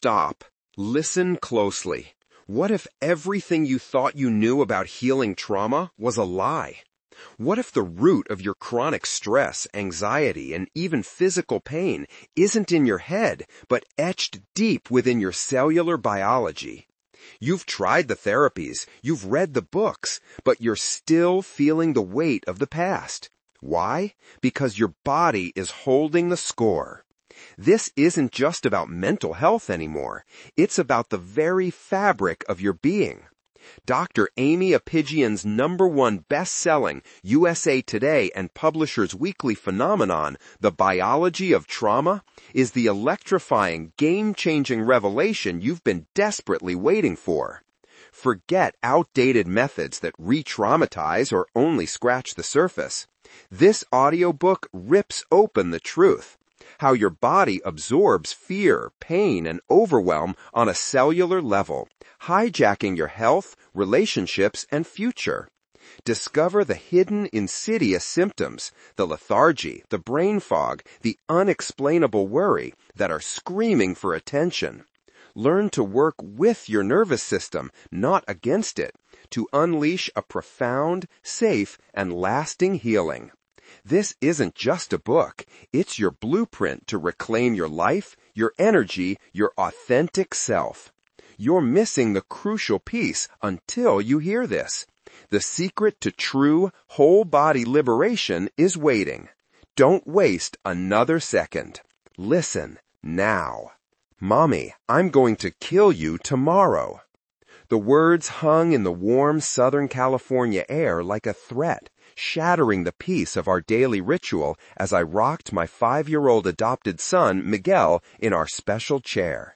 Stop. Listen closely. What if everything you thought you knew about healing trauma was a lie? What if the root of your chronic stress, anxiety, and even physical pain isn't in your head, but etched deep within your cellular biology? You've tried the therapies, you've read the books, but you're still feeling the weight of the past. Why? Because your body is holding the score. This isn't just about mental health anymore. It's about the very fabric of your being. Dr. Aimie Apigian's #1 best-selling USA Today and Publishers Weekly phenomenon, The Biology of Trauma, is the electrifying, game-changing revelation you've been desperately waiting for. Forget outdated methods that re-traumatize or only scratch the surface. This audiobook rips open the truth. How your body absorbs fear, pain, and overwhelm on a cellular level, hijacking your health, relationships, and future. Discover the hidden, insidious symptoms, the lethargy, the brain fog, the unexplainable worry that are screaming for attention. Learn to work with your nervous system, not against it, to unleash a profound, safe, and lasting healing. This isn't just a book. It's your blueprint to reclaim your life, your energy, your authentic self. You're missing the crucial piece until you hear this. The secret to true, whole-body liberation is waiting. Don't waste another second. Listen now. Mommy, I'm going to kill you tomorrow. The words hung in the warm Southern California air like a threat, shattering the peace of our daily ritual as I rocked my 5-year-old adopted son, Miguel, in our special chair.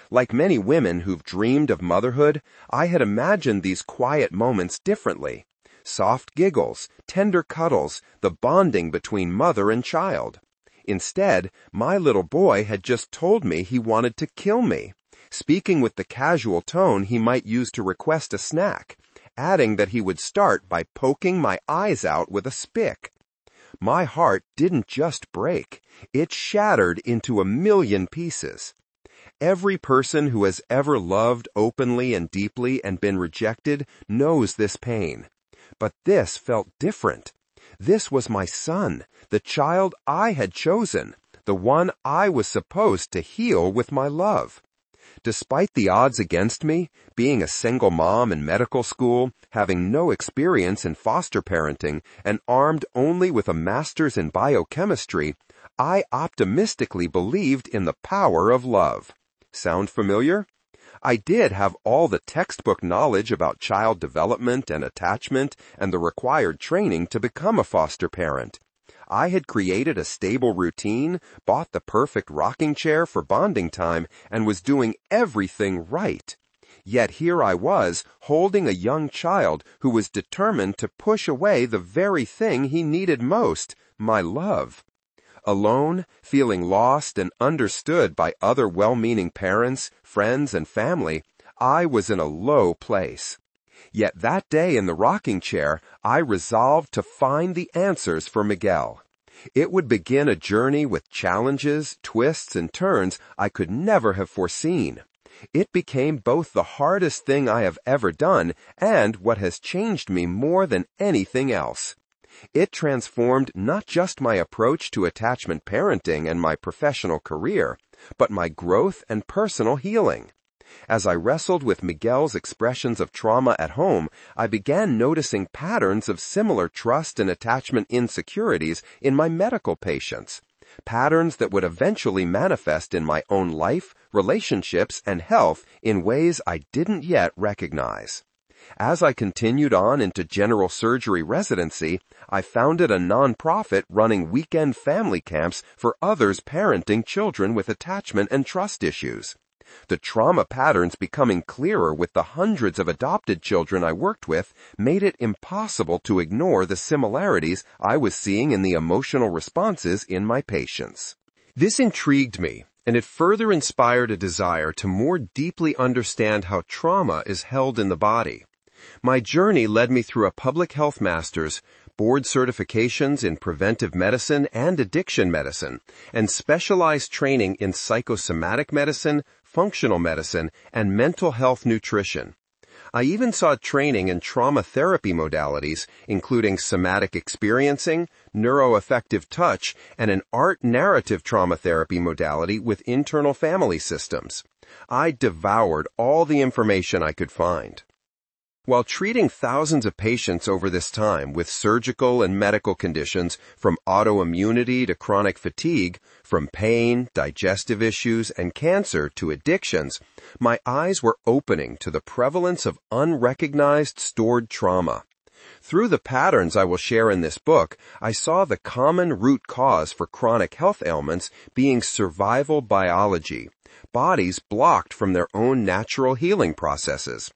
Like many women who've dreamed of motherhood, I had imagined these quiet moments differently. Soft giggles, tender cuddles, the bonding between mother and child. Instead, my little boy had just told me he wanted to kill me, speaking with the casual tone he might use to request a snack, adding that he would start by poking my eyes out with a spick. My heart didn't just break, it shattered into 1,000,000 pieces. Every person who has ever loved openly and deeply and been rejected knows this pain. But this felt different. This was my son, the child I had chosen, the one I was supposed to heal with my love. Despite the odds against me, being a single mom in medical school, having no experience in foster parenting, and armed only with a master's in biochemistry, I optimistically believed in the power of love. Sound familiar? I did have all the textbook knowledge about child development and attachment and the required training to become a foster parent. I had created a stable routine, bought the perfect rocking chair for bonding time, and was doing everything right. Yet here I was, holding a young child who was determined to push away the very thing he needed most, my love. Alone, feeling lost and understood by other well-meaning parents, friends, and family, I was in a low place. Yet that day in the rocking chair, I resolved to find the answers for Miguel. It would begin a journey with challenges, twists, and turns I could never have foreseen. It became both the hardest thing I have ever done and what has changed me more than anything else. It transformed not just my approach to attachment parenting and my professional career, but my growth and personal healing. As I wrestled with Miguel's expressions of trauma at home, I began noticing patterns of similar trust and attachment insecurities in my medical patients, patterns that would eventually manifest in my own life, relationships, and health in ways I didn't yet recognize. As I continued on into general surgery residency, I founded a nonprofit running weekend family camps for others parenting children with attachment and trust issues. The trauma patterns becoming clearer with the hundreds of adopted children I worked with made it impossible to ignore the similarities I was seeing in the emotional responses in my patients. This intrigued me, and it further inspired a desire to more deeply understand how trauma is held in the body. My journey led me through a public health master's, board certifications in preventive medicine and addiction medicine, and specialized training in psychosomatic medicine, functional medicine, and mental health nutrition. I even saw training in trauma therapy modalities, including somatic experiencing, neuroaffective touch, and an art narrative trauma therapy modality with internal family systems. I devoured all the information I could find. While treating thousands of patients over this time with surgical and medical conditions from autoimmunity to chronic fatigue, from pain, digestive issues, and cancer to addictions, my eyes were opening to the prevalence of unrecognized stored trauma. Through the patterns I will share in this book, I saw the common root cause for chronic health ailments being survival biology, bodies blocked from their own natural healing processes.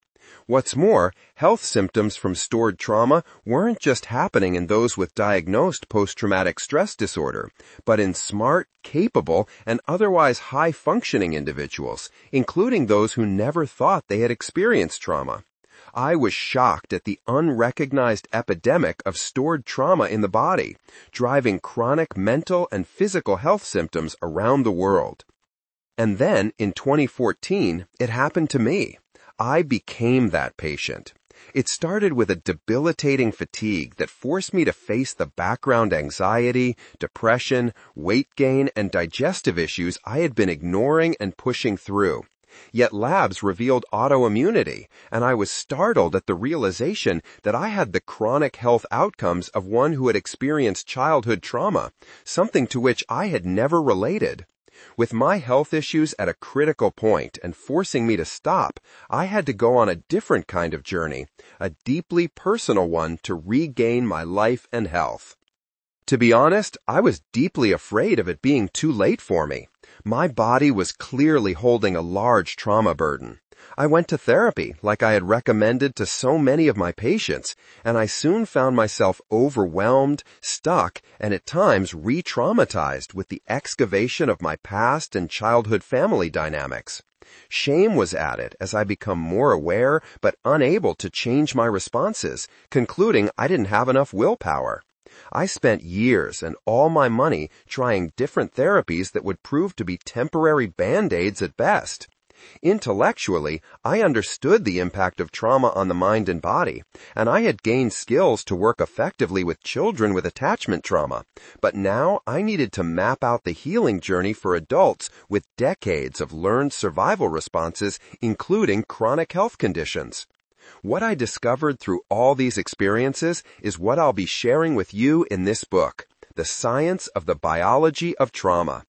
What's more, health symptoms from stored trauma weren't just happening in those with diagnosed post-traumatic stress disorder, but in smart, capable, and otherwise high-functioning individuals, including those who never thought they had experienced trauma. I was shocked at the unrecognized epidemic of stored trauma in the body, driving chronic mental and physical health symptoms around the world. And then, in 2014, it happened to me. I became that patient. It started with a debilitating fatigue that forced me to face the background anxiety, depression, weight gain, and digestive issues I had been ignoring and pushing through. Yet labs revealed autoimmunity, and I was startled at the realization that I had the chronic health outcomes of one who had experienced childhood trauma, something to which I had never related. With my health issues at a critical point and forcing me to stop, I had to go on a different kind of journey, a deeply personal one to regain my life and health. To be honest, I was deeply afraid of it being too late for me. My body was clearly holding a large trauma burden. I went to therapy, like I had recommended to so many of my patients, and I soon found myself overwhelmed, stuck, and at times re-traumatized with the excavation of my past and childhood family dynamics. Shame was added as I become more aware but unable to change my responses, concluding I didn't have enough willpower. I spent years and all my money trying different therapies that would prove to be temporary band-aids at best. Intellectually, I understood the impact of trauma on the mind and body, and I had gained skills to work effectively with children with attachment trauma. But now I needed to map out the healing journey for adults with decades of learned survival responses, including chronic health conditions. What I discovered through all these experiences is what I'll be sharing with you in this book, The Science of the Biology of Trauma.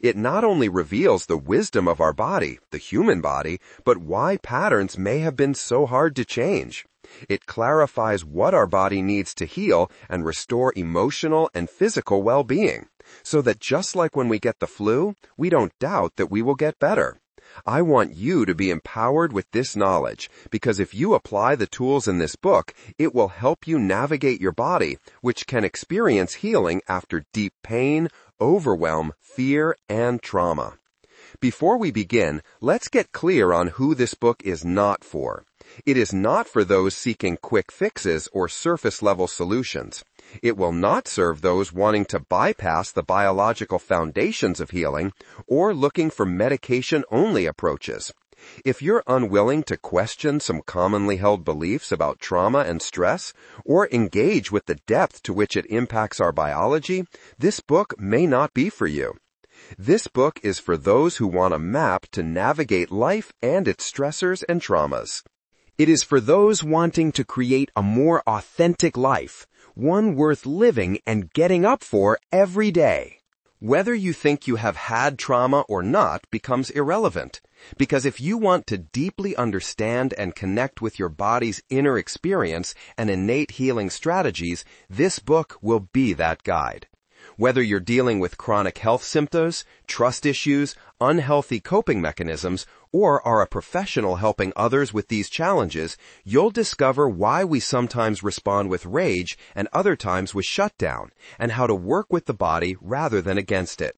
It not only reveals the wisdom of our body, the human body, but why patterns may have been so hard to change. It clarifies what our body needs to heal and restore emotional and physical well-being, so that just like when we get the flu, we don't doubt that we will get better. I want you to be empowered with this knowledge, because if you apply the tools in this book, it will help you navigate your body, which can experience healing after deep pain, overwhelm, fear, and trauma. Before we begin, let's get clear on who this book is not for. It is not for those seeking quick fixes or surface-level solutions. It will not serve those wanting to bypass the biological foundations of healing or looking for medication-only approaches. If you're unwilling to question some commonly held beliefs about trauma and stress, or engage with the depth to which it impacts our biology, this book may not be for you. This book is for those who want a map to navigate life and its stressors and traumas. It is for those wanting to create a more authentic life, one worth living and getting up for every day. Whether you think you have had trauma or not becomes irrelevant, because if you want to deeply understand and connect with your body's inner experience and innate healing strategies, this book will be that guide. Whether you're dealing with chronic health symptoms, trust issues, unhealthy coping mechanisms, or are a professional helping others with these challenges, you'll discover why we sometimes respond with rage and other times with shutdown, and how to work with the body rather than against it.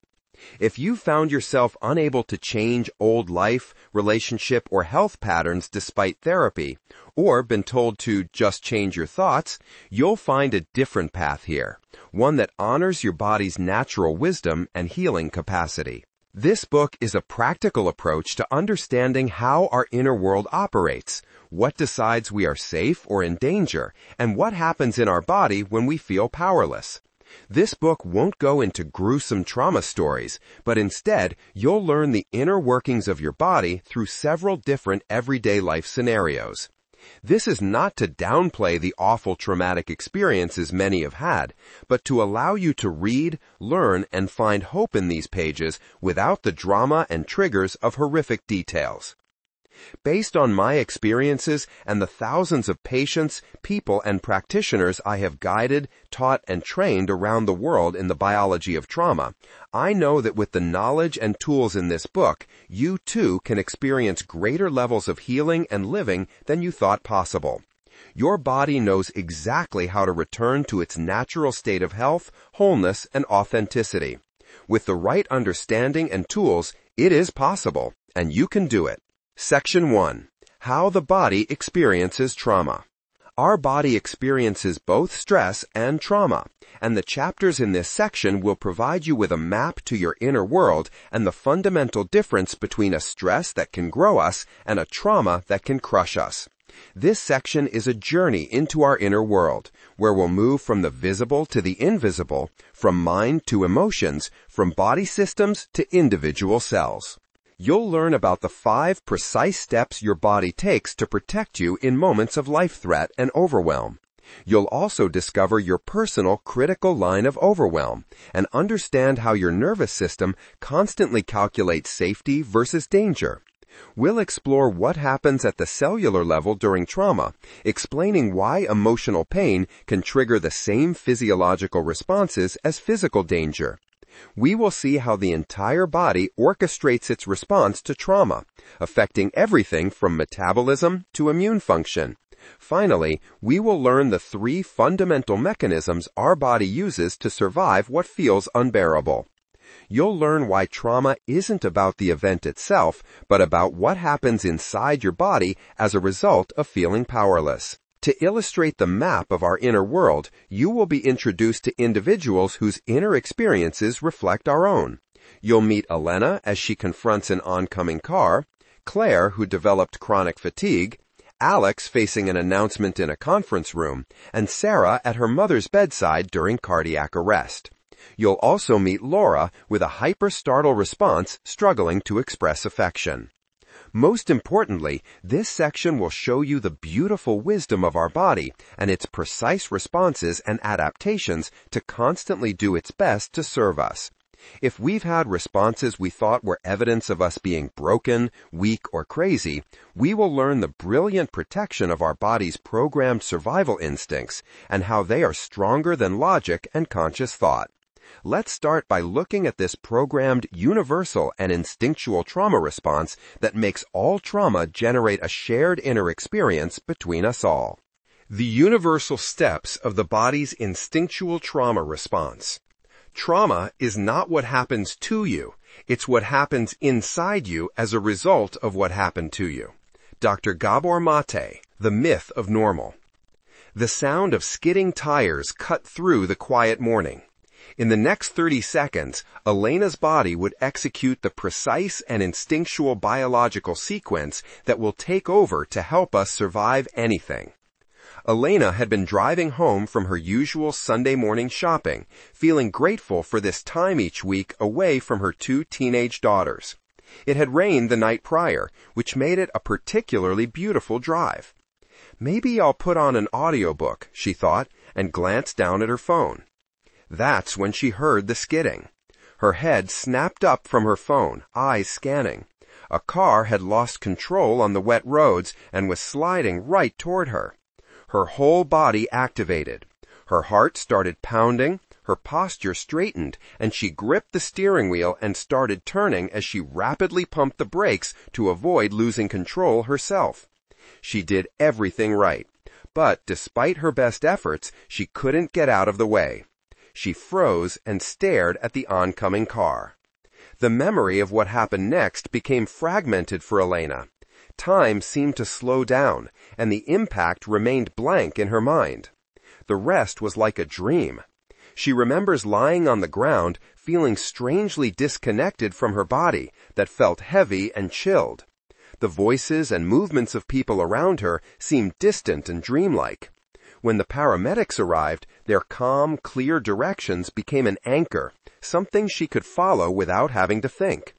If you found yourself unable to change old life, relationship, or health patterns despite therapy, or been told to just change your thoughts, you'll find a different path here, one that honors your body's natural wisdom and healing capacity. This book is a practical approach to understanding how our inner world operates, what decides we are safe or in danger, and what happens in our body when we feel powerless. This book won't go into gruesome trauma stories, but instead, you'll learn the inner workings of your body through several different everyday life scenarios. This is not to downplay the awful traumatic experiences many have had, but to allow you to read, learn, and find hope in these pages without the drama and triggers of horrific details. Based on my experiences and the thousands of patients, people, and practitioners I have guided, taught, and trained around the world in the biology of trauma, I know that with the knowledge and tools in this book, you too can experience greater levels of healing and living than you thought possible. Your body knows exactly how to return to its natural state of health, wholeness, and authenticity. With the right understanding and tools, it is possible, and you can do it. Section 1. How the body experiences trauma. Our body experiences both stress and trauma, and the chapters in this section will provide you with a map to your inner world and the fundamental difference between a stress that can grow us and a trauma that can crush us. This section is a journey into our inner world, where we'll move from the visible to the invisible, from mind to emotions, from body systems to individual cells. You'll learn about the 5 precise steps your body takes to protect you in moments of life threat and overwhelm. You'll also discover your personal critical line of overwhelm and understand how your nervous system constantly calculates safety versus danger. We'll explore what happens at the cellular level during trauma, explaining why emotional pain can trigger the same physiological responses as physical danger. We will see how the entire body orchestrates its response to trauma, affecting everything from metabolism to immune function. Finally, we will learn the 3 fundamental mechanisms our body uses to survive what feels unbearable. You'll learn why trauma isn't about the event itself, but about what happens inside your body as a result of feeling powerless. To illustrate the map of our inner world, you will be introduced to individuals whose inner experiences reflect our own. You'll meet Elena as she confronts an oncoming car, Claire, who developed chronic fatigue, Alex facing an announcement in a conference room, and Sarah at her mother's bedside during cardiac arrest. You'll also meet Laura with a hyper-startle response struggling to express affection. Most importantly, this section will show you the beautiful wisdom of our body and its precise responses and adaptations to constantly do its best to serve us. If we've had responses we thought were evidence of us being broken, weak, or crazy, we will learn the brilliant protection of our body's programmed survival instincts and how they are stronger than logic and conscious thought. Let's start by looking at this programmed universal and instinctual trauma response that makes all trauma generate a shared inner experience between us all. The universal steps of the body's instinctual trauma response. Trauma is not what happens to you, it's what happens inside you as a result of what happened to you. Dr. Gabor Mate, The Myth of Normal. The sound of skidding tires cut through the quiet morning. In the next 30 seconds, Elena's body would execute the precise and instinctual biological sequence that will take over to help us survive anything. Elena had been driving home from her usual Sunday morning shopping, feeling grateful for this time each week away from her 2 teenage daughters. It had rained the night prior, which made it a particularly beautiful drive. Maybe I'll put on an audiobook, she thought, and glanced down at her phone. That's when she heard the skidding. Her head snapped up from her phone, eyes scanning. A car had lost control on the wet roads and was sliding right toward her. Her whole body activated. Her heart started pounding, her posture straightened, and she gripped the steering wheel and started turning as she rapidly pumped the brakes to avoid losing control herself. She did everything right, but despite her best efforts, she couldn't get out of the way. She froze and stared at the oncoming car. The memory of what happened next became fragmented for Elena. Time seemed to slow down, and the impact remained blank in her mind. The rest was like a dream. She remembers lying on the ground, feeling strangely disconnected from her body that felt heavy and chilled. The voices and movements of people around her seemed distant and dreamlike. When the paramedics arrived, their calm, clear directions became an anchor, something she could follow without having to think.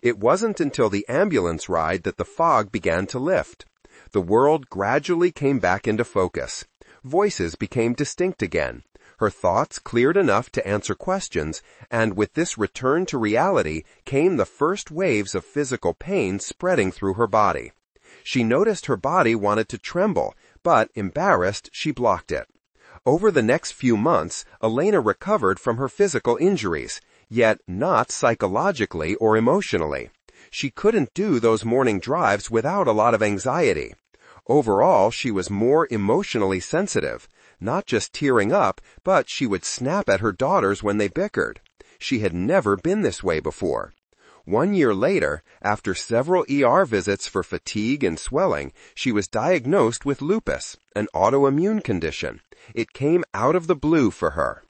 It wasn't until the ambulance ride that the fog began to lift. The world gradually came back into focus. Voices became distinct again. Her thoughts cleared enough to answer questions, and with this return to reality came the first waves of physical pain spreading through her body. She noticed her body wanted to tremble, but, embarrassed, she blocked it. Over the next few months, Elena recovered from her physical injuries, yet not psychologically or emotionally. She couldn't do those morning drives without a lot of anxiety. Overall, she was more emotionally sensitive, not just tearing up, but she would snap at her daughters when they bickered. She had never been this way before. 1 year later, after several ER visits for fatigue and swelling, she was diagnosed with lupus, an autoimmune condition. It came out of the blue for her.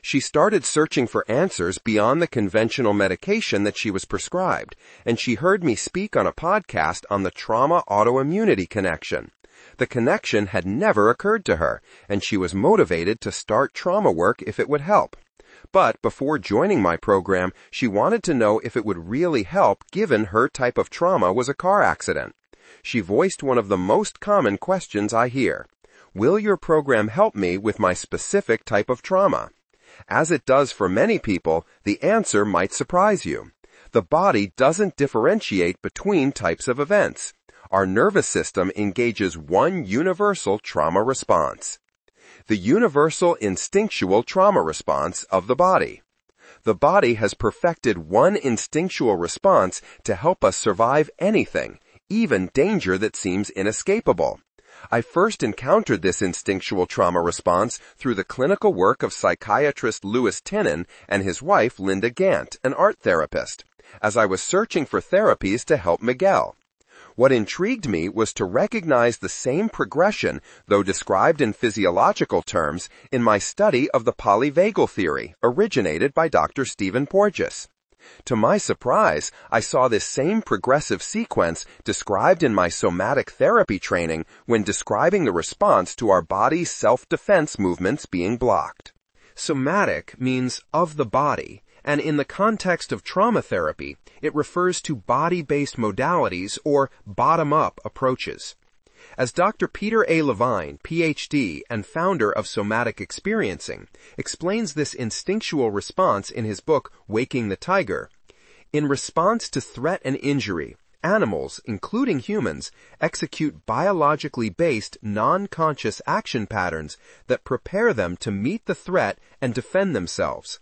She started searching for answers beyond the conventional medication that she was prescribed, and she heard me speak on a podcast on the trauma-autoimmunity connection. The connection had never occurred to her, and she was motivated to start trauma work if it would help. But before joining my program, she wanted to know if it would really help given her type of trauma was a car accident. She voiced one of the most common questions I hear. Will your program help me with my specific type of trauma? As it does for many people, the answer might surprise you. The body doesn't differentiate between types of events. Our nervous system engages one universal trauma response. The universal instinctual trauma response of the body. The body has perfected one instinctual response to help us survive anything, even danger that seems inescapable. I first encountered this instinctual trauma response through the clinical work of psychiatrist Louis Tinnen and his wife Linda Gant, an art therapist, as I was searching for therapies to help Miguel. What intrigued me was to recognize the same progression, though described in physiological terms, in my study of the polyvagal theory, originated by Dr. Stephen Porges. To my surprise, I saw this same progressive sequence described in my somatic therapy training when describing the response to our body's self-defense movements being blocked. Somatic means of the body, and in the context of trauma therapy, it refers to body-based modalities or bottom-up approaches. As Dr. Peter A. Levine, Ph.D. and founder of Somatic Experiencing, explains this instinctual response in his book, Waking the Tiger, in response to threat and injury, animals, including humans, execute biologically based, non-conscious action patterns that prepare them to meet the threat and defend themselves.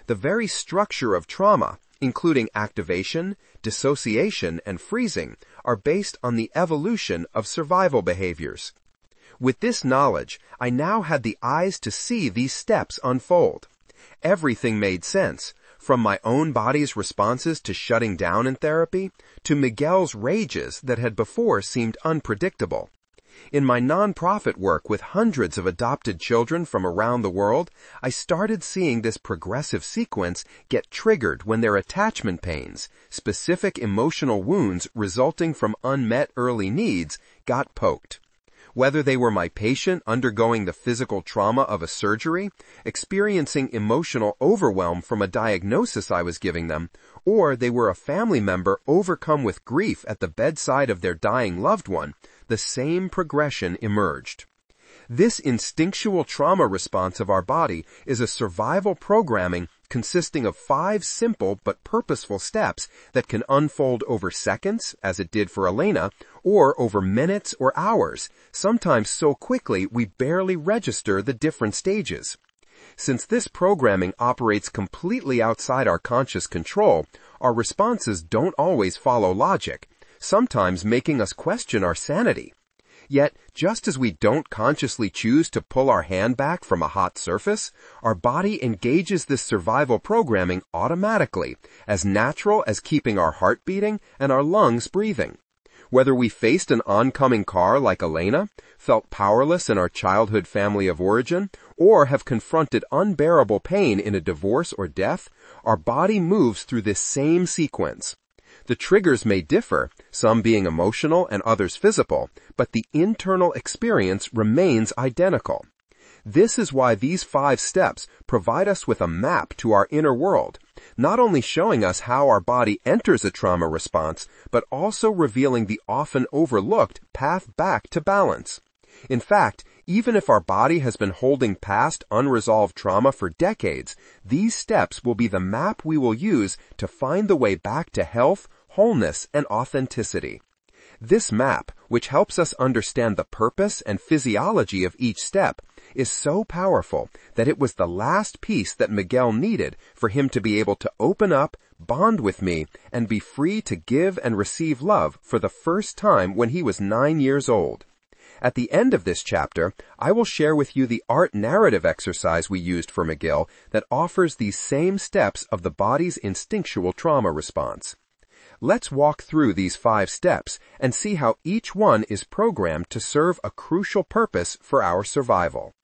The very structure of trauma, including activation, dissociation, and freezing, are based on the evolution of survival behaviors. With this knowledge, I now had the eyes to see these steps unfold. Everything made sense, from my own body's responses to shutting down in therapy, to Miguel's rages that had before seemed unpredictable. In my nonprofit work with hundreds of adopted children from around the world, I started seeing this progressive sequence get triggered when their attachment pains, specific emotional wounds resulting from unmet early needs, got poked. Whether they were my patient undergoing the physical trauma of a surgery, experiencing emotional overwhelm from a diagnosis I was giving them, or they were a family member overcome with grief at the bedside of their dying loved one, the same progression emerged. This instinctual trauma response of our body is a survival programming consisting of 5 simple but purposeful steps that can unfold over seconds, as it did for Elena, or over minutes or hours, sometimes so quickly we barely register the different stages. Since this programming operates completely outside our conscious control, our responses don't always follow logic, sometimes making us question our sanity. Yet, just as we don't consciously choose to pull our hand back from a hot surface, our body engages this survival programming automatically, as natural as keeping our heart beating and our lungs breathing. Whether we faced an oncoming car like Elena, felt powerless in our childhood family of origin, or have confronted unbearable pain in a divorce or death, our body moves through this same sequence. The triggers may differ, some being emotional and others physical, but the internal experience remains identical. This is why these 5 steps provide us with a map to our inner world, not only showing us how our body enters a trauma response, but also revealing the often overlooked path back to balance. In fact, even if our body has been holding past unresolved trauma for decades, these steps will be the map we will use to find the way back to health, wholeness, and authenticity. This map, which helps us understand the purpose and physiology of each step, is so powerful that it was the last piece that Miguel needed for him to be able to open up, bond with me, and be free to give and receive love for the first time when he was 9 years old. At the end of this chapter, I will share with you the art narrative exercise we used for Miguel that offers these same steps of the body's instinctual trauma response. Let's walk through these 5 steps and see how each one is programmed to serve a crucial purpose for our survival.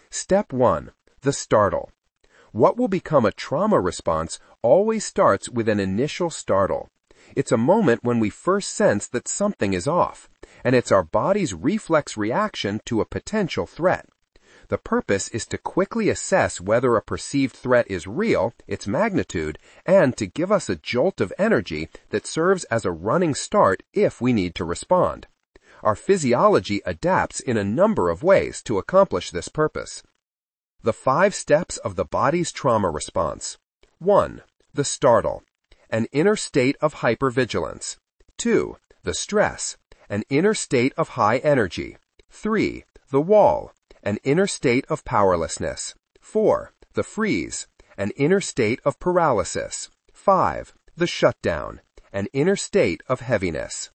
Step 1. The startle. What will become a trauma response always starts with an initial startle. It's a moment when we first sense that something is off, and it's our body's reflex reaction to a potential threat. The purpose is to quickly assess whether a perceived threat is real, its magnitude, and to give us a jolt of energy that serves as a running start if we need to respond. Our physiology adapts in a number of ways to accomplish this purpose. The 5 steps of the body's trauma response. 1. The startle, an inner state of hypervigilance. 2. The stress, an inner state of high energy. 3. The wall, an inner state of powerlessness. 4. The freeze, an inner state of paralysis. 5. The shutdown, an inner state of heaviness.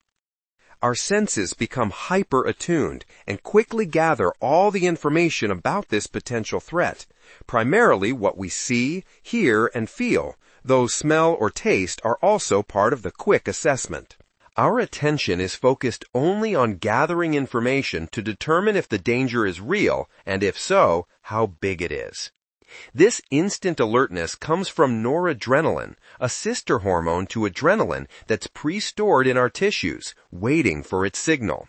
Our senses become hyper-attuned and quickly gather all the information about this potential threat, primarily what we see, hear, and feel, though smell or taste are also part of the quick assessment. Our attention is focused only on gathering information to determine if the danger is real, and if so, how big it is. This instant alertness comes from noradrenaline, a sister hormone to adrenaline that's pre-stored in our tissues, waiting for its signal.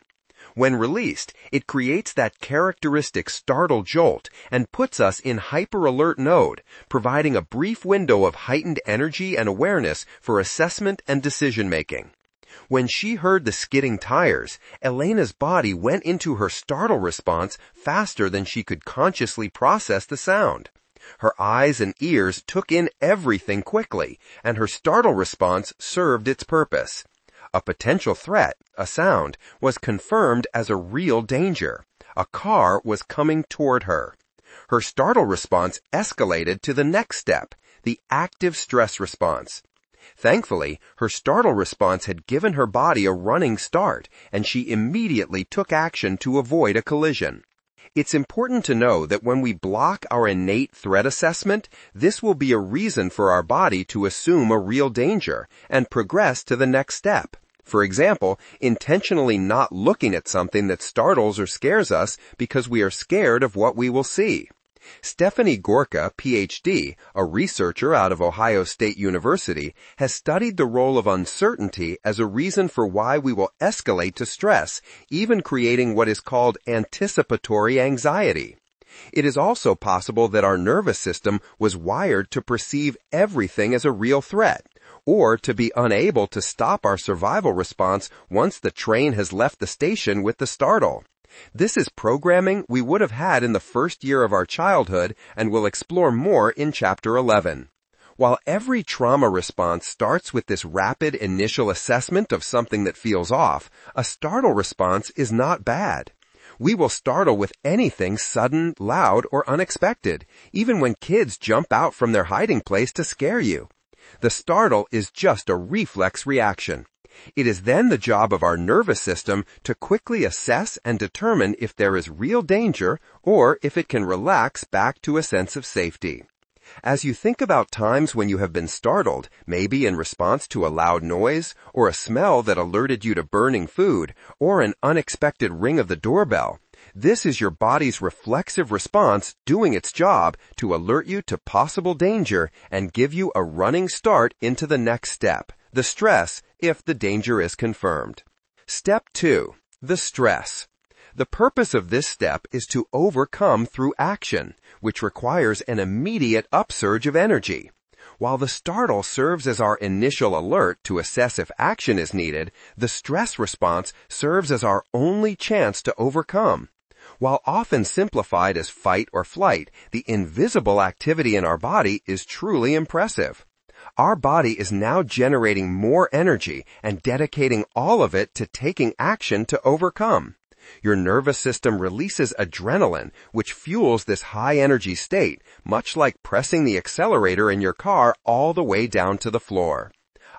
When released, it creates that characteristic startle jolt and puts us in hyper-alert mode, providing a brief window of heightened energy and awareness for assessment and decision-making. When she heard the skidding tires, Elena's body went into her startle response faster than she could consciously process the sound. Her eyes and ears took in everything quickly, and her startle response served its purpose. A potential threat, a sound, was confirmed as a real danger. A car was coming toward her. Her startle response escalated to the next step, the active stress response. Thankfully, her startle response had given her body a running start, and she immediately took action to avoid a collision. It's important to know that when we block our innate threat assessment, this will be a reason for our body to assume a real danger and progress to the next step. For example, intentionally not looking at something that startles or scares us because we are scared of what we will see. Stephanie Gorka, Ph.D., a researcher out of Ohio State University, has studied the role of uncertainty as a reason for why we will escalate to stress, even creating what is called anticipatory anxiety. It is also possible that our nervous system was wired to perceive everything as a real threat, or to be unable to stop our survival response once the train has left the station with the startle. This is programming we would have had in the first year of our childhood and will explore more in Chapter 11. While every trauma response starts with this rapid initial assessment of something that feels off, a startle response is not bad. We will startle with anything sudden, loud, or unexpected, even when kids jump out from their hiding place to scare you. The startle is just a reflex reaction. It is then the job of our nervous system to quickly assess and determine if there is real danger or if it can relax back to a sense of safety. As you think about times when you have been startled, maybe in response to a loud noise, or a smell that alerted you to burning food, or an unexpected ring of the doorbell, this is your body's reflexive response doing its job to alert you to possible danger and give you a running start into the next step, the stress, if the danger is confirmed. Step 2. The stress. The purpose of this step is to overcome through action, which requires an immediate upsurge of energy. While the startle serves as our initial alert to assess if action is needed, the stress response serves as our only chance to overcome. While often simplified as fight or flight, the invisible activity in our body is truly impressive. Our body is now generating more energy and dedicating all of it to taking action to overcome. Your nervous system releases adrenaline, which fuels this high-energy state, much like pressing the accelerator in your car all the way down to the floor.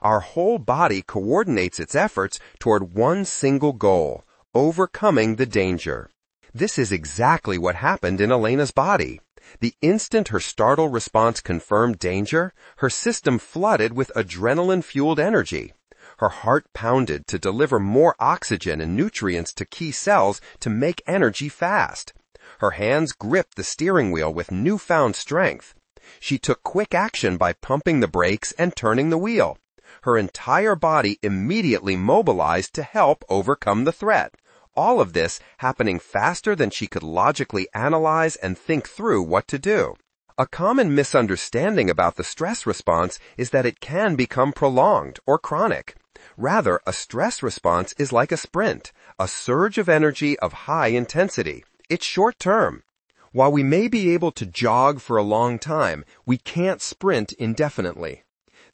Our whole body coordinates its efforts toward one single goal, overcoming the danger. This is exactly what happened in Elena's body. The instant her startle response confirmed danger, her system flooded with adrenaline-fueled energy. Her heart pounded to deliver more oxygen and nutrients to key cells to make energy fast. Her hands gripped the steering wheel with newfound strength. She took quick action by pumping the brakes and turning the wheel. Her entire body immediately mobilized to help overcome the threat. All of this happening faster than she could logically analyze and think through what to do. A common misunderstanding about the stress response is that it can become prolonged or chronic. Rather, a stress response is like a sprint, a surge of energy of high intensity. It's short-term. While we may be able to jog for a long time, we can't sprint indefinitely.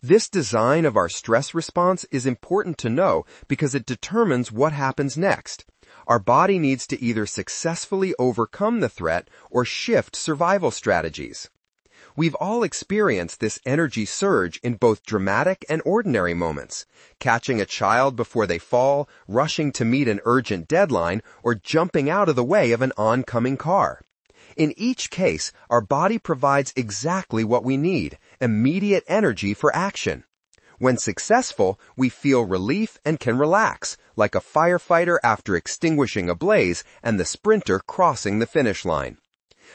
This design of our stress response is important to know because it determines what happens next. Our body needs to either successfully overcome the threat or shift survival strategies. We've all experienced this energy surge in both dramatic and ordinary moments, catching a child before they fall, rushing to meet an urgent deadline, or jumping out of the way of an oncoming car. In each case, our body provides exactly what we need, immediate energy for action. When successful, we feel relief and can relax, like a firefighter after extinguishing a blaze and the sprinter crossing the finish line.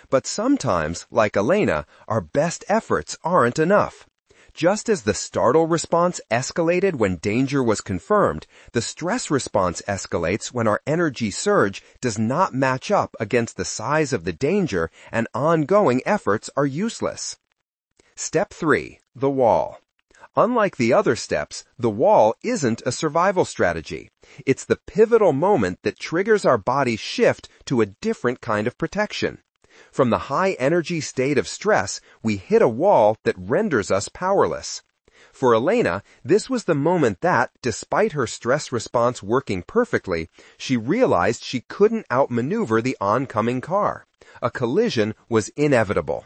But sometimes, like Elena, our best efforts aren't enough. Just as the startle response escalated when danger was confirmed, the stress response escalates when our energy surge does not match up against the size of the danger and ongoing efforts are useless. Step 3. The wall. Unlike the other steps, the wall isn't a survival strategy. It's the pivotal moment that triggers our body's shift to a different kind of protection. From the high-energy state of stress, we hit a wall that renders us powerless. For Elena, this was the moment that, despite her stress response working perfectly, she realized she couldn't outmaneuver the oncoming car. A collision was inevitable.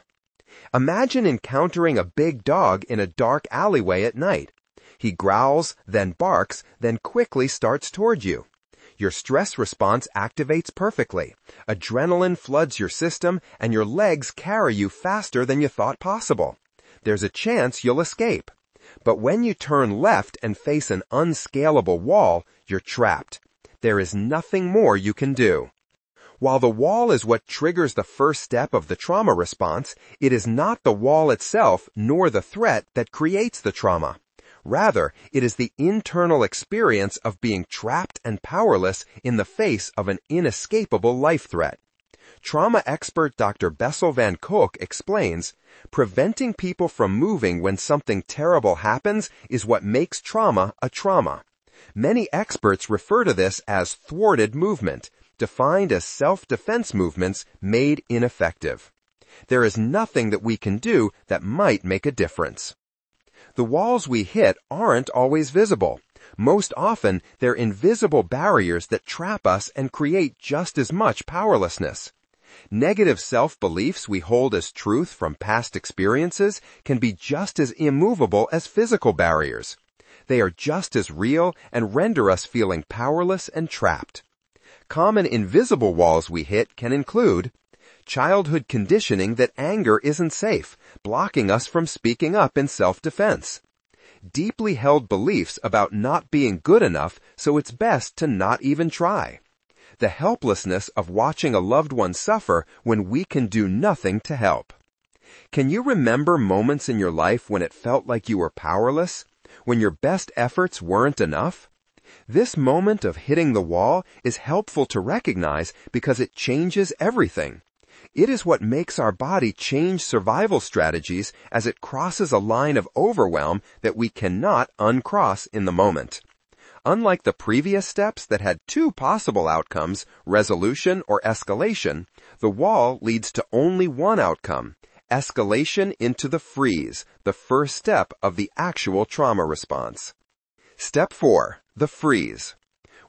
Imagine encountering a big dog in a dark alleyway at night. He growls, then barks, then quickly starts toward you. Your stress response activates perfectly. Adrenaline floods your system, and your legs carry you faster than you thought possible. There's a chance you'll escape. But when you turn left and face an unscalable wall, you're trapped. There is nothing more you can do. While the wall is what triggers the first step of the trauma response, it is not the wall itself nor the threat that creates the trauma. Rather, it is the internal experience of being trapped and powerless in the face of an inescapable life threat. Trauma expert Dr. Bessel van Kolk explains, preventing people from moving when something terrible happens is what makes trauma a trauma. Many experts refer to this as thwarted movement, defined as self-defense movements made ineffective. There is nothing that we can do that might make a difference. The walls we hit aren't always visible. Most often, they're invisible barriers that trap us and create just as much powerlessness. Negative self-beliefs we hold as truth from past experiences can be just as immovable as physical barriers. They are just as real and render us feeling powerless and trapped. Common invisible walls we hit can include childhood conditioning that anger isn't safe, blocking us from speaking up in self-defense. Deeply held beliefs about not being good enough, so it's best to not even try. The helplessness of watching a loved one suffer when we can do nothing to help. Can you remember moments in your life when it felt like you were powerless? When your best efforts weren't enough? This moment of hitting the wall is helpful to recognize because it changes everything. It is what makes our body change survival strategies as it crosses a line of overwhelm that we cannot uncross in the moment. Unlike the previous steps that had two possible outcomes, resolution or escalation, the wall leads to only one outcome, escalation into the freeze, the first step of the actual trauma response. Step 4. The freeze.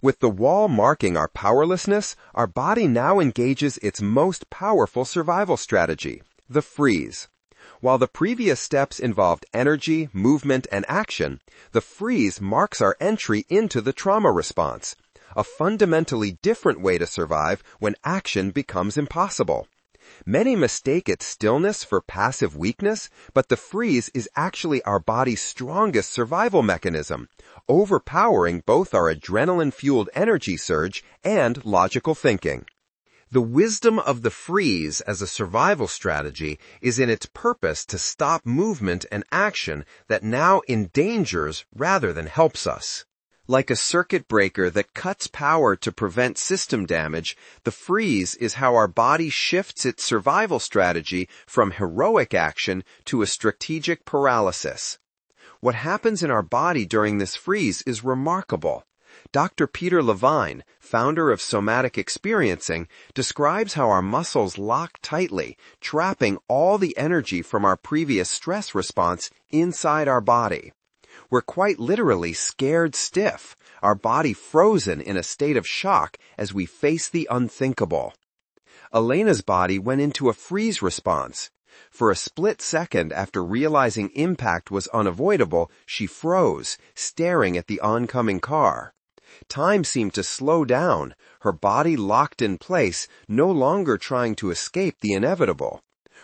With the wall marking our powerlessness, our body now engages its most powerful survival strategy, the freeze. While the previous steps involved energy, movement, and action, the freeze marks our entry into the trauma response, a fundamentally different way to survive when action becomes impossible. Many mistake its stillness for passive weakness, but the freeze is actually our body's strongest survival mechanism, overpowering both our adrenaline-fueled energy surge and logical thinking. The wisdom of the freeze as a survival strategy is in its purpose to stop movement and action that now endangers rather than helps us. Like a circuit breaker that cuts power to prevent system damage, the freeze is how our body shifts its survival strategy from heroic action to a strategic paralysis. What happens in our body during this freeze is remarkable. Dr. Peter Levine, founder of Somatic Experiencing, describes how our muscles lock tightly, trapping all the energy from our previous stress response inside our body. We're quite literally scared stiff, our body frozen in a state of shock as we face the unthinkable. Elena's body went into a freeze response. For a split second after realizing impact was unavoidable, she froze, staring at the oncoming car. Time seemed to slow down, her body locked in place, no longer trying to escape the inevitable.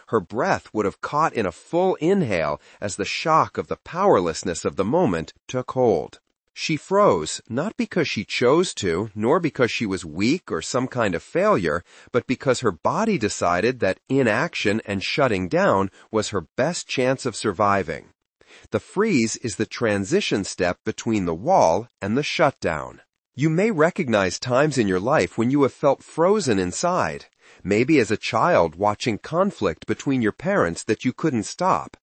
Her breath would have caught in a full inhale as the shock of the powerlessness of the moment took hold. She froze, not because she chose to, nor because she was weak or some kind of failure, but because her body decided that inaction and shutting down was her best chance of surviving. The freeze is the transition step between the wall and the shutdown. You may recognize times in your life when you have felt frozen inside. Maybe as a child watching conflict between your parents that you couldn't stop.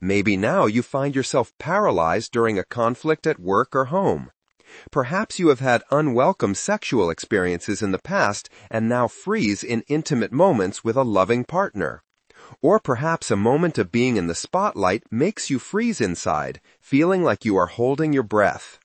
Maybe now you find yourself paralyzed during a conflict at work or home. Perhaps you have had unwelcome sexual experiences in the past and now freeze in intimate moments with a loving partner. Or perhaps a moment of being in the spotlight makes you freeze inside, feeling like you are holding your breath.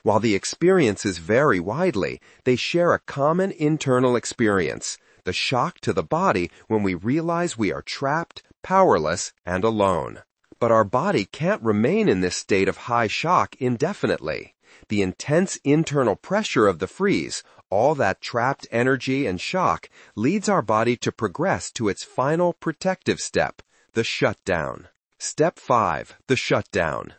While the experiences vary widely, they share a common internal experience, the shock to the body when we realize we are trapped, powerless, and alone. But our body can't remain in this state of high shock indefinitely. The intense internal pressure of the freeze, all that trapped energy and shock, leads our body to progress to its final protective step, the shutdown. Step 5, the shutdown.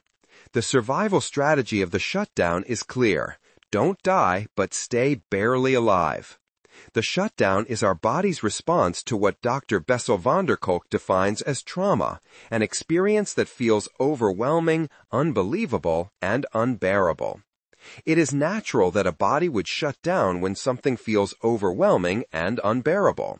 The survival strategy of the shutdown is clear. Don't die, but stay barely alive. The shutdown is our body's response to what Dr. Bessel van der Kolk defines as trauma, an experience that feels overwhelming, unbelievable, and unbearable. It is natural that a body would shut down when something feels overwhelming and unbearable.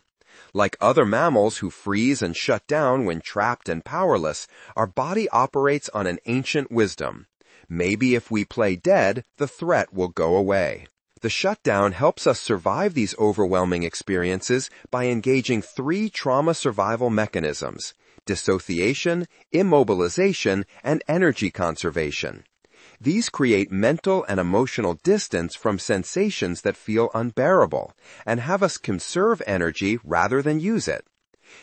Like other mammals who freeze and shut down when trapped and powerless, our body operates on an ancient wisdom. Maybe if we play dead, the threat will go away. The shutdown helps us survive these overwhelming experiences by engaging 3 trauma survival mechanisms: dissociation, immobilization, and energy conservation. These create mental and emotional distance from sensations that feel unbearable and have us conserve energy rather than use it.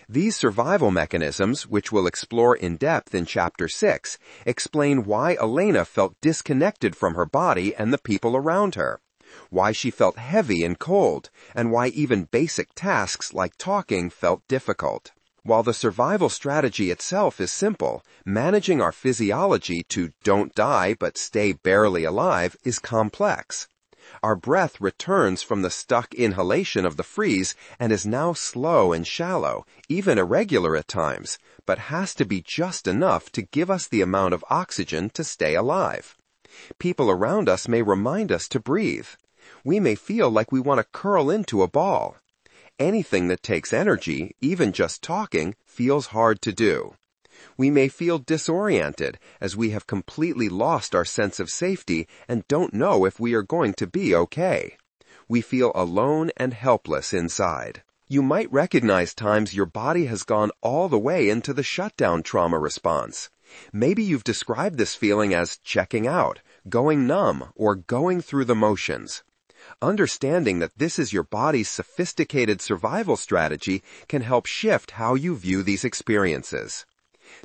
These survival mechanisms, which we'll explore in depth in Chapter 6, explain why Elena felt disconnected from her body and the people around her. why she felt heavy and cold, and why even basic tasks like talking felt difficult. While the survival strategy itself is simple, managing our physiology to don't die but stay barely alive is complex. Our breath returns from the stuck inhalation of the freeze and is now slow and shallow, even irregular at times, but has to be just enough to give us the amount of oxygen to stay alive. People around us may remind us to breathe. We may feel like we want to curl into a ball. Anything that takes energy, even just talking, feels hard to do. We may feel disoriented as we have completely lost our sense of safety and don't know if we are going to be okay. We feel alone and helpless inside. You might recognize times your body has gone all the way into the shutdown trauma response. Maybe you've described this feeling as checking out, going numb, or going through the motions. Understanding that this is your body's sophisticated survival strategy can help shift how you view these experiences.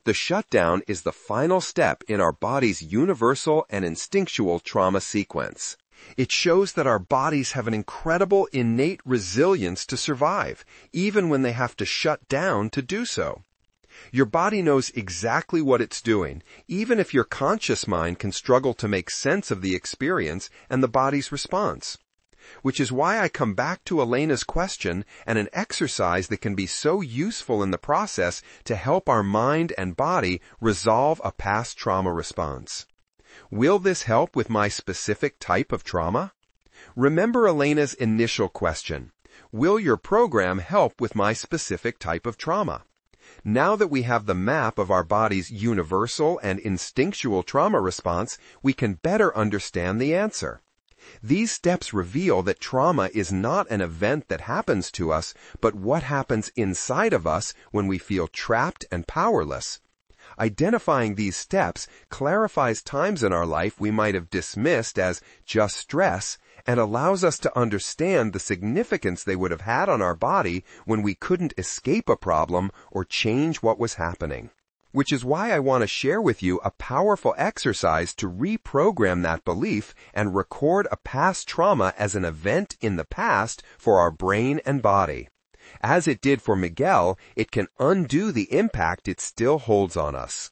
The shutdown is the final step in our body's universal and instinctual trauma sequence. It shows that our bodies have an incredible innate resilience to survive, even when they have to shut down to do so. Your body knows exactly what it's doing, even if your conscious mind can struggle to make sense of the experience and the body's response. Which is why I come back to Elena's question and an exercise that can be so useful in the process to help our mind and body resolve a past trauma response. Will this help with my specific type of trauma? Remember Elena's initial question. Will your program help with my specific type of trauma? Now that we have the map of our body's universal and instinctual trauma response, we can better understand the answer. These steps reveal that trauma is not an event that happens to us, but what happens inside of us when we feel trapped and powerless. Identifying these steps clarifies times in our life we might have dismissed as just stress and allows us to understand the significance they would have had on our body when we couldn't escape a problem or change what was happening. Which is why I want to share with you a powerful exercise to reprogram that belief and record a past trauma as an event in the past for our brain and body. As it did for Miguel, it can undo the impact it still holds on us.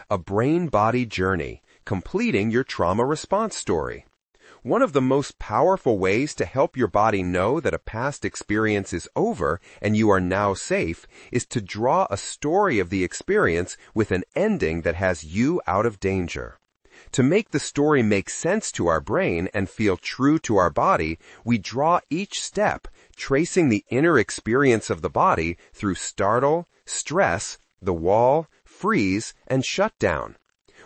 A brain-body journey, completing your trauma response story. One of the most powerful ways to help your body know that a past experience is over and you are now safe is to draw a story of the experience with an ending that has you out of danger. To make the story make sense to our brain and feel true to our body, we draw each step, tracing the inner experience of the body through startle, stress, the wall, freeze, and shutdown.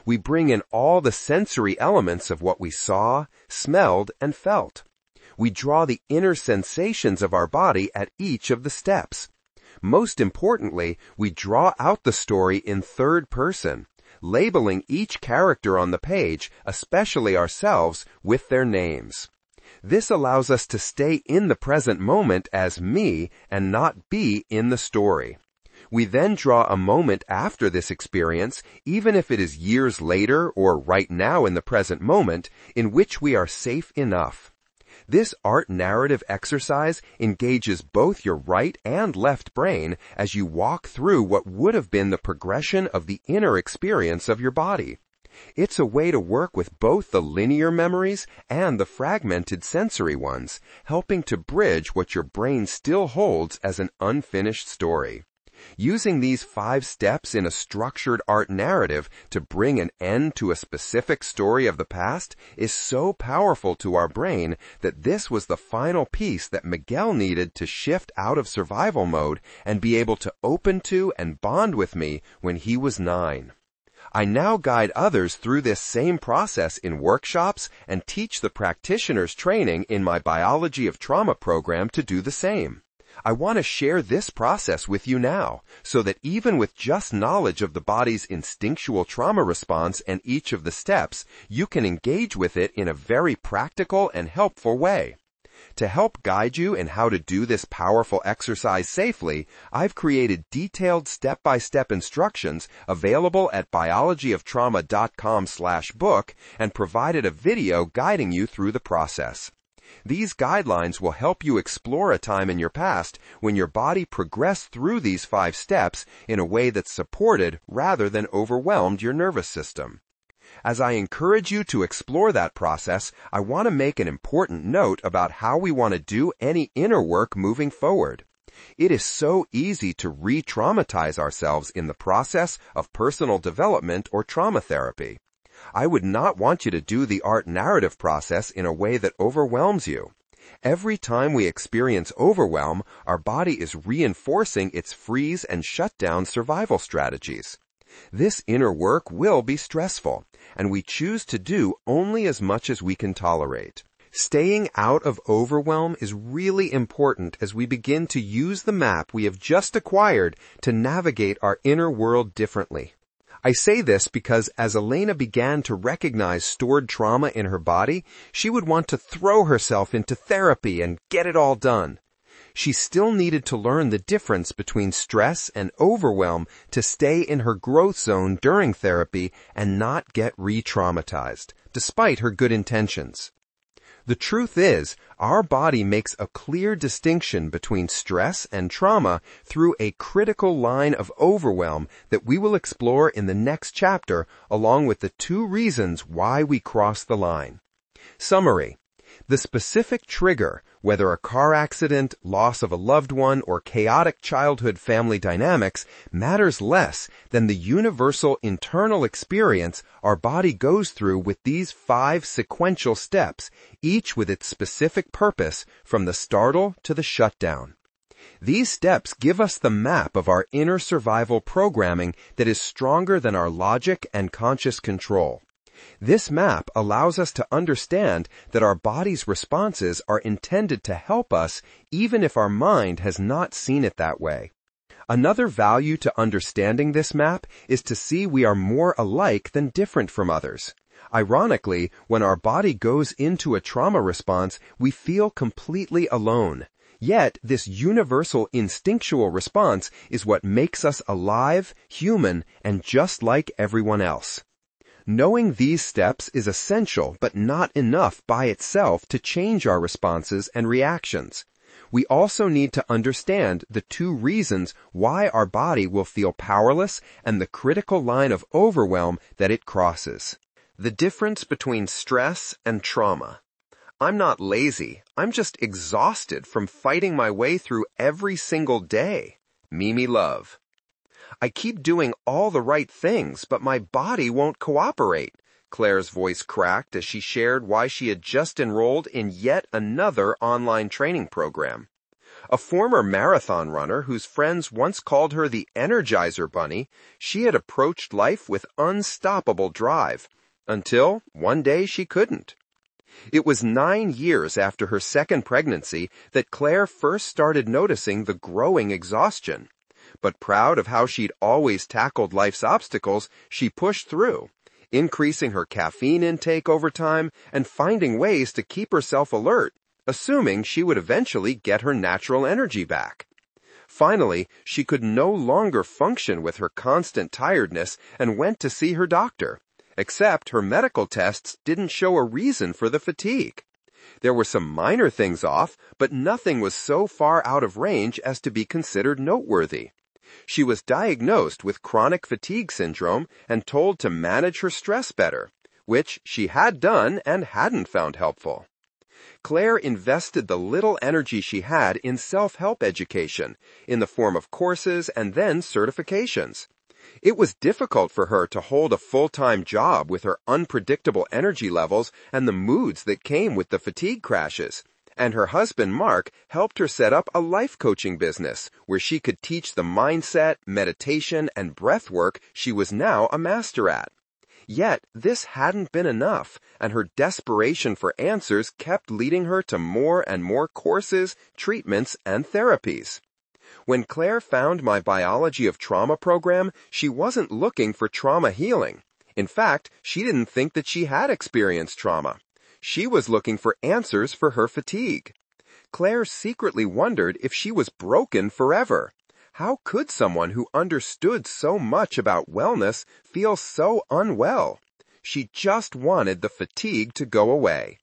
We bring in all the sensory elements of what we saw, smelled, and felt. We draw the inner sensations of our body at each of the steps. Most importantly, we draw out the story in third person, labeling each character on the page, especially ourselves, with their names. This allows us to stay in the present moment as me and not be in the story. We then draw a moment after this experience, even if it is years later or right now in the present moment, in which we are safe enough. This art narrative exercise engages both your right and left brain as you walk through what would have been the progression of the inner experience of your body. It's a way to work with both the linear memories and the fragmented sensory ones, helping to bridge what your brain still holds as an unfinished story. Using these 5 steps in a structured art narrative to bring an end to a specific story of the past is so powerful to our brain that this was the final piece that Miguel needed to shift out of survival mode and be able to open to and bond with me when he was 9. I now guide others through this same process in workshops and teach the practitioners training in my Biology of Trauma program to do the same. I want to share this process with you now, so that even with just knowledge of the body's instinctual trauma response and each of the steps, you can engage with it in a very practical and helpful way. To help guide you in how to do this powerful exercise safely, I've created detailed step-by-step instructions available at biologyoftrauma.com/book and provided a video guiding you through the process. These guidelines will help you explore a time in your past when your body progressed through these 5 steps in a way that supported rather than overwhelmed your nervous system. As I encourage you to explore that process, I want to make an important note about how we want to do any inner work moving forward. It is so easy to re-traumatize ourselves in the process of personal development or trauma therapy. I would not want you to do the art narrative process in a way that overwhelms you. Every time we experience overwhelm, our body is reinforcing its freeze and shutdown survival strategies. This inner work will be stressful, and we choose to do only as much as we can tolerate. Staying out of overwhelm is really important as we begin to use the map we have just acquired to navigate our inner world differently. I say this because as Elena began to recognize stored trauma in her body, she would want to throw herself into therapy and get it all done. She still needed to learn the difference between stress and overwhelm to stay in her growth zone during therapy and not get re-traumatized, despite her good intentions. The truth is, our body makes a clear distinction between stress and trauma through a critical line of overwhelm that we will explore in the next chapter, along with the 2 reasons why we cross the line. Summary. The specific trigger, whether a car accident, loss of a loved one, or chaotic childhood family dynamics, matters less than the universal internal experience our body goes through with these 5 sequential steps, each with its specific purpose from the startle to the shutdown. These steps give us the map of our inner survival programming that is stronger than our logic and conscious control. This map allows us to understand that our body's responses are intended to help us even if our mind has not seen it that way. Another value to understanding this map is to see we are more alike than different from others. Ironically, when our body goes into a trauma response, we feel completely alone. Yet, this universal instinctual response is what makes us alive, human, and just like everyone else. Knowing these steps is essential but not enough by itself to change our responses and reactions. We also need to understand the 2 reasons why our body will feel powerless and the critical line of overwhelm that it crosses. The difference between stress and trauma. I'm not lazy, I'm just exhausted from fighting my way through every single day. Mimi Love. I keep doing all the right things, but my body won't cooperate. Claire's voice cracked as she shared why she had just enrolled in yet another online training program. A former marathon runner whose friends once called her the Energizer Bunny, she had approached life with unstoppable drive, until one day she couldn't. It was 9 years after her second pregnancy that Claire first started noticing the growing exhaustion. But proud of how she'd always tackled life's obstacles, she pushed through, increasing her caffeine intake over time and finding ways to keep herself alert, assuming she would eventually get her natural energy back. Finally, she could no longer function with her constant tiredness and went to see her doctor, except her medical tests didn't show a reason for the fatigue. There were some minor things off, but nothing was so far out of range as to be considered noteworthy. She was diagnosed with chronic fatigue syndrome and told to manage her stress better, which she had done and hadn't found helpful. Claire invested the little energy she had in self-help education, in the form of courses and then certifications. It was difficult for her to hold a full-time job with her unpredictable energy levels and the moods that came with the fatigue crashes. And her husband, Mark, helped her set up a life coaching business where she could teach the mindset, meditation, and breath work she was now a master at. Yet, this hadn't been enough, and her desperation for answers kept leading her to more and more courses, treatments, and therapies. When Claire found my Biology of Trauma program, she wasn't looking for trauma healing. In fact, she didn't think that she had experienced trauma. She was looking for answers for her fatigue. Claire secretly wondered if she was broken forever. How could someone who understood so much about wellness feel so unwell? She just wanted the fatigue to go away.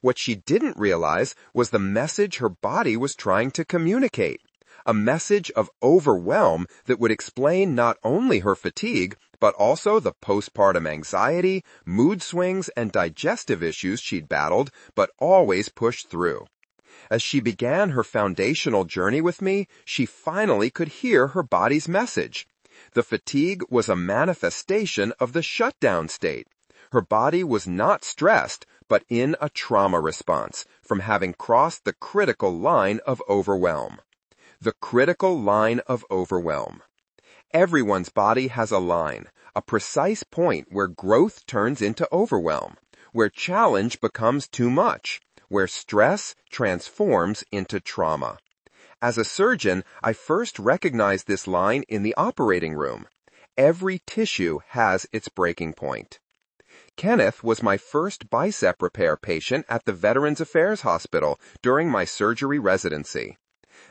What she didn't realize was the message her body was trying to communicate. A message of overwhelm that would explain not only her fatigue, but also the postpartum anxiety, mood swings, and digestive issues she'd battled, but always pushed through. As she began her foundational journey with me, she finally could hear her body's message. The fatigue was a manifestation of the shutdown state. Her body was not stressed, but in a trauma response from having crossed the critical line of overwhelm. The critical line of overwhelm. Everyone's body has a line, a precise point where growth turns into overwhelm, where challenge becomes too much, where stress transforms into trauma. As a surgeon, I first recognized this line in the operating room. Every tissue has its breaking point. Kenneth was my first bicep repair patient at the Veterans Affairs Hospital during my surgery residency.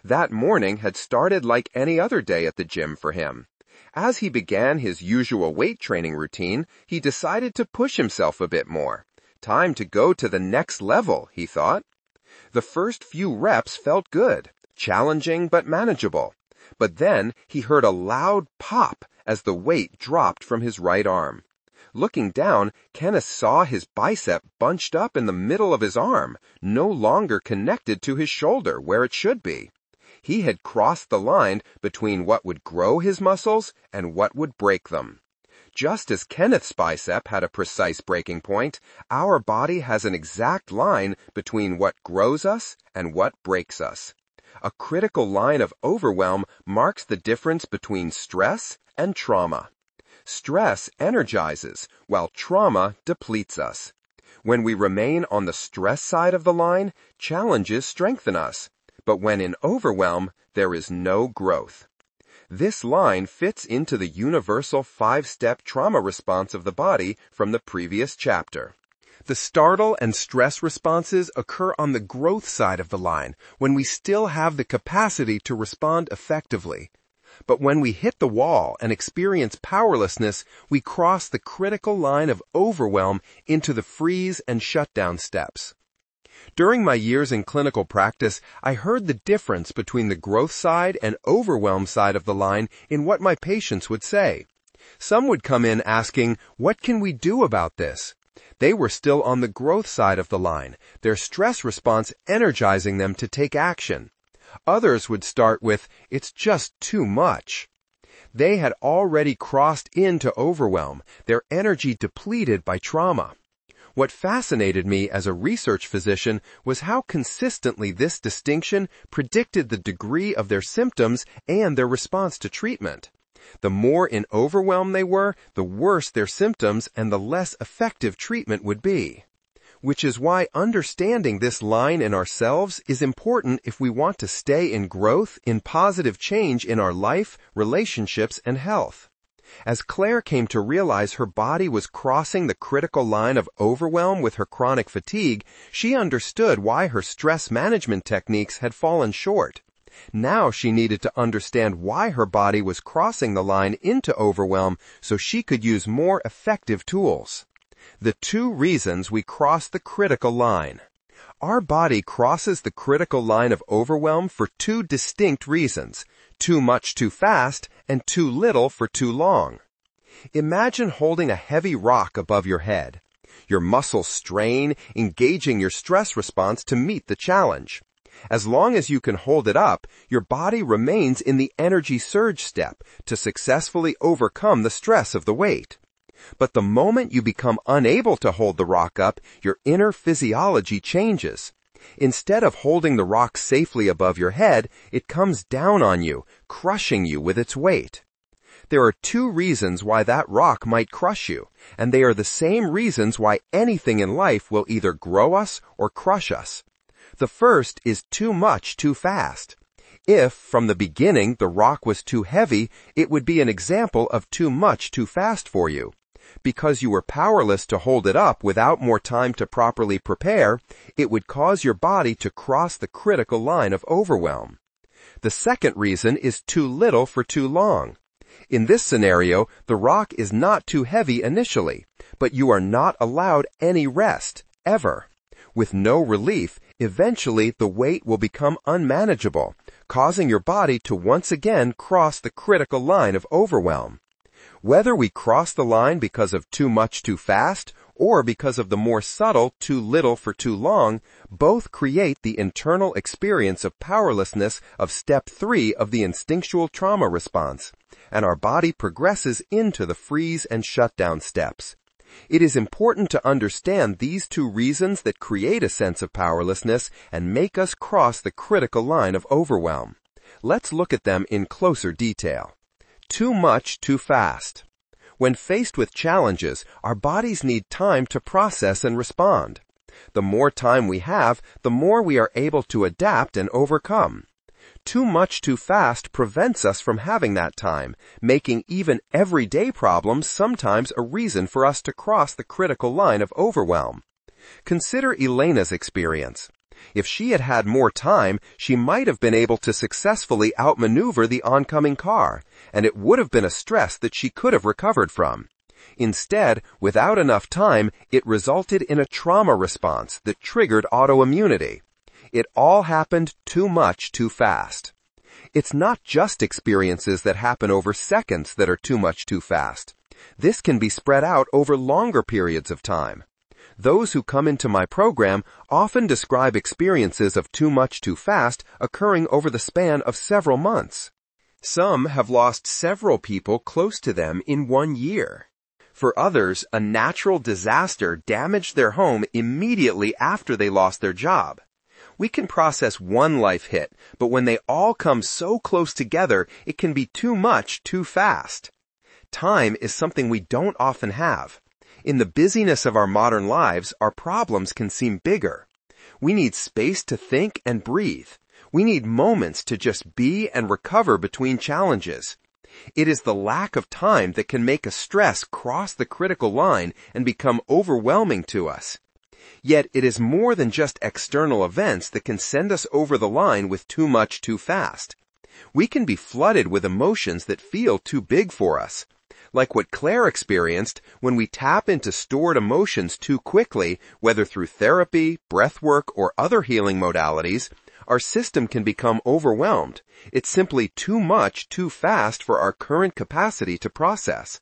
That morning had started like any other day at the gym for him. As he began his usual weight training routine, he decided to push himself a bit more. Time to go to the next level, he thought. The first few reps felt good, challenging but manageable. But then he heard a loud pop as the weight dropped from his right arm. Looking down, Kenneth saw his bicep bunched up in the middle of his arm, no longer connected to his shoulder where it should be. He had crossed the line between what would grow his muscles and what would break them. Just as Kenneth's bicep had a precise breaking point, our body has an exact line between what grows us and what breaks us. A critical line of overwhelm marks the difference between stress and trauma. Stress energizes, while trauma depletes us. When we remain on the stress side of the line, challenges strengthen us. But when in overwhelm, there is no growth. This line fits into the universal 5-step trauma response of the body from the previous chapter. The startle and stress responses occur on the growth side of the line, when we still have the capacity to respond effectively. But when we hit the wall and experience powerlessness, we cross the critical line of overwhelm into the freeze and shutdown steps. During my years in clinical practice, I heard the difference between the growth side and overwhelm side of the line in what my patients would say. Some would come in asking, "What can we do about this?" They were still on the growth side of the line, their stress response energizing them to take action. Others would start with, "It's just too much." They had already crossed into overwhelm, their energy depleted by trauma. What fascinated me as a research physician was how consistently this distinction predicted the degree of their symptoms and their response to treatment. The more in overwhelm they were, the worse their symptoms and the less effective treatment would be. Which is why understanding this line in ourselves is important if we want to stay in growth, in positive change in our life, relationships, and health. As Claire came to realize her body was crossing the critical line of overwhelm with her chronic fatigue, she understood why her stress management techniques had fallen short. Now she needed to understand why her body was crossing the line into overwhelm so she could use more effective tools. The 2 reasons we cross the critical line. Our body crosses the critical line of overwhelm for 2 distinct reasons: too much too fast and too little for too long. Imagine holding a heavy rock above your head. Your muscles strain, engaging your stress response to meet the challenge. As long as you can hold it up, your body remains in the energy surge step to successfully overcome the stress of the weight. But the moment you become unable to hold the rock up, your inner physiology changes. Instead of holding the rock safely above your head, it comes down on you, crushing you with its weight. There are 2 reasons why that rock might crush you, and they are the same reasons why anything in life will either grow us or crush us. The first is too much too fast. If, from the beginning, the rock was too heavy, it would be an example of too much too fast for you. Because you were powerless to hold it up without more time to properly prepare, it would cause your body to cross the critical line of overwhelm. The second reason is too little for too long. In this scenario, the rock is not too heavy initially, but you are not allowed any rest, ever. With no relief, eventually the weight will become unmanageable, causing your body to once again cross the critical line of overwhelm. Whether we cross the line because of too much too fast or because of the more subtle too little for too long, both create the internal experience of powerlessness of step 3 of the instinctual trauma response, and our body progresses into the freeze and shutdown steps. It is important to understand these two reasons that create a sense of powerlessness and make us cross the critical line of overwhelm. Let's look at them in closer detail. Too much too fast. When faced with challenges, our bodies need time to process and respond. The more time we have, the more we are able to adapt and overcome. Too much too fast prevents us from having that time, making even everyday problems sometimes a reason for us to cross the critical line of overwhelm. Consider Elena's experience. If she had had more time, she might have been able to successfully outmaneuver the oncoming car, and it would have been a stress that she could have recovered from. Instead, without enough time, it resulted in a trauma response that triggered autoimmunity. It all happened too much too fast. It's not just experiences that happen over seconds that are too much too fast. This can be spread out over longer periods of time. Those who come into my program often describe experiences of too much too fast occurring over the span of several months. Some have lost several people close to them in 1 year. For others, a natural disaster damaged their home immediately after they lost their job. We can process one life hit, but when they all come so close together, it can be too much too fast. Time is something we don't often have. In the busyness of our modern lives, our problems can seem bigger. We need space to think and breathe. We need moments to just be and recover between challenges. It is the lack of time that can make a stress cross the critical line and become overwhelming to us. Yet it is more than just external events that can send us over the line with too much too fast. We can be flooded with emotions that feel too big for us. Like what Claire experienced when we tap into stored emotions too quickly, whether through therapy, breathwork, or other healing modalities, our system can become overwhelmed. It's simply too much too fast for our current capacity to process.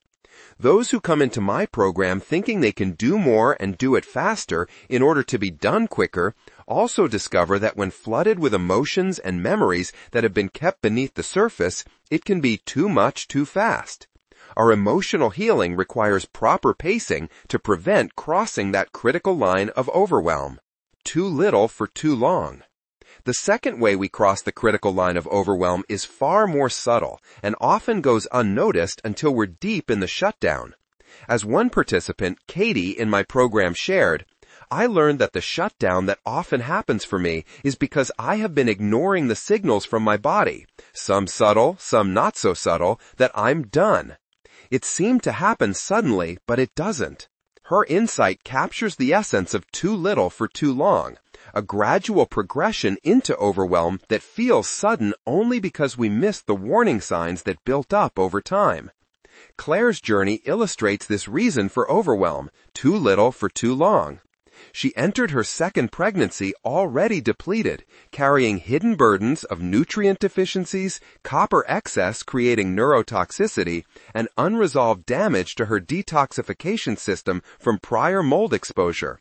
Those who come into my program thinking they can do more and do it faster in order to be done quicker also discover that when flooded with emotions and memories that have been kept beneath the surface, it can be too much too fast. Our emotional healing requires proper pacing to prevent crossing that critical line of overwhelm. Too little for too long. The second way we cross the critical line of overwhelm is far more subtle and often goes unnoticed until we're deep in the shutdown. As one participant, Katie, in my program shared, I learned that the shutdown that often happens for me is because I have been ignoring the signals from my body, some subtle, some not so subtle, that I'm done. It seemed to happen suddenly, but it doesn't. Her insight captures the essence of too little for too long, a gradual progression into overwhelm that feels sudden only because we missed the warning signs that built up over time. Claire's journey illustrates this reason for overwhelm, too little for too long. She entered her second pregnancy already depleted, carrying hidden burdens of nutrient deficiencies, copper excess creating neurotoxicity, and unresolved damage to her detoxification system from prior mold exposure.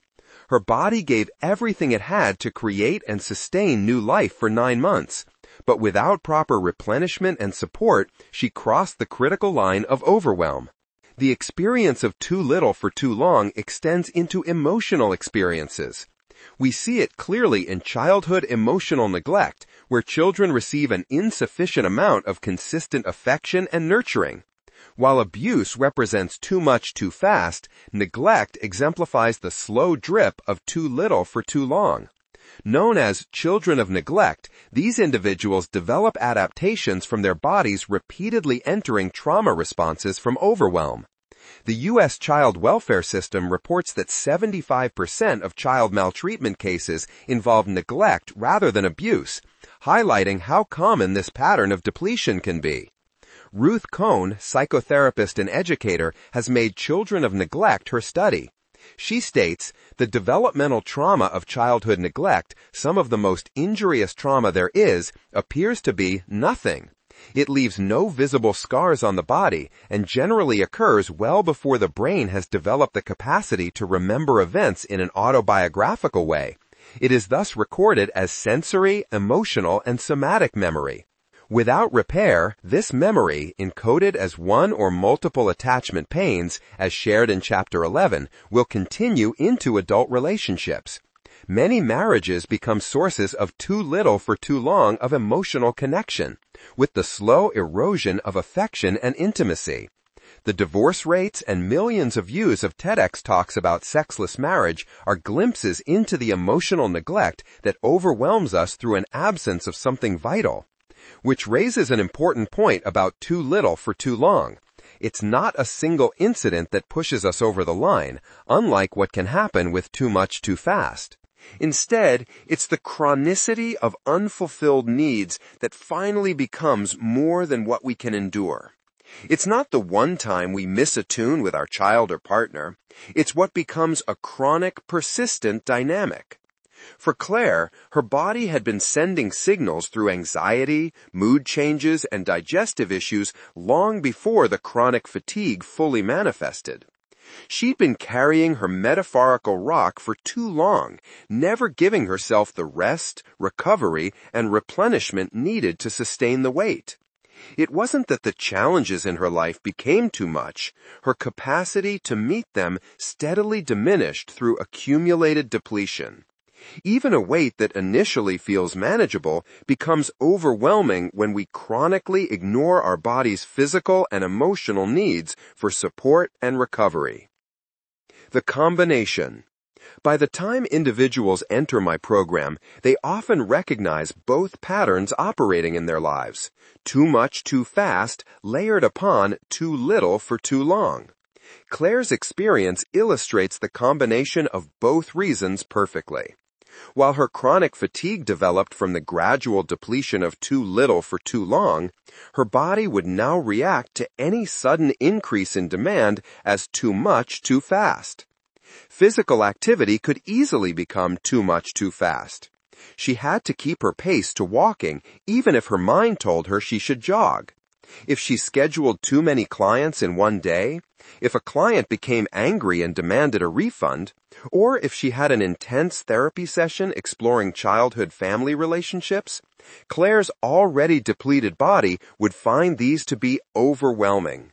Her body gave everything it had to create and sustain new life for 9 months, but without proper replenishment and support, she crossed the critical line of overwhelm. The experience of too little for too long extends into emotional experiences. We see it clearly in childhood emotional neglect, where children receive an insufficient amount of consistent affection and nurturing. While abuse represents too much too fast, neglect exemplifies the slow drip of too little for too long. Known as children of neglect, these individuals develop adaptations from their bodies repeatedly entering trauma responses from overwhelm. The U.S. child welfare system reports that 75% of child maltreatment cases involve neglect rather than abuse, highlighting how common this pattern of depletion can be. Ruth Cohn, psychotherapist and educator, has made children of neglect her study. She states, "The developmental trauma of childhood neglect, some of the most injurious trauma there is, appears to be nothing. It leaves no visible scars on the body and generally occurs well before the brain has developed the capacity to remember events in an autobiographical way. It is thus recorded as sensory, emotional, and somatic memory. Without repair, this memory, encoded as one or multiple attachment pains, as shared in Chapter 11, will continue into adult relationships. Many marriages become sources of too little for too long of emotional connection, with the slow erosion of affection and intimacy. The divorce rates and millions of views of TEDx talks about sexless marriage are glimpses into the emotional neglect that overwhelms us through an absence of something vital. Which raises an important point about too little for too long. It's not a single incident that pushes us over the line, unlike what can happen with too much too fast. Instead, it's the chronicity of unfulfilled needs that finally becomes more than what we can endure. It's not the one time we miss a tune with our child or partner. It's what becomes a chronic, persistent dynamic. For Claire, her body had been sending signals through anxiety, mood changes, and digestive issues long before the chronic fatigue fully manifested. She'd been carrying her metaphorical rock for too long, never giving herself the rest, recovery, and replenishment needed to sustain the weight. It wasn't that the challenges in her life became too much. Her capacity to meet them steadily diminished through accumulated depletion. Even a weight that initially feels manageable becomes overwhelming when we chronically ignore our body's physical and emotional needs for support and recovery. The combination. By the time individuals enter my program, they often recognize both patterns operating in their lives. Too much too fast, layered upon too little for too long. Claire's experience illustrates the combination of both reasons perfectly. While her chronic fatigue developed from the gradual depletion of too little for too long, her body would now react to any sudden increase in demand as too much too fast. Physical activity could easily become too much too fast. She had to keep her pace to walking, even if her mind told her she should jog. If she scheduled too many clients in one day, if a client became angry and demanded a refund, or if she had an intense therapy session exploring childhood-family relationships, Claire's already depleted body would find these to be overwhelming.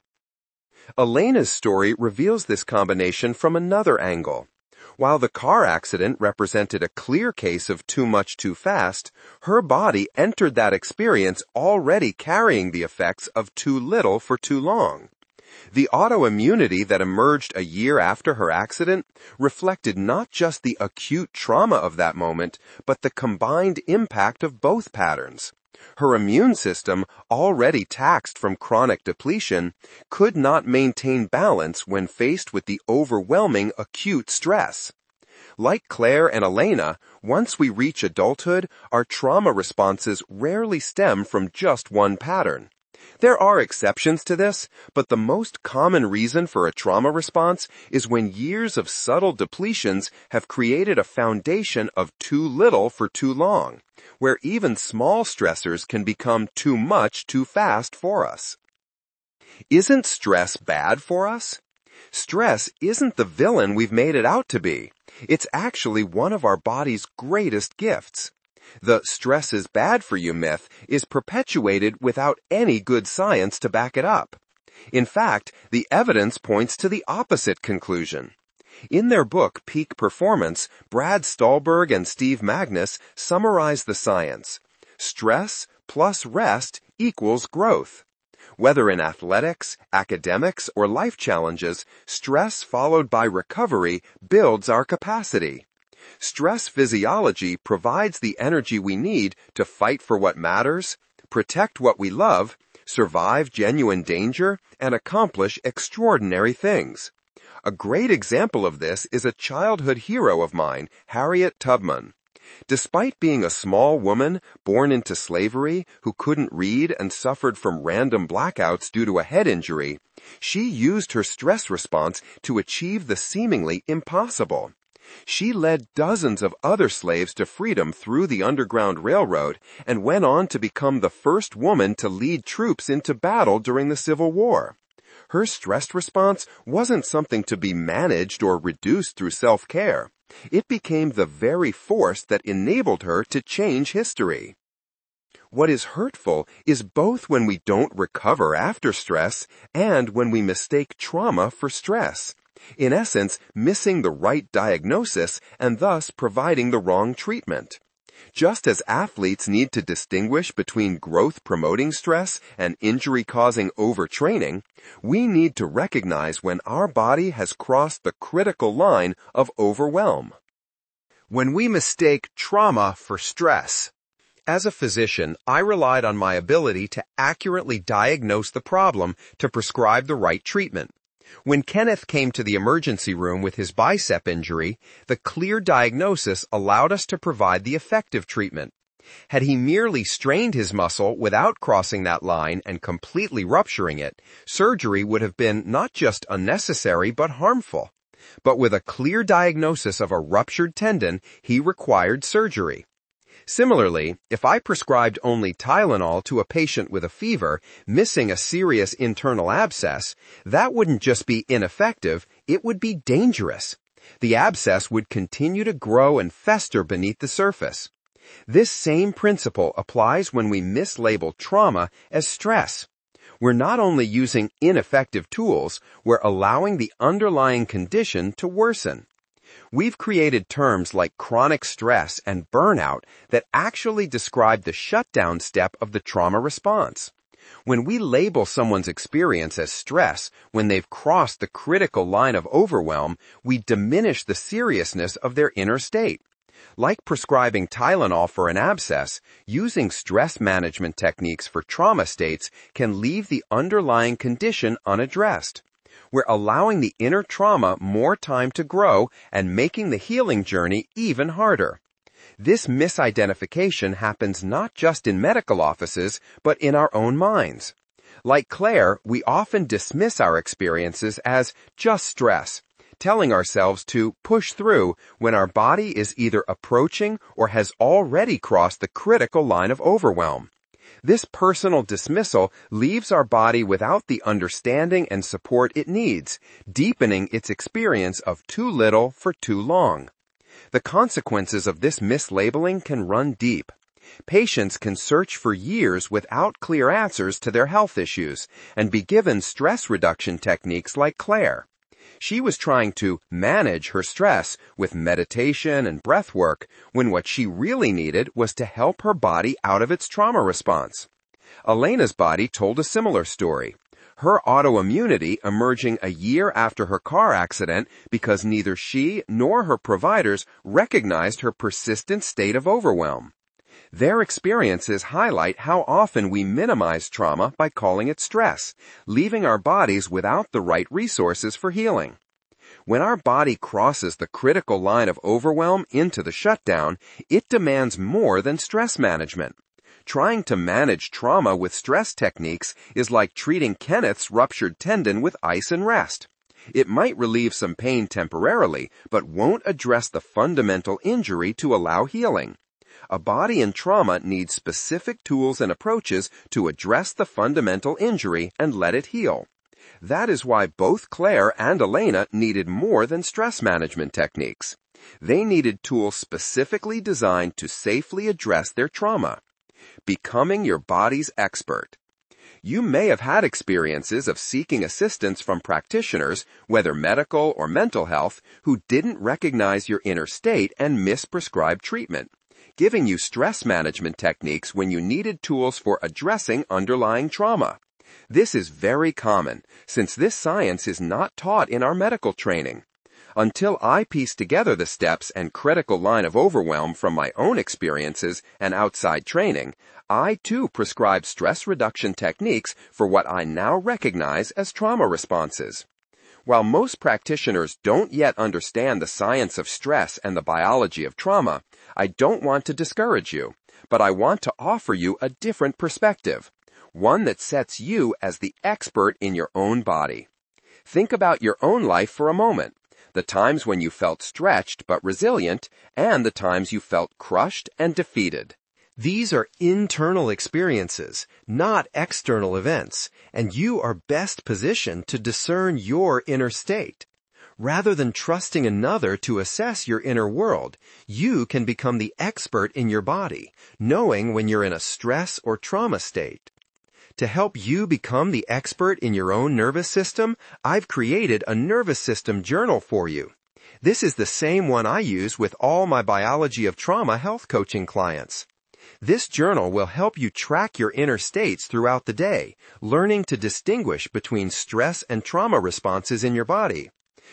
Elena's story reveals this combination from another angle. While the car accident represented a clear case of too much too fast, her body entered that experience already carrying the effects of too little for too long. The autoimmunity that emerged a year after her accident reflected not just the acute trauma of that moment, but the combined impact of both patterns. Her immune system, already taxed from chronic depletion, could not maintain balance when faced with the overwhelming acute stress. Like Claire and Elena, once we reach adulthood, our trauma responses rarely stem from just one pattern. There are exceptions to this, but the most common reason for a trauma response is when years of subtle depletions have created a foundation of too little for too long, where even small stressors can become too much too fast for us. Isn't stress bad for us? Stress isn't the villain we've made it out to be. It's actually one of our body's greatest gifts. The stress is bad for you myth is perpetuated without any good science to back it up. In fact, the evidence points to the opposite conclusion. In their book Peak Performance, Brad Stulberg and Steve Magnus summarize the science. Stress plus rest equals growth. Whether in athletics, academics, or life challenges, stress followed by recovery builds our capacity. Stress physiology provides the energy we need to fight for what matters, protect what we love, survive genuine danger, and accomplish extraordinary things. A great example of this is a childhood hero of mine, Harriet Tubman. Despite being a small woman born into slavery who couldn't read and suffered from random blackouts due to a head injury, She used her stress response to achieve the seemingly impossible. She led dozens of other slaves to freedom through the Underground Railroad and went on to become the first woman to lead troops into battle during the Civil War. Her stress response wasn't something to be managed or reduced through self-care. It became the very force that enabled her to change history. What is hurtful is both when we don't recover after stress and when we mistake trauma for stress. In essence, missing the right diagnosis and thus providing the wrong treatment. Just as athletes need to distinguish between growth-promoting stress and injury-causing overtraining, we need to recognize when our body has crossed the critical line of overwhelm. When we mistake trauma for stress. As a physician, I relied on my ability to accurately diagnose the problem to prescribe the right treatment. When Kenneth came to the emergency room with his bicep injury, the clear diagnosis allowed us to provide the effective treatment. Had he merely strained his muscle without crossing that line and completely rupturing it, surgery would have been not just unnecessary but harmful. But with a clear diagnosis of a ruptured tendon, he required surgery. Similarly, if I prescribed only Tylenol to a patient with a fever, missing a serious internal abscess, that wouldn't just be ineffective, it would be dangerous. The abscess would continue to grow and fester beneath the surface. This same principle applies when we mislabel trauma as stress. We're not only using ineffective tools, we're allowing the underlying condition to worsen. We've created terms like chronic stress and burnout that actually describe the shutdown step of the trauma response. When we label someone's experience as stress when they've crossed the critical line of overwhelm, we diminish the seriousness of their inner state. Like prescribing Tylenol for an abscess, using stress management techniques for trauma states can leave the underlying condition unaddressed. We're allowing the inner trauma more time to grow and making the healing journey even harder. This misidentification happens not just in medical offices, but in our own minds. Like Claire, we often dismiss our experiences as just stress, telling ourselves to push through when our body is either approaching or has already crossed the critical line of overwhelm. This personal dismissal leaves our body without the understanding and support it needs, deepening its experience of too little for too long. The consequences of this mislabeling can run deep. Patients can search for years without clear answers to their health issues and be given stress reduction techniques like Claire. She was trying to manage her stress with meditation and breath work when what she really needed was to help her body out of its trauma response. Elena's body told a similar story. Her autoimmunity emerging a year after her car accident because neither she nor her providers recognized her persistent state of overwhelm. Their experiences highlight how often we minimize trauma by calling it stress, leaving our bodies without the right resources for healing. When our body crosses the critical line of overwhelm into the shutdown, it demands more than stress management. Trying to manage trauma with stress techniques is like treating Kenneth's ruptured tendon with ice and rest. It might relieve some pain temporarily, but won't address the fundamental injury to allow healing. A body in trauma needs specific tools and approaches to address the fundamental injury and let it heal. That is why both Claire and Elena needed more than stress management techniques. They needed tools specifically designed to safely address their trauma. Becoming your body's expert. You may have had experiences of seeking assistance from practitioners, whether medical or mental health, who didn't recognize your inner state and misprescribed treatment, giving you stress management techniques when you needed tools for addressing underlying trauma. This is very common, since this science is not taught in our medical training. Until I pieced together the steps and critical line of overwhelm from my own experiences and outside training, I too prescribed stress reduction techniques for what I now recognize as trauma responses. While most practitioners don't yet understand the science of stress and the biology of trauma, I don't want to discourage you, but I want to offer you a different perspective, one that sets you as the expert in your own body. Think about your own life for a moment, the times when you felt stretched but resilient, and the times you felt crushed and defeated. These are internal experiences, not external events, and you are best positioned to discern your inner state. Rather than trusting another to assess your inner world, you can become the expert in your body, knowing when you're in a stress or trauma state. To help you become the expert in your own nervous system, I've created a nervous system journal for you. This is the same one I use with all my biology of trauma health coaching clients. This journal will help you track your inner states throughout the day, learning to distinguish between stress and trauma responses in your body.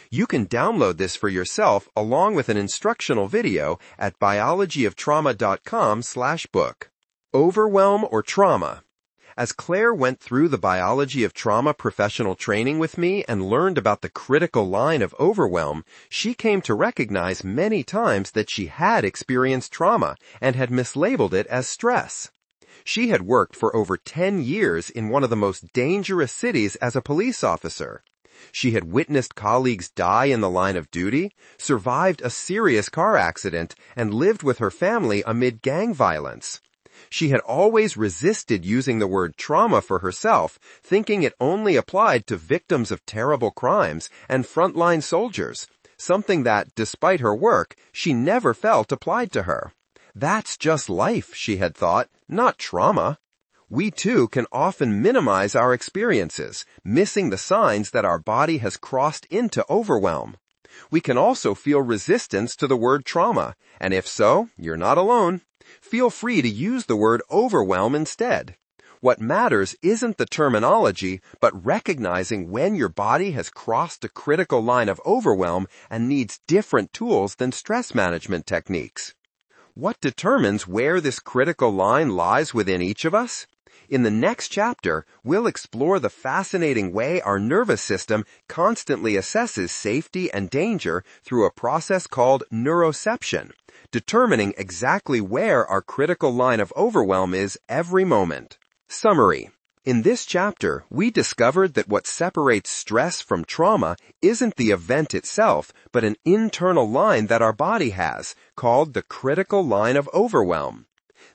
You can download this for yourself along with an instructional video at biologyoftrauma.com/book. Overwhelm or trauma? As Claire went through the biology of trauma professional training with me and learned about the critical line of overwhelm, she came to recognize many times that she had experienced trauma and had mislabeled it as stress. She had worked for over 10 years in one of the most dangerous cities as a police officer. She had witnessed colleagues die in the line of duty, survived a serious car accident, and lived with her family amid gang violence. She had always resisted using the word trauma for herself, thinking it only applied to victims of terrible crimes and frontline soldiers, something that, despite her work, she never felt applied to her. That's just life, she had thought, not trauma. We too can often minimize our experiences, missing the signs that our body has crossed into overwhelm. We can also feel resistance to the word trauma, and if so, you're not alone. Feel free to use the word overwhelm instead. What matters isn't the terminology, but recognizing when your body has crossed a critical line of overwhelm and needs different tools than stress management techniques. What determines where this critical line lies within each of us? In the next chapter, we'll explore the fascinating way our nervous system constantly assesses safety and danger through a process called neuroception, determining exactly where our critical line of overwhelm is every moment. Summary. In this chapter, we discovered that what separates stress from trauma isn't the event itself, but an internal line that our body has, called the critical line of overwhelm.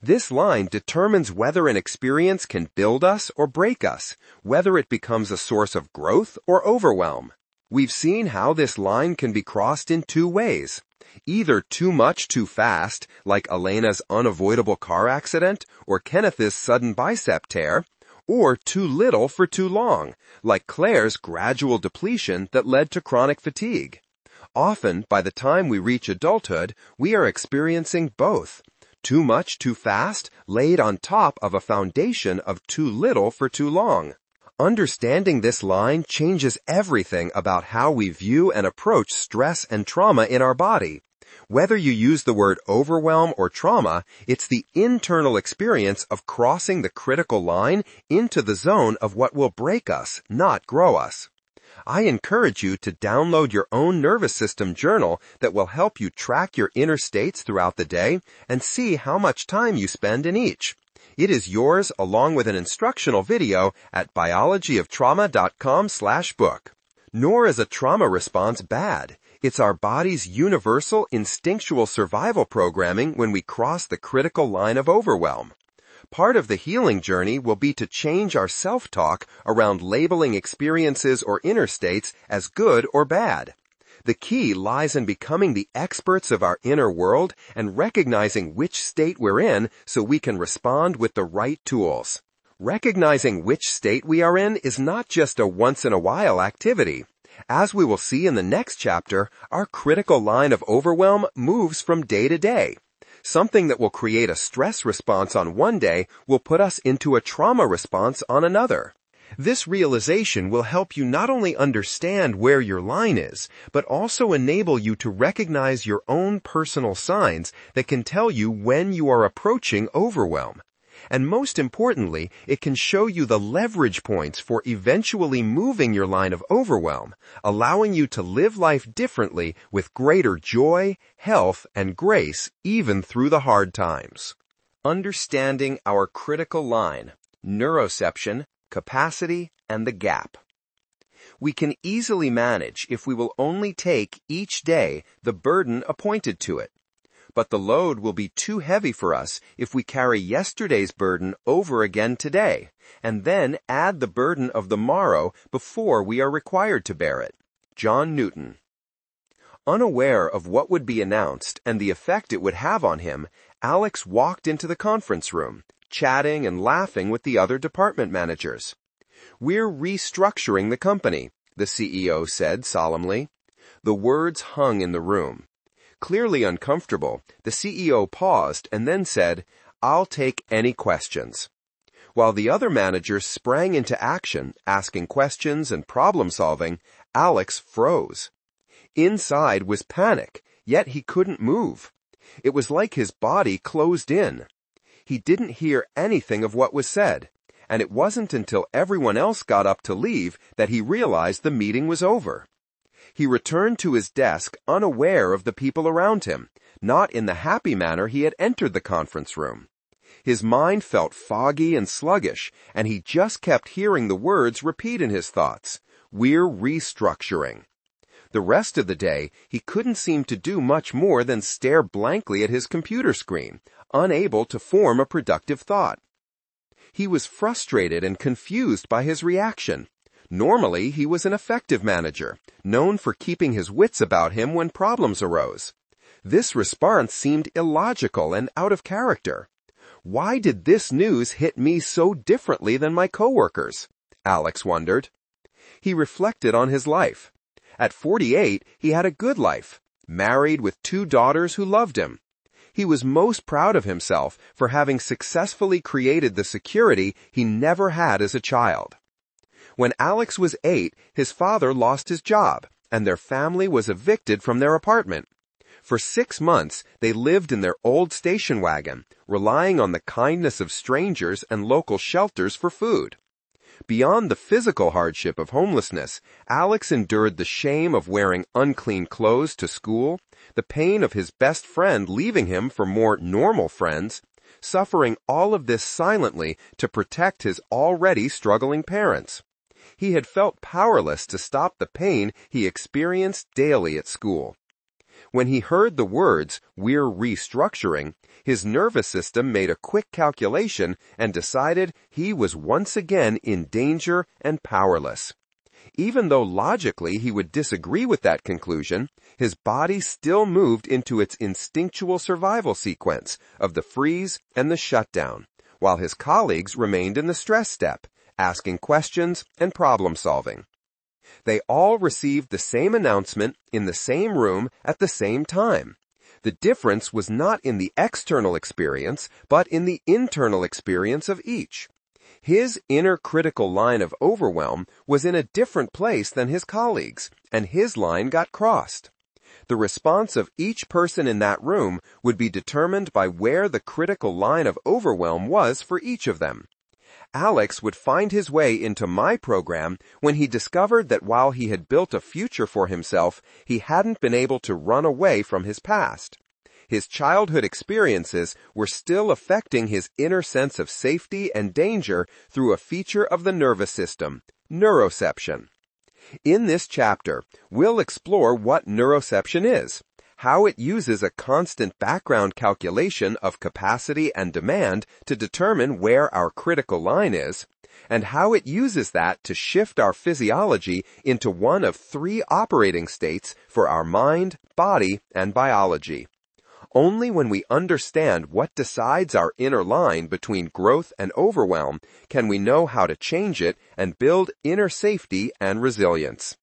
This line determines whether an experience can build us or break us, whether it becomes a source of growth or overwhelm. We've seen how this line can be crossed in two ways. Either too much too fast, like Elena's unavoidable car accident or Kenneth's sudden bicep tear, or too little for too long, like Claire's gradual depletion that led to chronic fatigue. Often, by the time we reach adulthood, we are experiencing both. Too much too fast, laid on top of a foundation of too little for too long. Understanding this line changes everything about how we view and approach stress and trauma in our body. Whether you use the word overwhelm or trauma, it's the internal experience of crossing the critical line into the zone of what will break us, not grow us. I encourage you to download your own nervous system journal that will help you track your inner states throughout the day and see how much time you spend in each. It is yours along with an instructional video at biologyoftrauma.com/book. Nor is a trauma response bad. It's our body's universal instinctual survival programming when we cross the critical line of overwhelm. Part of the healing journey will be to change our self-talk around labeling experiences or inner states as good or bad. The key lies in becoming the experts of our inner world and recognizing which state we're in so we can respond with the right tools. Recognizing which state we are in is not just a once-in-a-while activity. As we will see in the next chapter, our critical line of overwhelm moves from day to day. Something that will create a stress response on one day will put us into a trauma response on another. This realization will help you not only understand where your line is, but also enable you to recognize your own personal signs that can tell you when you are approaching overwhelm. And most importantly, it can show you the leverage points for eventually moving your line of overwhelm, allowing you to live life differently with greater joy, health, and grace even through the hard times. Understanding our critical line. neuroception, capacity, and the gap. We can easily manage if we will only take each day the burden appointed to it. But the load will be too heavy for us if we carry yesterday's burden over again today, and then add the burden of the morrow before we are required to bear it. John Newton. Unaware of what would be announced and the effect it would have on him, Alex walked into the conference room, chatting and laughing with the other department managers. "We're restructuring the company," the CEO said solemnly. The words hung in the room. Clearly uncomfortable, the CEO paused and then said, "I'll take any questions." While the other managers sprang into action, asking questions and problem-solving, Alex froze. Inside was panic, yet he couldn't move. It was like his body closed in. He didn't hear anything of what was said, and it wasn't until everyone else got up to leave that he realized the meeting was over. He returned to his desk unaware of the people around him, not in the happy manner he had entered the conference room. His mind felt foggy and sluggish, and he just kept hearing the words repeat in his thoughts, "We're restructuring." The rest of the day, he couldn't seem to do much more than stare blankly at his computer screen, unable to form a productive thought. He was frustrated and confused by his reaction. Normally, he was an effective manager, known for keeping his wits about him when problems arose. This response seemed illogical and out of character. Why did this news hit me so differently than my coworkers? Alex wondered. He reflected on his life. At 48, he had a good life, married with 2 daughters who loved him. He was most proud of himself for having successfully created the security he never had as a child. When Alex was 8, his father lost his job, and their family was evicted from their apartment. For 6 months, they lived in their old station wagon, relying on the kindness of strangers and local shelters for food. Beyond the physical hardship of homelessness, Alex endured the shame of wearing unclean clothes to school, the pain of his best friend leaving him for more normal friends, suffering all of this silently to protect his already struggling parents. He had felt powerless to stop the pain he experienced daily at school. When he heard the words, "We're restructuring," his nervous system made a quick calculation and decided he was once again in danger and powerless. Even though logically he would disagree with that conclusion, his body still moved into its instinctual survival sequence of the freeze and the shutdown, while his colleagues remained in the stress step, asking questions and problem-solving. They all received the same announcement in the same room at the same time. The difference was not in the external experience, but in the internal experience of each. His inner critical line of overwhelm was in a different place than his colleagues, and his line got crossed. The response of each person in that room would be determined by where the critical line of overwhelm was for each of them. Alex would find his way into my program when he discovered that while he had built a future for himself, he hadn't been able to run away from his past. His childhood experiences were still affecting his inner sense of safety and danger through a feature of the nervous system, neuroception. In this chapter, we'll explore what neuroception is, how it uses a constant background calculation of capacity and demand to determine where our critical line is, and how it uses that to shift our physiology into one of 3 operating states for our mind, body, and biology. Only when we understand what decides our inner line between growth and overwhelm can we know how to change it and build inner safety and resilience.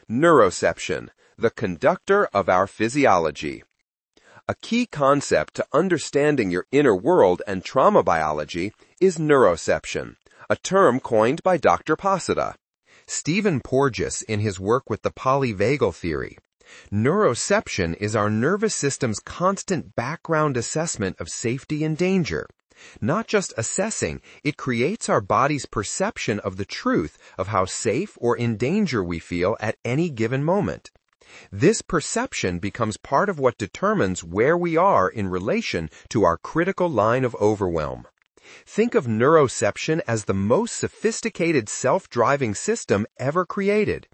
Neuroception, the conductor of our physiology. A key concept to understanding your inner world and trauma biology is neuroception, a term coined by Dr. Posada. Stephen Porges in his work with the polyvagal theory. Neuroception is our nervous system's constant background assessment of safety and danger. Not just assessing, it creates our body's perception of the truth of how safe or in danger we feel at any given moment. This perception becomes part of what determines where we are in relation to our critical line of overwhelm. Think of neuroception as the most sophisticated self-driving system ever created.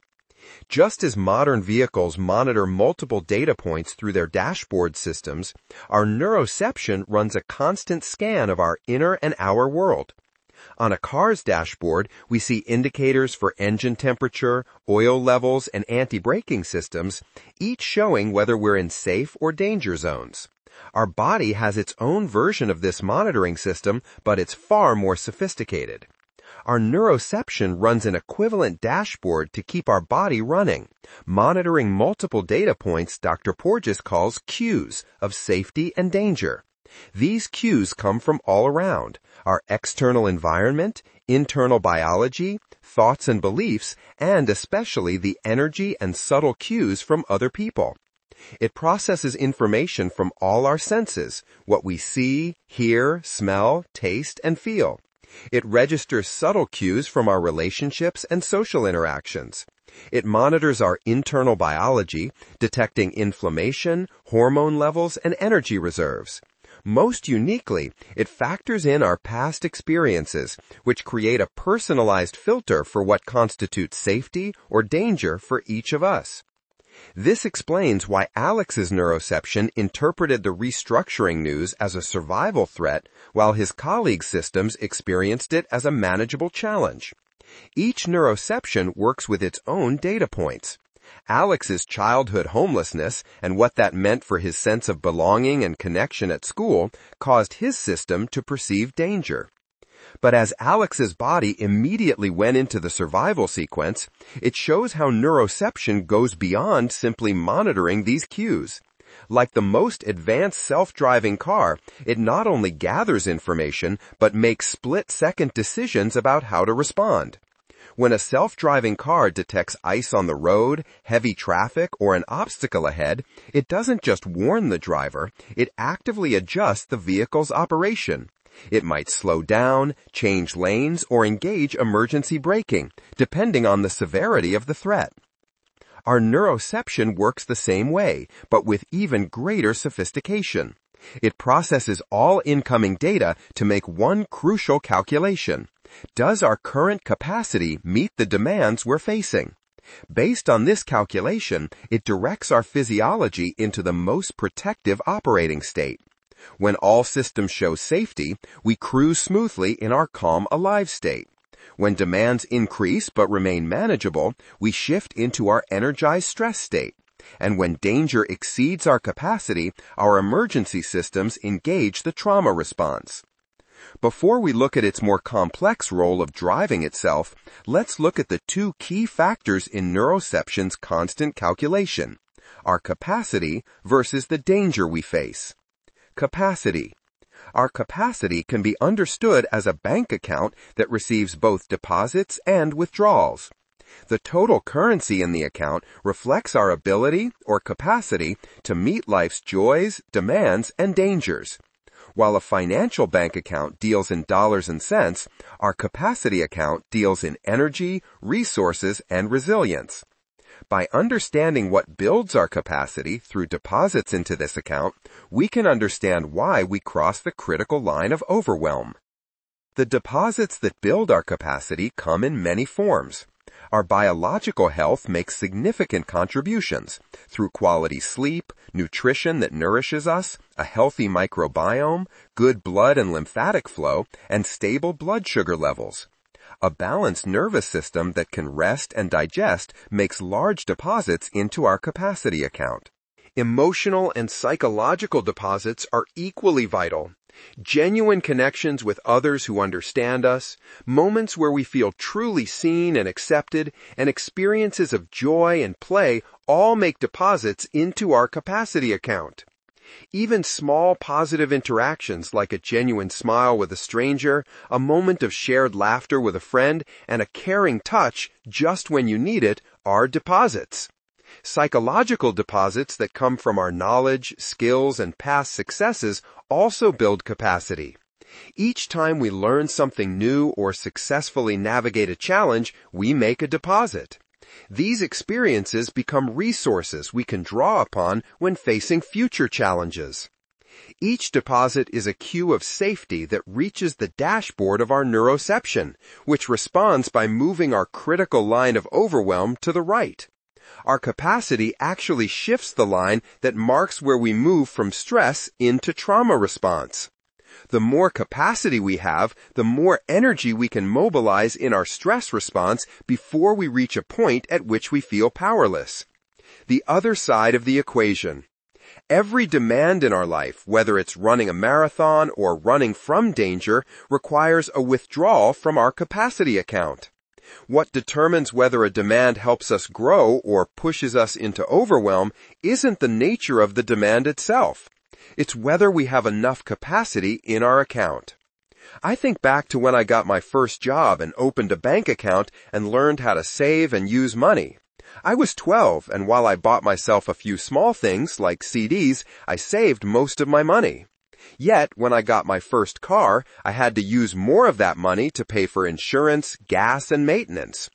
Just as modern vehicles monitor multiple data points through their dashboard systems, our neuroception runs a constant scan of our inner and outer world. On a car's dashboard, we see indicators for engine temperature, oil levels, and anti-braking systems, each showing whether we're in safe or danger zones. Our body has its own version of this monitoring system, but it's far more sophisticated. Our neuroception runs an equivalent dashboard to keep our body running, monitoring multiple data points Dr. Porges calls cues of safety and danger. These cues come from all around: our external environment, internal biology, thoughts and beliefs, and especially the energy and subtle cues from other people. It processes information from all our senses, what we see, hear, smell, taste, and feel. It registers subtle cues from our relationships and social interactions. It monitors our internal biology, detecting inflammation, hormone levels, and energy reserves. Most uniquely, it factors in our past experiences, which create a personalized filter for what constitutes safety or danger for each of us. This explains why Alex's neuroception interpreted the restructuring news as a survival threat, while his colleagues' systems experienced it as a manageable challenge. Each neuroception works with its own data points. Alex's childhood homelessness and what that meant for his sense of belonging and connection at school caused his system to perceive danger. But as Alex's body immediately went into the survival sequence, it shows how neuroception goes beyond simply monitoring these cues. Like the most advanced self-driving car, it not only gathers information, but makes split-second decisions about how to respond. When a self-driving car detects ice on the road, heavy traffic, or an obstacle ahead, it doesn't just warn the driver, it actively adjusts the vehicle's operation. It might slow down, change lanes, or engage emergency braking, depending on the severity of the threat. Our neuroception works the same way, but with even greater sophistication. It processes all incoming data to make one crucial calculation. Does our current capacity meet the demands we're facing? Based on this calculation, it directs our physiology into the most protective operating state. When all systems show safety, we cruise smoothly in our calm, alive state. When demands increase but remain manageable, we shift into our energized stress state. And when danger exceeds our capacity, our emergency systems engage the trauma response. Before we look at its more complex role of driving itself, let's look at the two key factors in neuroception's constant calculation: our capacity versus the danger we face. Capacity. Our capacity can be understood as a bank account that receives both deposits and withdrawals. The total currency in the account reflects our ability or capacity to meet life's joys, demands, and dangers. While a financial bank account deals in dollars and cents, our capacity account deals in energy, resources, and resilience. By understanding what builds our capacity through deposits into this account, we can understand why we cross the critical line of overwhelm. The deposits that build our capacity come in many forms. Our biological health makes significant contributions through quality sleep, nutrition that nourishes us, a healthy microbiome, good blood and lymphatic flow, and stable blood sugar levels. A balanced nervous system that can rest and digest makes large deposits into our capacity account. Emotional and psychological deposits are equally vital. Genuine connections with others who understand us, moments where we feel truly seen and accepted, and experiences of joy and play all make deposits into our capacity account. Even small positive interactions like a genuine smile with a stranger, a moment of shared laughter with a friend, and a caring touch just when you need it are deposits. Psychological deposits that come from our knowledge, skills, and past successes also build capacity. Each time we learn something new or successfully navigate a challenge, we make a deposit. These experiences become resources we can draw upon when facing future challenges. Each deposit is a cue of safety that reaches the dashboard of our neuroception, which responds by moving our critical line of overwhelm to the right. Our capacity actually shifts the line that marks where we move from stress into trauma response. The more capacity we have, the more energy we can mobilize in our stress response before we reach a point at which we feel powerless. The other side of the equation. Every demand in our life, whether it's running a marathon or running from danger, requires a withdrawal from our capacity account. What determines whether a demand helps us grow or pushes us into overwhelm isn't the nature of the demand itself. It's whether we have enough capacity in our account. I think back to when I got my first job and opened a bank account and learned how to save and use money. I was 12, and while I bought myself a few small things like CDs, I saved most of my money. Yet, when I got my first car, I had to use more of that money to pay for insurance, gas, and maintenance.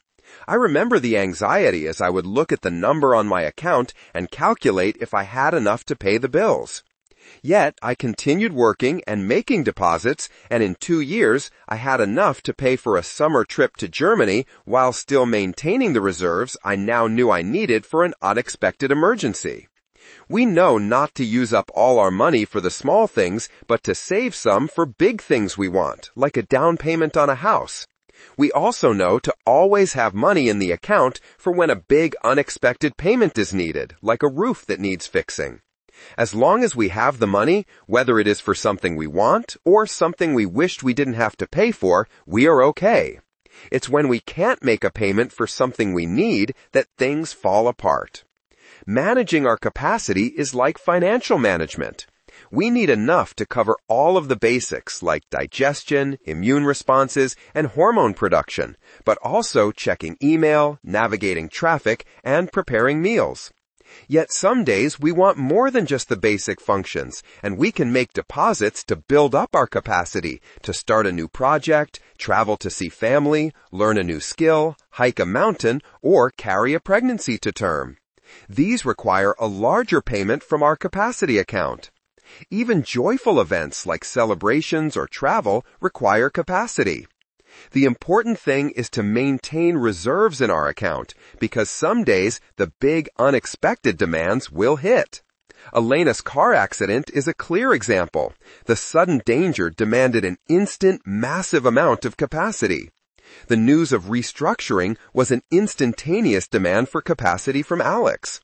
I remember the anxiety as I would look at the number on my account and calculate if I had enough to pay the bills. Yet, I continued working and making deposits, and in 2 years, I had enough to pay for a summer trip to Germany while still maintaining the reserves I now knew I needed for an unexpected emergency. We know not to use up all our money for the small things, but to save some for big things we want, like a down payment on a house. We also know to always have money in the account for when a big unexpected payment is needed, like a roof that needs fixing. As long as we have the money, whether it is for something we want or something we wished we didn't have to pay for, we are okay. It's when we can't make a payment for something we need that things fall apart. Managing our capacity is like financial management. We need enough to cover all of the basics like digestion, immune responses, and hormone production, but also checking email, navigating traffic, and preparing meals. Yet some days we want more than just the basic functions, and we can make deposits to build up our capacity to start a new project, travel to see family, learn a new skill, hike a mountain, or carry a pregnancy to term. These require a larger payment from our capacity account. Even joyful events like celebrations or travel require capacity. The important thing is to maintain reserves in our account, because some days the big unexpected demands will hit. Elena's car accident is a clear example. The sudden danger demanded an instant, massive amount of capacity. The news of restructuring was an instantaneous demand for capacity from Alex.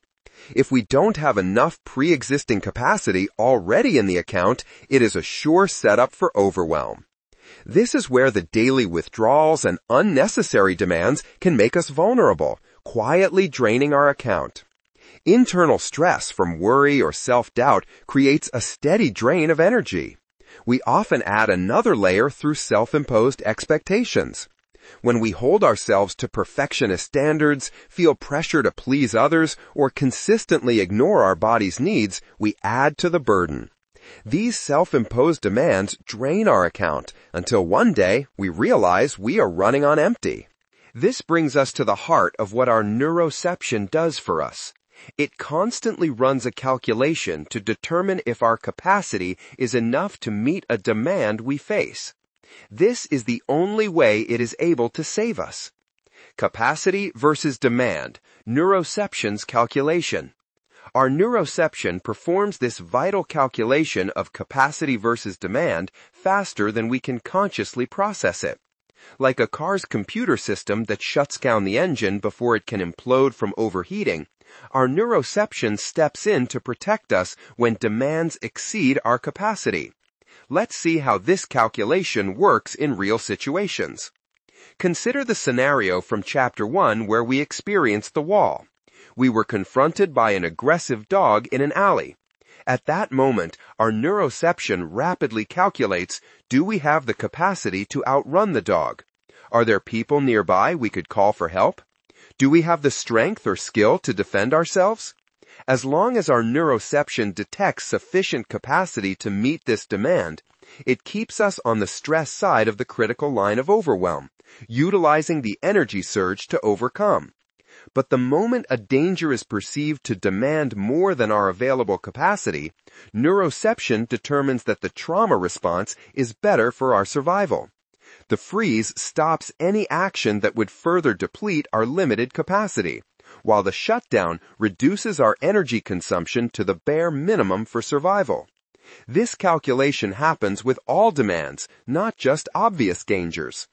If we don't have enough pre-existing capacity already in the account, it is a sure setup for overwhelm. This is where the daily withdrawals and unnecessary demands can make us vulnerable, quietly draining our account. Internal stress from worry or self-doubt creates a steady drain of energy. We often add another layer through self-imposed expectations. When we hold ourselves to perfectionist standards, feel pressure to please others, or consistently ignore our body's needs, we add to the burden. These self-imposed demands drain our account until one day we realize we are running on empty. This brings us to the heart of what our neuroception does for us. It constantly runs a calculation to determine if our capacity is enough to meet a demand we face. This is the only way it is able to save us. Capacity versus demand, neuroception's calculation. Our neuroception performs this vital calculation of capacity versus demand faster than we can consciously process it. Like a car's computer system that shuts down the engine before it can implode from overheating, our neuroception steps in to protect us when demands exceed our capacity. Let's see how this calculation works in real situations. Consider the scenario from Chapter 1 where we experienced the wall. We were confronted by an aggressive dog in an alley. At that moment, our neuroception rapidly calculates, do we have the capacity to outrun the dog? Are there people nearby we could call for help? Do we have the strength or skill to defend ourselves? As long as our neuroception detects sufficient capacity to meet this demand, it keeps us on the stress side of the critical line of overwhelm, utilizing the energy surge to overcome. But the moment a danger is perceived to demand more than our available capacity, neuroception determines that the trauma response is better for our survival. The freeze stops any action that would further deplete our limited capacity, while the shutdown reduces our energy consumption to the bare minimum for survival. This calculation happens with all demands, not just obvious dangers.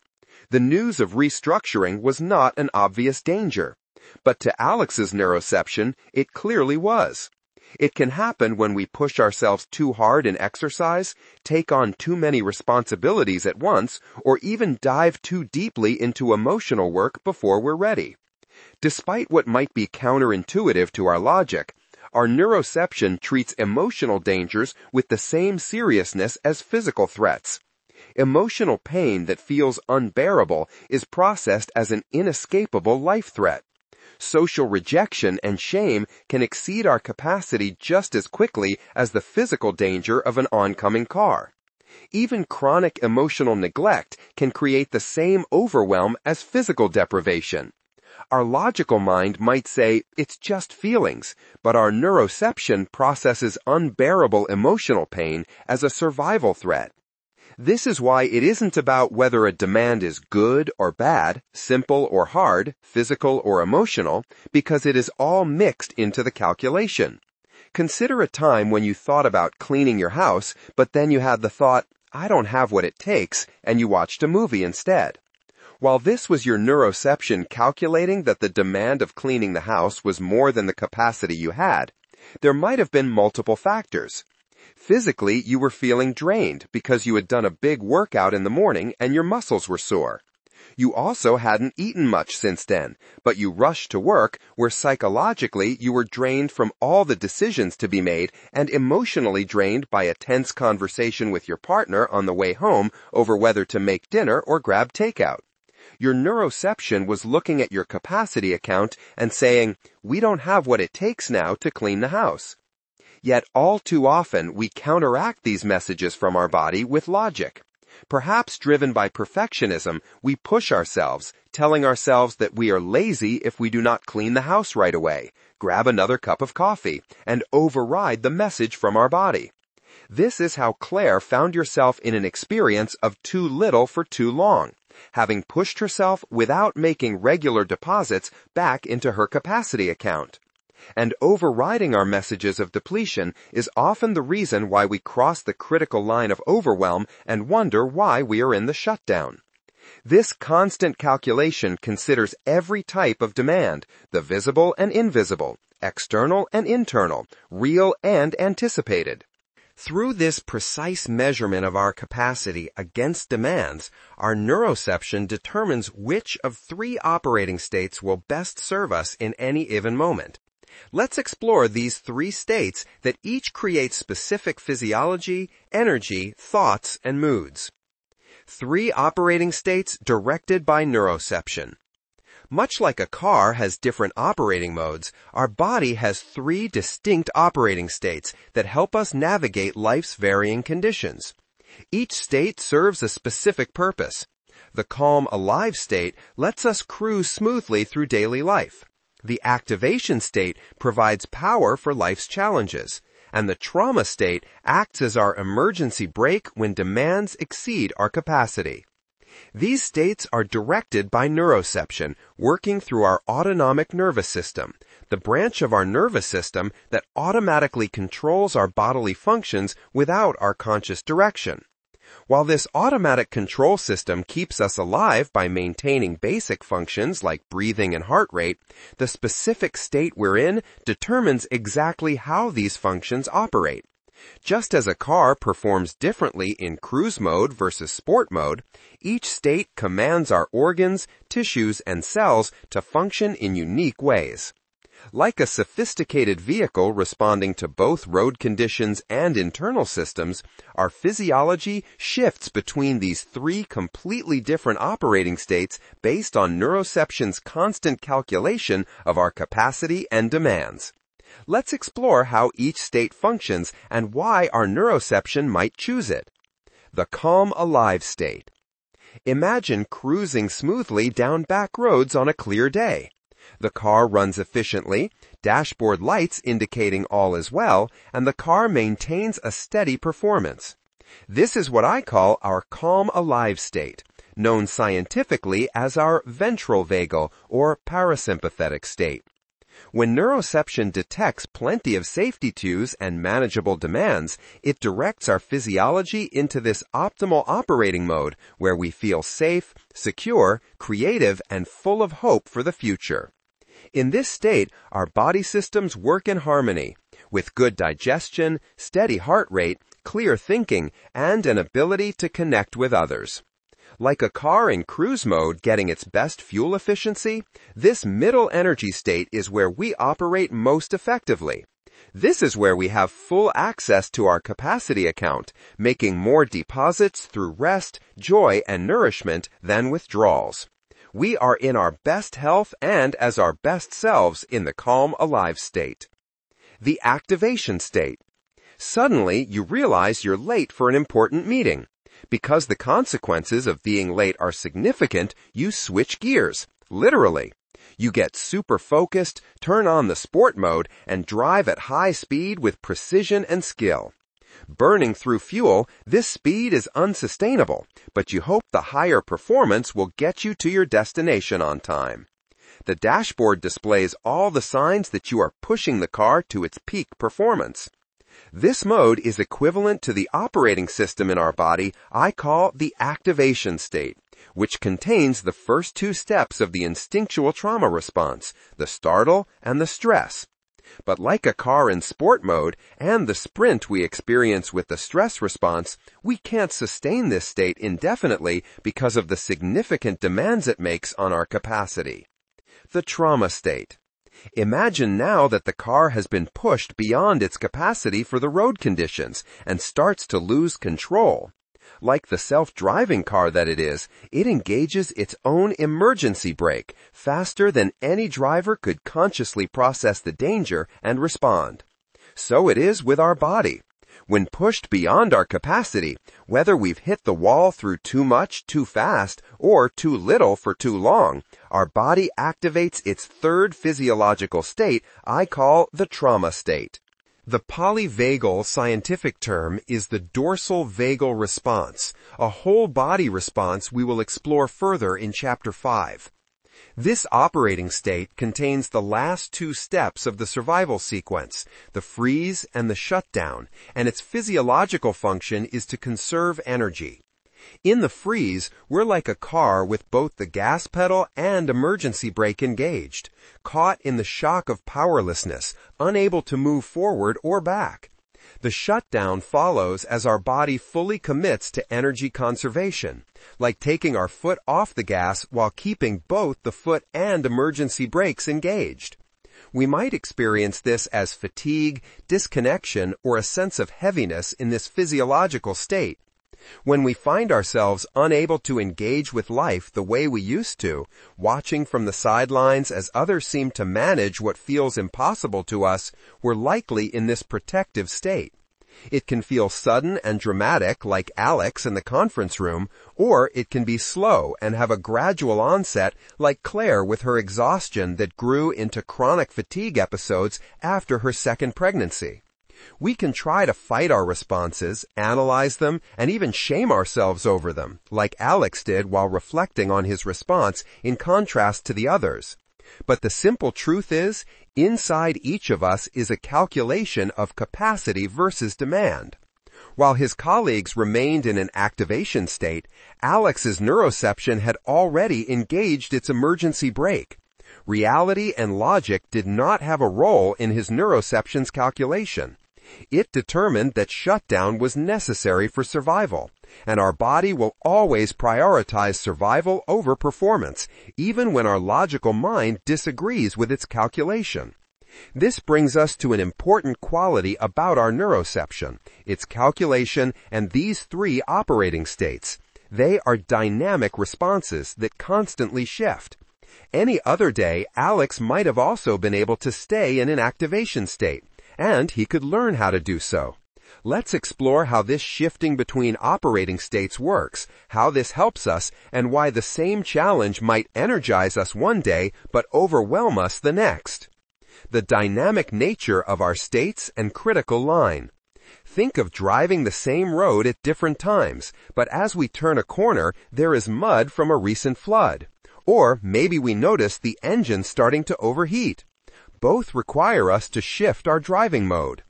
The news of restructuring was not an obvious danger, but to Alex's neuroception, it clearly was. It can happen when we push ourselves too hard in exercise, take on too many responsibilities at once, or even dive too deeply into emotional work before we're ready. Despite what might be counterintuitive to our logic, our neuroception treats emotional dangers with the same seriousness as physical threats. Emotional pain that feels unbearable is processed as an inescapable life threat. Social rejection and shame can exceed our capacity just as quickly as the physical danger of an oncoming car. Even chronic emotional neglect can create the same overwhelm as physical deprivation. Our logical mind might say it's just feelings, but our neuroception processes unbearable emotional pain as a survival threat. This is why it isn't about whether a demand is good or bad, simple or hard, physical or emotional, because it is all mixed into the calculation. Consider a time when you thought about cleaning your house, but then you had the thought, I don't have what it takes, and you watched a movie instead. While this was your neuroception calculating that the demand of cleaning the house was more than the capacity you had, there might have been multiple factors. Physically, you were feeling drained because you had done a big workout in the morning and your muscles were sore. You also hadn't eaten much since then, but you rushed to work where psychologically you were drained from all the decisions to be made and emotionally drained by a tense conversation with your partner on the way home over whether to make dinner or grab takeout. Your neuroception was looking at your capacity account and saying, we don't have what it takes now to clean the house. Yet all too often we counteract these messages from our body with logic. Perhaps driven by perfectionism, we push ourselves, telling ourselves that we are lazy if we do not clean the house right away, grab another cup of coffee, and override the message from our body. This is how Claire found herself in an experience of too little for too long, having pushed herself without making regular deposits back into her capacity account. And overriding our messages of depletion is often the reason why we cross the critical line of overwhelm and wonder why we are in the shutdown. This constant calculation considers every type of demand, the visible and invisible, external and internal, real and anticipated. Through this precise measurement of our capacity against demands, our neuroception determines which of three operating states will best serve us in any given moment. Let's explore these three states that each create specific physiology, energy, thoughts, and moods. 3 operating states directed by neuroception. Much like a car has different operating modes, our body has 3 distinct operating states that help us navigate life's varying conditions. Each state serves a specific purpose. The calm, alive state lets us cruise smoothly through daily life. The activation state provides power for life's challenges, and the trauma state acts as our emergency brake when demands exceed our capacity. These states are directed by neuroception, working through our autonomic nervous system, the branch of our nervous system that automatically controls our bodily functions without our conscious direction. While this automatic control system keeps us alive by maintaining basic functions like breathing and heart rate, the specific state we're in determines exactly how these functions operate. Just as a car performs differently in cruise mode versus sport mode, each state commands our organs, tissues, and cells to function in unique ways. Like a sophisticated vehicle responding to both road conditions and internal systems, our physiology shifts between these 3 completely different operating states based on neuroception's constant calculation of our capacity and demands. Let's explore how each state functions and why our neuroception might choose it. The calm, alive state. Imagine cruising smoothly down back roads on a clear day. The car runs efficiently, dashboard lights indicating all is well, and the car maintains a steady performance. This is what I call our calm alive state, known scientifically as our ventral vagal or parasympathetic state. When neuroception detects plenty of safety cues and manageable demands, it directs our physiology into this optimal operating mode where we feel safe, secure, creative, and full of hope for the future. In this state, our body systems work in harmony, with good digestion, steady heart rate, clear thinking, and an ability to connect with others. Like a car in cruise mode getting its best fuel efficiency, this middle energy state is where we operate most effectively. This is where we have full access to our capacity account, making more deposits through rest, joy, and nourishment than withdrawals. We are in our best health and as our best selves in the calm, alive state. The activation state. Suddenly, you realize you're late for an important meeting. Because the consequences of being late are significant, you switch gears, literally. You get super focused, turn on the sport mode, and drive at high speed with precision and skill. Burning through fuel, this speed is unsustainable, but you hope the higher performance will get you to your destination on time. The dashboard displays all the signs that you are pushing the car to its peak performance. This mode is equivalent to the operating system in our body I call the activation state, which contains the first two steps of the instinctual trauma response, the startle and the stress. But like a car in sport mode and the sprint we experience with the stress response, we can't sustain this state indefinitely because of the significant demands it makes on our capacity. The trauma state. Imagine now that the car has been pushed beyond its capacity for the road conditions and starts to lose control. Like the self-driving car that it is, it engages its own emergency brake faster than any driver could consciously process the danger and respond. So it is with our body. When pushed beyond our capacity, whether we've hit the wall through too much too fast or too little for too long, our body activates its third physiological state I call the trauma state. The polyvagal scientific term is the dorsal vagal response, a whole body response we will explore further in Chapter 5. This operating state contains the last two steps of the survival sequence, the freeze and the shutdown, and its physiological function is to conserve energy. In the freeze, we're like a car with both the gas pedal and emergency brake engaged, caught in the shock of powerlessness, unable to move forward or back. The shutdown follows as our body fully commits to energy conservation, like taking our foot off the gas while keeping both the foot and emergency brakes engaged. We might experience this as fatigue, disconnection, or a sense of heaviness in this physiological state. When we find ourselves unable to engage with life the way we used to, watching from the sidelines as others seem to manage what feels impossible to us, we're likely in this protective state. It can feel sudden and dramatic like Alex in the conference room, or it can be slow and have a gradual onset like Claire with her exhaustion that grew into chronic fatigue episodes after her second pregnancy. We can try to fight our responses, analyze them, and even shame ourselves over them, like Alex did while reflecting on his response in contrast to the others. But the simple truth is, inside each of us is a calculation of capacity versus demand. While his colleagues remained in an activation state, Alex's neuroception had already engaged its emergency brake. Reality and logic did not have a role in his neuroception's calculation. It determined that shutdown was necessary for survival, and our body will always prioritize survival over performance, even when our logical mind disagrees with its calculation. This brings us to an important quality about our neuroception, its calculation, and these three operating states. They are dynamic responses that constantly shift. Any other day, Alex might have also been able to stay in an activation state, and he could learn how to do so. Let's explore how this shifting between operating states works, how this helps us, and why the same challenge might energize us one day but overwhelm us the next. The dynamic nature of our states and critical line. Think of driving the same road at different times, but as we turn a corner, there is mud from a recent flood. Or maybe we notice the engine starting to overheat. Both require us to shift our driving mode.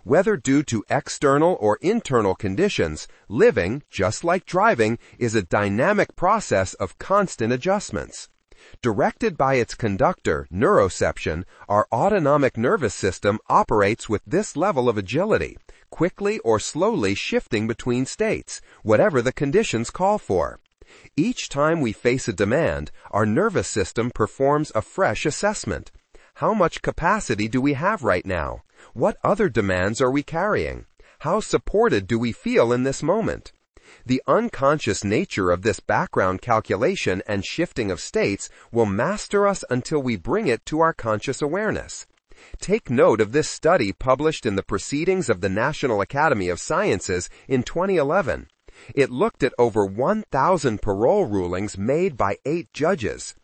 Whether due to external or internal conditions, living, just like driving, is a dynamic process of constant adjustments. Directed by its conductor, neuroception, our autonomic nervous system operates with this level of agility, quickly or slowly shifting between states, whatever the conditions call for. Each time we face a demand, our nervous system performs a fresh assessment. How much capacity do we have right now? What other demands are we carrying? How supported do we feel in this moment? The unconscious nature of this background calculation and shifting of states will master us until we bring it to our conscious awareness. Take note of this study published in the Proceedings of the National Academy of Sciences in 2011. It looked at over 1,000 parole rulings made by 8 judges.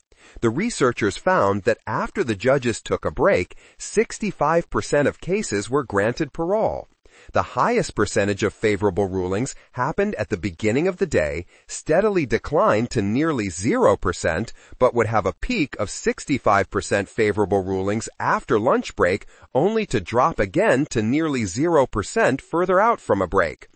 The researchers found that after the judges took a break, 65% of cases were granted parole. The highest percentage of favorable rulings happened at the beginning of the day, steadily declined to nearly 0%, but would have a peak of 65% favorable rulings after lunch break, only to drop again to nearly 0% further out from a break.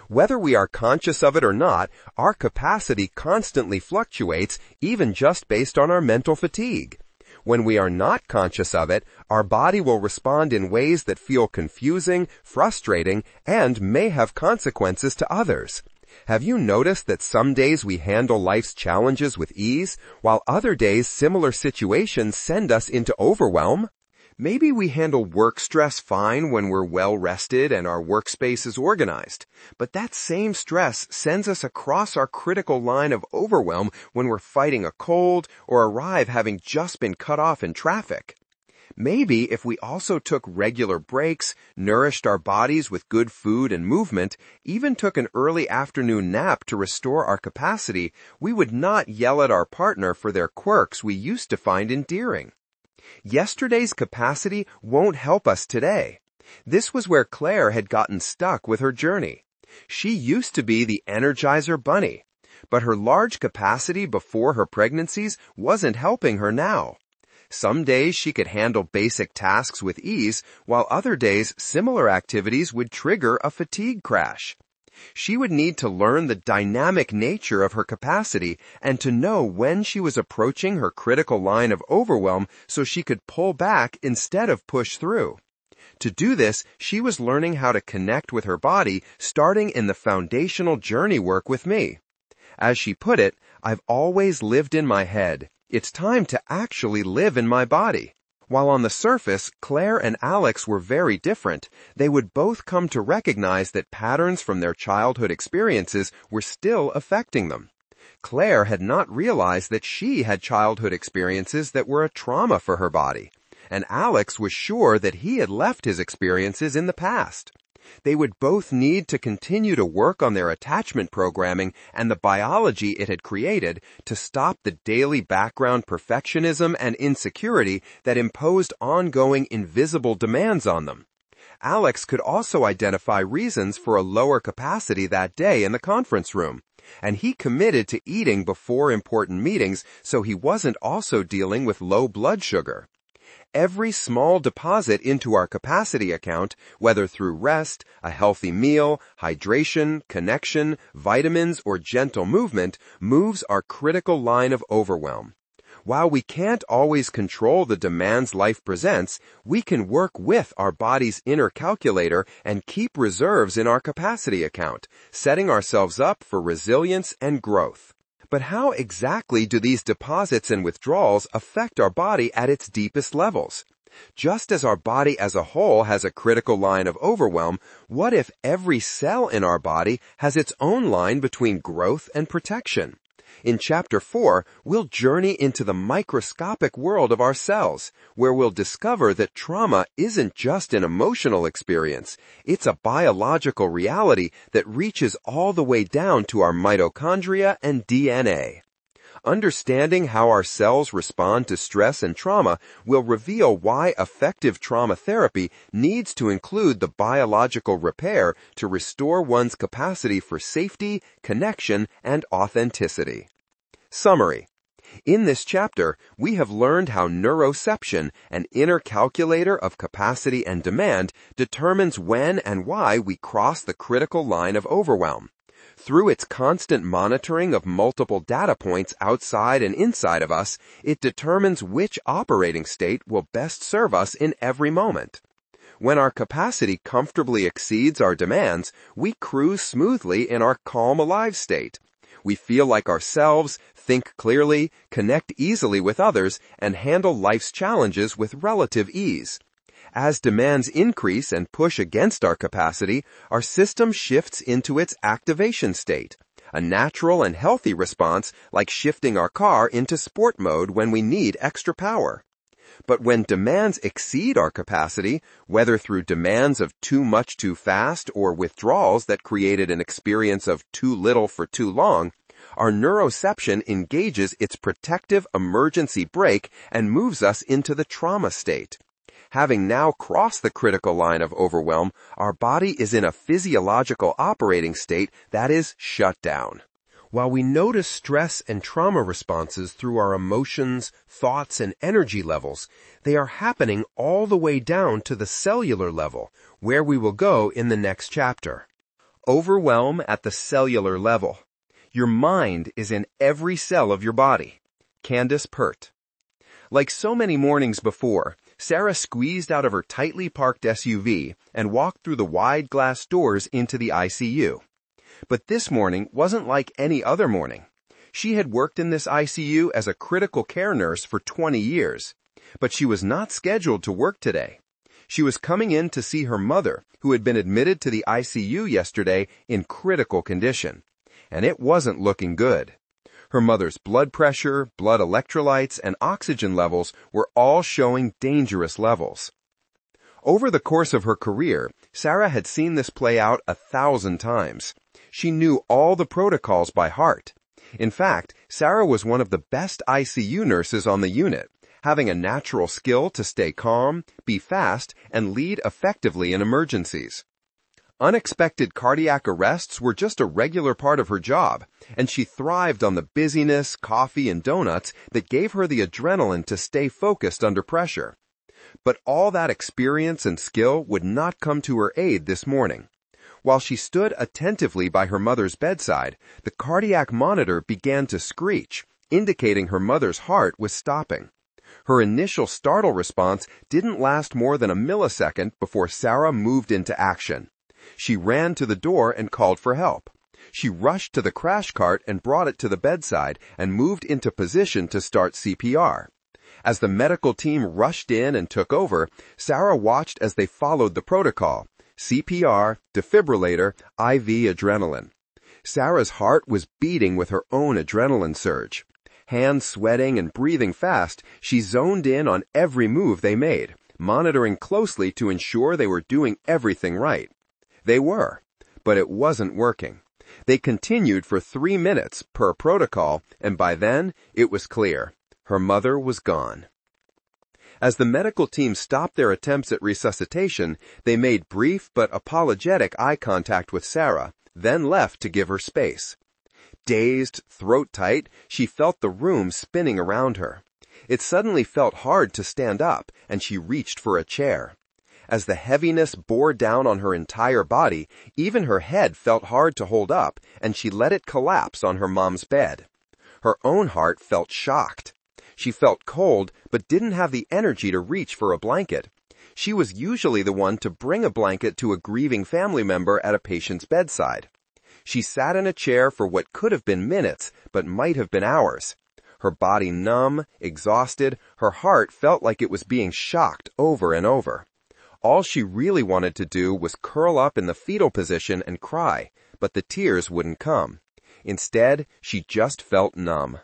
Whether we are conscious of it or not, our capacity constantly fluctuates, even just based on our mental fatigue. When we are not conscious of it, our body will respond in ways that feel confusing, frustrating, and may have consequences to others. Have you noticed that some days we handle life's challenges with ease, while other days similar situations send us into overwhelm? Maybe we handle work stress fine when we're well rested and our workspace is organized, but that same stress sends us across our critical line of overwhelm when we're fighting a cold or arrive having just been cut off in traffic. Maybe if we also took regular breaks, nourished our bodies with good food and movement, even took an early afternoon nap to restore our capacity, we would not yell at our partner for their quirks we used to find endearing. Yesterday's capacity won't help us today. This was where Claire had gotten stuck with her journey. She used to be the Energizer Bunny, but her large capacity before her pregnancies wasn't helping her now. Some days she could handle basic tasks with ease, while other days similar activities would trigger a fatigue crash. She would need to learn the dynamic nature of her capacity and to know when she was approaching her critical line of overwhelm so she could pull back instead of push through. To do this, she was learning how to connect with her body, starting in the foundational journey work with me. As she put it, I've always lived in my head. It's time to actually live in my body. While on the surface, Claire and Alex were very different, they would both come to recognize that patterns from their childhood experiences were still affecting them. Claire had not realized that she had childhood experiences that were a trauma for her body, and Alex was sure that he had left his experiences in the past. They would both need to continue to work on their attachment programming and the biology it had created to stop the daily background perfectionism and insecurity that imposed ongoing invisible demands on them. Alex could also identify reasons for a lower capacity that day in the conference room, and he committed to eating before important meetings so he wasn't also dealing with low blood sugar. Every small deposit into our capacity account, whether through rest, a healthy meal, hydration, connection, vitamins, or gentle movement, moves our critical line of overwhelm. While we can't always control the demands life presents, we can work with our body's inner calculator and keep reserves in our capacity account, setting ourselves up for resilience and growth. But how exactly do these deposits and withdrawals affect our body at its deepest levels? Just as our body as a whole has a critical line of overwhelm, what if every cell in our body has its own line between growth and protection? In Chapter 4, we'll journey into the microscopic world of our cells, where we'll discover that trauma isn't just an emotional experience. It's a biological reality that reaches all the way down to our mitochondria and DNA. Understanding how our cells respond to stress and trauma will reveal why effective trauma therapy needs to include the biological repair to restore one's capacity for safety, connection, and authenticity. Summary. In this chapter, we have learned how neuroception, an inner calculator of capacity and demand, determines when and why we cross the critical line of overwhelm. Through its constant monitoring of multiple data points outside and inside of us, it determines which operating state will best serve us in every moment. When our capacity comfortably exceeds our demands, we cruise smoothly in our calm alive state. We feel like ourselves, think clearly, connect easily with others, and handle life's challenges with relative ease. As demands increase and push against our capacity, our system shifts into its activation state, a natural and healthy response like shifting our car into sport mode when we need extra power. But when demands exceed our capacity, whether through demands of too much too fast or withdrawals that created an experience of too little for too long, our neuroception engages its protective emergency brake and moves us into the trauma state. Having now crossed the critical line of overwhelm, our body is in a physiological operating state that is shut down. While we notice stress and trauma responses through our emotions, thoughts, and energy levels, they are happening all the way down to the cellular level, where we will go in the next chapter. Overwhelm at the cellular level. Your mind is in every cell of your body. Candace Pert. Like so many mornings before, Sarah squeezed out of her tightly parked SUV and walked through the wide glass doors into the ICU. But this morning wasn't like any other morning. She had worked in this ICU as a critical care nurse for 20 years, but she was not scheduled to work today. She was coming in to see her mother, who had been admitted to the ICU yesterday in critical condition, and it wasn't looking good. Her mother's blood pressure, blood electrolytes, and oxygen levels were all showing dangerous levels. Over the course of her career, Sarah had seen this play out 1,000 times. She knew all the protocols by heart. In fact, Sarah was one of the best ICU nurses on the unit, having a natural skill to stay calm, be fast, and lead effectively in emergencies. Unexpected cardiac arrests were just a regular part of her job, and she thrived on the busyness, coffee, and donuts that gave her the adrenaline to stay focused under pressure. But all that experience and skill would not come to her aid this morning. While she stood attentively by her mother's bedside, the cardiac monitor began to screech, indicating her mother's heart was stopping. Her initial startle response didn't last more than a millisecond before Sarah moved into action. She ran to the door and called for help. She rushed to the crash cart and brought it to the bedside and moved into position to start CPR. As the medical team rushed in and took over, Sarah watched as they followed the protocol: CPR, defibrillator, IV adrenaline. Sarah's heart was beating with her own adrenaline surge. Hands sweating and breathing fast, she zoned in on every move they made, monitoring closely to ensure they were doing everything right. They were, but it wasn't working. They continued for 3 minutes per protocol, and by then, it was clear. Her mother was gone. As the medical team stopped their attempts at resuscitation, they made brief but apologetic eye contact with Sarah, then left to give her space. Dazed, throat tight, she felt the room spinning around her. It suddenly felt hard to stand up, and she reached for a chair. As the heaviness bore down on her entire body, even her head felt hard to hold up, and she let it collapse on her mom's bed. Her own heart felt shocked. She felt cold, but didn't have the energy to reach for a blanket. She was usually the one to bring a blanket to a grieving family member at a patient's bedside. She sat in a chair for what could have been minutes, but might have been hours. Her body numb, exhausted, her heart felt like it was being shocked over and over. All she really wanted to do was curl up in the fetal position and cry, but the tears wouldn't come. Instead, she just felt numb.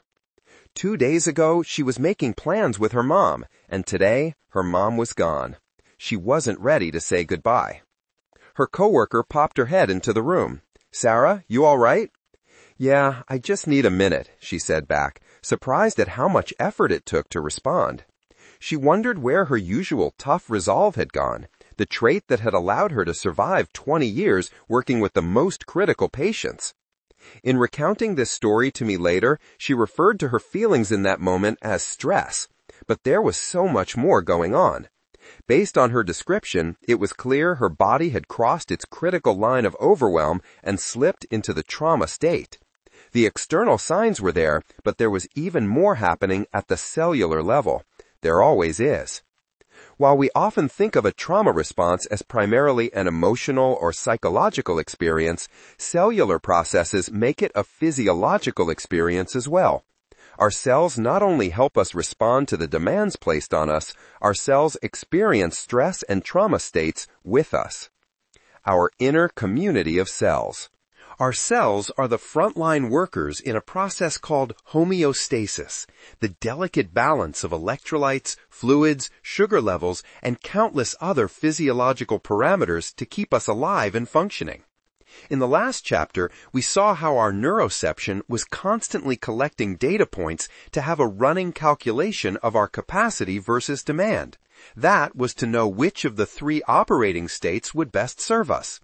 2 days ago, she was making plans with her mom, and today, her mom was gone. She wasn't ready to say goodbye. Her coworker popped her head into the room. "Sarah, you all right?" "Yeah, I just need a minute," she said back, surprised at how much effort it took to respond. She wondered where her usual tough resolve had gone, the trait that had allowed her to survive 20 years working with the most critical patients. In recounting this story to me later, she referred to her feelings in that moment as stress, but there was so much more going on. Based on her description, it was clear her body had crossed its critical line of overwhelm and slipped into the trauma state. The external signs were there, but there was even more happening at the cellular level. There always is. While we often think of a trauma response as primarily an emotional or psychological experience, cellular processes make it a physiological experience as well. Our cells not only help us respond to the demands placed on us, our cells experience stress and trauma states with us. Our inner community of cells. Our cells are the frontline workers in a process called homeostasis, the delicate balance of electrolytes, fluids, sugar levels, and countless other physiological parameters to keep us alive and functioning. In the last chapter, we saw how our neuroception was constantly collecting data points to have a running calculation of our capacity versus demand. That was to know which of the 3 operating states would best serve us.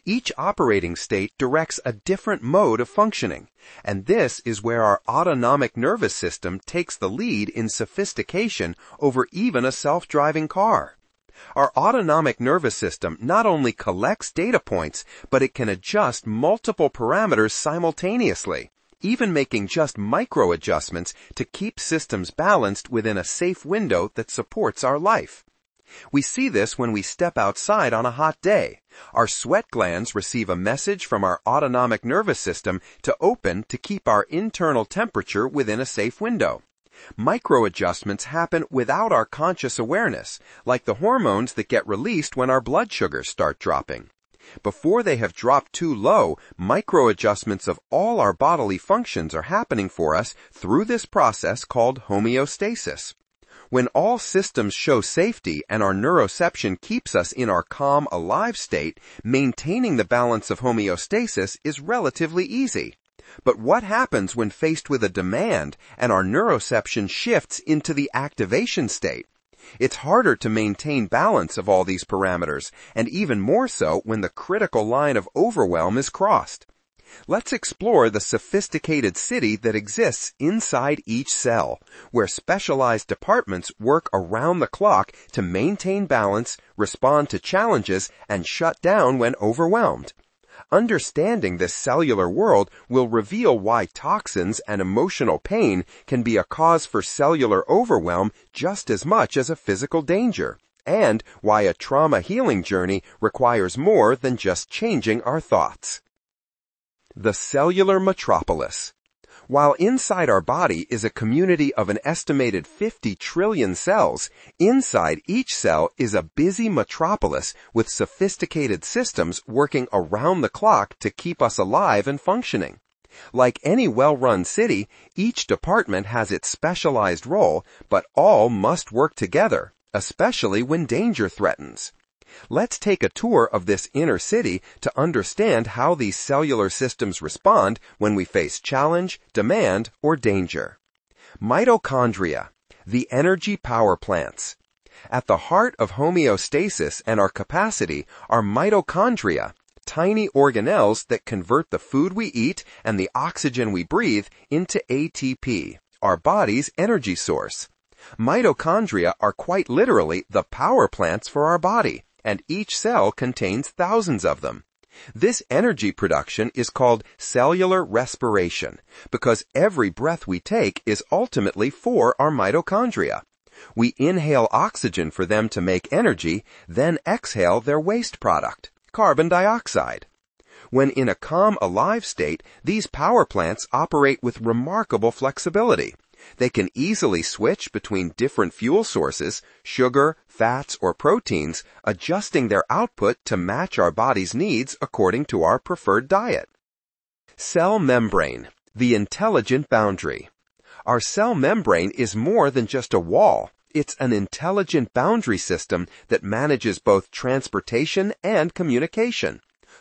Each operating state directs a different mode of functioning, and this is where our autonomic nervous system takes the lead in sophistication over even a self-driving car. Our autonomic nervous system not only collects data points, but it can adjust multiple parameters simultaneously, even making just micro adjustments to keep systems balanced within a safe window that supports our life. We see this when we step outside on a hot day. Our sweat glands receive a message from our autonomic nervous system to open to keep our internal temperature within a safe window. Micro adjustments happen without our conscious awareness, like the hormones that get released when our blood sugars start dropping. Before they have dropped too low, micro adjustments of all our bodily functions are happening for us through this process called homeostasis. When all systems show safety and our neuroception keeps us in our calm, alive state, maintaining the balance of homeostasis is relatively easy. But what happens when faced with a demand and our neuroception shifts into the activation state? It's harder to maintain balance of all these parameters, and even more so when the critical line of overwhelm is crossed. Let's explore the sophisticated city that exists inside each cell, where specialized departments work around the clock to maintain balance, respond to challenges, and shut down when overwhelmed. Understanding this cellular world will reveal why toxins and emotional pain can be a cause for cellular overwhelm just as much as a physical danger, and why a trauma healing journey requires more than just changing our thoughts. The cellular metropolis. While inside our body is a community of an estimated 50 trillion cells, inside each cell is a busy metropolis with sophisticated systems working around the clock to keep us alive and functioning. Like any well-run city, each department has its specialized role, but all must work together, especially when danger threatens. Let's take a tour of this inner city to understand how these cellular systems respond when we face challenge, demand, or danger. Mitochondria, the energy power plants. At the heart of homeostasis and our capacity are mitochondria, tiny organelles that convert the food we eat and the oxygen we breathe into ATP, our body's energy source. Mitochondria are quite literally the power plants for our body, and each cell contains thousands of them. This energy production is called cellular respiration because every breath we take is ultimately for our mitochondria. We inhale oxygen for them to make energy, then exhale their waste product, carbon dioxide. When in a calm, alive state, these power plants operate with remarkable flexibility. They can easily switch between different fuel sources, sugar, fats, or proteins, adjusting their output to match our body's needs according to our preferred diet. Cell membrane, the intelligent boundary. Our cell membrane is more than just a wall. It's an intelligent boundary system that manages both transportation and communication.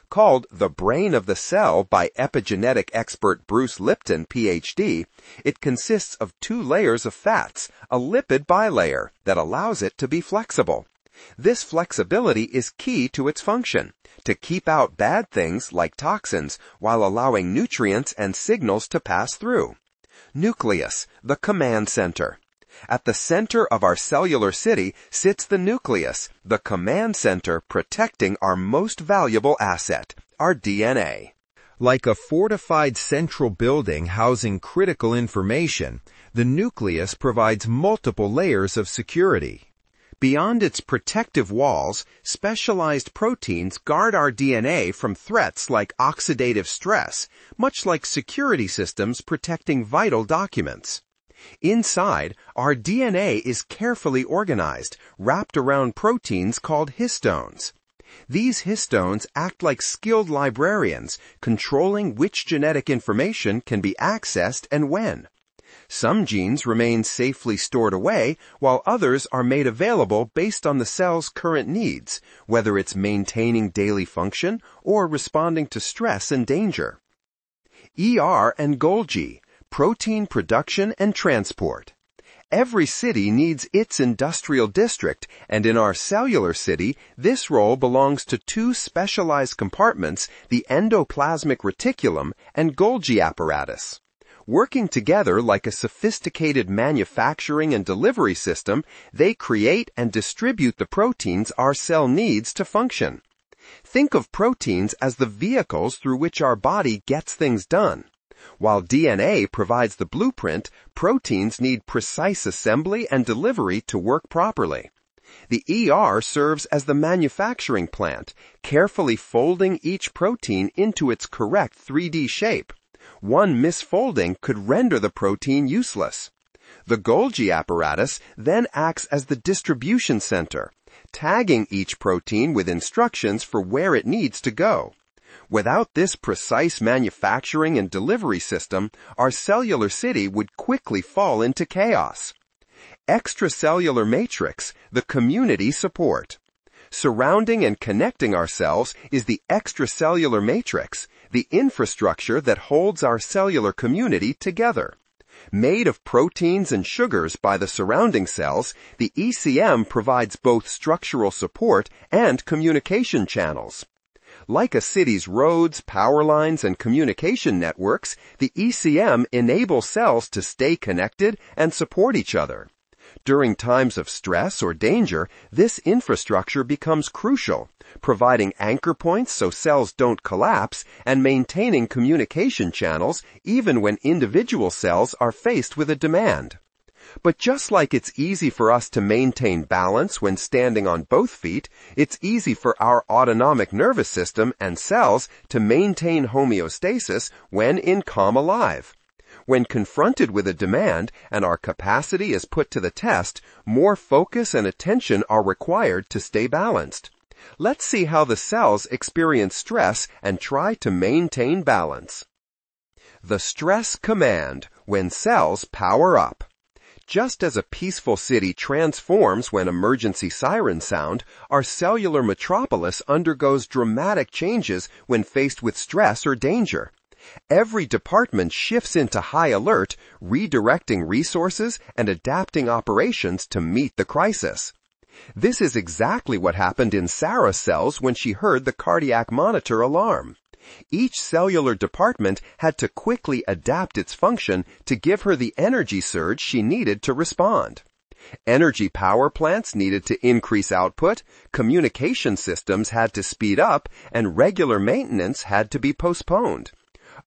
Called the brain of the cell by epigenetic expert Bruce Lipton, Ph.D., it consists of 2 layers of fats, a lipid bilayer that allows it to be flexible. This flexibility is key to its function, to keep out bad things like toxins while allowing nutrients and signals to pass through. Nucleus, the command center. At the center of our cellular city sits the nucleus, the command center protecting our most valuable asset, our DNA. Like a fortified central building housing critical information, the nucleus provides multiple layers of security. Beyond its protective walls, specialized proteins guard our DNA from threats like oxidative stress, much like security systems protecting vital documents. Inside, our DNA is carefully organized, wrapped around proteins called histones. These histones act like skilled librarians, controlling which genetic information can be accessed and when. Some genes remain safely stored away, while others are made available based on the cell's current needs, whether it's maintaining daily function or responding to stress and danger. ER and Golgi, protein production and transport. Every city needs its industrial district, and in our cellular city, this role belongs to 2 specialized compartments, the endoplasmic reticulum and Golgi apparatus. Working together like a sophisticated manufacturing and delivery system, they create and distribute the proteins our cell needs to function. Think of proteins as the vehicles through which our body gets things done. While DNA provides the blueprint, proteins need precise assembly and delivery to work properly. The ER serves as the manufacturing plant, carefully folding each protein into its correct 3D shape. One misfolding could render the protein useless. The Golgi apparatus then acts as the distribution center, tagging each protein with instructions for where it needs to go. Without this precise manufacturing and delivery system, our cellular city would quickly fall into chaos. Extracellular matrix, the community support. Surrounding and connecting our cells is the extracellular matrix, the infrastructure that holds our cellular community together. Made of proteins and sugars by the surrounding cells, the ECM provides both structural support and communication channels. Like a city's roads, power lines, and communication networks, the ECM enables cells to stay connected and support each other. During times of stress or danger, this infrastructure becomes crucial, providing anchor points so cells don't collapse and maintaining communication channels even when individual cells are faced with a demand. But just like it's easy for us to maintain balance when standing on both feet, it's easy for our autonomic nervous system and cells to maintain homeostasis when in calm alive. When confronted with a demand and our capacity is put to the test, more focus and attention are required to stay balanced. Let's see how the cells experience stress and try to maintain balance. The stress command, when cells power up. Just as a peaceful city transforms when emergency sirens sound, our cellular metropolis undergoes dramatic changes when faced with stress or danger. Every department shifts into high alert, redirecting resources and adapting operations to meet the crisis. This is exactly what happened in Sarah's cells when she heard the cardiac monitor alarm. Each cellular department had to quickly adapt its function to give her the energy surge she needed to respond. Energy power plants needed to increase output, communication systems had to speed up, and regular maintenance had to be postponed.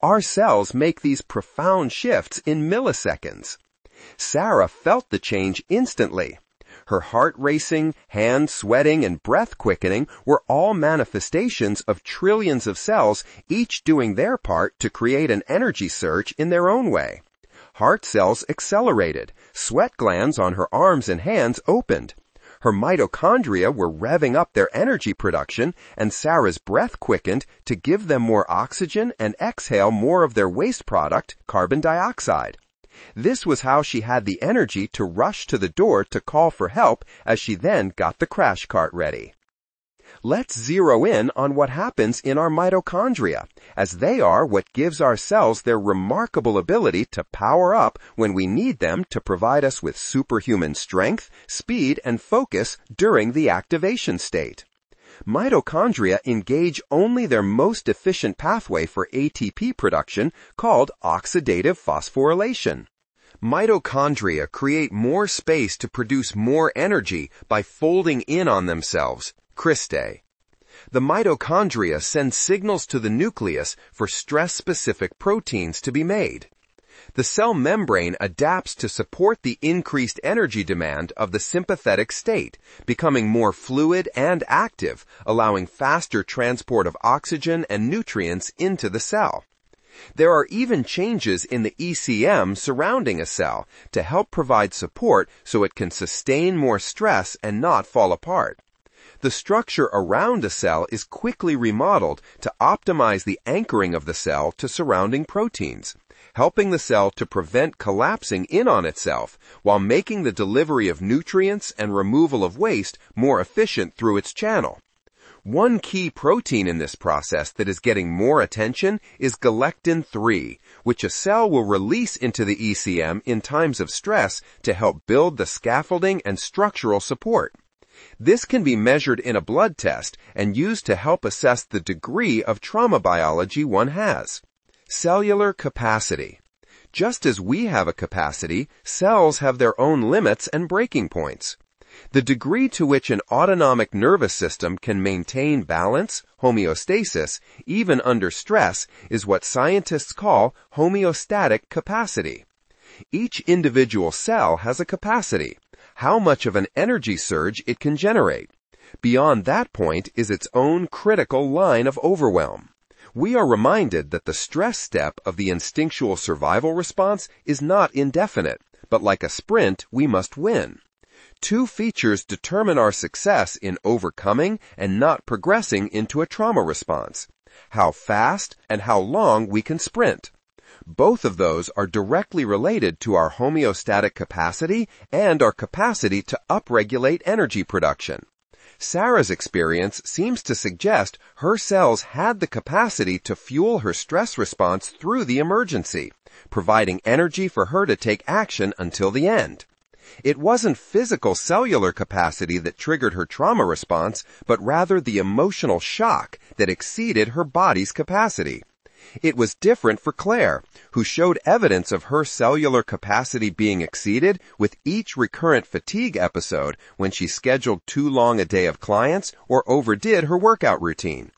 Our cells make these profound shifts in milliseconds. Sarah felt the change instantly. Her heart racing, hand sweating, and breath quickening were all manifestations of trillions of cells, each doing their part to create an energy surge in their own way. Heart cells accelerated. Sweat glands on her arms and hands opened. Her mitochondria were revving up their energy production, and Sarah's breath quickened to give them more oxygen and exhale more of their waste product, carbon dioxide. This was how she had the energy to rush to the door to call for help as she then got the crash cart ready. Let's zero in on what happens in our mitochondria, as they are what gives our cells their remarkable ability to power up when we need them to provide us with superhuman strength, speed, and focus during the activation state. Mitochondria engage only their most efficient pathway for ATP production, called oxidative phosphorylation. Mitochondria create more space to produce more energy by folding in on themselves, cristae. The mitochondria send signals to the nucleus for stress-specific proteins to be made. The cell membrane adapts to support the increased energy demand of the sympathetic state, becoming more fluid and active, allowing faster transport of oxygen and nutrients into the cell. There are even changes in the ECM surrounding a cell to help provide support so it can sustain more stress and not fall apart. The structure around a cell is quickly remodeled to optimize the anchoring of the cell to surrounding proteins, helping the cell to prevent collapsing in on itself while making the delivery of nutrients and removal of waste more efficient through its channel. One key protein in this process that is getting more attention is galectin-3, which a cell will release into the ECM in times of stress to help build the scaffolding and structural support. This can be measured in a blood test and used to help assess the degree of trauma biology one has. Cellular capacity. Just as we have a capacity, cells have their own limits and breaking points. The degree to which an autonomic nervous system can maintain balance, homeostasis, even under stress, is what scientists call homeostatic capacity. Each individual cell has a capacity, how much of an energy surge it can generate. Beyond that point is its own critical line of overwhelm. We are reminded that the stress step of the instinctual survival response is not indefinite, but like a sprint, we must win. Two features determine our success in overcoming and not progressing into a trauma response: how fast and how long we can sprint. Both of those are directly related to our homeostatic capacity and our capacity to upregulate energy production. Sarah's experience seems to suggest her cells had the capacity to fuel her stress response through the emergency, providing energy for her to take action until the end. It wasn't physical cellular capacity that triggered her trauma response, but rather the emotional shock that exceeded her body's capacity. It was different for Claire, who showed evidence of her cellular capacity being exceeded with each recurrent fatigue episode when she scheduled too long a day of clients or overdid her workout routine.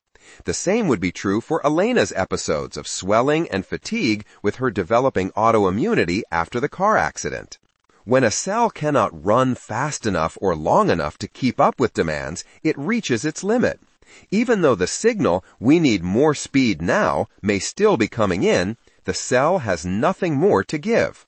The same would be true for Elena's episodes of swelling and fatigue with her developing autoimmunity after the car accident. When a cell cannot run fast enough or long enough to keep up with demands, it reaches its limit. Even though the signal, "we need more speed now," may still be coming in, the cell has nothing more to give.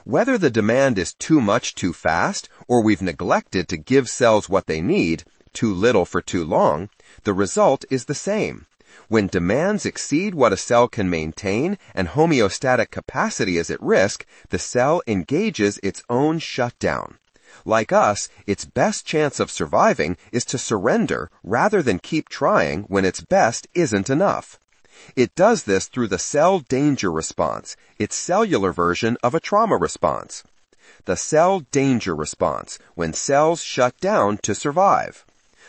Whether the demand is too much too fast, or we've neglected to give cells what they need, too little for too long, the result is the same. When demands exceed what a cell can maintain and homeostatic capacity is at risk, the cell engages its own shutdown. Like us, its best chance of surviving is to surrender rather than keep trying when its best isn't enough. It does this through the cell danger response, its cellular version of a trauma response. The cell danger response, when cells shut down to survive.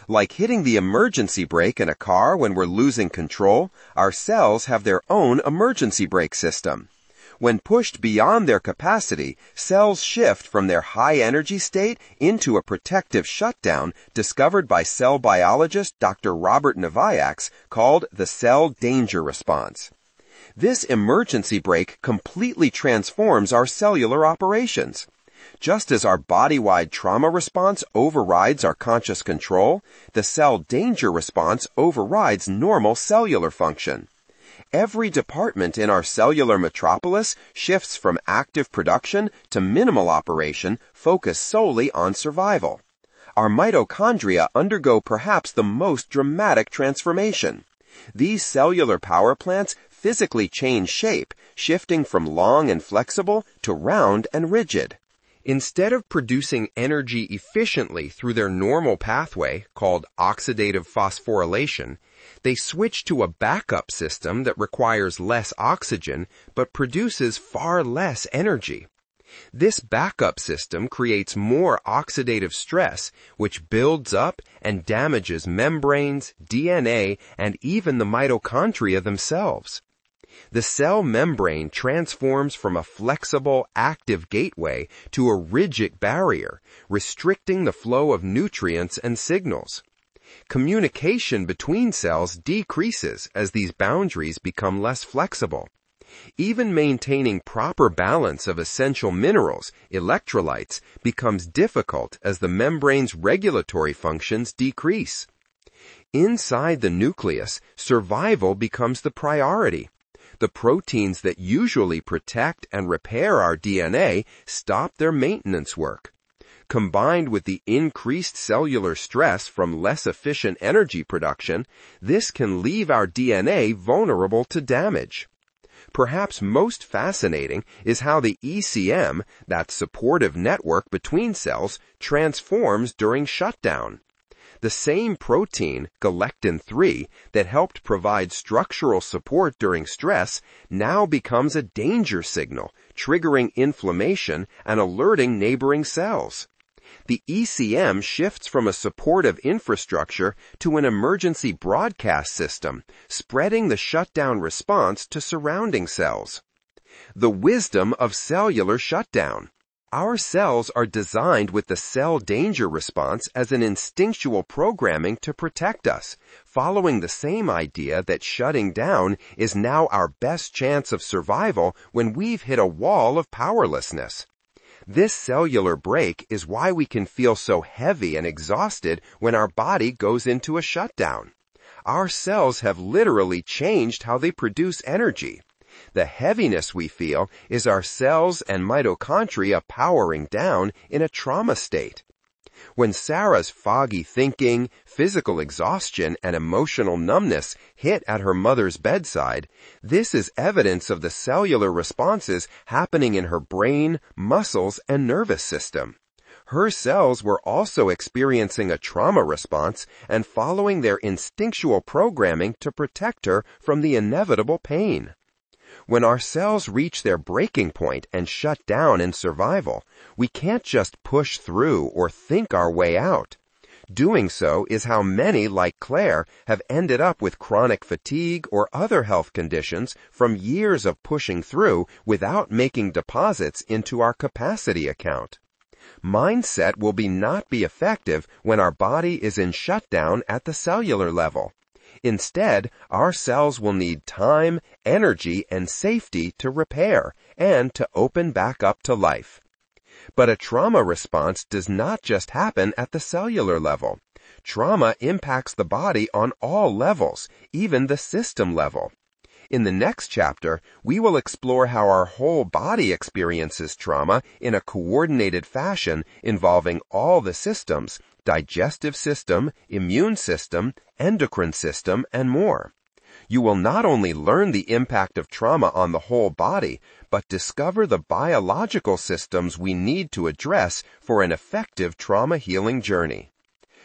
Like hitting the emergency brake in a car when we're losing control, our cells have their own emergency brake system. When pushed beyond their capacity, cells shift from their high-energy state into a protective shutdown discovered by cell biologist Dr. Robert Noviak's called the cell danger response. This emergency brake completely transforms our cellular operations. Just as our body-wide trauma response overrides our conscious control, the cell danger response overrides normal cellular function. Every department in our cellular metropolis shifts from active production to minimal operation focused solely on survival. Our mitochondria undergo perhaps the most dramatic transformation. These cellular power plants physically change shape, shifting from long and flexible to round and rigid. Instead of producing energy efficiently through their normal pathway, called oxidative phosphorylation, they switch to a backup system that requires less oxygen but produces far less energy. This backup system creates more oxidative stress, which builds up and damages membranes, DNA, and even the mitochondria themselves. The cell membrane transforms from a flexible, active gateway to a rigid barrier, restricting the flow of nutrients and signals. Communication between cells decreases as these boundaries become less flexible. Even maintaining proper balance of essential minerals, electrolytes, becomes difficult as the membrane's regulatory functions decrease. Inside the nucleus, survival becomes the priority. The proteins that usually protect and repair our DNA stop their maintenance work. Combined with the increased cellular stress from less efficient energy production, this can leave our DNA vulnerable to damage. Perhaps most fascinating is how the ECM, that supportive network between cells, transforms during shutdown. The same protein, galectin-3, that helped provide structural support during stress now becomes a danger signal, triggering inflammation and alerting neighboring cells. The ECM shifts from a supportive infrastructure to an emergency broadcast system, spreading the shutdown response to surrounding cells. The wisdom of cellular shutdown. Our cells are designed with the cell danger response as an instinctual programming to protect us, following the same idea that shutting down is now our best chance of survival when we've hit a wall of powerlessness. This cellular break is why we can feel so heavy and exhausted when our body goes into a shutdown. Our cells have literally changed how they produce energy. The heaviness we feel is our cells and mitochondria powering down in a trauma state. When Sarah's foggy thinking, physical exhaustion, and emotional numbness hit at her mother's bedside, this is evidence of the cellular responses happening in her brain, muscles, and nervous system. Her cells were also experiencing a trauma response and following their instinctual programming to protect her from the inevitable pain. When our cells reach their breaking point and shut down in survival, we can't just push through or think our way out. Doing so is how many, like Claire, have ended up with chronic fatigue or other health conditions from years of pushing through without making deposits into our capacity account. Mindset will not be effective when our body is in shutdown at the cellular level. Instead, our cells will need time, energy, and safety to repair and to open back up to life. But a trauma response does not just happen at the cellular level. Trauma impacts the body on all levels, even the system level. In the next chapter, we will explore how our whole body experiences trauma in a coordinated fashion involving all the systems: digestive system, immune system, endocrine system, and more. You will not only learn the impact of trauma on the whole body, but discover the biological systems we need to address for an effective trauma healing journey.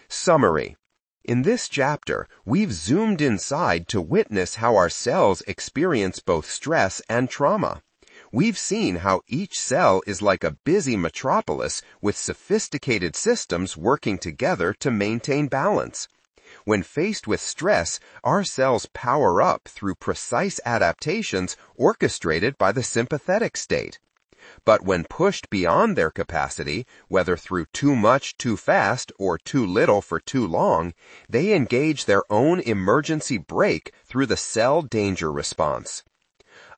Summary. In this chapter, we've zoomed inside to witness how our cells experience both stress and trauma. We've seen how each cell is like a busy metropolis with sophisticated systems working together to maintain balance. When faced with stress, our cells power up through precise adaptations orchestrated by the sympathetic state. But when pushed beyond their capacity, whether through too much too fast or too little for too long, they engage their own emergency brake through the cell danger response.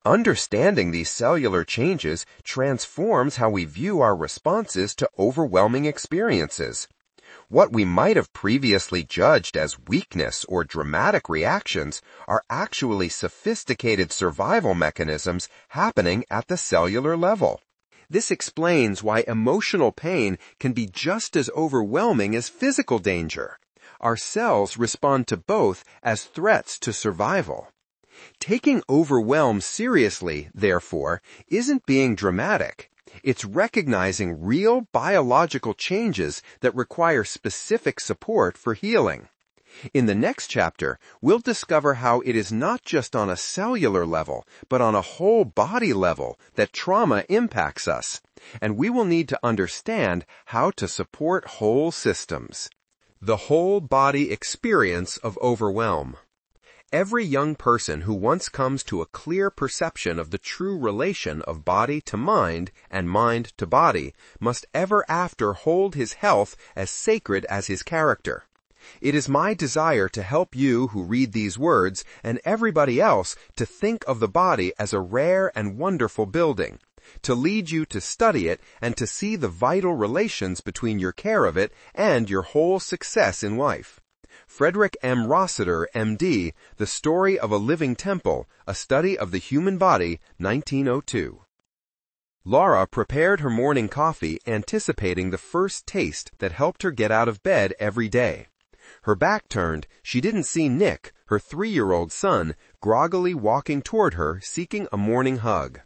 Understanding these cellular changes transforms how we view our responses to overwhelming experiences. What we might have previously judged as weakness or dramatic reactions are actually sophisticated survival mechanisms happening at the cellular level. This explains why emotional pain can be just as overwhelming as physical danger. Our cells respond to both as threats to survival. Taking overwhelm seriously, therefore, isn't being dramatic. It's recognizing real biological changes that require specific support for healing. In the next chapter, we'll discover how it is not just on a cellular level, but on a whole body level that trauma impacts us, and we will need to understand how to support whole systems. The whole body experience of overwhelm. Every young person who once comes to a clear perception of the true relation of body to mind and mind to body must ever after hold his health as sacred as his character. It is my desire to help you who read these words and everybody else to think of the body as a rare and wonderful building, to lead you to study it and to see the vital relations between your care of it and your whole success in life. Frederick M. Rossiter, M.D., The Story of a Living Temple, A Study of the Human Body, 1902. Laura prepared her morning coffee anticipating the first taste that helped her get out of bed every day. Her back turned, she didn't see Nick, her 3-year-old son, groggily walking toward her, seeking a morning hug.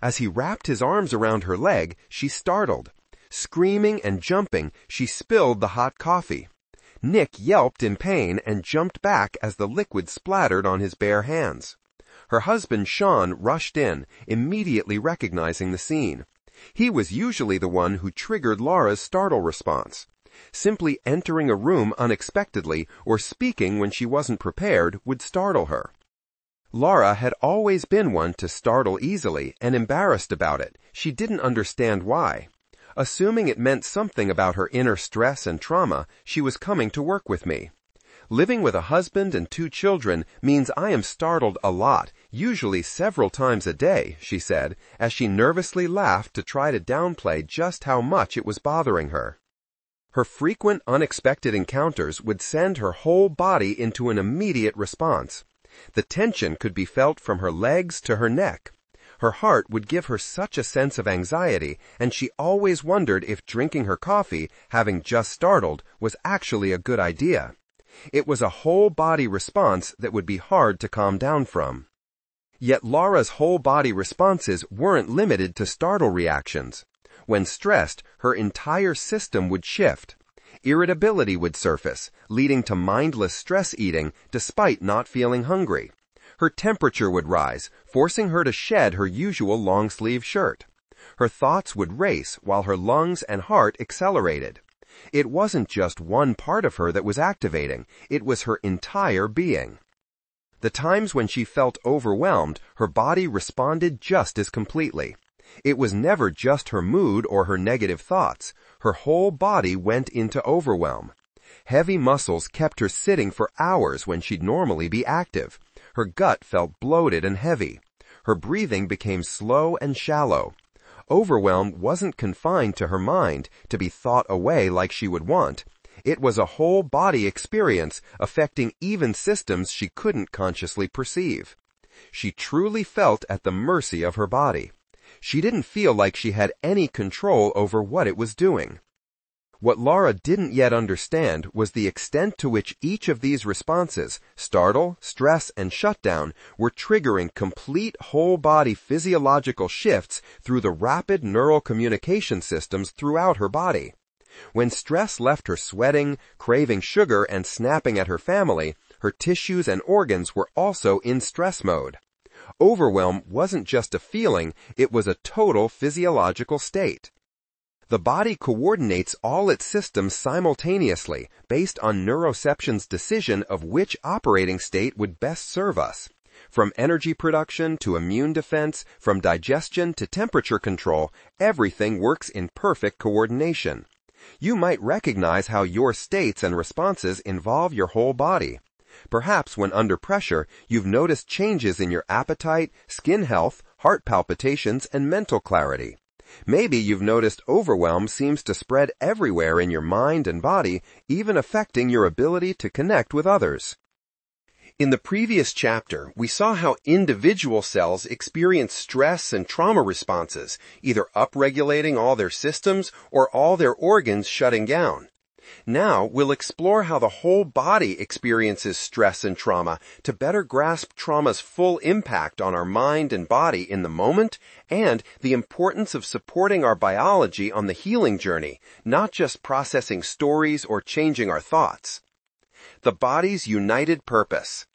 As he wrapped his arms around her leg, she startled. Screaming and jumping, she spilled the hot coffee. Nick yelped in pain and jumped back as the liquid splattered on his bare hands. Her husband, Sean, rushed in, immediately recognizing the scene. He was usually the one who triggered Laura's startle response. Simply entering a room unexpectedly or speaking when she wasn't prepared would startle her. Laura had always been one to startle easily and embarrassed about it. She didn't understand why. Assuming it meant something about her inner stress and trauma, she was coming to work with me. Living with a husband and 2 children means I am startled a lot, usually several times a day, she said, as she nervously laughed to try to downplay just how much it was bothering her. Her frequent unexpected encounters would send her whole body into an immediate response. The tension could be felt from her legs to her neck. Her heart would give her such a sense of anxiety, and she always wondered if drinking her coffee, having just startled, was actually a good idea. It was a whole-body response that would be hard to calm down from. Yet Laura's whole-body responses weren't limited to startle reactions. When stressed, her entire system would shift. Irritability would surface, leading to mindless stress eating despite not feeling hungry. Her temperature would rise, forcing her to shed her usual long-sleeve shirt. Her thoughts would race while her lungs and heart accelerated. It wasn't just one part of her that was activating, it was her entire being. The times when she felt overwhelmed, her body responded just as completely. It was never just her mood or her negative thoughts. Her whole body went into overwhelm. Heavy muscles kept her sitting for hours when she'd normally be active. Her gut felt bloated and heavy. Her breathing became slow and shallow. Overwhelm wasn't confined to her mind to be thought away like she would want. It was a whole body experience affecting even systems she couldn't consciously perceive. She truly felt at the mercy of her body. She didn't feel like she had any control over what it was doing. What Laura didn't yet understand was the extent to which each of these responses, startle, stress, and shutdown, were triggering complete whole-body physiological shifts through the rapid neural communication systems throughout her body. When stress left her sweating, craving sugar, and snapping at her family, her tissues and organs were also in stress mode. Overwhelm wasn't just a feeling, it was a total physiological state. The body coordinates all its systems simultaneously based on neuroception's decision of which operating state would best serve us. From energy production to immune defense, from digestion to temperature control, everything works in perfect coordination. You might recognize how your states and responses involve your whole body. Perhaps when under pressure, you've noticed changes in your appetite, skin health, heart palpitations, and mental clarity. Maybe you've noticed overwhelm seems to spread everywhere in your mind and body, even affecting your ability to connect with others. In the previous chapter, we saw how individual cells experience stress and trauma responses, either upregulating all their systems or all their organs shutting down. Now, we'll explore how the whole body experiences stress and trauma to better grasp trauma's full impact on our mind and body in the moment, and the importance of supporting our biology on the healing journey, not just processing stories or changing our thoughts. The body's united purpose.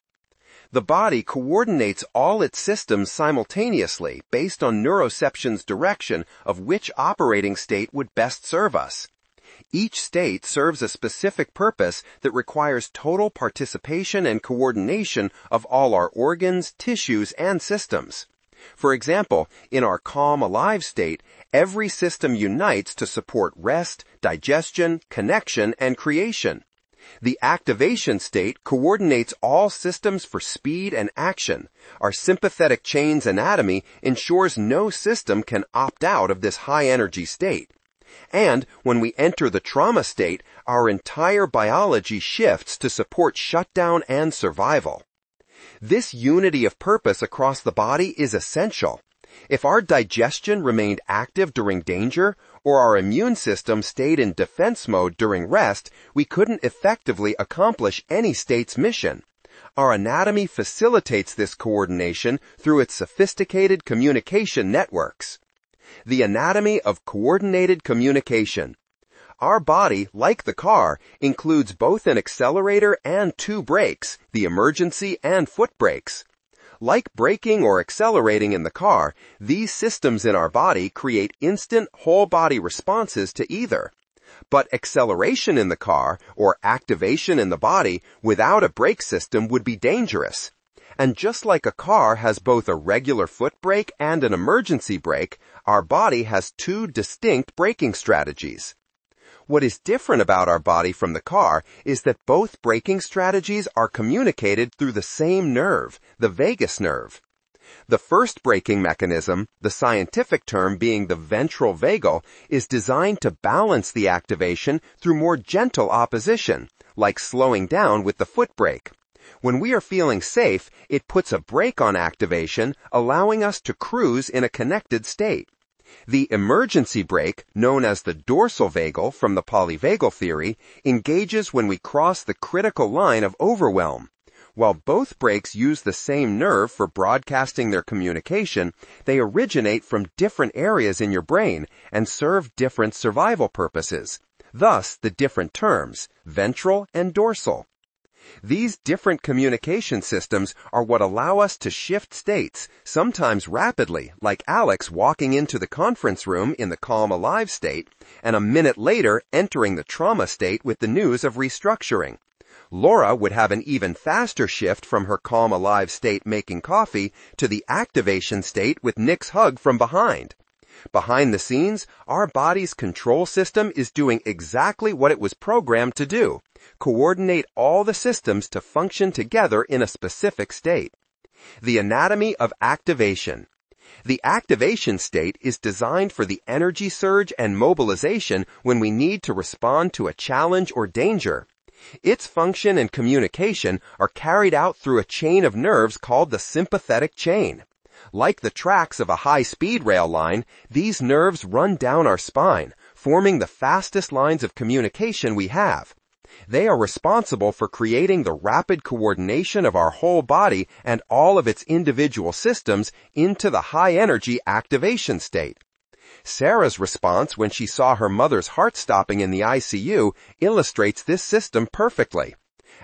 The body coordinates all its systems simultaneously based on neuroception's direction of which operating state would best serve us. Each state serves a specific purpose that requires total participation and coordination of all our organs, tissues, and systems. For example, in our calm, alive state, every system unites to support rest, digestion, connection, and creation. The activation state coordinates all systems for speed and action. Our sympathetic chain's anatomy ensures no system can opt out of this high-energy state. And when we enter the trauma state, our entire biology shifts to support shutdown and survival. This unity of purpose across the body is essential. If our digestion remained active during danger, or our immune system stayed in defense mode during rest, we couldn't effectively accomplish any state's mission. Our anatomy facilitates this coordination through its sophisticated communication networks. The anatomy of coordinated communication. Our body, like the car, includes both an accelerator and two brakes, the emergency and foot brakes. Like braking or accelerating in the car, these systems in our body create instant whole-body responses to either. But acceleration in the car, or activation in the body, without a brake system would be dangerous. And just like a car has both a regular foot brake and an emergency brake, our body has two distinct braking strategies. What is different about our body from the car is that both braking strategies are communicated through the same nerve, the vagus nerve. The first braking mechanism, the scientific term being the ventral vagal, is designed to balance the activation through more gentle opposition, like slowing down with the foot brake. When we are feeling safe, it puts a brake on activation, allowing us to cruise in a connected state. The emergency brake, known as the dorsal vagal from the polyvagal theory, engages when we cross the critical line of overwhelm. While both brakes use the same nerve for broadcasting their communication, they originate from different areas in your brain and serve different survival purposes. Thus, the different terms, ventral and dorsal. These different communication systems are what allow us to shift states, sometimes rapidly, like Alex walking into the conference room in the calm, alive state, and a minute later entering the trauma state with the news of restructuring. Laura would have an even faster shift from her calm, alive state making coffee to the activation state with Nick's hug from behind. Behind the scenes, our body's control system is doing exactly what it was programmed to do: coordinate all the systems to function together in a specific state. The anatomy of activation. The activation state is designed for the energy surge and mobilization when we need to respond to a challenge or danger. Its function and communication are carried out through a chain of nerves called the sympathetic chain. Like the tracks of a high-speed rail line, these nerves run down our spine, forming the fastest lines of communication we have. They are responsible for creating the rapid coordination of our whole body and all of its individual systems into the high-energy activation state. Sarah's response when she saw her mother's heart stopping in the ICU illustrates this system perfectly.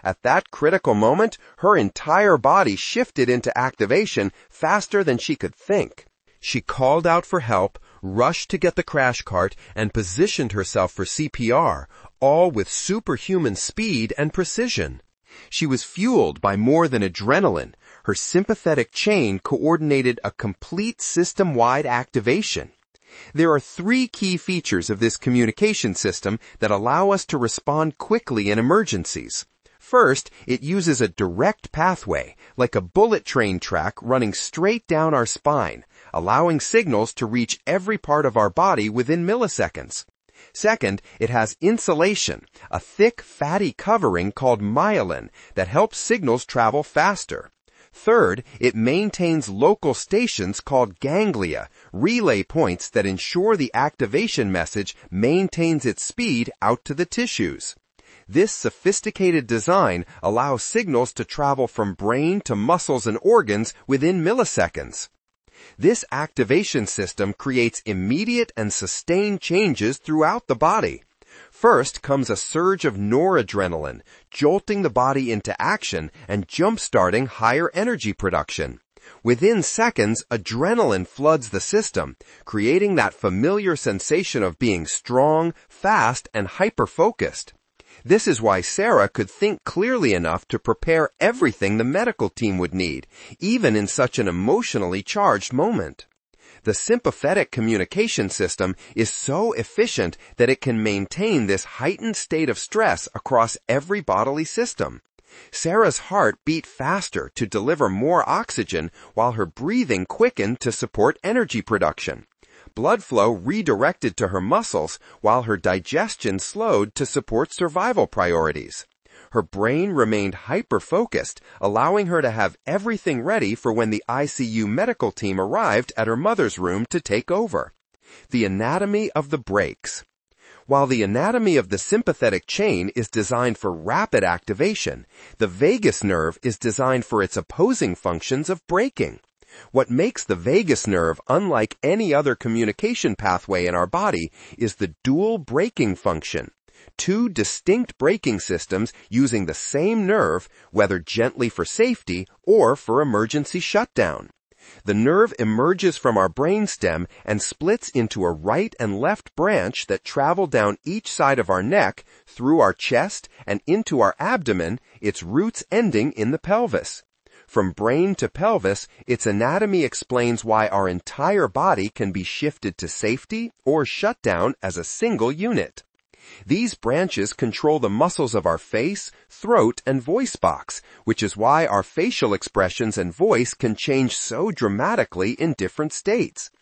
At that critical moment, her entire body shifted into activation faster than she could think. She called out for help, rushed to get the crash cart, and positioned herself for CPR, all with superhuman speed and precision. She was fueled by more than adrenaline. Her sympathetic chain coordinated a complete system-wide activation. There are 3 key features of this communication system that allow us to respond quickly in emergencies. First, it uses a direct pathway, like a bullet train track running straight down our spine, allowing signals to reach every part of our body within milliseconds. Second, it has insulation, a thick, fatty covering called myelin that helps signals travel faster. Third, it maintains local stations called ganglia, relay points that ensure the activation message maintains its speed out to the tissues. This sophisticated design allows signals to travel from brain to muscles and organs within milliseconds. This activation system creates immediate and sustained changes throughout the body. First comes a surge of noradrenaline, jolting the body into action and jump-starting higher energy production. Within seconds, adrenaline floods the system, creating that familiar sensation of being strong, fast, and hyper-focused. This is why Sarah could think clearly enough to prepare everything the medical team would need, even in such an emotionally charged moment. The sympathetic communication system is so efficient that it can maintain this heightened state of stress across every bodily system. Sarah's heart beat faster to deliver more oxygen while her breathing quickened to support energy production. Blood flow redirected to her muscles while her digestion slowed to support survival priorities. Her brain remained hyper-focused, allowing her to have everything ready for when the ICU medical team arrived at her mother's room to take over. The anatomy of the brakes. While the anatomy of the sympathetic chain is designed for rapid activation, the vagus nerve is designed for its opposing functions of braking. What makes the vagus nerve unlike any other communication pathway in our body is the dual braking function. Two distinct braking systems using the same nerve, whether gently for safety or for emergency shutdown. The nerve emerges from our brainstem and splits into a right and left branch that travel down each side of our neck, through our chest, and into our abdomen, its roots ending in the pelvis. From brain to pelvis, its anatomy explains why our entire body can be shifted to safety or shut down as a single unit. These branches control the muscles of our face, throat, and voice box, which is why our facial expressions and voice can change so dramatically in different states.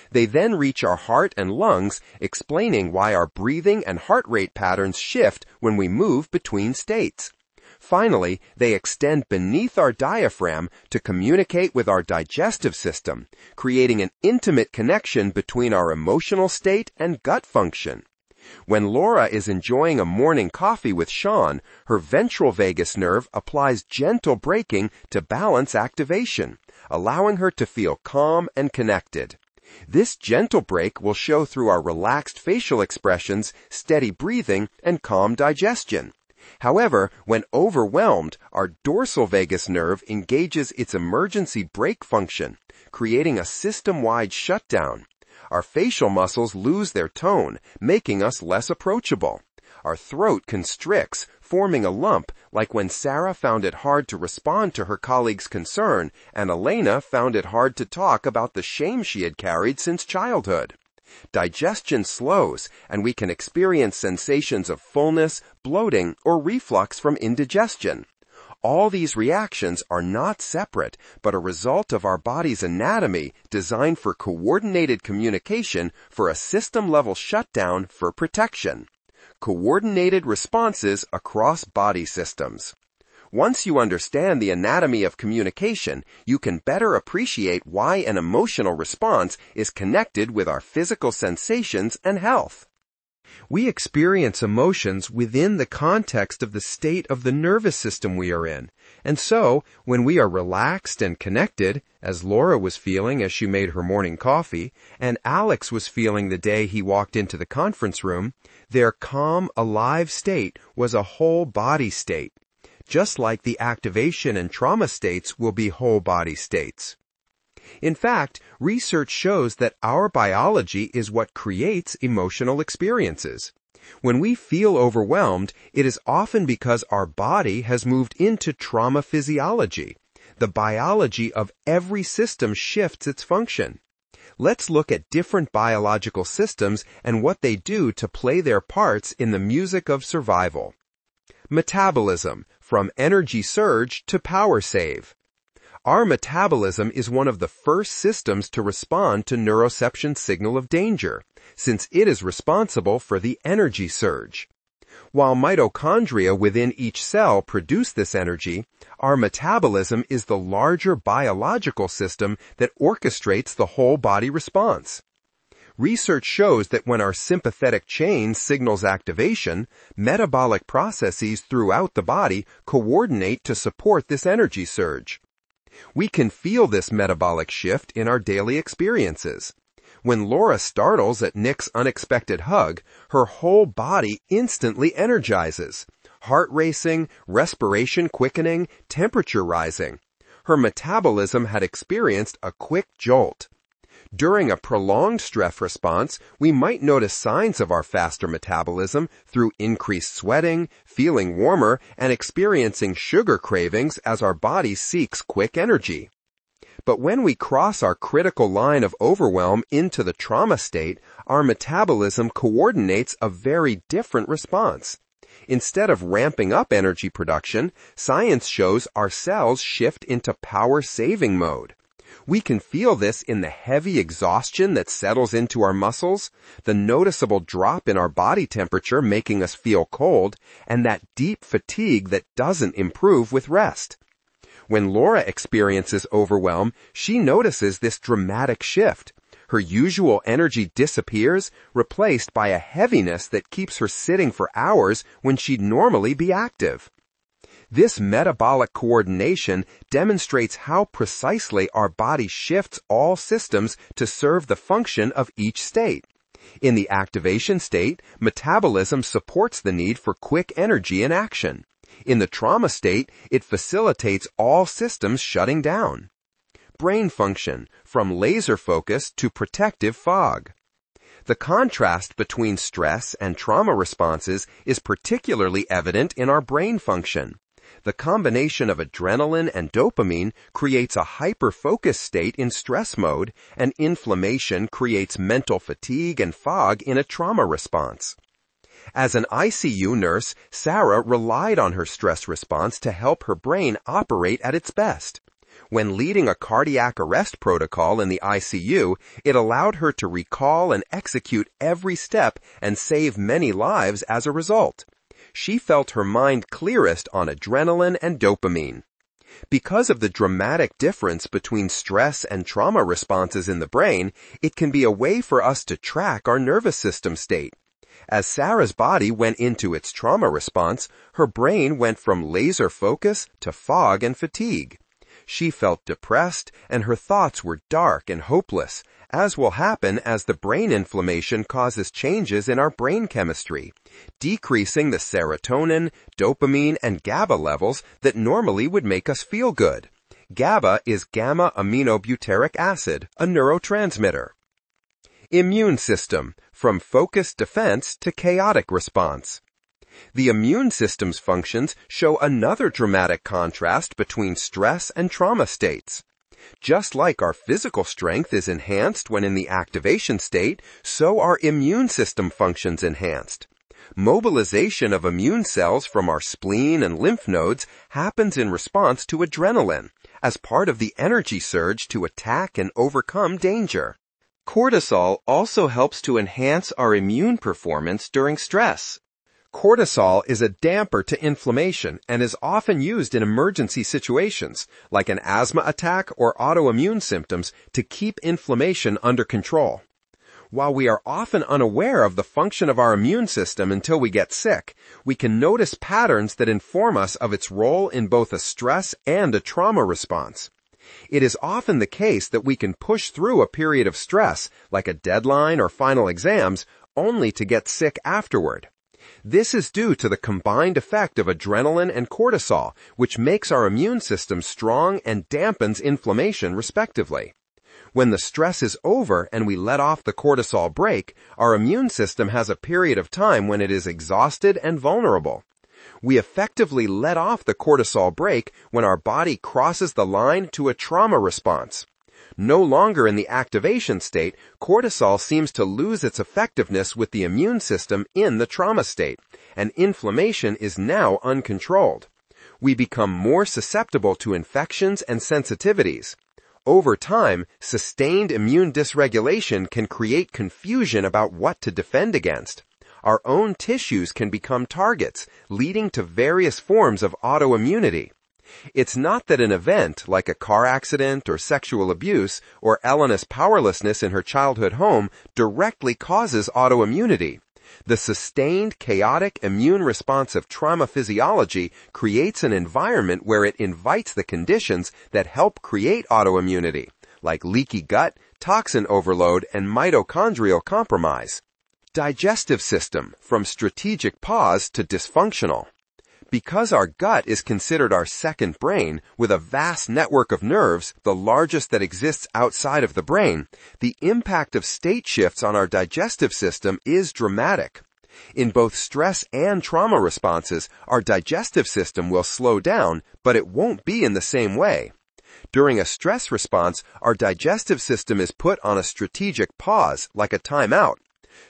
They then reach our heart and lungs, explaining why our breathing and heart rate patterns shift when we move between states. Finally, they extend beneath our diaphragm to communicate with our digestive system, creating an intimate connection between our emotional state and gut function. When Laura is enjoying a morning coffee with Sean, her ventral vagus nerve applies gentle braking to balance activation, allowing her to feel calm and connected. This gentle brake will show through our relaxed facial expressions, steady breathing, and calm digestion. However, when overwhelmed, our dorsal vagus nerve engages its emergency brake function, creating a system-wide shutdown. Our facial muscles lose their tone, making us less approachable. Our throat constricts, forming a lump, like when Sarah found it hard to respond to her colleague's concern, and Elena found it hard to talk about the shame she had carried since childhood. Digestion slows, and we can experience sensations of fullness, bloating, or reflux from indigestion. All these reactions are not separate, but a result of our body's anatomy designed for coordinated communication for a system-level shutdown for protection. Coordinated responses across body systems. Once you understand the anatomy of communication, you can better appreciate why an emotional response is connected with our physical sensations and health. We experience emotions within the context of the state of the nervous system we are in. And so, when we are relaxed and connected, as Laura was feeling as she made her morning coffee, and Alex was feeling the day he walked into the conference room, their calm, alive state was a whole body state, just like the activation and trauma states will be whole body states. In fact, research shows that our biology is what creates emotional experiences. When we feel overwhelmed, it is often because our body has moved into trauma physiology. The biology of every system shifts its function. Let's look at different biological systems and what they do to play their parts in the music of survival. Metabolism, from energy surge to power save. Our metabolism is one of the first systems to respond to neuroception signal of danger, since it is responsible for the energy surge. While mitochondria within each cell produce this energy, our metabolism is the larger biological system that orchestrates the whole body response. Research shows that when our sympathetic chain signals activation, metabolic processes throughout the body coordinate to support this energy surge. We can feel this metabolic shift in our daily experiences. When Laura startles at Nick's unexpected hug, her whole body instantly energizes. Heart racing, respiration quickening, temperature rising. Her metabolism had experienced a quick jolt. During a prolonged stress response, we might notice signs of our faster metabolism through increased sweating, feeling warmer, and experiencing sugar cravings as our body seeks quick energy. But when we cross our critical line of overwhelm into the trauma state, our metabolism coordinates a very different response. Instead of ramping up energy production, science shows our cells shift into power-saving mode. We can feel this in the heavy exhaustion that settles into our muscles, the noticeable drop in our body temperature making us feel cold, and that deep fatigue that doesn't improve with rest. When Laura experiences overwhelm, she notices this dramatic shift. Her usual energy disappears, replaced by a heaviness that keeps her sitting for hours when she'd normally be active. This metabolic coordination demonstrates how precisely our body shifts all systems to serve the function of each state. In the activation state, metabolism supports the need for quick energy and action. In the trauma state, it facilitates all systems shutting down. Brain function, from laser focus to protective fog. The contrast between stress and trauma responses is particularly evident in our brain function. The combination of adrenaline and dopamine creates a hyper-focus state in stress mode, and inflammation creates mental fatigue and fog in a trauma response. As an ICU nurse, Sarah relied on her stress response to help her brain operate at its best. When leading a cardiac arrest protocol in the ICU, it allowed her to recall and execute every step and save many lives as a result. She felt her mind clearest on adrenaline and dopamine. Because of the dramatic difference between stress and trauma responses in the brain, it can be a way for us to track our nervous system state. As Sarah's body went into its trauma response, her brain went from laser focus to fog and fatigue. She felt depressed, and her thoughts were dark and hopeless, as will happen as the brain inflammation causes changes in our brain chemistry, decreasing the serotonin, dopamine, and GABA levels that normally would make us feel good. GABA is gamma-aminobutyric acid, a neurotransmitter. Immune system, from focused defense to chaotic response. The immune system's functions show another dramatic contrast between stress and trauma states. Just like our physical strength is enhanced when in the activation state, so are immune system functions enhanced. Mobilization of immune cells from our spleen and lymph nodes happens in response to adrenaline, as part of the energy surge to attack and overcome danger. Cortisol also helps to enhance our immune performance during stress. Cortisol is a damper to inflammation and is often used in emergency situations, like an asthma attack or autoimmune symptoms, to keep inflammation under control. While we are often unaware of the function of our immune system until we get sick, we can notice patterns that inform us of its role in both a stress and a trauma response. It is often the case that we can push through a period of stress, like a deadline or final exams, only to get sick afterward. This is due to the combined effect of adrenaline and cortisol, which makes our immune system strong and dampens inflammation, respectively. When the stress is over and we let off the cortisol brake, our immune system has a period of time when it is exhausted and vulnerable. We effectively let off the cortisol brake when our body crosses the line to a trauma response. No longer in the activation state, cortisol seems to lose its effectiveness with the immune system in the trauma state, and inflammation is now uncontrolled. We become more susceptible to infections and sensitivities. Over time, sustained immune dysregulation can create confusion about what to defend against. Our own tissues can become targets, leading to various forms of autoimmunity. It's not that an event, like a car accident or sexual abuse or Elena's powerlessness in her childhood home, directly causes autoimmunity. The sustained, chaotic immune response of trauma physiology creates an environment where it invites the conditions that help create autoimmunity, like leaky gut, toxin overload, and mitochondrial compromise. Digestive system, from strategic pause to dysfunctional. Because our gut is considered our second brain, with a vast network of nerves, the largest that exists outside of the brain, the impact of state shifts on our digestive system is dramatic. In both stress and trauma responses, our digestive system will slow down, but it won't be in the same way. During a stress response, our digestive system is put on a strategic pause, like a timeout.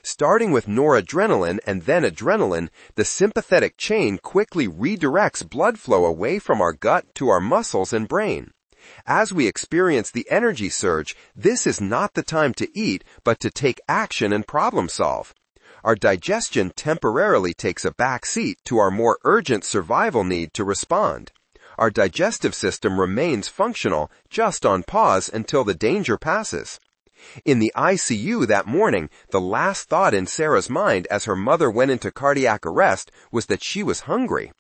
Starting with noradrenaline and then adrenaline, the sympathetic chain quickly redirects blood flow away from our gut to our muscles and brain. As we experience the energy surge, this is not the time to eat, but to take action and problem solve. Our digestion temporarily takes a back seat to our more urgent survival need to respond. Our digestive system remains functional, just on pause until the danger passes. In the ICU that morning, the last thought in Sarah's mind as her mother went into cardiac arrest was that she was hungry.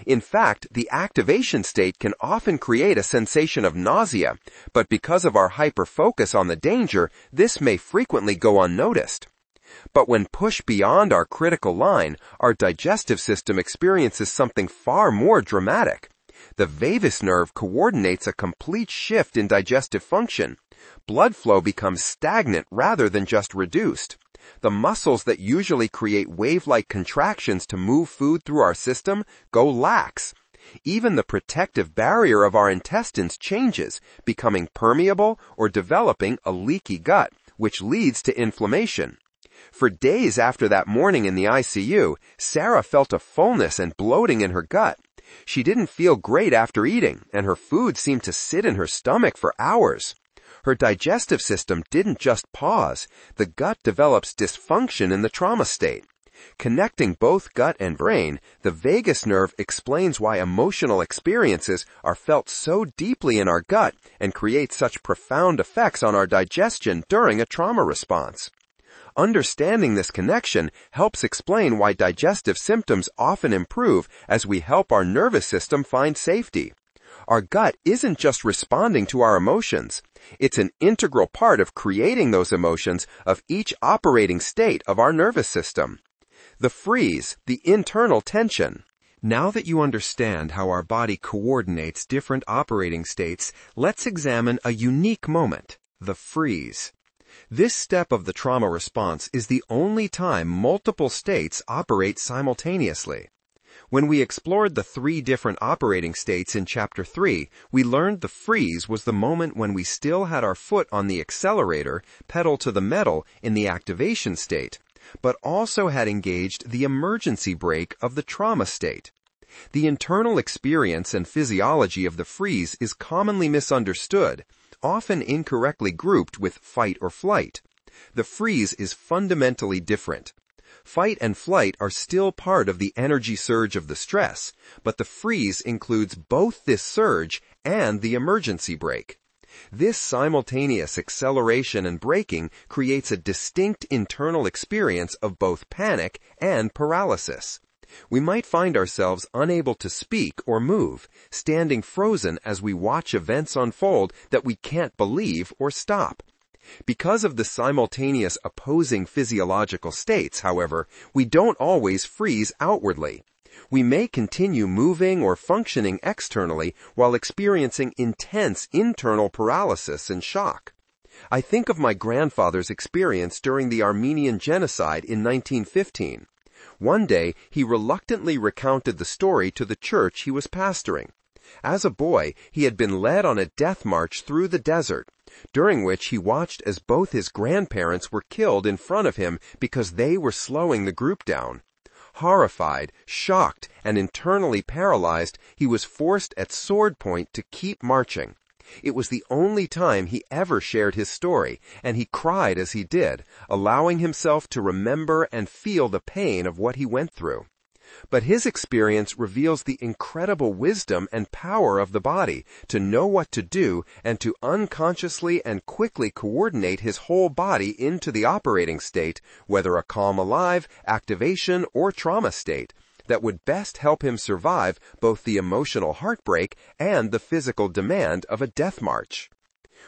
In fact, the activation state can often create a sensation of nausea, but because of our hyper-focus on the danger, this may frequently go unnoticed. But when pushed beyond our critical line, our digestive system experiences something far more dramatic. The vagus nerve coordinates a complete shift in digestive function. Blood flow becomes stagnant rather than just reduced. The muscles that usually create wave-like contractions to move food through our system go lax. Even the protective barrier of our intestines changes, becoming permeable or developing a leaky gut, which leads to inflammation. For days after that morning in the ICU, Sarah felt a fullness and bloating in her gut. She didn't feel great after eating, and her food seemed to sit in her stomach for hours. Her digestive system didn't just pause. The gut develops dysfunction in the trauma state. Connecting both gut and brain, the vagus nerve explains why emotional experiences are felt so deeply in our gut and create such profound effects on our digestion during a trauma response. Understanding this connection helps explain why digestive symptoms often improve as we help our nervous system find safety. Our gut isn't just responding to our emotions. It's an integral part of creating those emotions of each operating state of our nervous system. The freeze, the internal tension. Now that you understand how our body coordinates different operating states, let's examine a unique moment, the freeze. This step of the trauma response is the only time multiple states operate simultaneously. When we explored the 3 different operating states in Chapter 3, we learned the freeze was the moment when we still had our foot on the accelerator, pedal to the metal in the activation state, but also had engaged the emergency brake of the trauma state. The internal experience and physiology of the freeze is commonly misunderstood, often incorrectly grouped with fight or flight. The freeze is fundamentally different. Fight and flight are still part of the energy surge of the stress, but the freeze includes both this surge and the emergency brake. This simultaneous acceleration and braking creates a distinct internal experience of both panic and paralysis. We might find ourselves unable to speak or move, standing frozen as we watch events unfold that we can't believe or stop. Because of the simultaneous opposing physiological states, however, we don't always freeze outwardly. We may continue moving or functioning externally while experiencing intense internal paralysis and shock. I think of my grandfather's experience during the Armenian genocide in 1915. One day, he reluctantly recounted the story to the church he was pastoring. As a boy, he had been led on a death march through the desert, during which he watched as both his grandparents were killed in front of him because they were slowing the group down. Horrified, shocked, and internally paralyzed, he was forced at sword point to keep marching. It was the only time he ever shared his story, and he cried as he did, allowing himself to remember and feel the pain of what he went through. But his experience reveals the incredible wisdom and power of the body to know what to do and to unconsciously and quickly coordinate his whole body into the operating state, whether a calm alive, activation, or trauma state, that would best help him survive both the emotional heartbreak and the physical demand of a death march.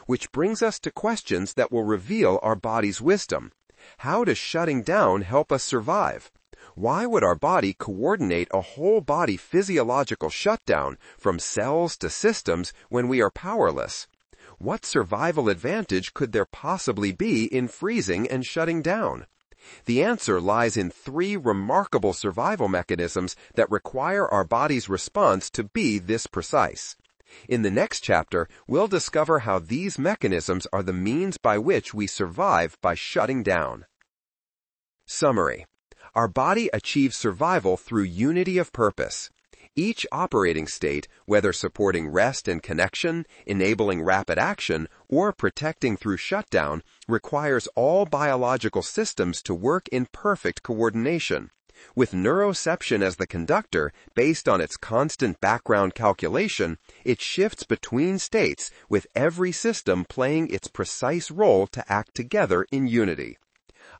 Which brings us to questions that will reveal our body's wisdom. How does shutting down help us survive? Why would our body coordinate a whole body physiological shutdown from cells to systems when we are powerless? What survival advantage could there possibly be in freezing and shutting down? The answer lies in 3 remarkable survival mechanisms that require our body's response to be this precise. In the next chapter, we'll discover how these mechanisms are the means by which we survive by shutting down. Summary. Our body achieves survival through unity of purpose. Each operating state, whether supporting rest and connection, enabling rapid action, or protecting through shutdown, requires all biological systems to work in perfect coordination. With neuroception as the conductor, based on its constant background calculation, it shifts between states, with every system playing its precise role to act together in unity.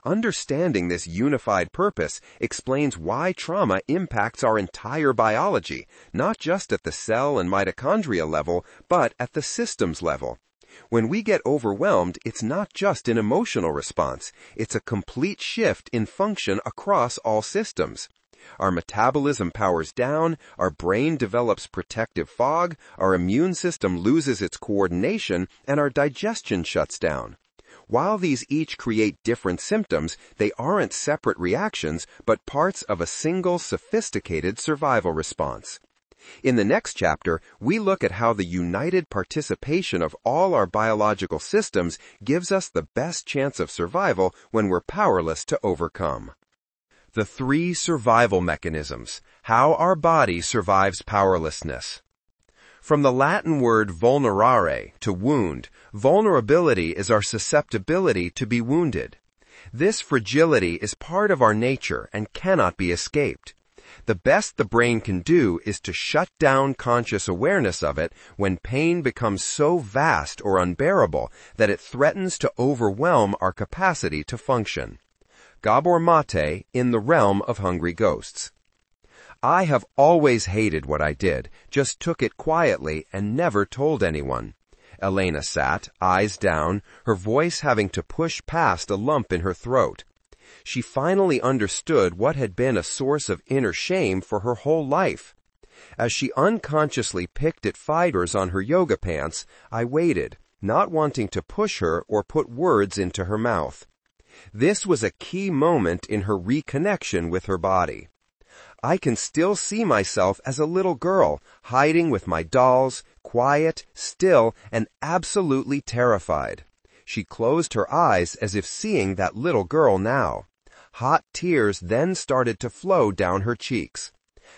Understanding this unified purpose explains why trauma impacts our entire biology, not just at the cell and mitochondria level, but at the systems level. When we get overwhelmed, it's not just an emotional response, it's a complete shift in function across all systems. Our metabolism powers down, our brain develops protective fog, our immune system loses its coordination, and our digestion shuts down. While these each create different symptoms, they aren't separate reactions, but parts of a single sophisticated survival response. In the next chapter, we look at how the united participation of all our biological systems gives us the best chance of survival when we're powerless to overcome. The 3 survival mechanisms, how our body survives powerlessness. From the Latin word vulnerare, to wound, vulnerability is our susceptibility to be wounded. This fragility is part of our nature and cannot be escaped. The best the brain can do is to shut down conscious awareness of it when pain becomes so vast or unbearable that it threatens to overwhelm our capacity to function. Gabor Mate, In the Realm of Hungry Ghosts. I have always hated what I did, just took it quietly and never told anyone. Elena sat, eyes down, her voice having to push past a lump in her throat. She finally understood what had been a source of inner shame for her whole life. As she unconsciously picked at fibers on her yoga pants, I waited, not wanting to push her or put words into her mouth. This was a key moment in her reconnection with her body. I can still see myself as a little girl, hiding with my dolls, quiet, still, and absolutely terrified. She closed her eyes as if seeing that little girl now. Hot tears then started to flow down her cheeks.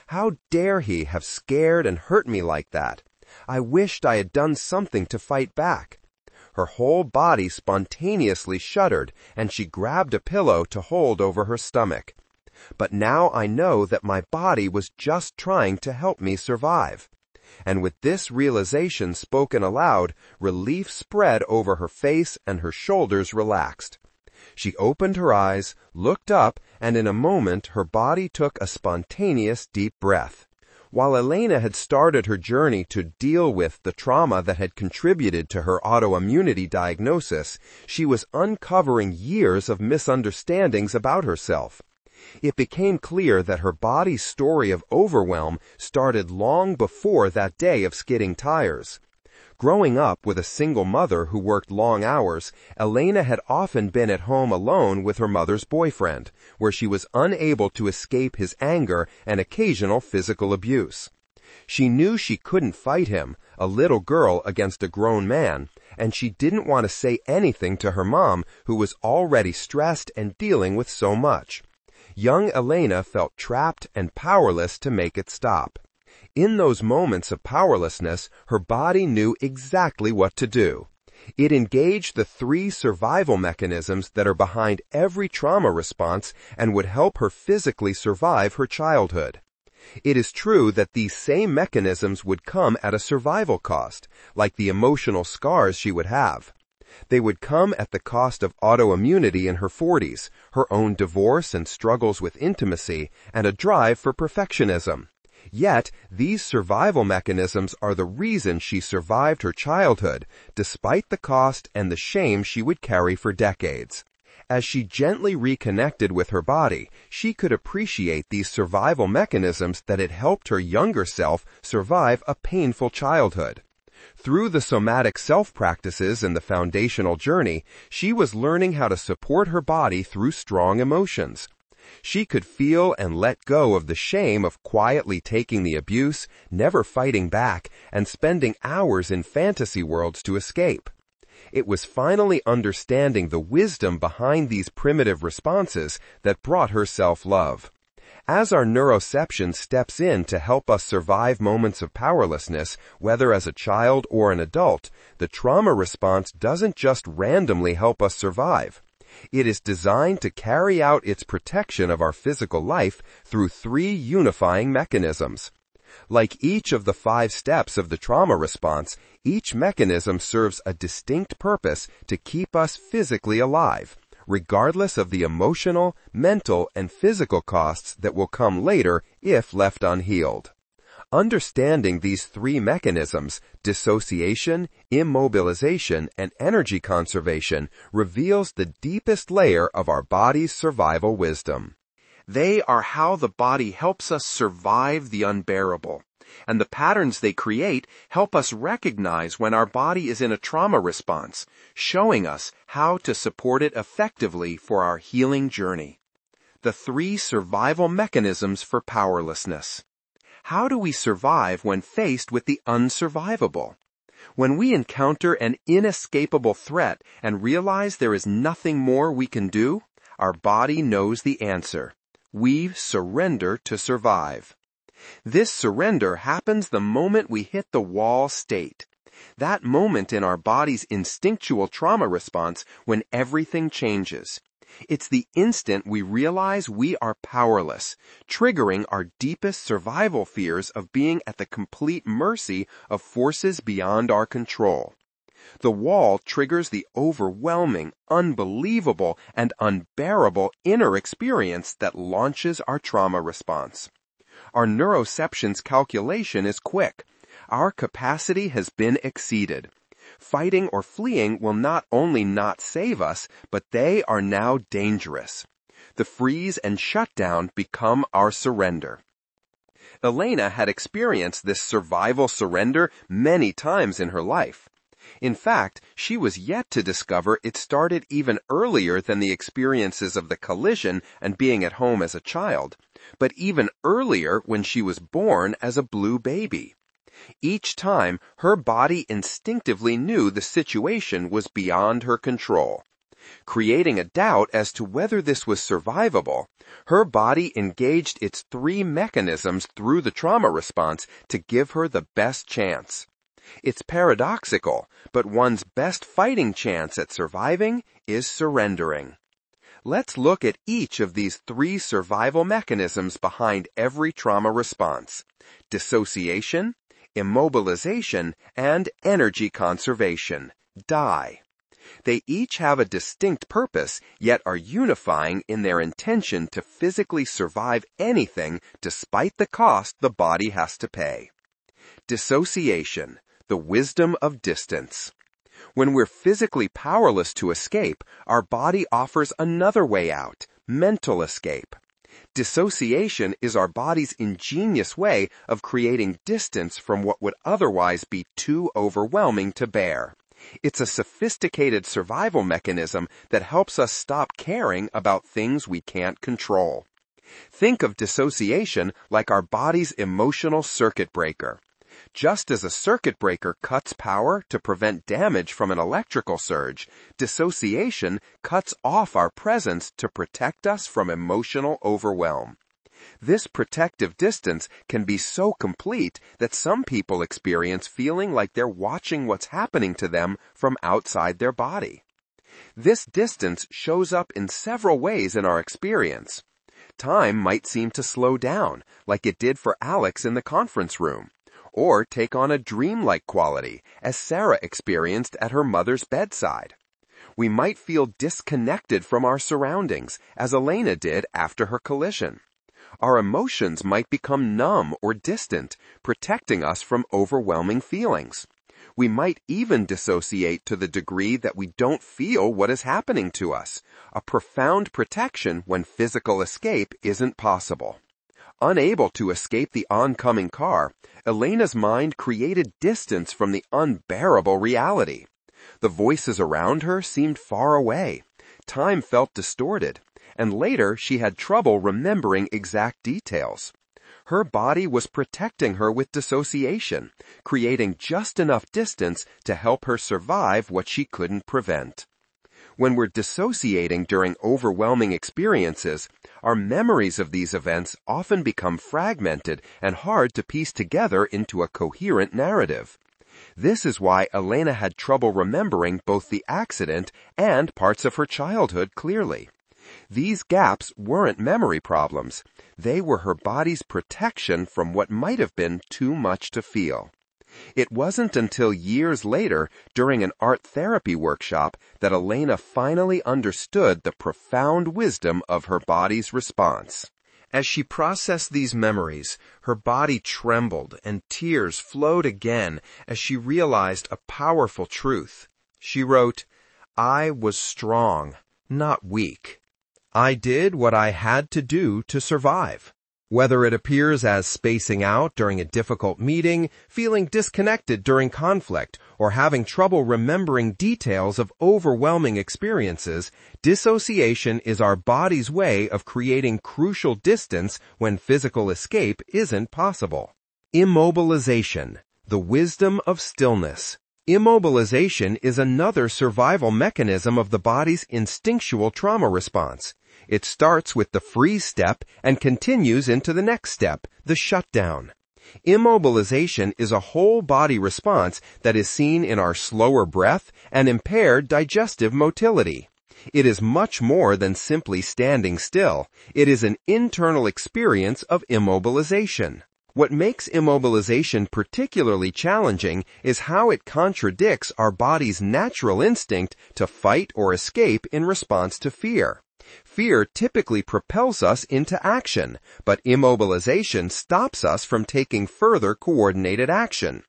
How dare he have scared and hurt me like that? I wished I had done something to fight back. Her whole body spontaneously shuddered, and she grabbed a pillow to hold over her stomach. But now I know that my body was just trying to help me survive. And with this realization spoken aloud, relief spread over her face and her shoulders relaxed. She opened her eyes, looked up, and in a moment her body took a spontaneous deep breath. While Elena had started her journey to deal with the trauma that had contributed to her autoimmunity diagnosis, she was uncovering years of misunderstandings about herself. It became clear that her body's story of overwhelm started long before that day of skidding tires. Growing up with a single mother who worked long hours, Elena had often been at home alone with her mother's boyfriend, where she was unable to escape his anger and occasional physical abuse. She knew she couldn't fight him, a little girl against a grown man, and she didn't want to say anything to her mom, who was already stressed and dealing with so much. young Elena felt trapped and powerless to make it stop. In those moments of powerlessness, her body knew exactly what to do. It engaged the 3 survival mechanisms that are behind every trauma response and would help her physically survive her childhood. It is true that these same mechanisms would come at a survival cost, like the emotional scars she would have. They would come at the cost of autoimmunity in her 40s, her own divorce and struggles with intimacy, and a drive for perfectionism. Yet, these survival mechanisms are the reason she survived her childhood, despite the cost and the shame she would carry for decades. As she gently reconnected with her body, she could appreciate these survival mechanisms that had helped her younger self survive a painful childhood. Through the somatic self-practices and the foundational journey, she was learning how to support her body through strong emotions. She could feel and let go of the shame of quietly taking the abuse, never fighting back, and spending hours in fantasy worlds to escape. It was finally understanding the wisdom behind these primitive responses that brought her self-love. As our neuroception steps in to help us survive moments of powerlessness, whether as a child or an adult, the trauma response doesn't just randomly help us survive. It is designed to carry out its protection of our physical life through 3 unifying mechanisms. Like each of the 5 steps of the trauma response, each mechanism serves a distinct purpose to keep us physically alive, regardless of the emotional, mental, and physical costs that will come later if left unhealed. Understanding these 3 mechanisms, dissociation, immobilization, and energy conservation, reveals the deepest layer of our body's survival wisdom. They are how the body helps us survive the unbearable, and the patterns they create help us recognize when our body is in a trauma response, showing us how to support it effectively for our healing journey. The 3 survival mechanisms for powerlessness. How do we survive when faced with the unsurvivable? When we encounter an inescapable threat and realize there is nothing more we can do, our body knows the answer. We surrender to survive. This surrender happens the moment we hit the wall state. That moment in our body's instinctual trauma response when everything changes. It's the instant we realize we are powerless, triggering our deepest survival fears of being at the complete mercy of forces beyond our control. The wall triggers the overwhelming, unbelievable, and unbearable inner experience that launches our trauma response. Our neuroception's calculation is quick. Our capacity has been exceeded. Fighting or fleeing will not only not save us, but they are now dangerous. The freeze and shutdown become our surrender. Elena had experienced this survival surrender many times in her life. In fact, she was yet to discover it started even earlier than the experiences of the collision and being at home as a child, but even earlier when she was born as a blue baby. Each time, her body instinctively knew the situation was beyond her control. Creating a doubt as to whether this was survivable, her body engaged its 3 mechanisms through the trauma response to give her the best chance. It's paradoxical, but one's best fighting chance at surviving is surrendering. Let's look at each of these 3 survival mechanisms behind every trauma response: dissociation, immobilization, and energy conservation, DIE. They each have a distinct purpose, yet are unifying in their intention to physically survive anything despite the cost the body has to pay. Dissociation, the wisdom of distance. When we're physically powerless to escape, our body offers another way out, mental escape. Dissociation is our body's ingenious way of creating distance from what would otherwise be too overwhelming to bear. It's a sophisticated survival mechanism that helps us stop caring about things we can't control. Think of dissociation like our body's emotional circuit breaker. Just as a circuit breaker cuts power to prevent damage from an electrical surge, dissociation cuts off our presence to protect us from emotional overwhelm. This protective distance can be so complete that some people experience feeling like they're watching what's happening to them from outside their body. This distance shows up in several ways in our experience. Time might seem to slow down, like it did for Alex in the conference room, or take on a dreamlike quality, as Sarah experienced at her mother's bedside. We might feel disconnected from our surroundings, as Elena did after her collision. Our emotions might become numb or distant, protecting us from overwhelming feelings. We might even dissociate to the degree that we don't feel what is happening to us, a profound protection when physical escape isn't possible. Unable to escape the oncoming car, Elena's mind created distance from the unbearable reality. The voices around her seemed far away. Time felt distorted, and later she had trouble remembering exact details. Her body was protecting her with dissociation, creating just enough distance to help her survive what she couldn't prevent. When we're dissociating during overwhelming experiences, our memories of these events often become fragmented and hard to piece together into a coherent narrative. This is why Elena had trouble remembering both the accident and parts of her childhood clearly. These gaps weren't memory problems. They were her body's protection from what might have been too much to feel. It wasn't until years later, during an art therapy workshop, that Elena finally understood the profound wisdom of her body's response. As she processed these memories, her body trembled and tears flowed again as she realized a powerful truth. She wrote, "I was strong, not weak. I did what I had to do to survive." Whether it appears as spacing out during a difficult meeting, feeling disconnected during conflict, or having trouble remembering details of overwhelming experiences, dissociation is our body's way of creating crucial distance when physical escape isn't possible. Immobilization, the wisdom of stillness. Immobilization is another survival mechanism of the body's instinctual trauma response. It starts with the freeze step and continues into the next step, the shutdown. Immobilization is a whole body response that is seen in our slower breath and impaired digestive motility. It is much more than simply standing still. It is an internal experience of immobilization. What makes immobilization particularly challenging is how it contradicts our body's natural instinct to fight or escape in response to fear. Fear typically propels us into action, but immobilization stops us from taking further coordinated action.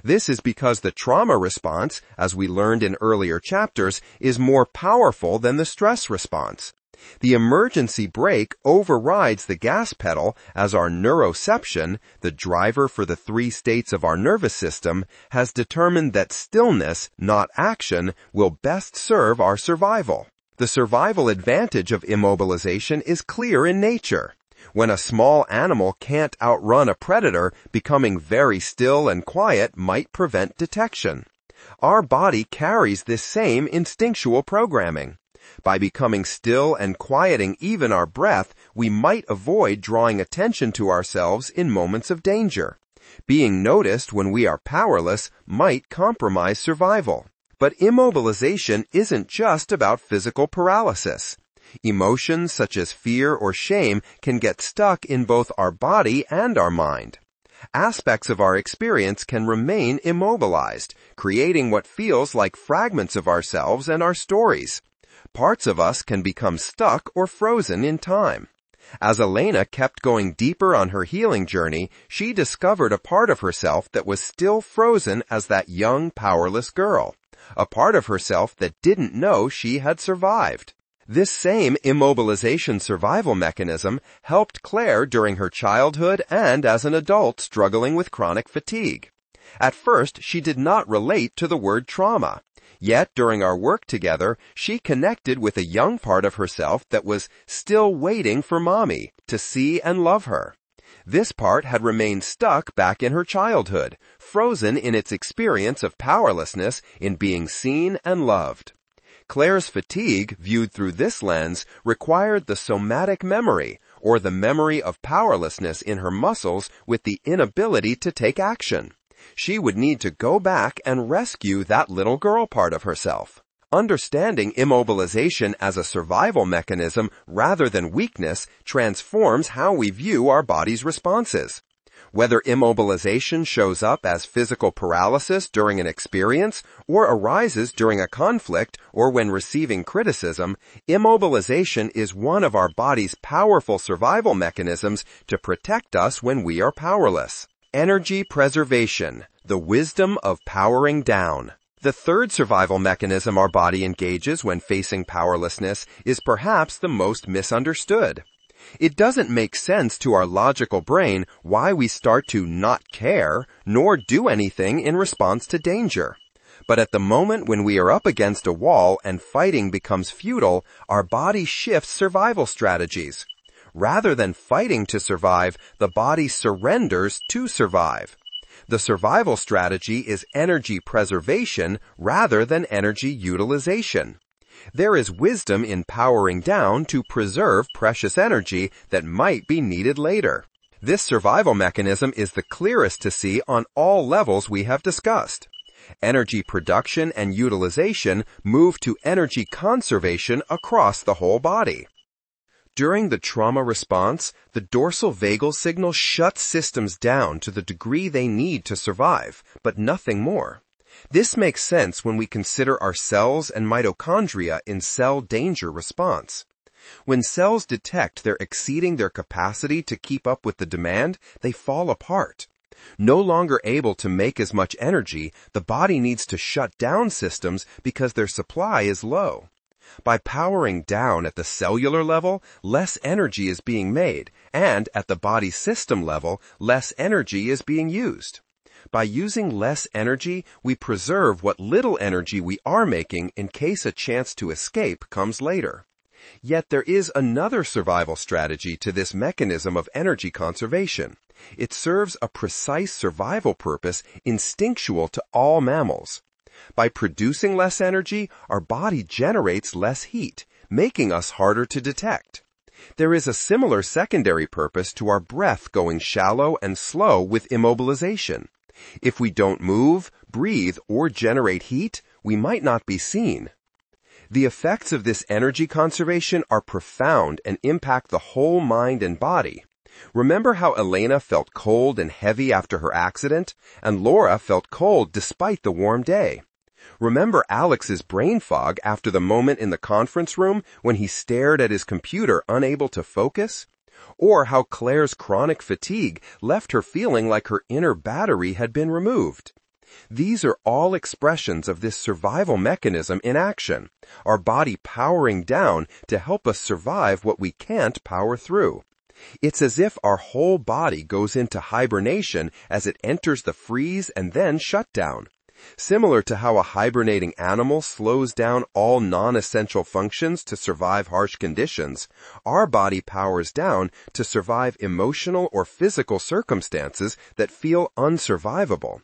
This is because the trauma response, as we learned in earlier chapters, is more powerful than the stress response. The emergency brake overrides the gas pedal as our neuroception, the driver for the three states of our nervous system, has determined that stillness, not action, will best serve our survival. The survival advantage of immobilization is clear in nature. When a small animal can't outrun a predator, becoming very still and quiet might prevent detection. Our body carries this same instinctual programming. By becoming still and quieting even our breath, we might avoid drawing attention to ourselves in moments of danger. Being noticed when we are powerless might compromise survival. But immobilization isn't just about physical paralysis. Emotions such as fear or shame can get stuck in both our body and our mind. Aspects of our experience can remain immobilized, creating what feels like fragments of ourselves and our stories. Parts of us can become stuck or frozen in time. As Elena kept going deeper on her healing journey, she discovered a part of herself that was still frozen as that young, powerless girl. A part of herself that didn't know she had survived. This same immobilization survival mechanism helped Claire during her childhood and as an adult struggling with chronic fatigue. At first, she did not relate to the word trauma. Yet, during our work together, she connected with a young part of herself that was still waiting for mommy to see and love her. This part had remained stuck back in her childhood, frozen in its experience of powerlessness in being seen and loved. Claire's fatigue, viewed through this lens, required the somatic memory, or the memory of powerlessness in her muscles with the inability to take action. She would need to go back and rescue that little girl part of herself. Understanding immobilization as a survival mechanism rather than weakness transforms how we view our body's responses. Whether immobilization shows up as physical paralysis during an experience or arises during a conflict or when receiving criticism, immobilization is one of our body's powerful survival mechanisms to protect us when we are powerless. Energy preservation, the wisdom of powering down. The third survival mechanism our body engages when facing powerlessness is perhaps the most misunderstood. It doesn't make sense to our logical brain why we start to not care nor do anything in response to danger. But at the moment when we are up against a wall and fighting becomes futile, our body shifts survival strategies. Rather than fighting to survive, the body surrenders to survive. The survival strategy is energy preservation rather than energy utilization. There is wisdom in powering down to preserve precious energy that might be needed later. This survival mechanism is the clearest to see on all levels we have discussed. Energy production and utilization move to energy conservation across the whole body. During the trauma response, the dorsal vagal signal shuts systems down to the degree they need to survive, but nothing more. This makes sense when we consider our cells and mitochondria in cell danger response. When cells detect they're exceeding their capacity to keep up with the demand, they fall apart. No longer able to make as much energy, the body needs to shut down systems because their supply is low. By powering down at the cellular level, less energy is being made, and at the body system level, less energy is being used. By using less energy, we preserve what little energy we are making in case a chance to escape comes later. Yet there is another survival strategy to this mechanism of energy conservation. It serves a precise survival purpose instinctual to all mammals. By producing less energy, our body generates less heat, making us harder to detect. There is a similar secondary purpose to our breath going shallow and slow with immobilization. If we don't move, breathe, or generate heat, we might not be seen. The effects of this energy conservation are profound and impact the whole mind and body. Remember how Elena felt cold and heavy after her accident, and Laura felt cold despite the warm day. Remember Alex's brain fog after the moment in the conference room when he stared at his computer unable to focus? Or how Claire's chronic fatigue left her feeling like her inner battery had been removed. These are all expressions of this survival mechanism in action, our body powering down to help us survive what we can't power through. It's as if our whole body goes into hibernation as it enters the freeze and then shutdown. Similar to how a hibernating animal slows down all non-essential functions to survive harsh conditions, our body powers down to survive emotional or physical circumstances that feel unsurvivable.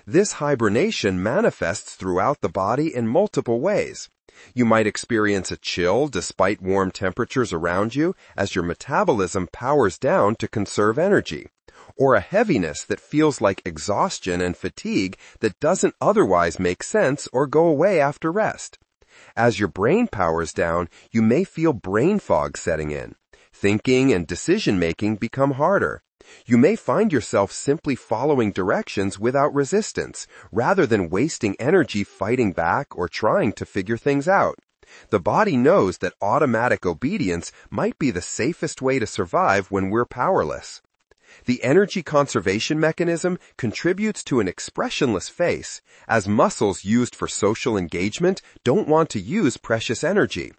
This hibernation manifests throughout the body in multiple ways. You might experience a chill despite warm temperatures around you as your metabolism powers down to conserve energy, or a heaviness that feels like exhaustion and fatigue that doesn't otherwise make sense or go away after rest. As your brain powers down, you may feel brain fog setting in. Thinking and decision-making become harder. You may find yourself simply following directions without resistance, rather than wasting energy fighting back or trying to figure things out. The body knows that automatic obedience might be the safest way to survive when we're powerless. The energy conservation mechanism contributes to an expressionless face, as muscles used for social engagement don't want to use precious energy.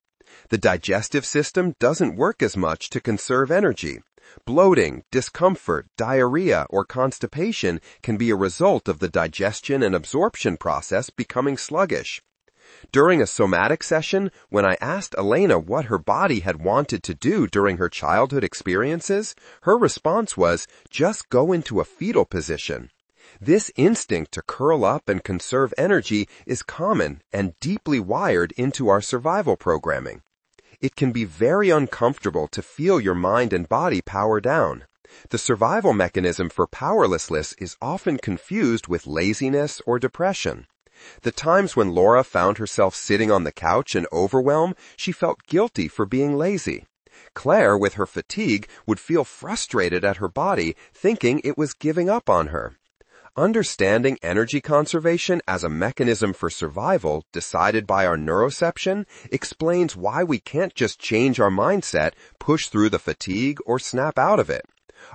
The digestive system doesn't work as much to conserve energy. Bloating, discomfort, diarrhea, or constipation can be a result of the digestion and absorption process becoming sluggish. During a somatic session, when I asked Elena what her body had wanted to do during her childhood experiences, her response was, just go into a fetal position. This instinct to curl up and conserve energy is common and deeply wired into our survival programming. It can be very uncomfortable to feel your mind and body power down. The survival mechanism for powerlessness is often confused with laziness or depression. The times when Laura found herself sitting on the couch in overwhelm, she felt guilty for being lazy. Claire, with her fatigue, would feel frustrated at her body, thinking it was giving up on her. Understanding energy conservation as a mechanism for survival decided by our neuroception explains why we can't just change our mindset, push through the fatigue, or snap out of it.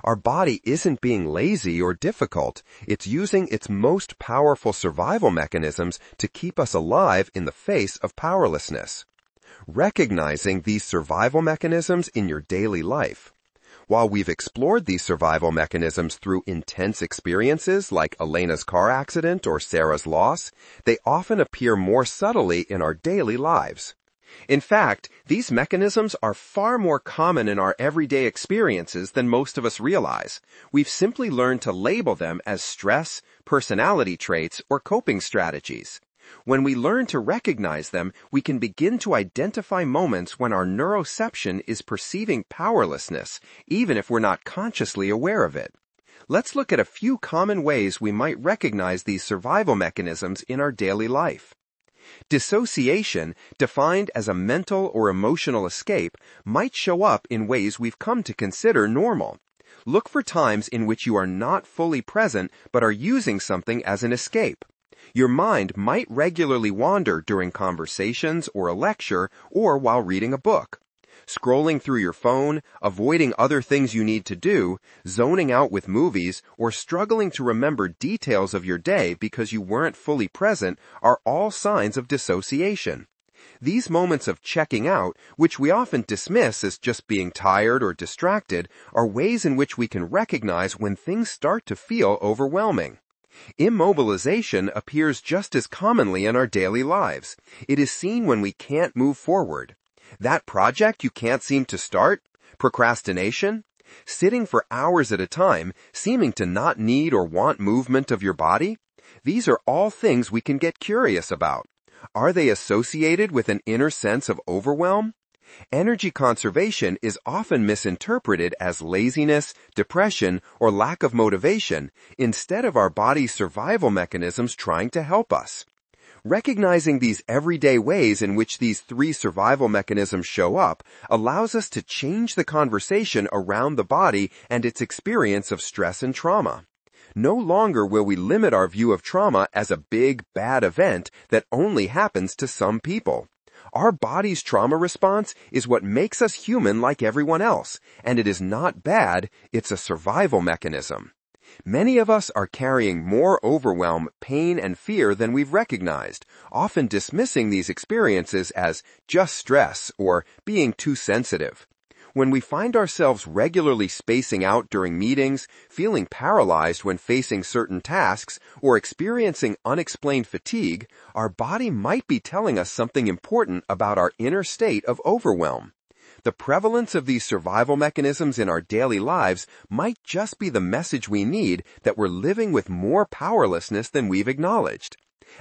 Our body isn't being lazy or difficult. It's using its most powerful survival mechanisms to keep us alive in the face of powerlessness. Recognizing these survival mechanisms in your daily life. While we've explored these survival mechanisms through intense experiences like Elena's car accident or Sarah's loss, they often appear more subtly in our daily lives. In fact, these mechanisms are far more common in our everyday experiences than most of us realize. We've simply learned to label them as stress, personality traits, or coping strategies. When we learn to recognize them, we can begin to identify moments when our neuroception is perceiving powerlessness, even if we're not consciously aware of it. Let's look at a few common ways we might recognize these survival mechanisms in our daily life. Dissociation, defined as a mental or emotional escape, might show up in ways we've come to consider normal. Look for times in which you are not fully present but are using something as an escape. Your mind might regularly wander during conversations or a lecture or while reading a book. Scrolling through your phone, avoiding other things you need to do, zoning out with movies, or struggling to remember details of your day because you weren't fully present are all signs of dissociation. These moments of checking out, which we often dismiss as just being tired or distracted, are ways in which we can recognize when things start to feel overwhelming. Immobilization appears just as commonly in our daily lives. It is seen when we can't move forward. That project you can't seem to start? Procrastination? Sitting for hours at a time, seeming to not need or want movement of your body? These are all things we can get curious about. Are they associated with an inner sense of overwhelm? Energy conservation is often misinterpreted as laziness, depression, or lack of motivation, instead of our body's survival mechanisms trying to help us. Recognizing these everyday ways in which these three survival mechanisms show up allows us to change the conversation around the body and its experience of stress and trauma. No longer will we limit our view of trauma as a big, bad event that only happens to some people. Our body's trauma response is what makes us human like everyone else, and it is not bad, it's a survival mechanism. Many of us are carrying more overwhelm, pain, and fear than we've recognized, often dismissing these experiences as just stress or being too sensitive. When we find ourselves regularly spacing out during meetings, feeling paralyzed when facing certain tasks, or experiencing unexplained fatigue, our body might be telling us something important about our inner state of overwhelm. The prevalence of these survival mechanisms in our daily lives might just be the message we need that we're living with more powerlessness than we've acknowledged.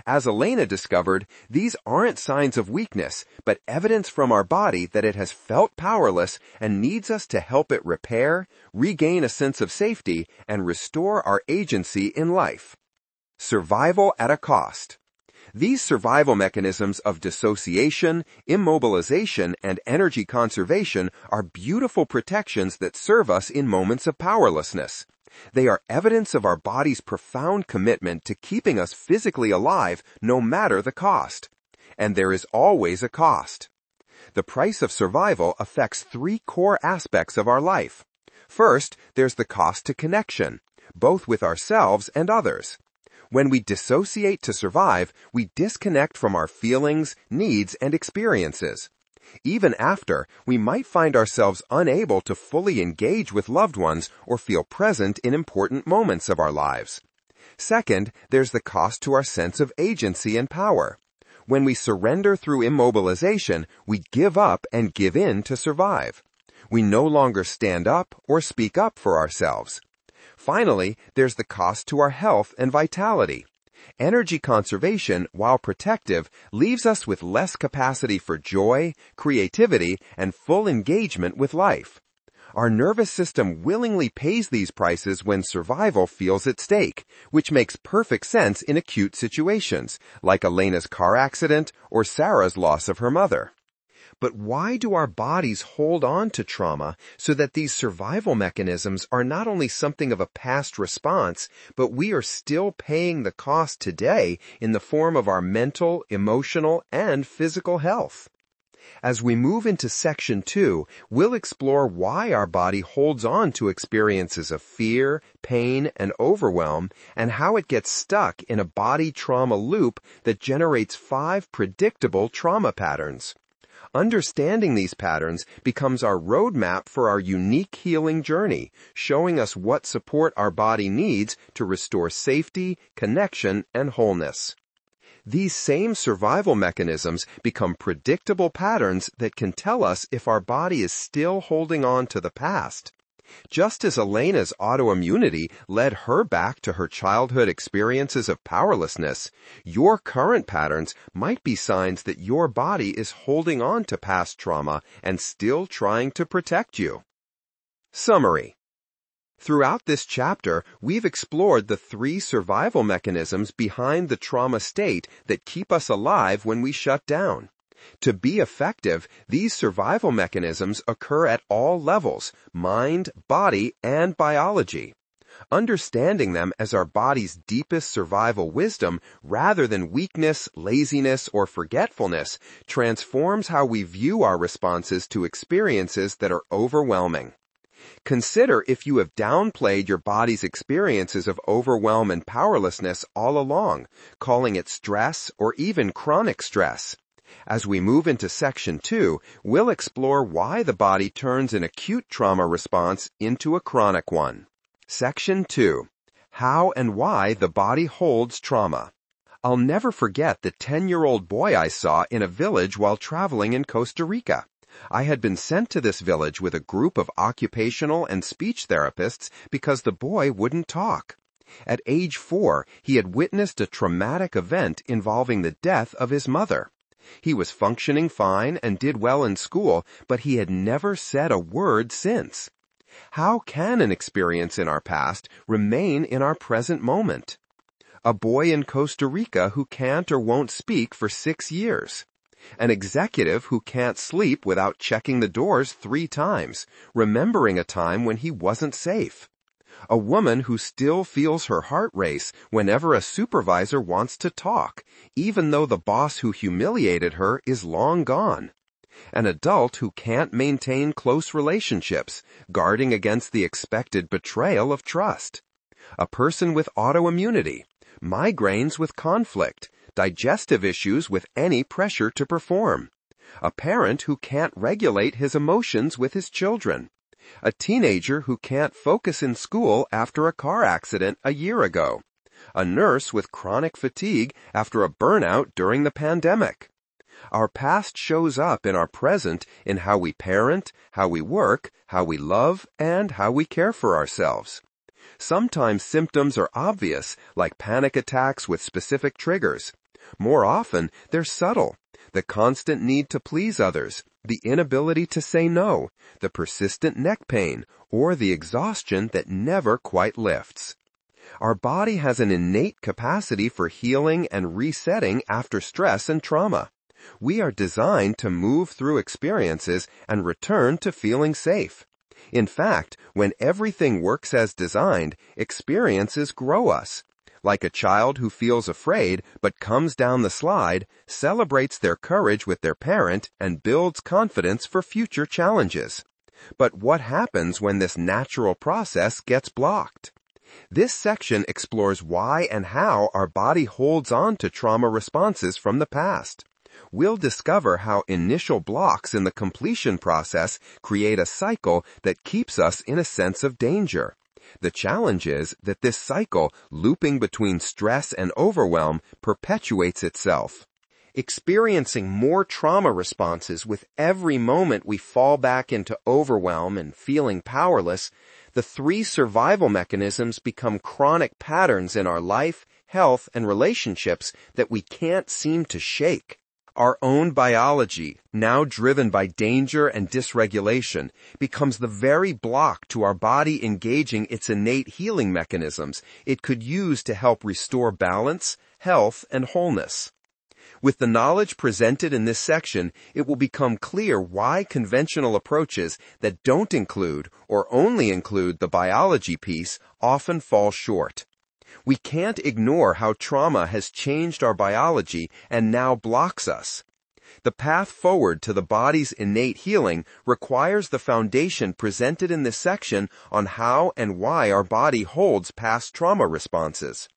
As Elena discovered, these aren't signs of weakness, but evidence from our body that it has felt powerless and needs us to help it repair, regain a sense of safety, and restore our agency in life. Survival at a cost. These survival mechanisms of dissociation, immobilization, and energy conservation are beautiful protections that serve us in moments of powerlessness. They are evidence of our body's profound commitment to keeping us physically alive no matter the cost. And there is always a cost. The price of survival affects three core aspects of our life. First, there's the cost to connection, both with ourselves and others. When we dissociate to survive, we disconnect from our feelings, needs, and experiences. Even after, we might find ourselves unable to fully engage with loved ones or feel present in important moments of our lives. Second, there's the cost to our sense of agency and power. When we surrender through immobilization, we give up and give in to survive. We no longer stand up or speak up for ourselves. Finally, there's the cost to our health and vitality. Energy conservation, while protective, leaves us with less capacity for joy, creativity, and full engagement with life. Our nervous system willingly pays these prices when survival feels at stake, which makes perfect sense in acute situations, like Elena's car accident or Sarah's loss of her mother. But why do our bodies hold on to trauma so that these survival mechanisms are not only something of a past response, but we are still paying the cost today in the form of our mental, emotional, and physical health? As we move into Section 2, we'll explore why our body holds on to experiences of fear, pain, and overwhelm, and how it gets stuck in a body trauma loop that generates 5 predictable trauma patterns. Understanding these patterns becomes our roadmap for our unique healing journey, showing us what support our body needs to restore safety, connection, and wholeness. These same survival mechanisms become predictable patterns that can tell us if our body is still holding on to the past. Just as Elena's autoimmunity led her back to her childhood experiences of powerlessness, your current patterns might be signs that your body is holding on to past trauma and still trying to protect you. Summary. Throughout this chapter, we've explored the 3 survival mechanisms behind the trauma state that keep us alive when we shut down. To be effective, these survival mechanisms occur at all levels: mind, body, and biology. Understanding them as our body's deepest survival wisdom, rather than weakness, laziness, or forgetfulness, transforms how we view our responses to experiences that are overwhelming. Consider if you have downplayed your body's experiences of overwhelm and powerlessness all along, calling it stress or even chronic stress. As we move into Section 2, we'll explore why the body turns an acute trauma response into a chronic one. Section 2. How and why the body holds trauma. I'll never forget the 10-year-old boy I saw in a village while traveling in Costa Rica. I had been sent to this village with a group of occupational and speech therapists because the boy wouldn't talk. At age 4, he had witnessed a traumatic event involving the death of his mother. He was functioning fine and did well in school, but he had never said a word since. How can an experience in our past remain in our present moment? A boy in Costa Rica who can't or won't speak for 6 years. An executive who can't sleep without checking the doors 3 times, remembering a time when he wasn't safe. A woman who still feels her heart race whenever a supervisor wants to talk, even though the boss who humiliated her is long gone. An adult who can't maintain close relationships, guarding against the expected betrayal of trust. A person with autoimmunity, migraines with conflict, digestive issues with any pressure to perform. A parent who can't regulate his emotions with his children. A teenager who can't focus in school after a car accident a year ago. A nurse with chronic fatigue after a burnout during the pandemic. Our past shows up in our present in how we parent, how we work, how we love, and how we care for ourselves. Sometimes symptoms are obvious, like panic attacks with specific triggers. More often, they're subtle. The constant need to please others, the inability to say no, the persistent neck pain, or the exhaustion that never quite lifts. Our body has an innate capacity for healing and resetting after stress and trauma. We are designed to move through experiences and return to feeling safe. In fact, when everything works as designed, experiences grow us. Like a child who feels afraid but comes down the slide, celebrates their courage with their parent, and builds confidence for future challenges. But what happens when this natural process gets blocked? This section explores why and how our body holds on to trauma responses from the past. We'll discover how initial blocks in the completion process create a cycle that keeps us in a sense of danger. The challenge is that this cycle, looping between stress and overwhelm, perpetuates itself. Experiencing more trauma responses with every moment we fall back into overwhelm and feeling powerless, the three survival mechanisms become chronic patterns in our life, health, and relationships that we can't seem to shake. Our own biology, now driven by danger and dysregulation, becomes the very block to our body engaging its innate healing mechanisms it could use to help restore balance, health, and wholeness. With the knowledge presented in this section, it will become clear why conventional approaches that don't include or only include the biology piece often fall short. We can't ignore how trauma has changed our biology and now blocks us. The path forward to the body's innate healing requires the foundation presented in this section on how and why our body holds past trauma responses.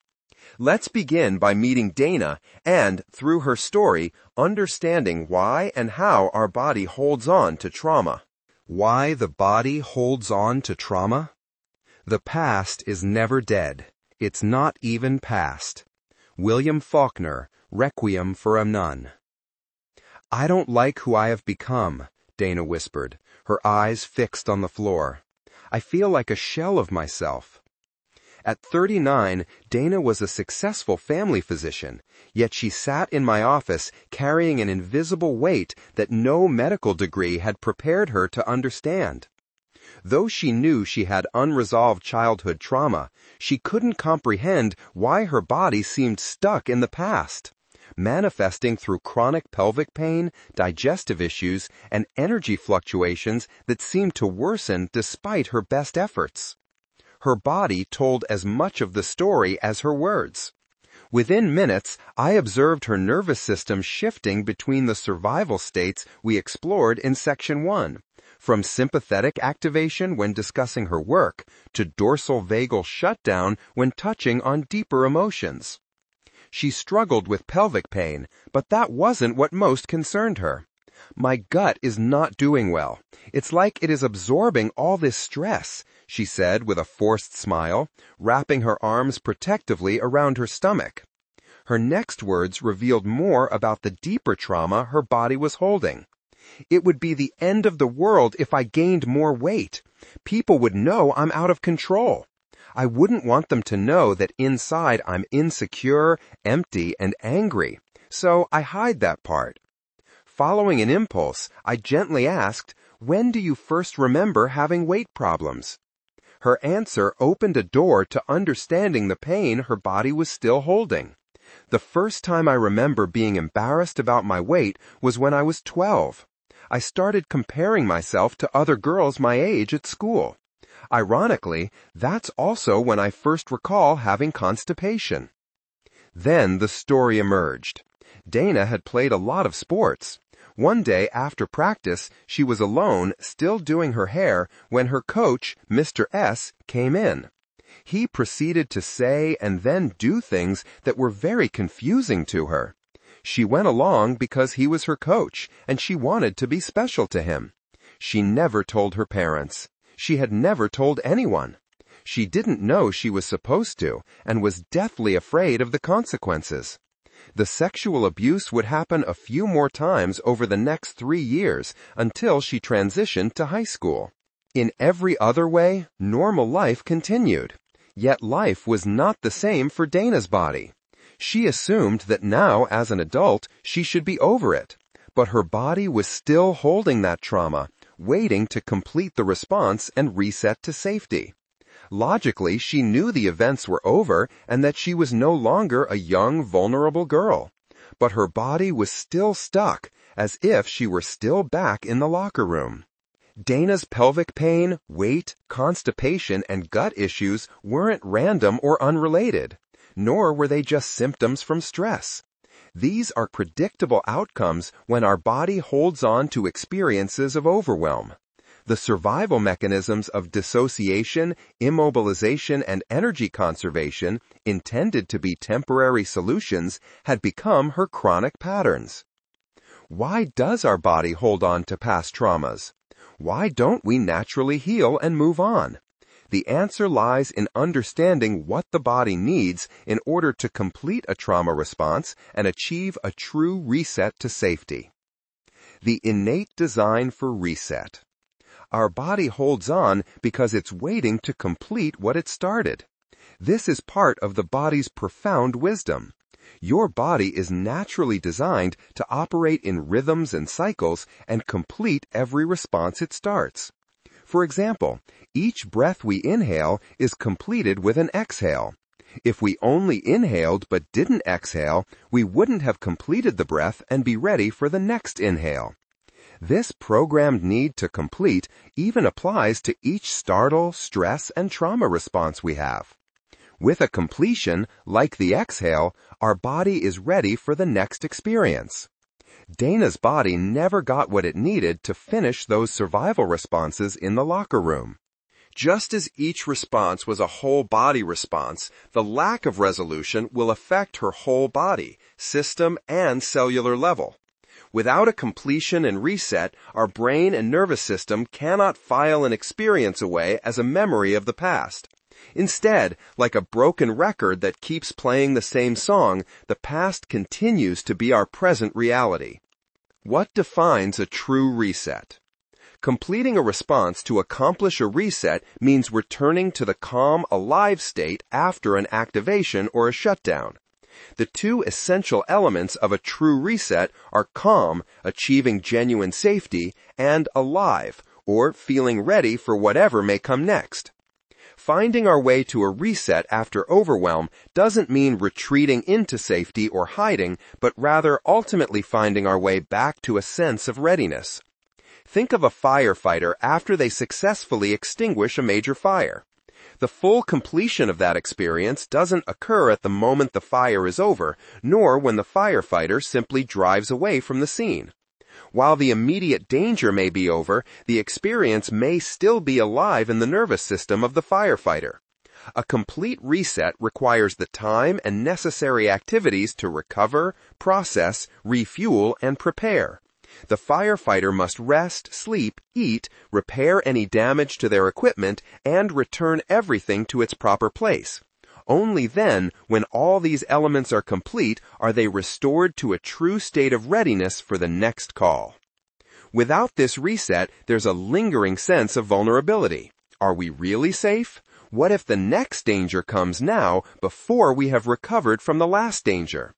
Let's begin by meeting Dana and, through her story, understanding why and how our body holds on to trauma. Why the body holds on to trauma? The past is never dead. It's not even past. William Faulkner, Requiem for a Nun. I don't like who I have become, Dana whispered, her eyes fixed on the floor. I feel like a shell of myself. At 39, Dana was a successful family physician, yet she sat in my office carrying an invisible weight that no medical degree had prepared her to understand. Though she knew she had unresolved childhood trauma, she couldn't comprehend why her body seemed stuck in the past, manifesting through chronic pelvic pain, digestive issues, and energy fluctuations that seemed to worsen despite her best efforts. Her body told as much of the story as her words. Within minutes, I observed her nervous system shifting between the survival states we explored in Section 1, from sympathetic activation when discussing her work to dorsal vagal shutdown when touching on deeper emotions. She struggled with pelvic pain, but that wasn't what most concerned her. My gut is not doing well. It's like it is absorbing all this stress, she said with a forced smile, wrapping her arms protectively around her stomach. Her next words revealed more about the deeper trauma her body was holding. It would be the end of the world if I gained more weight. People would know I'm out of control. I wouldn't want them to know that inside I'm insecure, empty, and angry. So I hide that part. Following an impulse, I gently asked, "When do you first remember having weight problems?" Her answer opened a door to understanding the pain her body was still holding. The first time I remember being embarrassed about my weight was when I was 12. I started comparing myself to other girls my age at school. Ironically, that's also when I first recall having constipation. Then the story emerged. Dana had played a lot of sports. One day after practice, she was alone, still doing her hair, when her coach, Mr. S., came in. He proceeded to say and then do things that were very confusing to her. She went along because he was her coach, and she wanted to be special to him. She never told her parents. She had never told anyone. She didn't know she was supposed to, and was deathly afraid of the consequences. The sexual abuse would happen a few more times over the next 3 years until she transitioned to high school. In every other way, normal life continued. Yet life was not the same for Dana's body. She assumed that now, as an adult, she should be over it. But her body was still holding that trauma, waiting to complete the response and reset to safety. Logically, she knew the events were over and that she was no longer a young, vulnerable girl. But her body was still stuck, as if she were still back in the locker room. Dana's pelvic pain, weight, constipation, and gut issues weren't random or unrelated, nor were they just symptoms from stress. These are predictable outcomes when our body holds on to experiences of overwhelm. The survival mechanisms of dissociation, immobilization, and energy conservation, intended to be temporary solutions, had become her chronic patterns. Why does our body hold on to past traumas? Why don't we naturally heal and move on? The answer lies in understanding what the body needs in order to complete a trauma response and achieve a true reset to safety. The innate design for reset. Our body holds on because it's waiting to complete what it started. This is part of the body's profound wisdom. Your body is naturally designed to operate in rhythms and cycles and complete every response it starts. For example, each breath we inhale is completed with an exhale. If we only inhaled but didn't exhale, we wouldn't have completed the breath and be ready for the next inhale. This programmed need to complete even applies to each startle, stress, and trauma response we have. With a completion, like the exhale, our body is ready for the next experience. Dana's body never got what it needed to finish those survival responses in the locker room. Just as each response was a whole body response, the lack of resolution will affect her whole body, system, and cellular level. Without a completion and reset, our brain and nervous system cannot file an experience away as a memory of the past. Instead, like a broken record that keeps playing the same song, the past continues to be our present reality. What defines a true reset? Completing a response to accomplish a reset means returning to the calm, alive state after an activation or a shutdown. The two essential elements of a true reset are calm, achieving genuine safety, and alive, or feeling ready for whatever may come next. Finding our way to a reset after overwhelm doesn't mean retreating into safety or hiding, but rather ultimately finding our way back to a sense of readiness. Think of a firefighter after they successfully extinguish a major fire. The full completion of that experience doesn't occur at the moment the fire is over, nor when the firefighter simply drives away from the scene. While the immediate danger may be over, the experience may still be alive in the nervous system of the firefighter. A complete reset requires the time and necessary activities to recover, process, refuel, and prepare. The firefighter must rest, sleep, eat, repair any damage to their equipment, and return everything to its proper place. Only then, when all these elements are complete, are they restored to a true state of readiness for the next call. Without this reset, there's a lingering sense of vulnerability. Are we really safe? What if the next danger comes now before we have recovered from the last danger?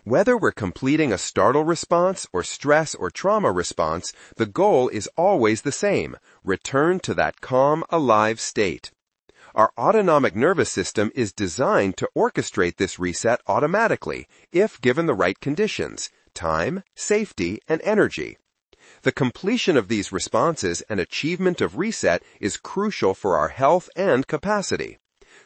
Whether we're completing a startle response or stress or trauma response, the goal is always the same: return to that calm, alive state. Our autonomic nervous system is designed to orchestrate this reset automatically, if given the right conditions: time, safety, and energy. The completion of these responses and achievement of reset is crucial for our health and capacity.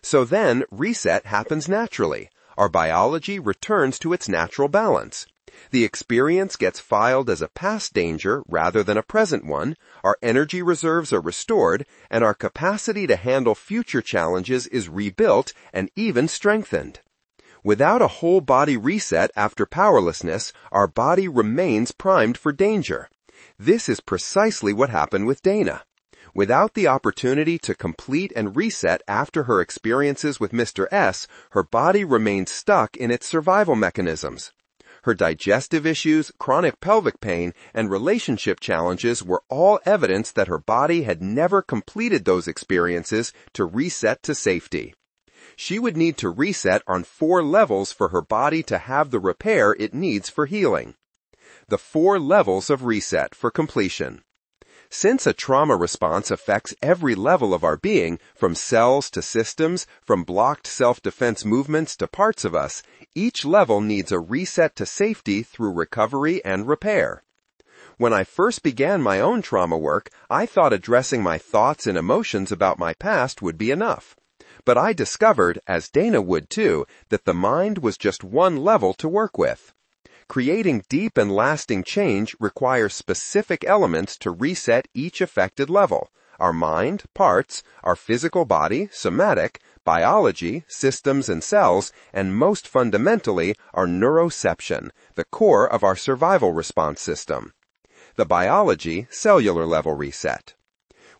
So then, reset happens naturally. Our biology returns to its natural balance. The experience gets filed as a past danger rather than a present one, our energy reserves are restored, and our capacity to handle future challenges is rebuilt and even strengthened. Without a whole body reset after powerlessness, our body remains primed for danger. This is precisely what happened with Dana. Without the opportunity to complete and reset after her experiences with Mr. S, her body remained stuck in its survival mechanisms. Her digestive issues, chronic pelvic pain, and relationship challenges were all evidence that her body had never completed those experiences to reset to safety. She would need to reset on 4 levels for her body to have the repair it needs for healing. The 4 levels of reset for completion. Since a trauma response affects every level of our being, from cells to systems, from blocked self-defense movements to parts of us, each level needs a reset to safety through recovery and repair. When I first began my own trauma work, I thought addressing my thoughts and emotions about my past would be enough. But I discovered, as Dana would too, that the mind was just one level to work with. Creating deep and lasting change requires specific elements to reset each affected level: our mind, parts, our physical body, somatic, biology, systems and cells, and most fundamentally, our neuroception, the core of our survival response system. The biology, cellular level reset.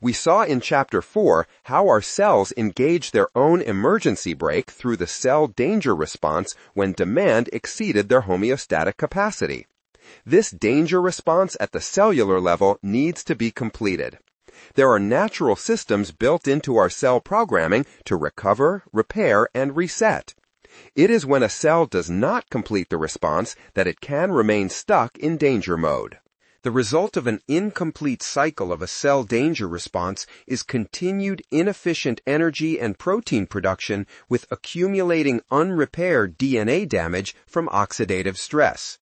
We saw in Chapter 4 how our cells engage their own emergency brake through the cell danger response when demand exceeded their homeostatic capacity. This danger response at the cellular level needs to be completed. There are natural systems built into our cell programming to recover, repair, and reset. It is when a cell does not complete the response that it can remain stuck in danger mode. The result of an incomplete cycle of a cell danger response is continued inefficient energy and protein production with accumulating unrepaired DNA damage from oxidative stress.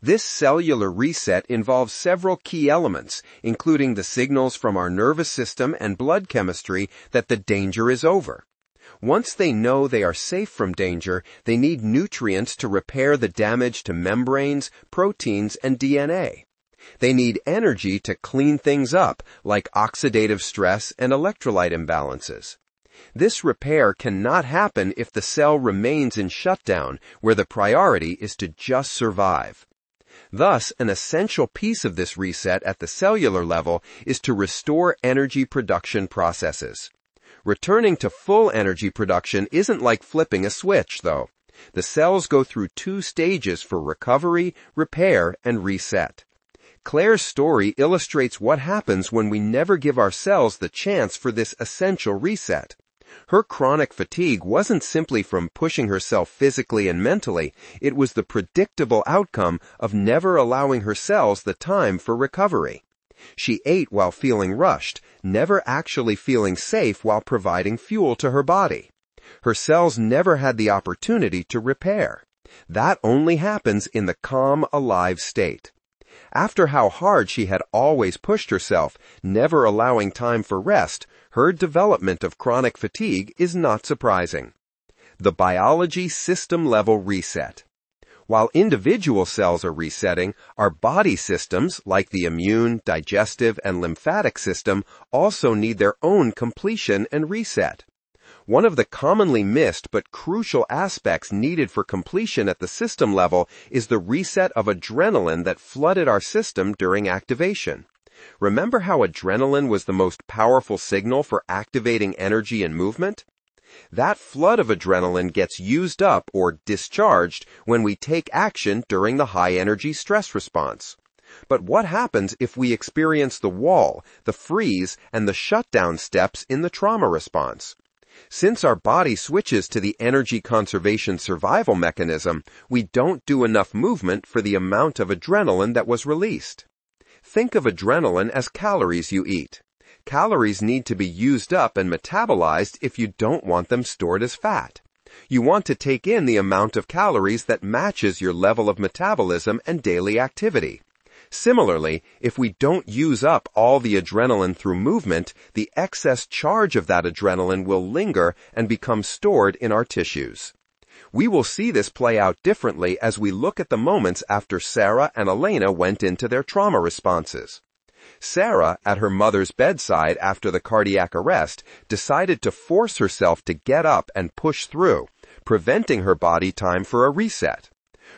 This cellular reset involves several key elements, including the signals from our nervous system and blood chemistry that the danger is over. Once they know they are safe from danger, they need nutrients to repair the damage to membranes, proteins, and DNA. They need energy to clean things up, like oxidative stress and electrolyte imbalances. This repair cannot happen if the cell remains in shutdown, where the priority is to just survive. Thus, an essential piece of this reset at the cellular level is to restore energy production processes. Returning to full energy production isn't like flipping a switch, though. The cells go through 2 stages for recovery, repair, and reset. Claire's story illustrates what happens when we never give our cells the chance for this essential reset. Her chronic fatigue wasn't simply from pushing herself physically and mentally, it was the predictable outcome of never allowing her cells the time for recovery. She ate while feeling rushed, never actually feeling safe while providing fuel to her body. Her cells never had the opportunity to repair. That only happens in the calm, alive state. After how hard she had always pushed herself, never allowing time for rest, her development of chronic fatigue is not surprising. The biology system-level reset. While individual cells are resetting, our body systems, like the immune, digestive, and lymphatic system, also need their own completion and reset. One of the commonly missed but crucial aspects needed for completion at the system level is the reset of adrenaline that flooded our system during activation. Remember how adrenaline was the most powerful signal for activating energy and movement? That flood of adrenaline gets used up or discharged when we take action during the high-energy stress response. But what happens if we experience the wall, the freeze, and the shutdown steps in the trauma response? Since our body switches to the energy conservation survival mechanism, we don't do enough movement for the amount of adrenaline that was released. Think of adrenaline as calories you eat. Calories need to be used up and metabolized if you don't want them stored as fat. You want to take in the amount of calories that matches your level of metabolism and daily activity. Similarly, if we don't use up all the adrenaline through movement, the excess charge of that adrenaline will linger and become stored in our tissues. We will see this play out differently as we look at the moments after Sarah and Elena went into their trauma responses. Sarah, at her mother's bedside after the cardiac arrest, decided to force herself to get up and push through, preventing her body time for a reset.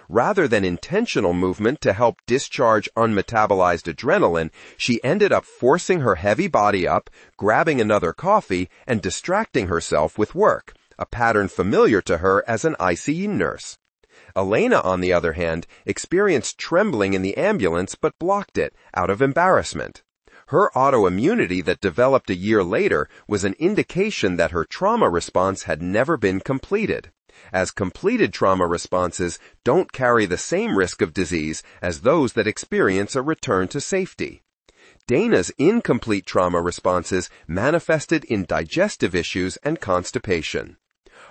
Rather than intentional movement to help discharge unmetabolized adrenaline, she ended up forcing her heavy body up, grabbing another coffee, and distracting herself with work, a pattern familiar to her as an ICU nurse. Elena, on the other hand, experienced trembling in the ambulance but blocked it out of embarrassment. Her autoimmunity that developed a year later was an indication that her trauma response had never been completed, as completed trauma responses don't carry the same risk of disease as those that experience a return to safety. Dana's incomplete trauma responses manifested in digestive issues and constipation.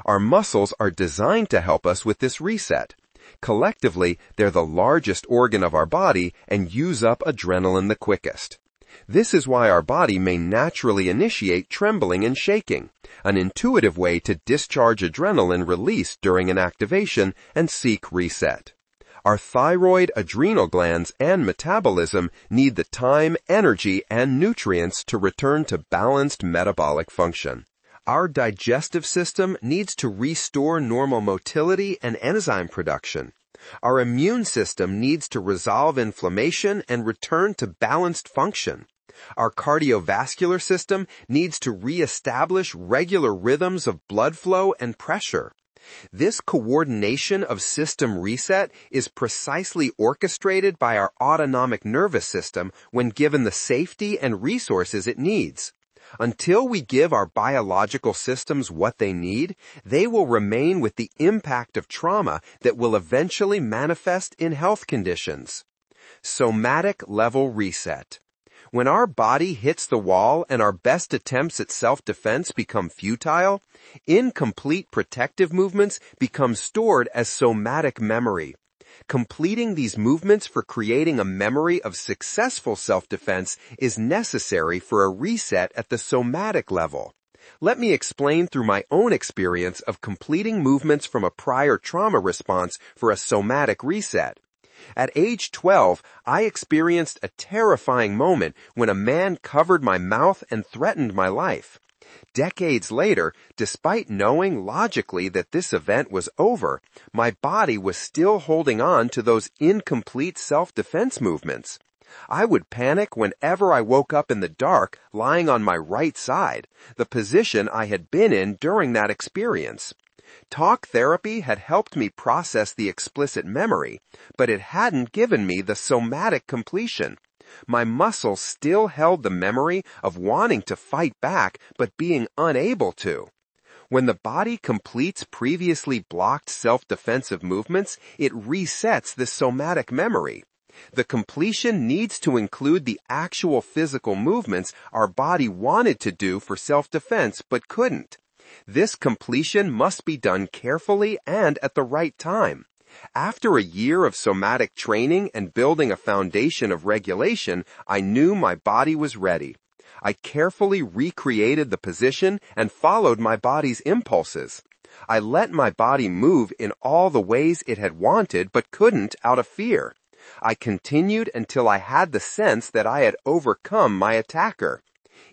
Our muscles are designed to help us with this reset. Collectively, they're the largest organ of our body and use up adrenaline the quickest. This is why our body may naturally initiate trembling and shaking, an intuitive way to discharge adrenaline released during an activation and seek reset. Our thyroid, adrenal glands, and metabolism need the time, energy, and nutrients to return to balanced metabolic function. Our digestive system needs to restore normal motility and enzyme production. Our immune system needs to resolve inflammation and return to balanced function. Our cardiovascular system needs to reestablish regular rhythms of blood flow and pressure. This coordination of system reset is precisely orchestrated by our autonomic nervous system when given the safety and resources it needs. Until we give our biological systems what they need, they will remain with the impact of trauma that will eventually manifest in health conditions. Somatic level reset. When our body hits the wall and our best attempts at self-defense become futile, incomplete protective movements become stored as somatic memory. Completing these movements for creating a memory of successful self-defense is necessary for a reset at the somatic level. Let me explain through my own experience of completing movements from a prior trauma response for a somatic reset. At age 12, I experienced a terrifying moment when a man covered my mouth and threatened my life. Decades later, despite knowing logically that this event was over, my body was still holding on to those incomplete self-defense movements. I would panic whenever I woke up in the dark lying on my right side, the position I had been in during that experience. Talk therapy had helped me process the explicit memory, but it hadn't given me the somatic completion. My muscles still held the memory of wanting to fight back but being unable to. When the body completes previously blocked self-defensive movements, it resets the somatic memory. The completion needs to include the actual physical movements our body wanted to do for self-defense but couldn't. This completion must be done carefully and at the right time. After a year of somatic training and building a foundation of regulation, I knew my body was ready. I carefully recreated the position and followed my body's impulses. I let my body move in all the ways it had wanted but couldn't out of fear. I continued until I had the sense that I had overcome my attacker.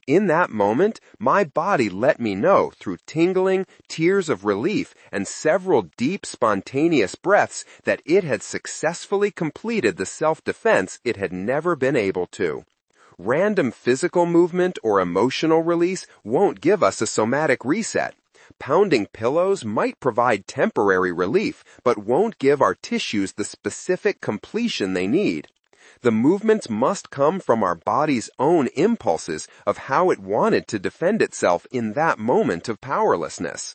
In that moment, my body let me know through tingling, tears of relief, and several deep spontaneous breaths that it had successfully completed the self-defense it had never been able to. Random physical movement or emotional release won't give us a somatic reset. Pounding pillows might provide temporary relief, but won't give our tissues the specific completion they need. The movements must come from our body's own impulses of how it wanted to defend itself in that moment of powerlessness.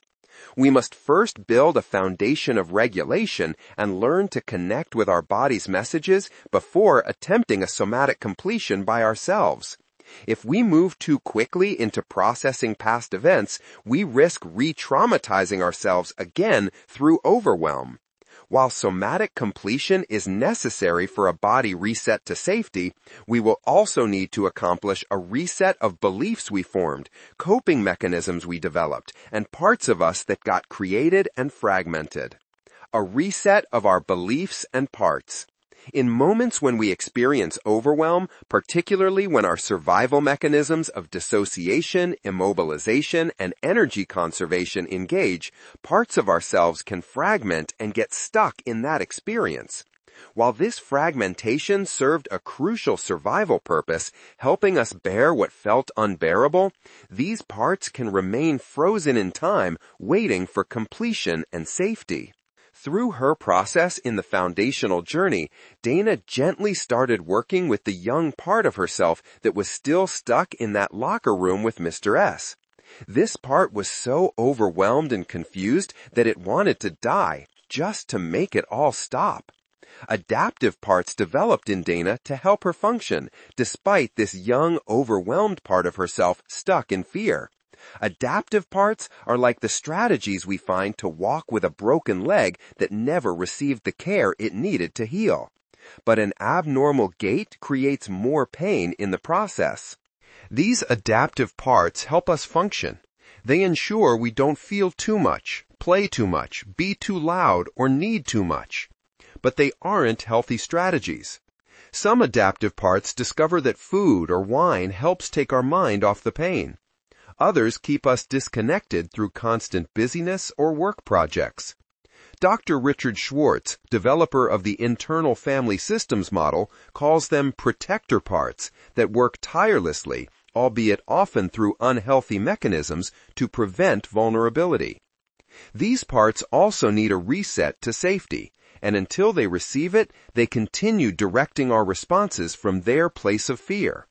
We must first build a foundation of regulation and learn to connect with our body's messages before attempting a somatic completion by ourselves. If we move too quickly into processing past events, we risk re-traumatizing ourselves again through overwhelm. While somatic completion is necessary for a body reset to safety, we will also need to accomplish a reset of beliefs we formed, coping mechanisms we developed, and parts of us that got created and fragmented. A reset of our beliefs and parts. In moments when we experience overwhelm, particularly when our survival mechanisms of dissociation, immobilization, and energy conservation engage, parts of ourselves can fragment and get stuck in that experience. While this fragmentation served a crucial survival purpose, helping us bear what felt unbearable, these parts can remain frozen in time, waiting for completion and safety. Through her process in the foundational journey, Dana gently started working with the young part of herself that was still stuck in that locker room with Mr. S. This part was so overwhelmed and confused that it wanted to die, just to make it all stop. Adaptive parts developed in Dana to help her function, despite this young, overwhelmed part of herself stuck in fear. Adaptive parts are like the strategies we find to walk with a broken leg that never received the care it needed to heal. But an abnormal gait creates more pain in the process. These adaptive parts help us function. They ensure we don't feel too much, play too much, be too loud, or need too much. But they aren't healthy strategies. Some adaptive parts discover that food or wine helps take our mind off the pain. Others keep us disconnected through constant busyness or work projects. Dr. Richard Schwartz, developer of the internal family systems model, calls them protector parts that work tirelessly, albeit often through unhealthy mechanisms, to prevent vulnerability. These parts also need a reset to safety, and until they receive it, they continue directing our responses from their place of fear.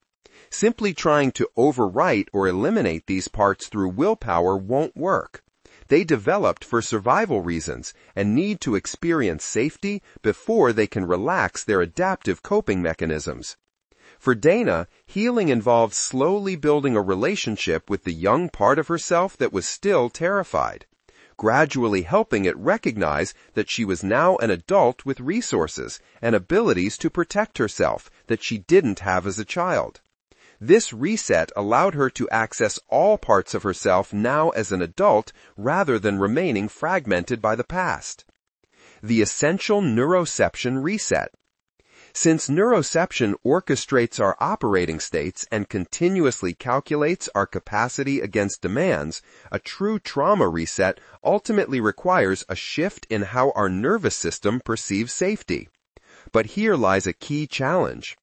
Simply trying to overwrite or eliminate these parts through willpower won't work. They developed for survival reasons and need to experience safety before they can relax their adaptive coping mechanisms. For Dana, healing involved slowly building a relationship with the young part of herself that was still terrified, gradually helping it recognize that she was now an adult with resources and abilities to protect herself that she didn't have as a child. This reset allowed her to access all parts of herself now as an adult rather than remaining fragmented by the past. The essential neuroception reset. Since neuroception orchestrates our operating states and continuously calculates our capacity against demands, a true trauma reset ultimately requires a shift in how our nervous system perceives safety. But here lies a key challenge.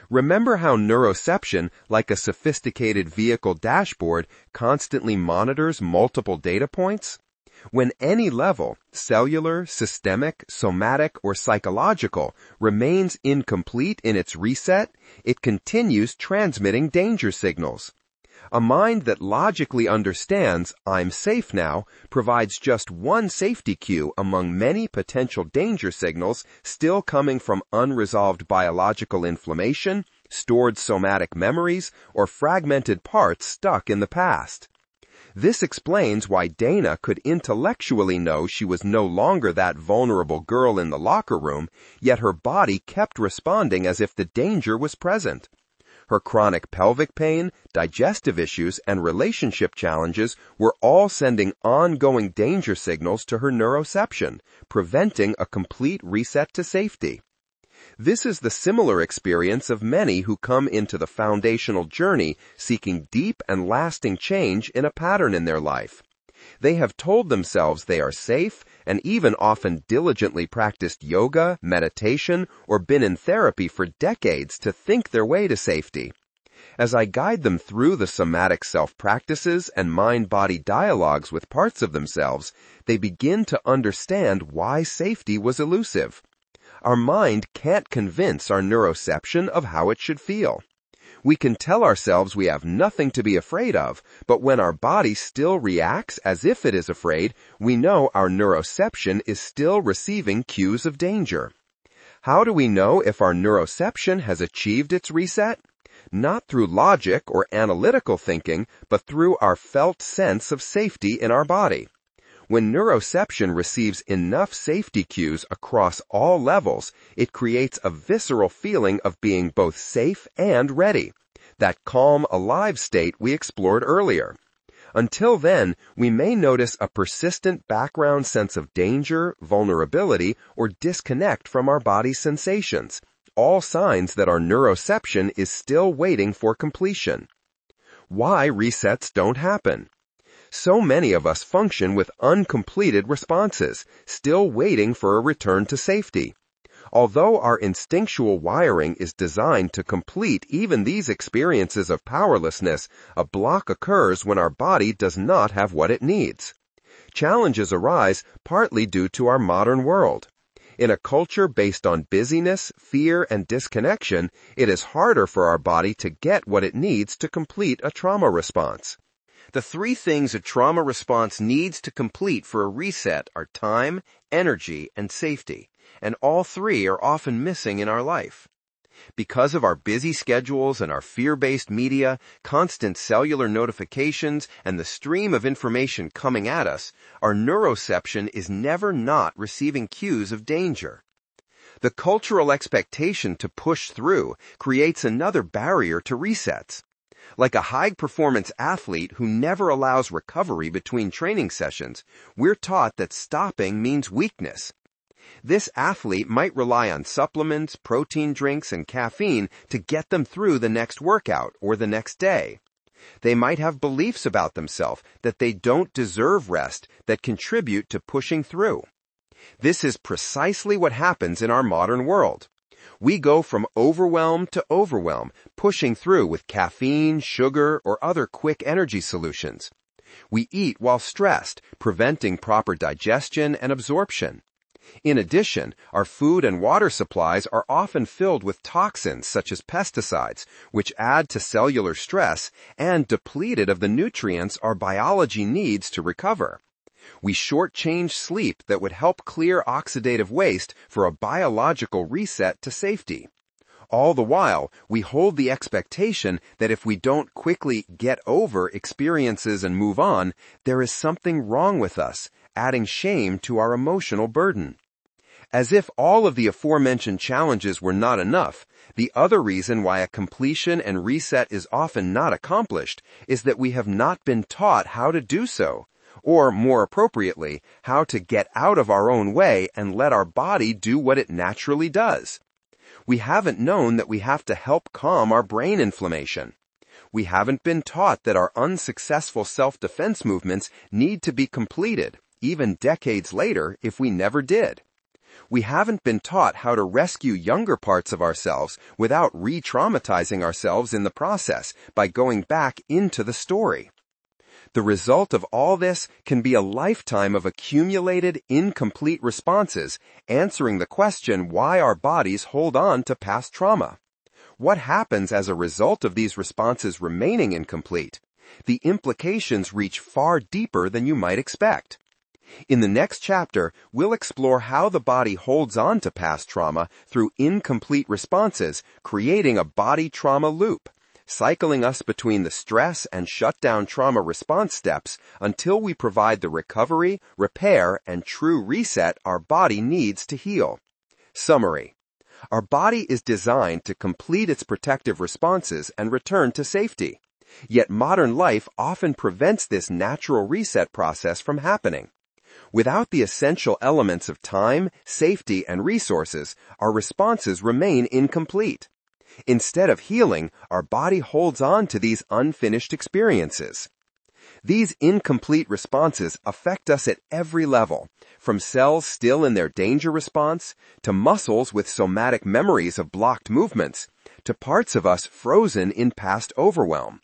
Remember how neuroception, like a sophisticated vehicle dashboard, constantly monitors multiple data points? When any level, cellular, systemic, somatic, or psychological, remains incomplete in its reset, it continues transmitting danger signals. A mind that logically understands, "I'm safe now," provides just one safety cue among many potential danger signals still coming from unresolved biological inflammation, stored somatic memories, or fragmented parts stuck in the past. This explains why Dana could intellectually know she was no longer that vulnerable girl in the locker room, yet her body kept responding as if the danger was present. Her chronic pelvic pain, digestive issues, and relationship challenges were all sending ongoing danger signals to her neuroception, preventing a complete reset to safety. This is the similar experience of many who come into the foundational journey seeking deep and lasting change in a pattern in their life. They have told themselves they are safe and even often diligently practiced yoga, meditation, or been in therapy for decades to think their way to safety. As I guide them through the somatic self-practices and mind-body dialogues with parts of themselves, they begin to understand why safety was elusive. Our mind can't convince our neuroception of how it should feel. We can tell ourselves we have nothing to be afraid of, but when our body still reacts as if it is afraid, we know our neuroception is still receiving cues of danger. How do we know if our neuroception has achieved its reset? Not through logic or analytical thinking, but through our felt sense of safety in our body. When neuroception receives enough safety cues across all levels, it creates a visceral feeling of being both safe and ready, that calm, alive state we explored earlier. Until then, we may notice a persistent background sense of danger, vulnerability, or disconnect from our body's sensations, all signs that our neuroception is still waiting for completion. Why resets don't happen? So many of us function with uncompleted responses, still waiting for a return to safety. Although our instinctual wiring is designed to complete even these experiences of powerlessness, a block occurs when our body does not have what it needs. Challenges arise partly due to our modern world. In a culture based on busyness, fear, and disconnection, it is harder for our body to get what it needs to complete a trauma response. The three things a trauma response needs to complete for a reset are time, energy, and safety, and all three are often missing in our life. Because of our busy schedules and our fear-based media, constant cellular notifications, and the stream of information coming at us, our neuroception is never not receiving cues of danger. The cultural expectation to push through creates another barrier to resets. Like a high-performance athlete who never allows recovery between training sessions, we're taught that stopping means weakness. This athlete might rely on supplements, protein drinks, and caffeine to get them through the next workout or the next day. They might have beliefs about themselves that they don't deserve rest that contribute to pushing through. This is precisely what happens in our modern world. We go from overwhelm to overwhelm, pushing through with caffeine, sugar, or other quick energy solutions. We eat while stressed, preventing proper digestion and absorption. In addition, our food and water supplies are often filled with toxins such as pesticides, which add to cellular stress and depleted of the nutrients our biology needs to recover. We shortchange sleep that would help clear oxidative waste for a biological reset to safety. All the while, we hold the expectation that if we don't quickly get over experiences and move on, there is something wrong with us, adding shame to our emotional burden. As if all of the aforementioned challenges were not enough, the other reason why a completion and reset is often not accomplished is that we have not been taught how to do so, or more appropriately, how to get out of our own way and let our body do what it naturally does. We haven't known that we have to help calm our brain inflammation. We haven't been taught that our unsuccessful self-defense movements need to be completed, even decades later, if we never did. We haven't been taught how to rescue younger parts of ourselves without re-traumatizing ourselves in the process by going back into the story. The result of all this can be a lifetime of accumulated, incomplete responses, answering the question why our bodies hold on to past trauma. What happens as a result of these responses remaining incomplete? The implications reach far deeper than you might expect. In the next chapter, we'll explore how the body holds on to past trauma through incomplete responses, creating a body trauma loop, cycling us between the stress and shutdown trauma response steps until we provide the recovery, repair, and true reset our body needs to heal. Summary. Our body is designed to complete its protective responses and return to safety. Yet modern life often prevents this natural reset process from happening. Without the essential elements of time, safety, and resources, our responses remain incomplete. Instead of healing, our body holds on to these unfinished experiences. These incomplete responses affect us at every level, from cells still in their danger response, to muscles with somatic memories of blocked movements, to parts of us frozen in past overwhelm.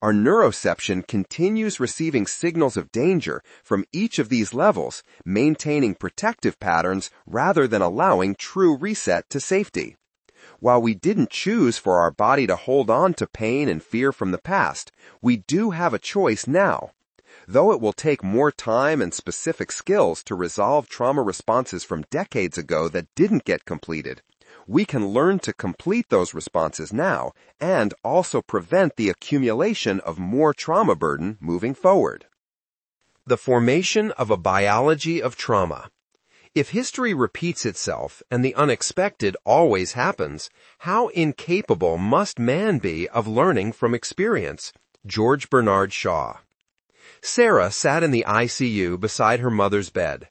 Our neuroception continues receiving signals of danger from each of these levels, maintaining protective patterns rather than allowing true reset to safety. While we didn't choose for our body to hold on to pain and fear from the past, we do have a choice now. Though it will take more time and specific skills to resolve trauma responses from decades ago that didn't get completed, we can learn to complete those responses now and also prevent the accumulation of more trauma burden moving forward. The formation of a biology of trauma. If history repeats itself and the unexpected always happens, how incapable must man be of learning from experience? George Bernard Shaw. Sarah sat in the ICU beside her mother's bed.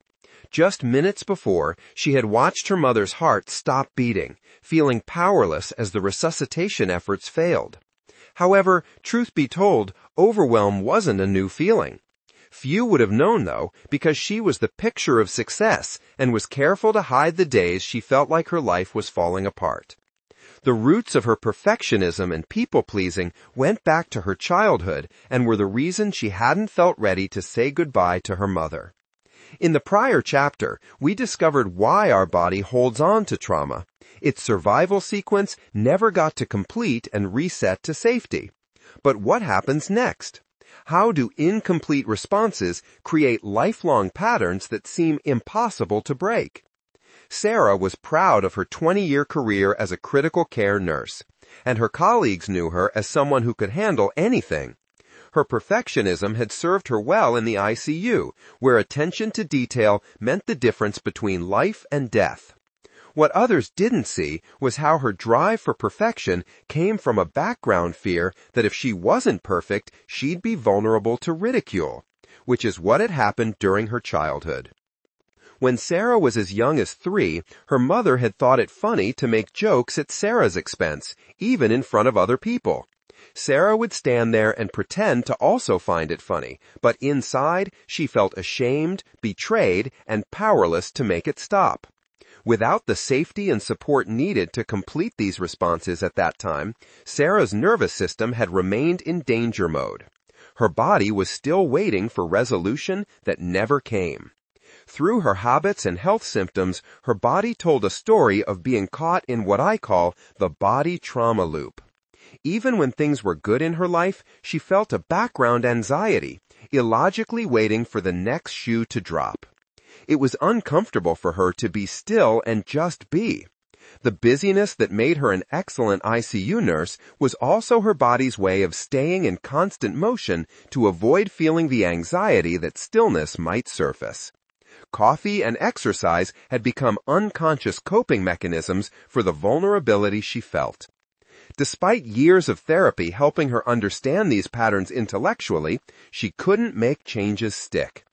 Just minutes before, she had watched her mother's heart stop beating, feeling powerless as the resuscitation efforts failed. However, truth be told, overwhelm wasn't a new feeling. Few would have known, though, because she was the picture of success and was careful to hide the days she felt like her life was falling apart. The roots of her perfectionism and people-pleasing went back to her childhood and were the reason she hadn't felt ready to say goodbye to her mother. In the prior chapter, we discovered why our body holds on to trauma. Its survival sequence never got to complete and reset to safety. But what happens next? How do incomplete responses create lifelong patterns that seem impossible to break? Sarah was proud of her 20-year career as a critical care nurse, and her colleagues knew her as someone who could handle anything. Her perfectionism had served her well in the ICU, where attention to detail meant the difference between life and death. What others didn't see was how her drive for perfection came from a background fear that if she wasn't perfect, she'd be vulnerable to ridicule, which is what had happened during her childhood. When Sarah was as young as 3, her mother had thought it funny to make jokes at Sarah's expense, even in front of other people. Sarah would stand there and pretend to also find it funny, but inside she felt ashamed, betrayed, and powerless to make it stop. Without the safety and support needed to complete these responses at that time, Sarah's nervous system had remained in danger mode. Her body was still waiting for resolution that never came. Through her habits and health symptoms, her body told a story of being caught in what I call the body trauma loop. Even when things were good in her life, she felt a background anxiety, illogically waiting for the next shoe to drop. It was uncomfortable for her to be still and just be. The busyness that made her an excellent ICU nurse was also her body's way of staying in constant motion to avoid feeling the anxiety that stillness might surface. Coffee and exercise had become unconscious coping mechanisms for the vulnerability she felt. Despite years of therapy helping her understand these patterns intellectually, she couldn't make changes stick.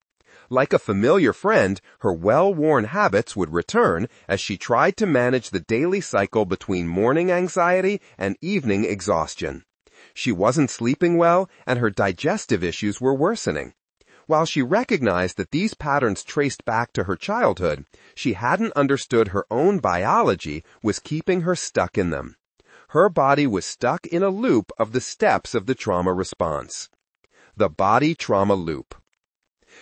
Like a familiar friend, her well-worn habits would return as she tried to manage the daily cycle between morning anxiety and evening exhaustion. She wasn't sleeping well, and her digestive issues were worsening. While she recognized that these patterns traced back to her childhood, she hadn't understood her own biology was keeping her stuck in them. Her body was stuck in a loop of the steps of the trauma response. The body trauma loop.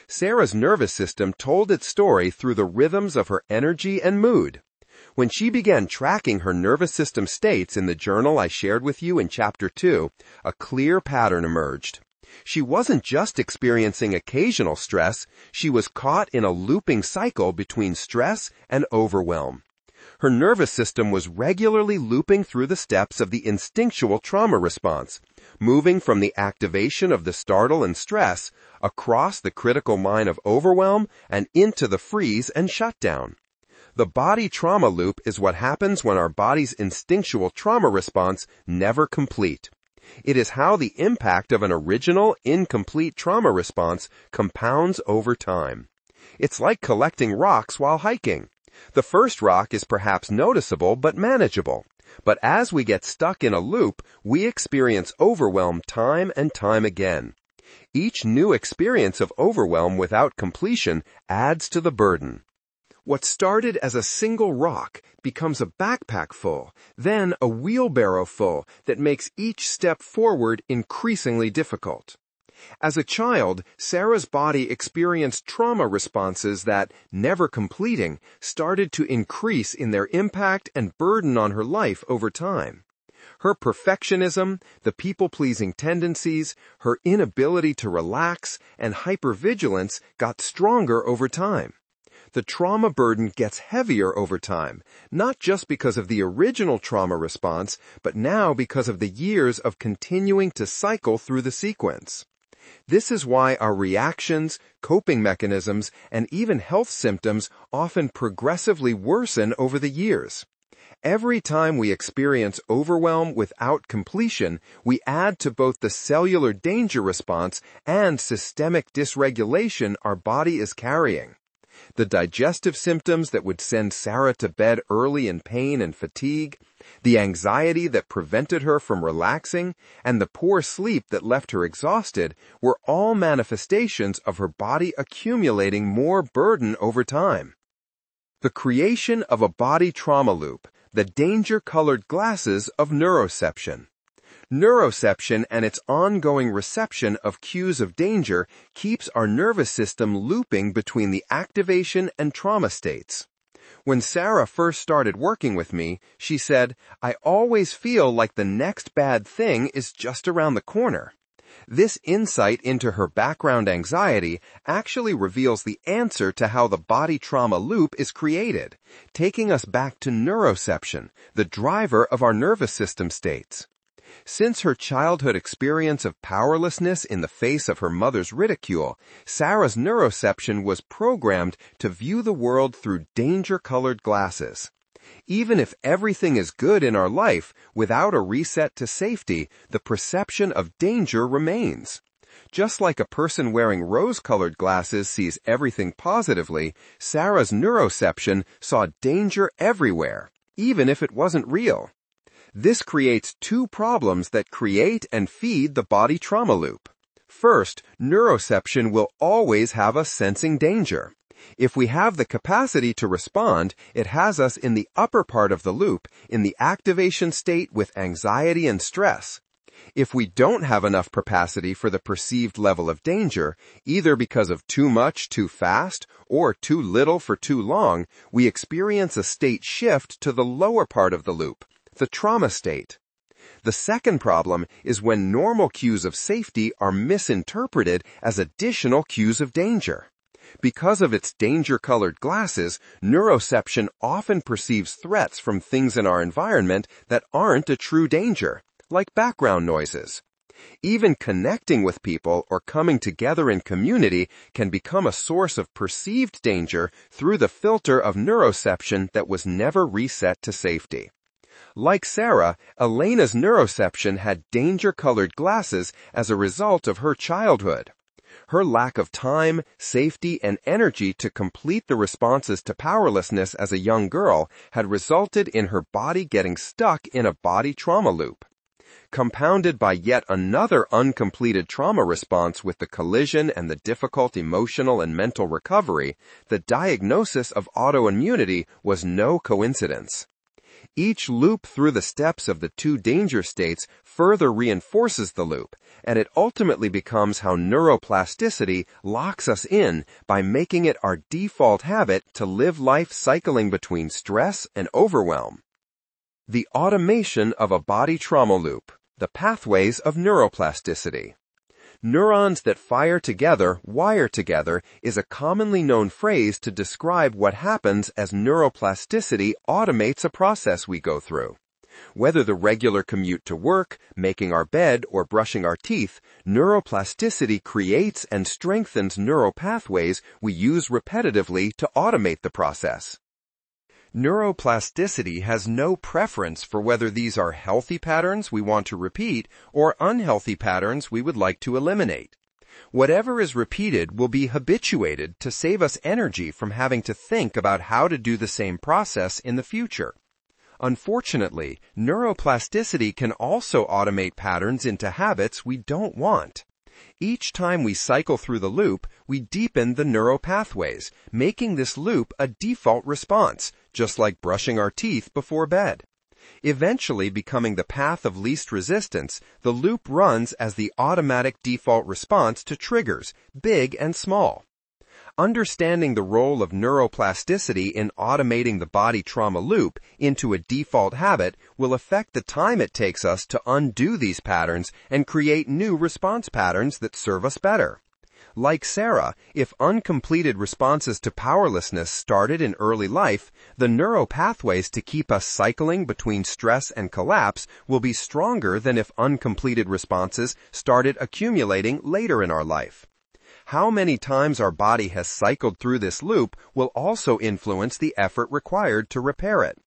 Sarah's nervous system told its story through the rhythms of her energy and mood. When she began tracking her nervous system states in the journal I shared with you in Chapter 2, a clear pattern emerged. She wasn't just experiencing occasional stress, she was caught in a looping cycle between stress and overwhelm. Her nervous system was regularly looping through the steps of the instinctual trauma response, moving from the activation of the startle and stress across the critical line of overwhelm and into the freeze and shutdown. The body trauma loop is what happens when our body's instinctual trauma response never complete. It is how the impact of an original, incomplete trauma response compounds over time. It's like collecting rocks while hiking. The first rock is perhaps noticeable but manageable. But as we get stuck in a loop, we experience overwhelm time and time again. Each new experience of overwhelm without completion adds to the burden. What started as a single rock becomes a backpack full, then a wheelbarrow full that makes each step forward increasingly difficult. As a child, Sarah's body experienced trauma responses that, never completing, started to increase in their impact and burden on her life over time. Her perfectionism, the people-pleasing tendencies, her inability to relax, and hypervigilance got stronger over time. The trauma burden gets heavier over time, not just because of the original trauma response, but now because of the years of continuing to cycle through the sequence. This is why our reactions, coping mechanisms, and even health symptoms often progressively worsen over the years. Every time we experience overwhelm without completion, we add to both the cellular danger response and systemic dysregulation our body is carrying. The digestive symptoms that would send Sarah to bed early in pain and fatigue, the anxiety that prevented her from relaxing, and the poor sleep that left her exhausted were all manifestations of her body accumulating more burden over time. The creation of a body trauma loop, the danger-colored glasses of neuroception. Neuroception and its ongoing reception of cues of danger keeps our nervous system looping between the activation and trauma states. When Sarah first started working with me, she said, "I always feel like the next bad thing is just around the corner." This insight into her background anxiety actually reveals the answer to how the body trauma loop is created, taking us back to neuroception, the driver of our nervous system states. Since her childhood experience of powerlessness in the face of her mother's ridicule, Sarah's neuroception was programmed to view the world through danger-colored glasses. Even if everything is good in our life, without a reset to safety, the perception of danger remains. Just like a person wearing rose-colored glasses sees everything positively, Sarah's neuroception saw danger everywhere, even if it wasn't real. This creates two problems that create and feed the body trauma loop. First, neuroception will always have us sensing danger. If we have the capacity to respond, it has us in the upper part of the loop, in the activation state with anxiety and stress. If we don't have enough capacity for the perceived level of danger, either because of too much too fast or too little for too long, we experience a state shift to the lower part of the loop, the trauma state. The second problem is when normal cues of safety are misinterpreted as additional cues of danger. Because of its danger-colored glasses, neuroception often perceives threats from things in our environment that aren't a true danger, like background noises. Even connecting with people or coming together in community can become a source of perceived danger through the filter of neuroception that was never reset to safety. Like Sarah, Elena's neuroception had danger-colored glasses as a result of her childhood. Her lack of time, safety, and energy to complete the responses to powerlessness as a young girl had resulted in her body getting stuck in a body trauma loop. Compounded by yet another uncompleted trauma response with the collision and the difficult emotional and mental recovery, the diagnosis of autoimmunity was no coincidence. Each loop through the steps of the two danger states further reinforces the loop, and it ultimately becomes how neuroplasticity locks us in by making it our default habit to live life cycling between stress and overwhelm. The automation of a body trauma loop, the pathways of neuroplasticity. Neurons that fire together, wire together, is a commonly known phrase to describe what happens as neuroplasticity automates a process we go through. Whether the regular commute to work, making our bed, or brushing our teeth, neuroplasticity creates and strengthens neural pathways we use repetitively to automate the process. Neuroplasticity has no preference for whether these are healthy patterns we want to repeat or unhealthy patterns we would like to eliminate. Whatever is repeated will be habituated to save us energy from having to think about how to do the same process in the future. Unfortunately, neuroplasticity can also automate patterns into habits we don't want. Each time we cycle through the loop, we deepen the neural pathways, making this loop a default response, just like brushing our teeth before bed. Eventually becoming the path of least resistance, the loop runs as the automatic default response to triggers, big and small. Understanding the role of neuroplasticity in automating the body trauma loop into a default habit will affect the time it takes us to undo these patterns and create new response patterns that serve us better. Like Sarah, if uncompleted responses to powerlessness started in early life, the neural pathways to keep us cycling between stress and collapse will be stronger than if uncompleted responses started accumulating later in our life. How many times our body has cycled through this loop will also influence the effort required to repair it.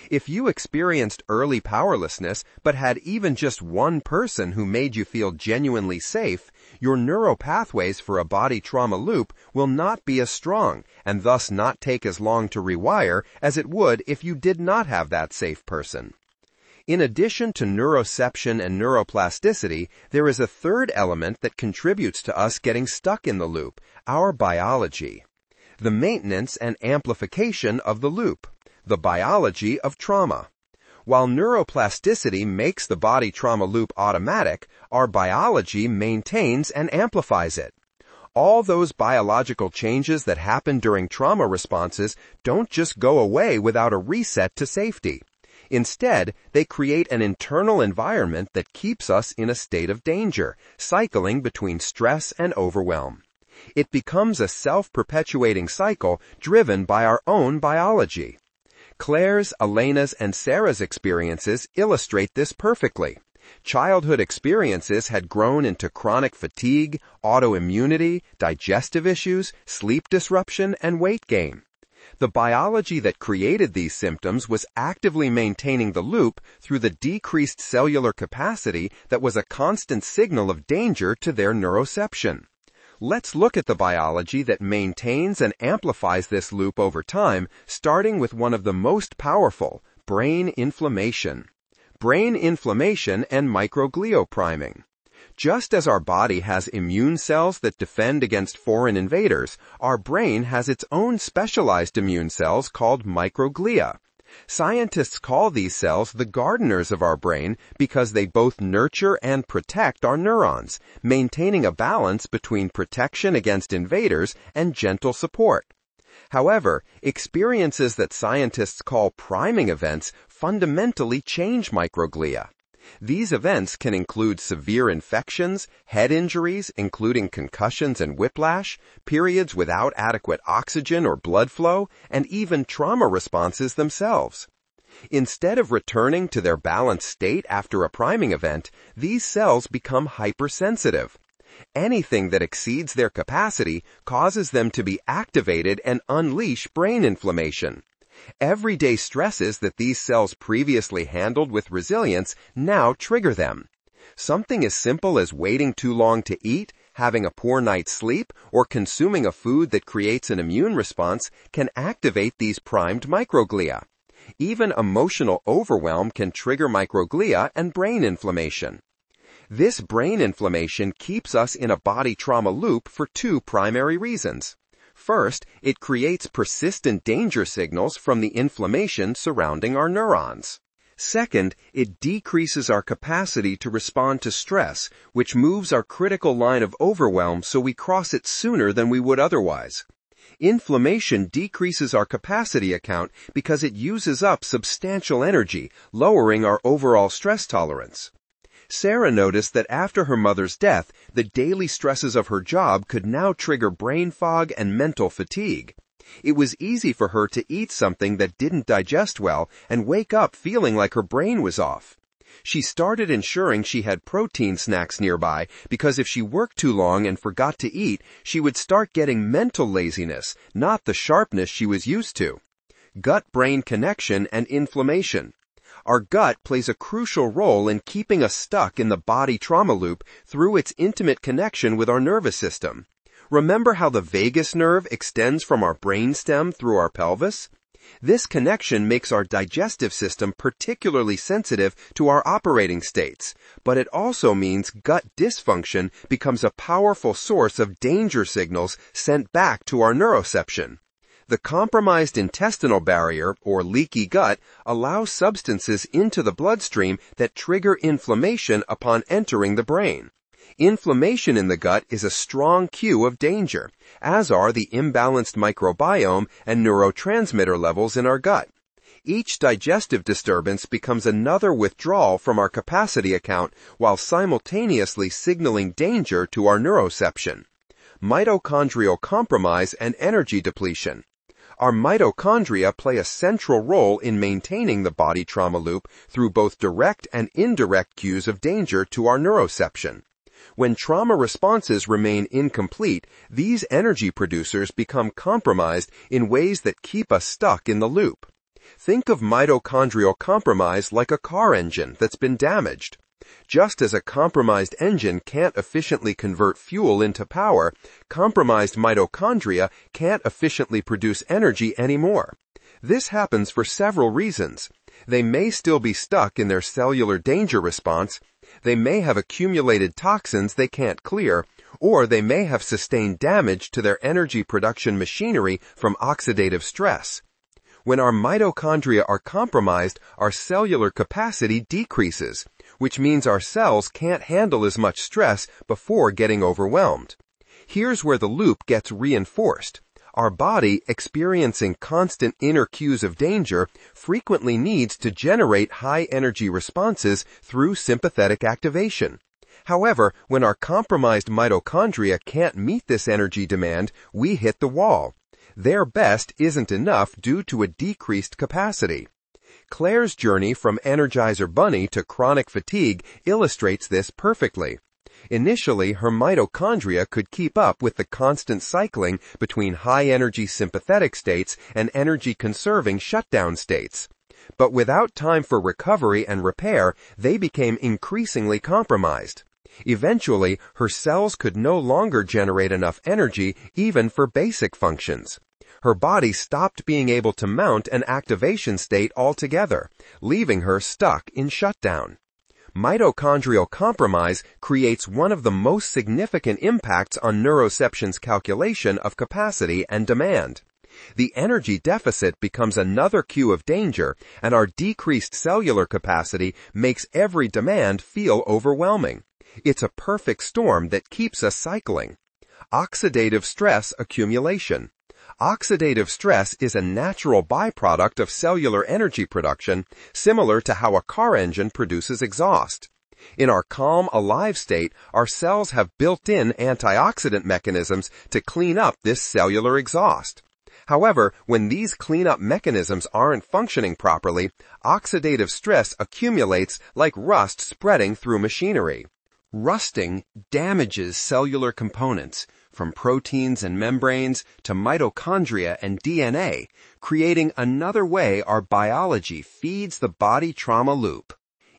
If you experienced early powerlessness but had even just one person who made you feel genuinely safe, your neural pathways for a body trauma loop will not be as strong and thus not take as long to rewire as it would if you did not have that safe person. In addition to neuroception and neuroplasticity, there is a third element that contributes to us getting stuck in the loop, our biology. The maintenance and amplification of the loop, the biology of trauma. While neuroplasticity makes the body trauma loop automatic, our biology maintains and amplifies it. All those biological changes that happen during trauma responses don't just go away without a reset to safety. Instead, they create an internal environment that keeps us in a state of danger, cycling between stress and overwhelm. It becomes a self-perpetuating cycle driven by our own biology. Claire's, Elena's, and Sarah's experiences illustrate this perfectly. Childhood experiences had grown into chronic fatigue, autoimmunity, digestive issues, sleep disruption, and weight gain. The biology that created these symptoms was actively maintaining the loop through the decreased cellular capacity that was a constant signal of danger to their neuroception. Let's look at the biology that maintains and amplifies this loop over time, starting with one of the most powerful, brain inflammation. brain inflammation and microgliopriming. Just as our body has immune cells that defend against foreign invaders, our brain has its own specialized immune cells called microglia. Scientists call these cells the gardeners of our brain because they both nurture and protect our neurons, maintaining a balance between protection against invaders and gentle support. However, experiences that scientists call priming events fundamentally change microglia. These events can include severe infections, head injuries, including concussions and whiplash, periods without adequate oxygen or blood flow, and even trauma responses themselves. Instead of returning to their balanced state after a priming event, these cells become hypersensitive. Anything that exceeds their capacity causes them to be activated and unleash brain inflammation. Everyday stresses that these cells previously handled with resilience now trigger them. Something as simple as waiting too long to eat, having a poor night's sleep, or consuming a food that creates an immune response can activate these primed microglia. Even emotional overwhelm can trigger microglia and brain inflammation. This brain inflammation keeps us in a body trauma loop for two primary reasons. First, it creates persistent danger signals from the inflammation surrounding our neurons. Second, it decreases our capacity to respond to stress, which moves our critical line of overwhelm so we cross it sooner than we would otherwise. Inflammation decreases our capacity account because it uses up substantial energy, lowering our overall stress tolerance. Sarah noticed that after her mother's death, the daily stresses of her job could now trigger brain fog and mental fatigue. It was easy for her to eat something that didn't digest well and wake up feeling like her brain was off. She started ensuring she had protein snacks nearby because if she worked too long and forgot to eat, she would start getting mental laziness, not the sharpness she was used to. Gut-brain connection and inflammation. Our gut plays a crucial role in keeping us stuck in the body trauma loop through its intimate connection with our nervous system. Remember how the vagus nerve extends from our brainstem through our pelvis? This connection makes our digestive system particularly sensitive to our operating states, but it also means gut dysfunction becomes a powerful source of danger signals sent back to our neuroception. The compromised intestinal barrier, or leaky gut, allows substances into the bloodstream that trigger inflammation upon entering the brain. Inflammation in the gut is a strong cue of danger, as are the imbalanced microbiome and neurotransmitter levels in our gut. Each digestive disturbance becomes another withdrawal from our capacity account while simultaneously signaling danger to our neuroception. Mitochondrial compromise and energy depletion. Our mitochondria play a central role in maintaining the body trauma loop through both direct and indirect cues of danger to our neuroception. When trauma responses remain incomplete, these energy producers become compromised in ways that keep us stuck in the loop. Think of mitochondrial compromise like a car engine that's been damaged. Just as a compromised engine can't efficiently convert fuel into power, compromised mitochondria can't efficiently produce energy anymore. This happens for several reasons. They may still be stuck in their cellular danger response, they may have accumulated toxins they can't clear, or they may have sustained damage to their energy production machinery from oxidative stress. When our mitochondria are compromised, our cellular capacity decreases, which means our cells can't handle as much stress before getting overwhelmed. Here's where the loop gets reinforced. Our body, experiencing constant inner cues of danger, frequently needs to generate high-energy responses through sympathetic activation. However, when our compromised mitochondria can't meet this energy demand, we hit the wall. Their best isn't enough due to a decreased capacity. Claire's journey from Energizer Bunny to chronic fatigue illustrates this perfectly. Initially, her mitochondria could keep up with the constant cycling between high-energy sympathetic states and energy-conserving shutdown states. But without time for recovery and repair, they became increasingly compromised. Eventually, her cells could no longer generate enough energy even for basic functions. Her body stopped being able to mount an activation state altogether, leaving her stuck in shutdown. Mitochondrial compromise creates one of the most significant impacts on neuroception's calculation of capacity and demand. The energy deficit becomes another cue of danger, and our decreased cellular capacity makes every demand feel overwhelming. It's a perfect storm that keeps us cycling. Oxidative stress accumulation. Oxidative stress is a natural byproduct of cellular energy production, similar to how a car engine produces exhaust. In our calm, alive state, our cells have built-in antioxidant mechanisms to clean up this cellular exhaust. However, when these cleanup mechanisms aren't functioning properly, oxidative stress accumulates like rust spreading through machinery. Rusting damages cellular components, from proteins and membranes to mitochondria and DNA, creating another way our biology feeds the body trauma loop.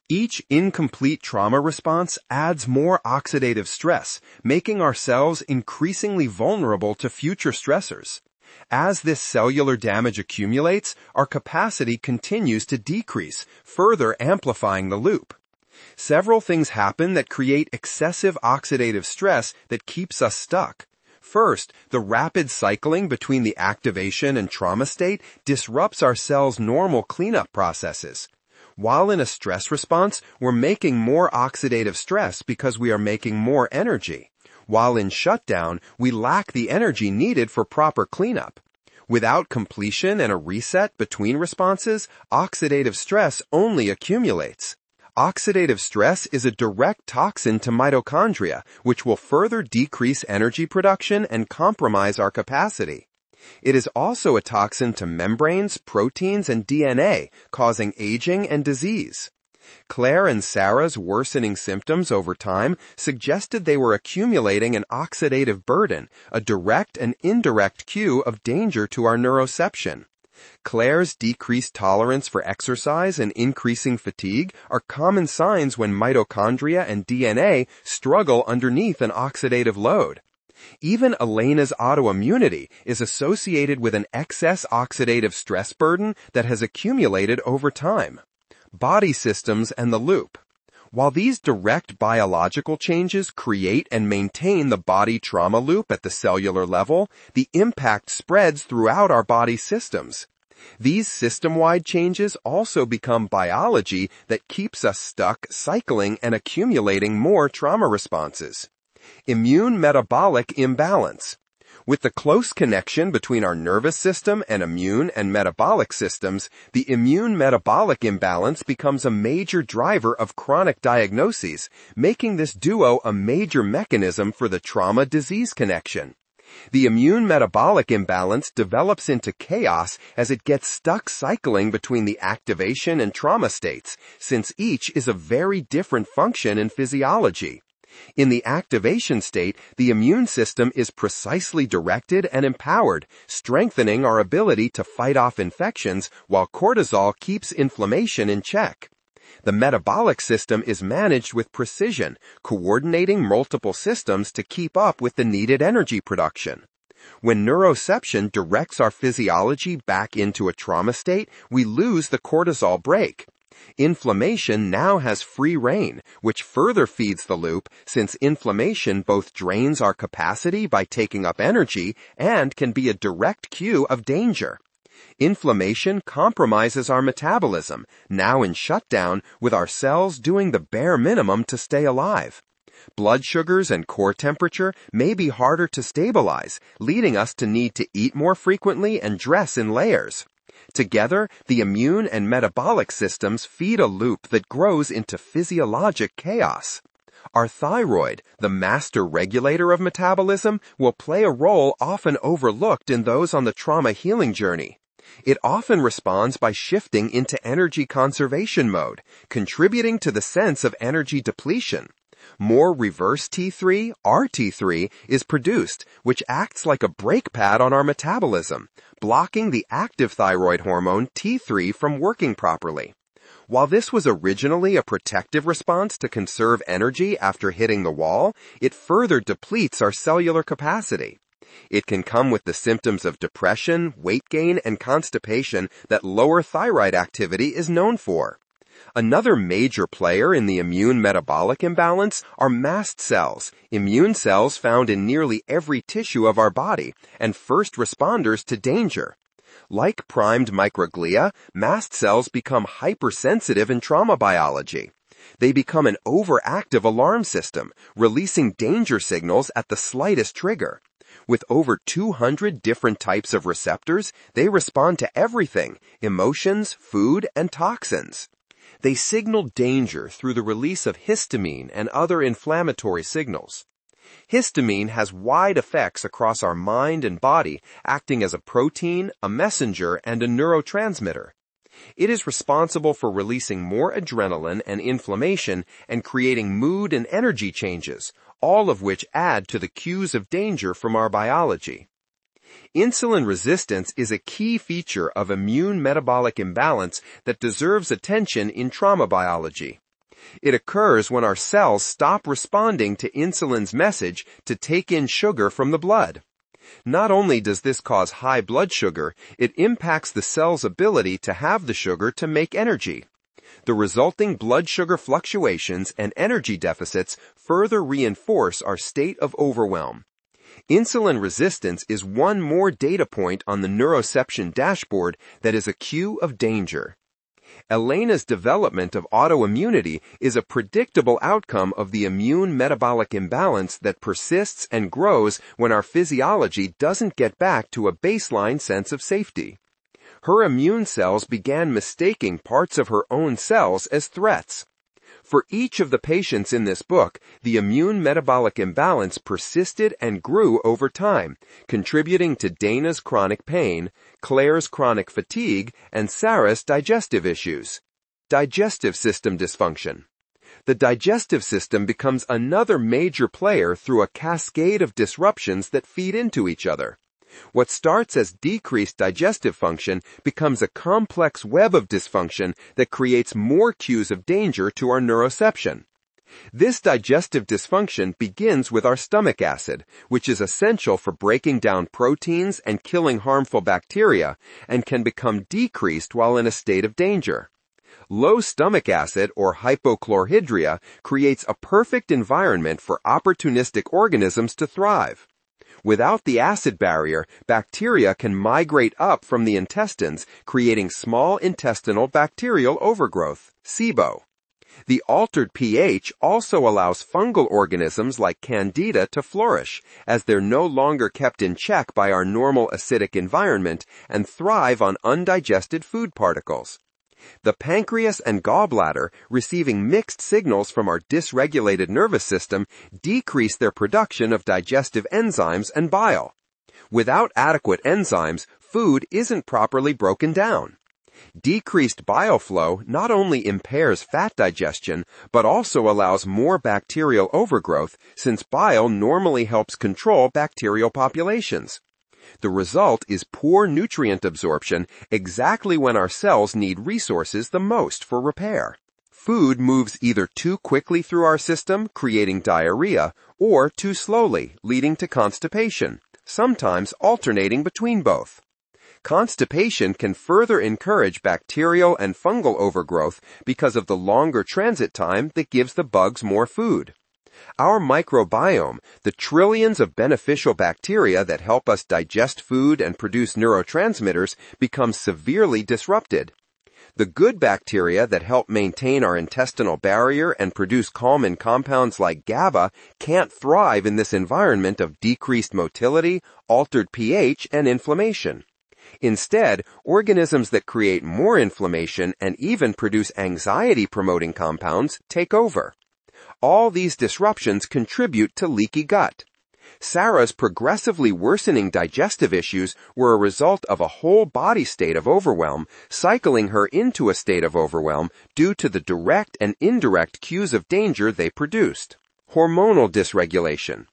Each incomplete trauma response adds more oxidative stress, making our cells increasingly vulnerable to future stressors. As this cellular damage accumulates, our capacity continues to decrease, further amplifying the loop. Several things happen that create excessive oxidative stress that keeps us stuck. First, the rapid cycling between the activation and trauma state disrupts our cells' normal cleanup processes. While in a stress response, we're making more oxidative stress because we are making more energy. While in shutdown, we lack the energy needed for proper cleanup. Without completion and a reset between responses, oxidative stress only accumulates. Oxidative stress is a direct toxin to mitochondria, which will further decrease energy production and compromise our capacity. It is also a toxin to membranes, proteins, and DNA, causing aging and disease. Claire and Sarah's worsening symptoms over time suggested they were accumulating an oxidative burden, a direct and indirect cue of danger to our neuroception. Claire's decreased tolerance for exercise and increasing fatigue are common signs when mitochondria and DNA struggle underneath an oxidative load. Even Elena's autoimmunity is associated with an excess oxidative stress burden that has accumulated over time. Body systems and the loop. While these direct biological changes create and maintain the body trauma loop at the cellular level, the impact spreads throughout our body systems. These system-wide changes also become biology that keeps us stuck cycling and accumulating more trauma responses. Immune metabolic imbalance. With the close connection between our nervous system and immune and metabolic systems, the immune-metabolic imbalance becomes a major driver of chronic diagnoses, making this duo a major mechanism for the trauma-disease connection. The immune-metabolic imbalance develops into chaos as it gets stuck cycling between the activation and trauma states, since each is a very different function in physiology. In the activation state, the immune system is precisely directed and empowered, strengthening our ability to fight off infections while cortisol keeps inflammation in check. The metabolic system is managed with precision, coordinating multiple systems to keep up with the needed energy production. When neuroception directs our physiology back into a trauma state, we lose the cortisol brake. Inflammation now has free rein, which further feeds the loop since inflammation both drains our capacity by taking up energy and can be a direct cue of danger. Inflammation compromises our metabolism, now in shutdown, with our cells doing the bare minimum to stay alive. Blood sugars and core temperature may be harder to stabilize, leading us to need to eat more frequently and dress in layers. Together, the immune and metabolic systems feed a loop that grows into physiologic chaos. Our thyroid, the master regulator of metabolism, will play a role often overlooked in those on the trauma healing journey. It often responds by shifting into energy conservation mode, contributing to the sense of energy depletion. More reverse T3, RT3, is produced, which acts like a brake pad on our metabolism, blocking the active thyroid hormone T3 from working properly. While this was originally a protective response to conserve energy after hitting the wall, it further depletes our cellular capacity. It can come with the symptoms of depression, weight gain, and constipation that lower thyroid activity is known for. Another major player in the immune metabolic imbalance are mast cells, immune cells found in nearly every tissue of our body, and first responders to danger. Like primed microglia, mast cells become hypersensitive in trauma biology. They become an overactive alarm system, releasing danger signals at the slightest trigger. With over 200 different types of receptors, they respond to everything: emotions, food, and toxins. They signal danger through the release of histamine and other inflammatory signals. Histamine has wide effects across our mind and body, acting as a protein, a messenger, and a neurotransmitter. It is responsible for releasing more adrenaline and inflammation and creating mood and energy changes, all of which add to the cues of danger from our biology. Insulin resistance is a key feature of immune metabolic imbalance that deserves attention in trauma biology. It occurs when our cells stop responding to insulin's message to take in sugar from the blood. Not only does this cause high blood sugar, it impacts the cell's ability to have the sugar to make energy. The resulting blood sugar fluctuations and energy deficits further reinforce our state of overwhelm. Insulin resistance is one more data point on the neuroception dashboard that is a cue of danger. Elena's development of autoimmunity is a predictable outcome of the immune metabolic imbalance that persists and grows when our physiology doesn't get back to a baseline sense of safety. Her immune cells began mistaking parts of her own cells as threats. For each of the patients in this book, the immune metabolic imbalance persisted and grew over time, contributing to Dana's chronic pain, Claire's chronic fatigue, and Sarah's digestive issues. Digestive system dysfunction. The digestive system becomes another major player through a cascade of disruptions that feed into each other. What starts as decreased digestive function becomes a complex web of dysfunction that creates more cues of danger to our neuroception. This digestive dysfunction begins with our stomach acid, which is essential for breaking down proteins and killing harmful bacteria, and can become decreased while in a state of danger. Low stomach acid, or hypochlorhydria, creates a perfect environment for opportunistic organisms to thrive. Without the acid barrier, bacteria can migrate up from the intestines, creating small intestinal bacterial overgrowth, SIBO. The altered pH also allows fungal organisms like Candida to flourish, as they're no longer kept in check by our normal acidic environment and thrive on undigested food particles. The pancreas and gallbladder, receiving mixed signals from our dysregulated nervous system, decrease their production of digestive enzymes and bile. Without adequate enzymes, food isn't properly broken down. Decreased bile flow not only impairs fat digestion, but also allows more bacterial overgrowth, since bile normally helps control bacterial populations. The result is poor nutrient absorption exactly when our cells need resources the most for repair. Food moves either too quickly through our system, creating diarrhea, or too slowly, leading to constipation, sometimes alternating between both. Constipation can further encourage bacterial and fungal overgrowth because of the longer transit time that gives the bugs more food. Our microbiome, the trillions of beneficial bacteria that help us digest food and produce neurotransmitters, becomes severely disrupted. The good bacteria that help maintain our intestinal barrier and produce calming compounds like GABA can't thrive in this environment of decreased motility, altered pH, and inflammation. Instead, organisms that create more inflammation and even produce anxiety-promoting compounds take over. All these disruptions contribute to leaky gut. Sarah's progressively worsening digestive issues were a result of a whole body state of overwhelm, cycling her into a state of overwhelm due to the direct and indirect cues of danger they produced. Hormonal dysregulation.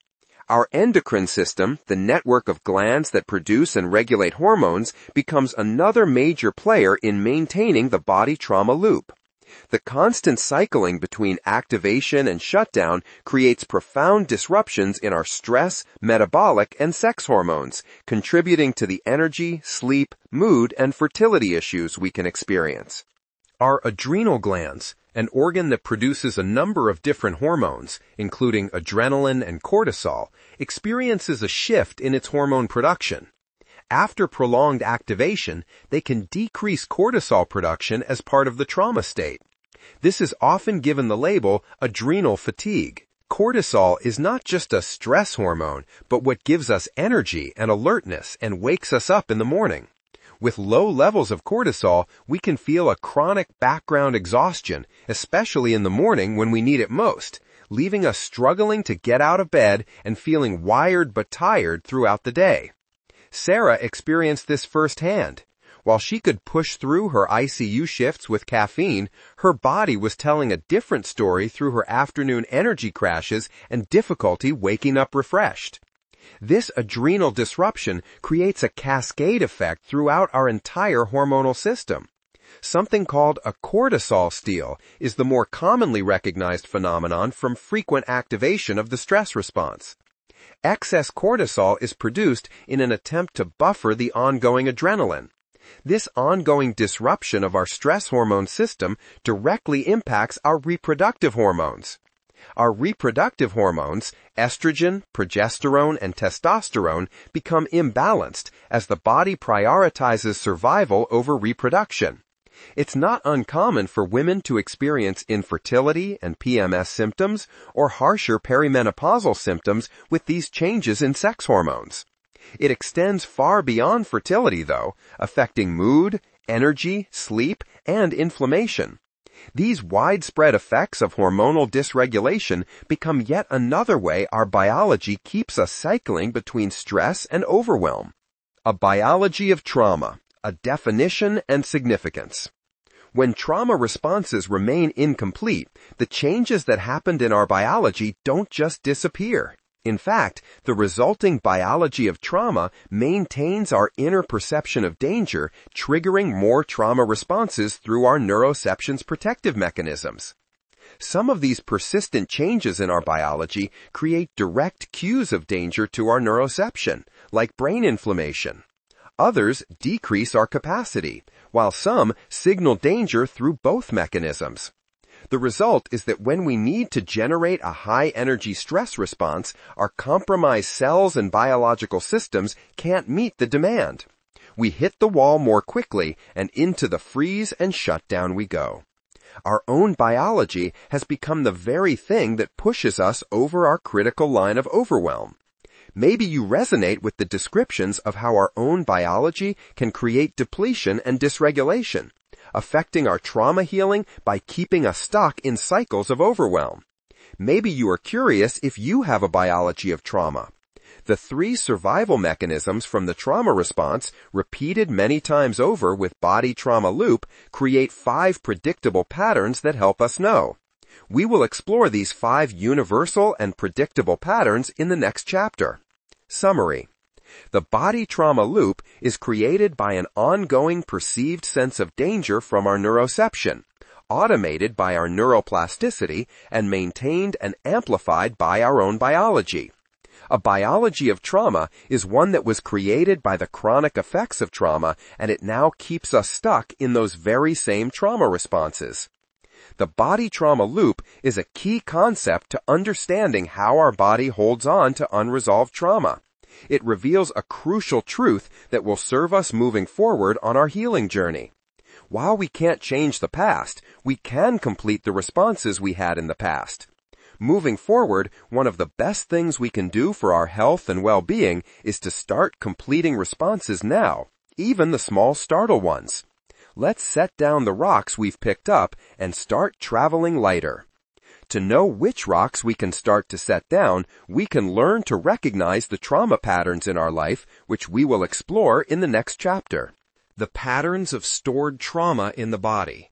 Our endocrine system, the network of glands that produce and regulate hormones, becomes another major player in maintaining the body trauma loop. The constant cycling between activation and shutdown creates profound disruptions in our stress, metabolic, and sex hormones, contributing to the energy, sleep, mood, and fertility issues we can experience. Our adrenal glands, an organ that produces a number of different hormones, including adrenaline and cortisol, experiences a shift in its hormone production. After prolonged activation, they can decrease cortisol production as part of the trauma state. This is often given the label adrenal fatigue. Cortisol is not just a stress hormone, but what gives us energy and alertness and wakes us up in the morning. With low levels of cortisol, we can feel a chronic background exhaustion, especially in the morning when we need it most, leaving us struggling to get out of bed and feeling wired but tired throughout the day. Sarah experienced this firsthand. While she could push through her ICU shifts with caffeine, her body was telling a different story through her afternoon energy crashes and difficulty waking up refreshed. This adrenal disruption creates a cascade effect throughout our entire hormonal system. Something called a cortisol steal is the more commonly recognized phenomenon from frequent activation of the stress response. Excess cortisol is produced in an attempt to buffer the ongoing adrenaline. This ongoing disruption of our stress hormone system directly impacts our reproductive hormones. Our reproductive hormones, estrogen, progesterone, and testosterone, become imbalanced as the body prioritizes survival over reproduction. It's not uncommon for women to experience infertility and PMS symptoms or harsher perimenopausal symptoms with these changes in sex hormones. It extends far beyond fertility, though, affecting mood, energy, sleep, and inflammation. These widespread effects of hormonal dysregulation become yet another way our biology keeps us cycling between stress and overwhelm. A biology of trauma, a definition and significance. When trauma responses remain incomplete, the changes that happened in our biology don't just disappear. In fact, the resulting biology of trauma maintains our inner perception of danger, triggering more trauma responses through our neuroception's protective mechanisms. Some of these persistent changes in our biology create direct cues of danger to our neuroception, like brain inflammation. Others decrease our capacity, while some signal danger through both mechanisms. The result is that when we need to generate a high-energy stress response, our compromised cells and biological systems can't meet the demand. We hit the wall more quickly, and into the freeze and shutdown we go. Our own biology has become the very thing that pushes us over our critical line of overwhelm. Maybe you resonate with the descriptions of how our own biology can create depletion and dysregulation, affecting our trauma healing by keeping us stuck in cycles of overwhelm. Maybe you are curious if you have a biology of trauma. The 3 survival mechanisms from the trauma response, repeated many times over with body trauma loop, create 5 predictable patterns that help us know. We will explore these 5 universal and predictable patterns in the next chapter. Summary. The body trauma loop is created by an ongoing perceived sense of danger from our neuroception, automated by our neuroplasticity, and maintained and amplified by our own biology. A biology of trauma is one that was created by the chronic effects of trauma, and it now keeps us stuck in those very same trauma responses. The body trauma loop is a key concept to understanding how our body holds on to unresolved trauma. It reveals a crucial truth that will serve us moving forward on our healing journey. While we can't change the past, we can complete the responses we had in the past. Moving forward, one of the best things we can do for our health and well-being is to start completing responses now, even the small startle ones. Let's set down the rocks we've picked up and start traveling lighter. To know which rocks we can start to set down, we can learn to recognize the trauma patterns in our life, which we will explore in the next chapter. The patterns of stored trauma in the body.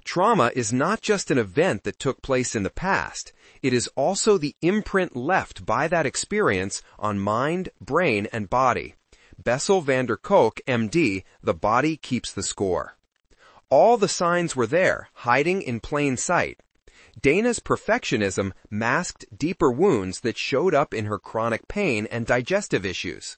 Trauma is not just an event that took place in the past. It is also the imprint left by that experience on mind, brain, and body. Bessel van der Kolk, MD, The Body Keeps the Score. All the signs were there, hiding in plain sight. Dana's perfectionism masked deeper wounds that showed up in her chronic pain and digestive issues.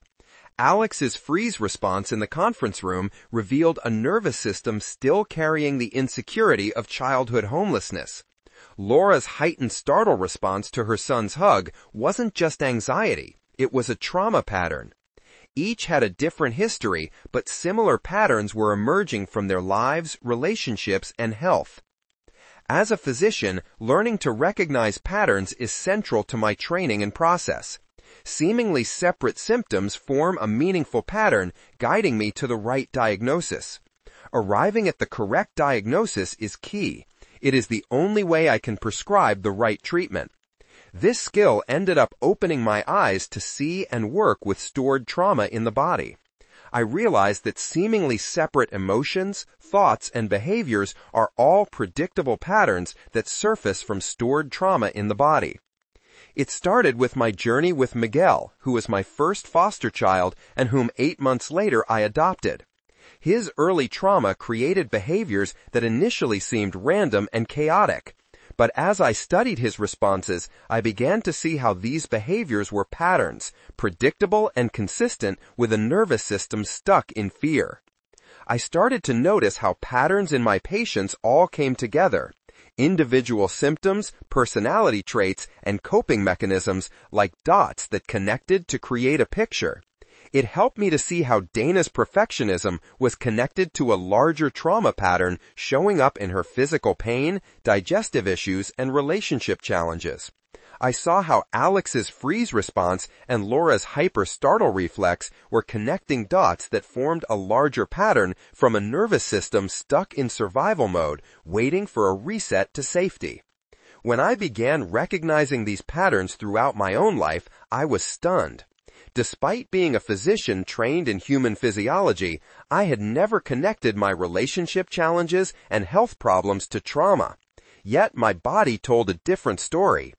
Alex's freeze response in the conference room revealed a nervous system still carrying the insecurity of childhood homelessness. Laura's heightened startle response to her son's hug wasn't just anxiety, it was a trauma pattern. Each had a different history, but similar patterns were emerging from their lives, relationships, and health. As a physician, learning to recognize patterns is central to my training and process. Seemingly separate symptoms form a meaningful pattern, guiding me to the right diagnosis. Arriving at the correct diagnosis is key. It is the only way I can prescribe the right treatment. This skill ended up opening my eyes to see and work with stored trauma in the body. I realized that seemingly separate emotions, thoughts, and behaviors are all predictable patterns that surface from stored trauma in the body. It started with my journey with Miguel, who was my first foster child and whom 8 months later I adopted. His early trauma created behaviors that initially seemed random and chaotic. But as I studied his responses, I began to see how these behaviors were patterns, predictable and consistent with a nervous system stuck in fear. I started to notice how patterns in my patients all came together. Individual symptoms, personality traits, and coping mechanisms like dots that connected to create a picture. It helped me to see how Dana's perfectionism was connected to a larger trauma pattern showing up in her physical pain, digestive issues, and relationship challenges. I saw how Alex's freeze response and Laura's hyper-startle reflex were connecting dots that formed a larger pattern from a nervous system stuck in survival mode, waiting for a reset to safety. When I began recognizing these patterns throughout my own life, I was stunned. Despite being a physician trained in human physiology, I had never connected my relationship challenges and health problems to trauma. Yet my body told a different story.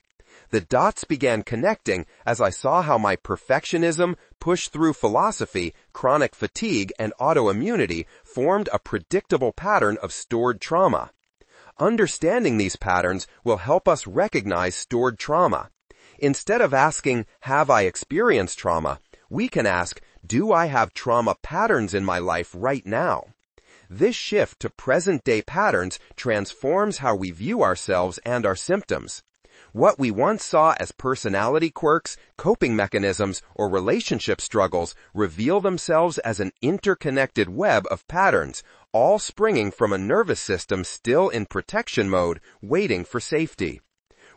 The dots began connecting as I saw how my perfectionism, push-through philosophy, chronic fatigue, and autoimmunity formed a predictable pattern of stored trauma. Understanding these patterns will help us recognize stored trauma. Instead of asking, have I experienced trauma, we can ask, do I have trauma patterns in my life right now? This shift to present-day patterns transforms how we view ourselves and our symptoms. What we once saw as personality quirks, coping mechanisms, or relationship struggles reveal themselves as an interconnected web of patterns, all springing from a nervous system still in protection mode, waiting for safety.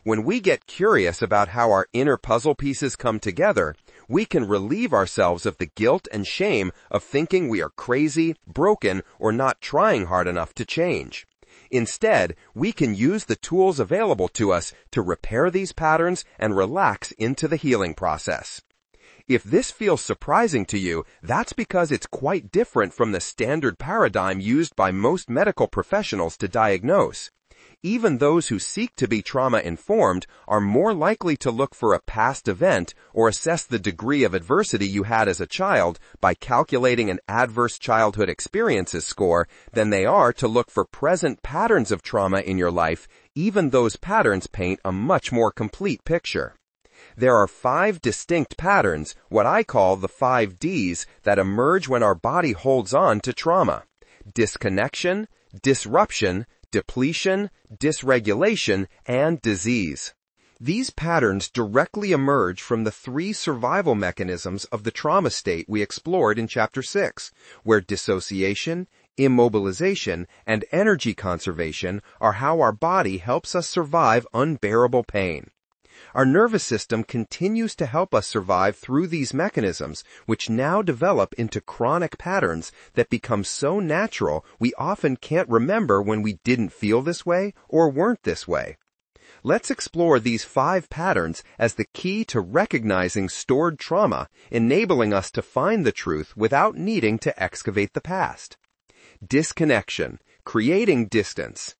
When we get curious about how our inner puzzle pieces come together, we can relieve ourselves of the guilt and shame of thinking we are crazy, broken, or not trying hard enough to change. Instead, we can use the tools available to us to repair these patterns and relax into the healing process. If this feels surprising to you, that's because it's quite different from the standard paradigm used by most medical professionals to diagnose. Even those who seek to be trauma-informed are more likely to look for a past event or assess the degree of adversity you had as a child by calculating an adverse childhood experiences score than they are to look for present patterns of trauma in your life, even those patterns paint a much more complete picture. There are 5 distinct patterns, what I call the 5 Ds, that emerge when our body holds on to trauma: disconnection, disruption, depletion, dysregulation, and disease. These patterns directly emerge from the 3 survival mechanisms of the trauma state we explored in Chapter 6, where dissociation, immobilization, and energy conservation are how our body helps us survive unbearable pain. Our nervous system continues to help us survive through these mechanisms, which now develop into chronic patterns that become so natural we often can't remember when we didn't feel this way or weren't this way. Let's explore these 5 patterns as the key to recognizing stored trauma, enabling us to find the truth without needing to excavate the past. Disconnection, creating distance.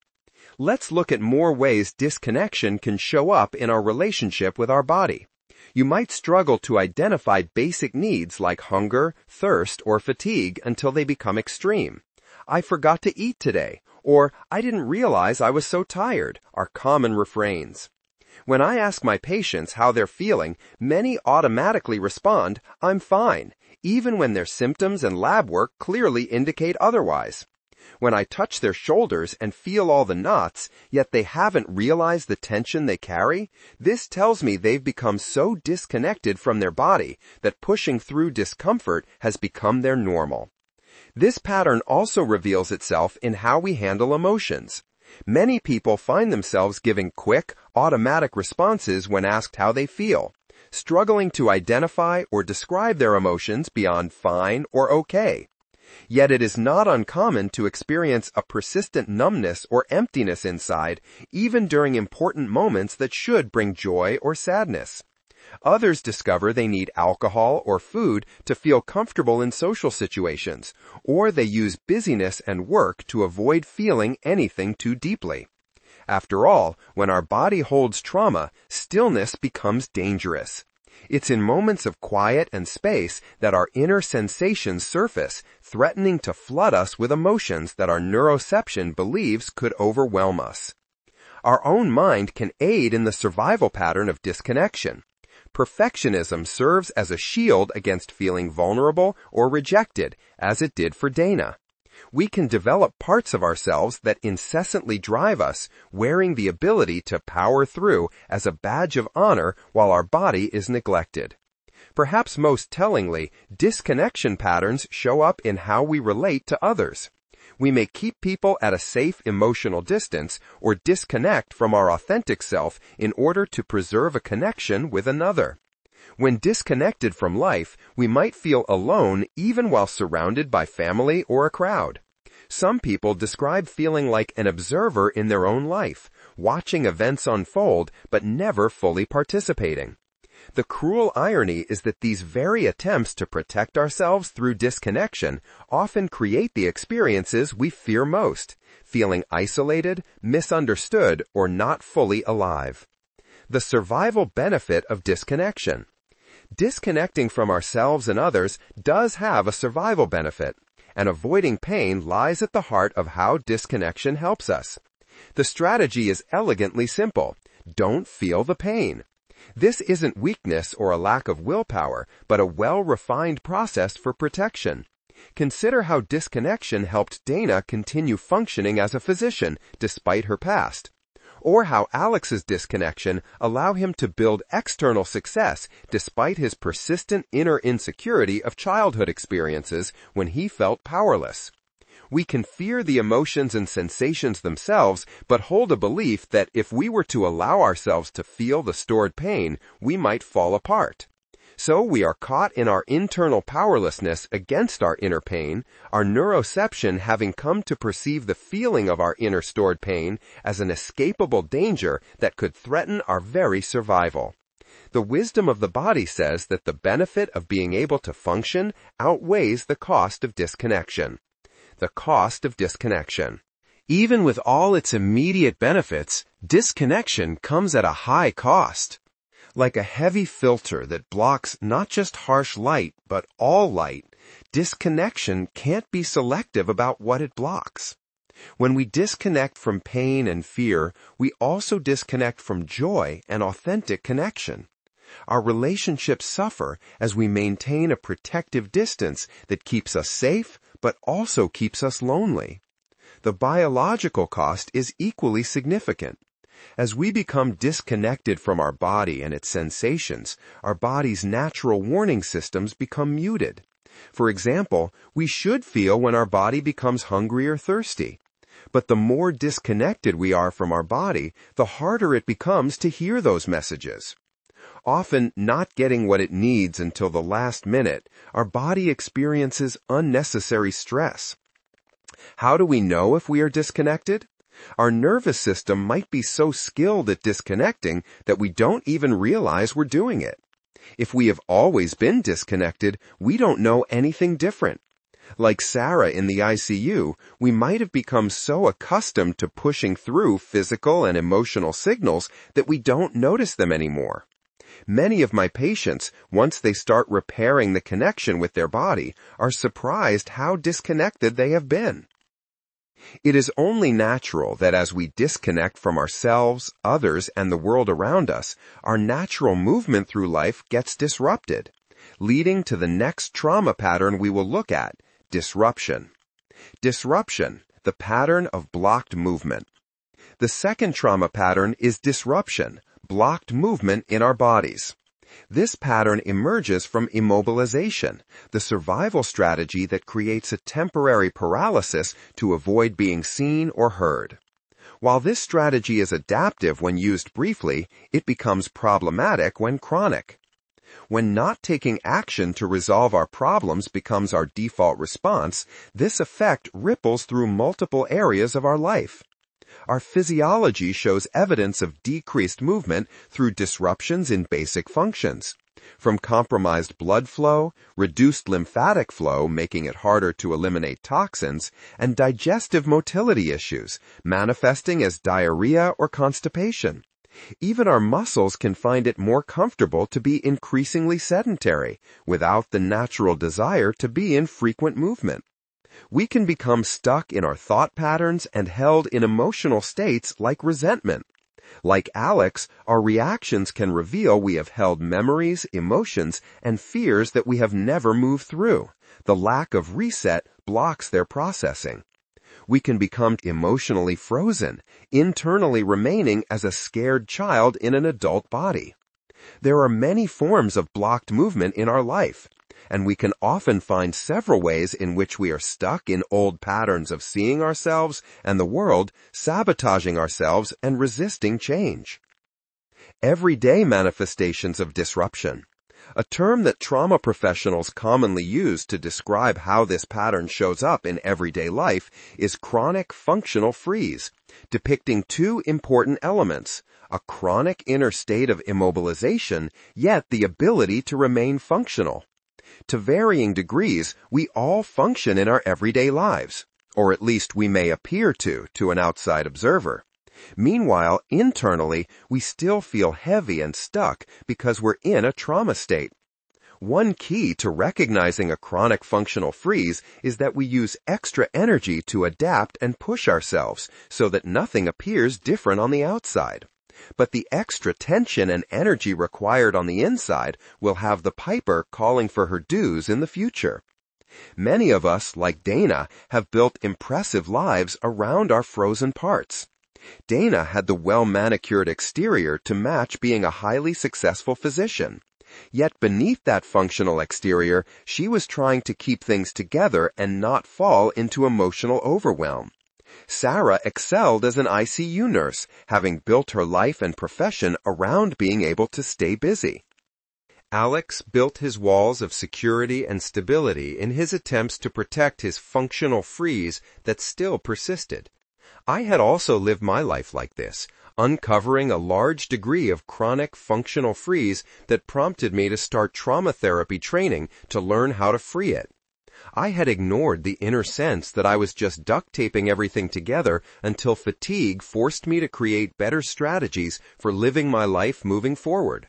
Let's look at more ways disconnection can show up in our relationship with our body. You might struggle to identify basic needs like hunger, thirst, or fatigue until they become extreme. "I forgot to eat today," or "I didn't realize I was so tired," are common refrains. When I ask my patients how they're feeling, many automatically respond, "I'm fine," even when their symptoms and lab work clearly indicate otherwise. When I touch their shoulders and feel all the knots, yet they haven't realized the tension they carry, this tells me they've become so disconnected from their body that pushing through discomfort has become their normal. This pattern also reveals itself in how we handle emotions. Many people find themselves giving quick, automatic responses when asked how they feel, struggling to identify or describe their emotions beyond fine or okay. Yet it is not uncommon to experience a persistent numbness or emptiness inside, even during important moments that should bring joy or sadness. Others discover they need alcohol or food to feel comfortable in social situations, or they use busyness and work to avoid feeling anything too deeply. After all, when our body holds trauma, stillness becomes dangerous. It's in moments of quiet and space that our inner sensations surface, threatening to flood us with emotions that our neuroception believes could overwhelm us. Our own mind can aid in the survival pattern of disconnection. Perfectionism serves as a shield against feeling vulnerable or rejected, as it did for Dana. We can develop parts of ourselves that incessantly drive us, wearing the ability to power through as a badge of honor while our body is neglected. Perhaps most tellingly, disconnection patterns show up in how we relate to others. We may keep people at a safe emotional distance or disconnect from our authentic self in order to preserve a connection with another. When disconnected from life, we might feel alone even while surrounded by family or a crowd. Some people describe feeling like an observer in their own life, watching events unfold but never fully participating. The cruel irony is that these very attempts to protect ourselves through disconnection often create the experiences we fear most, feeling isolated, misunderstood, or not fully alive. The survival benefit of disconnection. Disconnecting from ourselves and others does have a survival benefit, and avoiding pain lies at the heart of how disconnection helps us. The strategy is elegantly simple. Don't feel the pain. This isn't weakness or a lack of willpower, but a well-refined process for protection. Consider how disconnection helped Dana continue functioning as a physician despite her past, or how Alex's disconnection allowed him to build external success despite his persistent inner insecurity of childhood experiences when he felt powerless. We can fear the emotions and sensations themselves, but hold a belief that if we were to allow ourselves to feel the stored pain, we might fall apart. So we are caught in our internal powerlessness against our inner pain, our neuroception having come to perceive the feeling of our inner stored pain as an escapable danger that could threaten our very survival. The wisdom of the body says that the benefit of being able to function outweighs the cost of disconnection. The cost of disconnection. Even with all its immediate benefits, disconnection comes at a high cost. Like a heavy filter that blocks not just harsh light, but all light, disconnection can't be selective about what it blocks. When we disconnect from pain and fear, we also disconnect from joy and authentic connection. Our relationships suffer as we maintain a protective distance that keeps us safe, but also keeps us lonely. The biological cost is equally significant. As we become disconnected from our body and its sensations, our body's natural warning systems become muted. For example, we should feel when our body becomes hungry or thirsty. But the more disconnected we are from our body, the harder it becomes to hear those messages. Often not getting what it needs until the last minute, our body experiences unnecessary stress. How do we know if we are disconnected? Our nervous system might be so skilled at disconnecting that we don't even realize we're doing it. If we have always been disconnected, we don't know anything different. Like Sarah in the ICU, we might have become so accustomed to pushing through physical and emotional signals that we don't notice them anymore. Many of my patients, once they start repairing the connection with their body, are surprised how disconnected they have been. It is only natural that as we disconnect from ourselves, others, and the world around us, our natural movement through life gets disrupted, leading to the next trauma pattern we will look at, disruption. Disruption, the pattern of blocked movement. The second trauma pattern is disruption, blocked movement in our bodies. This pattern emerges from immobilization, the survival strategy that creates a temporary paralysis to avoid being seen or heard. While this strategy is adaptive when used briefly, it becomes problematic when chronic. When not taking action to resolve our problems becomes our default response, this effect ripples through multiple areas of our life. Our physiology shows evidence of decreased movement through disruptions in basic functions, from compromised blood flow, reduced lymphatic flow making it harder to eliminate toxins, and digestive motility issues, manifesting as diarrhea or constipation. Even our muscles can find it more comfortable to be increasingly sedentary, without the natural desire to be in frequent movement. We can become stuck in our thought patterns and held in emotional states like resentment. Like Alex, our reactions can reveal we have held memories, emotions, and fears that we have never moved through. The lack of reset blocks their processing. We can become emotionally frozen, internally remaining as a scared child in an adult body. There are many forms of blocked movement in our life, and we can often find several ways in which we are stuck in old patterns of seeing ourselves and the world, sabotaging ourselves and resisting change. Everyday manifestations of disruption. A term that trauma professionals commonly use to describe how this pattern shows up in everyday life is chronic functional freeze, depicting two important elements: a chronic inner state of immobilization, yet the ability to remain functional. To varying degrees, we all function in our everyday lives, or at least we may appear to an outside observer. Meanwhile, internally, we still feel heavy and stuck because we're in a trauma state. One key to recognizing a chronic functional freeze is that we use extra energy to adapt and push ourselves so that nothing appears different on the outside. But the extra tension and energy required on the inside will have the piper calling for her dues in the future. Many of us, like Dana, have built impressive lives around our frozen parts. Dana had the well-manicured exterior to match being a highly successful physician. Yet beneath that functional exterior, she was trying to keep things together and not fall into emotional overwhelm. Sarah excelled as an ICU nurse, having built her life and profession around being able to stay busy. Alex built his walls of security and stability in his attempts to protect his functional freeze that still persisted. I had also lived my life like this, uncovering a large degree of chronic functional freeze that prompted me to start trauma therapy training to learn how to free it. I had ignored the inner sense that I was just duct taping everything together until fatigue forced me to create better strategies for living my life moving forward.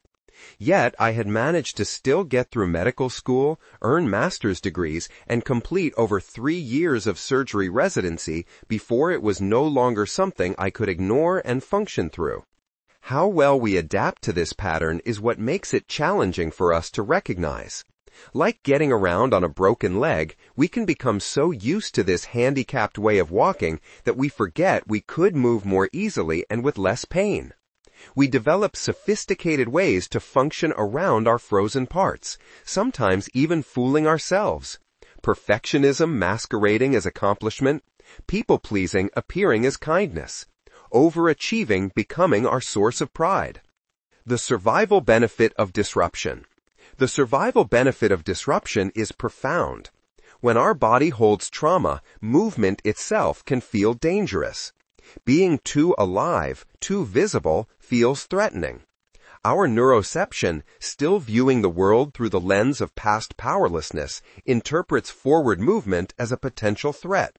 Yet I had managed to still get through medical school, earn master's degrees, and complete over 3 years of surgery residency before it was no longer something I could ignore and function through. How well we adapt to this pattern is what makes it challenging for us to recognize. Like getting around on a broken leg, we can become so used to this handicapped way of walking that we forget we could move more easily and with less pain. We develop sophisticated ways to function around our frozen parts, sometimes even fooling ourselves. Perfectionism masquerading as accomplishment, people-pleasing appearing as kindness, overachieving becoming our source of pride. The survival benefit of disruption. The survival benefit of disruption is profound. When our body holds trauma, movement itself can feel dangerous. Being too alive, too visible, feels threatening. Our neuroception, still viewing the world through the lens of past powerlessness, interprets forward movement as a potential threat.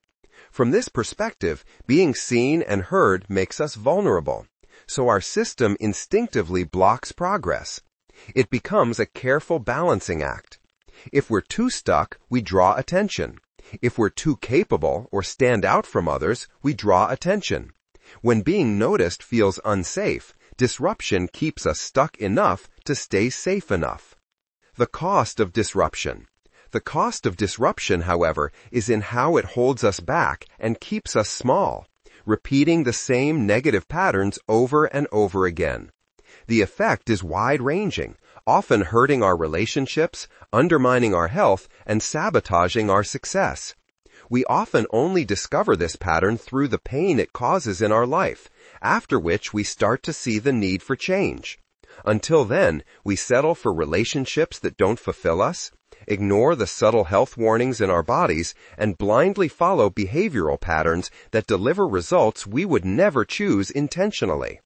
From this perspective, being seen and heard makes us vulnerable, so our system instinctively blocks progress. It becomes a careful balancing act. If we're too stuck, we draw attention. If we're too capable or stand out from others, we draw attention. When being noticed feels unsafe, disruption keeps us stuck enough to stay safe enough. The cost of disruption. The cost of disruption, however, is in how it holds us back and keeps us small, repeating the same negative patterns over and over again. The effect is wide-ranging, often hurting our relationships, undermining our health, and sabotaging our success. We often only discover this pattern through the pain it causes in our life, after which we start to see the need for change. Until then, we settle for relationships that don't fulfill us, ignore the subtle health warnings in our bodies, and blindly follow behavioral patterns that deliver results we would never choose intentionally.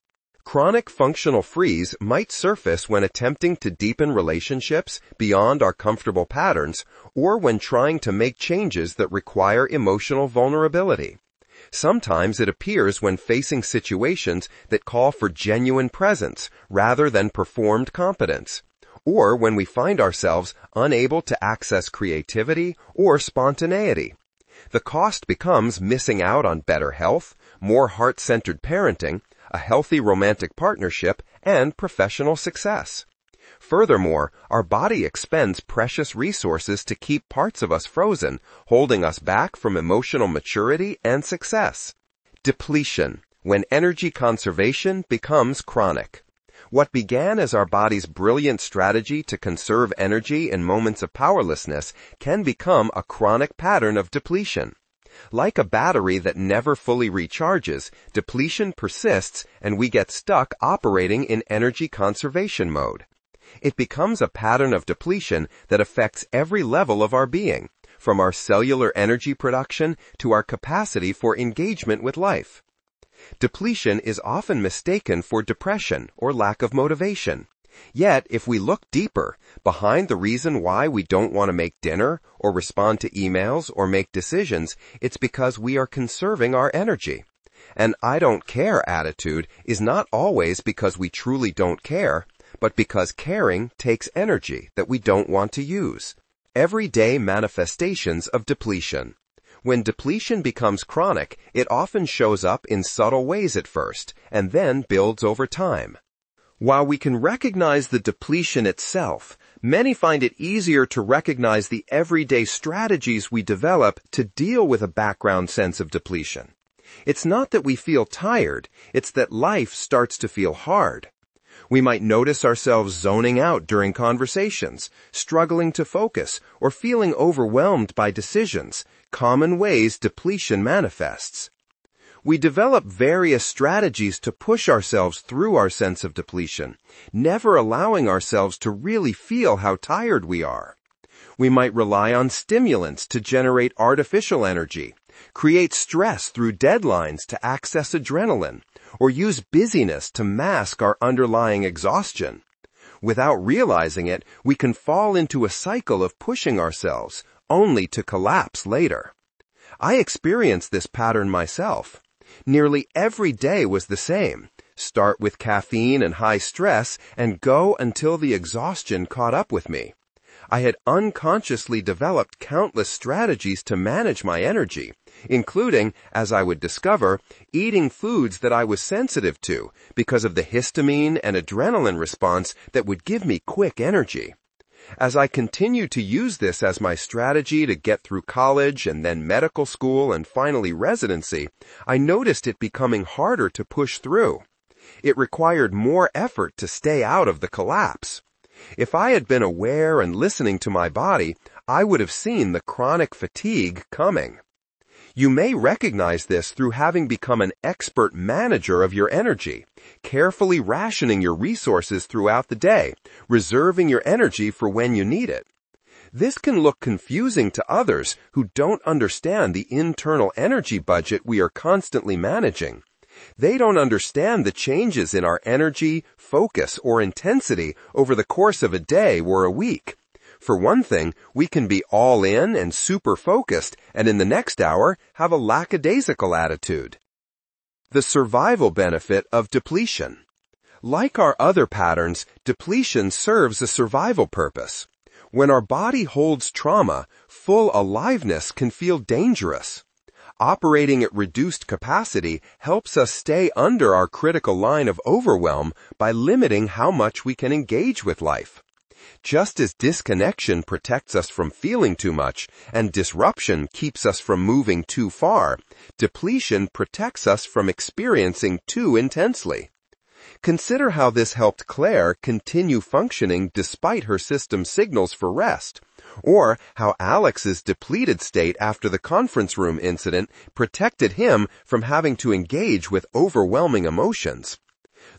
Chronic functional freeze might surface when attempting to deepen relationships beyond our comfortable patterns or when trying to make changes that require emotional vulnerability. Sometimes it appears when facing situations that call for genuine presence rather than performed competence, or when we find ourselves unable to access creativity or spontaneity. The cost becomes missing out on better health, more heart-centered parenting, a healthy romantic partnership, and professional success. Furthermore, our body expends precious resources to keep parts of us frozen, holding us back from emotional maturity and success. Depletion, when energy conservation becomes chronic. What began as our body's brilliant strategy to conserve energy in moments of powerlessness can become a chronic pattern of depletion. Like a battery that never fully recharges, depletion persists and we get stuck operating in energy conservation mode. It becomes a pattern of depletion that affects every level of our being, from our cellular energy production to our capacity for engagement with life. Depletion is often mistaken for depression or lack of motivation. Yet, if we look deeper, behind the reason why we don't want to make dinner or respond to emails or make decisions, it's because we are conserving our energy. An I don't care attitude is not always because we truly don't care, but because caring takes energy that we don't want to use. Everyday manifestations of depletion. When depletion becomes chronic, it often shows up in subtle ways at first, and then builds over time. While we can recognize the depletion itself, many find it easier to recognize the everyday strategies we develop to deal with a background sense of depletion. It's not that we feel tired, it's that life starts to feel hard. We might notice ourselves zoning out during conversations, struggling to focus, or feeling overwhelmed by decisions, common ways depletion manifests. We develop various strategies to push ourselves through our sense of depletion, never allowing ourselves to really feel how tired we are. We might rely on stimulants to generate artificial energy, create stress through deadlines to access adrenaline, or use busyness to mask our underlying exhaustion. Without realizing it, we can fall into a cycle of pushing ourselves, only to collapse later. I experienced this pattern myself. Nearly every day was the same. Start with caffeine and high stress and go until the exhaustion caught up with me. I had unconsciously developed countless strategies to manage my energy, including, as I would discover, eating foods that I was sensitive to because of the histamine and adrenaline response that would give me quick energy. As I continued to use this as my strategy to get through college and then medical school and finally residency, I noticed it becoming harder to push through. It required more effort to stay out of the collapse. If I had been aware and listening to my body, I would have seen the chronic fatigue coming. You may recognize this through having become an expert manager of your energy, carefully rationing your resources throughout the day, reserving your energy for when you need it. This can look confusing to others who don't understand the internal energy budget we are constantly managing. They don't understand the changes in our energy, focus, or intensity over the course of a day or a week. For one thing, we can be all in and super focused, and in the next hour have a lackadaisical attitude. The survival benefit of depletion. Like our other patterns, depletion serves a survival purpose. When our body holds trauma, full aliveness can feel dangerous. Operating at reduced capacity helps us stay under our critical line of overwhelm by limiting how much we can engage with life. Just as disconnection protects us from feeling too much and disruption keeps us from moving too far, depletion protects us from experiencing too intensely. Consider how this helped Claire continue functioning despite her system's signals for rest, or how Alex's depleted state after the conference room incident protected him from having to engage with overwhelming emotions.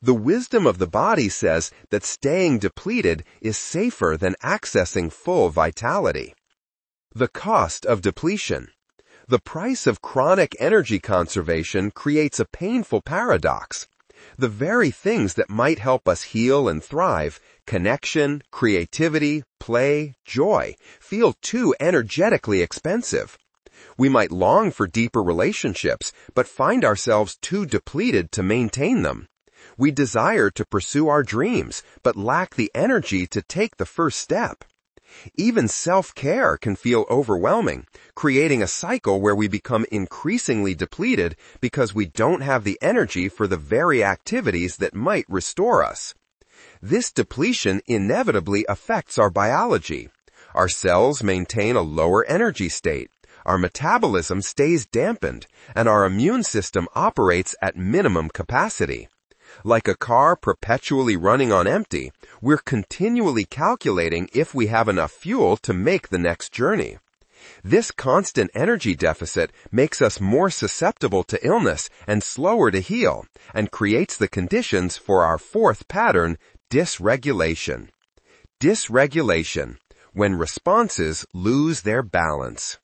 The wisdom of the body says that staying depleted is safer than accessing full vitality. The cost of depletion. The price of chronic energy conservation creates a painful paradox. The very things that might help us heal and thrive, connection, creativity, play, joy, feel too energetically expensive. We might long for deeper relationships, but find ourselves too depleted to maintain them. We desire to pursue our dreams, but lack the energy to take the first step. Even self-care can feel overwhelming, creating a cycle where we become increasingly depleted because we don't have the energy for the very activities that might restore us. This depletion inevitably affects our biology. Our cells maintain a lower energy state, our metabolism stays dampened, and our immune system operates at minimum capacity. Like a car perpetually running on empty, we're continually calculating if we have enough fuel to make the next journey. This constant energy deficit makes us more susceptible to illness and slower to heal, and creates the conditions for our fourth pattern, dysregulation. Dysregulation, when responses lose their balance.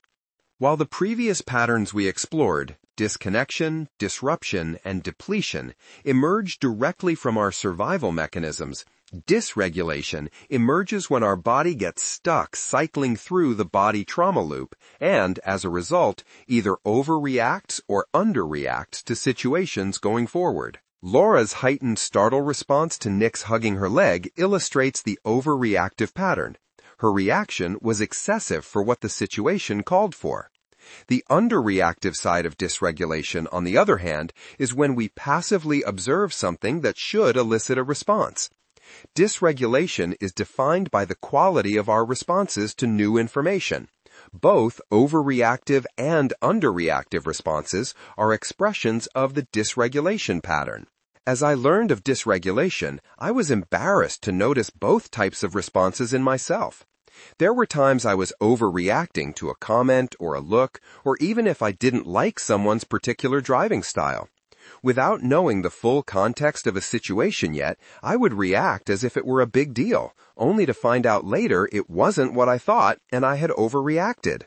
While the previous patterns we explored, disconnection, disruption, and depletion, emerge directly from our survival mechanisms, dysregulation emerges when our body gets stuck cycling through the body trauma loop and, as a result, either overreacts or underreacts to situations going forward. Laura's heightened startle response to Nick's hugging her leg illustrates the overreactive pattern. Her reaction was excessive for what the situation called for. The underreactive side of dysregulation, on the other hand, is when we passively observe something that should elicit a response. Dysregulation is defined by the quality of our responses to new information. Both overreactive and underreactive responses are expressions of the dysregulation pattern. As I learned of dysregulation, I was embarrassed to notice both types of responses in myself. There were times I was overreacting to a comment or a look, or even if I didn't like someone's particular driving style. Without knowing the full context of a situation yet, I would react as if it were a big deal, only to find out later it wasn't what I thought and I had overreacted.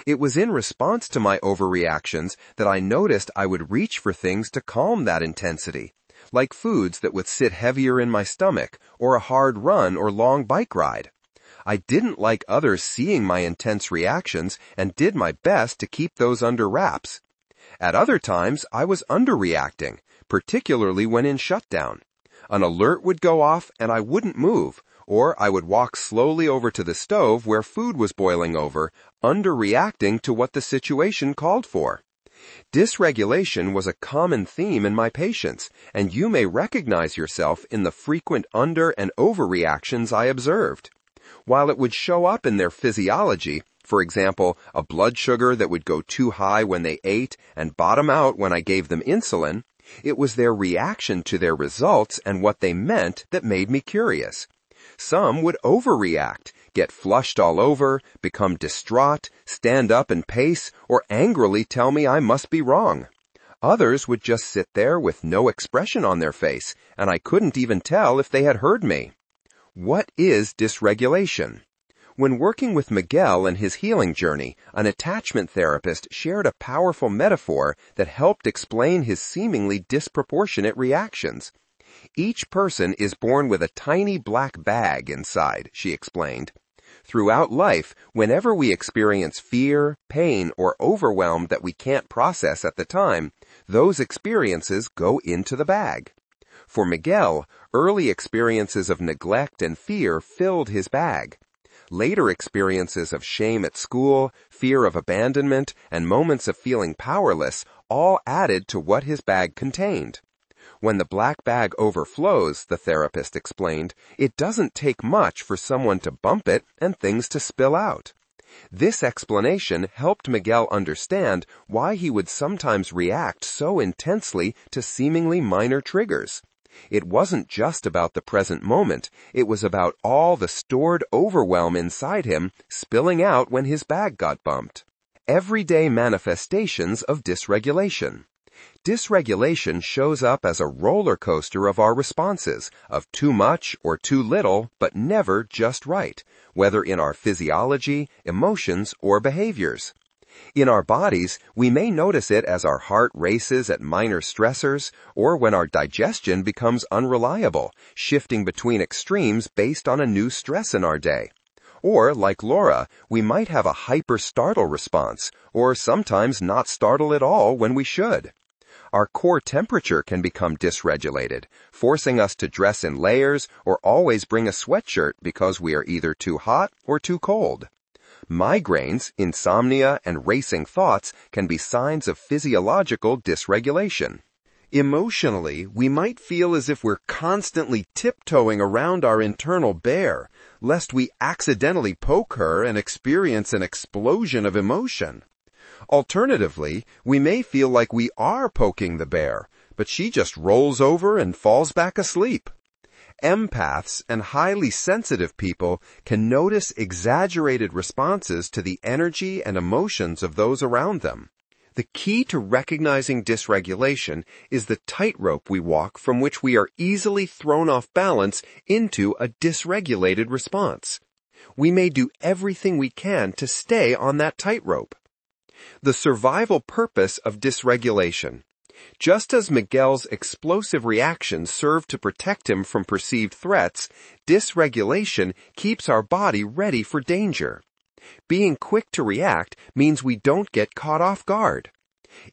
It was in response to my overreactions that I noticed I would reach for things to calm that intensity, like foods that would sit heavier in my stomach, or a hard run or long bike ride. I didn't like others seeing my intense reactions and did my best to keep those under wraps. At other times, I was underreacting, particularly when in shutdown. An alert would go off and I wouldn't move, or I would walk slowly over to the stove where food was boiling over, underreacting to what the situation called for. Dysregulation was a common theme in my patients, and you may recognize yourself in the frequent under- and overreactions I observed. While it would show up in their physiology, for example, a blood sugar that would go too high when they ate and bottom out when I gave them insulin, it was their reaction to their results and what they meant that made me curious. Some would overreact, get flushed all over, become distraught, stand up and pace, or angrily tell me I must be wrong. Others would just sit there with no expression on their face, and I couldn't even tell if they had heard me. What is dysregulation? When working with Miguel and his healing journey, an attachment therapist shared a powerful metaphor that helped explain his seemingly disproportionate reactions. Each person is born with a tiny black bag inside, she explained. Throughout life, whenever we experience fear, pain, or overwhelm that we can't process at the time, those experiences go into the bag. For Miguel, early experiences of neglect and fear filled his bag. Later experiences of shame at school, fear of abandonment, and moments of feeling powerless all added to what his bag contained. When the black bag overflows, the therapist explained, it doesn't take much for someone to bump it and things to spill out. This explanation helped Miguel understand why he would sometimes react so intensely to seemingly minor triggers. It wasn't just about the present moment, it was about all the stored overwhelm inside him spilling out when his bag got bumped. Everyday manifestations of dysregulation. Dysregulation shows up as a roller coaster of our responses, of too much or too little, but never just right, whether in our physiology, emotions, or behaviors. In our bodies, we may notice it as our heart races at minor stressors, or when our digestion becomes unreliable, shifting between extremes based on a new stress in our day. Or, like Laura, we might have a hyper-startle response, or sometimes not startle at all when we should. Our core temperature can become dysregulated, forcing us to dress in layers or always bring a sweatshirt because we are either too hot or too cold. Migraines, insomnia, and racing thoughts can be signs of physiological dysregulation. Emotionally, we might feel as if we're constantly tiptoeing around our internal bear, lest we accidentally poke her and experience an explosion of emotion. Alternatively, we may feel like we are poking the bear, but she just rolls over and falls back asleep. Empaths and highly sensitive people can notice exaggerated responses to the energy and emotions of those around them. The key to recognizing dysregulation is the tightrope we walk from which we are easily thrown off balance into a dysregulated response. We may do everything we can to stay on that tightrope. The survival purpose of dysregulation. Just as Miguel's explosive reactions serve to protect him from perceived threats, dysregulation keeps our body ready for danger. Being quick to react means we don't get caught off guard.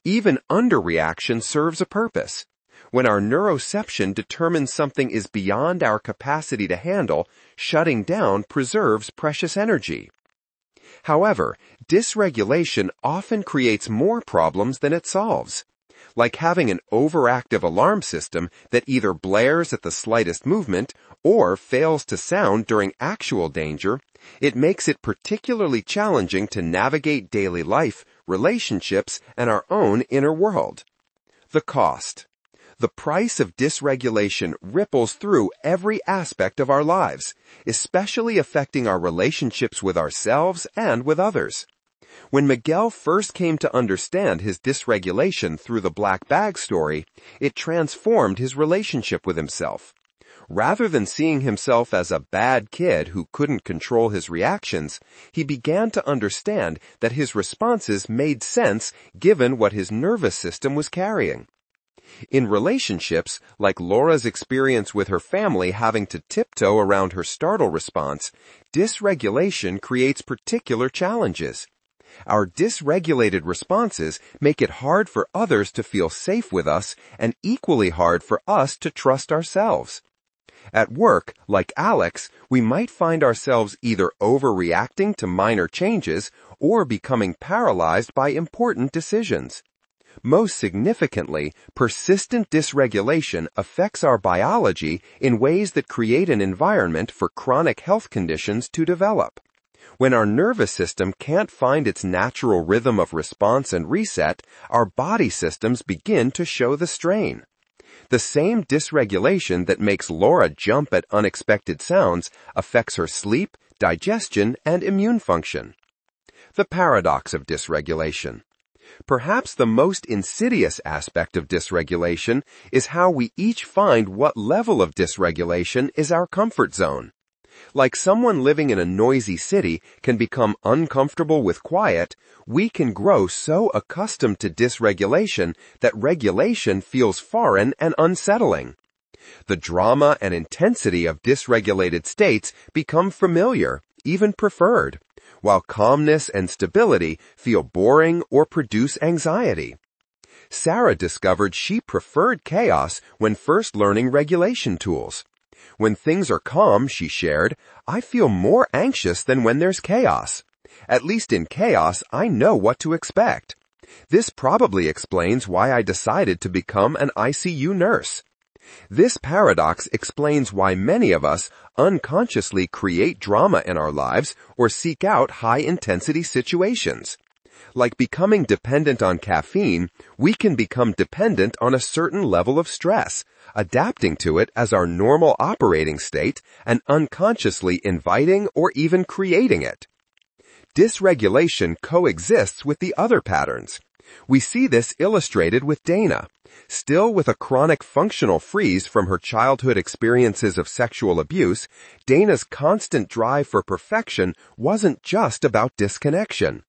Even underreaction serves a purpose. When our neuroception determines something is beyond our capacity to handle, shutting down preserves precious energy. However, dysregulation often creates more problems than it solves. Like having an overactive alarm system that either blares at the slightest movement or fails to sound during actual danger, it makes it particularly challenging to navigate daily life, relationships, and our own inner world. The cost. The price of dysregulation ripples through every aspect of our lives, especially affecting our relationships with ourselves and with others. When Miguel first came to understand his dysregulation through the black bag story, it transformed his relationship with himself. Rather than seeing himself as a bad kid who couldn't control his reactions, he began to understand that his responses made sense given what his nervous system was carrying. In relationships, like Laura's experience with her family having to tiptoe around her startle response, dysregulation creates particular challenges. Our dysregulated responses make it hard for others to feel safe with us and equally hard for us to trust ourselves. At work, like Alex, we might find ourselves either overreacting to minor changes or becoming paralyzed by important decisions. Most significantly, persistent dysregulation affects our biology in ways that create an environment for chronic health conditions to develop. When our nervous system can't find its natural rhythm of response and reset, our body systems begin to show the strain. The same dysregulation that makes Laura jump at unexpected sounds affects her sleep, digestion, and immune function. The paradox of dysregulation. Perhaps the most insidious aspect of dysregulation is how we each find what level of dysregulation is our comfort zone. Like someone living in a noisy city can become uncomfortable with quiet, we can grow so accustomed to dysregulation that regulation feels foreign and unsettling. The drama and intensity of dysregulated states become familiar, even preferred, while calmness and stability feel boring or produce anxiety. Sarah discovered she preferred chaos when first learning regulation tools. When things are calm, she shared, I feel more anxious than when there's chaos. At least in chaos, I know what to expect. This probably explains why I decided to become an ICU nurse. This paradox explains why many of us unconsciously create drama in our lives or seek out high-intensity situations. Like becoming dependent on caffeine, we can become dependent on a certain level of stress, adapting to it as our normal operating state and unconsciously inviting or even creating it. Dysregulation coexists with the other patterns. We see this illustrated with Dana. Still with a chronic functional freeze from her childhood experiences of sexual abuse, Dana's constant drive for perfection wasn't just about disconnection.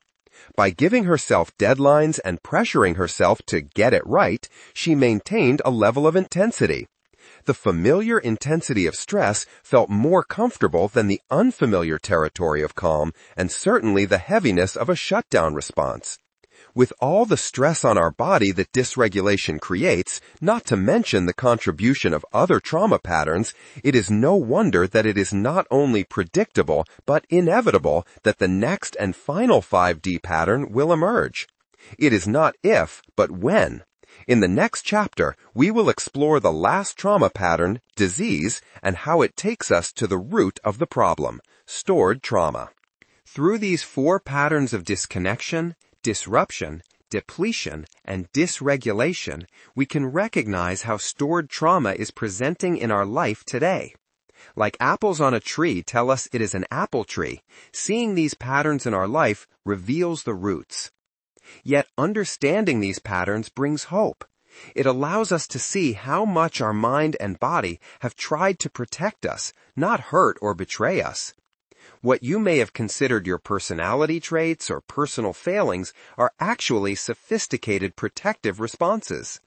By giving herself deadlines and pressuring herself to get it right, she maintained a level of intensity. The familiar intensity of stress felt more comfortable than the unfamiliar territory of calm, and certainly the heaviness of a shutdown response. With all the stress on our body that dysregulation creates, not to mention the contribution of other trauma patterns, it is no wonder that it is not only predictable, but inevitable that the next and final 5D pattern will emerge. It is not if, but when. In the next chapter, we will explore the last trauma pattern, disease, and how it takes us to the root of the problem, stored trauma. Through these 4 patterns of disconnection, disruption, depletion, and dysregulation, we can recognize how stored trauma is presenting in our life today. Like apples on a tree tell us it is an apple tree, seeing these patterns in our life reveals the roots. Yet understanding these patterns brings hope. It allows us to see how much our mind and body have tried to protect us, not hurt or betray us. What you may have considered your personality traits or personal failings are actually sophisticated protective responses.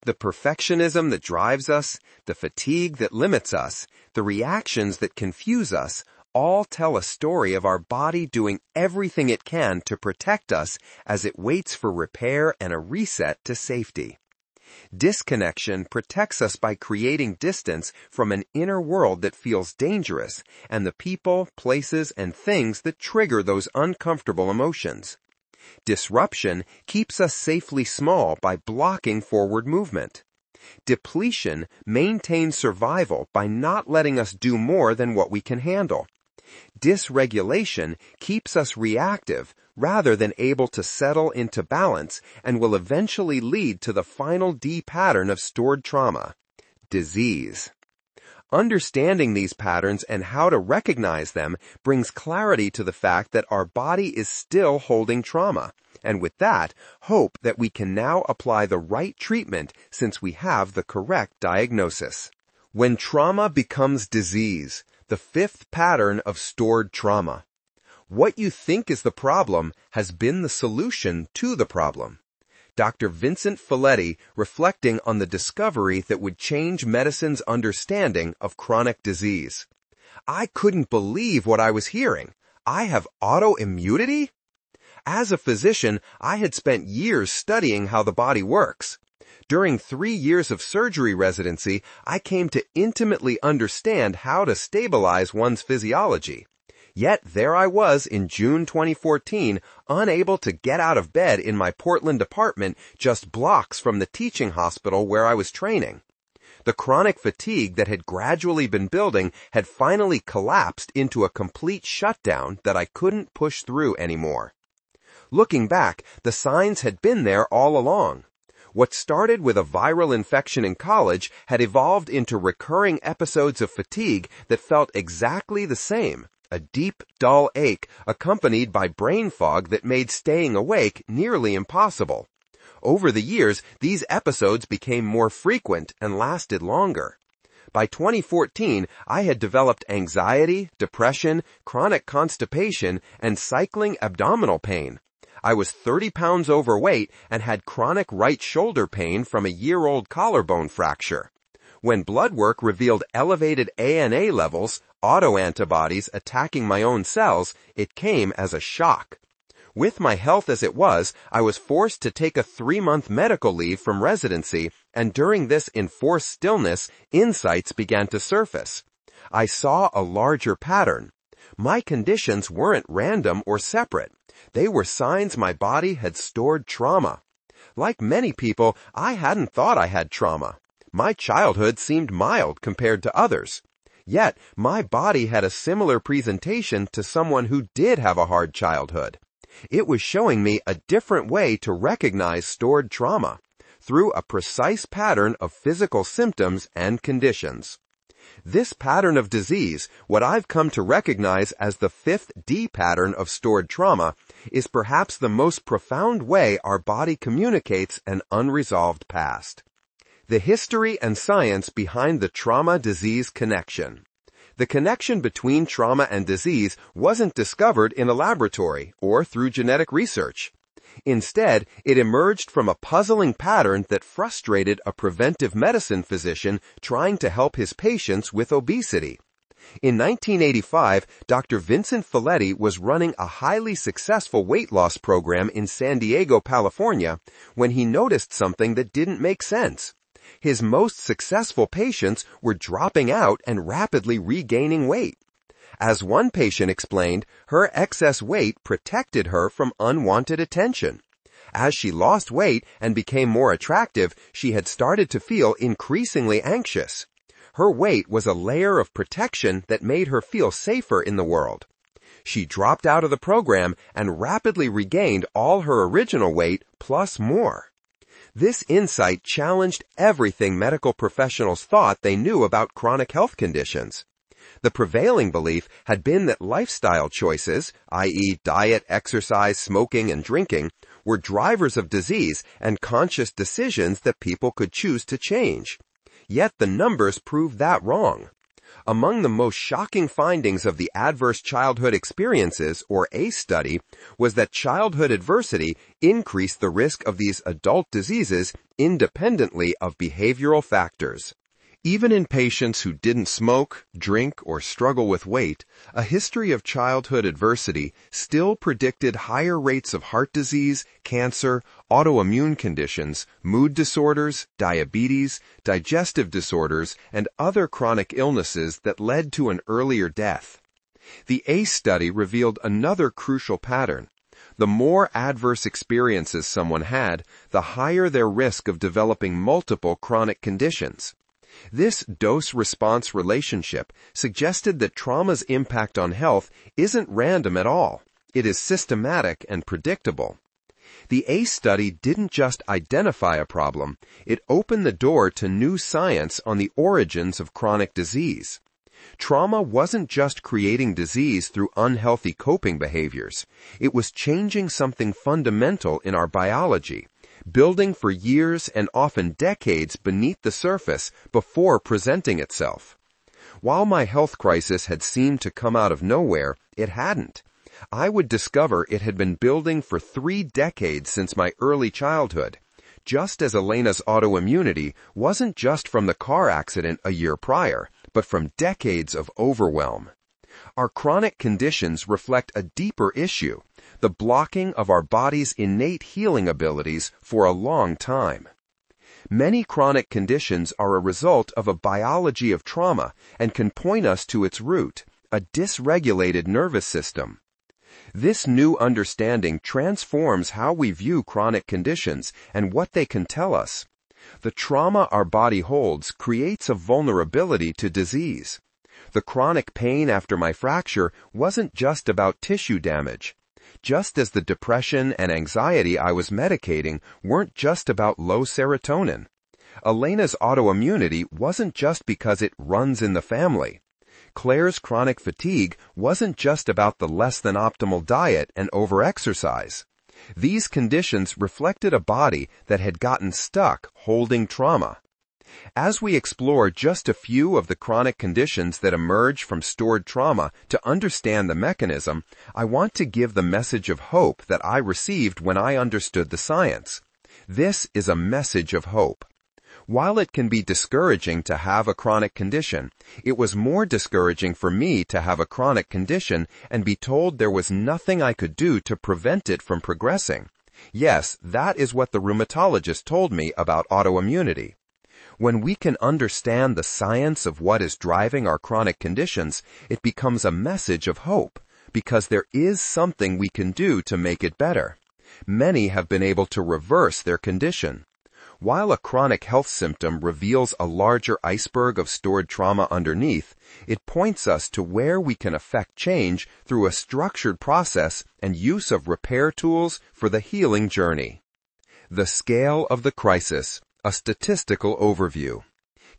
The perfectionism that drives us, the fatigue that limits us, the reactions that confuse us, all tell a story of our body doing everything it can to protect us as it waits for repair and a reset to safety. Disconnection protects us by creating distance from an inner world that feels dangerous and the people, places, and things that trigger those uncomfortable emotions. Disruption keeps us safely small by blocking forward movement. Depletion maintains survival by not letting us do more than what we can handle. Dysregulation keeps us reactive rather than able to settle into balance and will eventually lead to the final D pattern of stored trauma, disease. Understanding these patterns and how to recognize them brings clarity to the fact that our body is still holding trauma, and with that, hope that we can now apply the right treatment since we have the correct diagnosis. When trauma becomes disease, the 5th pattern of stored trauma. What you think is the problem has been the solution to the problem. Dr. Vincent Folletti reflecting on the discovery that would change medicine's understanding of chronic disease. I couldn't believe what I was hearing. I have autoimmunity? As a physician, I had spent years studying how the body works. During 3 years of surgery residency, I came to intimately understand how to stabilize one's physiology. Yet there I was in June 2014, unable to get out of bed in my Portland apartment just blocks from the teaching hospital where I was training. The chronic fatigue that had gradually been building had finally collapsed into a complete shutdown that I couldn't push through anymore. Looking back, the signs had been there all along. What started with a viral infection in college had evolved into recurring episodes of fatigue that felt exactly the same, a deep, dull ache accompanied by brain fog that made staying awake nearly impossible. Over the years, these episodes became more frequent and lasted longer. By 2014, I had developed anxiety, depression, chronic constipation, and cycling abdominal pain. I was 30 pounds overweight and had chronic right shoulder pain from a year-old collarbone fracture. When blood work revealed elevated ANA levels, autoantibodies attacking my own cells, it came as a shock. With my health as it was, I was forced to take a 3-month medical leave from residency, and during this enforced stillness, insights began to surface. I saw a larger pattern. My conditions weren't random or separate. They were signs my body had stored trauma. Like many people, I hadn't thought I had trauma. My childhood seemed mild compared to others. Yet, my body had a similar presentation to someone who did have a hard childhood. It was showing me a different way to recognize stored trauma, through a precise pattern of physical symptoms and conditions. This pattern of disease, what I've come to recognize as the 5th D pattern of stored trauma, is perhaps the most profound way our body communicates an unresolved past. The history and science behind the trauma-disease connection. The connection between trauma and disease wasn't discovered in a laboratory or through genetic research. Instead, it emerged from a puzzling pattern that frustrated a preventive medicine physician trying to help his patients with obesity. In 1985, Dr. Vincent Folletti was running a highly successful weight loss program in San Diego, California, when he noticed something that didn't make sense. His most successful patients were dropping out and rapidly regaining weight. As one patient explained, her excess weight protected her from unwanted attention. As she lost weight and became more attractive, she had started to feel increasingly anxious. Her weight was a layer of protection that made her feel safer in the world. She dropped out of the program and rapidly regained all her original weight plus more. This insight challenged everything medical professionals thought they knew about chronic health conditions. The prevailing belief had been that lifestyle choices, i.e. diet, exercise, smoking, and drinking, were drivers of disease and conscious decisions that people could choose to change. Yet the numbers proved that wrong. Among the most shocking findings of the Adverse Childhood Experiences, or ACE study, was that childhood adversity increased the risk of these adult diseases independently of behavioral factors. Even in patients who didn't smoke, drink, or struggle with weight, a history of childhood adversity still predicted higher rates of heart disease, cancer, autoimmune conditions, mood disorders, diabetes, digestive disorders, and other chronic illnesses that led to an earlier death. The ACE study revealed another crucial pattern. The more adverse experiences someone had, the higher their risk of developing multiple chronic conditions. This dose-response relationship suggested that trauma's impact on health isn't random at all. It is systematic and predictable. The ACE study didn't just identify a problem, it opened the door to new science on the origins of chronic disease. Trauma wasn't just creating disease through unhealthy coping behaviors. It was changing something fundamental in our biology, building for years and often decades beneath the surface before presenting itself. While my health crisis had seemed to come out of nowhere, it hadn't. I would discover it had been building for 3 decades since my early childhood, just as Elena's autoimmunity wasn't just from the car accident a year prior, but from decades of overwhelm. Our chronic conditions reflect a deeper issue, the blocking of our body's innate healing abilities for a long time. Many chronic conditions are a result of a biology of trauma and can point us to its root, a dysregulated nervous system. This new understanding transforms how we view chronic conditions and what they can tell us. The trauma our body holds creates a vulnerability to disease. The chronic pain after my fracture wasn't just about tissue damage. Just as the depression and anxiety I was medicating weren't just about low serotonin. Elena's autoimmunity wasn't just because it runs in the family. Claire's chronic fatigue wasn't just about the less-than-optimal diet and overexercise. These conditions reflected a body that had gotten stuck holding trauma. As we explore just a few of the chronic conditions that emerge from stored trauma to understand the mechanism, I want to give the message of hope that I received when I understood the science. This is a message of hope. While it can be discouraging to have a chronic condition, it was more discouraging for me to have a chronic condition and be told there was nothing I could do to prevent it from progressing. Yes, that is what the rheumatologist told me about autoimmunity. When we can understand the science of what is driving our chronic conditions, it becomes a message of hope, because there is something we can do to make it better. Many have been able to reverse their condition. While a chronic health symptom reveals a larger iceberg of stored trauma underneath, it points us to where we can affect change through a structured process and use of repair tools for the healing journey. The scale of the crisis, a statistical overview.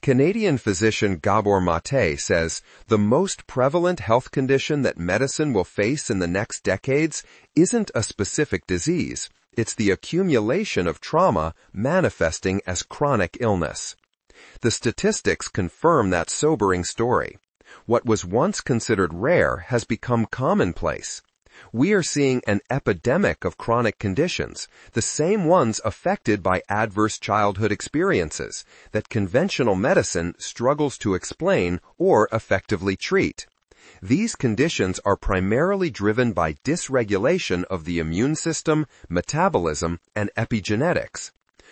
Canadian physician Gabor Mate says, the most prevalent health condition that medicine will face in the next decades isn't a specific disease. It's the accumulation of trauma manifesting as chronic illness. The statistics confirm that sobering story. What was once considered rare has become commonplace. We are seeing an epidemic of chronic conditions, the same ones affected by adverse childhood experiences that conventional medicine struggles to explain or effectively treat. These conditions are primarily driven by dysregulation of the immune system, metabolism, and epigenetics.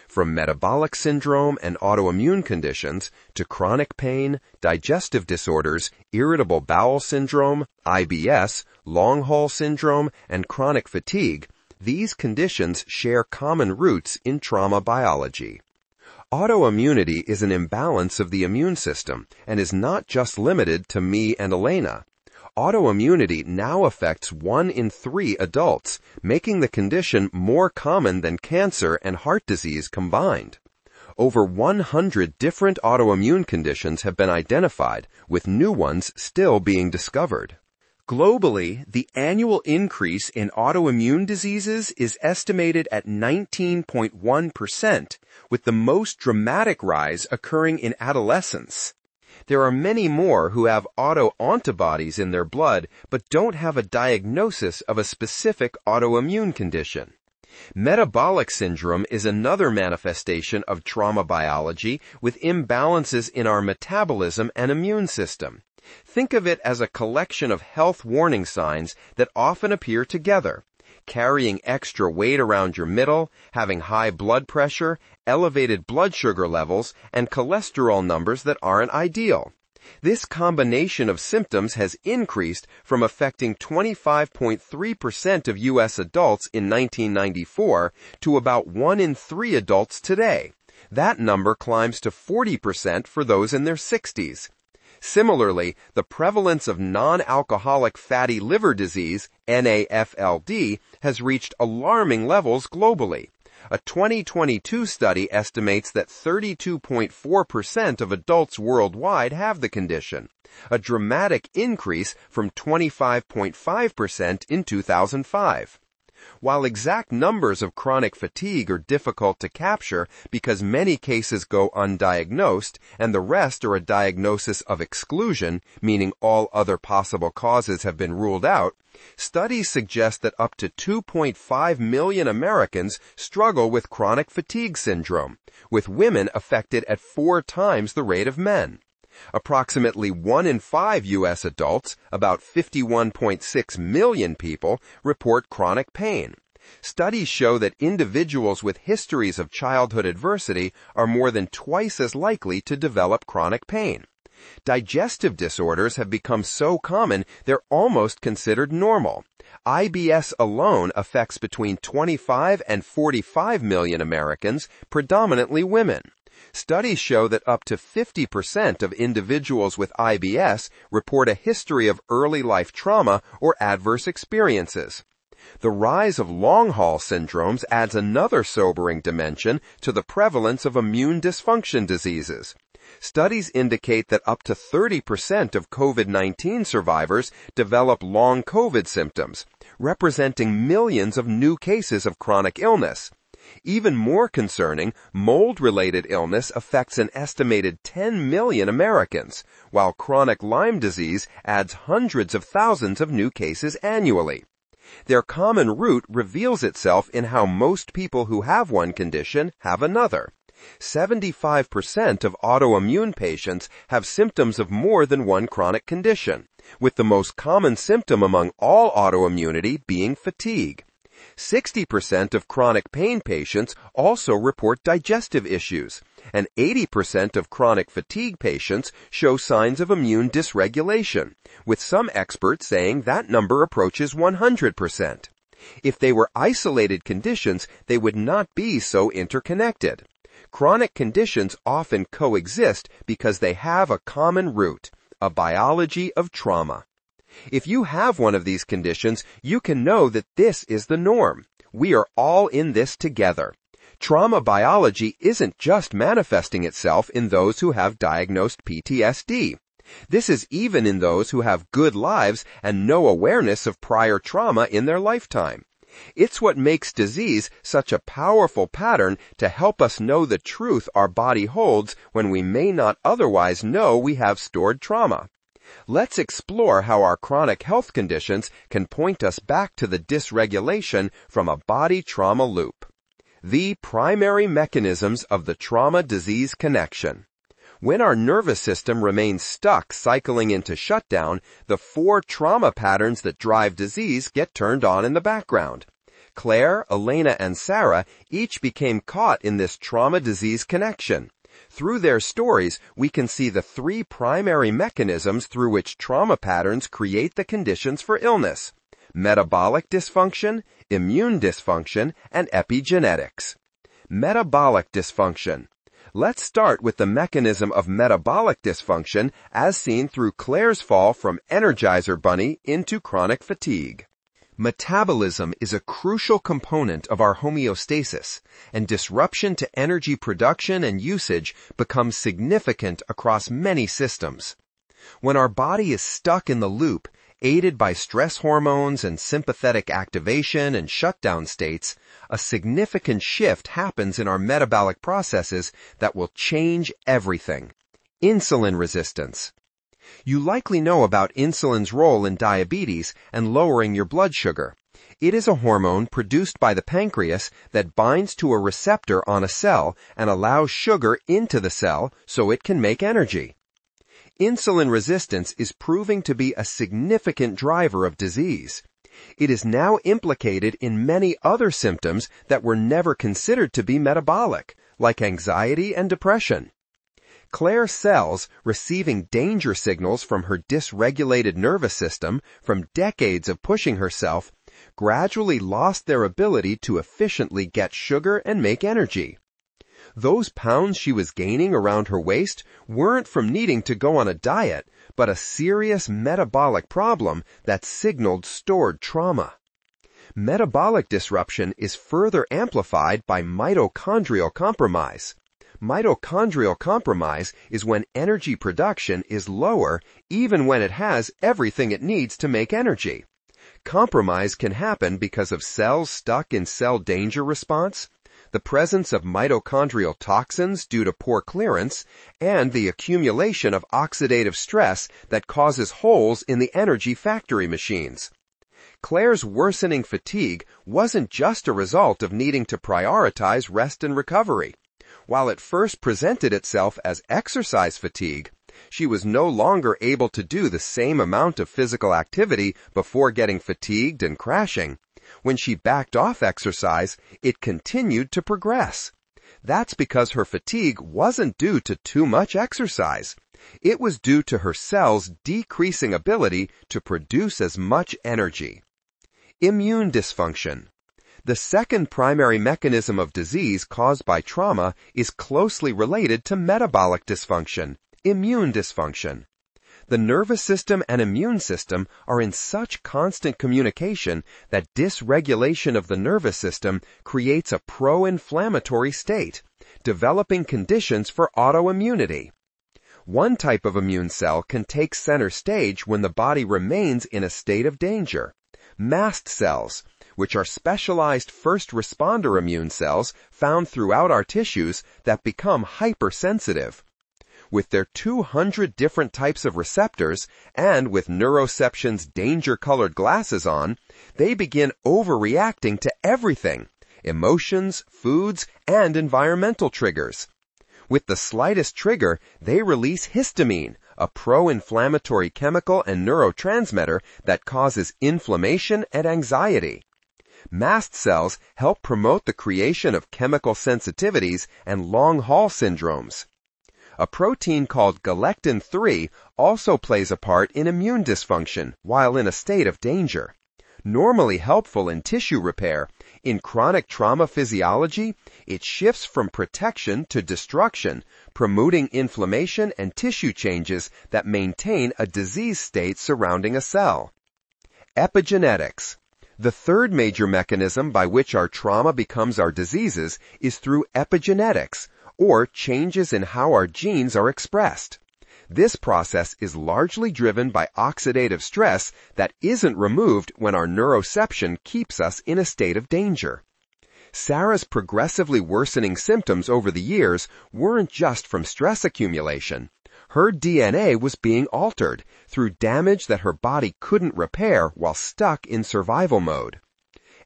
From metabolic syndrome and autoimmune conditions to chronic pain, digestive disorders, irritable bowel syndrome, IBS, long haul syndrome, and chronic fatigue, these conditions share common roots in trauma biology. Autoimmunity is an imbalance of the immune system and is not just limited to me and Elena. Autoimmunity now affects 1 in 3 adults, making the condition more common than cancer and heart disease combined. Over 100 different autoimmune conditions have been identified, with new ones still being discovered. Globally, the annual increase in autoimmune diseases is estimated at 19.1%, with the most dramatic rise occurring in adolescence. There are many more who have autoantibodies in their blood but don't have a diagnosis of a specific autoimmune condition. Metabolic syndrome is another manifestation of trauma biology with imbalances in our metabolism and immune system. Think of it as a collection of health warning signs that often appear together. Carrying extra weight around your middle, having high blood pressure, elevated blood sugar levels, and cholesterol numbers that aren't ideal. This combination of symptoms has increased from affecting 25.3% of U.S. adults in 1994 to about 1 in 3 adults today. That number climbs to 40% for those in their 60s. Similarly, the prevalence of non-alcoholic fatty liver disease, NAFLD, has reached alarming levels globally. A 2022 study estimates that 32.4% of adults worldwide have the condition, a dramatic increase from 25.5% in 2005. While exact numbers of chronic fatigue are difficult to capture because many cases go undiagnosed and the rest are a diagnosis of exclusion, meaning all other possible causes have been ruled out, studies suggest that up to 2.5 million Americans struggle with chronic fatigue syndrome, with women affected at 4 times the rate of men. Approximately 1 in 5 U.S. adults, about 51.6 million people, report chronic pain. Studies show that individuals with histories of childhood adversity are more than twice as likely to develop chronic pain. Digestive disorders have become so common they're almost considered normal. IBS alone affects between 25 and 45 million Americans, predominantly women. Studies show that up to 50% of individuals with IBS report a history of early life trauma or adverse experiences. The rise of long-haul syndromes adds another sobering dimension to the prevalence of immune dysfunction diseases. Studies indicate that up to 30% of COVID-19 survivors develop long COVID symptoms, representing millions of new cases of chronic illness. Even more concerning, mold-related illness affects an estimated 10 million Americans, while chronic Lyme disease adds hundreds of thousands of new cases annually. Their common root reveals itself in how most people who have one condition have another. 75% of autoimmune patients have symptoms of more than one chronic condition, with the most common symptom among all autoimmunity being fatigue. 60% of chronic pain patients also report digestive issues, and 80% of chronic fatigue patients show signs of immune dysregulation, with some experts saying that number approaches 100%. If they were isolated conditions, they would not be so interconnected. Chronic conditions often coexist because they have a common root, a biology of trauma. If you have one of these conditions, you can know that this is the norm. We are all in this together. Trauma biology isn't just manifesting itself in those who have diagnosed PTSD. This is even in those who have good lives and no awareness of prior trauma in their lifetime. It's what makes disease such a powerful pattern to help us know the truth our body holds when we may not otherwise know we have stored trauma. Let's explore how our chronic health conditions can point us back to the dysregulation from a body trauma loop. The primary mechanisms of the trauma-disease connection. When our nervous system remains stuck cycling into shutdown, the 4 trauma patterns that drive disease get turned on in the background. Claire, Elena, and Sarah each became caught in this trauma-disease connection. Through their stories, we can see the 3 primary mechanisms through which trauma patterns create the conditions for illness: metabolic dysfunction, immune dysfunction, and epigenetics. Metabolic dysfunction. Let's start with the mechanism of metabolic dysfunction as seen through Claire's fall from Energizer Bunny into chronic fatigue. Metabolism is a crucial component of our homeostasis, and disruption to energy production and usage becomes significant across many systems. When our body is stuck in the loop, aided by stress hormones and sympathetic activation and shutdown states, a significant shift happens in our metabolic processes that will change everything. Insulin resistance. You likely know about insulin's role in diabetes and lowering your blood sugar. It is a hormone produced by the pancreas that binds to a receptor on a cell and allows sugar into the cell so it can make energy. Insulin resistance is proving to be a significant driver of disease. It is now implicated in many other symptoms that were never considered to be metabolic, like anxiety and depression. Claire's cells, receiving danger signals from her dysregulated nervous system from decades of pushing herself, gradually lost their ability to efficiently get sugar and make energy. Those pounds she was gaining around her waist weren't from needing to go on a diet, but a serious metabolic problem that signaled stored trauma. Metabolic disruption is further amplified by mitochondrial compromise. Mitochondrial compromise is when energy production is lower even when it has everything it needs to make energy. Compromise can happen because of cells stuck in cell danger response, the presence of mitochondrial toxins due to poor clearance, and the accumulation of oxidative stress that causes holes in the energy factory machines. Claire's worsening fatigue wasn't just a result of needing to prioritize rest and recovery. While it first presented itself as exercise fatigue, she was no longer able to do the same amount of physical activity before getting fatigued and crashing. When she backed off exercise, it continued to progress. That's because her fatigue wasn't due to too much exercise. It was due to her cells' decreasing ability to produce as much energy. Immune dysfunction. The second primary mechanism of disease caused by trauma is closely related to metabolic dysfunction, immune dysfunction. The nervous system and immune system are in such constant communication that dysregulation of the nervous system creates a pro-inflammatory state, developing conditions for autoimmunity. One type of immune cell can take center stage when the body remains in a state of danger. Mast cells, which are specialized first responder immune cells found throughout our tissues that become hypersensitive. With their 200 different types of receptors, and with neuroception's danger-colored glasses on, they begin overreacting to everything, emotions, foods, and environmental triggers. With the slightest trigger, they release histamine, a pro-inflammatory chemical and neurotransmitter that causes inflammation and anxiety. Mast cells help promote the creation of chemical sensitivities and long-haul syndromes. A protein called galectin-3 also plays a part in immune dysfunction while in a state of danger. Normally helpful in tissue repair, in chronic trauma physiology, it shifts from protection to destruction, promoting inflammation and tissue changes that maintain a disease state surrounding a cell. Epigenetics. The third major mechanism by which our trauma becomes our diseases is through epigenetics, or changes in how our genes are expressed. This process is largely driven by oxidative stress that isn't removed when our neuroception keeps us in a state of danger. Sarah's progressively worsening symptoms over the years weren't just from stress accumulation. Her DNA was being altered through damage that her body couldn't repair while stuck in survival mode.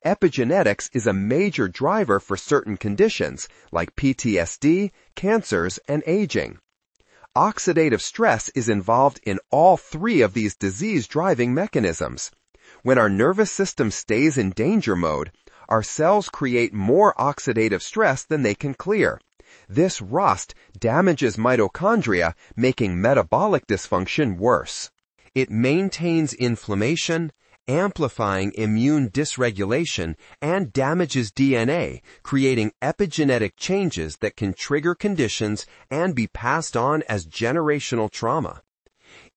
Epigenetics is a major driver for certain conditions like PTSD, cancers, and aging. Oxidative stress is involved in all three of these disease-driving mechanisms. When our nervous system stays in danger mode, our cells create more oxidative stress than they can clear. This rust damages mitochondria, making metabolic dysfunction worse. It maintains inflammation, amplifying immune dysregulation, and damages DNA, creating epigenetic changes that can trigger conditions and be passed on as generational trauma.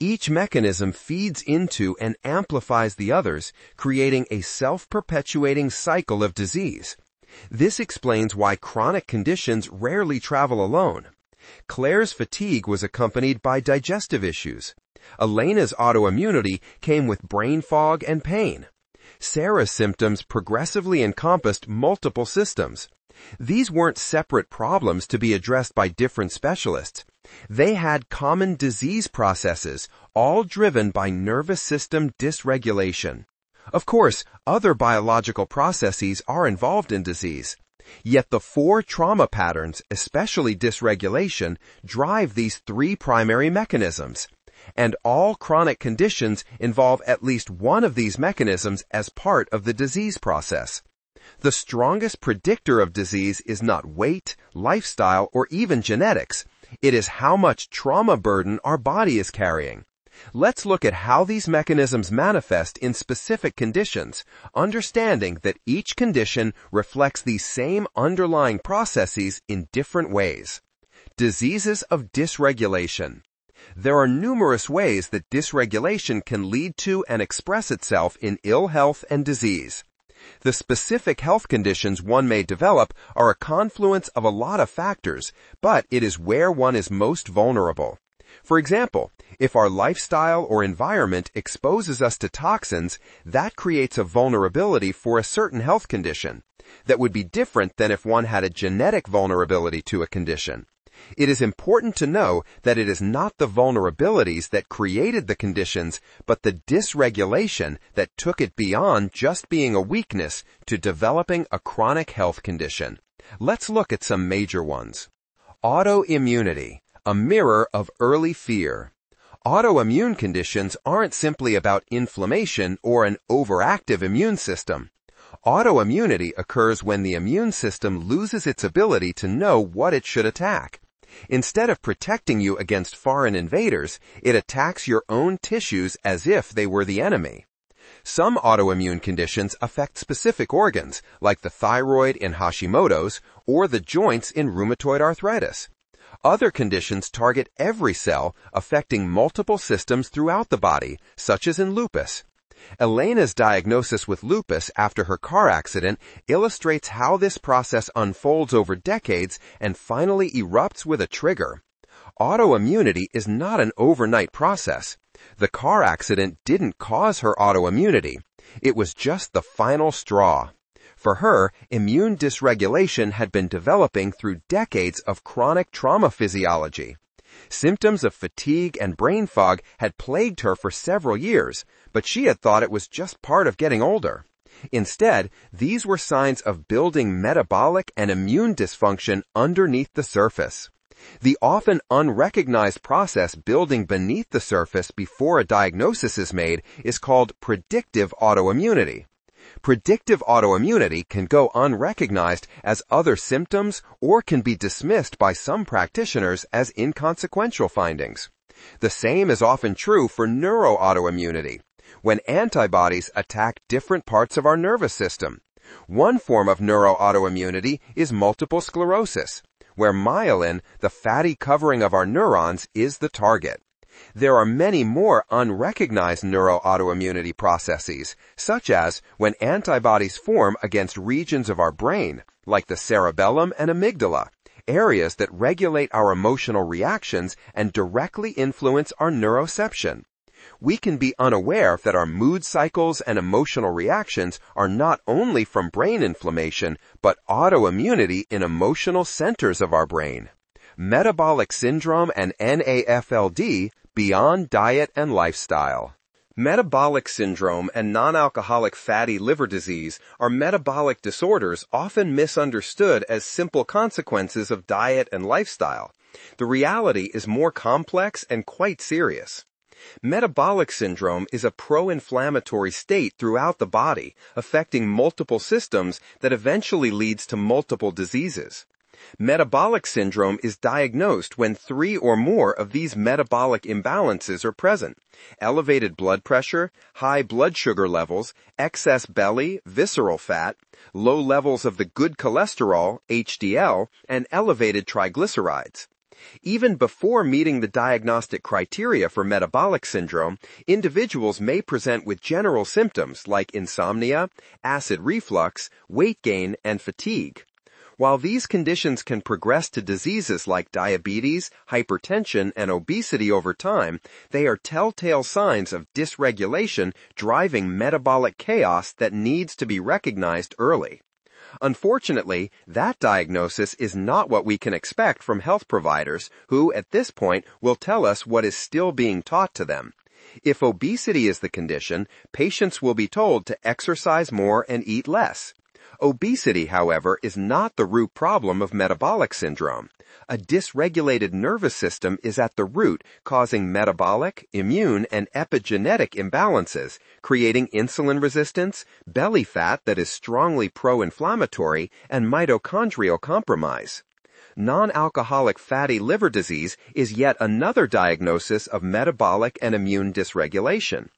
Each mechanism feeds into and amplifies the others, creating a self-perpetuating cycle of disease. This explains why chronic conditions rarely travel alone. Claire's fatigue was accompanied by digestive issues. Elena's autoimmunity came with brain fog and pain. Sarah's symptoms progressively encompassed multiple systems. These weren't separate problems to be addressed by different specialists. They had common disease processes, all driven by nervous system dysregulation. Of course, other biological processes are involved in disease. Yet the four trauma patterns, especially dysregulation, drive these three primary mechanisms. And all chronic conditions involve at least one of these mechanisms as part of the disease process. The strongest predictor of disease is not weight, lifestyle, or even genetics. It is how much trauma burden our body is carrying. Let's look at how these mechanisms manifest in specific conditions, understanding that each condition reflects these same underlying processes in different ways. Diseases of dysregulation. There are numerous ways that dysregulation can lead to and express itself in ill health and disease. The specific health conditions one may develop are a confluence of a lot of factors, but it is where one is most vulnerable. For example, if our lifestyle or environment exposes us to toxins, that creates a vulnerability for a certain health condition. That would be different than if one had a genetic vulnerability to a condition. It is important to know that it is not the vulnerabilities that created the conditions, but the dysregulation that took it beyond just being a weakness to developing a chronic health condition. Let's look at some major ones. Autoimmunity, a mirror of early fear. Autoimmune conditions aren't simply about inflammation or an overactive immune system. Autoimmunity occurs when the immune system loses its ability to know what it should attack. Instead of protecting you against foreign invaders, it attacks your own tissues as if they were the enemy. Some autoimmune conditions affect specific organs, like the thyroid in Hashimoto's or the joints in rheumatoid arthritis. Other conditions target every cell, affecting multiple systems throughout the body, such as in lupus. Elena's diagnosis with lupus after her car accident illustrates how this process unfolds over decades and finally erupts with a trigger. Autoimmunity is not an overnight process. The car accident didn't cause her autoimmunity. It was just the final straw. For her, immune dysregulation had been developing through decades of chronic trauma physiology. Symptoms of fatigue and brain fog had plagued her for several years, but she had thought it was just part of getting older. Instead, these were signs of building metabolic and immune dysfunction underneath the surface. The often unrecognized process building beneath the surface before a diagnosis is made is called predictive autoimmunity. Predictive autoimmunity can go unrecognized as other symptoms or can be dismissed by some practitioners as inconsequential findings. The same is often true for neuroautoimmunity, when antibodies attack different parts of our nervous system. One form of neuroautoimmunity is multiple sclerosis, where myelin, the fatty covering of our neurons, is the target. There are many more unrecognized neuroautoimmunity processes, such as when antibodies form against regions of our brain, like the cerebellum and amygdala, areas that regulate our emotional reactions and directly influence our neuroception. We can be unaware that our mood cycles and emotional reactions are not only from brain inflammation, but autoimmunity in emotional centers of our brain. Metabolic syndrome and NAFLD beyond diet and lifestyle. Metabolic syndrome and non-alcoholic fatty liver disease are metabolic disorders often misunderstood as simple consequences of diet and lifestyle. The reality is more complex and quite serious. Metabolic syndrome is a pro-inflammatory state throughout the body, affecting multiple systems that eventually leads to multiple diseases. Metabolic syndrome is diagnosed when 3 or more of these metabolic imbalances are present: elevated blood pressure, high blood sugar levels, excess belly, visceral fat, low levels of the good cholesterol, HDL, and elevated triglycerides. Even before meeting the diagnostic criteria for metabolic syndrome, individuals may present with general symptoms like insomnia, acid reflux, weight gain, and fatigue. While these conditions can progress to diseases like diabetes, hypertension, and obesity over time, they are telltale signs of dysregulation driving metabolic chaos that needs to be recognized early. Unfortunately, that diagnosis is not what we can expect from health providers who, at this point, will tell us what is still being taught to them. If obesity is the condition, patients will be told to exercise more and eat less. Obesity, however, is not the root problem of metabolic syndrome. A dysregulated nervous system is at the root, causing metabolic, immune, and epigenetic imbalances, creating insulin resistance, belly fat that is strongly pro-inflammatory, and mitochondrial compromise. Non-alcoholic fatty liver disease is yet another diagnosis of metabolic and immune dysregulation.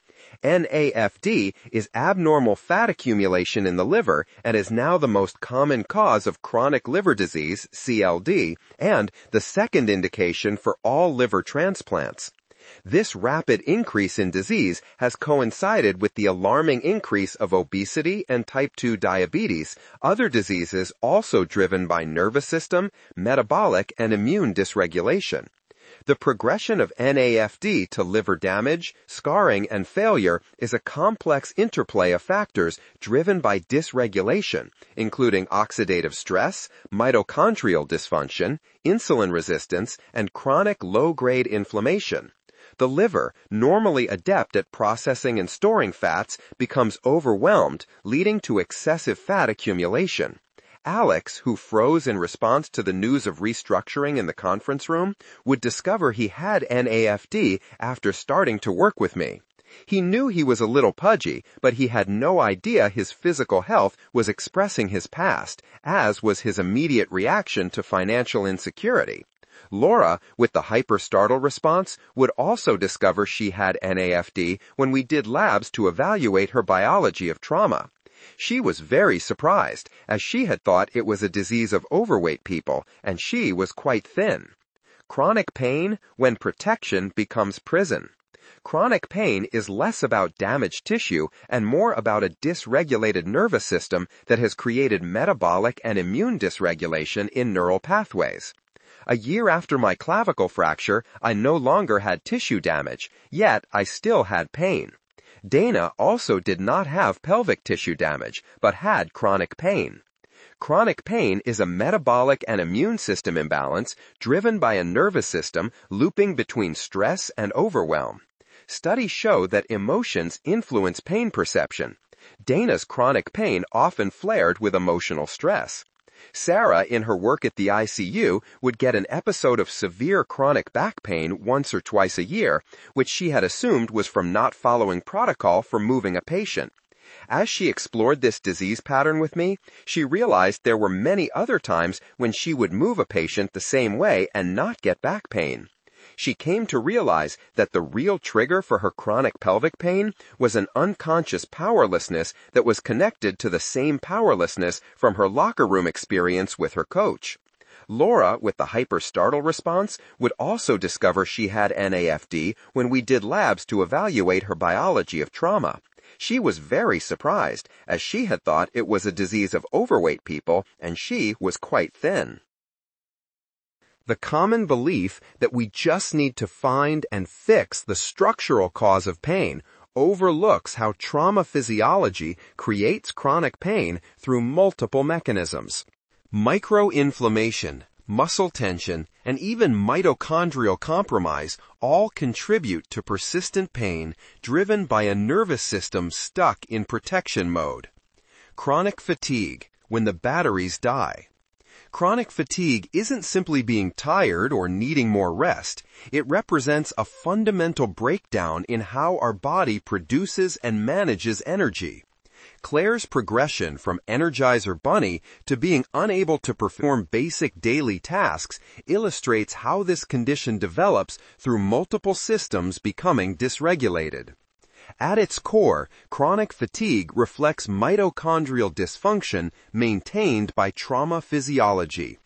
NAFD is abnormal fat accumulation in the liver and is now the most common cause of chronic liver disease, CLD, and the second indication for all liver transplants. This rapid increase in disease has coincided with the alarming increase of obesity and type 2 diabetes, other diseases also driven by nervous system, metabolic, and immune dysregulation. The progression of NAFD to liver damage, scarring, and failure is a complex interplay of factors driven by dysregulation, including oxidative stress, mitochondrial dysfunction, insulin resistance, and chronic low-grade inflammation. The liver, normally adept at processing and storing fats, becomes overwhelmed, leading to excessive fat accumulation. Alex, who froze in response to the news of restructuring in the conference room, would discover he had NAFD after starting to work with me. He knew he was a little pudgy, but he had no idea his physical health was expressing his past, as was his immediate reaction to financial insecurity. Laura, with the hyper-startle response, would also discover she had NAFD when we did labs to evaluate her biology of trauma. She was very surprised, as she had thought it was a disease of overweight people, and she was quite thin. Chronic pain, when protection becomes prison. Chronic pain is less about damaged tissue and more about a dysregulated nervous system that has created metabolic and immune dysregulation in neural pathways. A year after my clavicle fracture, I no longer had tissue damage, yet I still had pain. Dana also did not have pelvic tissue damage, but had chronic pain. Chronic pain is a metabolic and immune system imbalance driven by a nervous system looping between stress and overwhelm. Studies show that emotions influence pain perception. Dana's chronic pain often flared with emotional stress. Sarah, in her work at the ICU, would get an episode of severe chronic back pain once or twice a year, which she had assumed was from not following protocol for moving a patient. As she explored this disease pattern with me, she realized there were many other times when she would move a patient the same way and not get back pain. She came to realize that the real trigger for her chronic pelvic pain was an unconscious powerlessness that was connected to the same powerlessness from her locker room experience with her coach. Laura, with the hyper-startle response, would also discover she had NAFD when we did labs to evaluate her biology of trauma. She was very surprised, as she had thought it was a disease of overweight people, and she was quite thin. The common belief that we just need to find and fix the structural cause of pain overlooks how trauma physiology creates chronic pain through multiple mechanisms. Microinflammation, muscle tension, and even mitochondrial compromise all contribute to persistent pain driven by a nervous system stuck in protection mode. Chronic fatigue, when the batteries die. Chronic fatigue isn't simply being tired or needing more rest. It represents a fundamental breakdown in how our body produces and manages energy. Claire's progression from Energizer Bunny to being unable to perform basic daily tasks illustrates how this condition develops through multiple systems becoming dysregulated. At its core, chronic fatigue reflects mitochondrial dysfunction maintained by trauma physiology.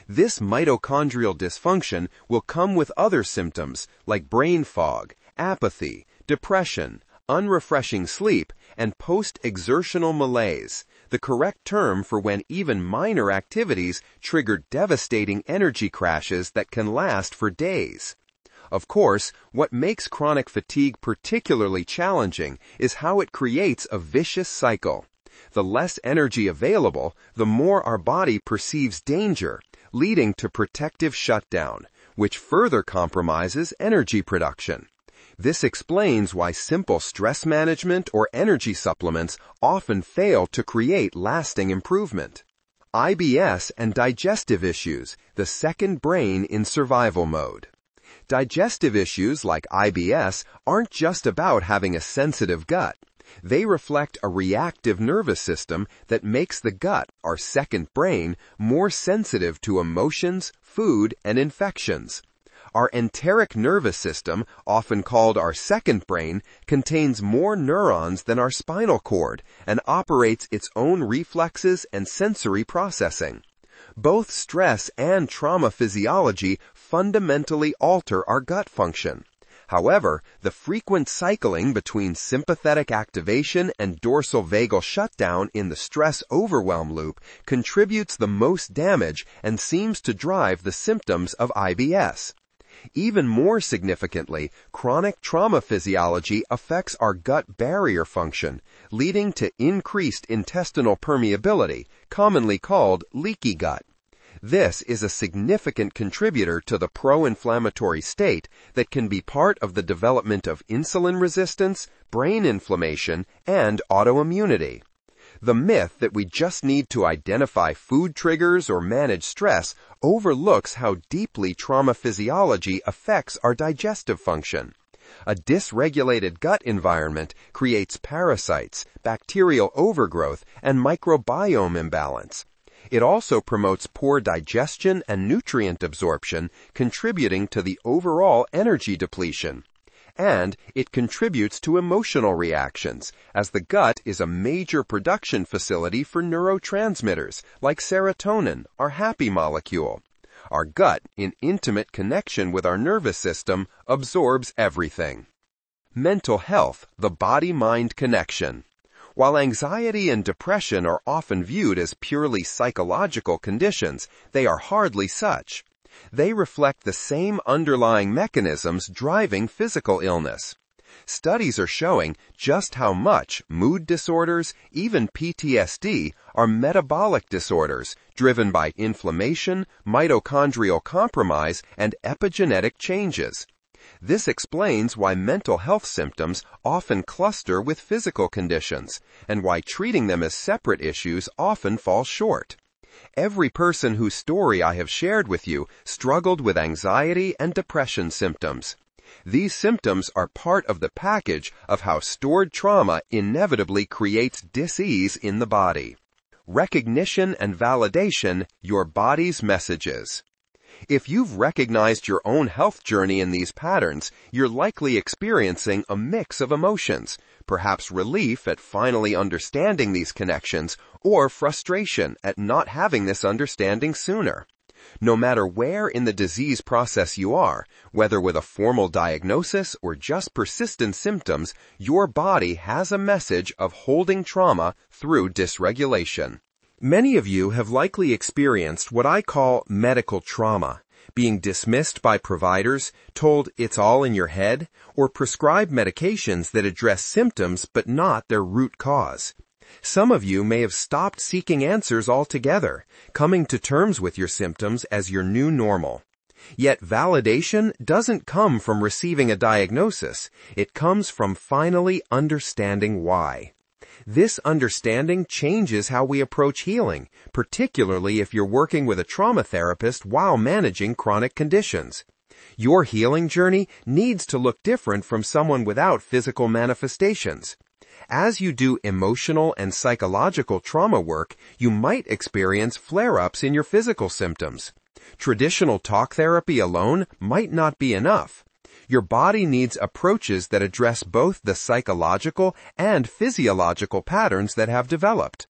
This mitochondrial dysfunction will come with other symptoms like brain fog, apathy, depression, unrefreshing sleep, and post-exertional malaise, the correct term for when even minor activities trigger devastating energy crashes that can last for days. Of course, what makes chronic fatigue particularly challenging is how it creates a vicious cycle. The less energy available, the more our body perceives danger, leading to protective shutdown, which further compromises energy production. This explains why simple stress management or energy supplements often fail to create lasting improvement. IBS and digestive issues, the second brain in survival mode. Digestive issues like IBS aren't just about having a sensitive gut. They reflect a reactive nervous system that makes the gut, our second brain, more sensitive to emotions, food, and infections. Our enteric nervous system, often called our second brain, contains more neurons than our spinal cord and operates its own reflexes and sensory processing. Both stress and trauma physiology fundamentally alter our gut function. However, the frequent cycling between sympathetic activation and dorsal vagal shutdown in the stress overwhelm loop contributes the most damage and seems to drive the symptoms of IBS. Even more significantly, chronic trauma physiology affects our gut barrier function, leading to increased intestinal permeability, commonly called leaky gut. This is a significant contributor to the pro-inflammatory state that can be part of the development of insulin resistance, brain inflammation, and autoimmunity. The myth that we just need to identify food triggers or manage stress overlooks how deeply trauma physiology affects our digestive function. A dysregulated gut environment creates parasites, bacterial overgrowth, and microbiome imbalance. It also promotes poor digestion and nutrient absorption, contributing to the overall energy depletion. And it contributes to emotional reactions, as the gut is a major production facility for neurotransmitters like serotonin, our happy molecule. Our gut, in intimate connection with our nervous system, absorbs everything. Mental health, the body-mind connection. While anxiety and depression are often viewed as purely psychological conditions, they are hardly such. They reflect the same underlying mechanisms driving physical illness. Studies are showing just how much mood disorders, even PTSD, are metabolic disorders driven by inflammation, mitochondrial compromise, and epigenetic changes. This explains why mental health symptoms often cluster with physical conditions, and why treating them as separate issues often falls short. Every person whose story I have shared with you struggled with anxiety and depression symptoms. These symptoms are part of the package of how stored trauma inevitably creates dis-ease in the body. Recognition and validation, your body's messages. If you've recognized your own health journey in these patterns, you're likely experiencing a mix of emotions, perhaps relief at finally understanding these connections, or frustration at not having this understanding sooner. No matter where in the disease process you are, whether with a formal diagnosis or just persistent symptoms, your body has a message of holding trauma through dysregulation. Many of you have likely experienced what I call medical trauma, being dismissed by providers, told it's all in your head, or prescribed medications that address symptoms but not their root cause. Some of you may have stopped seeking answers altogether, coming to terms with your symptoms as your new normal. Yet validation doesn't come from receiving a diagnosis. It comes from finally understanding why. This understanding changes how we approach healing, particularly if you're working with a trauma therapist while managing chronic conditions. Your healing journey needs to look different from someone without physical manifestations. As you do emotional and psychological trauma work, you might experience flare-ups in your physical symptoms. Traditional talk therapy alone might not be enough. Your body needs approaches that address both the psychological and physiological patterns that have developed.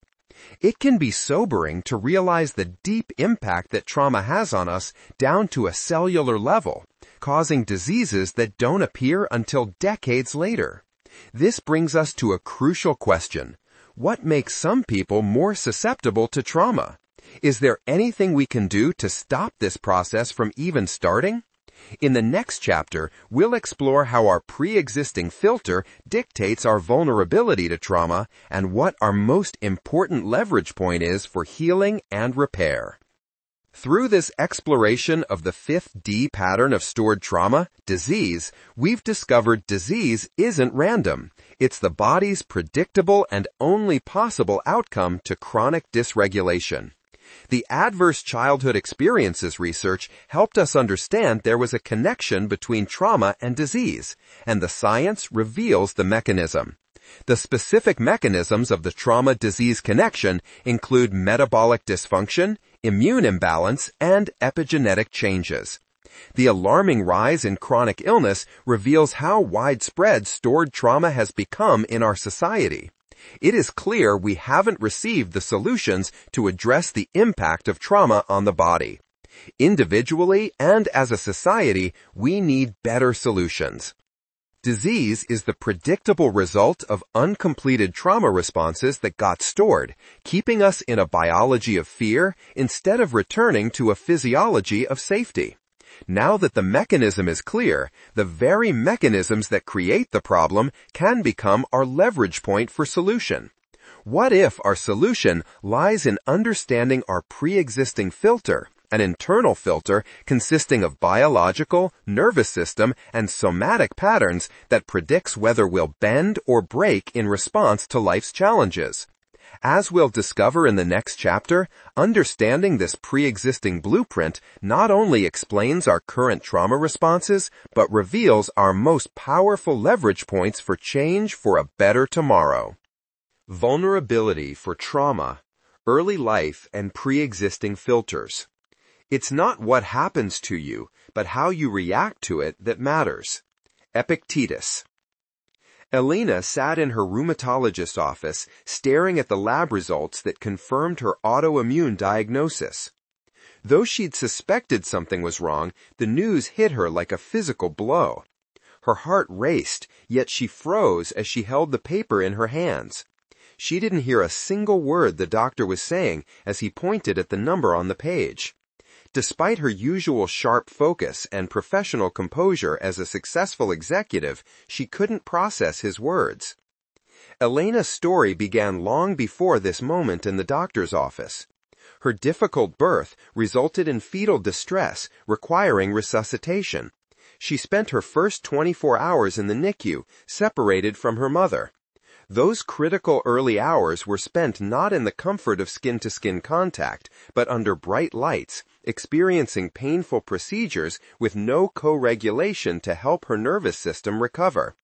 It can be sobering to realize the deep impact that trauma has on us down to a cellular level, causing diseases that don't appear until decades later. This brings us to a crucial question. What makes some people more susceptible to trauma? Is there anything we can do to stop this process from even starting? In the next chapter, we'll explore how our pre-existing filter dictates our vulnerability to trauma and what our most important leverage point is for healing and repair. Through this exploration of the 5th D pattern of stored trauma, disease, we've discovered disease isn't random. It's the body's predictable and only possible outcome to chronic dysregulation. The adverse childhood experiences research helped us understand there was a connection between trauma and disease, and the science reveals the mechanism. The specific mechanisms of the trauma-disease connection include metabolic dysfunction, immune imbalance, and epigenetic changes. The alarming rise in chronic illness reveals how widespread stored trauma has become in our society. It is clear we haven't received the solutions to address the impact of trauma on the body. Individually and as a society, we need better solutions. Disease is the predictable result of uncompleted trauma responses that got stored, keeping us in a biology of fear instead of returning to a physiology of safety. Now that the mechanism is clear, the very mechanisms that create the problem can become our leverage point for solution. What if our solution lies in understanding our pre-existing filter, an internal filter consisting of biological, nervous system, and somatic patterns that predicts whether we'll bend or break in response to life's challenges? As we'll discover in the next chapter, understanding this pre-existing blueprint not only explains our current trauma responses, but reveals our most powerful leverage points for change for a better tomorrow. Vulnerability for trauma, early life, and pre-existing filters. It's not what happens to you, but how you react to it that matters. Epictetus. Elena sat in her rheumatologist's office, staring at the lab results that confirmed her autoimmune diagnosis. Though she'd suspected something was wrong, the news hit her like a physical blow. Her heart raced, yet she froze as she held the paper in her hands. She didn't hear a single word the doctor was saying as he pointed at the number on the page. Despite her usual sharp focus and professional composure as a successful executive, she couldn't process his words. Elena's story began long before this moment in the doctor's office. Her difficult birth resulted in fetal distress requiring resuscitation. She spent her first 24 hours in the NICU, separated from her mother. Those critical early hours were spent not in the comfort of skin-to-skin contact, but under bright lights, experiencing painful procedures with no co-regulation to help her nervous system recover.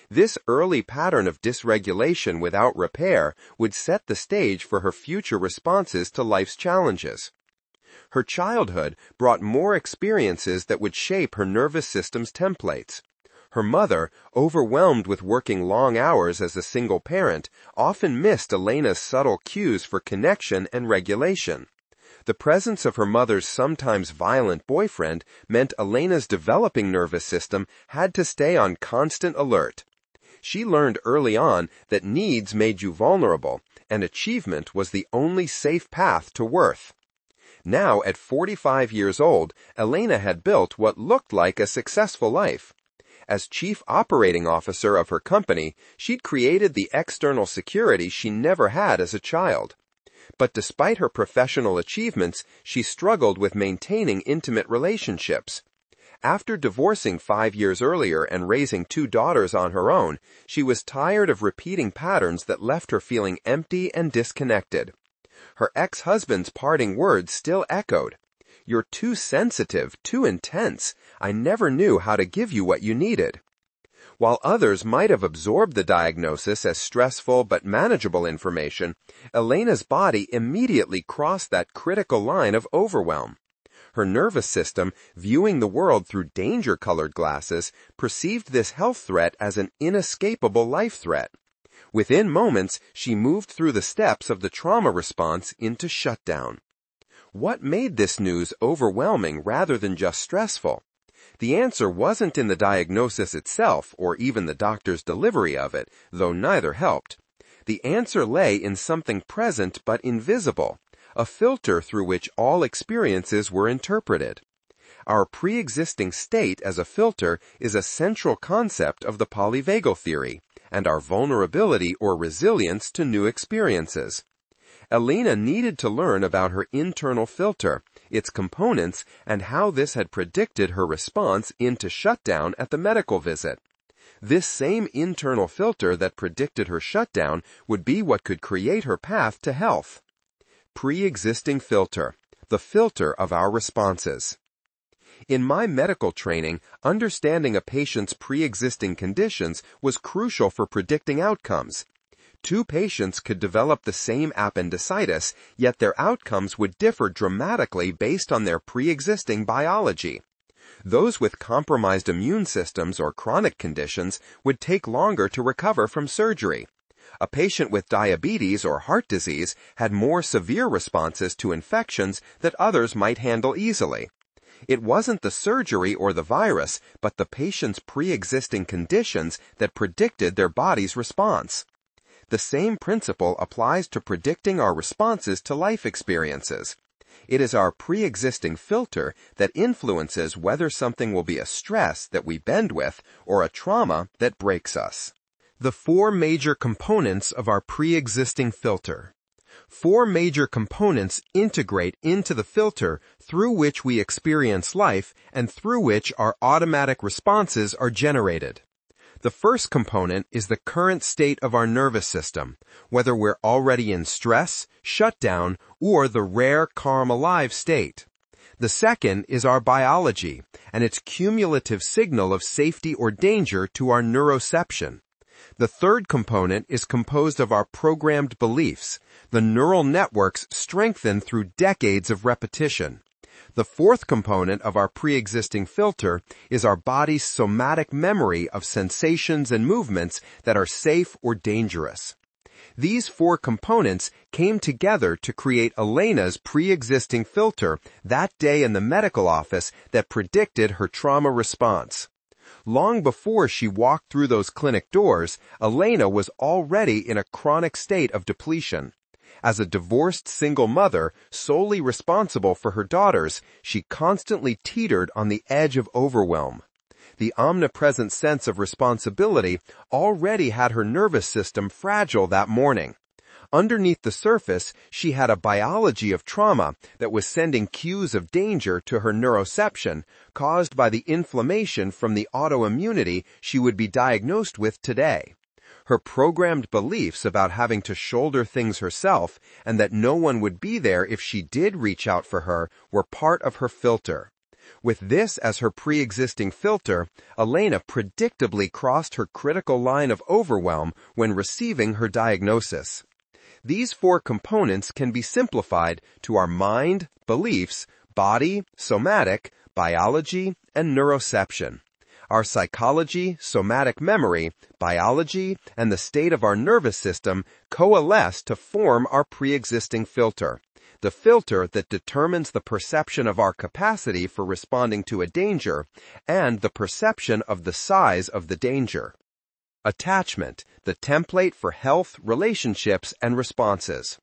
This early pattern of dysregulation without repair would set the stage for her future responses to life's challenges. Her childhood brought more experiences that would shape her nervous system's templates. Her mother, overwhelmed with working long hours as a single parent, often missed Elena's subtle cues for connection and regulation. The presence of her mother's sometimes violent boyfriend meant Elena's developing nervous system had to stay on constant alert. She learned early on that needs made you vulnerable, and achievement was the only safe path to worth. Now, at 45 years old, Elena had built what looked like a successful life. As chief operating officer of her company, she'd created the external security she never had as a child. But despite her professional achievements, she struggled with maintaining intimate relationships. After divorcing 5 years earlier and raising 2 daughters on her own, she was tired of repeating patterns that left her feeling empty and disconnected. Her ex-husband's parting words still echoed. "You're too sensitive, too intense. I never knew how to give you what you needed." While others might have absorbed the diagnosis as stressful but manageable information, Elena's body immediately crossed that critical line of overwhelm. Her nervous system, viewing the world through danger-colored glasses, perceived this health threat as an inescapable life threat. Within moments, she moved through the steps of the trauma response into shutdown. What made this news overwhelming rather than just stressful? The answer wasn't in the diagnosis itself or even the doctor's delivery of it, though neither helped. The answer lay in something present but invisible, a filter through which all experiences were interpreted. Our pre-existing state as a filter is a central concept of the polyvagal theory, and our vulnerability or resilience to new experiences. Elena needed to learn about her internal filter, its components, and how this had predicted her response into shutdown at the medical visit. This same internal filter that predicted her shutdown would be what could create her path to health. Pre-existing filter, the filter of our responses. In my medical training, understanding a patient's pre-existing conditions was crucial for predicting outcomes. 2 patients could develop the same appendicitis, yet their outcomes would differ dramatically based on their pre-existing biology. Those with compromised immune systems or chronic conditions would take longer to recover from surgery. A patient with diabetes or heart disease had more severe responses to infections that others might handle easily. It wasn't the surgery or the virus, but the patient's pre-existing conditions that predicted their body's response. The same principle applies to predicting our responses to life experiences. It is our pre-existing filter that influences whether something will be a stress that we bend with or a trauma that breaks us. The 4 major components of our pre-existing filter. 4 major components integrate into the filter through which we experience life and through which our automatic responses are generated. The first component is the current state of our nervous system, whether we're already in stress, shutdown, or the rare calm alive state. The second is our biology and its cumulative signal of safety or danger to our neuroception. The third component is composed of our programmed beliefs, the neural networks strengthened through decades of repetition. The fourth component of our pre-existing filter is our body's somatic memory of sensations and movements that are safe or dangerous. These 4 components came together to create Elena's pre-existing filter that day in the medical office that predicted her trauma response. Long before she walked through those clinic doors, Elena was already in a chronic state of depletion. As a divorced single mother, solely responsible for her daughters, she constantly teetered on the edge of overwhelm. The omnipresent sense of responsibility already had her nervous system fragile that morning. Underneath the surface, she had a biology of trauma that was sending cues of danger to her neuroception caused by the inflammation from the autoimmunity she would be diagnosed with today. Her programmed beliefs about having to shoulder things herself and that no one would be there if she did reach out for her were part of her filter. With this as her pre-existing filter, Elena predictably crossed her critical line of overwhelm when receiving her diagnosis. These 4 components can be simplified to our mind, beliefs, body, somatic, biology, and neuroception. Our psychology, somatic memory, biology, and the state of our nervous system coalesce to form our pre-existing filter, the filter that determines the perception of our capacity for responding to a danger and the perception of the size of the danger. Attachment, the template for health, relationships, and responses.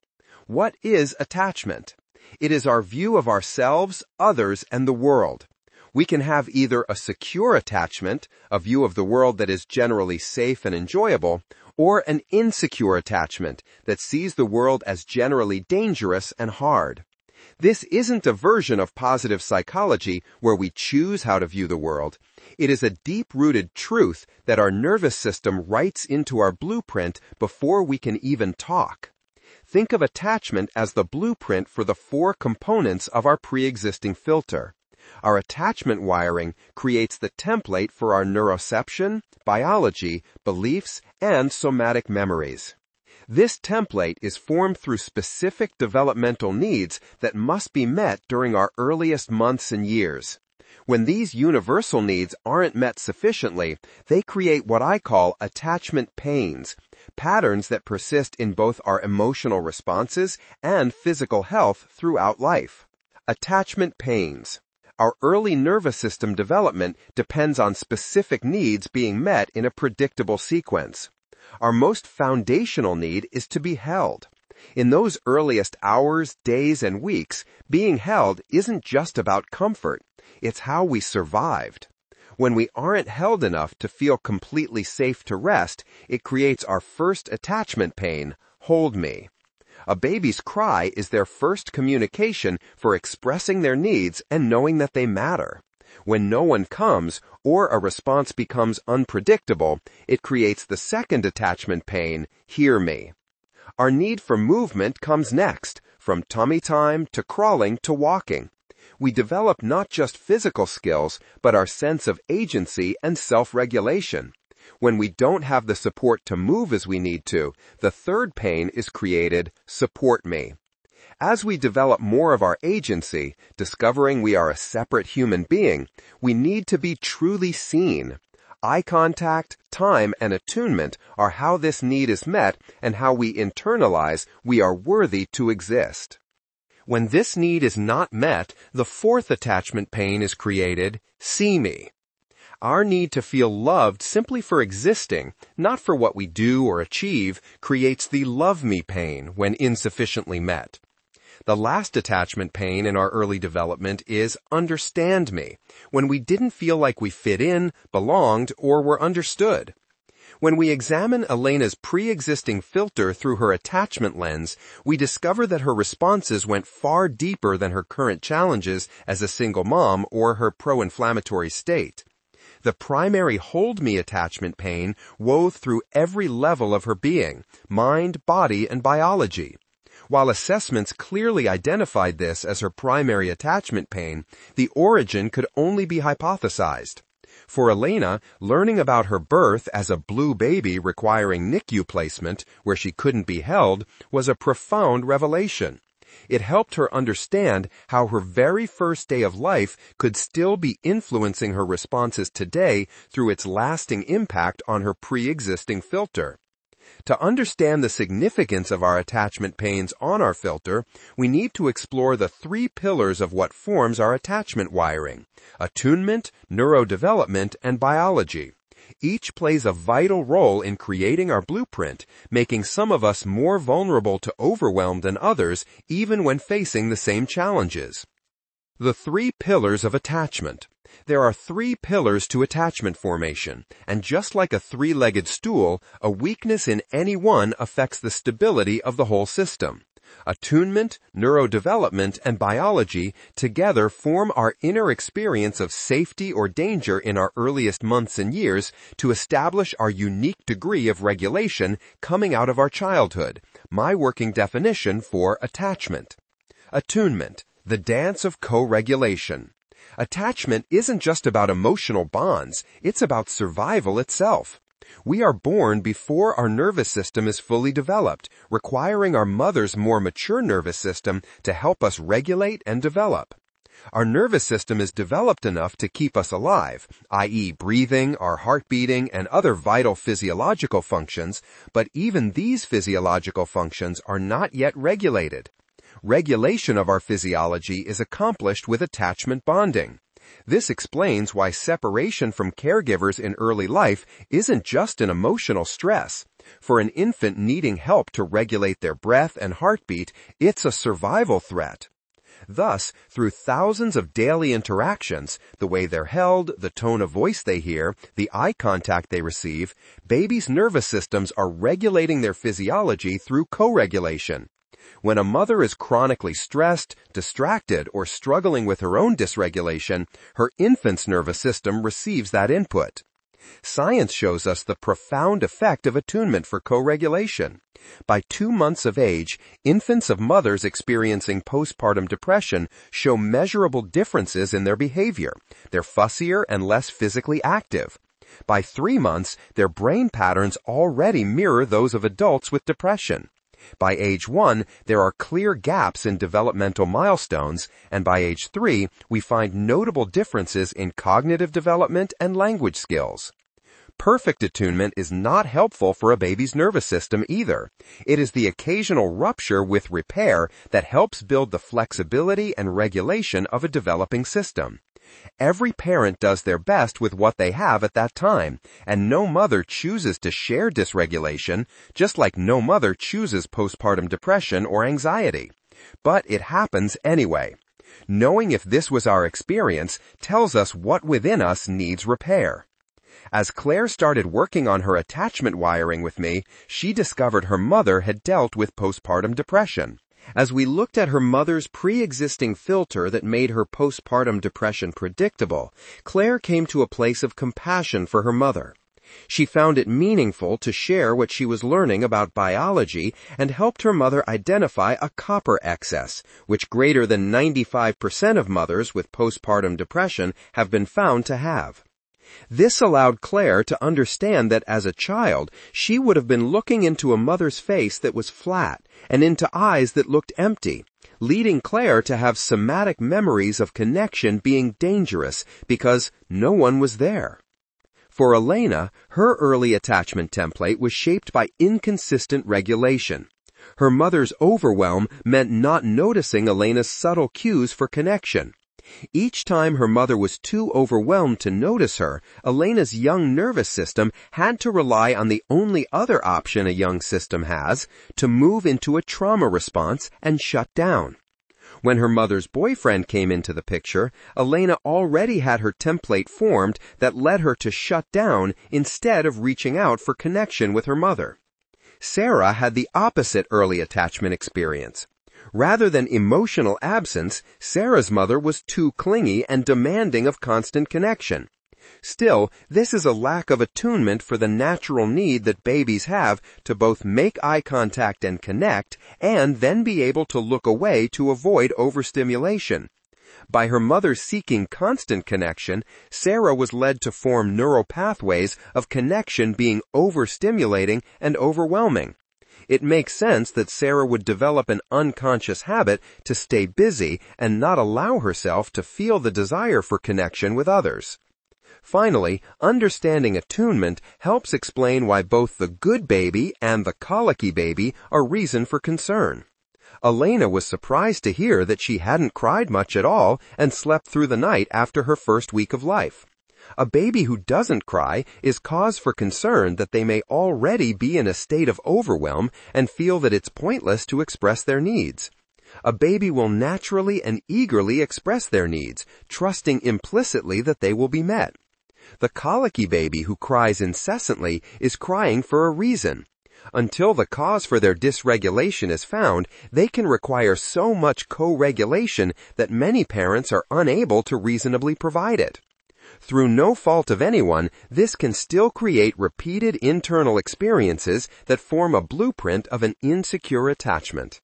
What is attachment? It is our view of ourselves, others, and the world. We can have either a secure attachment, a view of the world that is generally safe and enjoyable, or an insecure attachment that sees the world as generally dangerous and hard. This isn't a version of positive psychology where we choose how to view the world. It is a deep-rooted truth that our nervous system writes into our blueprint before we can even talk. Think of attachment as the blueprint for the 4 components of our pre-existing filter. Our attachment wiring creates the template for our neuroception, biology, beliefs, and somatic memories. This template is formed through specific developmental needs that must be met during our earliest months and years. When these universal needs aren't met sufficiently, they create what I call attachment pains, patterns that persist in both our emotional responses and physical health throughout life. Attachment pains. Our early nervous system development depends on specific needs being met in a predictable sequence. Our most foundational need is to be held. In those earliest hours, days, and weeks, being held isn't just about comfort. It's how we survived. When we aren't held enough to feel completely safe to rest, it creates our first attachment pain, hold me. A baby's cry is their first communication for expressing their needs and knowing that they matter. When no one comes, or a response becomes unpredictable, it creates the second attachment pain, hear me. Our need for movement comes next, from tummy time to crawling to walking. We develop not just physical skills, but our sense of agency and self-regulation. When we don't have the support to move as we need to, the third pain is created, support me. As we develop more of our agency, discovering we are a separate human being, we need to be truly seen. Eye contact, time, and attunement are how this need is met and how we internalize we are worthy to exist. When this need is not met, the fourth attachment pain is created, see me. Our need to feel loved simply for existing, not for what we do or achieve, creates the love me pain when insufficiently met. The last attachment pain in our early development is understand me, when we didn't feel like we fit in, belonged, or were understood. When we examine Elena's pre-existing filter through her attachment lens, we discover that her responses went far deeper than her current challenges as a single mom or her pro-inflammatory state. The primary hold me attachment pain wove through every level of her being, mind, body, and biology. While assessments clearly identified this as her primary attachment pain, the origin could only be hypothesized. For Elena, learning about her birth as a blue baby requiring NICU placement where she couldn't be held was a profound revelation. It helped her understand how her very first day of life could still be influencing her responses today through its lasting impact on her pre-existing filter. To understand the significance of our attachment pains on our filter, we need to explore the 3 pillars of what forms our attachment wiring: attunement, neurodevelopment, and biology. Each plays a vital role in creating our blueprint, making some of us more vulnerable to overwhelm than others, even when facing the same challenges. The 3 pillars of attachment. There are 3 pillars to attachment formation, and just like a 3-legged stool, a weakness in any one affects the stability of the whole system. Attunement, neurodevelopment, and biology together form our inner experience of safety or danger in our earliest months and years to establish our unique degree of regulation coming out of our childhood, my working definition for attachment. Attunement, the dance of co-regulation. Attachment isn't just about emotional bonds, it's about survival itself. We are born before our nervous system is fully developed, requiring our mother's more mature nervous system to help us regulate and develop. Our nervous system is developed enough to keep us alive, i.e. breathing, our heart beating, and other vital physiological functions, but even these physiological functions are not yet regulated. Regulation of our physiology is accomplished with attachment bonding. This explains why separation from caregivers in early life isn't just an emotional stress. For an infant needing help to regulate their breath and heartbeat, it's a survival threat. Thus, through thousands of daily interactions, the way they're held, the tone of voice they hear, the eye contact they receive, babies' nervous systems are regulating their physiology through co-regulation. When a mother is chronically stressed, distracted, or struggling with her own dysregulation, her infant's nervous system receives that input. Science shows us the profound effect of attunement for co-regulation. By 2 months of age, infants of mothers experiencing postpartum depression show measurable differences in their behavior. They're fussier and less physically active. By 3 months, their brain patterns already mirror those of adults with depression. By age 1, there are clear gaps in developmental milestones, and by age 3, we find notable differences in cognitive development and language skills. Perfect attunement is not helpful for a baby's nervous system either. It is the occasional rupture with repair that helps build the flexibility and regulation of a developing system. Every parent does their best with what they have at that time, and no mother chooses to share dysregulation, just like no mother chooses postpartum depression or anxiety. But it happens anyway. Knowing if this was our experience tells us what within us needs repair. As Claire started working on her attachment wiring with me, she discovered her mother had dealt with postpartum depression. As we looked at her mother's pre-existing filter that made her postpartum depression predictable, Claire came to a place of compassion for her mother. She found it meaningful to share what she was learning about biology and helped her mother identify a copper excess, which greater than 95% of mothers with postpartum depression have been found to have. This allowed Claire to understand that as a child, she would have been looking into a mother's face that was flat and into eyes that looked empty, leading Claire to have somatic memories of connection being dangerous because no one was there. For Elena, her early attachment template was shaped by inconsistent regulation. Her mother's overwhelm meant not noticing Elena's subtle cues for connection. Each time her mother was too overwhelmed to notice her, Elena's young nervous system had to rely on the only other option a young system has, to move into a trauma response and shut down. When her mother's boyfriend came into the picture, Elena already had her template formed that led her to shut down instead of reaching out for connection with her mother. Sarah had the opposite early attachment experience. Rather than emotional absence, Sarah's mother was too clingy and demanding of constant connection. Still, this is a lack of attunement for the natural need that babies have to both make eye contact and connect, and then be able to look away to avoid overstimulation. By her mother seeking constant connection, Sarah was led to form neural pathways of connection being overstimulating and overwhelming. It makes sense that Sarah would develop an unconscious habit to stay busy and not allow herself to feel the desire for connection with others. Finally, understanding attunement helps explain why both the good baby and the colicky baby are reason for concern. Elena was surprised to hear that she hadn't cried much at all and slept through the night after her first week of life. A baby who doesn't cry is cause for concern that they may already be in a state of overwhelm and feel that it's pointless to express their needs. A baby will naturally and eagerly express their needs, trusting implicitly that they will be met. The colicky baby who cries incessantly is crying for a reason. Until the cause for their dysregulation is found, they can require so much co-regulation that many parents are unable to reasonably provide it. Through no fault of anyone, this can still create repeated internal experiences that form a blueprint of an insecure attachment.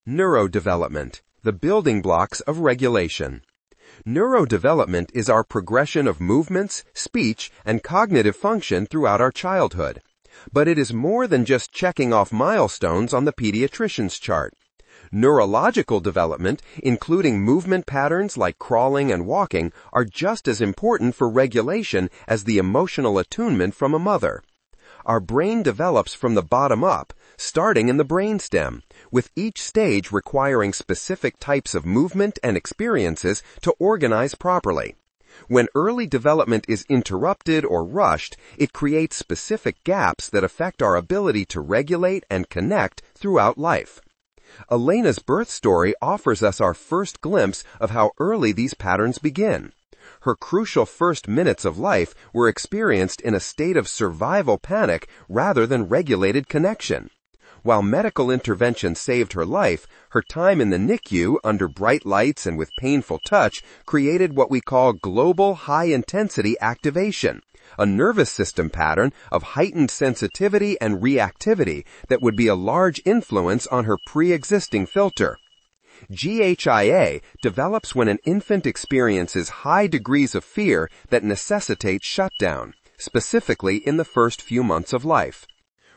Neurodevelopment, the building blocks of regulation. Neurodevelopment is our progression of movements, speech, and cognitive function throughout our childhood. But it is more than just checking off milestones on the pediatrician's chart. Neurological development, including movement patterns like crawling and walking, are just as important for regulation as the emotional attunement from a mother. Our brain develops from the bottom up, starting in the brainstem, with each stage requiring specific types of movement and experiences to organize properly. When early development is interrupted or rushed, it creates specific gaps that affect our ability to regulate and connect throughout life. Elena's birth story offers us our first glimpse of how early these patterns begin. Her crucial first minutes of life were experienced in a state of survival panic rather than regulated connection. While medical intervention saved her life, her time in the NICU under bright lights and with painful touch created what we call global high-intensity activation, a nervous system pattern of heightened sensitivity and reactivity that would be a large influence on her pre-existing filter. GHIA develops when an infant experiences high degrees of fear that necessitate shutdown, specifically in the first few months of life.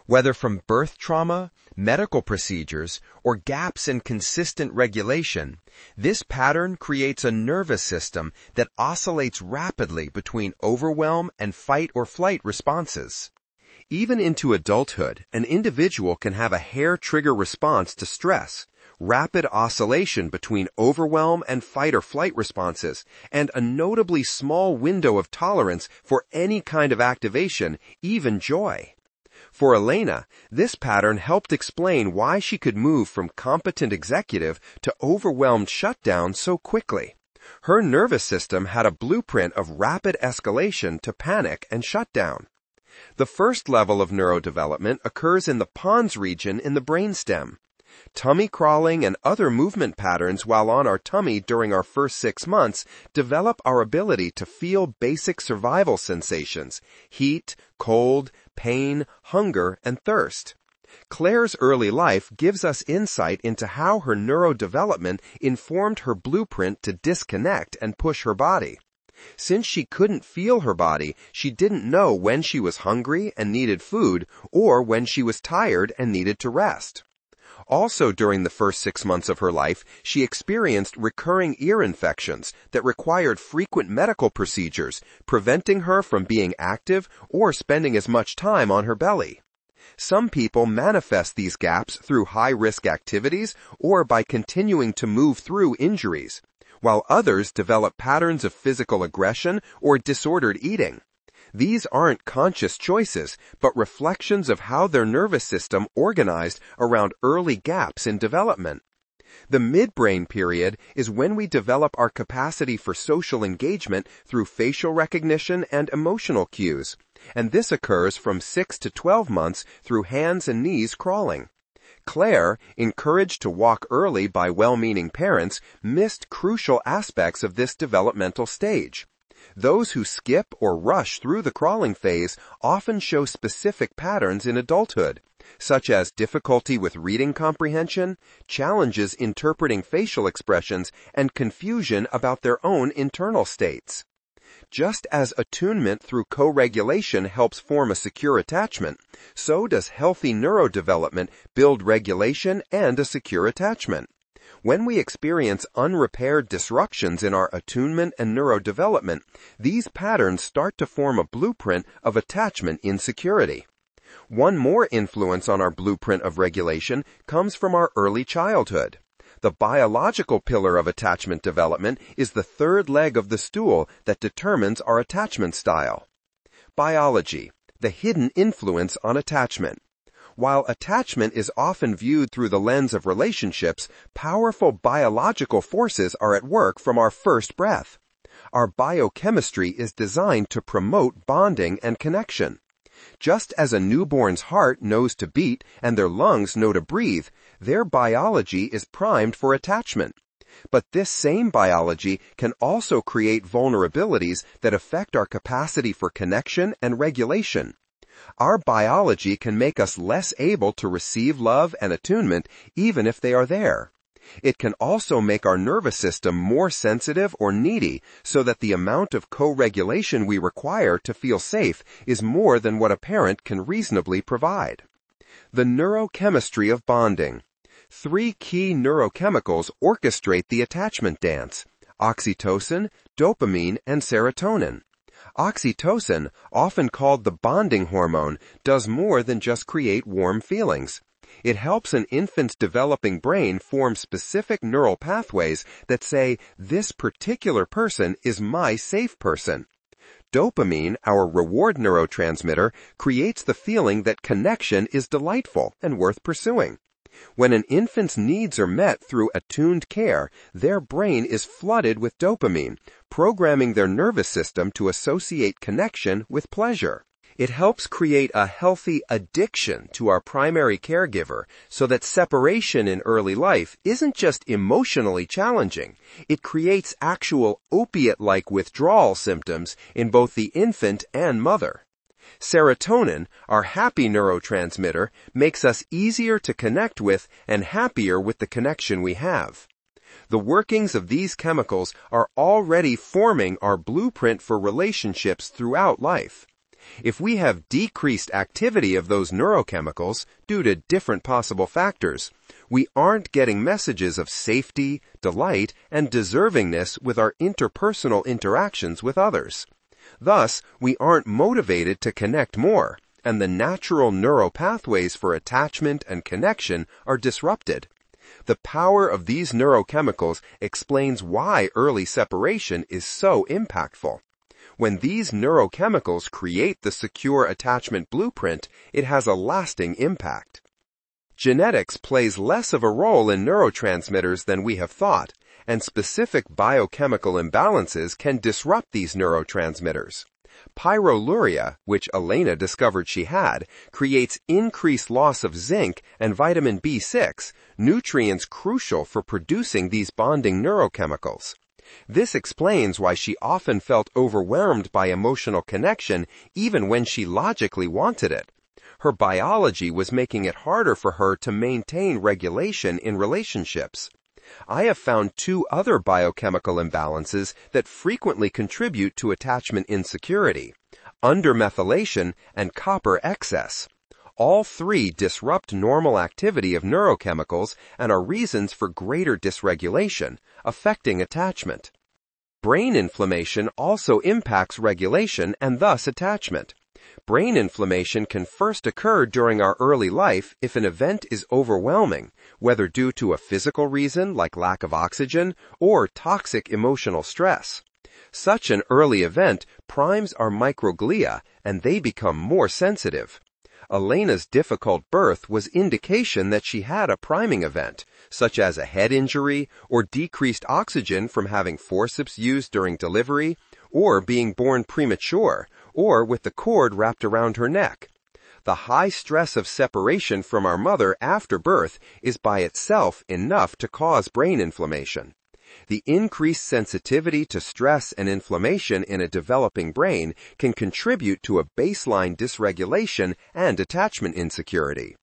Whether from birth trauma, medical procedures, or gaps in consistent regulation, this pattern creates a nervous system that oscillates rapidly between overwhelm and fight or flight responses. Even into adulthood, an individual can have a hair-trigger response to stress, rapid oscillation between overwhelm and fight or flight responses, and a notably small window of tolerance for any kind of activation, even joy. For Elena, this pattern helped explain why she could move from competent executive to overwhelmed shutdown so quickly. Her nervous system had a blueprint of rapid escalation to panic and shutdown. The first level of neurodevelopment occurs in the pons region in the brainstem. Tummy crawling and other movement patterns while on our tummy during our first 6 months develop our ability to feel basic survival sensations: heat, cold, pain, hunger, and thirst. Claire's early life gives us insight into how her neurodevelopment informed her blueprint to disconnect and push her body. Since she couldn't feel her body, she didn't know when she was hungry and needed food or when she was tired and needed to rest. Also during the first 6 months of her life, she experienced recurring ear infections that required frequent medical procedures, preventing her from being active or spending as much time on her belly. Some people manifest these gaps through high-risk activities or by continuing to move through injuries, while others develop patterns of physical aggression or disordered eating. These aren't conscious choices, but reflections of how their nervous system organized around early gaps in development. The midbrain period is when we develop our capacity for social engagement through facial recognition and emotional cues, and this occurs from 6 to 12 months through hands and knees crawling. Claire, encouraged to walk early by well-meaning parents, missed crucial aspects of this developmental stage. Those who skip or rush through the crawling phase often show specific patterns in adulthood, such as difficulty with reading comprehension, challenges interpreting facial expressions, and confusion about their own internal states. Just as attunement through co-regulation helps form a secure attachment, so does healthy neurodevelopment build regulation and a secure attachment. When we experience unrepaired disruptions in our attunement and neurodevelopment, these patterns start to form a blueprint of attachment insecurity. One more influence on our blueprint of regulation comes from our early childhood. The biological pillar of attachment development is the third leg of the stool that determines our attachment style. Biology, the hidden influence on attachment. While attachment is often viewed through the lens of relationships, powerful biological forces are at work from our first breath. Our biochemistry is designed to promote bonding and connection. Just as a newborn's heart knows to beat and their lungs know to breathe, their biology is primed for attachment. But this same biology can also create vulnerabilities that affect our capacity for connection and regulation. Our biology can make us less able to receive love and attunement even if they are there. It can also make our nervous system more sensitive or needy so that the amount of co-regulation we require to feel safe is more than what a parent can reasonably provide. The neurochemistry of bonding. 3 key neurochemicals orchestrate the attachment dance: oxytocin, dopamine, and serotonin. Oxytocin, often called the bonding hormone, does more than just create warm feelings. It helps an infant's developing brain form specific neural pathways that say, "This particular person is my safe person." Dopamine, our reward neurotransmitter, creates the feeling that connection is delightful and worth pursuing. When an infant's needs are met through attuned care, their brain is flooded with dopamine, programming their nervous system to associate connection with pleasure. It helps create a healthy addiction to our primary caregiver so that separation in early life isn't just emotionally challenging. It creates actual opiate-like withdrawal symptoms in both the infant and mother. Serotonin, our happy neurotransmitter, makes us easier to connect with and happier with the connection we have. The workings of these chemicals are already forming our blueprint for relationships throughout life. If we have decreased activity of those neurochemicals due to different possible factors, we aren't getting messages of safety, delight, and deservingness with our interpersonal interactions with others. Thus, we aren't motivated to connect more, and the natural neural pathways for attachment and connection are disrupted. The power of these neurochemicals explains why early separation is so impactful. When these neurochemicals create the secure attachment blueprint, it has a lasting impact. Genetics plays less of a role in neurotransmitters than we have thought, and specific biochemical imbalances can disrupt these neurotransmitters. Pyroluria, which Elena discovered she had, creates increased loss of zinc and vitamin B6, nutrients crucial for producing these bonding neurochemicals. This explains why she often felt overwhelmed by emotional connection even when she logically wanted it. Her biology was making it harder for her to maintain regulation in relationships. I have found 2 other biochemical imbalances that frequently contribute to attachment insecurity: undermethylation and copper excess. All 3 disrupt normal activity of neurochemicals and are reasons for greater dysregulation, affecting attachment. Brain inflammation also impacts regulation and thus attachment. Brain inflammation can first occur during our early life if an event is overwhelming, whether due to a physical reason like lack of oxygen or toxic emotional stress. Such an early event primes our microglia and they become more sensitive. Elena's difficult birth was indication that she had a priming event, such as a head injury or decreased oxygen from having forceps used during delivery, or being born premature, or with the cord wrapped around her neck. The high stress of separation from our mother after birth is by itself enough to cause brain inflammation. The increased sensitivity to stress and inflammation in a developing brain can contribute to a baseline dysregulation and attachment insecurity.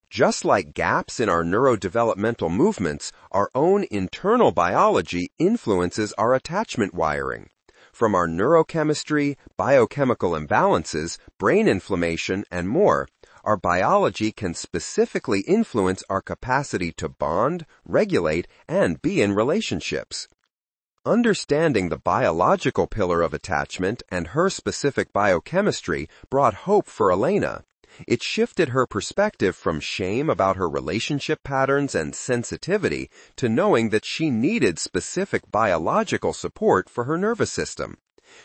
Just like gaps in our neurodevelopmental movements, our own internal biology influences our attachment wiring. From our neurochemistry, biochemical imbalances, brain inflammation, and more, our biology can specifically influence our capacity to bond, regulate, and be in relationships. Understanding the biological pillar of attachment and her specific biochemistry brought hope for Elena. It shifted her perspective from shame about her relationship patterns and sensitivity to knowing that she needed specific biological support for her nervous system.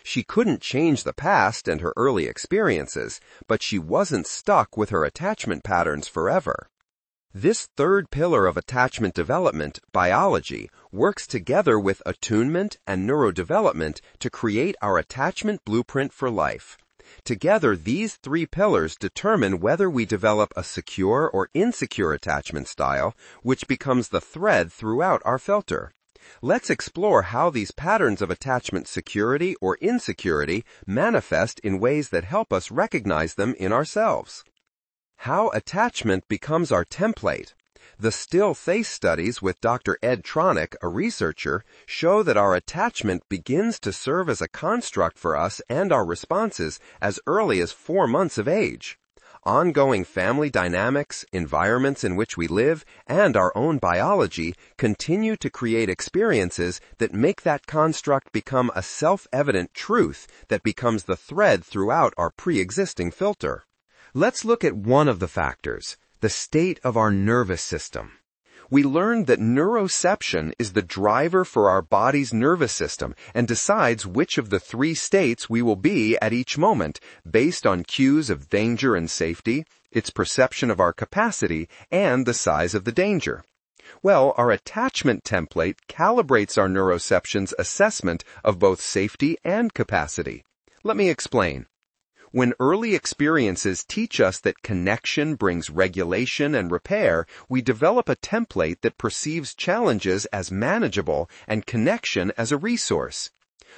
She couldn't change the past and her early experiences, but she wasn't stuck with her attachment patterns forever. This third pillar of attachment development, biology, works together with attunement and neurodevelopment to create our attachment blueprint for life. Together, these three pillars determine whether we develop a secure or insecure attachment style, which becomes the thread throughout our filter. Let's explore how these patterns of attachment security or insecurity manifest in ways that help us recognize them in ourselves. How attachment becomes our template. The still face studies with Dr. Ed Tronick, a researcher, show that our attachment begins to serve as a construct for us and our responses as early as 4 months of age. Ongoing family dynamics, environments in which we live, and our own biology continue to create experiences that make that construct become a self-evident truth that becomes the thread throughout our pre-existing filter. Let's look at one of the factors, the state of our nervous system. We learned that neuroception is the driver for our body's nervous system and decides which of the 3 states we will be at each moment based on cues of danger and safety, its perception of our capacity, and the size of the danger. Well, our attachment template calibrates our neuroception's assessment of both safety and capacity. Let me explain. When early experiences teach us that connection brings regulation and repair, we develop a template that perceives challenges as manageable and connection as a resource.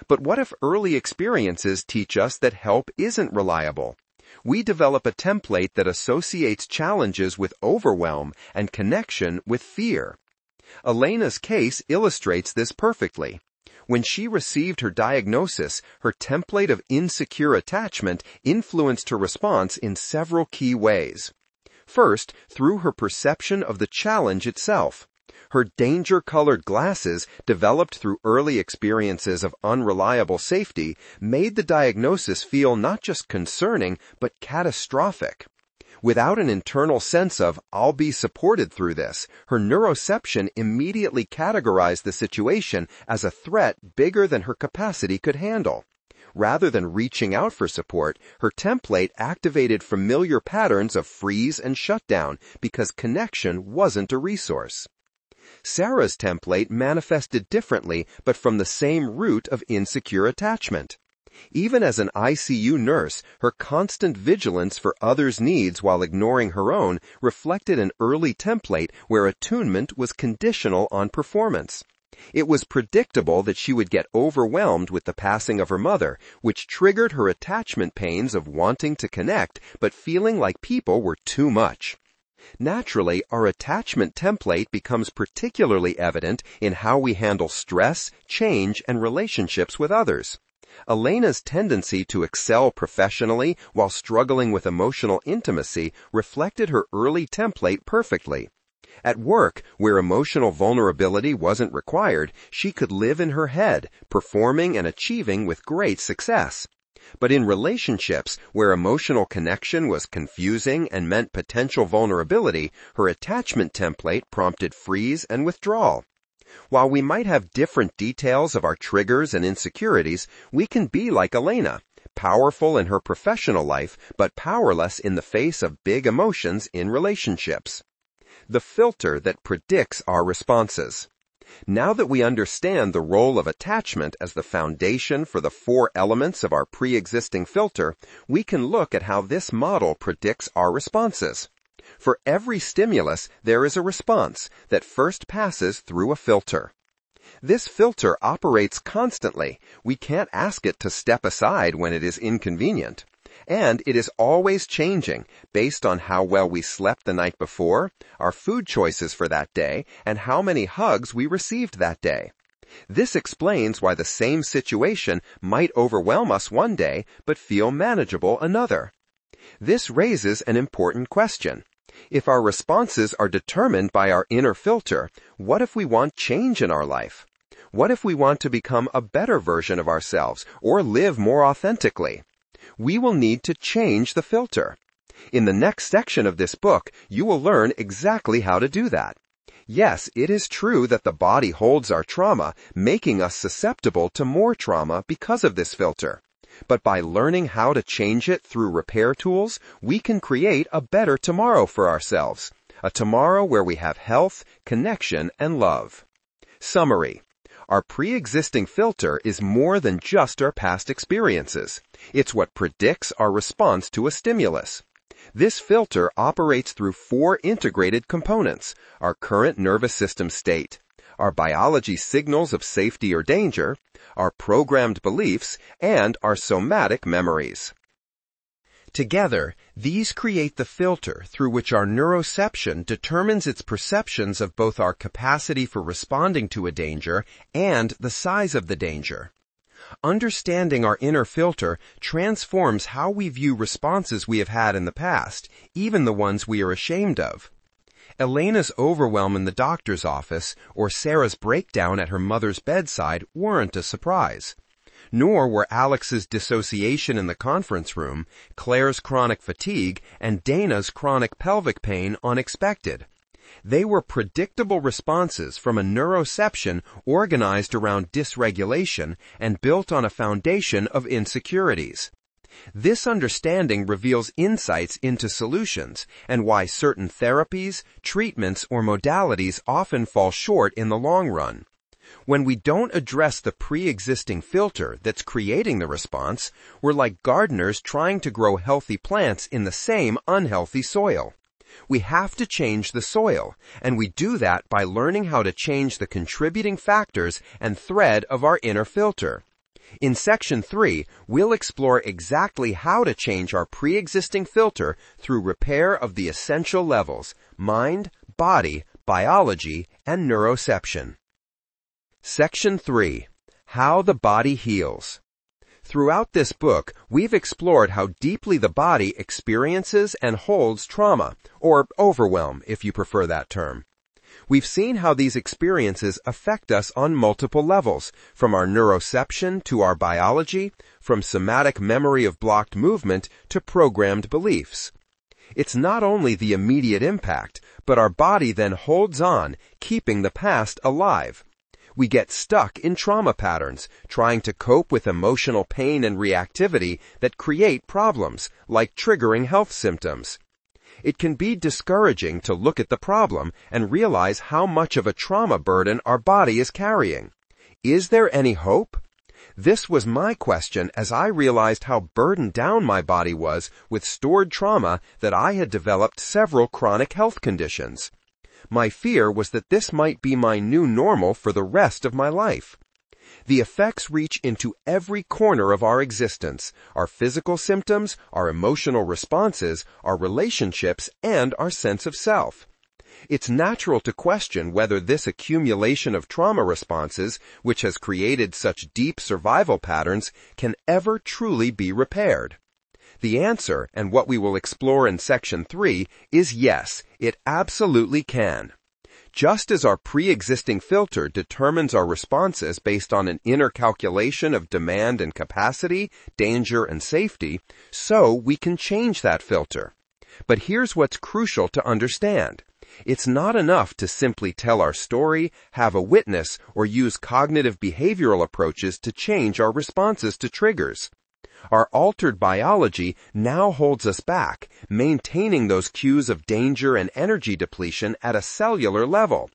But what if early experiences teach us that help isn't reliable? We develop a template that associates challenges with overwhelm and connection with fear. Elena's case illustrates this perfectly. When she received her diagnosis, her template of insecure attachment influenced her response in several key ways. First, through her perception of the challenge itself. Her danger-colored glasses, developed through early experiences of unreliable safety, made the diagnosis feel not just concerning, but catastrophic. Without an internal sense of, I'll be supported through this, her neuroception immediately categorized the situation as a threat bigger than her capacity could handle. Rather than reaching out for support, her template activated familiar patterns of freeze and shutdown because connection wasn't a resource. Sarah's template manifested differently, but from the same root of insecure attachment. Even as an ICU nurse, her constant vigilance for others' needs while ignoring her own reflected an early template where attunement was conditional on performance. It was predictable that she would get overwhelmed with the passing of her mother, which triggered her attachment pains of wanting to connect but feeling like people were too much. Naturally, our attachment template becomes particularly evident in how we handle stress, change, and relationships with others. Elena's tendency to excel professionally while struggling with emotional intimacy reflected her early template perfectly. At work, where emotional vulnerability wasn't required, she could live in her head, performing and achieving with great success. But in relationships, where emotional connection was confusing and meant potential vulnerability, her attachment template prompted freeze and withdrawal. While we might have different details of our triggers and insecurities, we can be like Elena, powerful in her professional life, but powerless in the face of big emotions in relationships. The filter that predicts our responses. Now that we understand the role of attachment as the foundation for the 4 elements of our pre-existing filter, we can look at how this model predicts our responses. For every stimulus, there is a response that first passes through a filter. This filter operates constantly. We can't ask it to step aside when it is inconvenient. And it is always changing based on how well we slept the night before, our food choices for that day, and how many hugs we received that day. This explains why the same situation might overwhelm us one day but feel manageable another. This raises an important question. If our responses are determined by our inner filter, what if we want change in our life? What if we want to become a better version of ourselves or live more authentically? We will need to change the filter. In the next section of this book, you will learn exactly how to do that. Yes, it is true that the body holds our trauma, making us susceptible to more trauma because of this filter. But by learning how to change it through repair tools, we can create a better tomorrow for ourselves. A tomorrow where we have health, connection, and love. Summary. Our pre-existing filter is more than just our past experiences. It's what predicts our response to a stimulus. This filter operates through 4 integrated components: our current nervous system state, our biology signals of safety or danger, our programmed beliefs, and our somatic memories. Together, these create the filter through which our neuroception determines its perceptions of both our capacity for responding to a danger and the size of the danger. Understanding our inner filter transforms how we view responses we have had in the past, even the ones we are ashamed of. Elena's overwhelm in the doctor's office or Sarah's breakdown at her mother's bedside weren't a surprise. Nor were Alex's dissociation in the conference room, Claire's chronic fatigue, and Dana's chronic pelvic pain unexpected. They were predictable responses from a neuroception organized around dysregulation and built on a foundation of insecurities. This understanding reveals insights into solutions and why certain therapies, treatments, or modalities often fall short in the long run. When we don't address the pre-existing filter that's creating the response, we're like gardeners trying to grow healthy plants in the same unhealthy soil. We have to change the soil, and we do that by learning how to change the contributing factors and thread of our inner filter. In Section 3, we'll explore exactly how to change our pre-existing filter through repair of the essential levels: mind, body, biology, and neuroception. Section 3. How the Body Heals. Throughout this book, we've explored how deeply the body experiences and holds trauma, or overwhelm if you prefer that term. We've seen how these experiences affect us on multiple levels, from our neuroception to our biology, from somatic memory of blocked movement to programmed beliefs. It's not only the immediate impact, but our body then holds on, keeping the past alive. We get stuck in trauma patterns, trying to cope with emotional pain and reactivity that create problems, like triggering health symptoms. It can be discouraging to look at the problem and realize how much of a trauma burden our body is carrying. Is there any hope? This was my question as I realized how burdened down my body was with stored trauma that I had developed several chronic health conditions. My fear was that this might be my new normal for the rest of my life. The effects reach into every corner of our existence: our physical symptoms, our emotional responses, our relationships, and our sense of self. It's natural to question whether this accumulation of trauma responses, which has created such deep survival patterns, can ever truly be repaired. The answer, and what we will explore in Section 3, is yes, it absolutely can. Just as our pre-existing filter determines our responses based on an inner calculation of demand and capacity, danger and safety, so we can change that filter. But here's what's crucial to understand. It's not enough to simply tell our story, have a witness, or use cognitive behavioral approaches to change our responses to triggers. Our altered biology now holds us back, maintaining those cues of danger and energy depletion at a cellular level.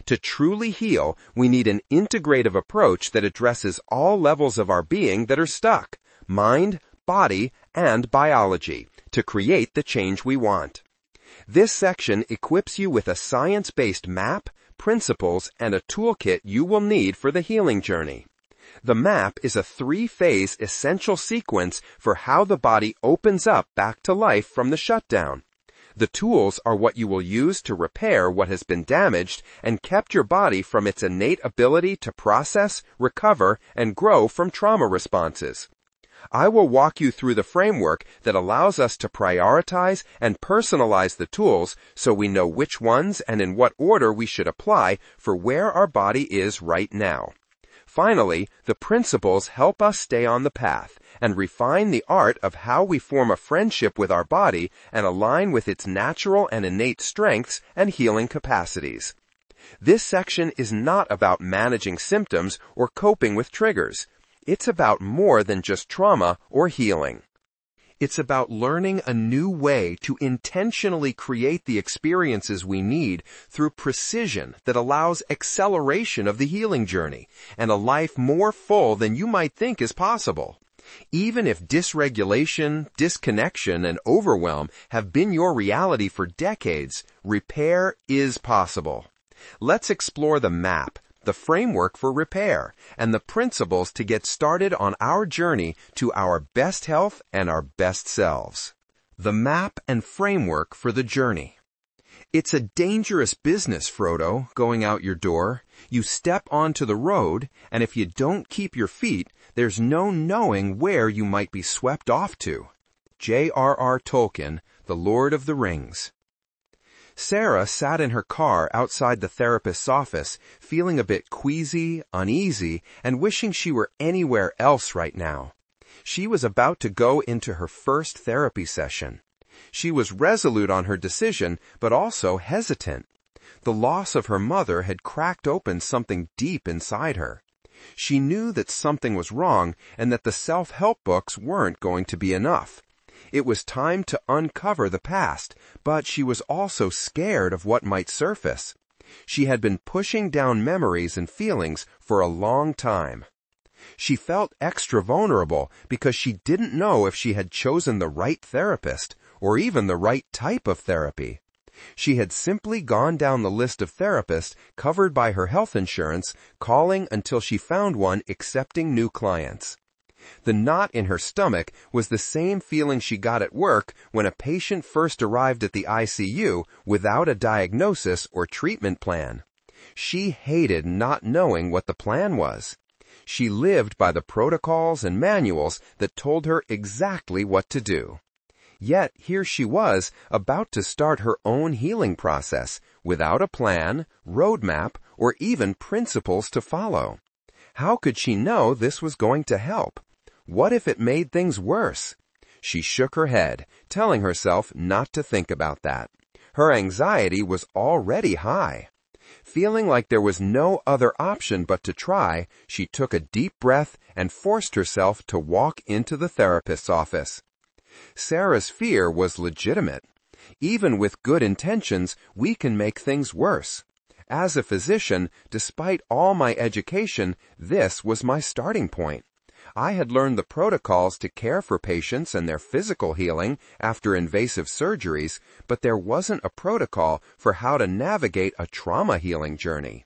To truly heal, we need an integrative approach that addresses all levels of our being that are stuck: mind, body, and biology, to create the change we want. This section equips you with a science-based map, principles, and a toolkit you will need for the healing journey. The map is a 3-phase essential sequence for how the body opens up back to life from the shutdown. The tools are what you will use to repair what has been damaged and kept your body from its innate ability to process, recover, and grow from trauma responses. I will walk you through the framework that allows us to prioritize and personalize the tools so we know which ones and in what order we should apply for where our body is right now. Finally, the principles help us stay on the path and refine the art of how we form a friendship with our body and align with its natural and innate strengths and healing capacities. This section is not about managing symptoms or coping with triggers. It's about more than just trauma or healing. It's about learning a new way to intentionally create the experiences we need through precision that allows acceleration of the healing journey and a life more full than you might think is possible. Even if dysregulation, disconnection, and overwhelm have been your reality for decades, repair is possible. Let's explore the map, the framework for repair, and the principles to get started on our journey to our best health and our best selves. The map and framework for the journey. It's a dangerous business, Frodo, going out your door. You step onto the road, and if you don't keep your feet, there's no knowing where you might be swept off to. J.R.R. Tolkien, The Lord of the Rings. Sarah sat in her car outside the therapist's office, feeling a bit queasy, uneasy, and wishing she were anywhere else right now. She was about to go into her first therapy session. She was resolute on her decision, but also hesitant. The loss of her mother had cracked open something deep inside her. She knew that something was wrong and that the self-help books weren't going to be enough. It was time to uncover the past, but she was also scared of what might surface. She had been pushing down memories and feelings for a long time. She felt extra vulnerable because she didn't know if she had chosen the right therapist or even the right type of therapy. She had simply gone down the list of therapists covered by her health insurance, calling until she found one accepting new clients. The knot in her stomach was the same feeling she got at work when a patient first arrived at the ICU without a diagnosis or treatment plan. She hated not knowing what the plan was. She lived by the protocols and manuals that told her exactly what to do. Yet here she was, about to start her own healing process, without a plan, roadmap, or even principles to follow. How could she know this was going to help? What if it made things worse? She shook her head, telling herself not to think about that. Her anxiety was already high. Feeling like there was no other option but to try, she took a deep breath and forced herself to walk into the therapist's office. Sarah's fear was legitimate. Even with good intentions, we can make things worse. As a physician, despite all my education, this was my starting point. I had learned the protocols to care for patients and their physical healing after invasive surgeries, but there wasn't a protocol for how to navigate a trauma healing journey.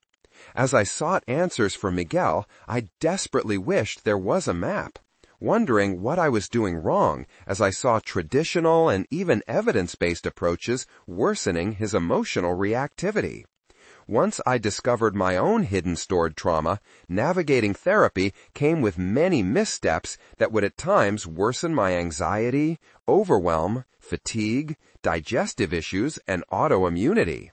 As I sought answers from Miguel, I desperately wished there was a map, wondering what I was doing wrong as I saw traditional and even evidence-based approaches worsening his emotional reactivity. Once I discovered my own hidden stored trauma, navigating therapy came with many missteps that would at times worsen my anxiety, overwhelm, fatigue, digestive issues, and autoimmunity.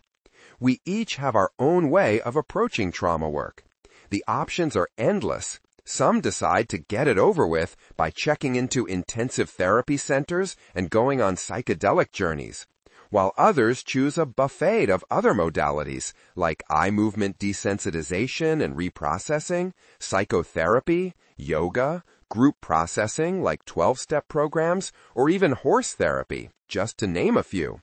We each have our own way of approaching trauma work. The options are endless. Some decide to get it over with by checking into intensive therapy centers and going on psychedelic journeys, while others choose a buffet of other modalities like eye movement desensitization and reprocessing, psychotherapy, yoga, group processing like 12-step programs, or even horse therapy, just to name a few.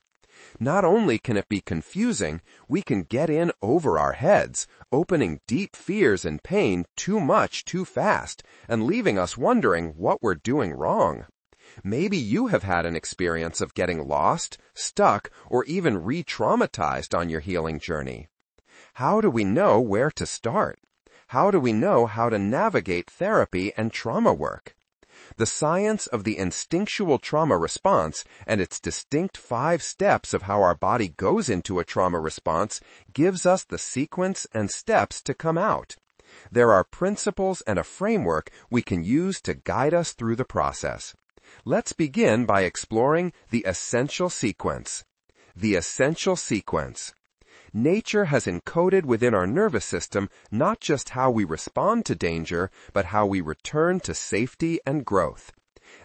Not only can it be confusing, we can get in over our heads, opening deep fears and pain too much too fast, and leaving us wondering what we're doing wrong. Maybe you have had an experience of getting lost, stuck, or even re-traumatized on your healing journey. How do we know where to start? How do we know how to navigate therapy and trauma work? The science of the instinctual trauma response and its distinct 5 steps of how our body goes into a trauma response gives us the sequence and steps to come out. There are principles and a framework we can use to guide us through the process. Let's begin by exploring the essential sequence. The essential sequence. Nature has encoded within our nervous system not just how we respond to danger, but how we return to safety and growth.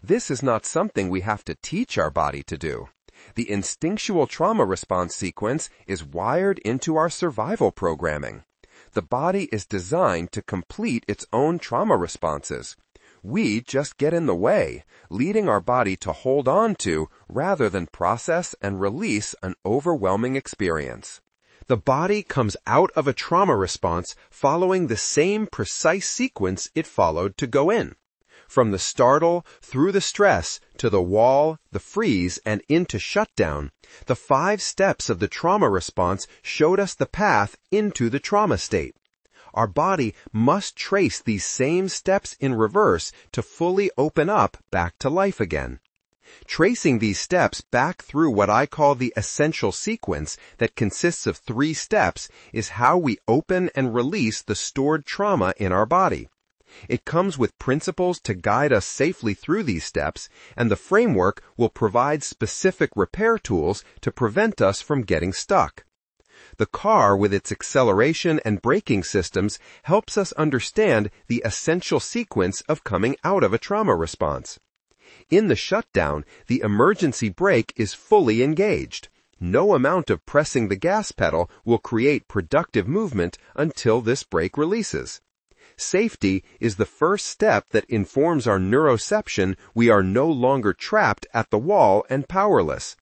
This is not something we have to teach our body to do. The instinctual trauma response sequence is wired into our survival programming. The body is designed to complete its own trauma responses. We just get in the way, leading our body to hold on to rather than process and release an overwhelming experience. The body comes out of a trauma response following the same precise sequence it followed to go in. From the startle, through the stress, to the wall, the freeze, and into shutdown, the 5 steps of the trauma response showed us the path into the trauma state. Our body must trace these same steps in reverse to fully open up back to life again. Tracing these steps back through what I call the essential sequence that consists of 3 steps is how we open and release the stored trauma in our body. It comes with principles to guide us safely through these steps, and the framework will provide specific repair tools to prevent us from getting stuck. The car with its acceleration and braking systems helps us understand the essential sequence of coming out of a trauma response. In the shutdown, the emergency brake is fully engaged. No amount of pressing the gas pedal will create productive movement until this brake releases. Safety is the first step that informs our neuroception we are no longer trapped at the wall and powerless.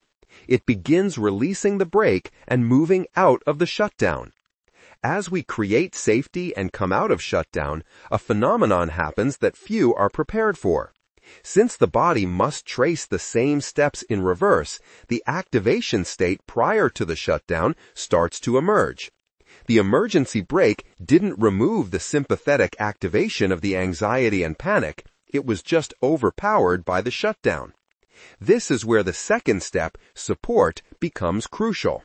It begins releasing the brake and moving out of the shutdown. As we create safety and come out of shutdown, a phenomenon happens that few are prepared for. Since the body must trace the same steps in reverse, the activation state prior to the shutdown starts to emerge. The emergency brake didn't remove the sympathetic activation of the anxiety and panic. It was just overpowered by the shutdown. This is where the second step, support, becomes crucial.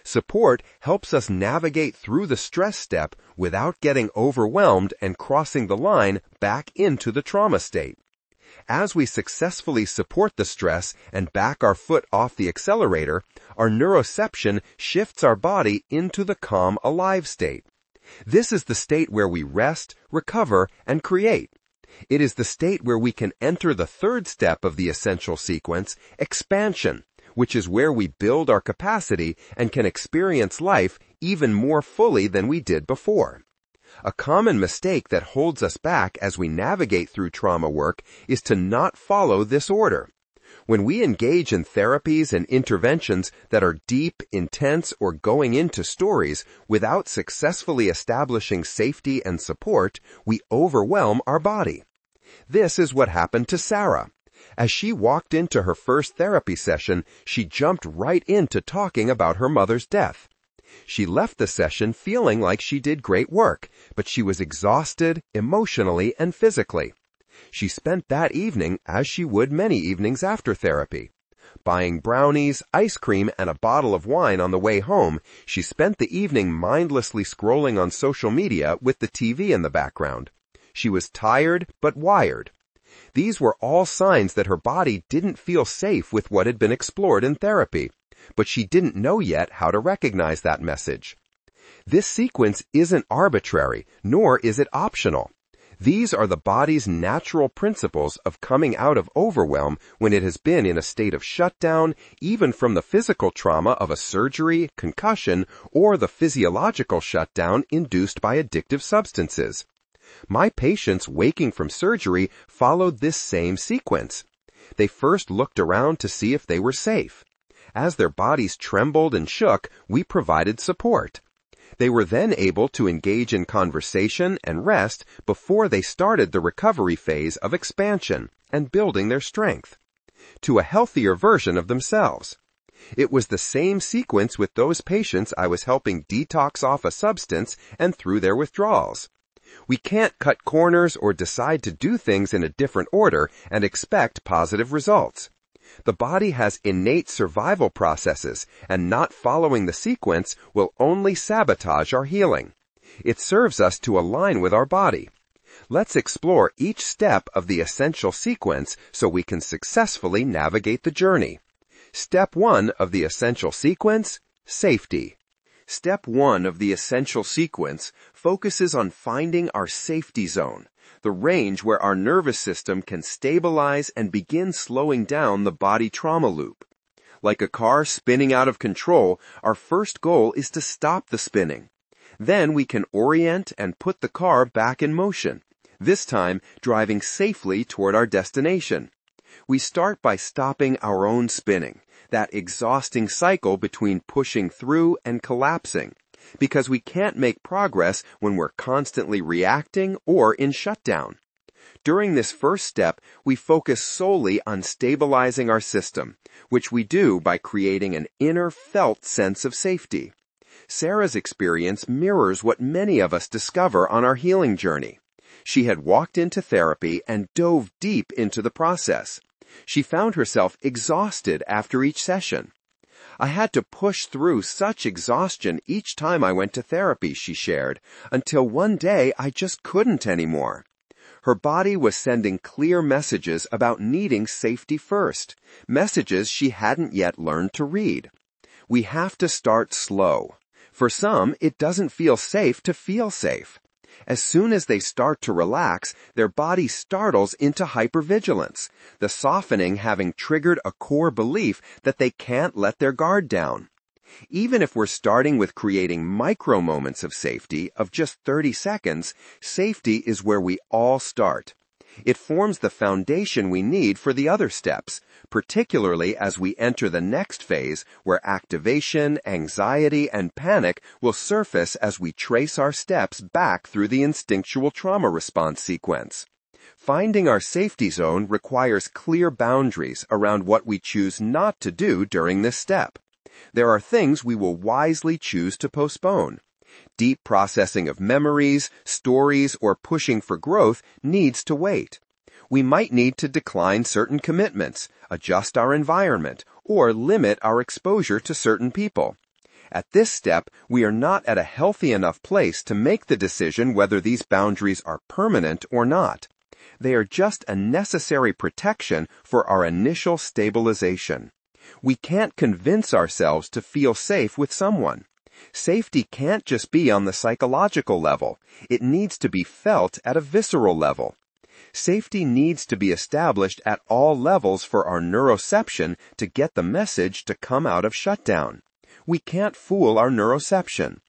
Support helps us navigate through the stress step without getting overwhelmed and crossing the line back into the trauma state. As we successfully support the stress and back our foot off the accelerator, our neuroception shifts our body into the calm, alive state. This is the state where we rest, recover, and create. It is the state where we can enter the 3rd step of the essential sequence, expansion, which is where we build our capacity and can experience life even more fully than we did before. A common mistake that holds us back as we navigate through trauma work is to not follow this order. When we engage in therapies and interventions that are deep, intense, or going into stories without successfully establishing safety and support, we overwhelm our body. This is what happened to Sarah. As she walked into her first therapy session, she jumped right into talking about her mother's death. She left the session feeling like she did great work, but she was exhausted emotionally and physically. She spent that evening as she would many evenings after therapy. Buying brownies, ice cream, and a bottle of wine on the way home, she spent the evening mindlessly scrolling on social media with the TV in the background. She was tired but wired. These were all signs that her body didn't feel safe with what had been explored in therapy, but she didn't know yet how to recognize that message. This sequence isn't arbitrary, nor is it optional. These are the body's natural principles of coming out of overwhelm when it has been in a state of shutdown, even from the physical trauma of a surgery, concussion, or the physiological shutdown induced by addictive substances. My patients waking from surgery followed this same sequence. They first looked around to see if they were safe. As their bodies trembled and shook, we provided support. They were then able to engage in conversation and rest before they started the recovery phase of expansion and building their strength to a healthier version of themselves. It was the same sequence with those patients I was helping detox off a substance and through their withdrawals. We can't cut corners or decide to do things in a different order and expect positive results. The body has innate survival processes, and not following the sequence will only sabotage our healing. It serves us to align with our body. Let's explore each step of the essential sequence so we can successfully navigate the journey. Step 1 of the essential sequence, safety. Step 1 of the essential sequence focuses on finding our safety zone, the range where our nervous system can stabilize and begin slowing down the body trauma loop. Like a car spinning out of control, our first goal is to stop the spinning. Then we can orient and put the car back in motion, this time driving safely toward our destination. We start by stopping our own spinning, that exhausting cycle between pushing through and collapsing, because we can't make progress when we're constantly reacting or in shutdown. During this first step, we focus solely on stabilizing our system, which we do by creating an inner felt sense of safety. Sarah's experience mirrors what many of us discover on our healing journey. She had walked into therapy and dove deep into the process. She found herself exhausted after each session. I had to push through such exhaustion each time I went to therapy, she shared, until one day I just couldn't anymore. Her body was sending clear messages about needing safety first, messages she hadn't yet learned to read. We have to start slow. For some, it doesn't feel safe to feel safe. As soon as they start to relax, their body startles into hypervigilance, the softening having triggered a core belief that they can't let their guard down. Even if we're starting with creating micro moments of safety of just 30 seconds, safety is where we all start. It forms the foundation we need for the other steps, particularly as we enter the next phase where activation, anxiety, and panic will surface as we trace our steps back through the instinctual trauma response sequence. Finding our safety zone requires clear boundaries around what we choose not to do during this step. There are things we will wisely choose to postpone. Deep processing of memories, stories, or pushing for growth needs to wait. We might need to decline certain commitments, adjust our environment, or limit our exposure to certain people. At this step, we are not at a healthy enough place to make the decision whether these boundaries are permanent or not. They are just a necessary protection for our initial stabilization. We can't convince ourselves to feel safe with someone. Safety can't just be on the psychological level. It needs to be felt at a visceral level. Safety needs to be established at all levels for our neuroception to get the message to come out of shutdown. We can't fool our neuroception.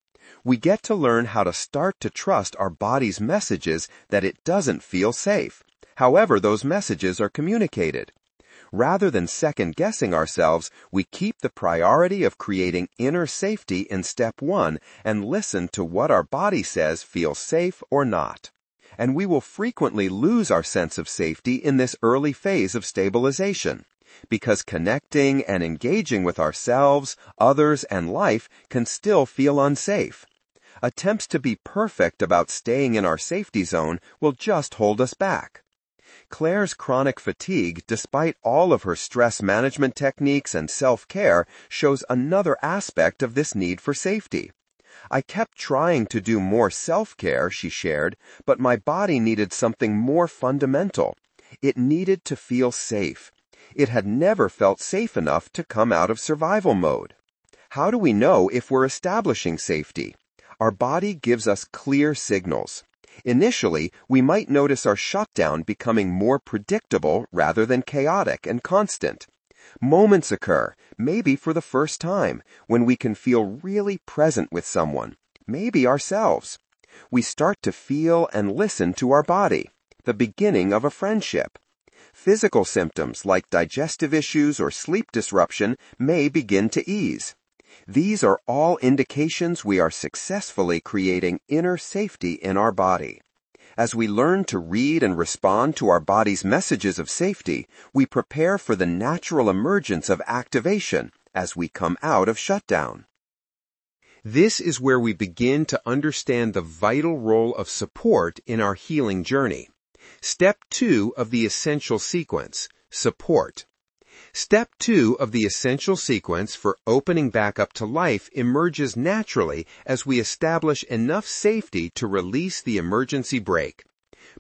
We get to learn how to start to trust our body's messages that it doesn't feel safe, however those messages are communicated. Rather than second-guessing ourselves, we keep the priority of creating inner safety in step 1 and listen to what our body says feels safe or not. And we will frequently lose our sense of safety in this early phase of stabilization, because connecting and engaging with ourselves, others, and life can still feel unsafe. Attempts to be perfect about staying in our safety zone will just hold us back. Claire's chronic fatigue, despite all of her stress management techniques and self-care, shows another aspect of this need for safety. I kept trying to do more self-care, she shared, but my body needed something more fundamental. It needed to feel safe. It had never felt safe enough to come out of survival mode. How do we know if we're establishing safety? Our body gives us clear signals. Initially, we might notice our shutdown becoming more predictable rather than chaotic and constant. Moments occur, maybe for the first time, when we can feel really present with someone, maybe ourselves. We start to feel and listen to our body, the beginning of a friendship. Physical symptoms like digestive issues or sleep disruption may begin to ease. These are all indications we are successfully creating inner safety in our body. As we learn to read and respond to our body's messages of safety, we prepare for the natural emergence of activation as we come out of shutdown. This is where we begin to understand the vital role of support in our healing journey. Step 2 of the essential sequence, support. Step 2 of the essential sequence for opening back up to life emerges naturally as we establish enough safety to release the emergency brake.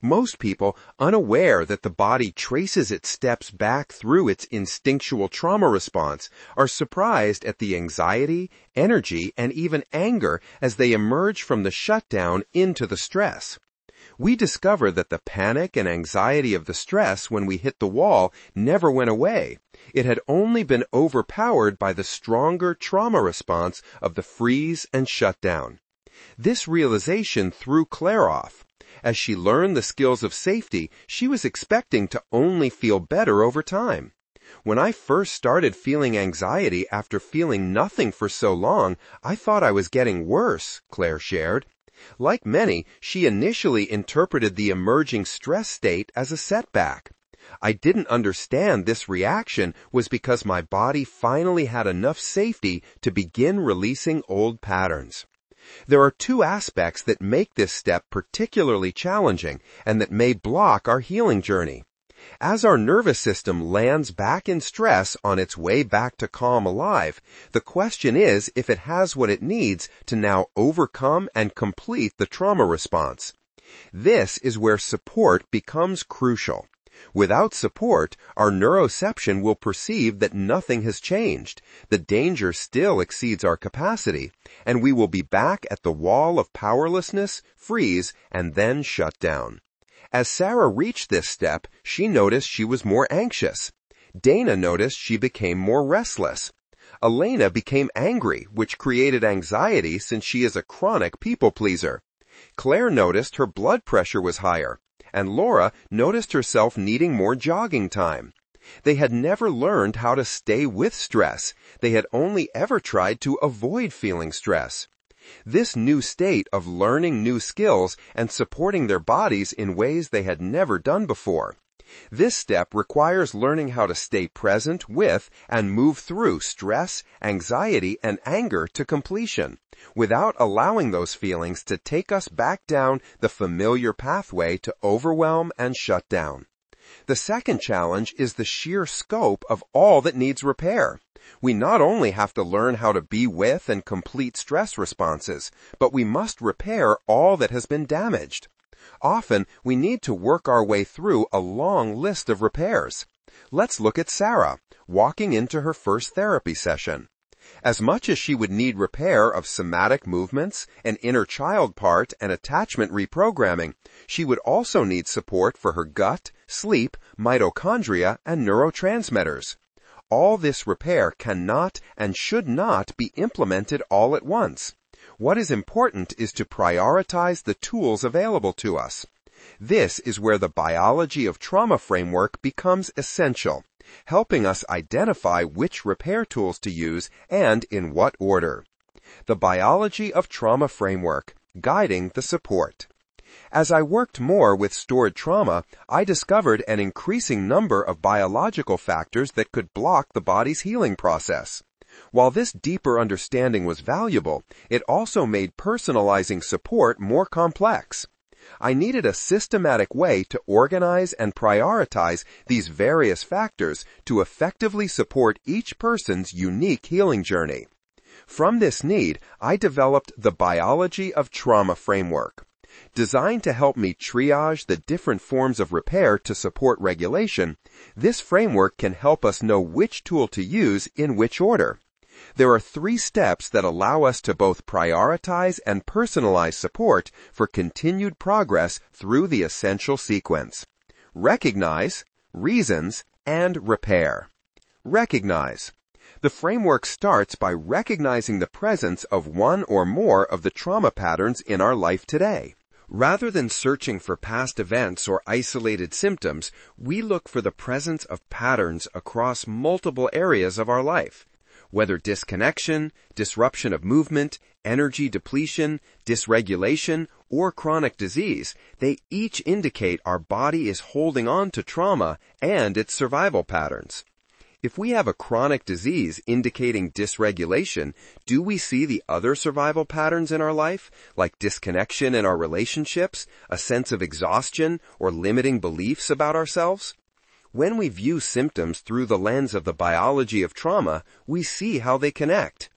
Most people, unaware that the body traces its steps back through its instinctual trauma response, are surprised at the anxiety, energy, and even anger as they emerge from the shutdown into the stress. We discover that the panic and anxiety of the stress when we hit the wall never went away. It had only been overpowered by the stronger trauma response of the freeze and shutdown. This realization threw Claire off. As she learned the skills of safety, she was expecting to only feel better over time. When I first started feeling anxiety after feeling nothing for so long, I thought I was getting worse, Claire shared. Like many, she initially interpreted the emerging stress state as a setback. I didn't understand this reaction was because my body finally had enough safety to begin releasing old patterns. There are two aspects that make this step particularly challenging and that may block our healing journey. As our nervous system lands back in stress on its way back to calm alive, the question is if it has what it needs to now overcome and complete the trauma response. This is where support becomes crucial. Without support, our neuroception will perceive that nothing has changed, the danger still exceeds our capacity, and we will be back at the wall of powerlessness, freeze, and then shut down. As Sarah reached this step, she noticed she was more anxious. Dana noticed she became more restless. Elena became angry, which created anxiety since she is a chronic people pleaser. Claire noticed her blood pressure was higher, and Laura noticed herself needing more jogging time. They had never learned how to stay with stress. They had only ever tried to avoid feeling stress. This new state of learning new skills and supporting their bodies in ways they had never done before. This step requires learning how to stay present with and move through stress, anxiety, and anger to completion, without allowing those feelings to take us back down the familiar pathway to overwhelm and shut down. The second challenge is the sheer scope of all that needs repair. We not only have to learn how to be with and complete stress responses, but we must repair all that has been damaged. Often, we need to work our way through a long list of repairs. Let's look at Sarah, walking into her first therapy session. As much as she would need repair of somatic movements, an inner child part, and attachment reprogramming, she would also need support for her gut, sleep, mitochondria, and neurotransmitters. All this repair cannot and should not be implemented all at once. What is important is to prioritize the tools available to us. This is where the biology of trauma framework becomes essential, helping us identify which repair tools to use and in what order. The biology of trauma framework, guiding the support. As I worked more with stored trauma, I discovered an increasing number of biological factors that could block the body's healing process. While this deeper understanding was valuable, it also made personalizing support more complex. I needed a systematic way to organize and prioritize these various factors to effectively support each person's unique healing journey. From this need, I developed the biology of trauma framework. Designed to help me triage the different forms of repair to support regulation, this framework can help us know which tool to use in which order. There are 3 steps that allow us to both prioritize and personalize support for continued progress through the essential sequence. Recognize, reasons, and repair. Recognize. The framework starts by recognizing the presence of one or more of the trauma patterns in our life today. Rather than searching for past events or isolated symptoms, we look for the presence of patterns across multiple areas of our life. Whether disconnection, disruption of movement, energy depletion, dysregulation, or chronic disease, they each indicate our body is holding on to trauma and its survival patterns. If we have a chronic disease indicating dysregulation, do we see the other survival patterns in our life, like disconnection in our relationships, a sense of exhaustion, or limiting beliefs about ourselves? When we view symptoms through the lens of the biology of trauma, we see how they connect.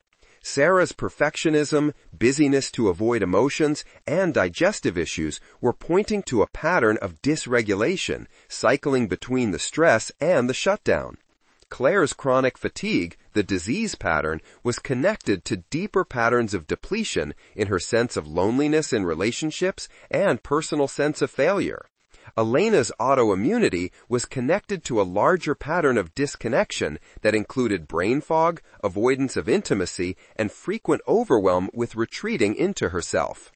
Sarah's perfectionism, busyness to avoid emotions, and digestive issues were pointing to a pattern of dysregulation, cycling between the stress and the shutdown. Claire's chronic fatigue, the disease pattern, was connected to deeper patterns of depletion in her sense of loneliness in relationships and personal sense of failure. Elena's autoimmunity was connected to a larger pattern of disconnection that included brain fog, avoidance of intimacy, and frequent overwhelm with retreating into herself.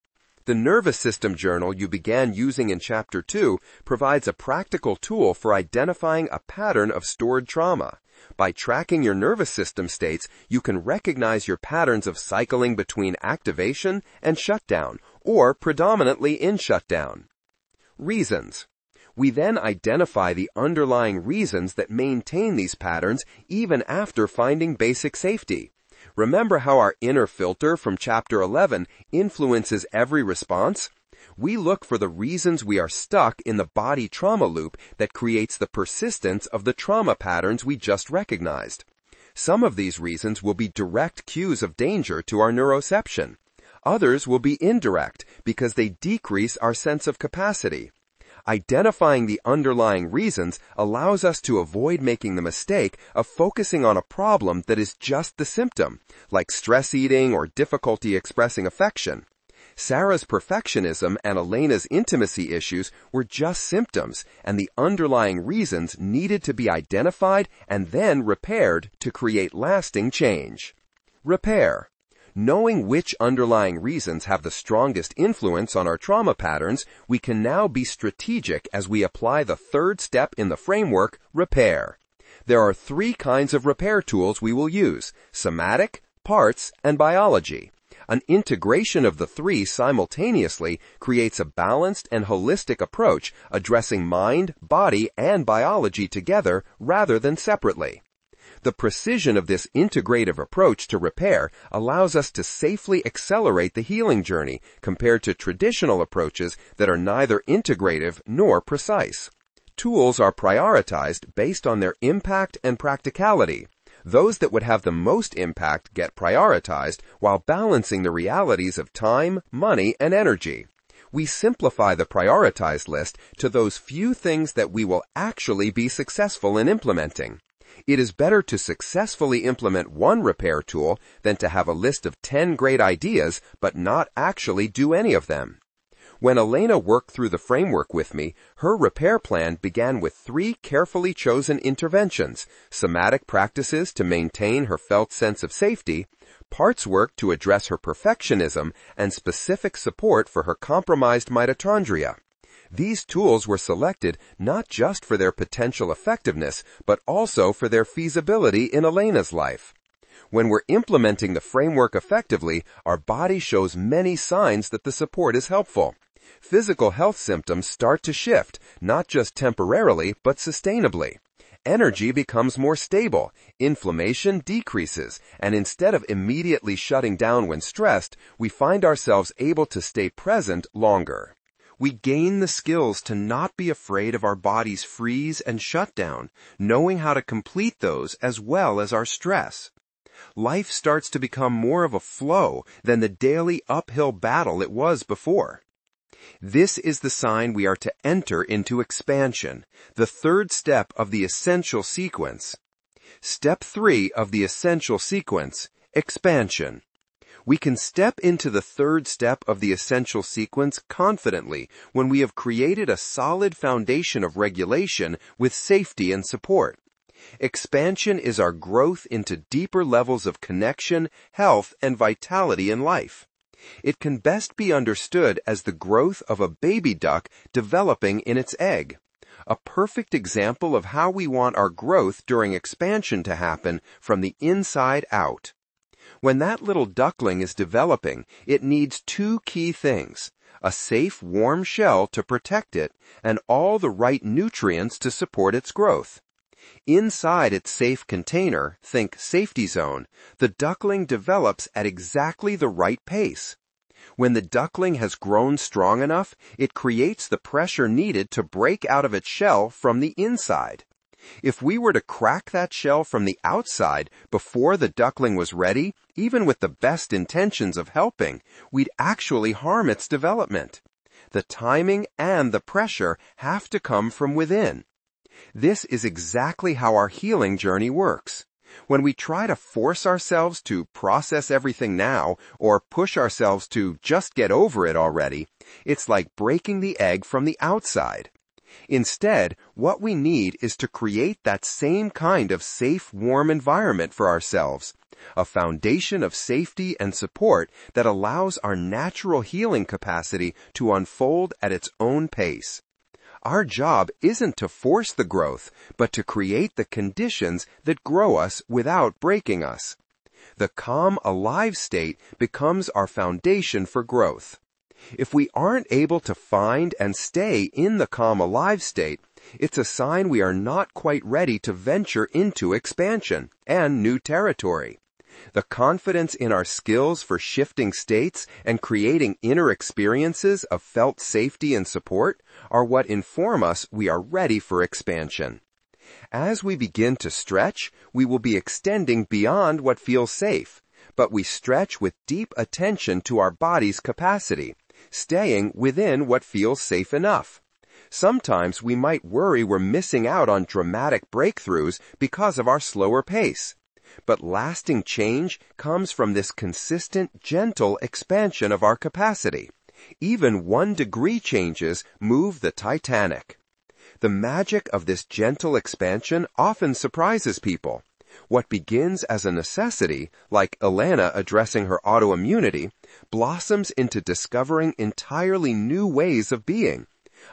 The nervous system journal you began using in Chapter 2 provides a practical tool for identifying a pattern of stored trauma. By tracking your nervous system states, you can recognize your patterns of cycling between activation and shutdown, or predominantly in shutdown. Reasons. We then identify the underlying reasons that maintain these patterns even after finding basic safety. Remember how our inner filter from Chapter 11 influences every response? We look for the reasons we are stuck in the body trauma loop that creates the persistence of the trauma patterns we just recognized. Some of these reasons will be direct cues of danger to our neuroception. Others will be indirect because they decrease our sense of capacity. Identifying the underlying reasons allows us to avoid making the mistake of focusing on a problem that is just the symptom, like stress eating or difficulty expressing affection. Sarah's perfectionism and Elena's intimacy issues were just symptoms, and the underlying reasons needed to be identified and then repaired to create lasting change. Repair. Knowing which underlying reasons have the strongest influence on our trauma patterns, we can now be strategic as we apply the third step in the framework, repair. There are 3 kinds of repair tools we will use: somatic, parts, and biology. An integration of the 3 simultaneously creates a balanced and holistic approach addressing mind, body, and biology together rather than separately. The precision of this integrative approach to repair allows us to safely accelerate the healing journey compared to traditional approaches that are neither integrative nor precise. Tools are prioritized based on their impact and practicality. Those that would have the most impact get prioritized while balancing the realities of time, money, and energy. We simplify the prioritized list to those few things that we will actually be successful in implementing. It is better to successfully implement one repair tool than to have a list of 10 great ideas but not actually do any of them. When Elena worked through the framework with me, her repair plan began with 3 carefully chosen interventions: somatic practices to maintain her felt sense of safety, parts work to address her perfectionism, and specific support for her compromised mitochondria. These tools were selected not just for their potential effectiveness, but also for their feasibility in Elena's life. When we're implementing the framework effectively, our body shows many signs that the support is helpful. Physical health symptoms start to shift, not just temporarily, but sustainably. Energy becomes more stable, inflammation decreases, and instead of immediately shutting down when stressed, we find ourselves able to stay present longer. We gain the skills to not be afraid of our body's freeze and shutdown, knowing how to complete those as well as our stress. Life starts to become more of a flow than the daily uphill battle it was before. This is the sign we are to enter into expansion, the 3rd step of the essential sequence. Step 3 of the essential sequence, expansion. We can step into the 3rd step of the essential sequence confidently when we have created a solid foundation of regulation with safety and support. Expansion is our growth into deeper levels of connection, health, and vitality in life. It can best be understood as the growth of a baby duck developing in its egg. A perfect example of how we want our growth during expansion to happen from the inside out. When that little duckling is developing, it needs 2 key things: a safe, warm shell to protect it, and all the right nutrients to support its growth. Inside its safe container, think safety zone, the duckling develops at exactly the right pace. When the duckling has grown strong enough, it creates the pressure needed to break out of its shell from the inside. If we were to crack that shell from the outside before the duckling was ready, even with the best intentions of helping, we'd actually harm its development. The timing and the pressure have to come from within. This is exactly how our healing journey works. When we try to force ourselves to process everything now or push ourselves to just get over it already, it's like breaking the egg from the outside. Instead, what we need is to create that same kind of safe, warm environment for ourselves, a foundation of safety and support that allows our natural healing capacity to unfold at its own pace. Our job isn't to force the growth, but to create the conditions that grow us without breaking us. The calm, alive state becomes our foundation for growth. If we aren't able to find and stay in the calm, alive state, it's a sign we are not quite ready to venture into expansion and new territory. The confidence in our skills for shifting states and creating inner experiences of felt safety and support are what inform us we are ready for expansion. As we begin to stretch, we will be extending beyond what feels safe, but we stretch with deep attention to our body's capacity, staying within what feels safe enough. Sometimes we might worry we're missing out on dramatic breakthroughs because of our slower pace. But lasting change comes from this consistent, gentle expansion of our capacity. Even 1-degree changes move the Titanic. The magic of this gentle expansion often surprises people. What begins as a necessity, like Elena addressing her autoimmunity, blossoms into discovering entirely new ways of being.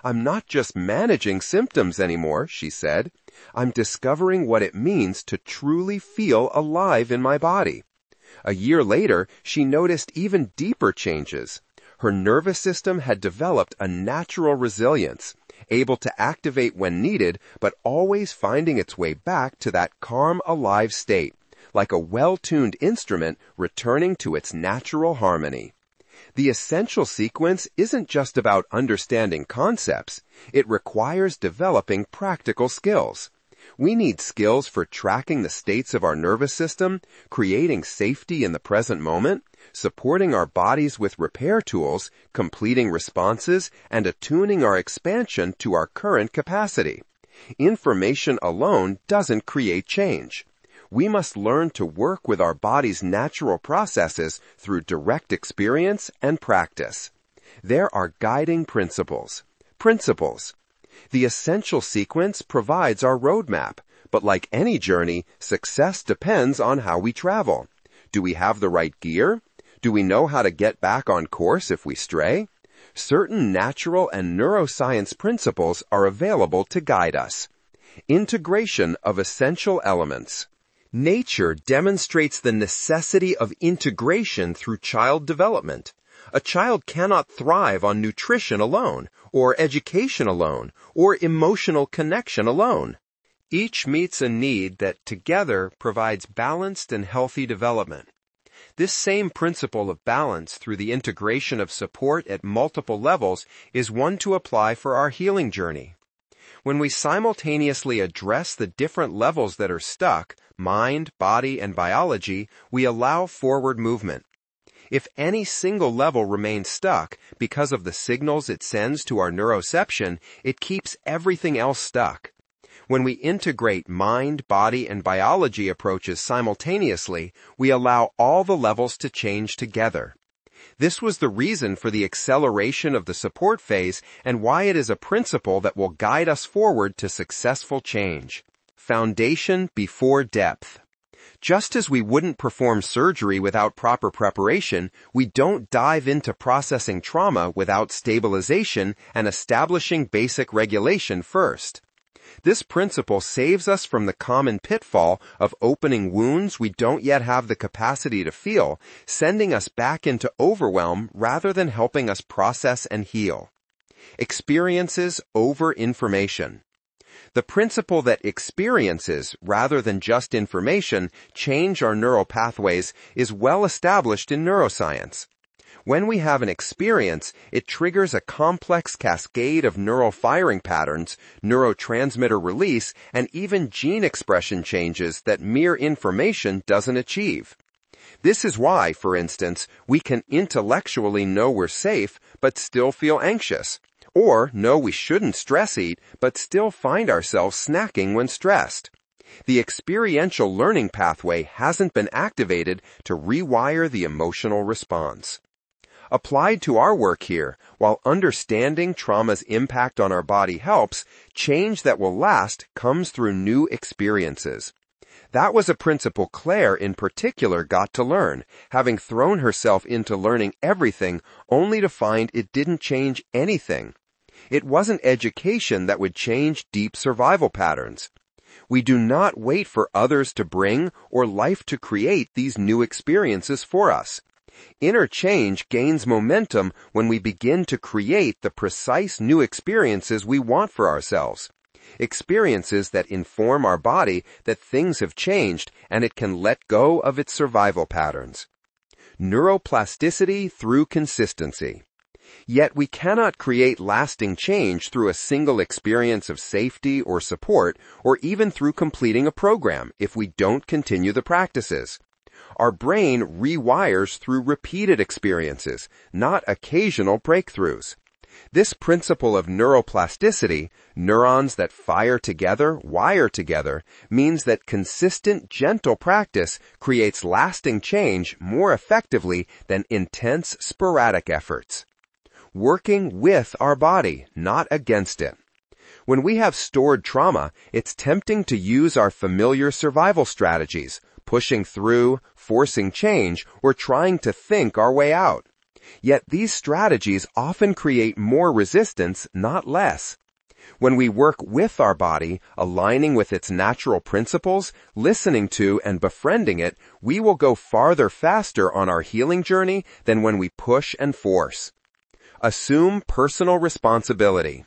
I'm not just managing symptoms anymore, she said. I'm discovering what it means to truly feel alive in my body. A year later, she noticed even deeper changes. Her nervous system had developed a natural resilience, able to activate when needed, but always finding its way back to that calm, alive state, like a well-tuned instrument returning to its natural harmony. The essential sequence isn't just about understanding concepts. It requires developing practical skills. We need skills for tracking the states of our nervous system, creating safety in the present moment, supporting our bodies with repair tools, completing responses, and attuning our expansion to our current capacity. Information alone doesn't create change. We must learn to work with our body's natural processes through direct experience and practice. There are guiding principles. The essential sequence provides our roadmap, but like any journey, success depends on how we travel. Do we have the right gear? Do we know how to get back on course if we stray? Certain natural and neuroscience principles are available to guide us. Integration of essential elements. Nature demonstrates the necessity of integration through child development. A child cannot thrive on nutrition alone, or education alone, or emotional connection alone. Each meets a need that together provides balanced and healthy development. This same principle of balance through the integration of support at multiple levels is one to apply for our healing journey. When we simultaneously address the different levels that are stuck, mind, body, and biology, we allow forward movement. If any single level remains stuck because of the signals it sends to our neuroception, it keeps everything else stuck. When we integrate mind, body, and biology approaches simultaneously, we allow all the levels to change together. This was the reason for the acceleration of the support phase and why it is a principle that will guide us forward to successful change. Foundation before depth. Just as we wouldn't perform surgery without proper preparation, we don't dive into processing trauma without stabilization and establishing basic regulation first. This principle saves us from the common pitfall of opening wounds we don't yet have the capacity to feel, sending us back into overwhelm rather than helping us process and heal. Experiences over information. The principle that experiences, rather than just information, change our neural pathways is well established in neuroscience. When we have an experience, it triggers a complex cascade of neural firing patterns, neurotransmitter release, and even gene expression changes that mere information doesn't achieve. This is why, for instance, we can intellectually know we're safe but still feel anxious, or know we shouldn't stress eat but still find ourselves snacking when stressed. The experiential learning pathway hasn't been activated to rewire the emotional response. Applied to our work here, while understanding trauma's impact on our body helps, change that will last comes through new experiences. That was a principle Claire in particular got to learn, having thrown herself into learning everything only to find it didn't change anything. It wasn't education that would change deep survival patterns. We do not wait for others to bring or life to create these new experiences for us. Inner change gains momentum when we begin to create the precise new experiences we want for ourselves. Experiences that inform our body that things have changed and it can let go of its survival patterns. Neuroplasticity through consistency. Yet we cannot create lasting change through a single experience of safety or support, or even through completing a program if we don't continue the practices. Our brain rewires through repeated experiences, not occasional breakthroughs. This principle of neuroplasticity, neurons that fire together, wire together, means that consistent, gentle practice creates lasting change more effectively than intense, sporadic efforts. Working with our body, not against it. When we have stored trauma, it's tempting to use our familiar survival strategies, pushing through, forcing change, or trying to think our way out. Yet these strategies often create more resistance, not less. When we work with our body, aligning with its natural principles, listening to and befriending it, we will go farther faster on our healing journey than when we push and force. Assume personal responsibility.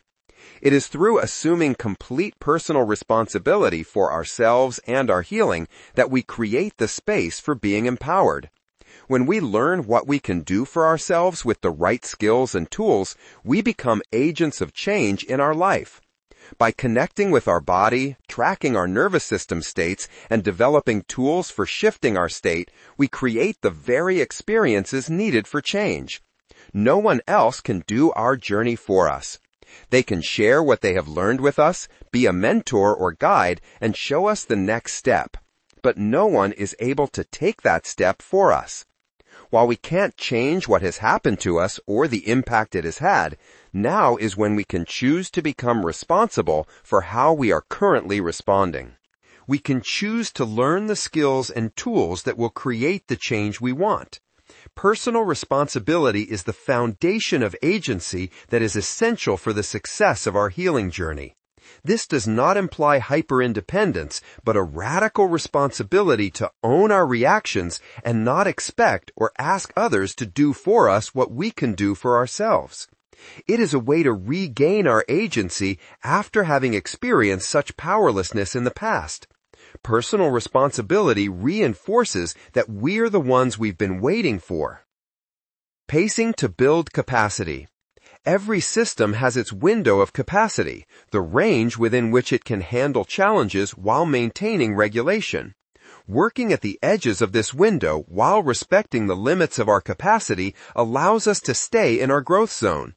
It is through assuming complete personal responsibility for ourselves and our healing that we create the space for being empowered. When we learn what we can do for ourselves with the right skills and tools, we become agents of change in our life. By connecting with our body, tracking our nervous system states, and developing tools for shifting our state, we create the very experiences needed for change. No one else can do our journey for us. They can share what they have learned with us, be a mentor or guide, and show us the next step. But no one is able to take that step for us. While we can't change what has happened to us or the impact it has had, now is when we can choose to become responsible for how we are currently responding. We can choose to learn the skills and tools that will create the change we want. Personal responsibility is the foundation of agency that is essential for the success of our healing journey. This does not imply hyper-independence, but a radical responsibility to own our reactions and not expect or ask others to do for us what we can do for ourselves. It is a way to regain our agency after having experienced such powerlessness in the past. Personal responsibility reinforces that we're the ones we've been waiting for. Pacing to build capacity. Every system has its window of capacity, the range within which it can handle challenges while maintaining regulation. Working at the edges of this window while respecting the limits of our capacity allows us to stay in our growth zone.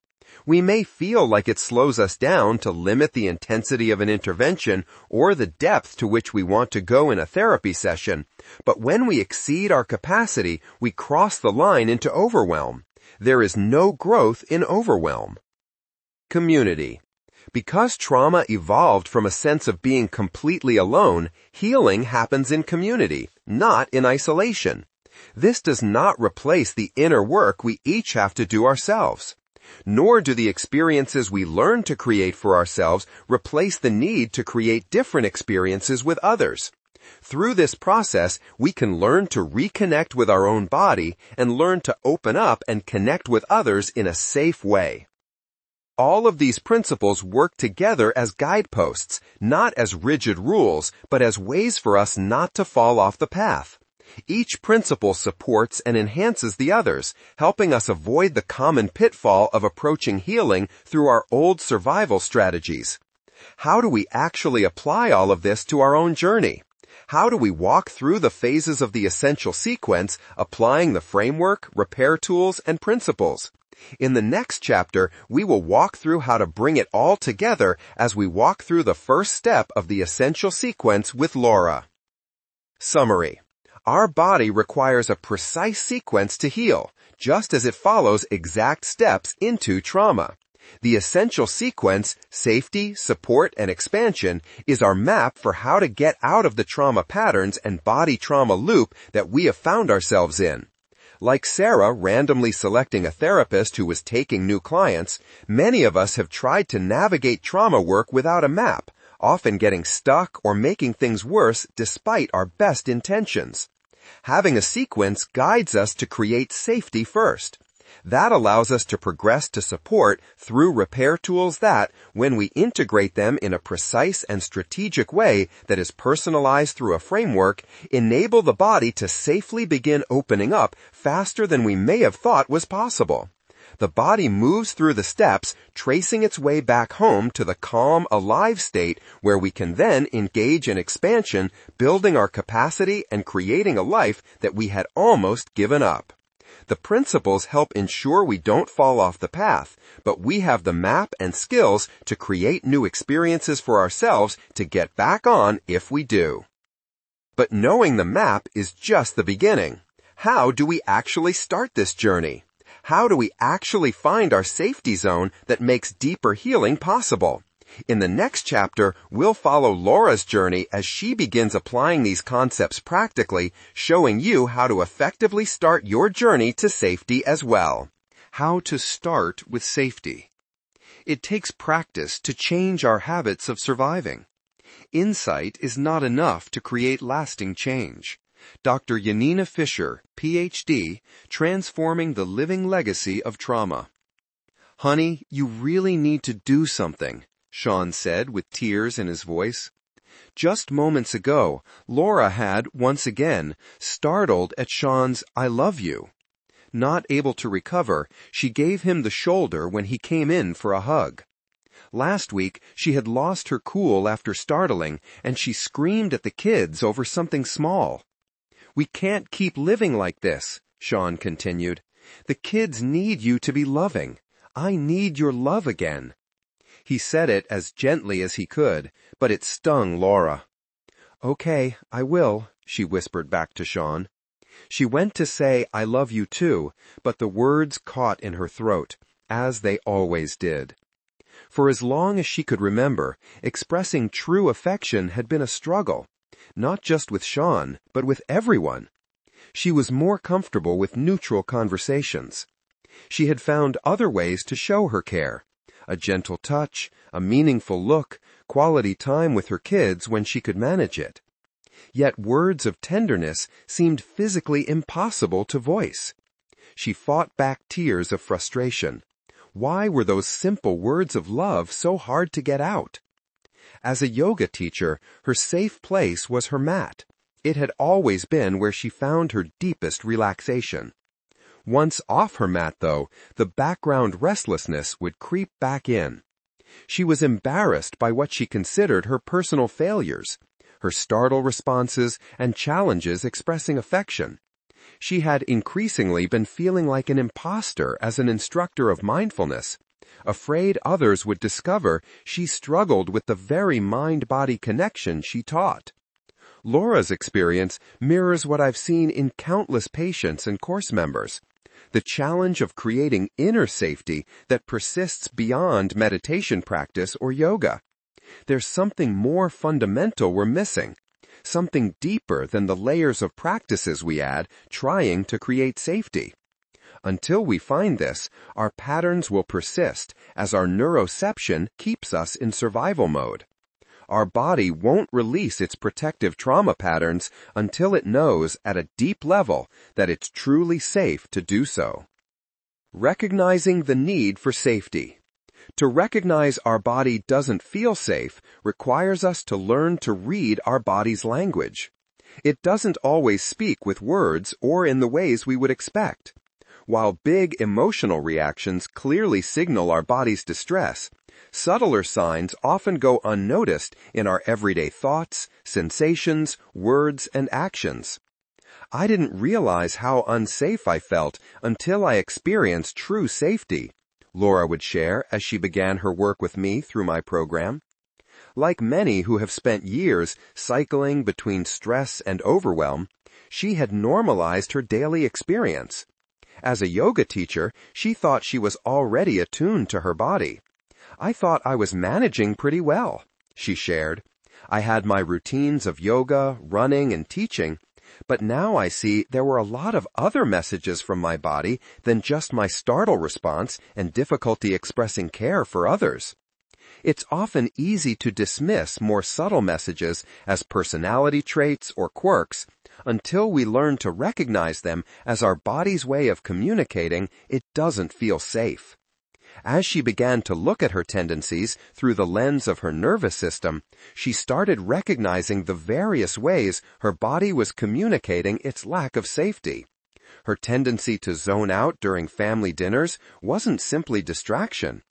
We may feel like it slows us down to limit the intensity of an intervention or the depth to which we want to go in a therapy session, but when we exceed our capacity, we cross the line into overwhelm. There is no growth in overwhelm. Community. Because trauma evolved from a sense of being completely alone, healing happens in community, not in isolation. This does not replace the inner work we each have to do ourselves. Nor do the experiences we learn to create for ourselves replace the need to create different experiences with others. Through this process, we can learn to reconnect with our own body and learn to open up and connect with others in a safe way. All of these principles work together as guideposts, not as rigid rules, but as ways for us not to fall off the path. Each principle supports and enhances the others, helping us avoid the common pitfall of approaching healing through our old survival strategies. How do we actually apply all of this to our own journey? How do we walk through the phases of the essential sequence, applying the framework, repair tools, and principles? In the next chapter, we will walk through how to bring it all together as we walk through the first step of the essential sequence with Laura. Summary. Our body requires a precise sequence to heal, just as it follows exact steps into trauma. The essential sequence, safety, support, and expansion, is our map for how to get out of the trauma patterns and body trauma loop that we have found ourselves in. Like Sarah randomly selecting a therapist who was taking new clients, many of us have tried to navigate trauma work without a map, often getting stuck or making things worse despite our best intentions. Having a sequence guides us to create safety first. That allows us to progress to support through repair tools that, when we integrate them in a precise and strategic way that is personalized through a framework, enable the body to safely begin opening up faster than we may have thought was possible. The body moves through the steps, tracing its way back home to the calm, alive state where we can then engage in expansion, building our capacity and creating a life that we had almost given up. The principles help ensure we don't fall off the path, but we have the map and skills to create new experiences for ourselves to get back on if we do. But knowing the map is just the beginning. How do we actually start this journey? How do we actually find our safety zone that makes deeper healing possible? In the next chapter, we'll follow Laura's journey as she begins applying these concepts practically, showing you how to effectively start your journey to safety as well. How to start with safety. It takes practice to change our habits of surviving. Insight is not enough to create lasting change. Dr. Yanina Fisher, Ph.D., Transforming the Living Legacy of Trauma. "Honey, you really need to do something," Sean said with tears in his voice. Just moments ago, Laura had, once again, startled at Sean's "I love you." Not able to recover, she gave him the shoulder when he came in for a hug. Last week, she had lost her cool after startling, and she screamed at the kids over something small. "We can't keep living like this," Sean continued. "The kids need you to be loving. I need your love again." He said it as gently as he could, but it stung Laura. "Okay, I will," she whispered back to Sean. She went to say, "I love you too," but the words caught in her throat, as they always did. For as long as she could remember, expressing true affection had been a struggle, not just with Sean, but with everyone. She was more comfortable with neutral conversations. She had found other ways to show her care. A gentle touch, a meaningful look, quality time with her kids when she could manage it. Yet words of tenderness seemed physically impossible to voice. She fought back tears of frustration. Why were those simple words of love so hard to get out? As a yoga teacher, her safe place was her mat. It had always been where she found her deepest relaxation. Once off her mat, though, the background restlessness would creep back in. She was embarrassed by what she considered her personal failures, her startle responses and challenges expressing affection. She had increasingly been feeling like an imposter as an instructor of mindfulness, afraid others would discover she struggled with the very mind-body connection she taught. Laura's experience mirrors what I've seen in countless patients and course members. The challenge of creating inner safety that persists beyond meditation practice or yoga. There's something more fundamental we're missing, something deeper than the layers of practices we add trying to create safety. Until we find this, our patterns will persist as our neuroception keeps us in survival mode. Our body won't release its protective trauma patterns until it knows at a deep level that it's truly safe to do so. Recognizing the need for safety. To recognize our body doesn't feel safe requires us to learn to read our body's language. It doesn't always speak with words or in the ways we would expect. While big emotional reactions clearly signal our body's distress, subtler signs often go unnoticed in our everyday thoughts, sensations, words, and actions. I didn't realize how unsafe I felt until I experienced true safety, Laura would share as she began her work with me through my program. Like many who have spent years cycling between stress and overwhelm, She had normalized her daily experience. As a yoga teacher, she thought she was already attuned to her body. "I thought I was managing pretty well," she shared. "I had my routines of yoga, running, and teaching, but now I see there were a lot of other messages from my body than just my startle response and difficulty expressing care for others." It's often easy to dismiss more subtle messages as personality traits or quirks until we learn to recognize them as our body's way of communicating it doesn't feel safe. As she began to look at her tendencies through the lens of her nervous system, she started recognizing the various ways her body was communicating its lack of safety. Her tendency to zone out during family dinners wasn't simply distraction.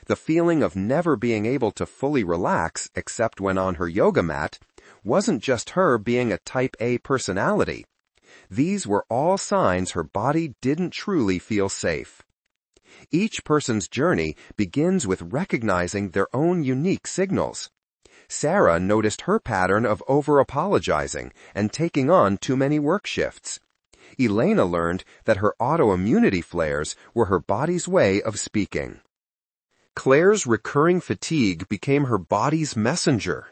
The feeling of never being able to fully relax except when on her yoga mat wasn't just her being a type A personality. These were all signs her body didn't truly feel safe. Each person's journey begins with recognizing their own unique signals. Sarah noticed her pattern of over-apologizing and taking on too many work shifts. Elena learned that her autoimmunity flares were her body's way of speaking. Claire's recurring fatigue became her body's messenger.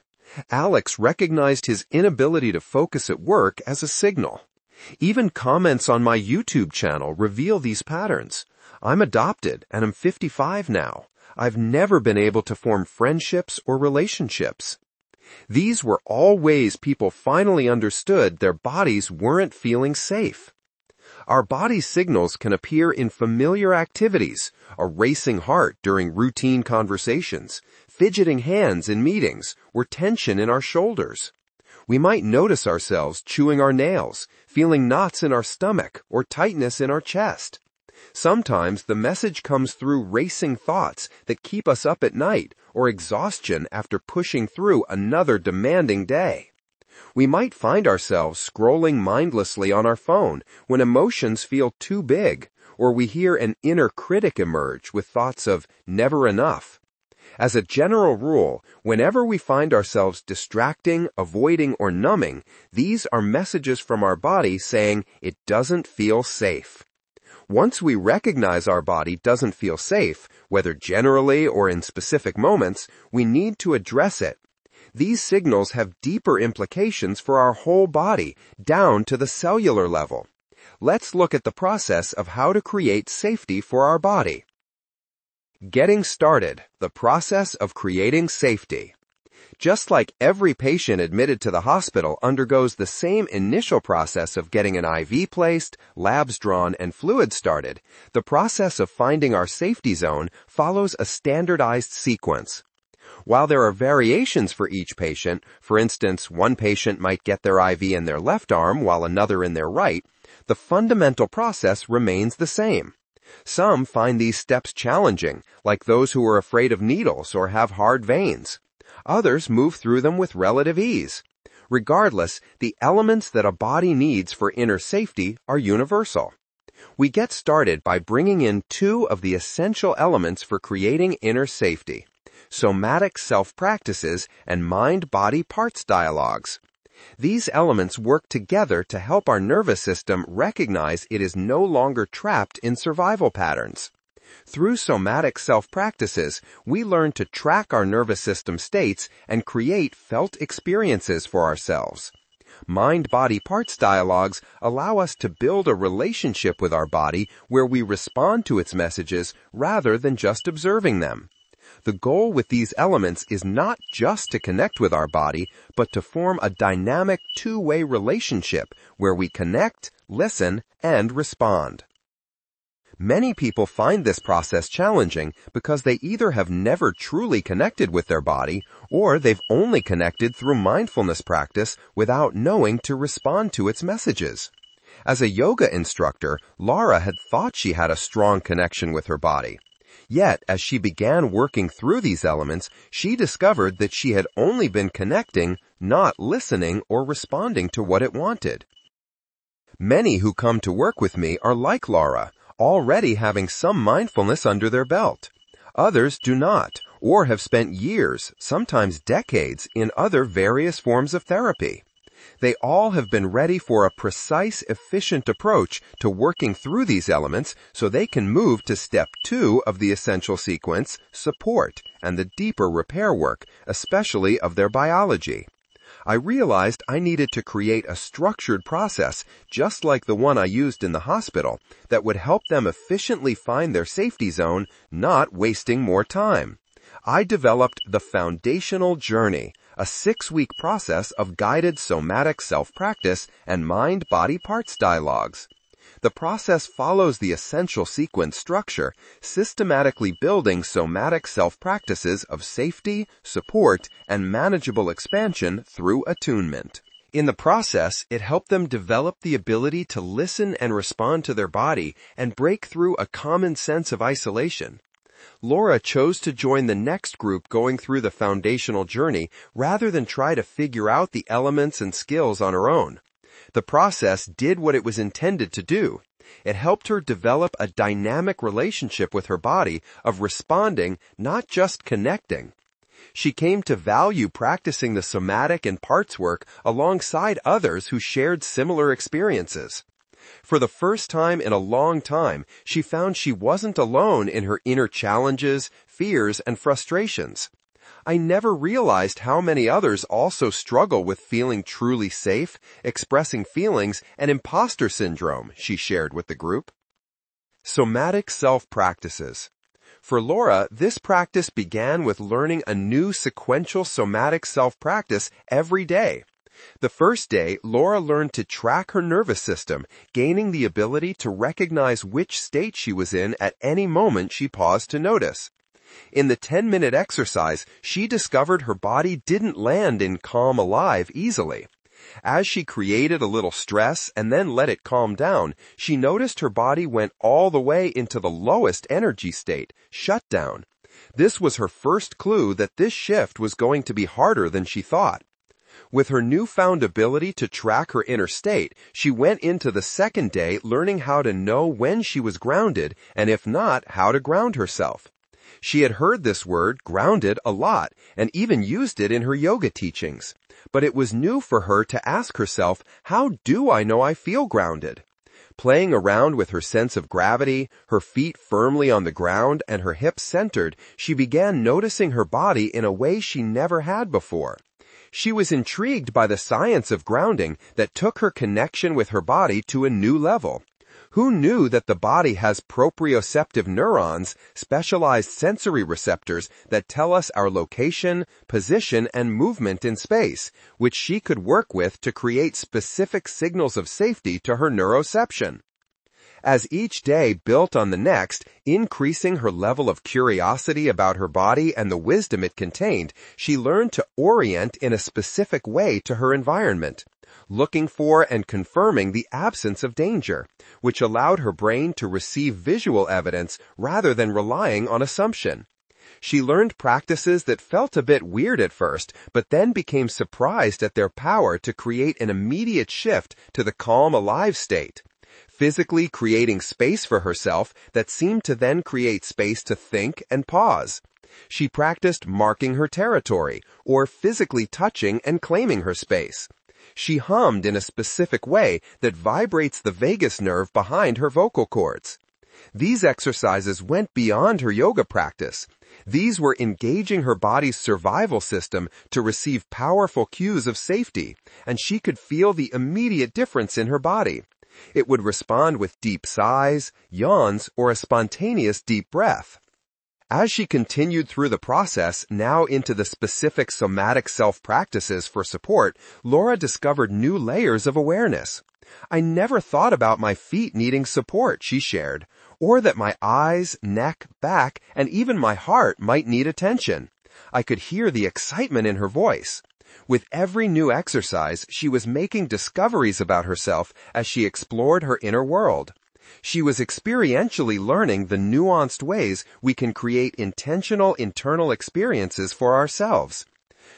Alex recognized his inability to focus at work as a signal. Even comments on my YouTube channel reveal these patterns. "I'm adopted and I'm 55 now. I've never been able to form friendships or relationships." These were all ways people finally understood their bodies weren't feeling safe. Our body's signals can appear in familiar activities, a racing heart during routine conversations, fidgeting hands in meetings, or tension in our shoulders. We might notice ourselves chewing our nails, feeling knots in our stomach, or tightness in our chest. Sometimes the message comes through racing thoughts that keep us up at night, or exhaustion after pushing through another demanding day. We might find ourselves scrolling mindlessly on our phone when emotions feel too big, or we hear an inner critic emerge with thoughts of never enough. As a general rule, whenever we find ourselves distracting, avoiding, or numbing, these are messages from our body saying it doesn't feel safe. Once we recognize our body doesn't feel safe, whether generally or in specific moments, we need to address it. These signals have deeper implications for our whole body, down to the cellular level. Let's look at the process of how to create safety for our body. Getting started, the process of creating safety. Just like every patient admitted to the hospital undergoes the same initial process of getting an IV placed, labs drawn, and fluids started, the process of finding our safety zone follows a standardized sequence. While there are variations for each patient, for instance, one patient might get their IV in their left arm while another in their right, the fundamental process remains the same. Some find these steps challenging, like those who are afraid of needles or have hard veins. Others move through them with relative ease. Regardless, the elements that a body needs for inner safety are universal. We get started by bringing in two of the essential elements for creating inner safety: somatic self-practices and mind-body parts dialogues. These elements work together to help our nervous system recognize it is no longer trapped in survival patterns. Through somatic self-practices, we learn to track our nervous system states and create felt experiences for ourselves. Mind-body parts dialogues allow us to build a relationship with our body where we respond to its messages rather than just observing them. The goal with these elements is not just to connect with our body, but to form a dynamic two-way relationship where we connect, listen, and respond. Many people find this process challenging because they either have never truly connected with their body, or they've only connected through mindfulness practice without knowing to respond to its messages. As a yoga instructor, Laura had thought she had a strong connection with her body. Yet, as she began working through these elements, she discovered that she had only been connecting, not listening or responding to what it wanted. Many who come to work with me are like Laura, already having some mindfulness under their belt. Others do not, or have spent years, sometimes decades, in other various forms of therapy. They all have been ready for a precise, efficient approach to working through these elements so they can move to step 2 of the essential sequence, support, and the deeper repair work, especially of their biology. I realized I needed to create a structured process, just like the one I used in the hospital, that would help them efficiently find their safety zone, not wasting more time. I developed the Foundational Journey, a 6-week process of guided somatic self-practice and mind-body parts dialogues. The process follows the essential sequence structure, systematically building somatic self-practices of safety, support, and manageable expansion through attunement. In the process, it helped them develop the ability to listen and respond to their body and break through a common sense of isolation. Laura chose to join the next group going through the foundational journey rather than try to figure out the elements and skills on her own. The process did what it was intended to do. It helped her develop a dynamic relationship with her body of responding, not just connecting. She came to value practicing the somatic and parts work alongside others who shared similar experiences. For the first time in a long time, she found she wasn't alone in her inner challenges, fears, and frustrations. I never realized how many others also struggle with feeling truly safe, expressing feelings, and imposter syndrome, she shared with the group. Somatic self-practices. For Laura, this practice began with learning a new sequential somatic self-practice every day. The first day, Laura learned to track her nervous system, gaining the ability to recognize which state she was in at any moment she paused to notice. In the 10-minute exercise, she discovered her body didn't land in calm alive easily. As she created a little stress and then let it calm down, she noticed her body went all the way into the lowest energy state, shutdown. This was her first clue that this shift was going to be harder than she thought. With her newfound ability to track her inner state, she went into the second day learning how to know when she was grounded and if not, how to ground herself. She had heard this word, grounded, a lot, and even used it in her yoga teachings. But it was new for her to ask herself, how do I know I feel grounded? Playing around with her sense of gravity, her feet firmly on the ground, and her hips centered, she began noticing her body in a way she never had before. She was intrigued by the science of grounding that took her connection with her body to a new level. Who knew that the body has proprioceptive neurons, specialized sensory receptors that tell us our location, position, and movement in space, which she could work with to create specific signals of safety to her neuroception? As each day built on the next, increasing her level of curiosity about her body and the wisdom it contained, she learned to orient in a specific way to her environment, looking for and confirming the absence of danger, which allowed her brain to receive visual evidence rather than relying on assumption. She learned practices that felt a bit weird at first, but then became surprised at their power to create an immediate shift to the calm, alive state, physically creating space for herself that seemed to then create space to think and pause. She practiced marking her territory, or physically touching and claiming her space. She hummed in a specific way that vibrates the vagus nerve behind her vocal cords. These exercises went beyond her yoga practice. These were engaging her body's survival system to receive powerful cues of safety, and she could feel the immediate difference in her body. It would respond with deep sighs, yawns, or a spontaneous deep breath. As she continued through the process, now into the specific somatic self-practices for support, Laura discovered new layers of awareness. I never thought about my feet needing support, she shared, or that my eyes, neck, back, and even my heart might need attention. I could hear the excitement in her voice. With every new exercise, she was making discoveries about herself as she explored her inner world. She was experientially learning the nuanced ways we can create intentional internal experiences for ourselves.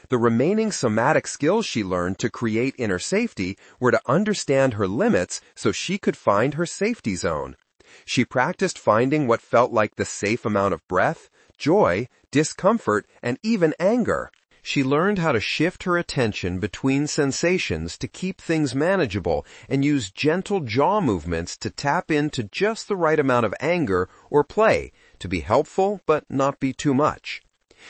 The remaining somatic skills she learned to create inner safety were to understand her limits so she could find her safety zone. She practiced finding what felt like the safe amount of breath, joy, discomfort, and even anger. She learned how to shift her attention between sensations to keep things manageable and use gentle jaw movements to tap into just the right amount of anger or play to be helpful but not be too much.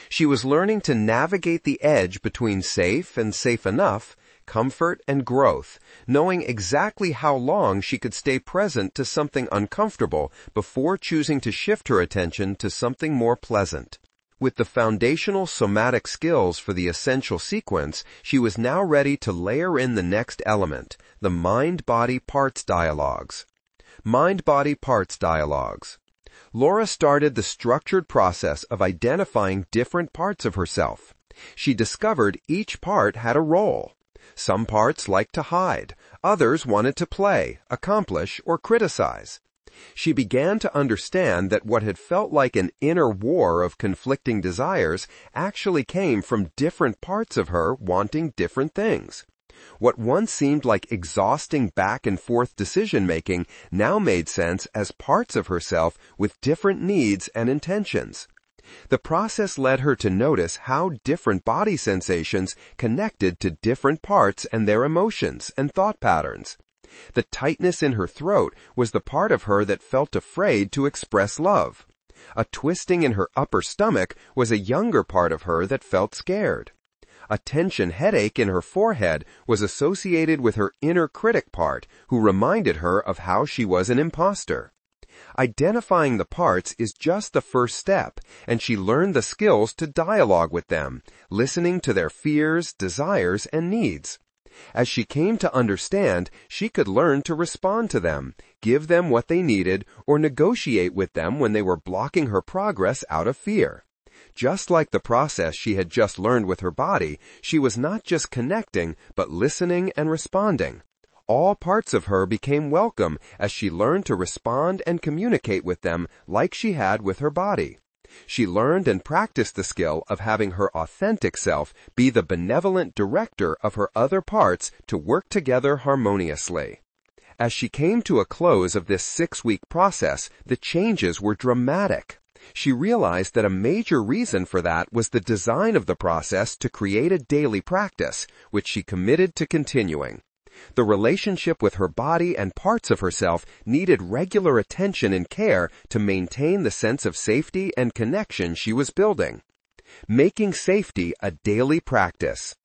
She was learning to navigate the edge between safe and safe enough, comfort and growth, knowing exactly how long she could stay present to something uncomfortable before choosing to shift her attention to something more pleasant. With the foundational somatic skills for the essential sequence, she was now ready to layer in the next element, the mind-body parts dialogues. Mind-body parts dialogues. Laura started the structured process of identifying different parts of herself. She discovered each part had a role. Some parts liked to hide, others wanted to play, accomplish, or criticize. She began to understand that what had felt like an inner war of conflicting desires actually came from different parts of her wanting different things. What once seemed like exhausting back-and-forth decision-making now made sense as parts of herself with different needs and intentions. The process led her to notice how different body sensations connected to different parts and their emotions and thought patterns. The tightness in her throat was the part of her that felt afraid to express love. A twisting in her upper stomach was a younger part of her that felt scared. A tension headache in her forehead was associated with her inner critic part, who reminded her of how she was an imposter. Identifying the parts is just the first step, and she learned the skills to dialogue with them, listening to their fears, desires, and needs. As she came to understand, she could learn to respond to them, give them what they needed, or negotiate with them when they were blocking her progress out of fear. Just like the process she had just learned with her body, she was not just connecting, but listening and responding. All parts of her became welcome as she learned to respond and communicate with them like she had with her body. She learned and practiced the skill of having her authentic self be the benevolent director of her other parts to work together harmoniously. As she came to a close of this 6-week process, the changes were dramatic. She realized that a major reason for that was the design of the process to create a daily practice, which she committed to continuing. The relationship with her body and parts of herself needed regular attention and care to maintain the sense of safety and connection she was building. Making safety a daily practice.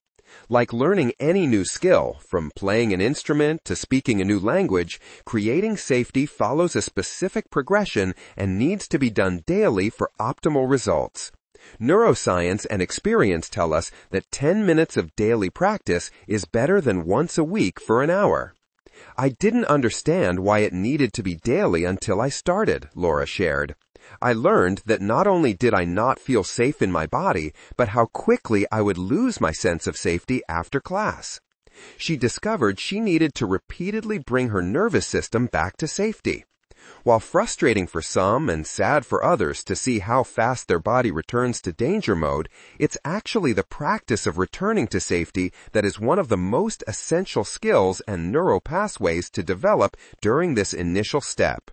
Like learning any new skill, from playing an instrument to speaking a new language, creating safety follows a specific progression and needs to be done daily for optimal results. Neuroscience and experience tell us that 10 minutes of daily practice is better than once a week for an hour. I didn't understand why it needed to be daily until I started, Laura shared. I learned that not only did I not feel safe in my body, but how quickly I would lose my sense of safety after class. She discovered she needed to repeatedly bring her nervous system back to safety. While frustrating for some and sad for others to see how fast their body returns to danger mode, it's actually the practice of returning to safety that is one of the most essential skills and neural pathways to develop during this initial step.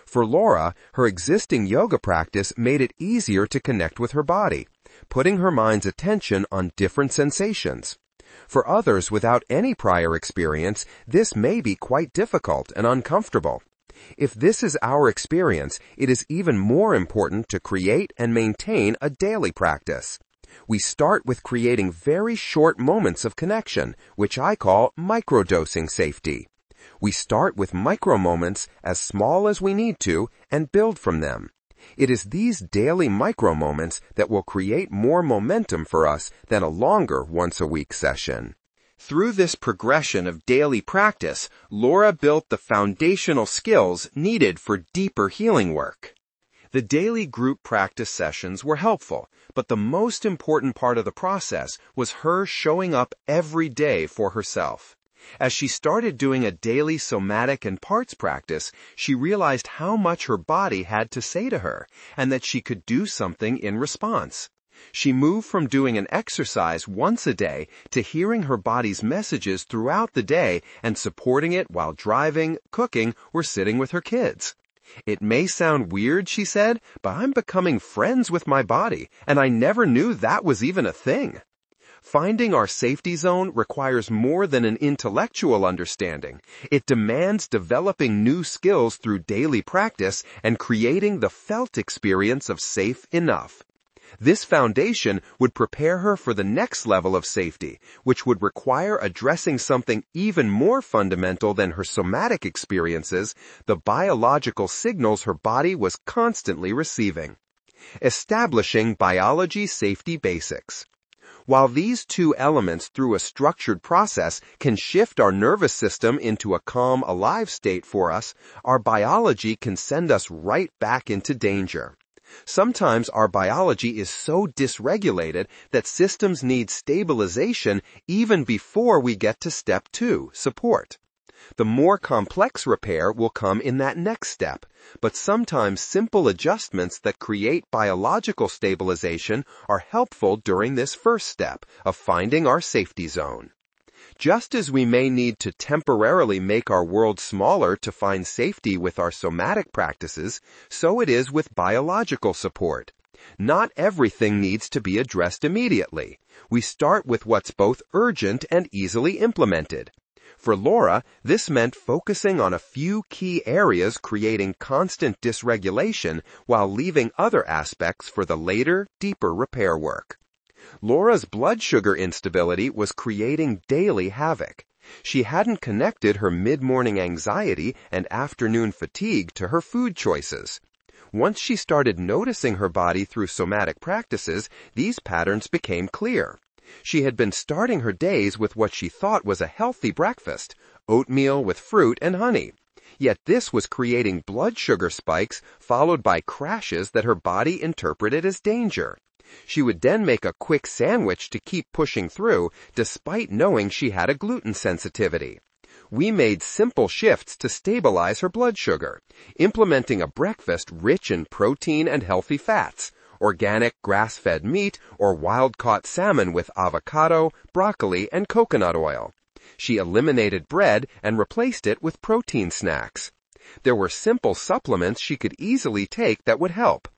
For Laura, her existing yoga practice made it easier to connect with her body, putting her mind's attention on different sensations. For others without any prior experience, this may be quite difficult and uncomfortable. If this is our experience, it is even more important to create and maintain a daily practice. We start with creating very short moments of connection, which I call microdosing safety. We start with micro moments as small as we need to and build from them. It is these daily micro moments that will create more momentum for us than a longer once-a-week session. Through this progression of daily practice, Laura built the foundational skills needed for deeper healing work. The daily group practice sessions were helpful, but the most important part of the process was her showing up every day for herself. As she started doing a daily somatic and parts practice, she realized how much her body had to say to her, and that she could do something in response. She moved from doing an exercise once a day to hearing her body's messages throughout the day and supporting it while driving, cooking, or sitting with her kids. It may sound weird, she said, but I'm becoming friends with my body, and I never knew that was even a thing. Finding our safety zone requires more than an intellectual understanding. It demands developing new skills through daily practice and creating the felt experience of safe enough. This foundation would prepare her for the next level of safety, which would require addressing something even more fundamental than her somatic experiences, the biological signals her body was constantly receiving. Establishing biology safety basics. While these two elements through a structured process can shift our nervous system into a calm, alive state for us, our biology can send us right back into danger. Sometimes our biology is so dysregulated that systems need stabilization even before we get to step 2, support. The more complex repair will come in that next step, but sometimes simple adjustments that create biological stabilization are helpful during this first step of finding our safety zone. Just as we may need to temporarily make our world smaller to find safety with our somatic practices, so it is with biological support. Not everything needs to be addressed immediately. We start with what's both urgent and easily implemented. For Laura, this meant focusing on a few key areas creating constant dysregulation while leaving other aspects for the later, deeper repair work. Laura's blood sugar instability was creating daily havoc. She hadn't connected her mid-morning anxiety and afternoon fatigue to her food choices. Once she started noticing her body through somatic practices, these patterns became clear. She had been starting her days with what she thought was a healthy breakfast, oatmeal with fruit and honey. Yet this was creating blood sugar spikes followed by crashes that her body interpreted as danger. She would then make a quick sandwich to keep pushing through, despite knowing she had a gluten sensitivity. We made simple shifts to stabilize her blood sugar, implementing a breakfast rich in protein and healthy fats, organic grass-fed meat or wild-caught salmon with avocado, broccoli, and coconut oil. She eliminated bread and replaced it with protein snacks. There were simple supplements she could easily take that would help.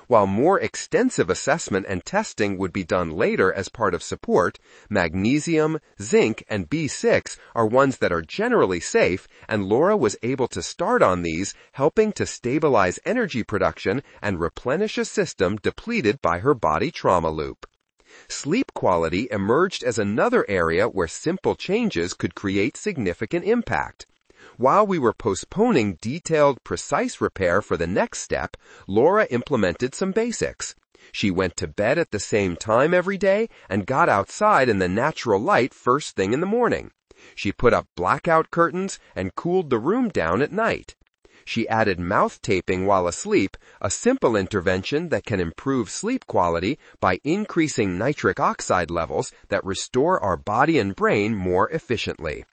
While more extensive assessment and testing would be done later as part of support, magnesium, zinc, and B6 are ones that are generally safe, and Laura was able to start on these, helping to stabilize energy production and replenish a system depleted by her body trauma loop. Sleep quality emerged as another area where simple changes could create significant impact. While we were postponing detailed, precise repair for the next step, Laura implemented some basics. She went to bed at the same time every day and got outside in the natural light first thing in the morning. She put up blackout curtains and cooled the room down at night. She added mouth taping while asleep, a simple intervention that can improve sleep quality by increasing nitric oxide levels that restore our body and brain more efficiently.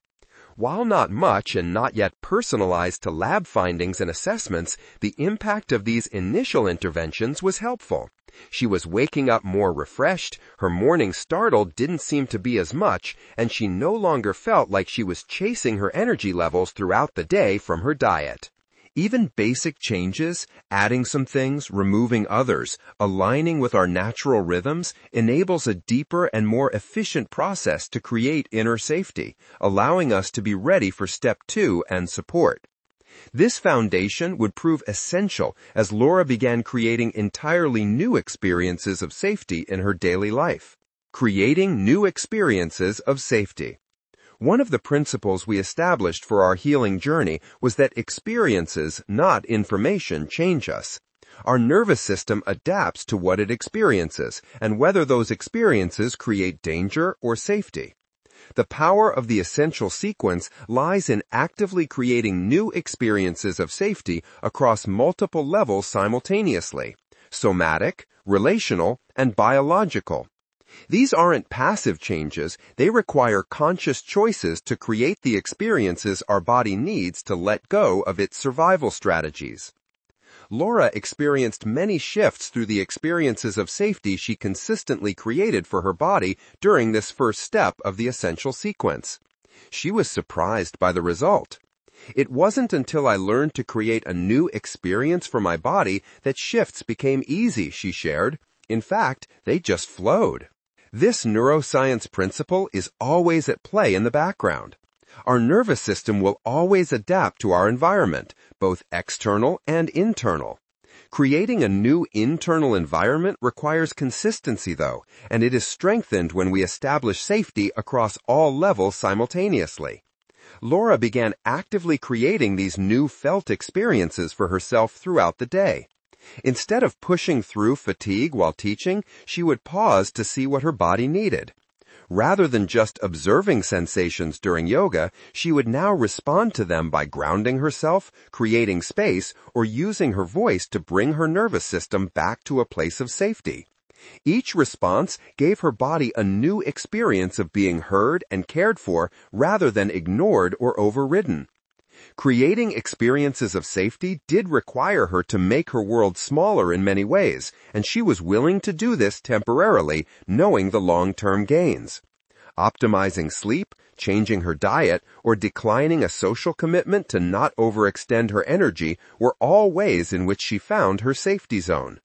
While not much and not yet personalized to lab findings and assessments, the impact of these initial interventions was helpful. She was waking up more refreshed, her morning startle didn't seem to be as much, and she no longer felt like she was chasing her energy levels throughout the day from her diet. Even basic changes, adding some things, removing others, aligning with our natural rhythms, enables a deeper and more efficient process to create inner safety, allowing us to be ready for step 2 and support. This foundation would prove essential as Laura began creating entirely new experiences of safety in her daily life. Creating new experiences of safety. One of the principles we established for our healing journey was that experiences, not information, change us. Our nervous system adapts to what it experiences, and whether those experiences create danger or safety. The power of the essential sequence lies in actively creating new experiences of safety across multiple levels simultaneously: somatic, relational, and biological. These aren't passive changes, they require conscious choices to create the experiences our body needs to let go of its survival strategies. Laura experienced many shifts through the experiences of safety she consistently created for her body during this first step of the essential sequence. She was surprised by the result. It wasn't until I learned to create a new experience for my body that shifts became easy, she shared. In fact, they just flowed. This neuroscience principle is always at play in the background. Our nervous system will always adapt to our environment, both external and internal. Creating a new internal environment requires consistency, though, and it is strengthened when we establish safety across all levels simultaneously. Laura began actively creating these new felt experiences for herself throughout the day. Instead of pushing through fatigue while teaching, she would pause to see what her body needed. Rather than just observing sensations during yoga, she would now respond to them by grounding herself, creating space, or using her voice to bring her nervous system back to a place of safety. Each response gave her body a new experience of being heard and cared for rather than ignored or overridden. Creating experiences of safety did require her to make her world smaller in many ways, and she was willing to do this temporarily, knowing the long-term gains. Optimizing sleep, changing her diet, or declining a social commitment to not overextend her energy were all ways in which she found her safety zone.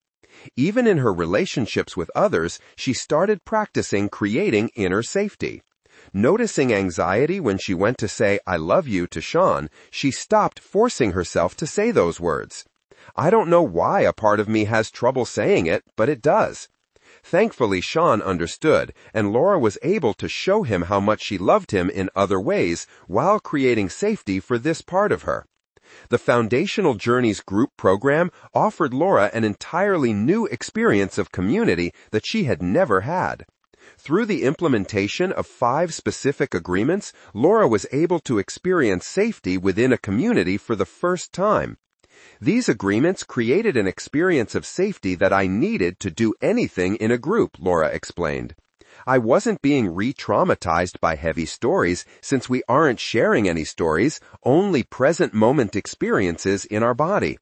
Even in her relationships with others, she started practicing creating inner safety. Noticing anxiety when she went to say, "I love you" to Sean, she stopped forcing herself to say those words. "I don't know why a part of me has trouble saying it, but it does." Thankfully, Sean understood, and Laura was able to show him how much she loved him in other ways while creating safety for this part of her. The Foundational Journeys group program offered Laura an entirely new experience of community that she had never had. Through the implementation of 5 specific agreements, Laura was able to experience safety within a community for the first time. These agreements created an experience of safety that I needed to do anything in a group, Laura explained. I wasn't being re-traumatized by heavy stories since we aren't sharing any stories, only present moment experiences in our body.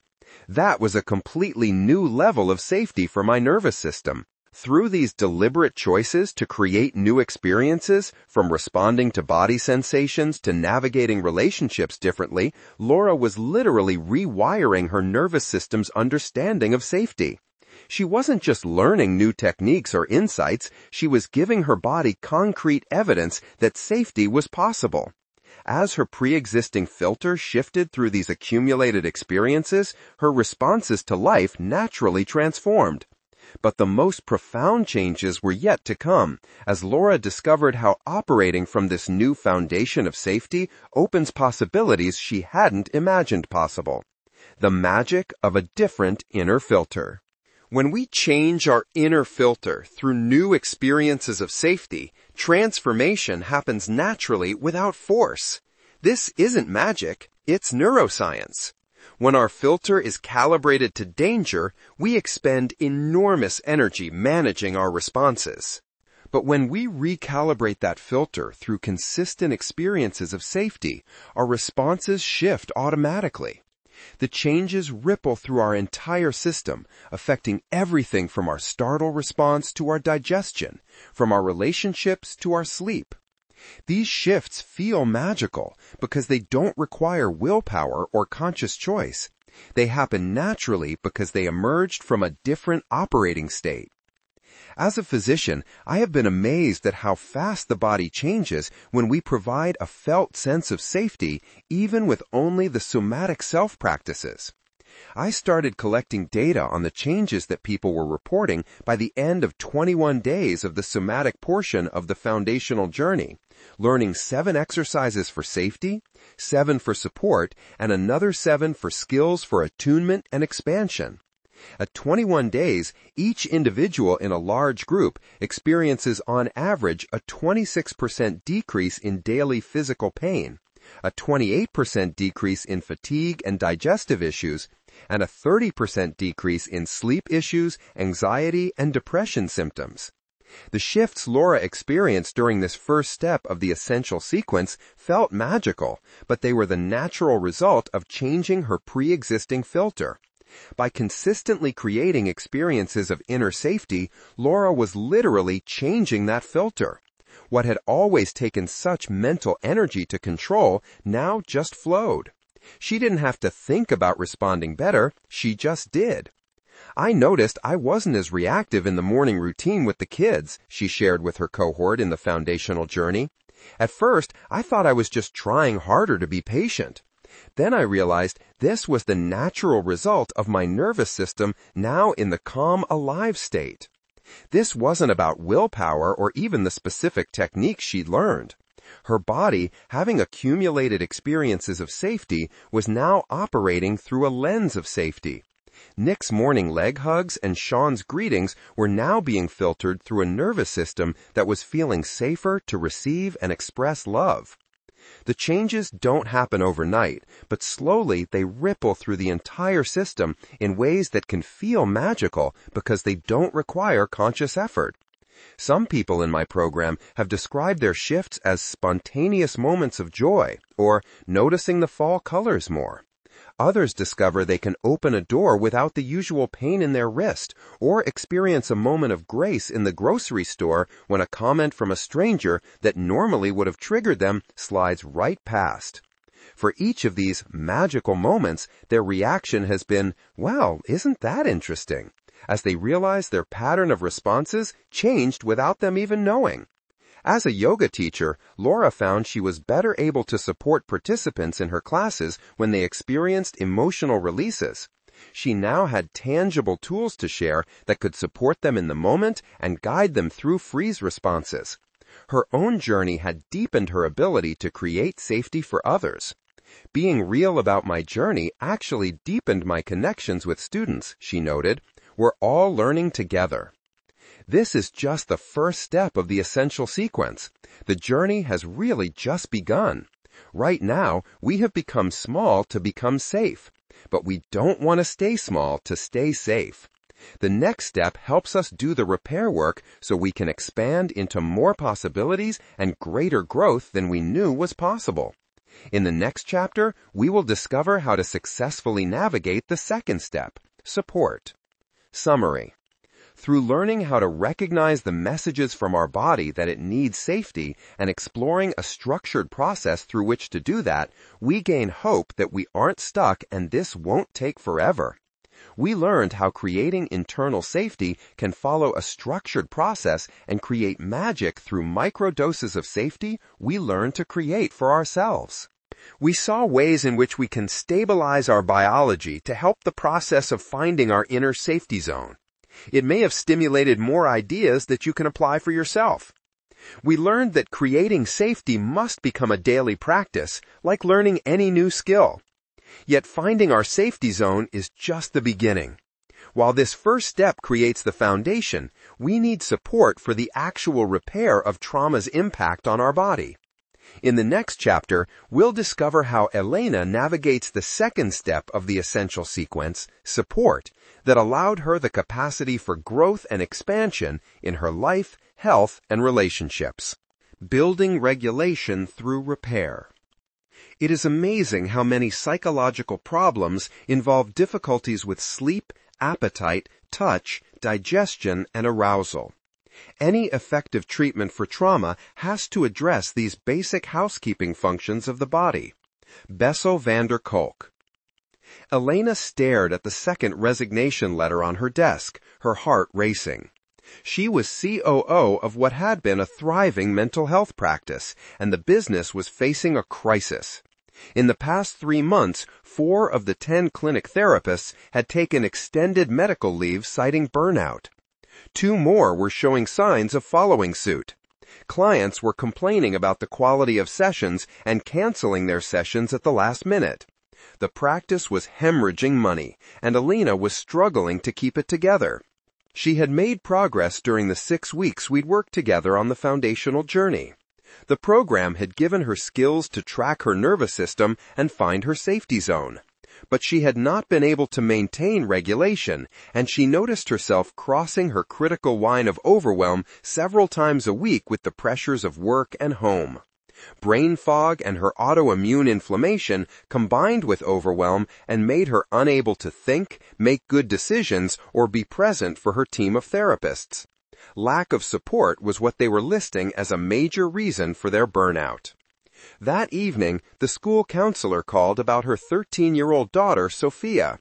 That was a completely new level of safety for my nervous system. Through these deliberate choices to create new experiences, from responding to body sensations to navigating relationships differently, Laura was literally rewiring her nervous system's understanding of safety. She wasn't just learning new techniques or insights, she was giving her body concrete evidence that safety was possible. As her pre-existing filter shifted through these accumulated experiences, her responses to life naturally transformed. But the most profound changes were yet to come, as Laura discovered how operating from this new foundation of safety opens possibilities she hadn't imagined possible. The magic of a different inner filter. When we change our inner filter through new experiences of safety, transformation happens naturally without force. This isn't magic, it's neuroscience. When our filter is calibrated to danger, we expend enormous energy managing our responses. But when we recalibrate that filter through consistent experiences of safety, our responses shift automatically. The changes ripple through our entire system, affecting everything from our startle response to our digestion, from our relationships to our sleep. These shifts feel magical because they don't require willpower or conscious choice. They happen naturally because they emerged from a different operating state. As a physician, I have been amazed at how fast the body changes when we provide a felt sense of safety, even with only the somatic self-practices. I started collecting data on the changes that people were reporting by the end of 21 days of the somatic portion of the foundational journey, learning 7 exercises for safety, 7 for support, and another 7 for skills for attunement and expansion. At 21 days, each individual in a large group experiences on average a 26% decrease in daily physical pain, a 28% decrease in fatigue and digestive issues, and a 30% decrease in sleep issues, anxiety, and depression symptoms. The shifts Laura experienced during this first step of the essential sequence felt magical, but they were the natural result of changing her pre-existing filter. By consistently creating experiences of inner safety, Laura was literally changing that filter. What had always taken such mental energy to control now just flowed. She didn't have to think about responding better, she just did. I noticed I wasn't as reactive in the morning routine with the kids, she shared with her cohort in the foundational journey. At first, I thought I was just trying harder to be patient. Then I realized this was the natural result of my nervous system now in the calm, alive state. This wasn't about willpower or even the specific techniques she'd learned. Her body, having accumulated experiences of safety, was now operating through a lens of safety. Nick's morning leg hugs and Sean's greetings were now being filtered through a nervous system that was feeling safer to receive and express love. The changes don't happen overnight, but slowly they ripple through the entire system in ways that can feel magical because they don't require conscious effort. Some people in my program have described their shifts as spontaneous moments of joy or noticing the fall colors more. Others discover they can open a door without the usual pain in their wrist, or experience a moment of grace in the grocery store when a comment from a stranger that normally would have triggered them slides right past. For each of these magical moments, their reaction has been, "Wow, isn't that interesting?" as they realize their pattern of responses changed without them even knowing. As a yoga teacher, Laura found she was better able to support participants in her classes when they experienced emotional releases. She now had tangible tools to share that could support them in the moment and guide them through freeze responses. Her own journey had deepened her ability to create safety for others. Being real about my journey actually deepened my connections with students, she noted. We're all learning together. This is just the first step of the essential sequence. The journey has really just begun. Right now, we have become small to become safe, but we don't want to stay small to stay safe. The next step helps us do the repair work so we can expand into more possibilities and greater growth than we knew was possible. In the next chapter, we will discover how to successfully navigate the second step, support. Summary. Through learning how to recognize the messages from our body that it needs safety and exploring a structured process through which to do that, we gain hope that we aren't stuck and this won't take forever. We learned how creating internal safety can follow a structured process and create magic through microdoses of safety we learn to create for ourselves. We saw ways in which we can stabilize our biology to help the process of finding our inner safety zone. It may have stimulated more ideas that you can apply for yourself. We learned that creating safety must become a daily practice, like learning any new skill. Yet finding our safety zone is just the beginning. While this first step creates the foundation, we need support for the actual repair of trauma's impact on our body. In the next chapter, we'll discover how Elena navigates the second step of the essential sequence, support, that allowed her the capacity for growth and expansion in her life, health, and relationships. Building regulation through repair. It is amazing how many psychological problems involve difficulties with sleep, appetite, touch, digestion, and arousal. Any effective treatment for trauma has to address these basic housekeeping functions of the body. Bessel van der Kolk. Elena stared at the second resignation letter on her desk, her heart racing. She was COO of what had been a thriving mental health practice, and the business was facing a crisis. In the past 3 months, 4 of the 10 clinic therapists had taken extended medical leave citing burnout. 2 more were showing signs of following suit. Clients were complaining about the quality of sessions and canceling their sessions at the last minute. The practice was hemorrhaging money, and Elena was struggling to keep it together. She had made progress during the 6 weeks we'd worked together on the foundational journey. The program had given her skills to track her nervous system and find her safety zone. But she had not been able to maintain regulation, and she noticed herself crossing her critical line of overwhelm several times a week with the pressures of work and home. Brain fog and her autoimmune inflammation combined with overwhelm and made her unable to think, make good decisions, or be present for her team of therapists. Lack of support was what they were listing as a major reason for their burnout. That evening, the school counselor called about her 13-year-old daughter, Sophia.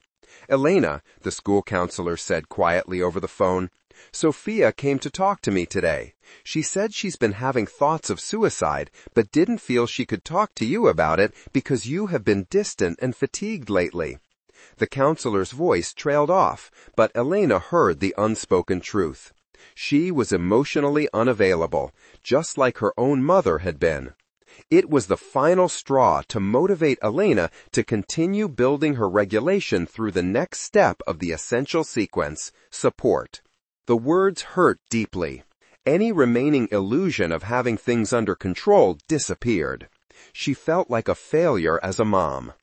"Elena," the school counselor said quietly over the phone, "Sophia came to talk to me today. She said she's been having thoughts of suicide, but didn't feel she could talk to you about it because you have been distant and fatigued lately." The counselor's voice trailed off, but Elena heard the unspoken truth. She was emotionally unavailable, just like her own mother had been. It was the final straw to motivate Elena to continue building her regulation through the next step of the essential sequence, support. The words hurt deeply. Any remaining illusion of having things under control disappeared. She felt like a failure as a mom.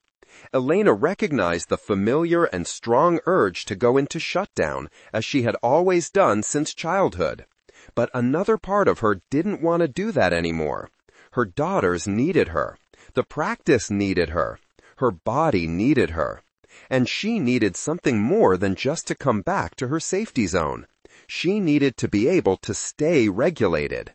Elena recognized the familiar and strong urge to go into shutdown, as she had always done since childhood. But another part of her didn't want to do that anymore. Her daughters needed her. The practice needed her. Her body needed her. And she needed something more than just to come back to her safety zone. She needed to be able to stay regulated.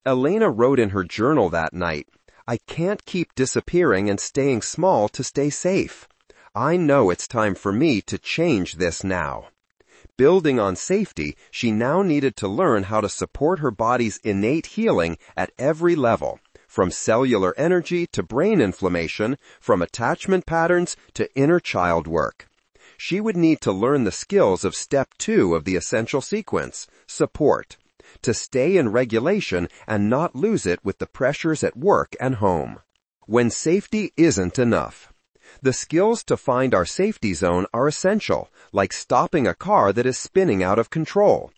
Elena wrote in her journal that night, "I can't keep disappearing and staying small to stay safe. I know it's time for me to change this now." Building on safety, she now needed to learn how to support her body's innate healing at every level, from cellular energy to brain inflammation, from attachment patterns to inner child work. She would need to learn the skills of step 2 of the essential sequence, support, to stay in regulation and not lose it with the pressures at work and home. When safety isn't enough. The skills to find our safety zone are essential, like stopping a car that is spinning out of control.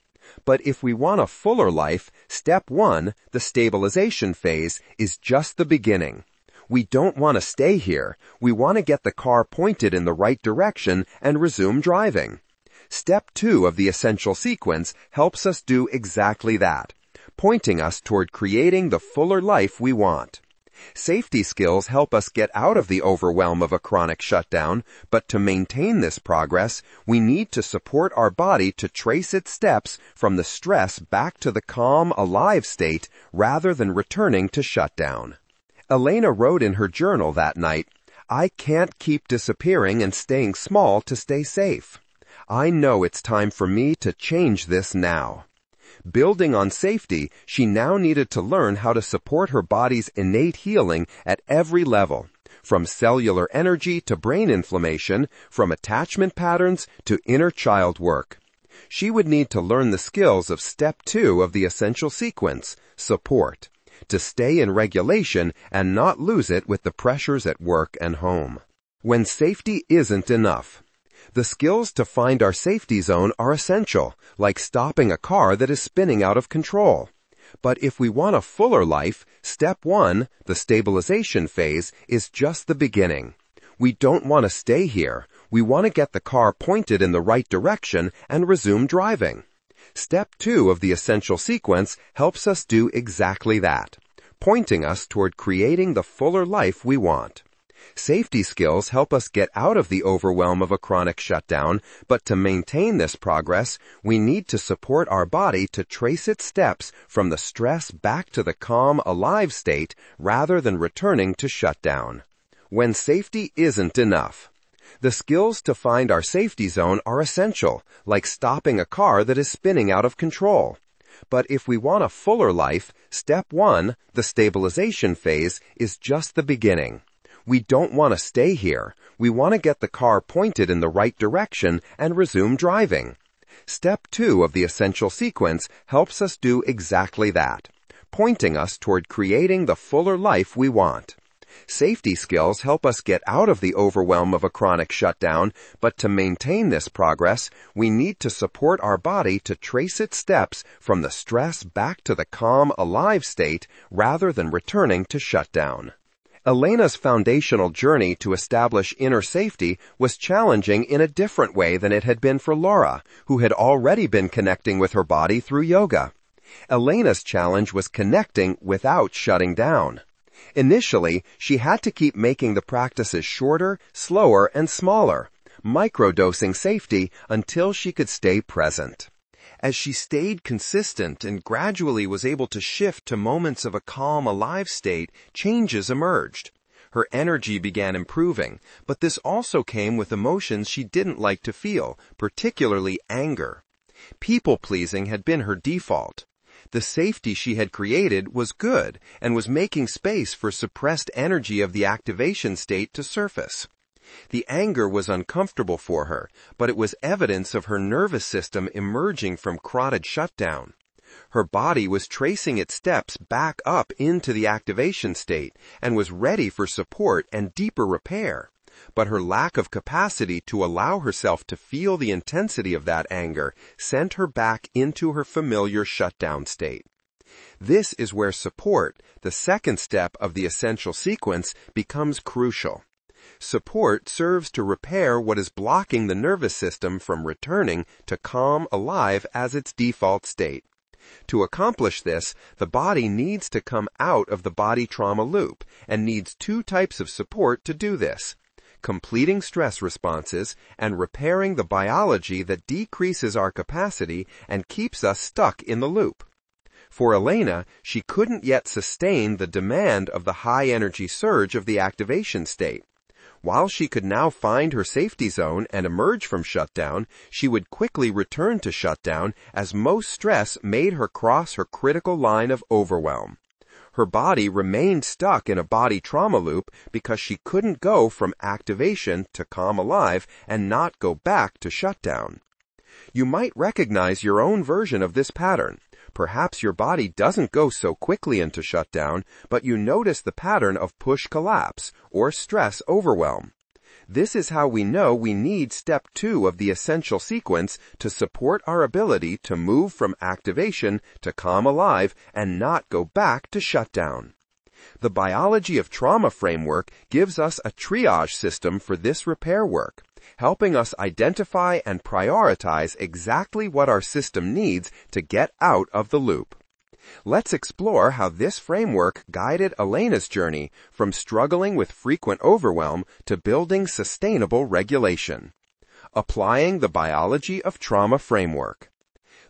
But if we want a fuller life, step 1, the stabilization phase, is just the beginning. We don't want to stay here. We want to get the car pointed in the right direction and resume driving. Step 2 of the essential sequence helps us do exactly that, pointing us toward creating the fuller life we want. Safety skills help us get out of the overwhelm of a chronic shutdown, but to maintain this progress, we need to support our body to trace its steps from the stress back to the calm, alive state rather than returning to shutdown. Elena wrote in her journal that night, "I can't keep disappearing and staying small to stay safe. I know it's time for me to change this now." Building on safety, she now needed to learn how to support her body's innate healing at every level, from cellular energy to brain inflammation, from attachment patterns to inner child work. She would need to learn the skills of step 2 of the essential sequence, support, to stay in regulation and not lose it with the pressures at work and home. When safety isn't enough. The skills to find our safety zone are essential, like stopping a car that is spinning out of control. But if we want a fuller life, step 1, the stabilization phase, is just the beginning. We don't want to stay here. We want to get the car pointed in the right direction and resume driving. Step 2 of the essential sequence helps us do exactly that, pointing us toward creating the fuller life we want. Safety skills help us get out of the overwhelm of a chronic shutdown, but to maintain this progress, we need to support our body to trace its steps from the stress back to the calm, alive state rather than returning to shutdown. When safety isn't enough. The skills to find our safety zone are essential, like stopping a car that is spinning out of control. But if we want a fuller life, step 1, the stabilization phase, is just the beginning. We don't want to stay here. We want to get the car pointed in the right direction and resume driving. Step 2 of the essential sequence helps us do exactly that, pointing us toward creating the fuller life we want. Safety skills help us get out of the overwhelm of a chronic shutdown, but to maintain this progress, we need to support our body to trace its steps from the stress back to the calm, alive state rather than returning to shutdown. Elena's foundational journey to establish inner safety was challenging in a different way than it had been for Laura, who had already been connecting with her body through yoga. Elena's challenge was connecting without shutting down. Initially, she had to keep making the practices shorter, slower, and smaller, microdosing safety until she could stay present. As she stayed consistent and gradually was able to shift to moments of a calm, alive state, changes emerged. Her energy began improving, but this also came with emotions she didn't like to feel, particularly anger. People-pleasing had been her default. The safety she had created was good and was making space for suppressed energy of the activation state to surface. The anger was uncomfortable for her, but it was evidence of her nervous system emerging from carotid shutdown. Her body was tracing its steps back up into the activation state and was ready for support and deeper repair. But her lack of capacity to allow herself to feel the intensity of that anger sent her back into her familiar shutdown state. This is where support, the second step of the essential sequence, becomes crucial. Support serves to repair what is blocking the nervous system from returning to calm alive as its default state. To accomplish this, the body needs to come out of the body trauma loop and needs two types of support to do this: completing stress responses and repairing the biology that decreases our capacity and keeps us stuck in the loop. For Elena, she couldn't yet sustain the demand of the high-energy surge of the activation state. While she could now find her safety zone and emerge from shutdown, she would quickly return to shutdown as most stress made her cross her critical line of overwhelm. Her body remained stuck in a body trauma loop because she couldn't go from activation to calm alive and not go back to shutdown. You might recognize your own version of this pattern. Perhaps your body doesn't go so quickly into shutdown, but you notice the pattern of push-collapse or stress overwhelm. This is how we know we need step 2 of the essential sequence to support our ability to move from activation to calm alive and not go back to shutdown. The biology of trauma framework gives us a triage system for this repair work, helping us identify and prioritize exactly what our system needs to get out of the loop. Let's explore how this framework guided Elena's journey from struggling with frequent overwhelm to building sustainable regulation. Applying the biology of trauma framework.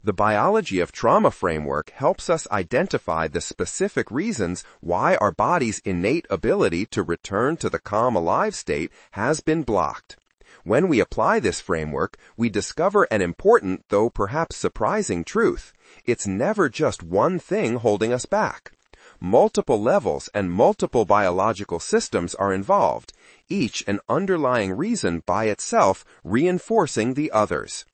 The biology of trauma framework helps us identify the specific reasons why our body's innate ability to return to the calm alive state has been blocked. When we apply this framework, we discover an important, though perhaps surprising truth. It's never just one thing holding us back. Multiple levels and multiple biological systems are involved, each an underlying reason by itself reinforcing the others.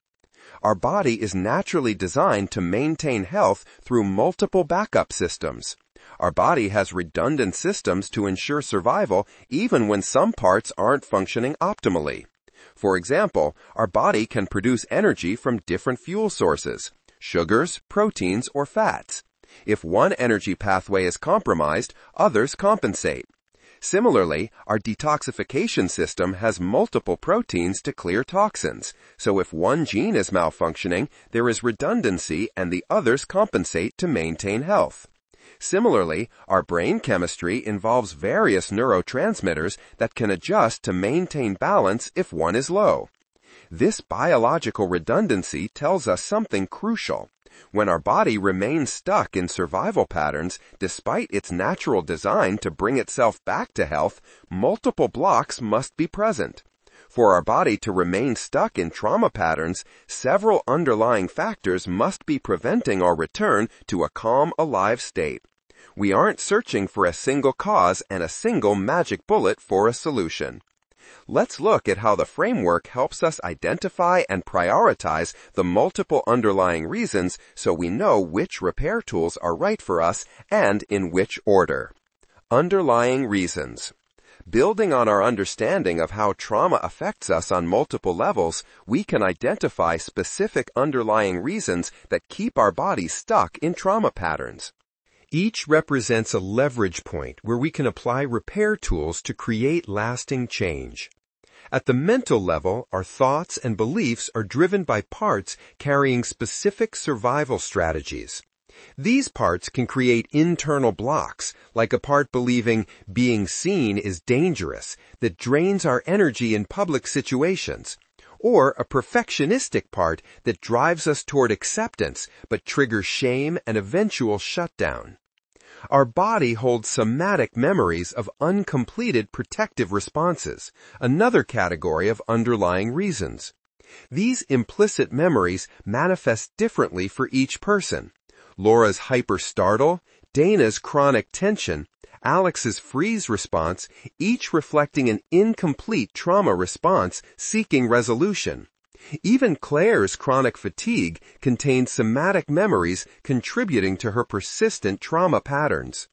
Our body is naturally designed to maintain health through multiple backup systems. Our body has redundant systems to ensure survival even when some parts aren't functioning optimally. For example, our body can produce energy from different fuel sources: sugars, proteins, or fats. If one energy pathway is compromised, others compensate. Similarly, our detoxification system has multiple proteins to clear toxins, so if one gene is malfunctioning, there is redundancy and the others compensate to maintain health. Similarly, our brain chemistry involves various neurotransmitters that can adjust to maintain balance if one is low. This biological redundancy tells us something crucial. When our body remains stuck in survival patterns, despite its natural design to bring itself back to health, multiple blocks must be present. For our body to remain stuck in trauma patterns, several underlying factors must be preventing our return to a calm, alive state. We aren't searching for a single cause and a single magic bullet for a solution. Let's look at how the framework helps us identify and prioritize the multiple underlying reasons so we know which repair tools are right for us and in which order. Underlying reasons. Building on our understanding of how trauma affects us on multiple levels, we can identify specific underlying reasons that keep our bodies stuck in trauma patterns. Each represents a leverage point where we can apply repair tools to create lasting change. At the mental level, our thoughts and beliefs are driven by parts carrying specific survival strategies. These parts can create internal blocks, like a part believing being seen is dangerous, that drains our energy in public situations, or a perfectionistic part that drives us toward acceptance but triggers shame and eventual shutdown. Our body holds somatic memories of uncompleted protective responses, another category of underlying reasons. These implicit memories manifest differently for each person. Laura's hyper-startle, Dana's chronic tension, Alex's freeze response, each reflecting an incomplete trauma response seeking resolution. Even Claire's chronic fatigue contains somatic memories contributing to her persistent trauma patterns.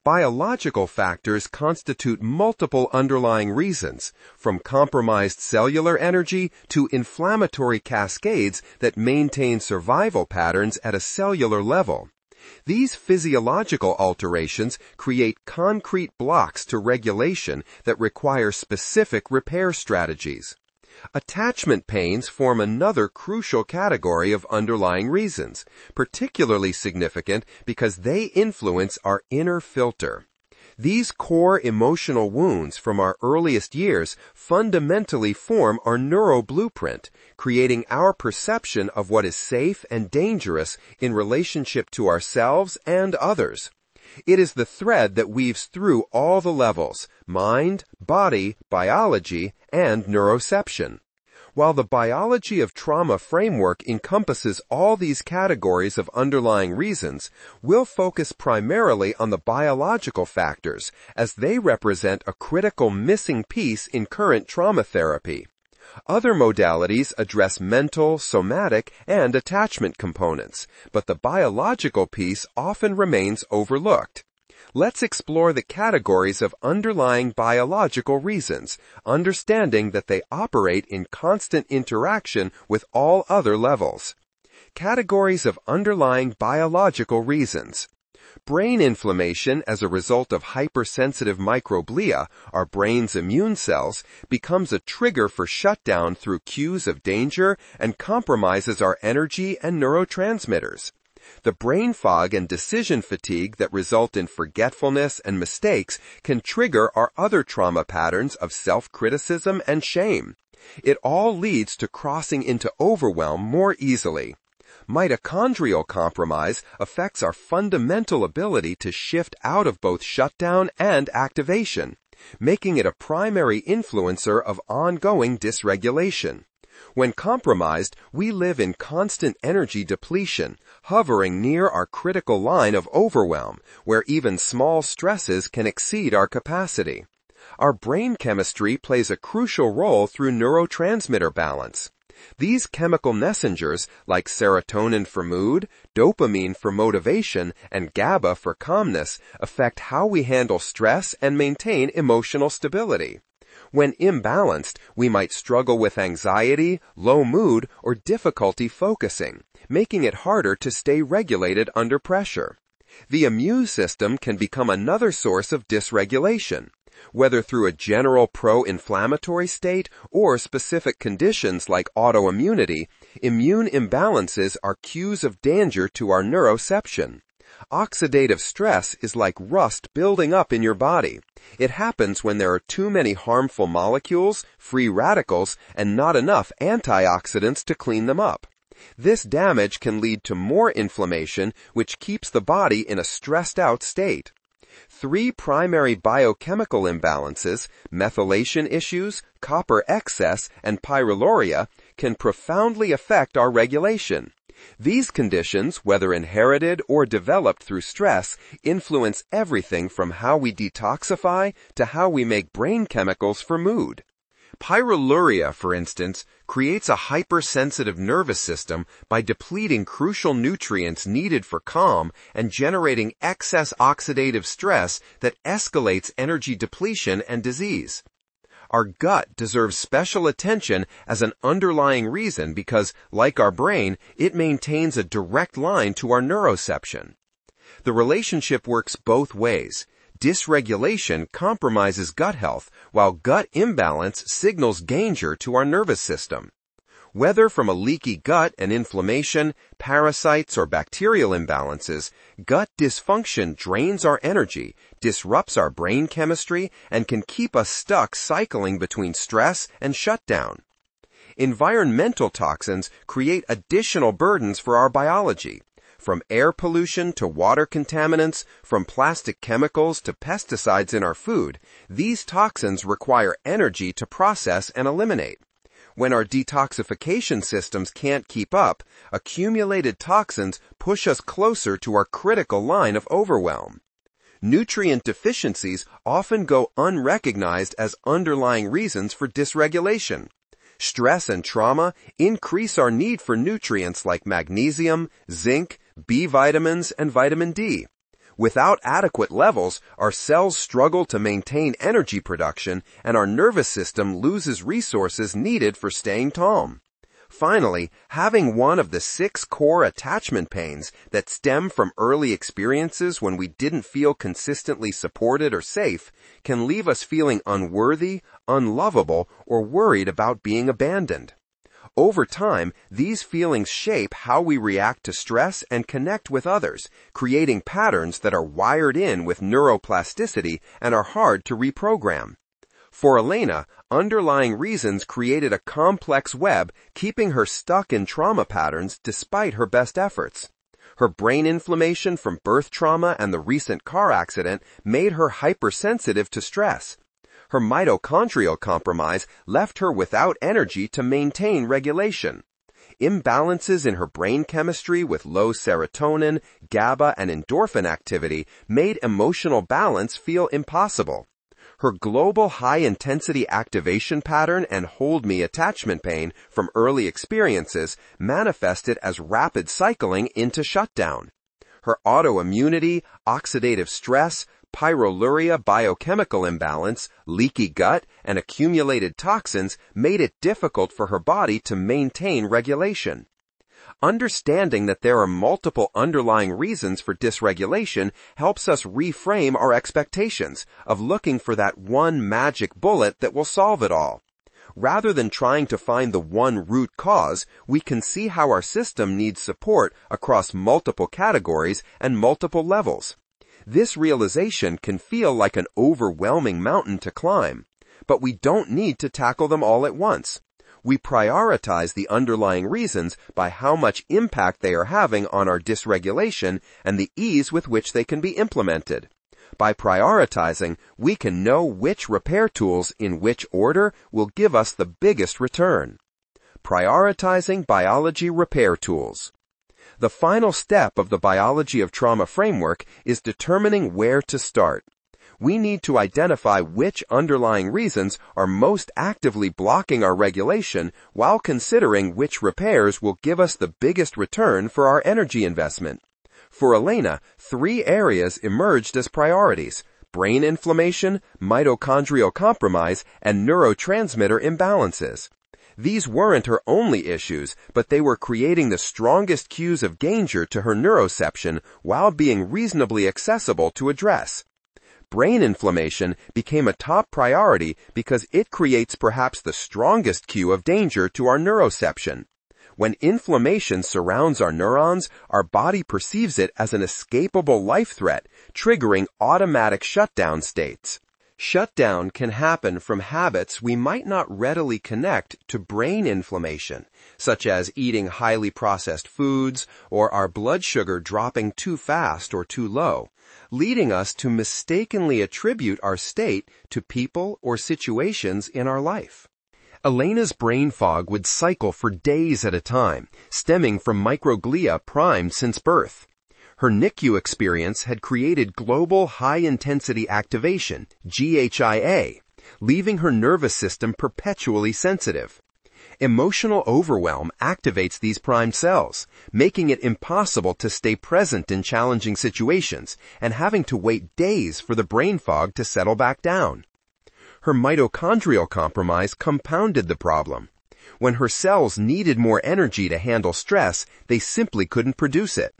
Biological factors constitute multiple underlying reasons, from compromised cellular energy to inflammatory cascades that maintain survival patterns at a cellular level. These physiological alterations create concrete blocks to regulation that require specific repair strategies. Attachment pains form another crucial category of underlying reasons, particularly significant because they influence our inner filter. These core emotional wounds from our earliest years fundamentally form our neuro blueprint, creating our perception of what is safe and dangerous in relationship to ourselves and others. It is the thread that weaves through all the levels: mind, body, biology, and neuroception. While the biology of trauma framework encompasses all these categories of underlying reasons, we'll focus primarily on the biological factors, as they represent a critical missing piece in current trauma therapy. Other modalities address mental, somatic, and attachment components, but the biological piece often remains overlooked. Let's explore the categories of underlying biological reasons, understanding that they operate in constant interaction with all other levels. Categories of underlying biological reasons. Brain inflammation as a result of hypersensitive microglia, our brain's immune cells, becomes a trigger for shutdown through cues of danger and compromises our energy and neurotransmitters. The brain fog and decision fatigue that result in forgetfulness and mistakes can trigger our other trauma patterns of self-criticism and shame. It all leads to crossing into overwhelm more easily. Mitochondrial compromise affects our fundamental ability to shift out of both shutdown and activation, making it a primary influencer of ongoing dysregulation. When compromised, we live in constant energy depletion, hovering near our critical line of overwhelm, where even small stresses can exceed our capacity. Our brain chemistry plays a crucial role through neurotransmitter balance. These chemical messengers, like serotonin for mood, dopamine for motivation, and GABA for calmness, affect how we handle stress and maintain emotional stability. When imbalanced, we might struggle with anxiety, low mood, or difficulty focusing, making it harder to stay regulated under pressure. The immune system can become another source of dysregulation. Whether through a general pro-inflammatory state or specific conditions like autoimmunity, immune imbalances are cues of danger to our neuroception. Oxidative stress is like rust building up in your body. It happens when there are too many harmful molecules, free radicals, and not enough antioxidants to clean them up. This damage can lead to more inflammation, which keeps the body in a stressed-out state. 3 primary biochemical imbalances, methylation issues, copper excess, and pyroluria, can profoundly affect our regulation. These conditions, whether inherited or developed through stress, influence everything from how we detoxify to how we make brain chemicals for mood. Pyroluria, for instance, creates a hypersensitive nervous system by depleting crucial nutrients needed for calm and generating excess oxidative stress that escalates energy depletion and disease. Our gut deserves special attention as an underlying reason because, like our brain, it maintains a direct line to our neuroception. The relationship works both ways. Dysregulation compromises gut health, while gut imbalance signals danger to our nervous system. Whether from a leaky gut and inflammation, parasites, or bacterial imbalances, gut dysfunction drains our energy, disrupts our brain chemistry, and can keep us stuck cycling between stress and shutdown. Environmental toxins create additional burdens for our biology. From air pollution to water contaminants, from plastic chemicals to pesticides in our food, these toxins require energy to process and eliminate. When our detoxification systems can't keep up, accumulated toxins push us closer to our critical line of overwhelm. Nutrient deficiencies often go unrecognized as underlying reasons for dysregulation. Stress and trauma increase our need for nutrients like magnesium, zinc, B vitamins, and vitamin D. Without adequate levels, our cells struggle to maintain energy production and our nervous system loses resources needed for staying calm. Finally, having one of the 6 core attachment pains that stem from early experiences when we didn't feel consistently supported or safe can leave us feeling unworthy, unlovable, or worried about being abandoned. Over time, these feelings shape how we react to stress and connect with others, creating patterns that are wired in with neuroplasticity and are hard to reprogram. For Elena, underlying reasons created a complex web, keeping her stuck in trauma patterns despite her best efforts. Her brain inflammation from birth trauma and the recent car accident made her hypersensitive to stress. Her mitochondrial compromise left her without energy to maintain regulation. Imbalances in her brain chemistry with low serotonin, GABA, and endorphin activity made emotional balance feel impossible. Her global high-intensity activation pattern and hold-me attachment pain from early experiences manifested as rapid cycling into shutdown. Her autoimmunity, oxidative stress, pyroluria biochemical imbalance, leaky gut, and accumulated toxins made it difficult for her body to maintain regulation. Understanding that there are multiple underlying reasons for dysregulation helps us reframe our expectations of looking for that one magic bullet that will solve it all. Rather than trying to find the one root cause, we can see how our system needs support across multiple categories and multiple levels. This realization can feel like an overwhelming mountain to climb, but we don't need to tackle them all at once. We prioritize the underlying reasons by how much impact they are having on our dysregulation and the ease with which they can be implemented. By prioritizing, we can know which repair tools in which order will give us the biggest return. Prioritizing biology repair tools. The final step of the biology of trauma framework is determining where to start. We need to identify which underlying reasons are most actively blocking our regulation while considering which repairs will give us the biggest return for our energy investment. For Elena, 3 areas emerged as priorities: brain inflammation, mitochondrial compromise, and neurotransmitter imbalances. These weren't her only issues, but they were creating the strongest cues of danger to her neuroception while being reasonably accessible to address. Brain inflammation became a top priority because it creates perhaps the strongest cue of danger to our neuroception. When inflammation surrounds our neurons, our body perceives it as an escapable life threat, triggering automatic shutdown states. Shutdown can happen from habits we might not readily connect to brain inflammation, such as eating highly processed foods or our blood sugar dropping too fast or too low, leading us to mistakenly attribute our state to people or situations in our life. Elena's brain fog would cycle for days at a time, stemming from microglia primed since birth. Her NICU experience had created global high-intensity activation, GHIA, leaving her nervous system perpetually sensitive. Emotional overwhelm activates these primed cells, making it impossible to stay present in challenging situations and having to wait days for the brain fog to settle back down. Her mitochondrial compromise compounded the problem. When her cells needed more energy to handle stress, they simply couldn't produce it.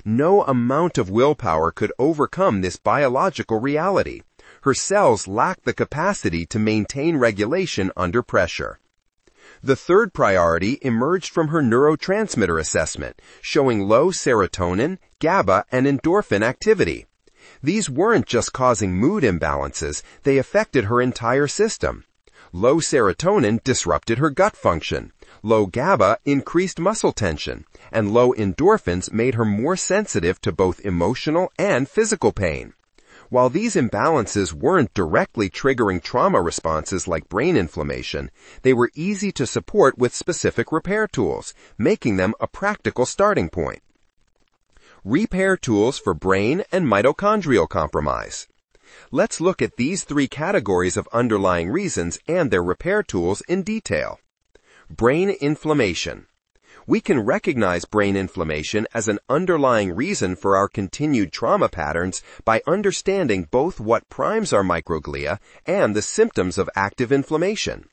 No amount of willpower could overcome this biological reality. Her cells lacked the capacity to maintain regulation under pressure. The third priority emerged from her neurotransmitter assessment, showing low serotonin, GABA, and endorphin activity. These weren't just causing mood imbalances, they affected her entire system. Low serotonin disrupted her gut function. Low GABA increased muscle tension, and low endorphins made her more sensitive to both emotional and physical pain. While these imbalances weren't directly triggering trauma responses like brain inflammation, they were easy to support with specific repair tools, making them a practical starting point. Repair tools for brain and mitochondrial compromise. Let's look at these three categories of underlying reasons and their repair tools in detail. Brain inflammation. We can recognize brain inflammation as an underlying reason for our continued trauma patterns by understanding both what primes our microglia and the symptoms of active inflammation.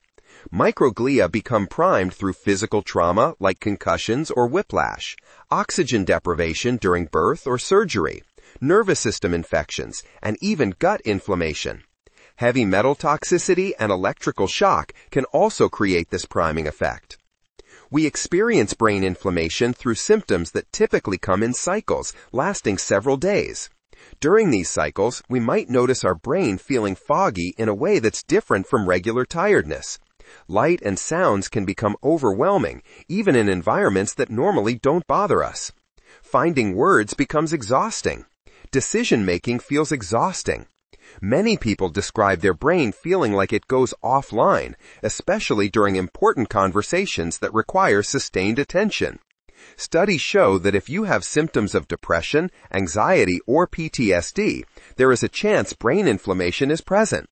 Microglia become primed through physical trauma like concussions or whiplash, oxygen deprivation during birth or surgery, nervous system infections, and even gut inflammation. Heavy metal toxicity and electrical shock can also create this priming effect. We experience brain inflammation through symptoms that typically come in cycles, lasting several days. During these cycles, we might notice our brain feeling foggy in a way that's different from regular tiredness. Light and sounds can become overwhelming, even in environments that normally don't bother us. Finding words becomes exhausting. Decision-making feels exhausting. Many people describe their brain feeling like it goes offline, especially during important conversations that require sustained attention. Studies show that if you have symptoms of depression, anxiety, or PTSD, there is a chance brain inflammation is present.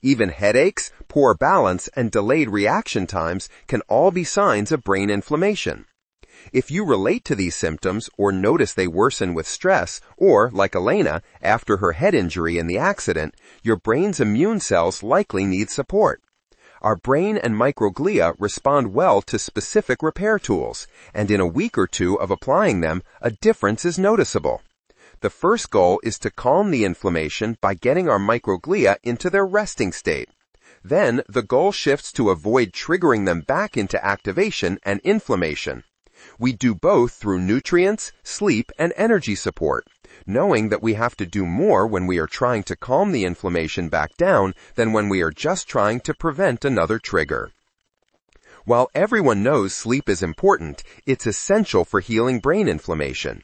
Even headaches, poor balance, and delayed reaction times can all be signs of brain inflammation. If you relate to these symptoms or notice they worsen with stress, or, like Elena, after her head injury in the accident, your brain's immune cells likely need support. Our brain and microglia respond well to specific repair tools, and in a week or two of applying them, a difference is noticeable. The first goal is to calm the inflammation by getting our microglia into their resting state. Then, the goal shifts to avoid triggering them back into activation and inflammation. We do both through nutrients, sleep, and energy support, knowing that we have to do more when we are trying to calm the inflammation back down than when we are just trying to prevent another trigger. While everyone knows sleep is important, it's essential for healing brain inflammation.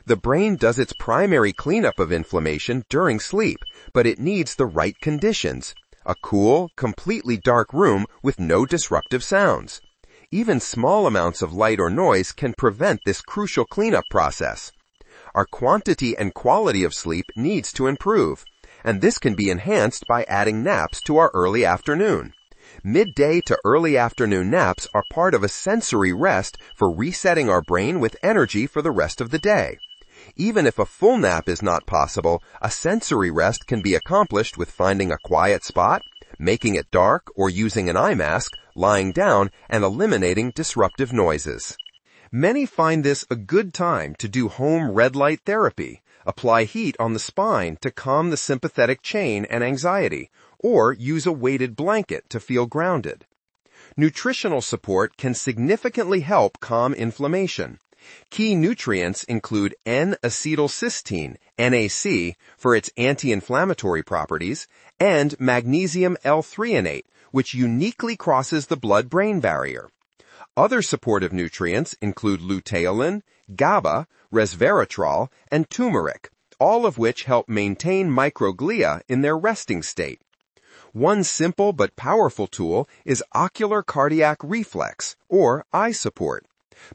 The brain does its primary cleanup of inflammation during sleep, but it needs the right conditions: a cool, completely dark room with no disruptive sounds. Even small amounts of light or noise can prevent this crucial cleanup process. Our quantity and quality of sleep needs to improve, and this can be enhanced by adding naps to our early afternoon. Midday to early afternoon naps are part of a sensory rest for resetting our brain with energy for the rest of the day. Even if a full nap is not possible, a sensory rest can be accomplished with finding a quiet spot, making it dark, or using an eye mask, lying down, and eliminating disruptive noises. Many find this a good time to do home red light therapy, apply heat on the spine to calm the sympathetic chain and anxiety, or use a weighted blanket to feel grounded. Nutritional support can significantly help calm inflammation. Key nutrients include N-acetylcysteine, NAC, for its anti-inflammatory properties, and magnesium L-threonate, which uniquely crosses the blood-brain barrier. Other supportive nutrients include luteolin, GABA, resveratrol, and turmeric, all of which help maintain microglia in their resting state. One simple but powerful tool is ocular cardiac reflex, or eye support.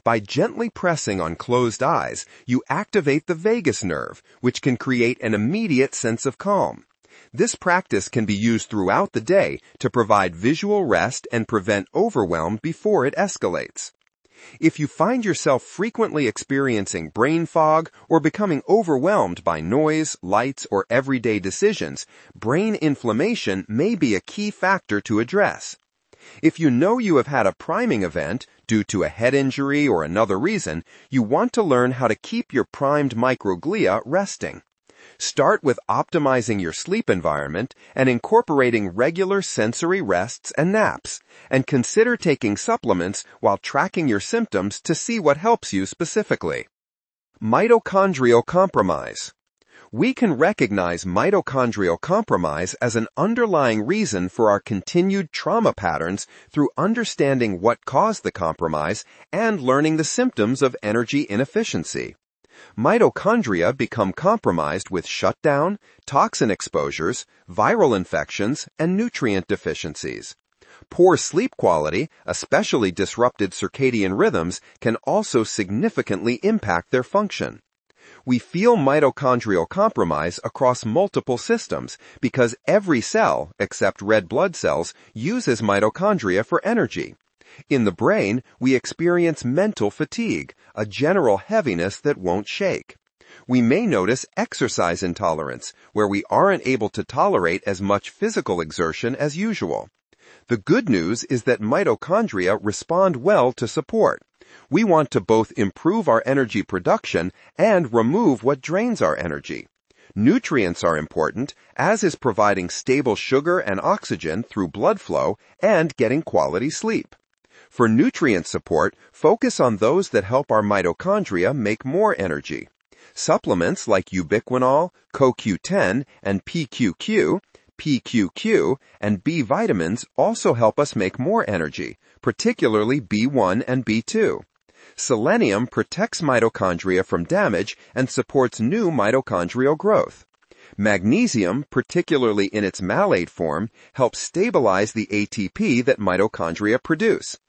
By gently pressing on closed eyes, you activate the vagus nerve, which can create an immediate sense of calm. This practice can be used throughout the day to provide visual rest and prevent overwhelm before it escalates. If you find yourself frequently experiencing brain fog or becoming overwhelmed by noise, lights, or everyday decisions, brain inflammation may be a key factor to address. If you know you have had a priming event due to a head injury or another reason, you want to learn how to keep your primed microglia resting. Start with optimizing your sleep environment and incorporating regular sensory rests and naps, and consider taking supplements while tracking your symptoms to see what helps you specifically. Mitochondrial compromise. We can recognize mitochondrial compromise as an underlying reason for our continued trauma patterns through understanding what caused the compromise and learning the symptoms of energy inefficiency. Mitochondria become compromised with shutdown, toxin exposures, viral infections, and nutrient deficiencies. Poor sleep quality, especially disrupted circadian rhythms, can also significantly impact their function. We feel mitochondrial compromise across multiple systems because every cell, except red blood cells, uses mitochondria for energy. In the brain, we experience mental fatigue, a general heaviness that won't shake. We may notice exercise intolerance, where we aren't able to tolerate as much physical exertion as usual. The good news is that mitochondria respond well to support. We want to both improve our energy production and remove what drains our energy. Nutrients are important, as is providing stable sugar and oxygen through blood flow and getting quality sleep. For nutrient support, focus on those that help our mitochondria make more energy. Supplements like ubiquinol, CoQ10, and PQQ, and B vitamins also help us make more energy, particularly B1 and B2. Selenium protects mitochondria from damage and supports new mitochondrial growth. Magnesium, particularly in its malate form, helps stabilize the ATP that mitochondria produce.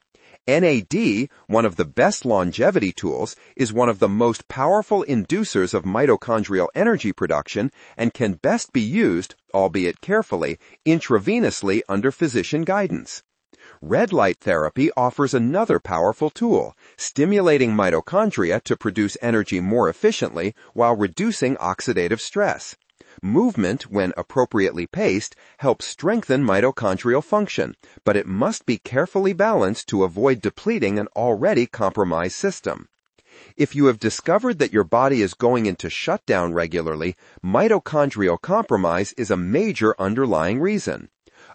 NAD, one of the best longevity tools, is one of the most powerful inducers of mitochondrial energy production and can best be used, albeit carefully, intravenously under physician guidance. Red light therapy offers another powerful tool, stimulating mitochondria to produce energy more efficiently while reducing oxidative stress. Movement, when appropriately paced, helps strengthen mitochondrial function, but it must be carefully balanced to avoid depleting an already compromised system. If you have discovered that your body is going into shutdown regularly, mitochondrial compromise is a major underlying reason.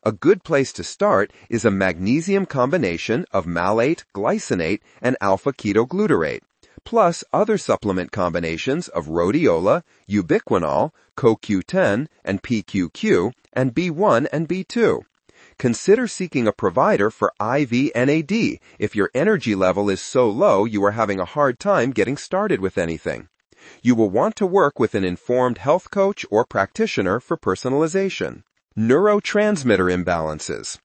A good place to start is a magnesium combination of malate, glycinate, and alpha-ketoglutarate, plus other supplement combinations of rhodiola, ubiquinol, CoQ10, and PQQ, and B1 and B2. Consider seeking a provider for IV NAD if your energy level is so low you are having a hard time getting started with anything. You will want to work with an informed health coach or practitioner for personalization. Neurotransmitter imbalances.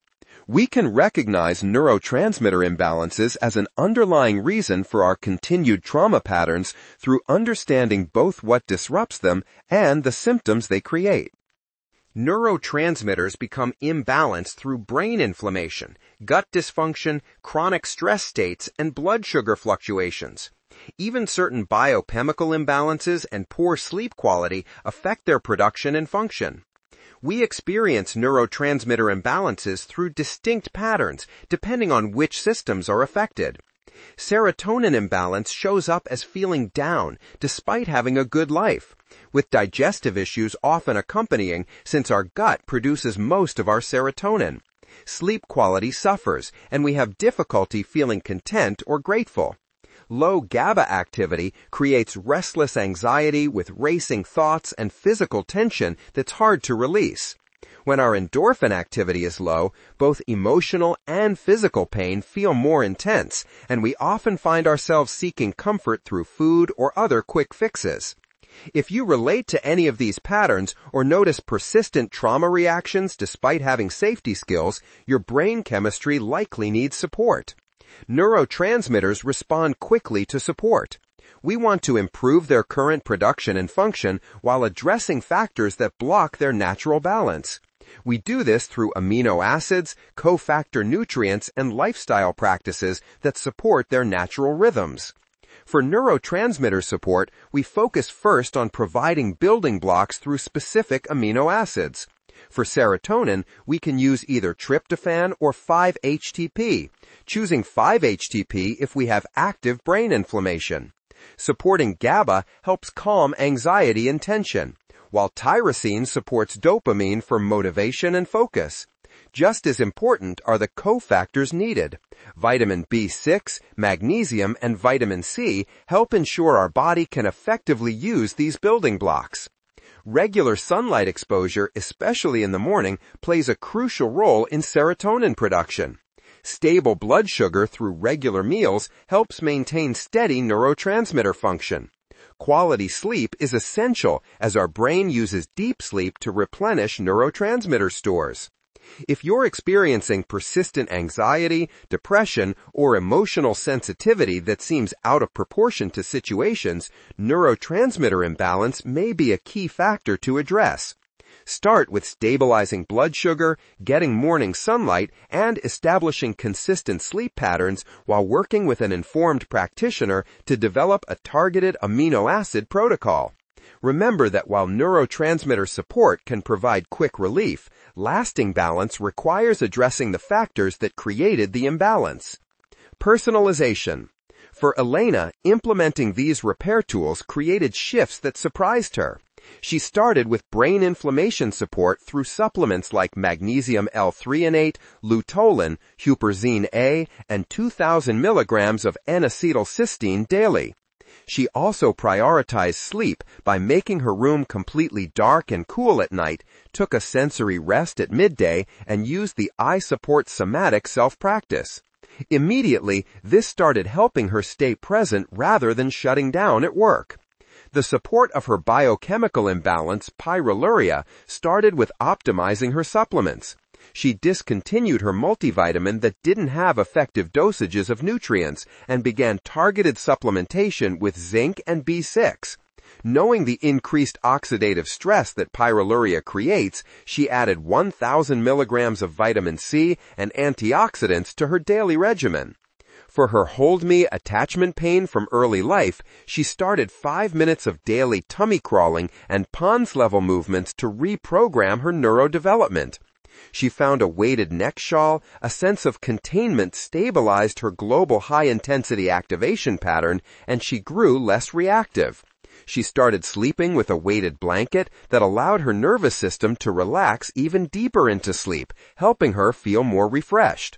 We can recognize neurotransmitter imbalances as an underlying reason for our continued trauma patterns through understanding both what disrupts them and the symptoms they create. Neurotransmitters become imbalanced through brain inflammation, gut dysfunction, chronic stress states, and blood sugar fluctuations. Even certain biochemical imbalances and poor sleep quality affect their production and function. We experience neurotransmitter imbalances through distinct patterns depending on which systems are affected. Serotonin imbalance shows up as feeling down despite having a good life, with digestive issues often accompanying since our gut produces most of our serotonin. Sleep quality suffers, and we have difficulty feeling content or grateful. Low GABA activity creates restless anxiety with racing thoughts and physical tension that's hard to release. When our endorphin activity is low, both emotional and physical pain feel more intense, and we often find ourselves seeking comfort through food or other quick fixes. If you relate to any of these patterns or notice persistent trauma reactions despite having safety skills, your brain chemistry likely needs support. Neurotransmitters respond quickly to support. We want to improve their current production and function while addressing factors that block their natural balance. We do this through amino acids, cofactor nutrients, and lifestyle practices that support their natural rhythms. For neurotransmitter support, we focus first on providing building blocks through specific amino acids. For serotonin, we can use either tryptophan or 5-HTP, choosing 5-HTP if we have active brain inflammation. Supporting GABA helps calm anxiety and tension, while tyrosine supports dopamine for motivation and focus. Just as important are the cofactors needed. Vitamin B6, magnesium, and vitamin C help ensure our body can effectively use these building blocks. Regular sunlight exposure, especially in the morning, plays a crucial role in serotonin production. Stable blood sugar through regular meals helps maintain steady neurotransmitter function. Quality sleep is essential as our brain uses deep sleep to replenish neurotransmitter stores. If you're experiencing persistent anxiety, depression, or emotional sensitivity that seems out of proportion to situations, neurotransmitter imbalance may be a key factor to address. Start with stabilizing blood sugar, getting morning sunlight, and establishing consistent sleep patterns while working with an informed practitioner to develop a targeted amino acid protocol. Remember that while neurotransmitter support can provide quick relief, lasting balance requires addressing the factors that created the imbalance. Personalization. For Elena, implementing these repair tools created shifts that surprised her. She started with brain inflammation support through supplements like magnesium L-threonate, luteolin, huperzine A, and 2,000 milligrams of N-acetylcysteine daily. She also prioritized sleep by making her room completely dark and cool at night, took a sensory rest at midday, and used the I-Support somatic self-practice. Immediately, this started helping her stay present rather than shutting down at work. The support of her biochemical imbalance, pyroluria, started with optimizing her supplements. She discontinued her multivitamin that didn't have effective dosages of nutrients and began targeted supplementation with zinc and B6. Knowing the increased oxidative stress that pyroluria creates, she added 1,000 milligrams of vitamin C and antioxidants to her daily regimen. For her Hold Me attachment pain from early life, she started 5 minutes of daily tummy crawling and pons level movements to reprogram her neurodevelopment. She found a weighted neck shawl, a sense of containment stabilized her global high-intensity activation pattern, and she grew less reactive. She started sleeping with a weighted blanket that allowed her nervous system to relax even deeper into sleep, helping her feel more refreshed.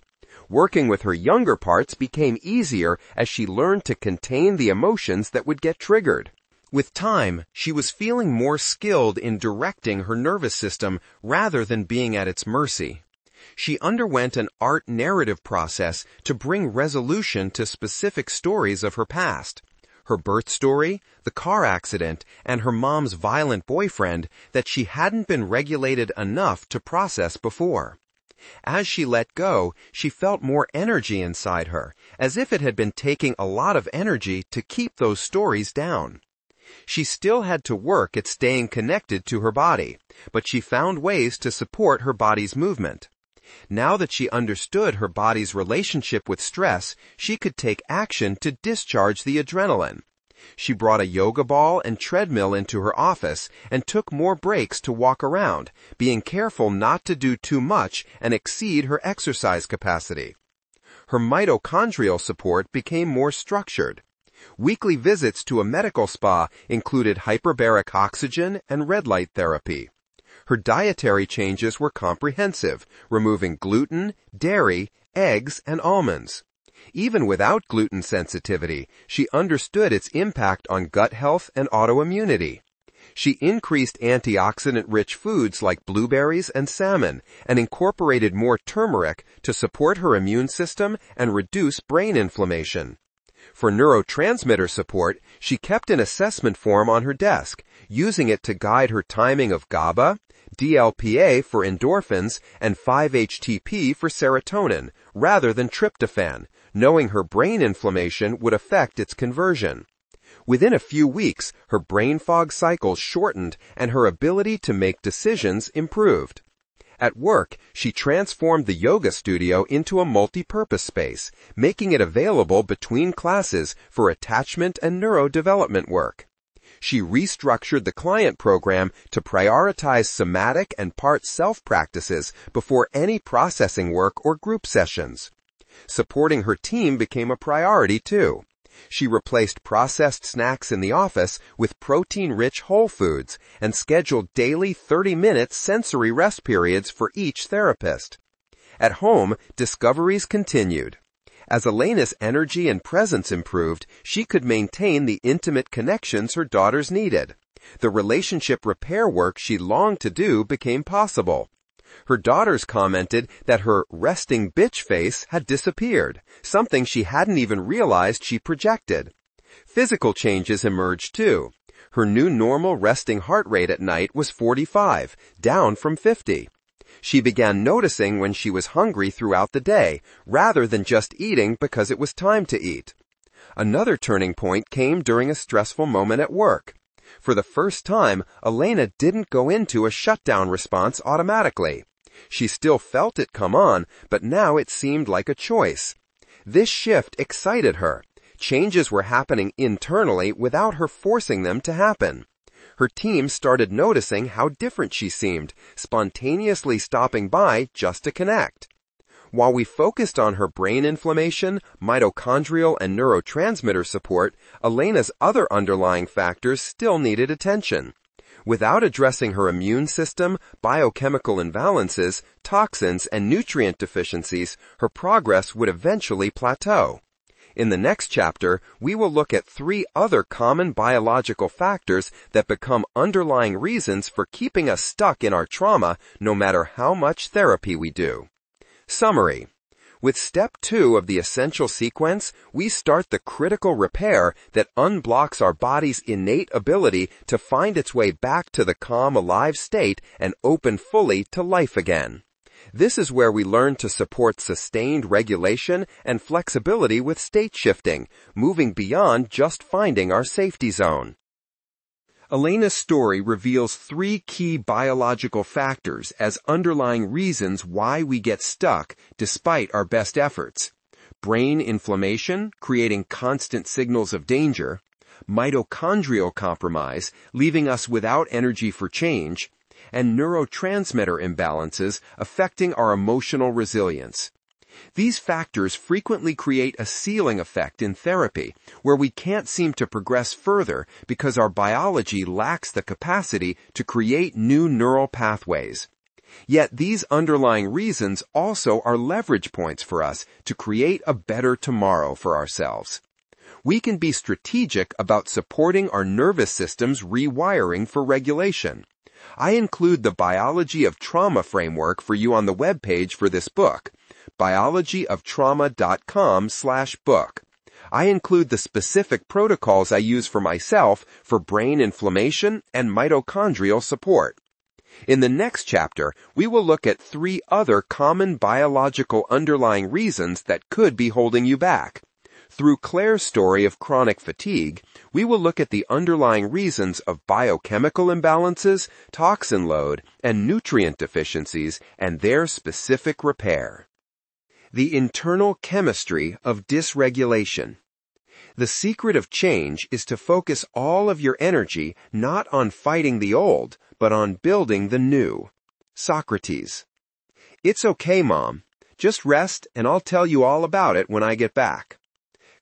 Working with her younger parts became easier as she learned to contain the emotions that would get triggered. With time, she was feeling more skilled in directing her nervous system rather than being at its mercy. She underwent an art narrative process to bring resolution to specific stories of her past. Her birth story, the car accident, and her mom's violent boyfriend that she hadn't been regulated enough to process before. As she let go, she felt more energy inside her, as if it had been taking a lot of energy to keep those stories down. She still had to work at staying connected to her body, but she found ways to support her body's movement. Now that she understood her body's relationship with stress, she could take action to discharge the adrenaline. She brought a yoga ball and treadmill into her office and took more breaks to walk around, being careful not to do too much and exceed her exercise capacity. Her mitochondrial support became more structured. Weekly visits to a medical spa included hyperbaric oxygen and red light therapy. Her dietary changes were comprehensive, removing gluten, dairy, eggs, and almonds. Even without gluten sensitivity, she understood its impact on gut health and autoimmunity. She increased antioxidant-rich foods like blueberries and salmon and incorporated more turmeric to support her immune system and reduce brain inflammation. For neurotransmitter support, she kept an assessment form on her desk, using it to guide her timing of GABA, DLPA for endorphins, and 5-HTP for serotonin, rather than tryptophan, knowing her brain inflammation would affect its conversion. Within a few weeks, her brain fog cycles shortened and her ability to make decisions improved. At work, she transformed the yoga studio into a multi-purpose space, making it available between classes for attachment and neurodevelopment work. She restructured the client program to prioritize somatic and part self practices before any processing work or group sessions. Supporting her team became a priority too. She replaced processed snacks in the office with protein-rich whole foods and scheduled daily 30-minute sensory rest periods for each therapist. At home, discoveries continued. As Elena's energy and presence improved, she could maintain the intimate connections her daughters needed. The relationship repair work she longed to do became possible. Her daughters commented that her resting bitch face had disappeared, something she hadn't even realized she projected. Physical changes emerged too. Her new normal resting heart rate at night was 45, down from 50. She began noticing when she was hungry throughout the day, rather than just eating because it was time to eat. Another turning point came during a stressful moment at work. For the first time, Elena didn't go into a shutdown response automatically. She still felt it come on, but now it seemed like a choice. This shift excited her. Changes were happening internally without her forcing them to happen. Her team started noticing how different she seemed, spontaneously stopping by just to connect. While we focused on her brain inflammation, mitochondrial and neurotransmitter support, Elena's other underlying factors still needed attention. Without addressing her immune system, biochemical imbalances, toxins, and nutrient deficiencies, her progress would eventually plateau. In the next chapter, we will look at 3 other common biological factors that become underlying reasons for keeping us stuck in our trauma no matter how much therapy we do. Summary. With step 2 of the essential sequence, we start the critical repair that unblocks our body's innate ability to find its way back to the calm, alive state and open fully to life again. This is where we learn to support sustained regulation and flexibility with state shifting, moving beyond just finding our safety zone. Elena's story reveals 3 key biological factors as underlying reasons why we get stuck despite our best efforts. Brain inflammation, creating constant signals of danger, mitochondrial compromise, leaving us without energy for change, and neurotransmitter imbalances affecting our emotional resilience. These factors frequently create a ceiling effect in therapy, where we can't seem to progress further because our biology lacks the capacity to create new neural pathways. Yet these underlying reasons also are leverage points for us to create a better tomorrow for ourselves. We can be strategic about supporting our nervous system's rewiring for regulation. I include the Biology of Trauma framework for you on the webpage for this book, biologyoftrauma.com/book. I include the specific protocols I use for myself for brain inflammation and mitochondrial support. In the next chapter, we will look at 3 other common biological underlying reasons that could be holding you back. Through Claire's story of chronic fatigue, we will look at the underlying reasons of biochemical imbalances, toxin load, and nutrient deficiencies and their specific repair. The internal chemistry of dysregulation. The secret of change is to focus all of your energy not on fighting the old, but on building the new. Socrates. It's okay, Mom. Just rest and I'll tell you all about it when I get back.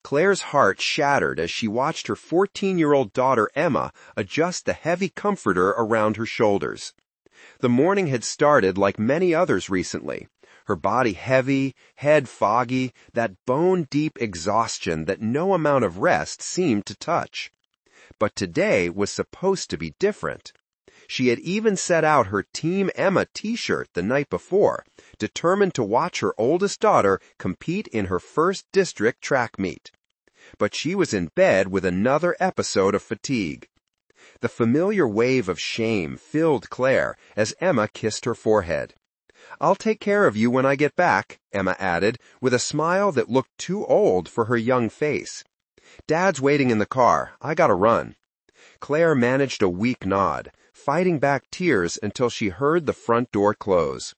Claire's heart shattered as she watched her 14-year-old daughter Emma adjust the heavy comforter around her shoulders. The morning had started like many others recently. Her body heavy, head foggy, that bone-deep exhaustion that no amount of rest seemed to touch. But today was supposed to be different. She had even set out her Team Emma t-shirt the night before, determined to watch her oldest daughter compete in her first district track meet. But she was in bed with another episode of fatigue. The familiar wave of shame filled Claire as Emma kissed her forehead. "I'll take care of you when I get back," Emma added, with a smile that looked too old for her young face. "Dad's waiting in the car. I gotta run." Claire managed a weak nod, fighting back tears until she heard the front door close.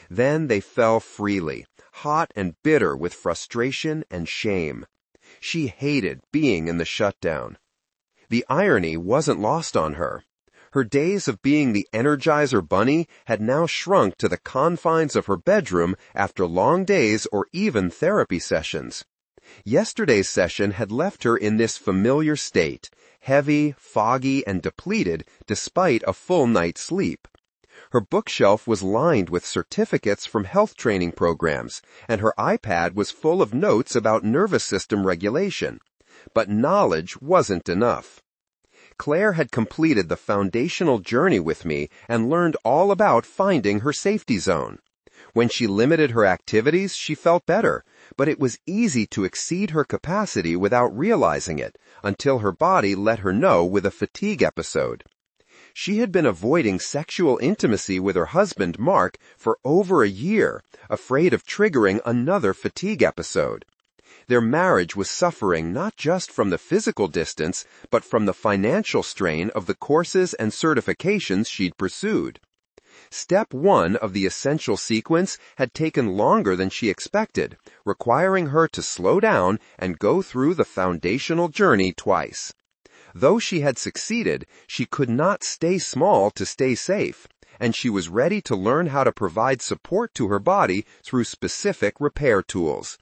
Then they fell freely, hot and bitter with frustration and shame. She hated being in the shutdown. The irony wasn't lost on her. Her days of being the Energizer Bunny had now shrunk to the confines of her bedroom after long days or even therapy sessions. Yesterday's session had left her in this familiar state, heavy, foggy, and depleted despite a full night's sleep. Her bookshelf was lined with certificates from health training programs, and her iPad was full of notes about nervous system regulation. But knowledge wasn't enough. Claire had completed the foundational journey with me and learned all about finding her safety zone. When she limited her activities, she felt better, but it was easy to exceed her capacity without realizing it until her body let her know with a fatigue episode. She had been avoiding sexual intimacy with her husband, Mark, for over a year, afraid of triggering another fatigue episode. Their marriage was suffering not just from the physical distance, but from the financial strain of the courses and certifications she'd pursued. Step 1 of the essential sequence had taken longer than she expected, requiring her to slow down and go through the foundational journey twice. Though she had succeeded, she could not stay small to stay safe, and she was ready to learn how to provide support to her body through specific repair tools.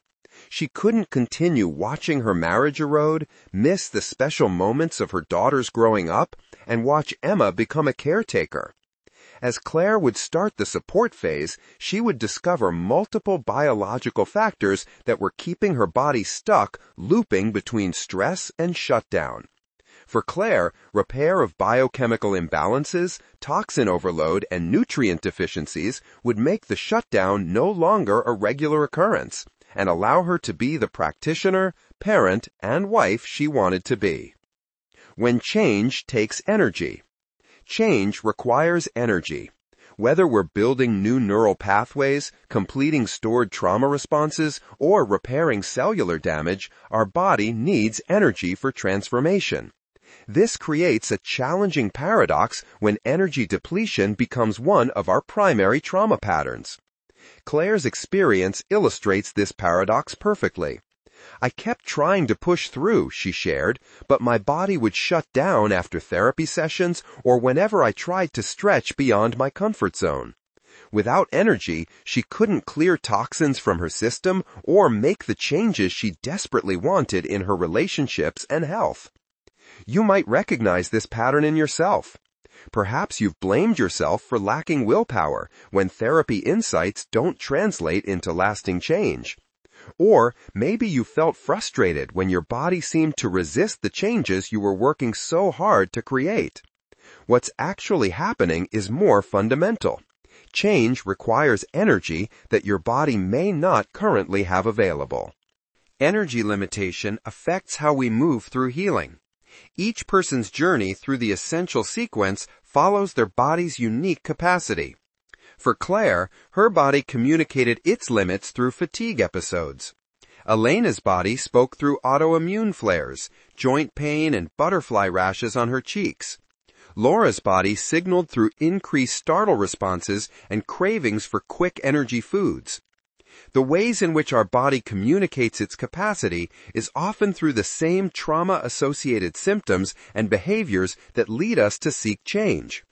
She couldn't continue watching her marriage erode, miss the special moments of her daughters growing up, and watch Emma become a caretaker. As Claire would start the support phase, she would discover multiple biological factors that were keeping her body stuck, looping between stress and shutdown. For Claire, repair of biochemical imbalances, toxin overload, and nutrient deficiencies would make the shutdown no longer a regular occurrence and allow her to be the practitioner, parent, and wife she wanted to be. When change takes energy. Change requires energy. Whether we're building new neural pathways, completing stored trauma responses, or repairing cellular damage, our body needs energy for transformation. This creates a challenging paradox when energy depletion becomes one of our primary trauma patterns. Claire's experience illustrates this paradox perfectly. I kept trying to push through, she shared, but my body would shut down after therapy sessions or whenever I tried to stretch beyond my comfort zone. Without energy, she couldn't clear toxins from her system or make the changes she desperately wanted in her relationships and health. You might recognize this pattern in yourself. Perhaps you've blamed yourself for lacking willpower when therapy insights don't translate into lasting change. Or maybe you felt frustrated when your body seemed to resist the changes you were working so hard to create. What's actually happening is more fundamental. Change requires energy that your body may not currently have available. Energy limitation affects how we move through healing. Each person's journey through the essential sequence follows their body's unique capacity. For Claire, her body communicated its limits through fatigue episodes. Elena's body spoke through autoimmune flares, joint pain, and butterfly rashes on her cheeks. Laura's body signaled through increased startle responses and cravings for quick energy foods. The ways in which our body communicates its capacity is often through the same trauma-associated symptoms and behaviors that lead us to seek change.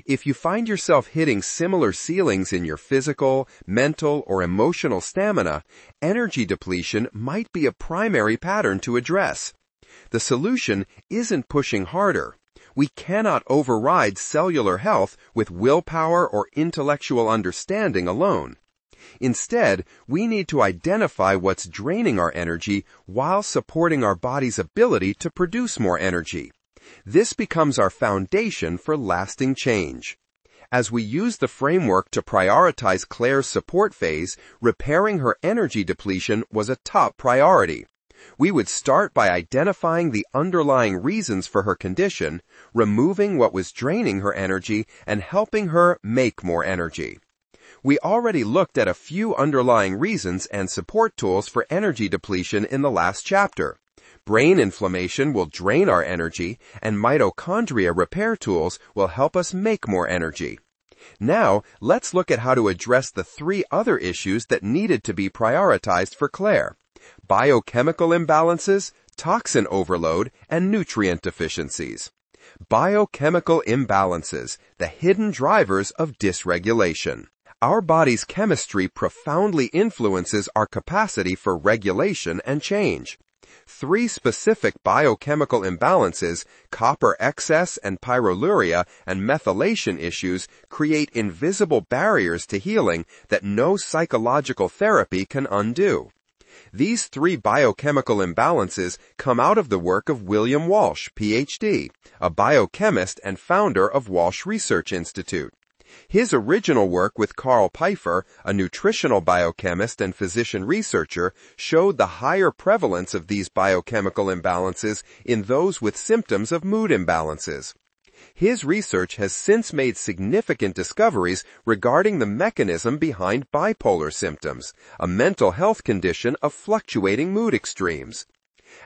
If you find yourself hitting similar ceilings in your physical, mental, or emotional stamina, energy depletion might be a primary pattern to address. The solution isn't pushing harder. We cannot override cellular health with willpower or intellectual understanding alone. Instead, we need to identify what's draining our energy while supporting our body's ability to produce more energy. This becomes our foundation for lasting change. As we use the framework to prioritize Claire's support phase, repairing her energy depletion was a top priority. We would start by identifying the underlying reasons for her condition, removing what was draining her energy, and helping her make more energy. We already looked at a few underlying reasons and support tools for energy depletion in the last chapter. Brain inflammation will drain our energy, and mitochondria repair tools will help us make more energy. Now, let's look at how to address the 3 other issues that needed to be prioritized for Claire: biochemical imbalances, toxin overload, and nutrient deficiencies. Biochemical imbalances, the hidden drivers of dysregulation. Our body's chemistry profoundly influences our capacity for regulation and change. 3 specific biochemical imbalances, copper excess and pyroluria and methylation issues, create invisible barriers to healing that no psychological therapy can undo. These three biochemical imbalances come out of the work of William Walsh, Ph.D., a biochemist and founder of Walsh Research Institute. His original work with Carl Pfeiffer, a nutritional biochemist and physician researcher, showed the higher prevalence of these biochemical imbalances in those with symptoms of mood imbalances. His research has since made significant discoveries regarding the mechanism behind bipolar symptoms, a mental health condition of fluctuating mood extremes.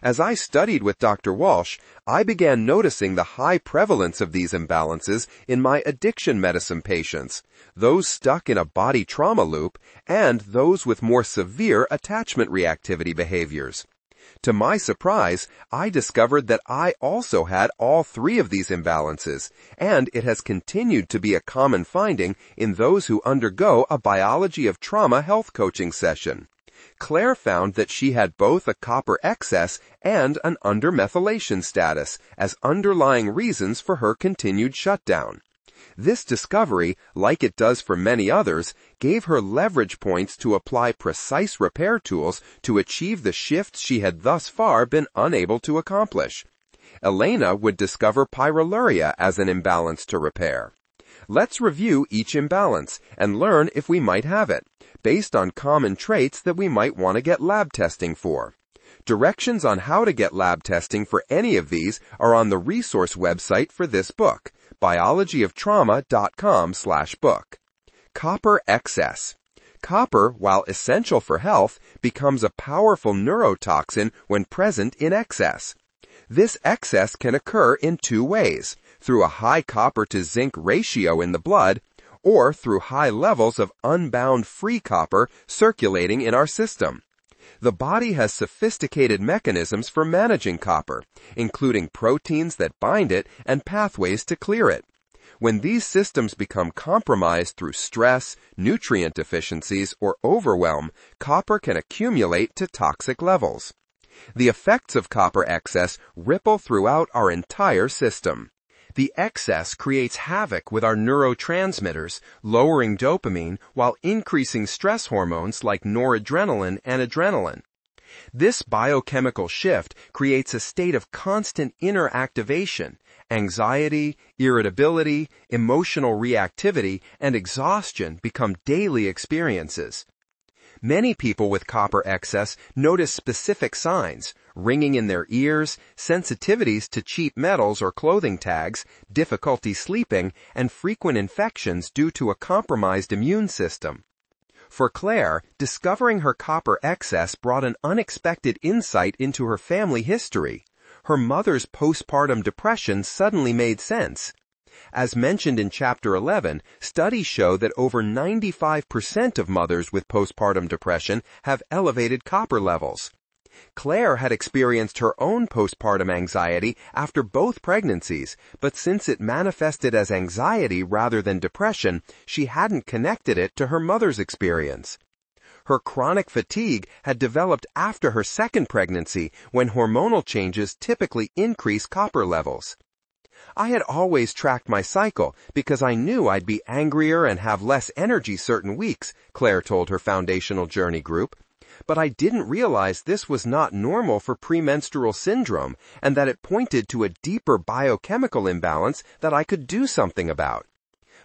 As I studied with Dr. Walsh, I began noticing the high prevalence of these imbalances in my addiction medicine patients, those stuck in a body trauma loop, and those with more severe attachment reactivity behaviors. To my surprise, I discovered that I also had all three of these imbalances, and it has continued to be a common finding in those who undergo a biology of trauma health coaching session. Claire found that she had both a copper excess and an undermethylation status as underlying reasons for her continued shutdown. This discovery, like it does for many others, gave her leverage points to apply precise repair tools to achieve the shifts she had thus far been unable to accomplish. Elena would discover pyroluria as an imbalance to repair. Let's review each imbalance and learn if we might have it, based on common traits that we might want to get lab testing for. Directions on how to get lab testing for any of these are on the resource website for this book, biologyoftrauma.com/book. Copper excess. Copper, while essential for health, becomes a powerful neurotoxin when present in excess. This excess can occur in two ways, through a high copper to zinc ratio in the blood, or through high levels of unbound free copper circulating in our system. The body has sophisticated mechanisms for managing copper, including proteins that bind it and pathways to clear it. When these systems become compromised through stress, nutrient deficiencies, or overwhelm, copper can accumulate to toxic levels. The effects of copper excess ripple throughout our entire system. The excess creates havoc with our neurotransmitters, lowering dopamine while increasing stress hormones like noradrenaline and adrenaline. This biochemical shift creates a state of constant inner activation. Anxiety, irritability, emotional reactivity, and exhaustion become daily experiences. Many people with copper excess notice specific signs: ringing in their ears, sensitivities to cheap metals or clothing tags, difficulty sleeping, and frequent infections due to a compromised immune system. For Claire, discovering her copper excess brought an unexpected insight into her family history. Her mother's postpartum depression suddenly made sense. As mentioned in Chapter 11, studies show that over 95% of mothers with postpartum depression have elevated copper levels. Claire had experienced her own postpartum anxiety after both pregnancies, but since it manifested as anxiety rather than depression, she hadn't connected it to her mother's experience. Her chronic fatigue had developed after her second pregnancy, when hormonal changes typically increase copper levels. I had always tracked my cycle because I knew I'd be angrier and have less energy certain weeks, Claire told her foundational journey group. But I didn't realize this was not normal for premenstrual syndrome and that it pointed to a deeper biochemical imbalance that I could do something about.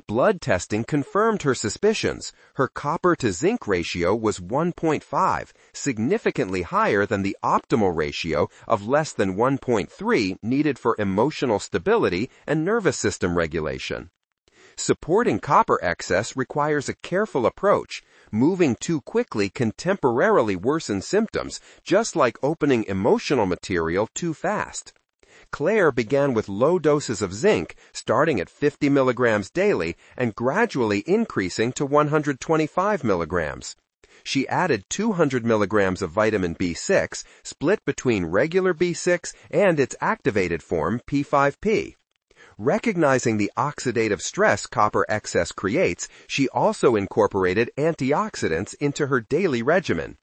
Blood testing confirmed her suspicions. Her copper to zinc ratio was 1.5, significantly higher than the optimal ratio of less than 1.3 needed for emotional stability and nervous system regulation. Supporting copper excess requires a careful approach. Moving too quickly can temporarily worsen symptoms, just like opening emotional material too fast. Claire began with low doses of zinc, starting at 50 milligrams daily and gradually increasing to 125 milligrams. She added 200 milligrams of vitamin B6, split between regular B6 and its activated form, P5P. Recognizing the oxidative stress copper excess creates, she also incorporated antioxidants into her daily regimen.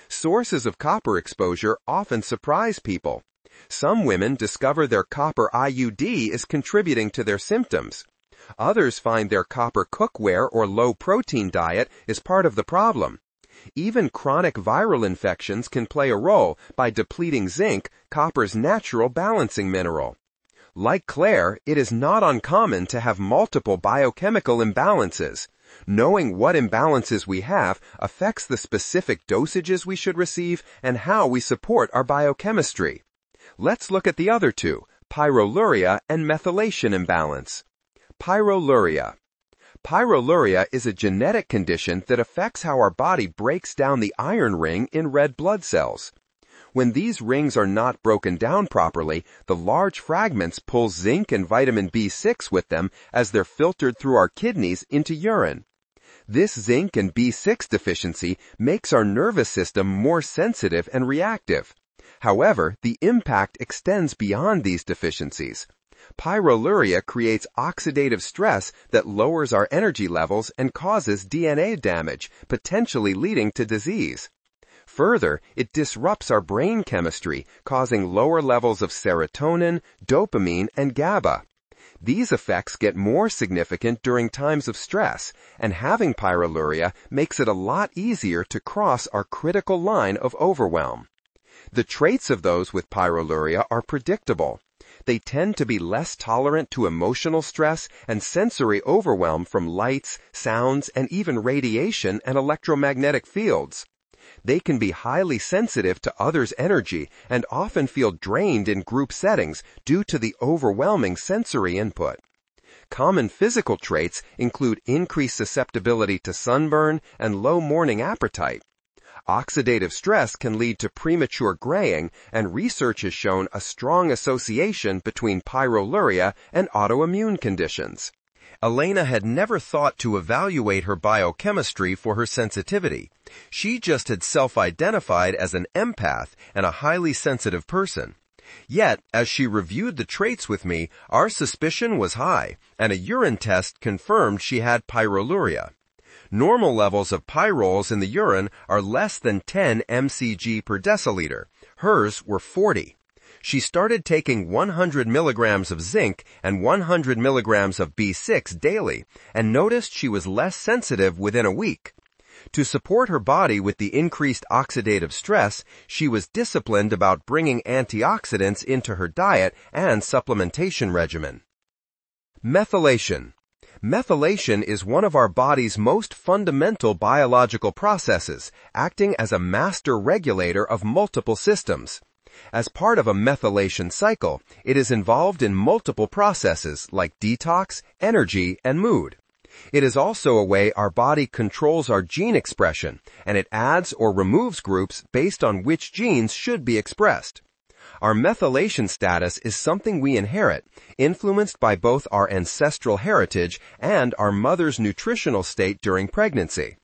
Sources of copper exposure often surprise people. Some women discover their copper IUD is contributing to their symptoms. Others find their copper cookware or low-protein diet is part of the problem. Even chronic viral infections can play a role by depleting zinc, copper's natural balancing mineral. Like Claire, it is not uncommon to have multiple biochemical imbalances. Knowing what imbalances we have affects the specific dosages we should receive and how we support our biochemistry. Let's look at the other two, pyroluria and methylation imbalance. Pyroluria. Pyroluria is a genetic condition that affects how our body breaks down the iron ring in red blood cells. When these rings are not broken down properly, the large fragments pull zinc and vitamin B6 with them as they're filtered through our kidneys into urine. This zinc and B6 deficiency makes our nervous system more sensitive and reactive. However, the impact extends beyond these deficiencies. Pyroluria creates oxidative stress that lowers our energy levels and causes DNA damage, potentially leading to disease. Further, it disrupts our brain chemistry, causing lower levels of serotonin, dopamine, and GABA. These effects get more significant during times of stress, and having pyroluria makes it a lot easier to cross our critical line of overwhelm. The traits of those with pyroluria are predictable. They tend to be less tolerant to emotional stress and sensory overwhelm from lights, sounds, and even radiation and electromagnetic fields. They can be highly sensitive to others' energy and often feel drained in group settings due to the overwhelming sensory input. Common physical traits include increased susceptibility to sunburn and low morning appetite. Oxidative stress can lead to premature graying, and research has shown a strong association between pyroluria and autoimmune conditions. Elena had never thought to evaluate her biochemistry for her sensitivity. She just had self-identified as an empath and a highly sensitive person. Yet, as she reviewed the traits with me, our suspicion was high, and a urine test confirmed she had pyroluria. Normal levels of pyrols in the urine are less than 10 mcg per deciliter. Hers were 40. She started taking 100 milligrams of zinc and 100 milligrams of B6 daily and noticed she was less sensitive within a week. To support her body with the increased oxidative stress, she was disciplined about bringing antioxidants into her diet and supplementation regimen. Methylation. Methylation is one of our body's most fundamental biological processes, acting as a master regulator of multiple systems. As part of a methylation cycle, it is involved in multiple processes like detox, energy, and mood. It is also a way our body controls our gene expression, and it adds or removes groups based on which genes should be expressed. Our methylation status is something we inherit, influenced by both our ancestral heritage and our mother's nutritional state during pregnancy.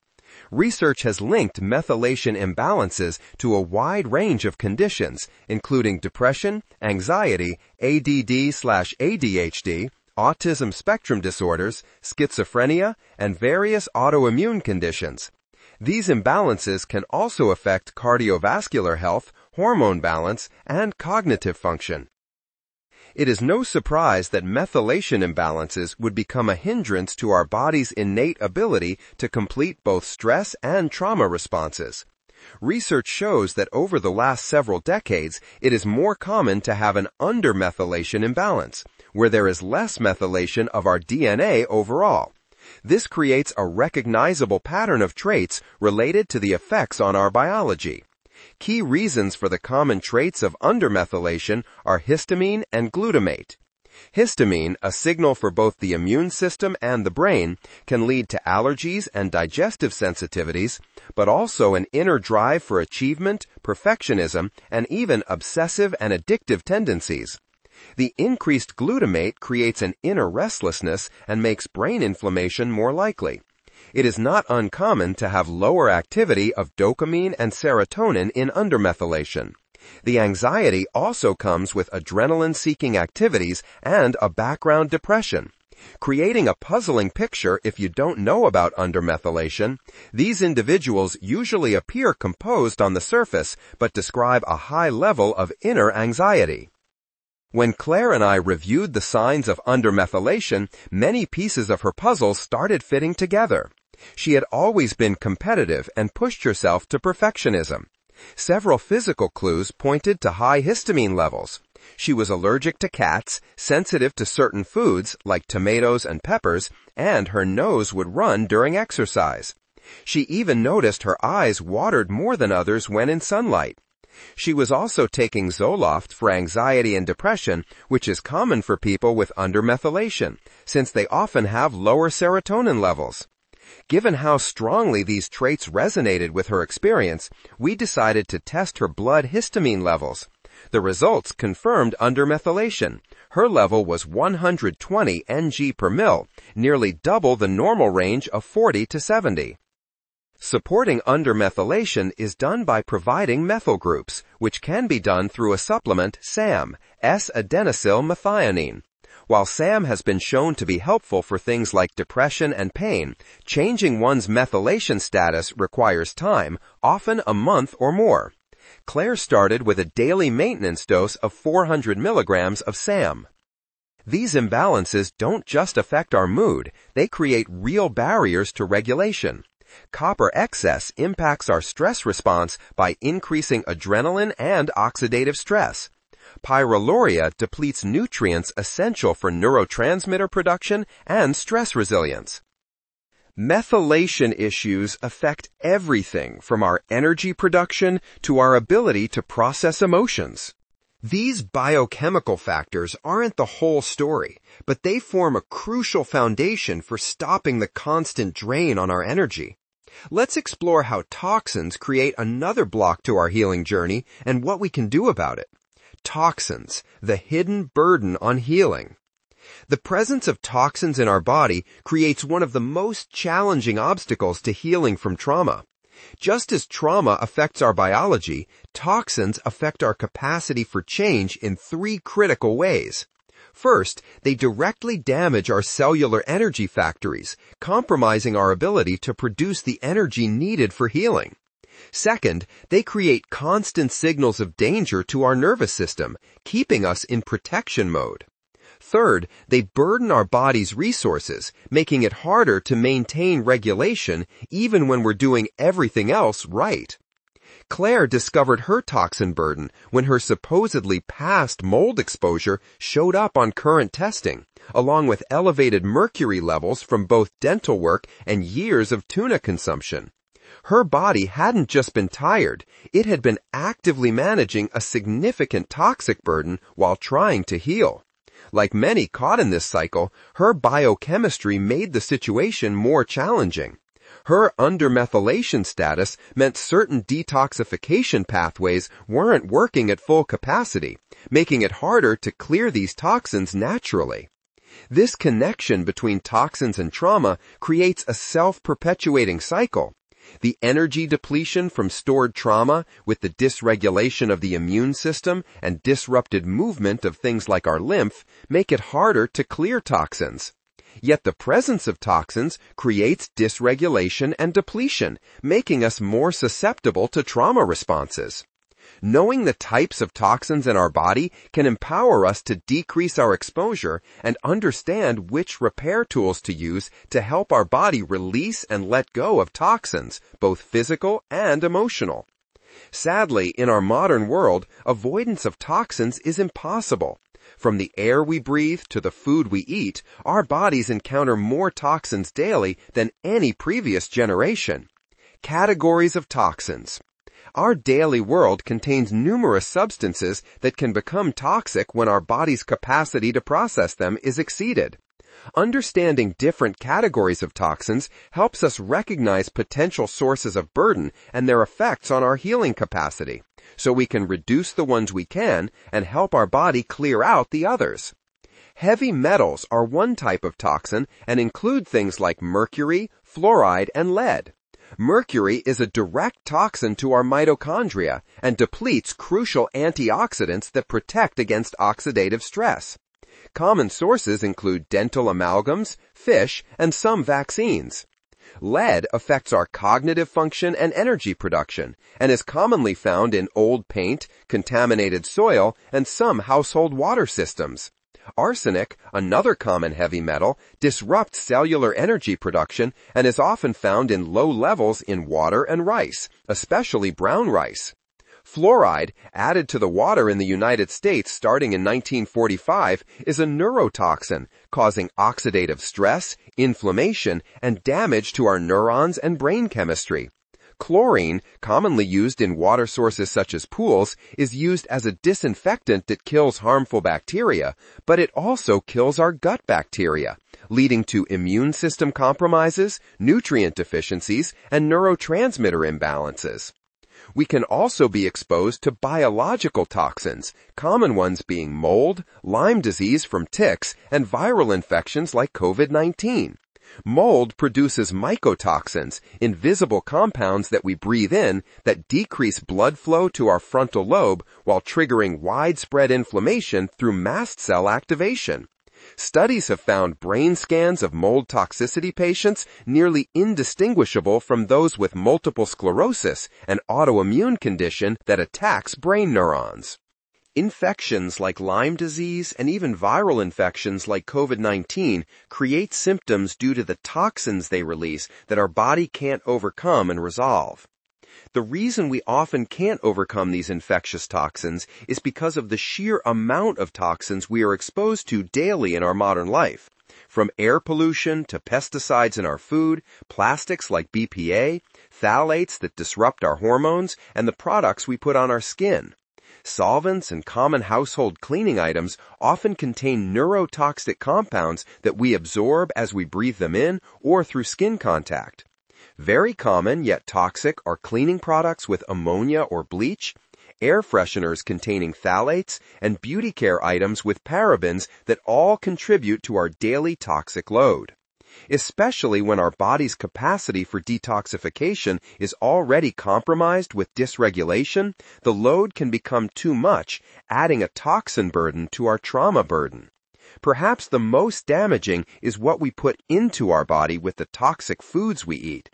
Research has linked methylation imbalances to a wide range of conditions, including depression, anxiety, ADD/ADHD, autism spectrum disorders, schizophrenia, and various autoimmune conditions. These imbalances can also affect cardiovascular health, hormone balance, and cognitive function. It is no surprise that methylation imbalances would become a hindrance to our body's innate ability to complete both stress and trauma responses. Research shows that over the last several decades, it is more common to have an undermethylation imbalance, where there is less methylation of our DNA overall. This creates a recognizable pattern of traits related to the effects on our biology. Key reasons for the common traits of undermethylation are histamine and glutamate. Histamine, a signal for both the immune system and the brain, can lead to allergies and digestive sensitivities, but also an inner drive for achievement, perfectionism, and even obsessive and addictive tendencies. The increased glutamate creates an inner restlessness and makes brain inflammation more likely. It is not uncommon to have lower activity of dopamine and serotonin in undermethylation. The anxiety also comes with adrenaline-seeking activities and a background depression. Creating a puzzling picture if you don't know about undermethylation, these individuals usually appear composed on the surface but describe a high level of inner anxiety. When Claire and I reviewed the signs of undermethylation, many pieces of her puzzle started fitting together. She had always been competitive and pushed herself to perfectionism. Several physical clues pointed to high histamine levels. She was allergic to cats, sensitive to certain foods like tomatoes and peppers, and her nose would run during exercise. She even noticed her eyes watered more than others when in sunlight. She was also taking Zoloft for anxiety and depression, which is common for people with undermethylation, since they often have lower serotonin levels. Given how strongly these traits resonated with her experience, we decided to test her blood histamine levels. The results confirmed undermethylation. Her level was 120 ng per mil, nearly double the normal range of 40 to 70. Supporting undermethylation is done by providing methyl groups, which can be done through a supplement SAM, S-adenosylmethionine. While SAM has been shown to be helpful for things like depression and pain, changing one's methylation status requires time, often a month or more. Claire started with a daily maintenance dose of 400 milligrams of SAM. These imbalances don't just affect our mood, they create real barriers to regulation. Copper excess impacts our stress response by increasing adrenaline and oxidative stress. Pyroluria depletes nutrients essential for neurotransmitter production and stress resilience. Methylation issues affect everything from our energy production to our ability to process emotions. These biochemical factors aren't the whole story, but they form a crucial foundation for stopping the constant drain on our energy. Let's explore how toxins create another block to our healing journey and what we can do about it. Toxins, the hidden burden on healing. The presence of toxins in our body creates one of the most challenging obstacles to healing from trauma. Just as trauma affects our biology, toxins affect our capacity for change in 3 critical ways. First, they directly damage our cellular energy factories, compromising our ability to produce the energy needed for healing. Second, they create constant signals of danger to our nervous system, keeping us in protection mode. Third, they burden our body's resources, making it harder to maintain regulation even when we're doing everything else right. Claire discovered her toxin burden when her supposedly past mold exposure showed up on current testing, along with elevated mercury levels from both dental work and years of tuna consumption. Her body hadn't just been tired, it had been actively managing a significant toxic burden while trying to heal. Like many caught in this cycle, her biochemistry made the situation more challenging. Her undermethylation status meant certain detoxification pathways weren't working at full capacity, making it harder to clear these toxins naturally. This connection between toxins and trauma creates a self-perpetuating cycle. The energy depletion from stored trauma with the dysregulation of the immune system and disrupted movement of things like our lymph make it harder to clear toxins. Yet the presence of toxins creates dysregulation and depletion, making us more susceptible to trauma responses. Knowing the types of toxins in our body can empower us to decrease our exposure and understand which repair tools to use to help our body release and let go of toxins, both physical and emotional. Sadly, in our modern world, avoidance of toxins is impossible. From the air we breathe to the food we eat, our bodies encounter more toxins daily than any previous generation. Categories of toxins. Our daily world contains numerous substances that can become toxic when our body's capacity to process them is exceeded. Understanding different categories of toxins helps us recognize potential sources of burden and their effects on our healing capacity, so we can reduce the ones we can and help our body clear out the others. Heavy metals are one type of toxin and include things like mercury, fluoride, and lead. Mercury is a direct toxin to our mitochondria and depletes crucial antioxidants that protect against oxidative stress. Common sources include dental amalgams, fish, and some vaccines. Lead affects our cognitive function and energy production and is commonly found in old paint, contaminated soil, and some household water systems. Arsenic, another common heavy metal, disrupts cellular energy production and is often found in low levels in water and rice, especially brown rice. Fluoride, added to the water in the United States starting in 1945, is a neurotoxin, causing oxidative stress, inflammation, and damage to our neurons and brain chemistry. Chlorine, commonly used in water sources such as pools, is used as a disinfectant that kills harmful bacteria, but it also kills our gut bacteria, leading to immune system compromises, nutrient deficiencies, and neurotransmitter imbalances. We can also be exposed to biological toxins, common ones being mold, Lyme disease from ticks, and viral infections like COVID-19. Mold produces mycotoxins, invisible compounds that we breathe in that decrease blood flow to our frontal lobe while triggering widespread inflammation through mast cell activation. Studies have found brain scans of mold toxicity patients nearly indistinguishable from those with multiple sclerosis, an autoimmune condition that attacks brain neurons. Infections like Lyme disease and even viral infections like COVID-19 create symptoms due to the toxins they release that our body can't overcome and resolve. The reason we often can't overcome these infectious toxins is because of the sheer amount of toxins we are exposed to daily in our modern life. From air pollution to pesticides in our food, plastics like BPA, phthalates that disrupt our hormones, and the products we put on our skin. Solvents and common household cleaning items often contain neurotoxic compounds that we absorb as we breathe them in or through skin contact. Very common yet toxic are cleaning products with ammonia or bleach, air fresheners containing phthalates, and beauty care items with parabens that all contribute to our daily toxic load. Especially when our body's capacity for detoxification is already compromised with dysregulation, the load can become too much, adding a toxin burden to our trauma burden. Perhaps the most damaging is what we put into our body with the toxic foods we eat.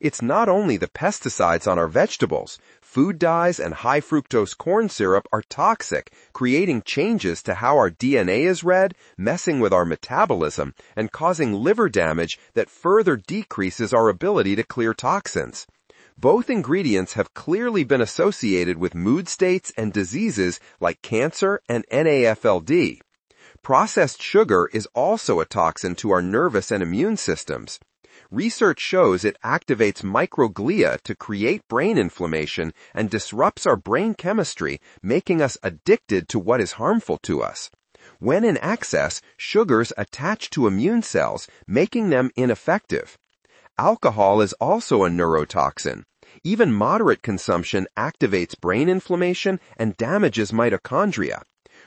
It's not only the pesticides on our vegetables. Food dyes and high fructose corn syrup are toxic, creating changes to how our DNA is read, messing with our metabolism, and causing liver damage that further decreases our ability to clear toxins. Both ingredients have clearly been associated with mood states and diseases like cancer and NAFLD. Processed sugar is also a toxin to our nervous and immune systems. Research shows it activates microglia to create brain inflammation and disrupts our brain chemistry, making us addicted to what is harmful to us. When in excess, sugars attach to immune cells, making them ineffective. Alcohol is also a neurotoxin. Even moderate consumption activates brain inflammation and damages mitochondria.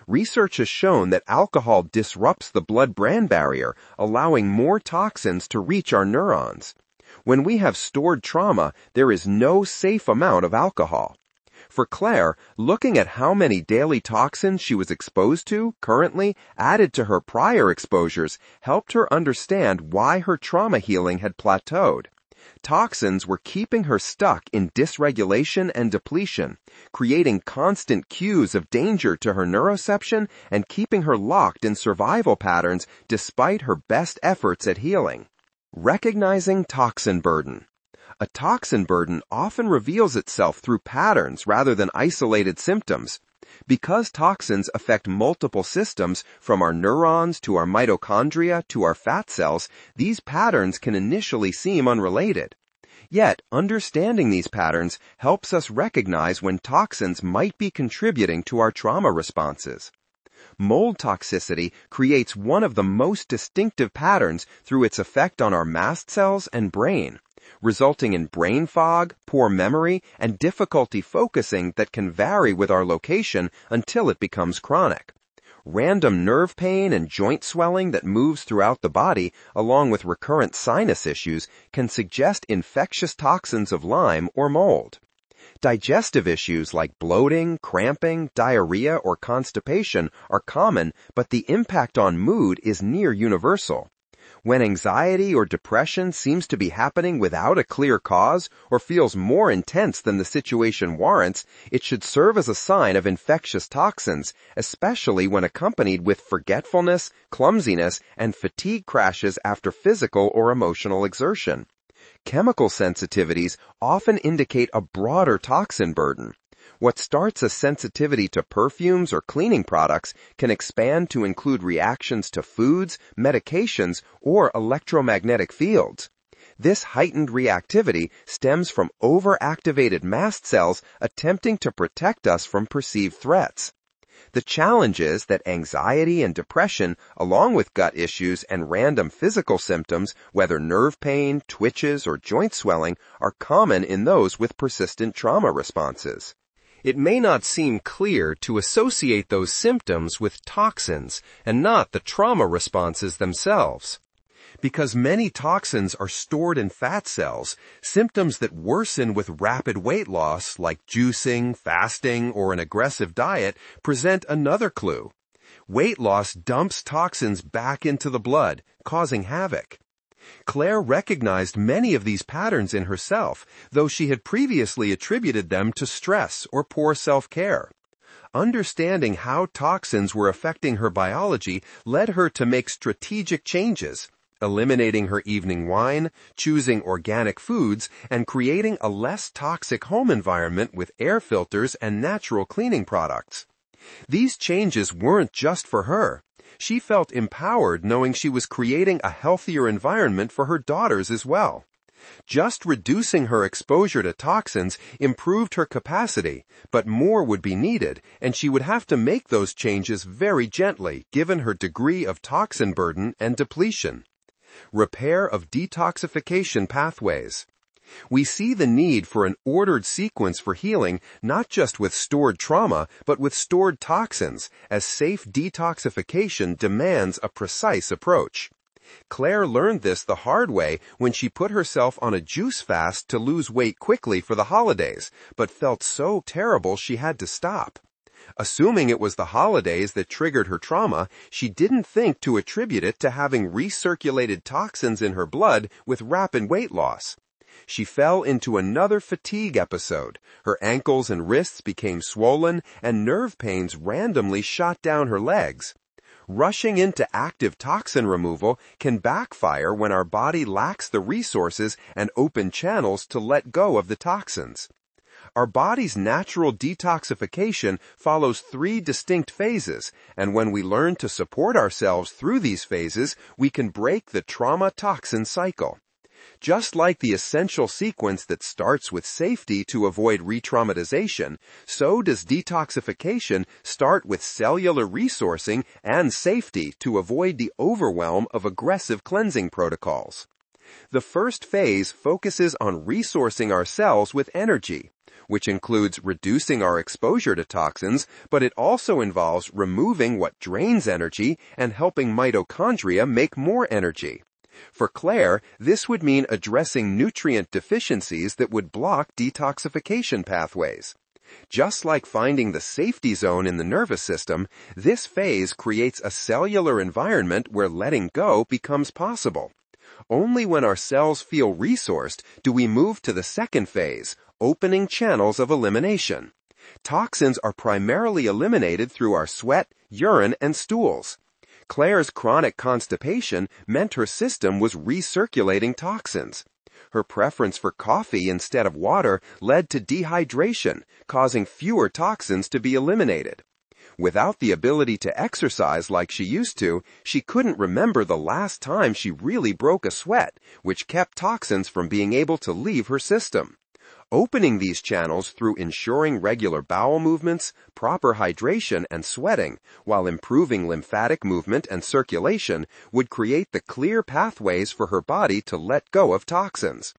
Research has shown that alcohol disrupts the blood-brain barrier, allowing more toxins to reach our neurons. When we have stored trauma, there is no safe amount of alcohol. For Claire, looking at how many daily toxins she was exposed to currently added to her prior exposures helped her understand why her trauma healing had plateaued. Toxins were keeping her stuck in dysregulation and depletion, creating constant cues of danger to her neuroception and keeping her locked in survival patterns despite her best efforts at healing. Recognizing toxin burden. A toxin burden often reveals itself through patterns rather than isolated symptoms. Because toxins affect multiple systems, from our neurons to our mitochondria to our fat cells, these patterns can initially seem unrelated. Yet, understanding these patterns helps us recognize when toxins might be contributing to our trauma responses. Mold toxicity creates one of the most distinctive patterns through its effect on our mast cells and brain, resulting in brain fog, poor memory, and difficulty focusing that can vary with our location until it becomes chronic. Random nerve pain and joint swelling that moves throughout the body, along with recurrent sinus issues, can suggest infectious toxins of Lyme or mold. Digestive issues like bloating, cramping, diarrhea, or constipation are common, but the impact on mood is near universal. When anxiety or depression seems to be happening without a clear cause or feels more intense than the situation warrants, it should serve as a sign of infectious toxins, especially when accompanied with forgetfulness, clumsiness, and fatigue crashes after physical or emotional exertion. Chemical sensitivities often indicate a broader toxin burden. What starts as sensitivity to perfumes or cleaning products can expand to include reactions to foods, medications, or electromagnetic fields. This heightened reactivity stems from overactivated mast cells attempting to protect us from perceived threats. The challenge is that anxiety and depression, along with gut issues and random physical symptoms, whether nerve pain, twitches, or joint swelling, are common in those with persistent trauma responses. It may not seem clear to associate those symptoms with toxins and not the trauma responses themselves. Because many toxins are stored in fat cells, symptoms that worsen with rapid weight loss, like juicing, fasting, or an aggressive diet, present another clue. Weight loss dumps toxins back into the blood, causing havoc. Claire recognized many of these patterns in herself, though she had previously attributed them to stress or poor self-care. Understanding how toxins were affecting her biology led her to make strategic changes, eliminating her evening wine, choosing organic foods, and creating a less toxic home environment with air filters and natural cleaning products. These changes weren't just for her. She felt empowered knowing she was creating a healthier environment for her daughters as well. Just reducing her exposure to toxins improved her capacity, but more would be needed, and she would have to make those changes very gently, given her degree of toxin burden and depletion. Repair of detoxification pathways. We see the need for an ordered sequence for healing, not just with stored trauma, but with stored toxins, as safe detoxification demands a precise approach. Claire learned this the hard way when she put herself on a juice fast to lose weight quickly for the holidays, but felt so terrible she had to stop. Assuming it was the holidays that triggered her trauma, she didn't think to attribute it to having recirculated toxins in her blood with rapid weight loss. She fell into another fatigue episode. Her ankles and wrists became swollen, and nerve pains randomly shot down her legs. Rushing into active toxin removal can backfire when our body lacks the resources and open channels to let go of the toxins. Our body's natural detoxification follows 3 distinct phases, and when we learn to support ourselves through these phases, we can break the trauma-toxin cycle. Just like the essential sequence that starts with safety to avoid re-traumatization, so does detoxification start with cellular resourcing and safety to avoid the overwhelm of aggressive cleansing protocols. The first phase focuses on resourcing our cells with energy, which includes reducing our exposure to toxins, but it also involves removing what drains energy and helping mitochondria make more energy. For Claire, this would mean addressing nutrient deficiencies that would block detoxification pathways. Just like finding the safety zone in the nervous system, this phase creates a cellular environment where letting go becomes possible. Only when our cells feel resourced do we move to the second phase, opening channels of elimination. Toxins are primarily eliminated through our sweat, urine, and stools. Claire's chronic constipation meant her system was recirculating toxins. Her preference for coffee instead of water led to dehydration, causing fewer toxins to be eliminated. Without the ability to exercise like she used to, she couldn't remember the last time she really broke a sweat, which kept toxins from being able to leave her system. Opening these channels through ensuring regular bowel movements, proper hydration, and sweating, while improving lymphatic movement and circulation, would create the clear pathways for her body to let go of toxins.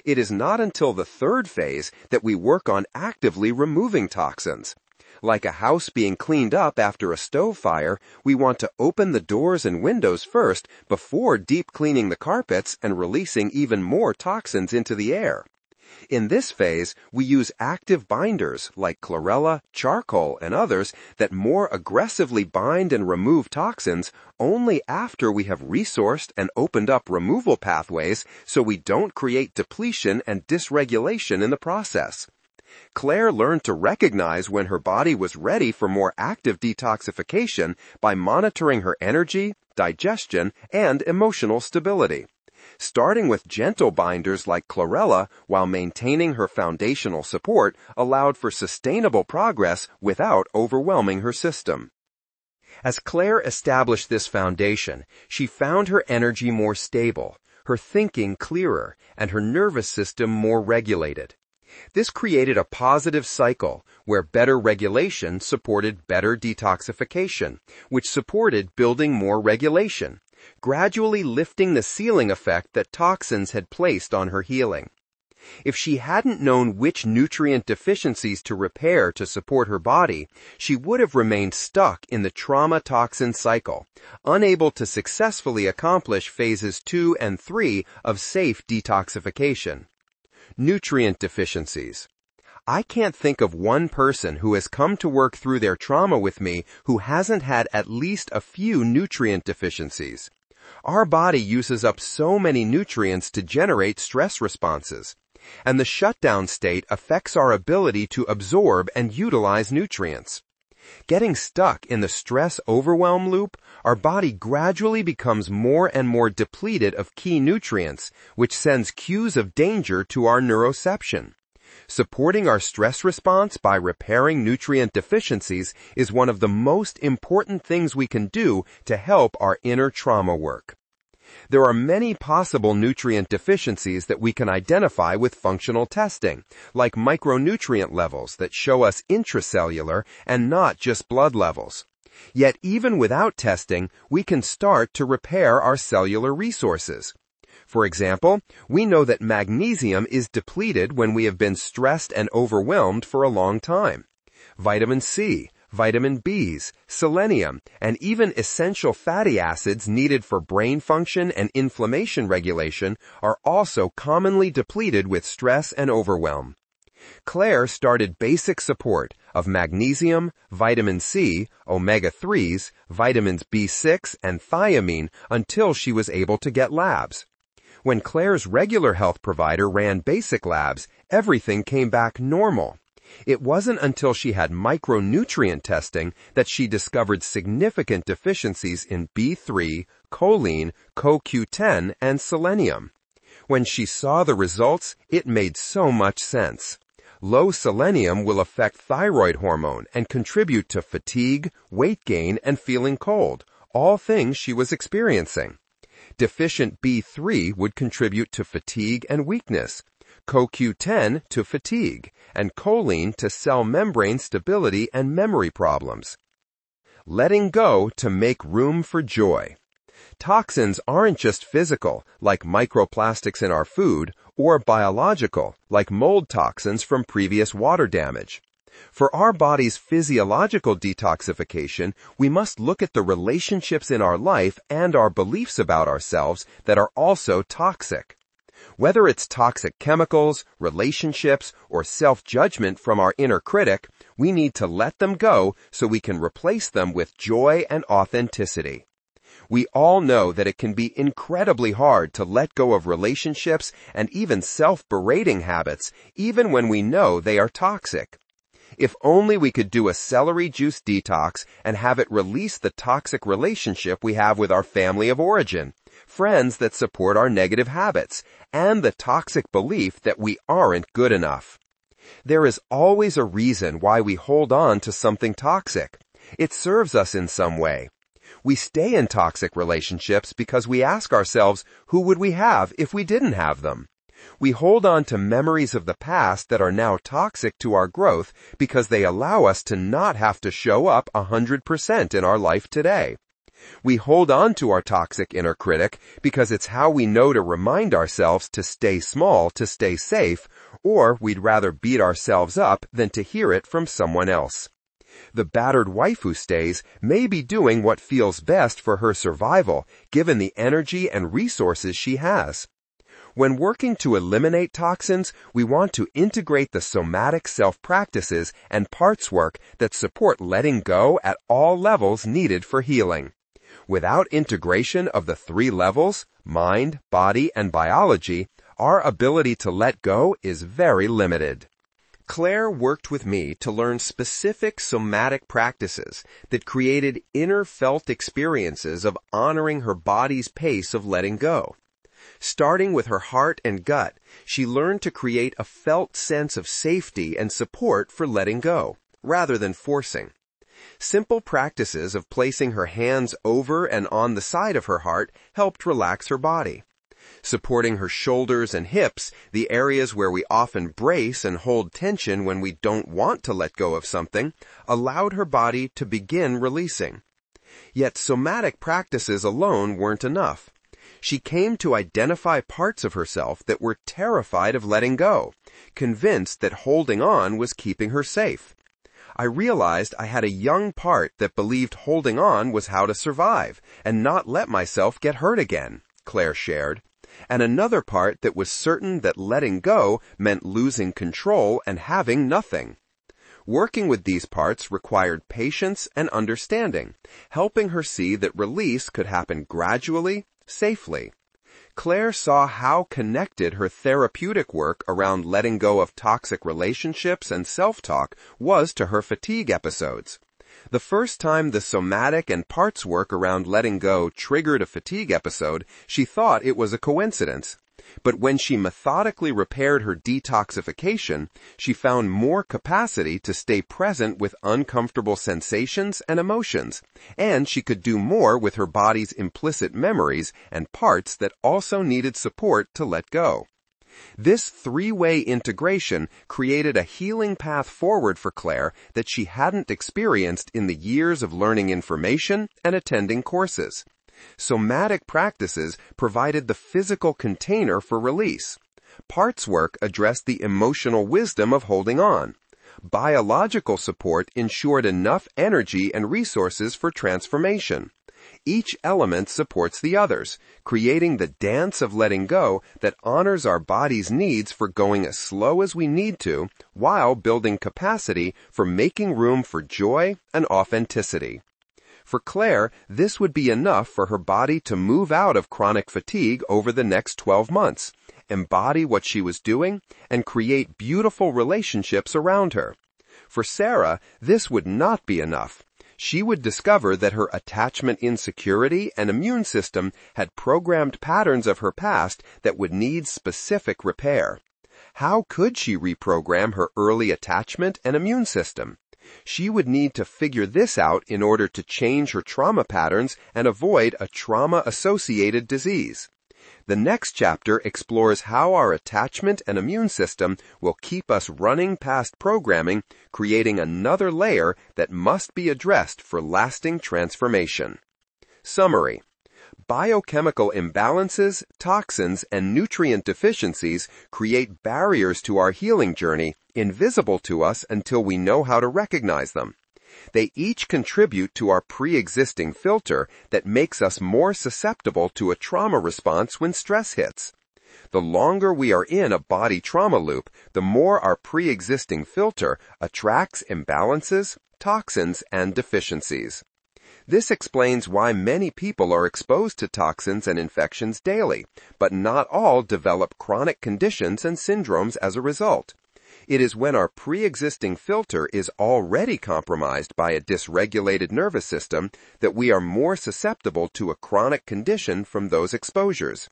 It is not until the third phase that we work on actively removing toxins. Like a house being cleaned up after a stove fire, we want to open the doors and windows first before deep cleaning the carpets and releasing even more toxins into the air. In this phase, we use active binders like chlorella, charcoal, and others that more aggressively bind and remove toxins only after we have resourced and opened up removal pathways so we don't create depletion and dysregulation in the process. Claire learned to recognize when her body was ready for more active detoxification by monitoring her energy, digestion, and emotional stability. Starting with gentle binders like chlorella while maintaining her foundational support allowed for sustainable progress without overwhelming her system. As Claire established this foundation, she found her energy more stable, her thinking clearer, and her nervous system more regulated. This created a positive cycle where better regulation supported better detoxification, which supported building more regulation, gradually lifting the ceiling effect that toxins had placed on her healing. If she hadn't known which nutrient deficiencies to repair to support her body, she would have remained stuck in the trauma toxin cycle, unable to successfully accomplish phases 2 and 3 of safe detoxification. Nutrient deficiencies. I can't think of one person who has come to work through their trauma with me who hasn't had at least a few nutrient deficiencies. Our body uses up so many nutrients to generate stress responses, and the shutdown state affects our ability to absorb and utilize nutrients. Getting stuck in the stress overwhelm loop, our body gradually becomes more and more depleted of key nutrients, which sends cues of danger to our neuroception. Supporting our stress response by repairing nutrient deficiencies is one of the most important things we can do to help our inner trauma work. There are many possible nutrient deficiencies that we can identify with functional testing, like micronutrient levels that show us intracellular and not just blood levels. Yet even without testing, we can start to repair our cellular resources. For example, we know that magnesium is depleted when we have been stressed and overwhelmed for a long time. Vitamin C, vitamin Bs, selenium, and even essential fatty acids needed for brain function and inflammation regulation are also commonly depleted with stress and overwhelm. Claire started basic support of magnesium, vitamin C, omega-3s, vitamins B6, and thiamine until she was able to get labs. When Claire's regular health provider ran basic labs, everything came back normal. It wasn't until she had micronutrient testing that she discovered significant deficiencies in B3, choline, CoQ10, and selenium. When she saw the results, it made so much sense. Low selenium will affect thyroid hormone and contribute to fatigue, weight gain, and feeling cold, all things she was experiencing. Deficient B3 would contribute to fatigue and weakness, CoQ10 to fatigue, and choline to cell membrane stability and memory problems. Letting go to make room for joy. Toxins aren't just physical, like microplastics in our food, or biological, like mold toxins from previous water damage. For our body's physiological detoxification, we must look at the relationships in our life and our beliefs about ourselves that are also toxic. Whether it's toxic chemicals, relationships, or self-judgment from our inner critic, we need to let them go so we can replace them with joy and authenticity. We all know that it can be incredibly hard to let go of relationships and even self-berating habits, even when we know they are toxic. If only we could do a celery juice detox and have it release the toxic relationship we have with our family of origin, friends that support our negative habits, and the toxic belief that we aren't good enough. There is always a reason why we hold on to something toxic. It serves us in some way. We stay in toxic relationships because we ask ourselves, who would we have if we didn't have them? We hold on to memories of the past that are now toxic to our growth because they allow us to not have to show up 100% in our life today. We hold on to our toxic inner critic because it's how we know to remind ourselves to stay small to stay safe, or we'd rather beat ourselves up than to hear it from someone else. The battered wife who stays may be doing what feels best for her survival, given the energy and resources she has. When working to eliminate toxins, we want to integrate the somatic self-practices and parts work that support letting go at all levels needed for healing. Without integration of the 3 levels, mind, body, and biology, our ability to let go is very limited. Claire worked with me to learn specific somatic practices that created inner felt experiences of honoring her body's pace of letting go. Starting with her heart and gut, she learned to create a felt sense of safety and support for letting go, rather than forcing. Simple practices of placing her hands over and on the side of her heart helped relax her body. Supporting her shoulders and hips, the areas where we often brace and hold tension when we don't want to let go of something, allowed her body to begin releasing. Yet somatic practices alone weren't enough. She came to identify parts of herself that were terrified of letting go, convinced that holding on was keeping her safe. I realized I had a young part that believed holding on was how to survive and not let myself get hurt again, Claire shared, and another part that was certain that letting go meant losing control and having nothing. Working with these parts required patience and understanding, helping her see that release could happen gradually, safely. Claire saw how connected her therapeutic work around letting go of toxic relationships and self-talk was to her fatigue episodes. The first time the somatic and parts work around letting go triggered a fatigue episode, she thought it was a coincidence. But when she methodically repaired her detoxification, she found more capacity to stay present with uncomfortable sensations and emotions, and she could do more with her body's implicit memories and parts that also needed support to let go. This 3-way integration created a healing path forward for Claire that she hadn't experienced in the years of learning information and attending courses. Somatic practices provided the physical container for release. Parts work addressed the emotional wisdom of holding on. Biological support ensured enough energy and resources for transformation. Each element supports the others, creating the dance of letting go that honors our body's needs for going as slow as we need to, while building capacity for making room for joy and authenticity. For Claire, this would be enough for her body to move out of chronic fatigue over the next 12 months, embody what she was doing, and create beautiful relationships around her. For Sarah, this would not be enough. She would discover that her attachment insecurity and immune system had programmed patterns of her past that would need specific repair. How could she reprogram her early attachment and immune system? She would need to figure this out in order to change her trauma patterns and avoid a trauma-associated disease. The next chapter explores how our attachment and immune system will keep us running past programming, creating another layer that must be addressed for lasting transformation. Summary. Biochemical imbalances, toxins, and nutrient deficiencies create barriers to our healing journey, invisible to us until we know how to recognize them. They each contribute to our pre-existing filter that makes us more susceptible to a trauma response when stress hits. The longer we are in a body trauma loop, the more our pre-existing filter attracts imbalances, toxins, and deficiencies. This explains why many people are exposed to toxins and infections daily, but not all develop chronic conditions and syndromes as a result. It is when our pre-existing filter is already compromised by a dysregulated nervous system that we are more susceptible to a chronic condition from those exposures.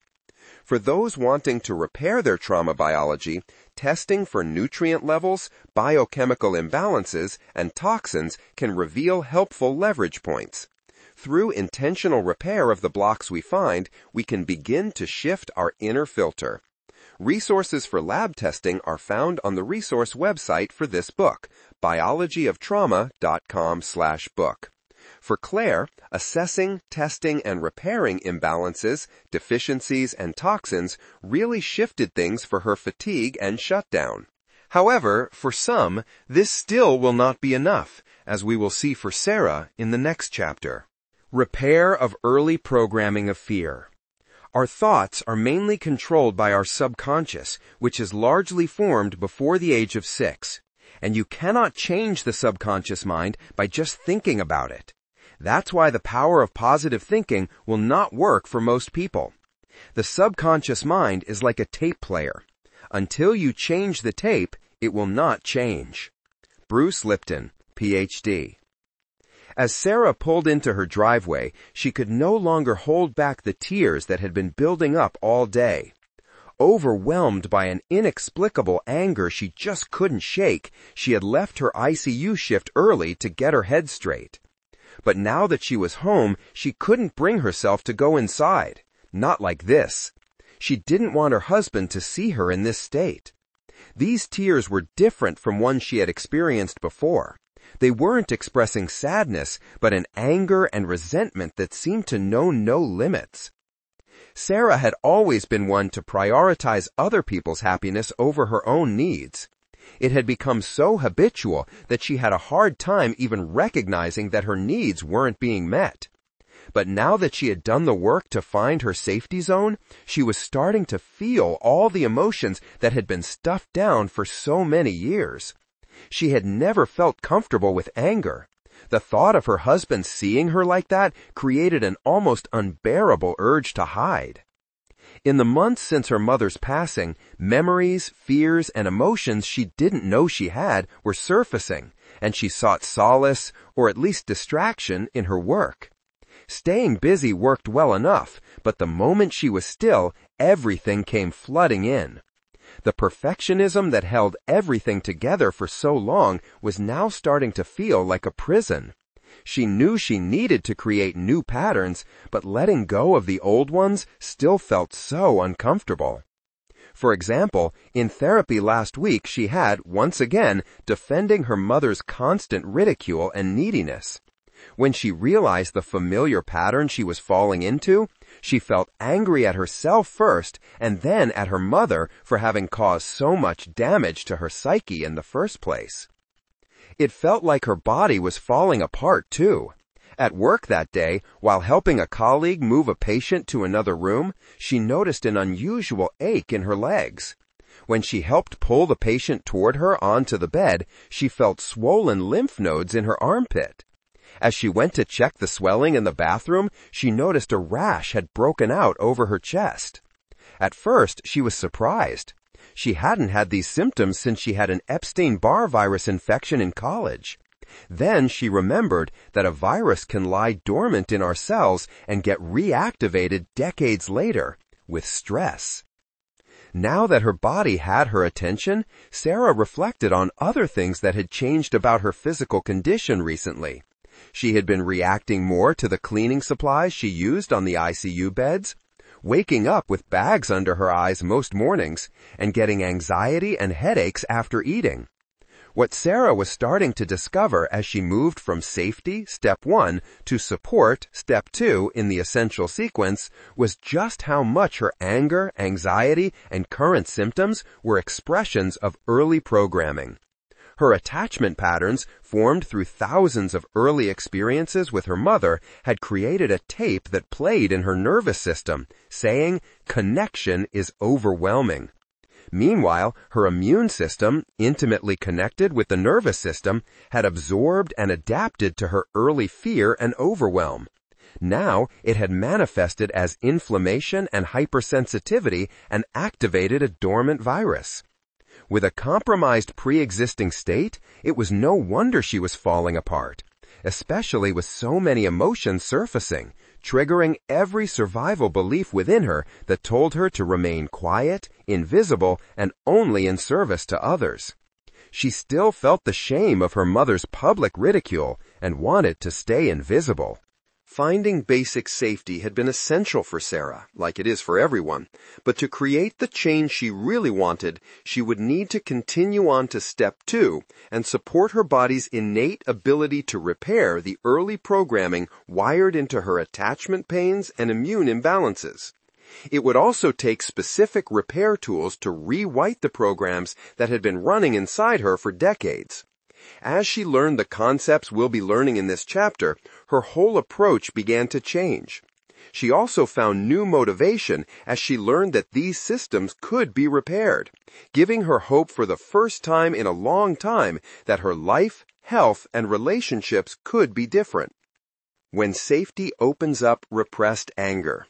For those wanting to repair their trauma biology, testing for nutrient levels, biochemical imbalances, and toxins can reveal helpful leverage points. Through intentional repair of the blocks we find, we can begin to shift our inner filter. Resources for lab testing are found on the resource website for this book, biologyoftrauma.com/book. For Claire, assessing, testing, and repairing imbalances, deficiencies, and toxins really shifted things for her fatigue and shutdown. However, for some, this still will not be enough, as we will see for Sarah in the next chapter. Repair of early programming of fear. Our thoughts are mainly controlled by our subconscious, which is largely formed before the age of 6. And you cannot change the subconscious mind by just thinking about it. That's why the power of positive thinking will not work for most people. The subconscious mind is like a tape player. Until you change the tape, it will not change. Bruce Lipton, Ph.D. As Sarah pulled into her driveway, she could no longer hold back the tears that had been building up all day. Overwhelmed by an inexplicable anger she just couldn't shake, she had left her ICU shift early to get her head straight. But now that she was home, she couldn't bring herself to go inside. Not like this. She didn't want her husband to see her in this state. These tears were different from ones she had experienced before. They weren't expressing sadness, but an anger and resentment that seemed to know no limits. Sarah had always been one to prioritize other people's happiness over her own needs. It had become so habitual that she had a hard time even recognizing that her needs weren't being met. But now that she had done the work to find her safety zone, she was starting to feel all the emotions that had been stuffed down for so many years. She had never felt comfortable with anger. The thought of her husband seeing her like that created an almost unbearable urge to hide. In the months since her mother's passing, memories, fears, and emotions she didn't know she had were surfacing, and she sought solace, or at least distraction, in her work. Staying busy worked well enough, but the moment she was still, everything came flooding in. The perfectionism that held everything together for so long was now starting to feel like a prison. She knew she needed to create new patterns, but letting go of the old ones still felt so uncomfortable. For example, in therapy last week she had, once again, defending her mother's constant ridicule and neediness. When she realized the familiar pattern she was falling into, she felt angry at herself first and then at her mother for having caused so much damage to her psyche in the first place. It felt like her body was falling apart too. At work that day, while helping a colleague move a patient to another room, she noticed an unusual ache in her legs. When she helped pull the patient toward her onto the bed, she felt swollen lymph nodes in her armpit. As she went to check the swelling in the bathroom, she noticed a rash had broken out over her chest. At first, she was surprised. She hadn't had these symptoms since she had an Epstein-Barr virus infection in college. Then she remembered that a virus can lie dormant in our cells and get reactivated decades later, with stress. Now that her body had her attention, Sarah reflected on other things that had changed about her physical condition recently. She had been reacting more to the cleaning supplies she used on the ICU beds, waking up with bags under her eyes most mornings, and getting anxiety and headaches after eating. What Sarah was starting to discover as she moved from safety, step 1, to support, step 2, in the essential sequence, was just how much her anger, anxiety, and current symptoms were expressions of early programming. Her attachment patterns, formed through thousands of early experiences with her mother, had created a tape that played in her nervous system, saying, "Connection is overwhelming." Meanwhile, her immune system, intimately connected with the nervous system, had absorbed and adapted to her early fear and overwhelm. Now, it had manifested as inflammation and hypersensitivity and activated a dormant virus. With a compromised pre-existing state, it was no wonder she was falling apart, especially with so many emotions surfacing, triggering every survival belief within her that told her to remain quiet, invisible, and only in service to others. She still felt the shame of her mother's public ridicule and wanted to stay invisible. Finding basic safety had been essential for Sarah, like it is for everyone, but to create the change she really wanted, she would need to continue on to step 2 and support her body's innate ability to repair the early programming wired into her attachment pains and immune imbalances. It would also take specific repair tools to rewrite the programs that had been running inside her for decades. As she learned the concepts we'll be learning in this chapter, her whole approach began to change. She also found new motivation as she learned that these systems could be repaired, giving her hope for the first time in a long time that her life, health, and relationships could be different. When safety opens up repressed anger.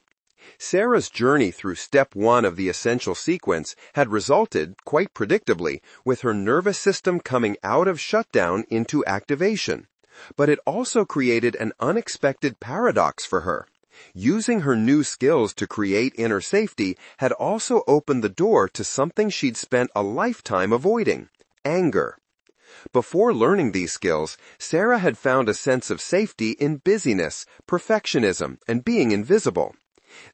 Sarah's journey through step 1 of the essential sequence had resulted, quite predictably, with her nervous system coming out of shutdown into activation. But it also created an unexpected paradox for her. Using her new skills to create inner safety had also opened the door to something she'd spent a lifetime avoiding: anger. Before learning these skills, Sarah had found a sense of safety in busyness, perfectionism, and being invisible.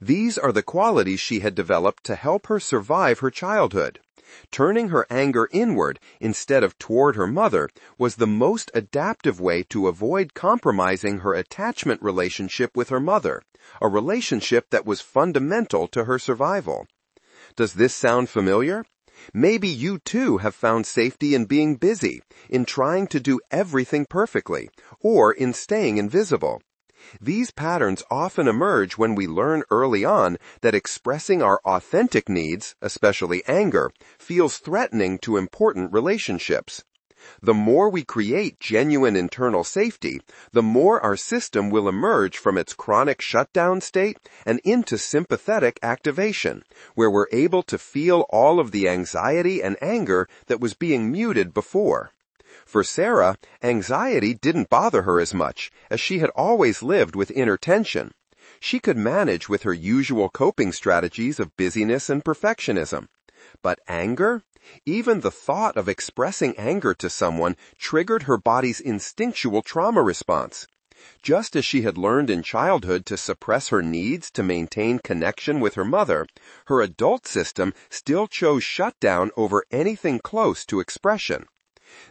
These are the qualities she had developed to help her survive her childhood. Turning her anger inward instead of toward her mother was the most adaptive way to avoid compromising her attachment relationship with her mother, a relationship that was fundamental to her survival. Does this sound familiar? Maybe you too have found safety in being busy, in trying to do everything perfectly, or in staying invisible. These patterns often emerge when we learn early on that expressing our authentic needs, especially anger, feels threatening to important relationships. The more we create genuine internal safety, the more our system will emerge from its chronic shutdown state and into sympathetic activation, where we're able to feel all of the anxiety and anger that was being muted before. For Sarah, anxiety didn't bother her as much, as she had always lived with inner tension. She could manage with her usual coping strategies of busyness and perfectionism. But anger? Even the thought of expressing anger to someone triggered her body's instinctual trauma response. Just as she had learned in childhood to suppress her needs to maintain connection with her mother, her adult system still chose shutdown over anything close to expression.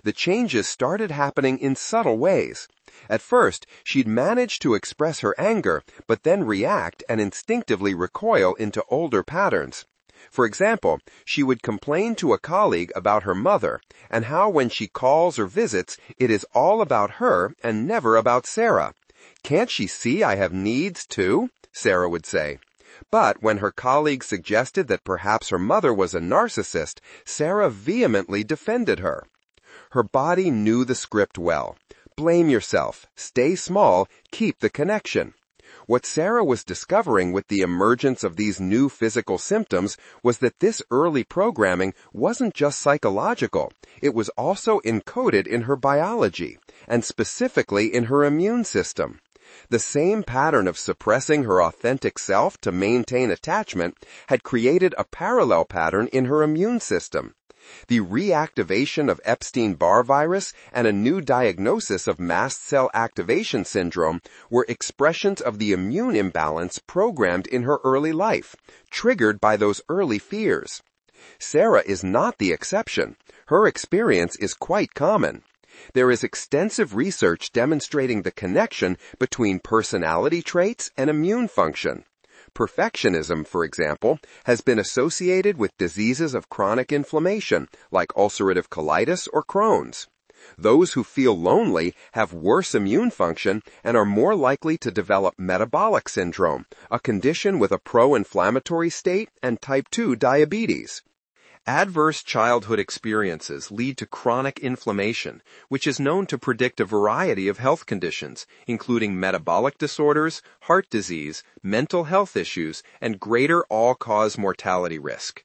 The changes started happening in subtle ways. At first, she'd manage to express her anger, but then react and instinctively recoil into older patterns. For example, she would complain to a colleague about her mother, and how when she calls or visits, it is all about her and never about Sarah. "Can't she see I have needs too?" Sarah would say. But when her colleague suggested that perhaps her mother was a narcissist, Sarah vehemently defended her. Her body knew the script well. Blame yourself, stay small, keep the connection. What Sarah was discovering with the emergence of these new physical symptoms was that this early programming wasn't just psychological, it was also encoded in her biology, and specifically in her immune system. The same pattern of suppressing her authentic self to maintain attachment had created a parallel pattern in her immune system. The reactivation of Epstein-Barr virus and a new diagnosis of mast cell activation syndrome were expressions of the immune imbalance programmed in her early life, triggered by those early fears. Sarah is not the exception. Her experience is quite common. There is extensive research demonstrating the connection between personality traits and immune function. Perfectionism, for example, has been associated with diseases of chronic inflammation, like ulcerative colitis or Crohn's. Those who feel lonely have worse immune function and are more likely to develop metabolic syndrome, a condition with a pro-inflammatory state, and type 2 diabetes. Adverse childhood experiences lead to chronic inflammation, which is known to predict a variety of health conditions, including metabolic disorders, heart disease, mental health issues, and greater all-cause mortality risk.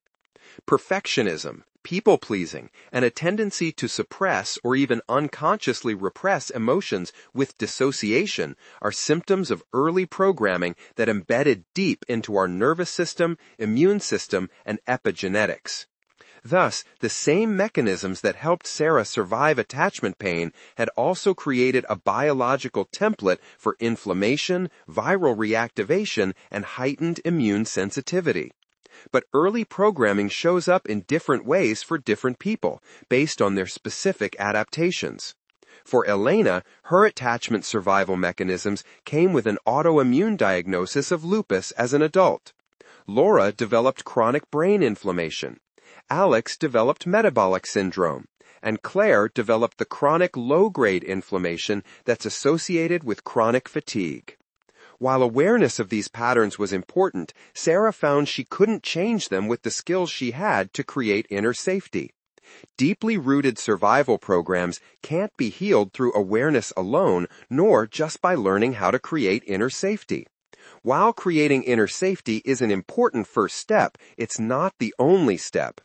Perfectionism, people-pleasing, and a tendency to suppress or even unconsciously repress emotions with dissociation are symptoms of early programming that embedded deep into our nervous system, immune system, and epigenetics. Thus, the same mechanisms that helped Sarah survive attachment pain had also created a biological template for inflammation, viral reactivation, and heightened immune sensitivity. But early programming shows up in different ways for different people, based on their specific adaptations. For Elena, her attachment survival mechanisms came with an autoimmune diagnosis of lupus as an adult. Laura developed chronic brain inflammation. Alex developed metabolic syndrome, and Claire developed the chronic low-grade inflammation that's associated with chronic fatigue. While awareness of these patterns was important, Sarah found she couldn't change them with the skills she had to create inner safety. Deeply rooted survival programs can't be healed through awareness alone, nor just by learning how to create inner safety. While creating inner safety is an important first step, it's not the only step.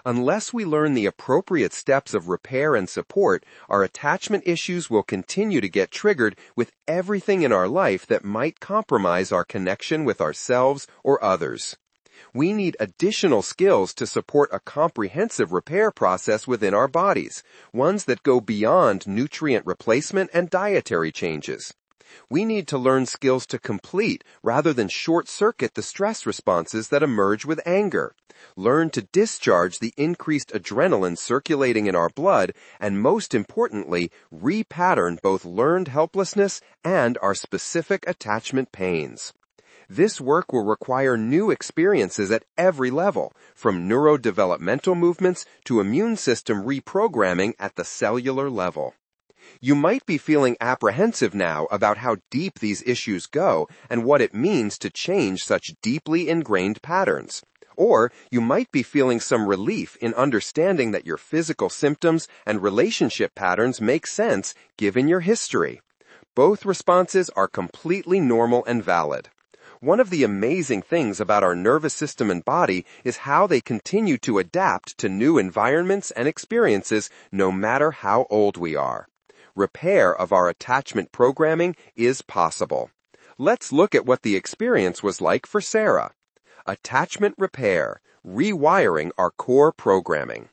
Unless we learn the appropriate steps of repair and support, our attachment issues will continue to get triggered with everything in our life that might compromise our connection with ourselves or others. We need additional skills to support a comprehensive repair process within our bodies, ones that go beyond nutrient replacement and dietary changes. We need to learn skills to complete rather than short-circuit the stress responses that emerge with anger. Learn to discharge the increased adrenaline circulating in our blood, and most importantly, repattern both learned helplessness and our specific attachment pains. This work will require new experiences at every level, from neurodevelopmental movements to immune system reprogramming at the cellular level. You might be feeling apprehensive now about how deep these issues go and what it means to change such deeply ingrained patterns. Or you might be feeling some relief in understanding that your physical symptoms and relationship patterns make sense given your history. Both responses are completely normal and valid. One of the amazing things about our nervous system and body is how they continue to adapt to new environments and experiences no matter how old we are. Repair of our attachment programming is possible. Let's look at what the experience was like for Sarah. Attachment repair, rewiring our core programming.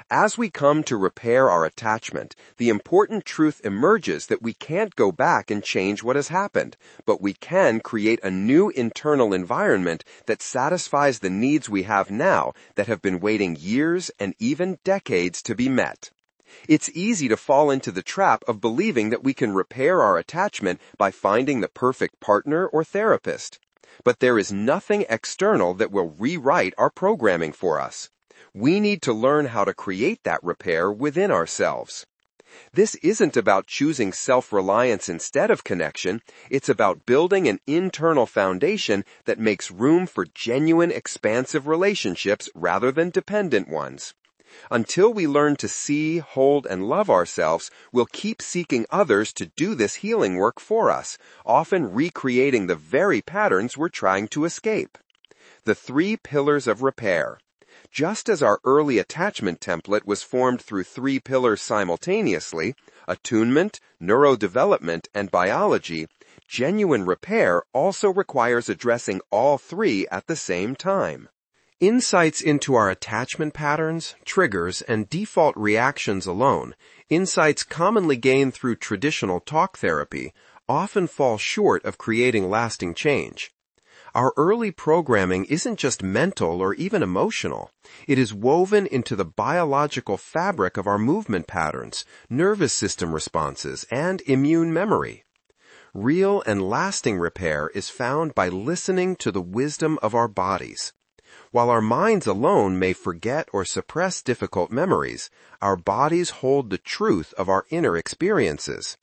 As we come to repair our attachment, the important truth emerges that we can't go back and change what has happened, but we can create a new internal environment that satisfies the needs we have now that have been waiting years and even decades to be met. It's easy to fall into the trap of believing that we can repair our attachment by finding the perfect partner or therapist. But there is nothing external that will rewrite our programming for us. We need to learn how to create that repair within ourselves. This isn't about choosing self-reliance instead of connection. It's about building an internal foundation that makes room for genuine, expansive relationships rather than dependent ones. Until we learn to see, hold, and love ourselves, we'll keep seeking others to do this healing work for us, often recreating the very patterns we're trying to escape. The 3 pillars of repair. Just as our early attachment template was formed through 3 pillars simultaneously, attunement, neurodevelopment, and biology, genuine repair also requires addressing all 3 at the same time. Insights into our attachment patterns, triggers, and default reactions alone, insights commonly gained through traditional talk therapy, often fall short of creating lasting change. Our early programming isn't just mental or even emotional. It is woven into the biological fabric of our movement patterns, nervous system responses, and immune memory. Real and lasting repair is found by listening to the wisdom of our bodies. While our minds alone may forget or suppress difficult memories, our bodies hold the truth of our inner experiences.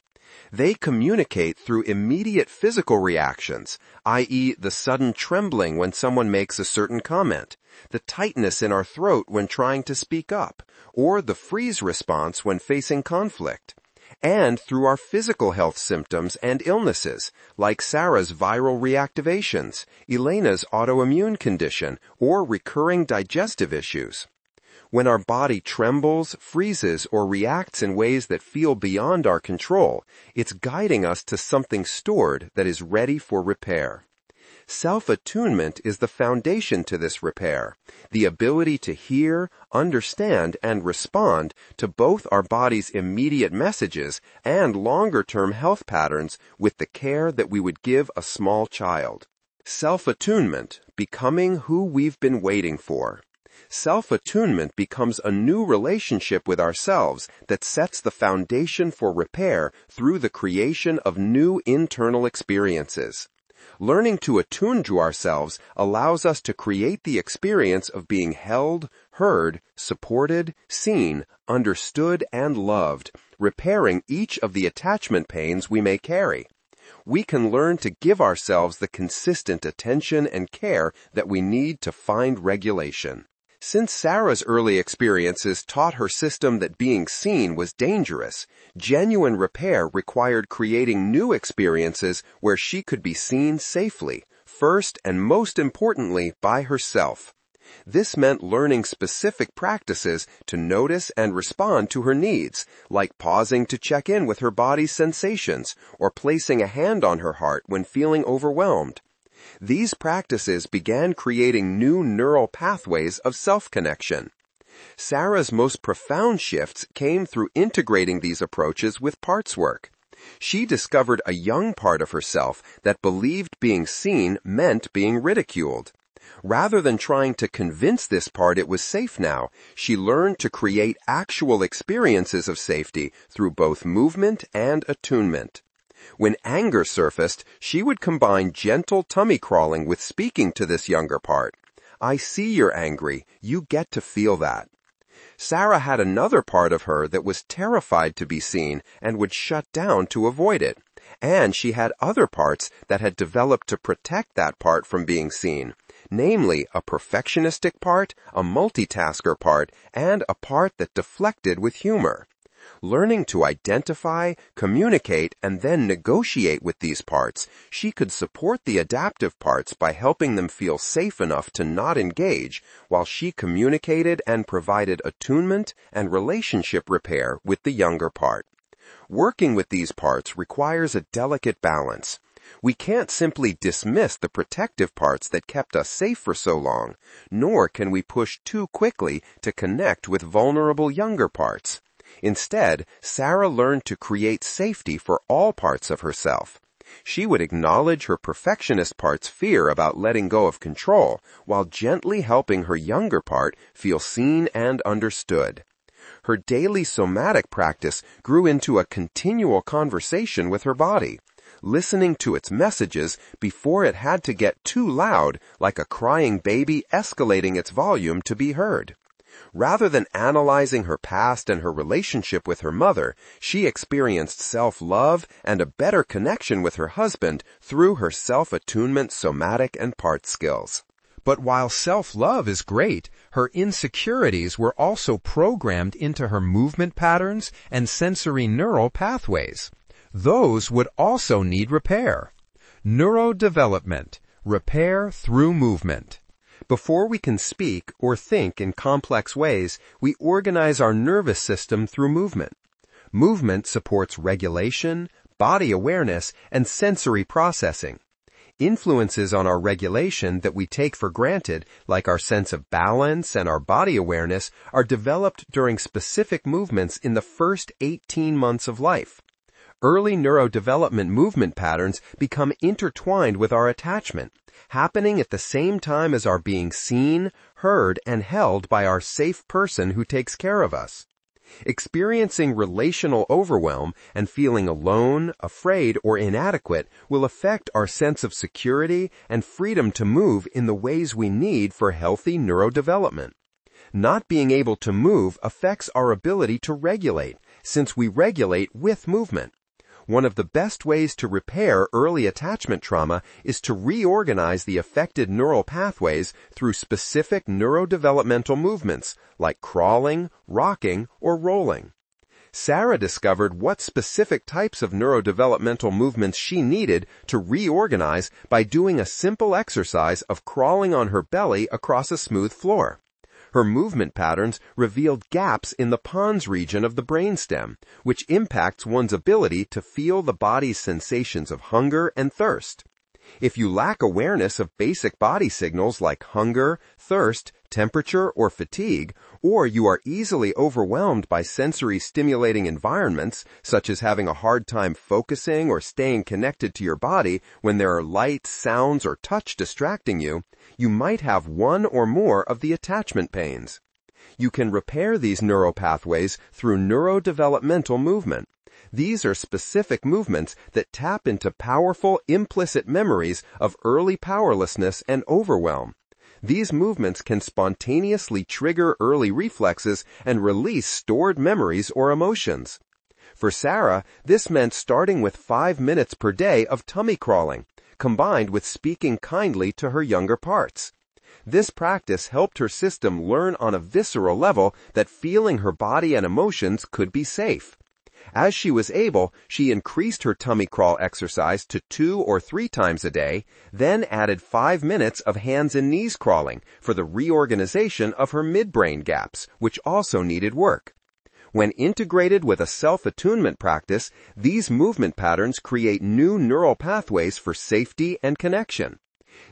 They communicate through immediate physical reactions, i.e., the sudden trembling when someone makes a certain comment, the tightness in our throat when trying to speak up, or the freeze response when facing conflict. And through our physical health symptoms and illnesses, like Sarah's viral reactivations, Elena's autoimmune condition, or recurring digestive issues. When our body trembles, freezes, or reacts in ways that feel beyond our control, it's guiding us to something stored that is ready for repair. Self-attunement is the foundation to this repair, the ability to hear, understand, and respond to both our body's immediate messages and longer-term health patterns with the care that we would give a small child. Self-attunement, becoming who we've been waiting for. Self-attunement becomes a new relationship with ourselves that sets the foundation for repair through the creation of new internal experiences. Learning to attune to ourselves allows us to create the experience of being held, heard, supported, seen, understood, and loved, repairing each of the attachment pains we may carry. We can learn to give ourselves the consistent attention and care that we need to find regulation. Since Sarah's early experiences taught her system that being seen was dangerous, genuine repair required creating new experiences where she could be seen safely, first and most importantly by herself. This meant learning specific practices to notice and respond to her needs, like pausing to check in with her body's sensations or placing a hand on her heart when feeling overwhelmed. These practices began creating new neural pathways of self-connection. Sarah's most profound shifts came through integrating these approaches with parts work. She discovered a young part of herself that believed being seen meant being ridiculed. Rather than trying to convince this part it was safe now, she learned to create actual experiences of safety through both movement and attunement. When anger surfaced, she would combine gentle tummy crawling with speaking to this younger part. "I see you're angry. You get to feel that." Sarah had another part of her that was terrified to be seen and would shut down to avoid it. And she had other parts that had developed to protect that part from being seen, namely a perfectionistic part, a multitasker part, and a part that deflected with humor. Learning to identify, communicate, and then negotiate with these parts, she could support the adaptive parts by helping them feel safe enough to not engage, while she communicated and provided attunement and relationship repair with the younger part. Working with these parts requires a delicate balance. We can't simply dismiss the protective parts that kept us safe for so long, nor can we push too quickly to connect with vulnerable younger parts. Instead, Sarah learned to create safety for all parts of herself. She would acknowledge her perfectionist part's fear about letting go of control, while gently helping her younger part feel seen and understood. Her daily somatic practice grew into a continual conversation with her body, listening to its messages before it had to get too loud, like a crying baby escalating its volume to be heard. Rather than analyzing her past and her relationship with her mother, she experienced self-love and a better connection with her husband through her self-attunement somatic and part skills. But while self-love is great, her insecurities were also programmed into her movement patterns and sensory neural pathways. Those would also need repair. Neurodevelopment, repair through movement. Before we can speak or think in complex ways, we organize our nervous system through movement. Movement supports regulation, body awareness, and sensory processing. Influences on our regulation that we take for granted, like our sense of balance and our body awareness, are developed during specific movements in the first 18 months of life. Early neurodevelopment movement patterns become intertwined with our attachment, happening at the same time as our being seen, heard, and held by our safe person who takes care of us. Experiencing relational overwhelm and feeling alone, afraid, or inadequate will affect our sense of security and freedom to move in the ways we need for healthy neurodevelopment. Not being able to move affects our ability to regulate, since we regulate with movement. One of the best ways to repair early attachment trauma is to reorganize the affected neural pathways through specific neurodevelopmental movements, like crawling, rocking, or rolling. Sarah discovered what specific types of neurodevelopmental movements she needed to reorganize by doing a simple exercise of crawling on her belly across a smooth floor. Her movement patterns revealed gaps in the pons region of the brainstem, which impacts one's ability to feel the body's sensations of hunger and thirst. If you lack awareness of basic body signals like hunger, thirst, temperature, or fatigue, or you are easily overwhelmed by sensory stimulating environments, such as having a hard time focusing or staying connected to your body when there are lights, sounds, or touch distracting you, you might have one or more of the attachment pains. You can repair these neural pathways through neurodevelopmental movement. These are specific movements that tap into powerful implicit memories of early powerlessness and overwhelm. These movements can spontaneously trigger early reflexes and release stored memories or emotions. For Sarah, this meant starting with 5 minutes per day of tummy crawling, combined with speaking kindly to her younger parts. This practice helped her system learn on a visceral level that feeling her body and emotions could be safe. As she was able, she increased her tummy crawl exercise to 2 or 3 times a day, then added 5 minutes of hands and knees crawling for the reorganization of her midbrain gaps, which also needed work. When integrated with a self-attunement practice, these movement patterns create new neural pathways for safety and connection.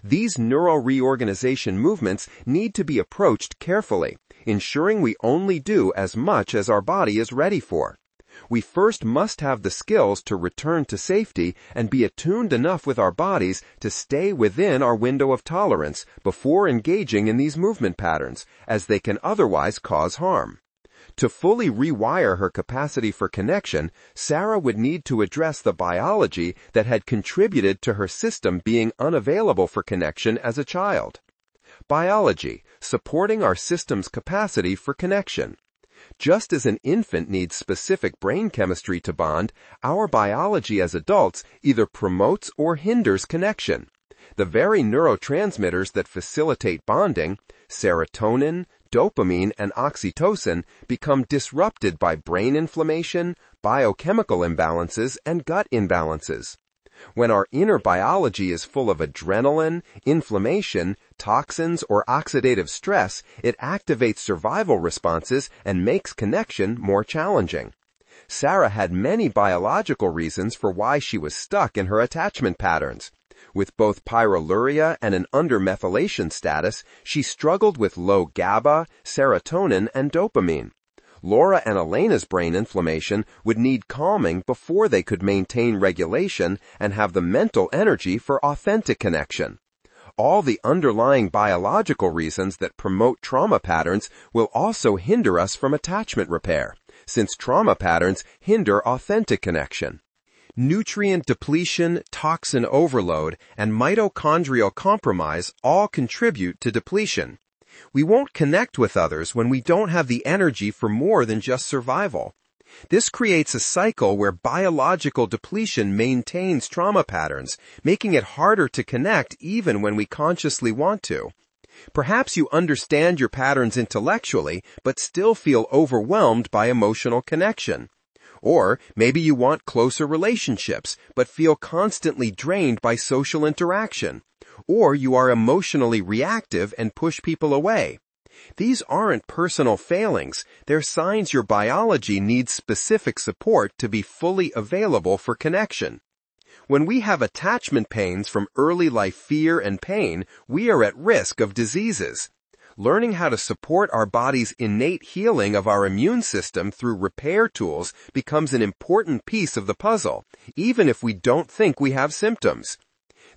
These neural reorganization movements need to be approached carefully, ensuring we only do as much as our body is ready for. We first must have the skills to return to safety and be attuned enough with our bodies to stay within our window of tolerance before engaging in these movement patterns, as they can otherwise cause harm. To fully rewire her capacity for connection, Sarah would need to address the biology that had contributed to her system being unavailable for connection as a child. Biology, supporting our system's capacity for connection. Just as an infant needs specific brain chemistry to bond, our biology as adults either promotes or hinders connection. The very neurotransmitters that facilitate bonding, serotonin, dopamine, and oxytocin, become disrupted by brain inflammation, biochemical imbalances, and gut imbalances. When our inner biology is full of adrenaline, inflammation, toxins, or oxidative stress, it activates survival responses and makes connection more challenging. Sarah had many biological reasons for why she was stuck in her attachment patterns. With both pyroluria and an undermethylation status, she struggled with low GABA, serotonin, and dopamine. Laura and Elena's brain inflammation would need calming before they could maintain regulation and have the mental energy for authentic connection. All the underlying biological reasons that promote trauma patterns will also hinder us from attachment repair, since trauma patterns hinder authentic connection. Nutrient depletion, toxin overload, and mitochondrial compromise all contribute to depletion. We won't connect with others when we don't have the energy for more than just survival. This creates a cycle where biological depletion maintains trauma patterns, making it harder to connect even when we consciously want to. Perhaps you understand your patterns intellectually, but still feel overwhelmed by emotional connection. Or maybe you want closer relationships, but feel constantly drained by social interaction. Or you are emotionally reactive and push people away. These aren't personal failings. They're signs your biology needs specific support to be fully available for connection. When we have attachment pains from early life fear and pain, we are at risk of diseases. Learning how to support our body's innate healing of our immune system through repair tools becomes an important piece of the puzzle, even if we don't think we have symptoms.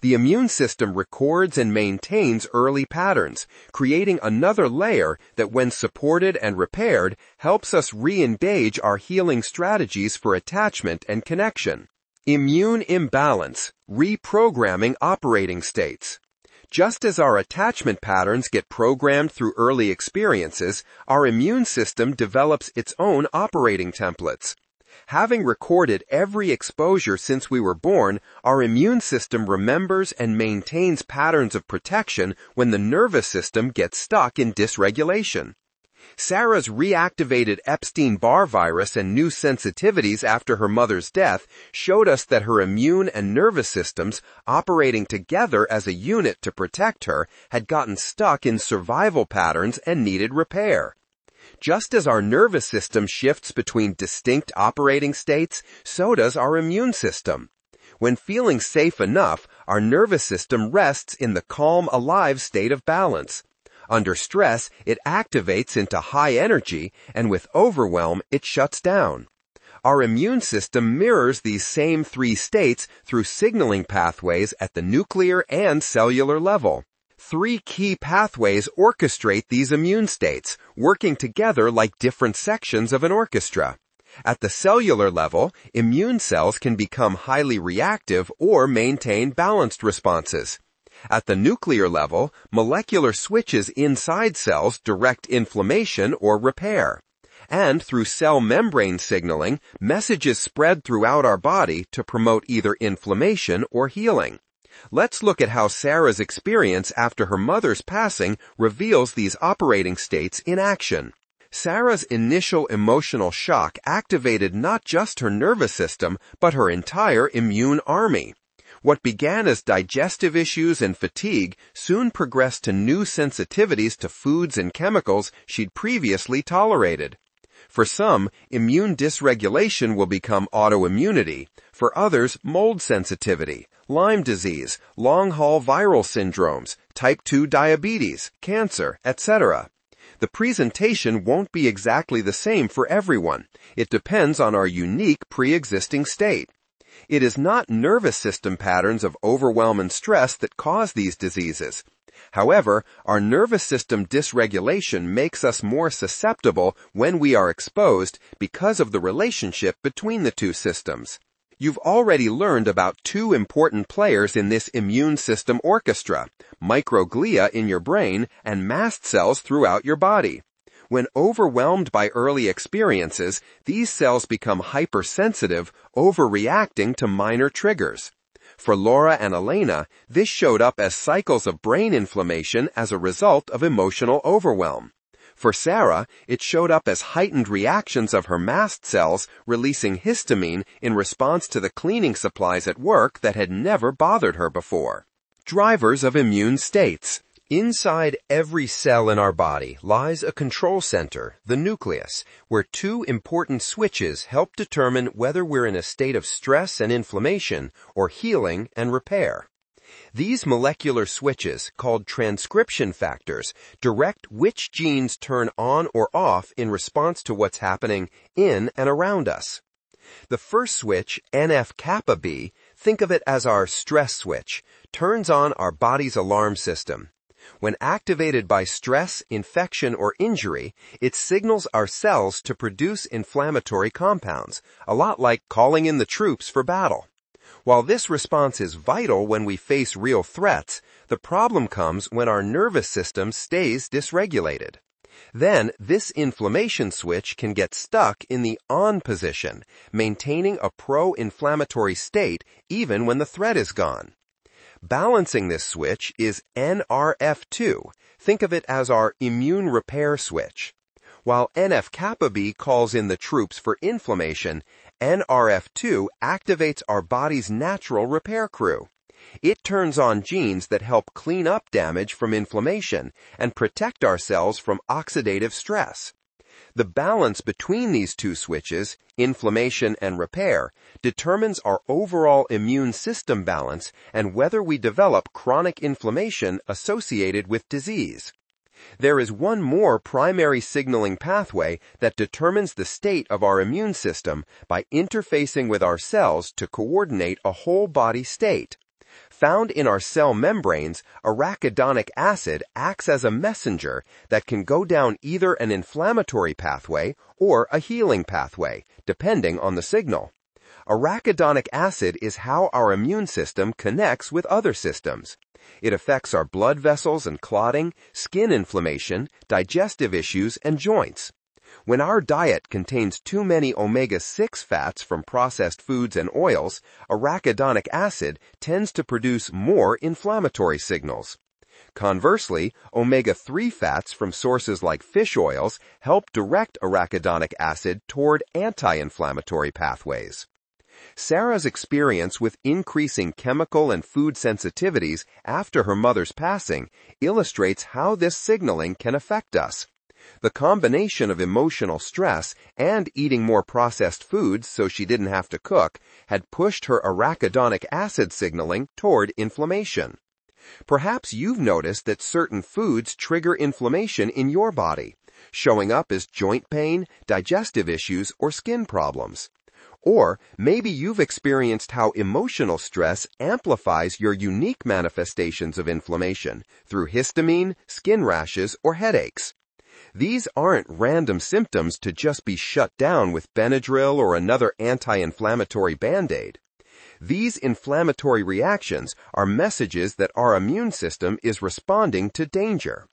The immune system records and maintains early patterns, creating another layer that, when supported and repaired, helps us re-engage our healing strategies for attachment and connection. Immune imbalance, reprogramming operating states. Just as our attachment patterns get programmed through early experiences, our immune system develops its own operating templates. Having recorded every exposure since we were born, our immune system remembers and maintains patterns of protection when the nervous system gets stuck in dysregulation. Sarah's reactivated Epstein-Barr virus and new sensitivities after her mother's death showed us that her immune and nervous systems, operating together as a unit to protect her, had gotten stuck in survival patterns and needed repair. Just as our nervous system shifts between distinct operating states, so does our immune system. When feeling safe enough, our nervous system rests in the calm, alive state of balance. Under stress, it activates into high energy, and with overwhelm, it shuts down. Our immune system mirrors these same 3 states through signaling pathways at the nuclear and cellular level. 3 key pathways orchestrate these immune states, working together like different sections of an orchestra. At the cellular level, immune cells can become highly reactive or maintain balanced responses. At the nuclear level, molecular switches inside cells direct inflammation or repair. And through cell membrane signaling, messages spread throughout our body to promote either inflammation or healing. Let's look at how Sarah's experience after her mother's passing reveals these operating states in action. Sarah's initial emotional shock activated not just her nervous system, but her entire immune army. What began as digestive issues and fatigue soon progressed to new sensitivities to foods and chemicals she'd previously tolerated. For some, immune dysregulation will become autoimmunity. For others, mold sensitivity, Lyme disease, long-haul viral syndromes, type 2 diabetes, cancer, etc. The presentation won't be exactly the same for everyone. It depends on our unique pre-existing state. It is not nervous system patterns of overwhelm and stress that cause these diseases. However, our nervous system dysregulation makes us more susceptible when we are exposed because of the relationship between the two systems. You've already learned about two important players in this immune system orchestra, microglia in your brain and mast cells throughout your body. When overwhelmed by early experiences, these cells become hypersensitive, overreacting to minor triggers. For Laura and Elena, this showed up as cycles of brain inflammation as a result of emotional overwhelm. For Sarah, it showed up as heightened reactions of her mast cells releasing histamine in response to the cleaning supplies at work that had never bothered her before. Drivers of immune states. Inside every cell in our body lies a control center, the nucleus, where two important switches help determine whether we're in a state of stress and inflammation or healing and repair. These molecular switches, called transcription factors, direct which genes turn on or off in response to what's happening in and around us. The first switch, NF-kappa B, think of it as our stress switch, turns on our body's alarm system. When activated by stress, infection, or injury, it signals our cells to produce inflammatory compounds, a lot like calling in the troops for battle. While this response is vital when we face real threats, the problem comes when our nervous system stays dysregulated. Then, this inflammation switch can get stuck in the on position, maintaining a pro-inflammatory state even when the threat is gone. Balancing this switch is NRF2. Think of it as our immune repair switch. While NF-kappa B calls in the troops for inflammation, NRF2 activates our body's natural repair crew. It turns on genes that help clean up damage from inflammation and protect our cells from oxidative stress. The balance between these two switches, inflammation and repair, determines our overall immune system balance and whether we develop chronic inflammation associated with disease. There is one more primary signaling pathway that determines the state of our immune system by interfacing with our cells to coordinate a whole body state. Found in our cell membranes, arachidonic acid acts as a messenger that can go down either an inflammatory pathway or a healing pathway, depending on the signal. Arachidonic acid is how our immune system connects with other systems. It affects our blood vessels and clotting, skin inflammation, digestive issues, and joints. When our diet contains too many omega-6 fats from processed foods and oils, arachidonic acid tends to produce more inflammatory signals. Conversely, omega-3 fats from sources like fish oils help direct arachidonic acid toward anti-inflammatory pathways. Sarah's experience with increasing chemical and food sensitivities after her mother's passing illustrates how this signaling can affect us. The combination of emotional stress and eating more processed foods so she didn't have to cook had pushed her arachidonic acid signaling toward inflammation. Perhaps you've noticed that certain foods trigger inflammation in your body, showing up as joint pain, digestive issues, or skin problems. Or maybe you've experienced how emotional stress amplifies your unique manifestations of inflammation through histamine, skin rashes, or headaches. These aren't random symptoms to just be shut down with Benadryl or another anti-inflammatory Band-Aid. These inflammatory reactions are messages that our immune system is responding to danger.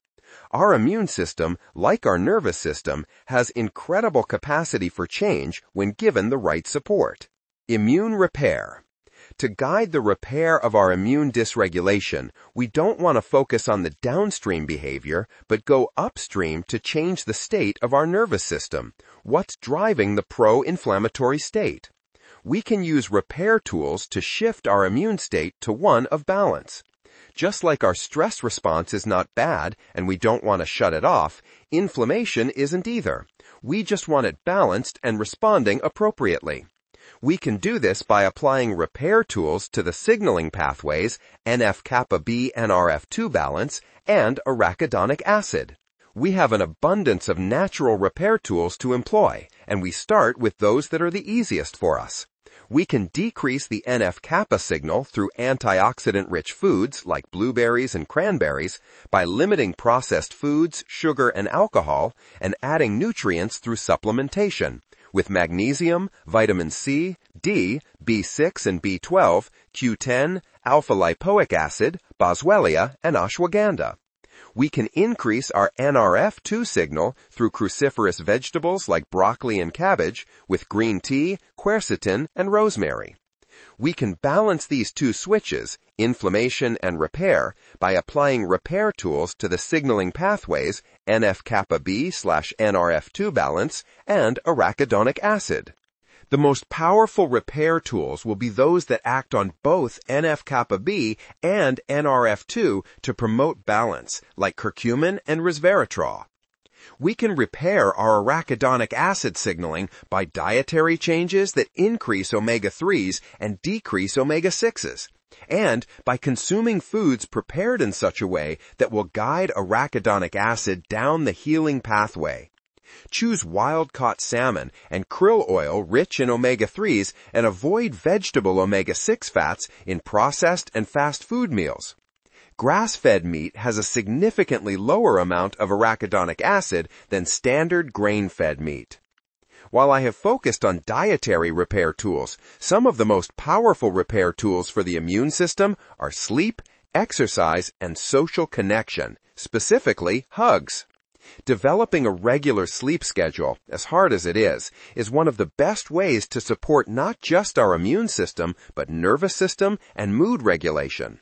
Our immune system, like our nervous system, has incredible capacity for change when given the right support. Immune repair. To guide the repair of our immune dysregulation, we don't want to focus on the downstream behavior, but go upstream to change the state of our nervous system. What's driving the pro-inflammatory state? We can use repair tools to shift our immune state to one of balance. Just like our stress response is not bad and we don't want to shut it off, inflammation isn't either. We just want it balanced and responding appropriately. We can do this by applying repair tools to the signaling pathways NF-kappa B NRF2 balance and arachidonic acid. We have an abundance of natural repair tools to employ, and we start with those that are the easiest for us. We can decrease the NF-kappa signal through antioxidant-rich foods like blueberries and cranberries by limiting processed foods, sugar, and alcohol, and adding nutrients through supplementation with magnesium, vitamin C, D, B6 and B12, Q10, alpha-lipoic acid, boswellia, and ashwagandha. We can increase our NRF2 signal through cruciferous vegetables like broccoli and cabbage with green tea, quercetin, and rosemary. We can balance these two switches, inflammation and repair, by applying repair tools to the signaling pathways NF-kappa B/NRF2 balance and arachidonic acid. The most powerful repair tools will be those that act on both NF-kappa B and NRF2 to promote balance, like curcumin and resveratrol. We can repair our arachidonic acid signaling by dietary changes that increase omega-3s and decrease omega-6s, and by consuming foods prepared in such a way that will guide arachidonic acid down the healing pathway. Choose wild-caught salmon and krill oil rich in omega-3s and avoid vegetable omega-6 fats in processed and fast food meals. Grass-fed meat has a significantly lower amount of arachidonic acid than standard grain-fed meat. While I have focused on dietary repair tools, some of the most powerful repair tools for the immune system are sleep, exercise, and social connection, specifically hugs. Developing a regular sleep schedule, as hard as it is one of the best ways to support not just our immune system, but nervous system and mood regulation.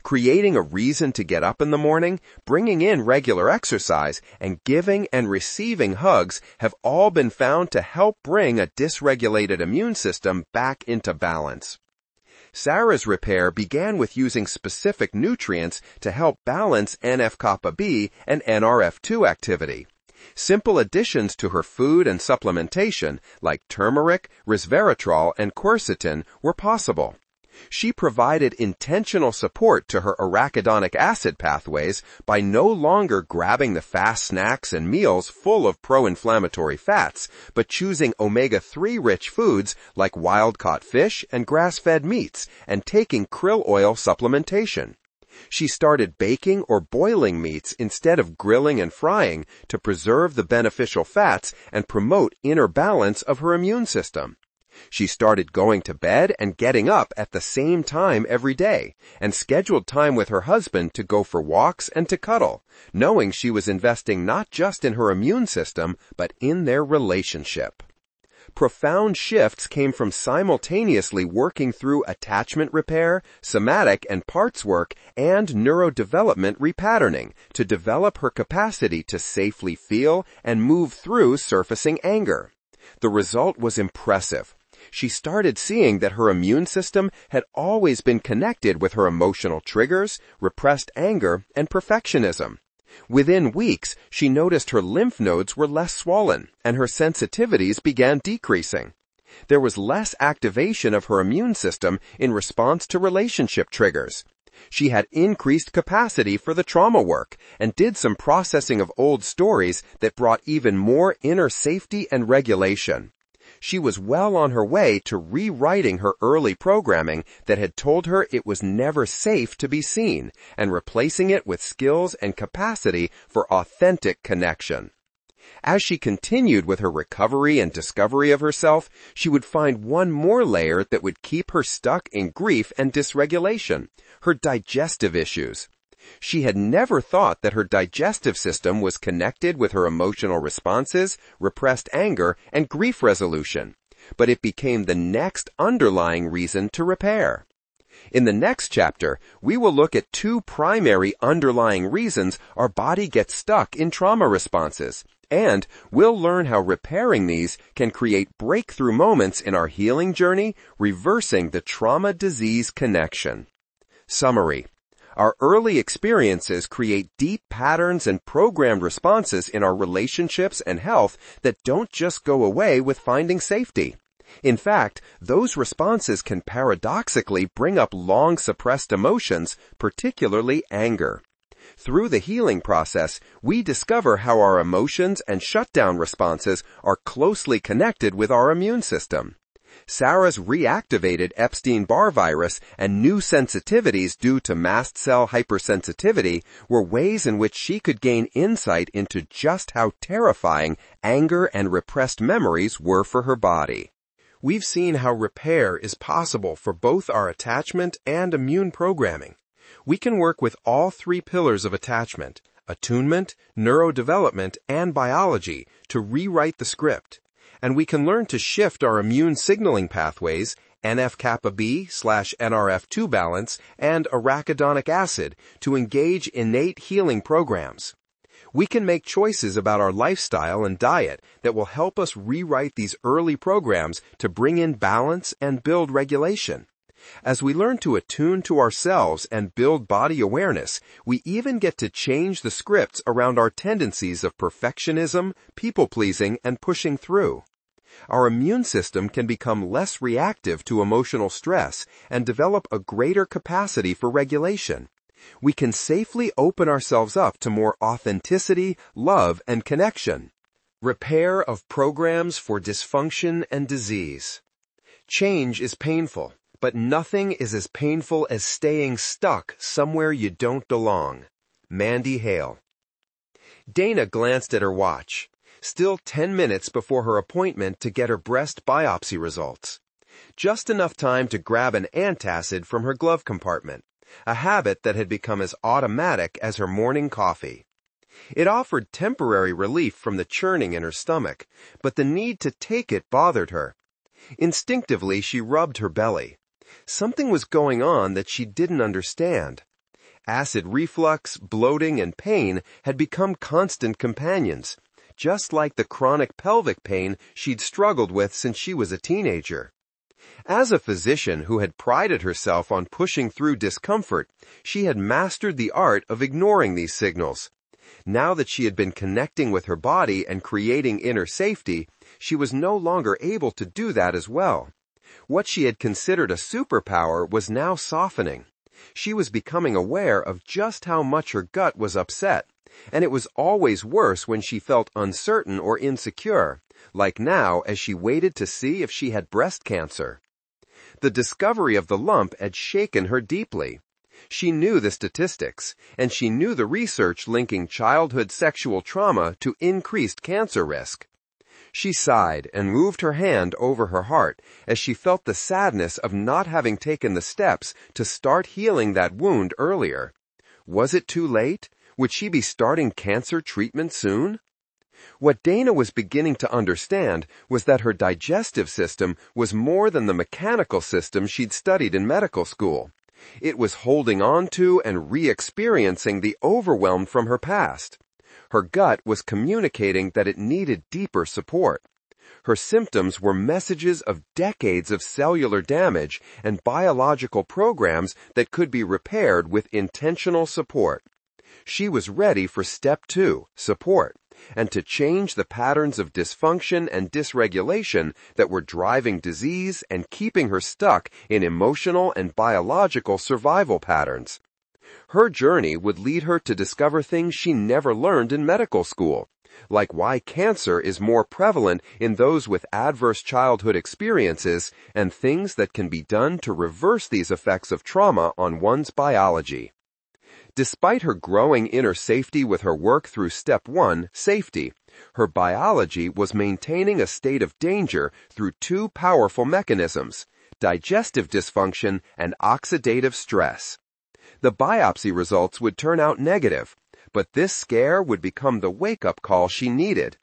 Creating a reason to get up in the morning, bringing in regular exercise, and giving and receiving hugs have all been found to help bring a dysregulated immune system back into balance. Sarah's repair began with using specific nutrients to help balance NF-kappa B and NRF2 activity. Simple additions to her food and supplementation, like turmeric, resveratrol, and quercetin, were possible. She provided intentional support to her arachidonic acid pathways by no longer grabbing the fast snacks and meals full of pro-inflammatory fats, but choosing omega-3 rich foods like wild-caught fish and grass-fed meats and taking krill oil supplementation. She started baking or boiling meats instead of grilling and frying to preserve the beneficial fats and promote inner balance of her immune system. She started going to bed and getting up at the same time every day, and scheduled time with her husband to go for walks and to cuddle, knowing she was investing not just in her immune system, but in their relationship. Profound shifts came from simultaneously working through attachment repair, somatic and parts work, and neurodevelopment repatterning to develop her capacity to safely feel and move through surfacing anger. The result was impressive. She started seeing that her immune system had always been connected with her emotional triggers, repressed anger, and perfectionism. Within weeks, she noticed her lymph nodes were less swollen, and her sensitivities began decreasing. There was less activation of her immune system in response to relationship triggers. She had increased capacity for the trauma work and did some processing of old stories that brought even more inner safety and regulation. She was well on her way to rewriting her early programming that had told her it was never safe to be seen and replacing it with skills and capacity for authentic connection. As she continued with her recovery and discovery of herself, she would find one more layer that would keep her stuck in grief and dysregulation, her digestive issues. She had never thought that her digestive system was connected with her emotional responses, repressed anger, and grief resolution, but it became the next underlying reason to repair. In the next chapter, we will look at two primary underlying reasons our body gets stuck in trauma responses, and we'll learn how repairing these can create breakthrough moments in our healing journey, reversing the trauma-disease connection. Summary. Our early experiences create deep patterns and programmed responses in our relationships and health that don't just go away with finding safety. In fact, those responses can paradoxically bring up long-suppressed emotions, particularly anger. Through the healing process, we discover how our emotions and shutdown responses are closely connected with our immune system. Sarah's reactivated Epstein-Barr virus and new sensitivities due to mast cell hypersensitivity were ways in which she could gain insight into just how terrifying anger and repressed memories were for her body. We've seen how repair is possible for both our attachment and immune programming. We can work with all three pillars of attachment, attunement, neurodevelopment, and biology, to rewrite the script. And we can learn to shift our immune signaling pathways, NF-kappa B/NRF2 balance, and arachidonic acid, to engage innate healing programs. We can make choices about our lifestyle and diet that will help us rewrite these early programs to bring in balance and build regulation. As we learn to attune to ourselves and build body awareness, we even get to change the scripts around our tendencies of perfectionism, people-pleasing, and pushing through. Our immune system can become less reactive to emotional stress and develop a greater capacity for regulation. We can safely open ourselves up to more authenticity, love, and connection. Repair of programs for dysfunction and disease. Change is painful, but nothing is as painful as staying stuck somewhere you don't belong. Mandy Hale. Dana glanced at her watch. Still 10 minutes before her appointment to get her breast biopsy results. Just enough time to grab an antacid from her glove compartment, a habit that had become as automatic as her morning coffee. It offered temporary relief from the churning in her stomach, but the need to take it bothered her. Instinctively, she rubbed her belly. Something was going on that she didn't understand. Acid reflux, bloating, and pain had become constant companions, just like the chronic pelvic pain she'd struggled with since she was a teenager. As a physician who had prided herself on pushing through discomfort, she had mastered the art of ignoring these signals. Now that she had been connecting with her body and creating inner safety, she was no longer able to do that as well. What she had considered a superpower was now softening. She was becoming aware of just how much her gut was upset, and it was always worse when she felt uncertain or insecure, like now as she waited to see if she had breast cancer. The discovery of the lump had shaken her deeply. She knew the statistics, and she knew the research linking childhood sexual trauma to increased cancer risk. She sighed and moved her hand over her heart as she felt the sadness of not having taken the steps to start healing that wound earlier. Was it too late? Would she be starting cancer treatment soon? What Dana was beginning to understand was that her digestive system was more than the mechanical system she'd studied in medical school. It was holding on to and re-experiencing the overwhelm from her past. Her gut was communicating that it needed deeper support. Her symptoms were messages of decades of cellular damage and biological programs that could be repaired with intentional support. She was ready for step 2, support, and to change the patterns of dysfunction and dysregulation that were driving disease and keeping her stuck in emotional and biological survival patterns. Her journey would lead her to discover things she never learned in medical school, like why cancer is more prevalent in those with adverse childhood experiences and things that can be done to reverse these effects of trauma on one's biology. Despite her growing inner safety with her work through step 1, safety, her biology was maintaining a state of danger through two powerful mechanisms, digestive dysfunction and oxidative stress. The biopsy results would turn out negative, but this scare would become the wake-up call she needed.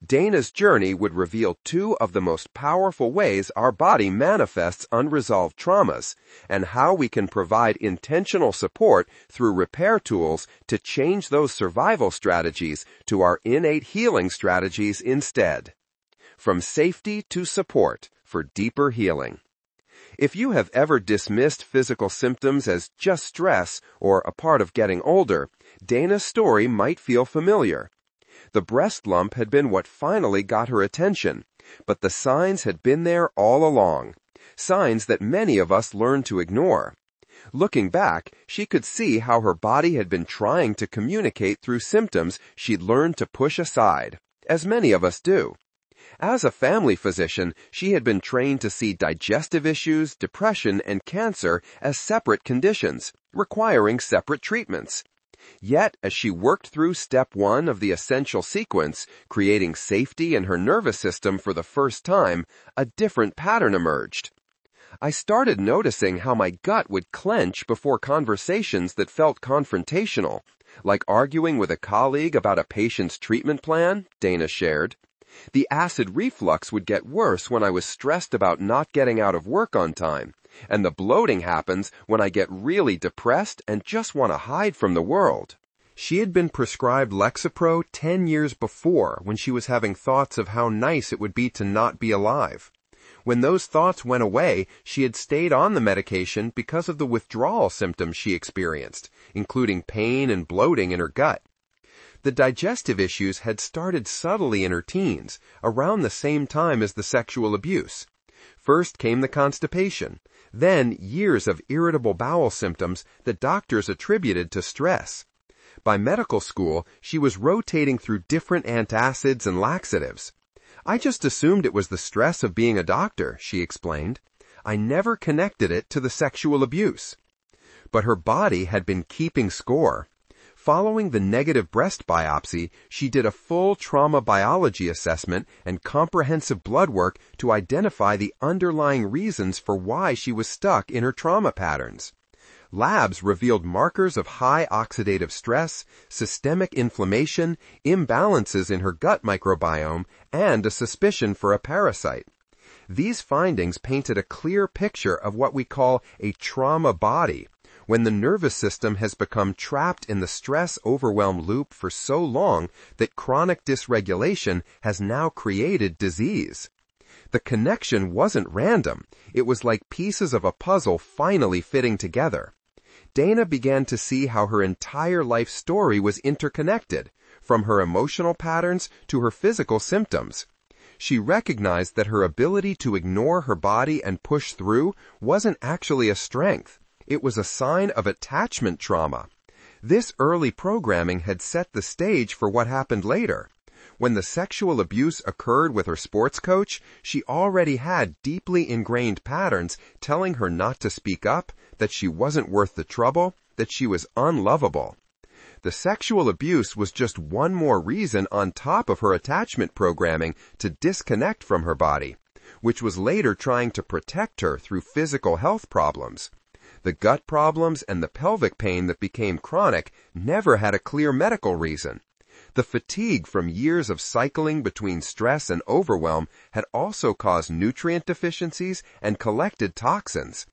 Dana's journey would reveal two of the most powerful ways our body manifests unresolved traumas, and how we can provide intentional support through repair tools to change those survival strategies to our innate healing strategies instead. From safety to support for deeper healing. If you have ever dismissed physical symptoms as just stress or a part of getting older, Dana's story might feel familiar. The breast lump had been what finally got her attention, but the signs had been there all along, signs that many of us learn to ignore. Looking back, she could see how her body had been trying to communicate through symptoms she'd learned to push aside, as many of us do. As a family physician, she had been trained to see digestive issues, depression, and cancer as separate conditions, requiring separate treatments. Yet, as she worked through step 1 of the essential sequence, creating safety in her nervous system for the first time, a different pattern emerged. I started noticing how my gut would clench before conversations that felt confrontational, like arguing with a colleague about a patient's treatment plan, Dana shared. The acid reflux would get worse when I was stressed about not getting out of work on time, and the bloating happens when I get really depressed and just want to hide from the world. She had been prescribed Lexapro 10 years before when she was having thoughts of how nice it would be to not be alive. When those thoughts went away, she had stayed on the medication because of the withdrawal symptoms she experienced, including pain and bloating in her gut. The digestive issues had started subtly in her teens, around the same time as the sexual abuse. First came the constipation, then years of irritable bowel symptoms that doctors attributed to stress. By medical school, she was rotating through different antacids and laxatives. I just assumed it was the stress of being a doctor, she explained. I never connected it to the sexual abuse. But her body had been keeping score. Following the negative breast biopsy, she did a full trauma biology assessment and comprehensive blood work to identify the underlying reasons for why she was stuck in her trauma patterns. Labs revealed markers of high oxidative stress, systemic inflammation, imbalances in her gut microbiome, and a suspicion for a parasite. These findings painted a clear picture of what we call a trauma body, when the nervous system has become trapped in the stress-overwhelm loop for so long that chronic dysregulation has now created disease. The connection wasn't random. It was like pieces of a puzzle finally fitting together. Dana began to see how her entire life story was interconnected, from her emotional patterns to her physical symptoms. She recognized that her ability to ignore her body and push through wasn't actually a strength. It was a sign of attachment trauma. This early programming had set the stage for what happened later. When the sexual abuse occurred with her sports coach, she already had deeply ingrained patterns telling her not to speak up, that she wasn't worth the trouble, that she was unlovable. The sexual abuse was just one more reason on top of her attachment programming to disconnect from her body, which was later trying to protect her through physical health problems. The gut problems and the pelvic pain that became chronic never had a clear medical reason. The fatigue from years of cycling between stress and overwhelm had also caused nutrient deficiencies and collected toxins.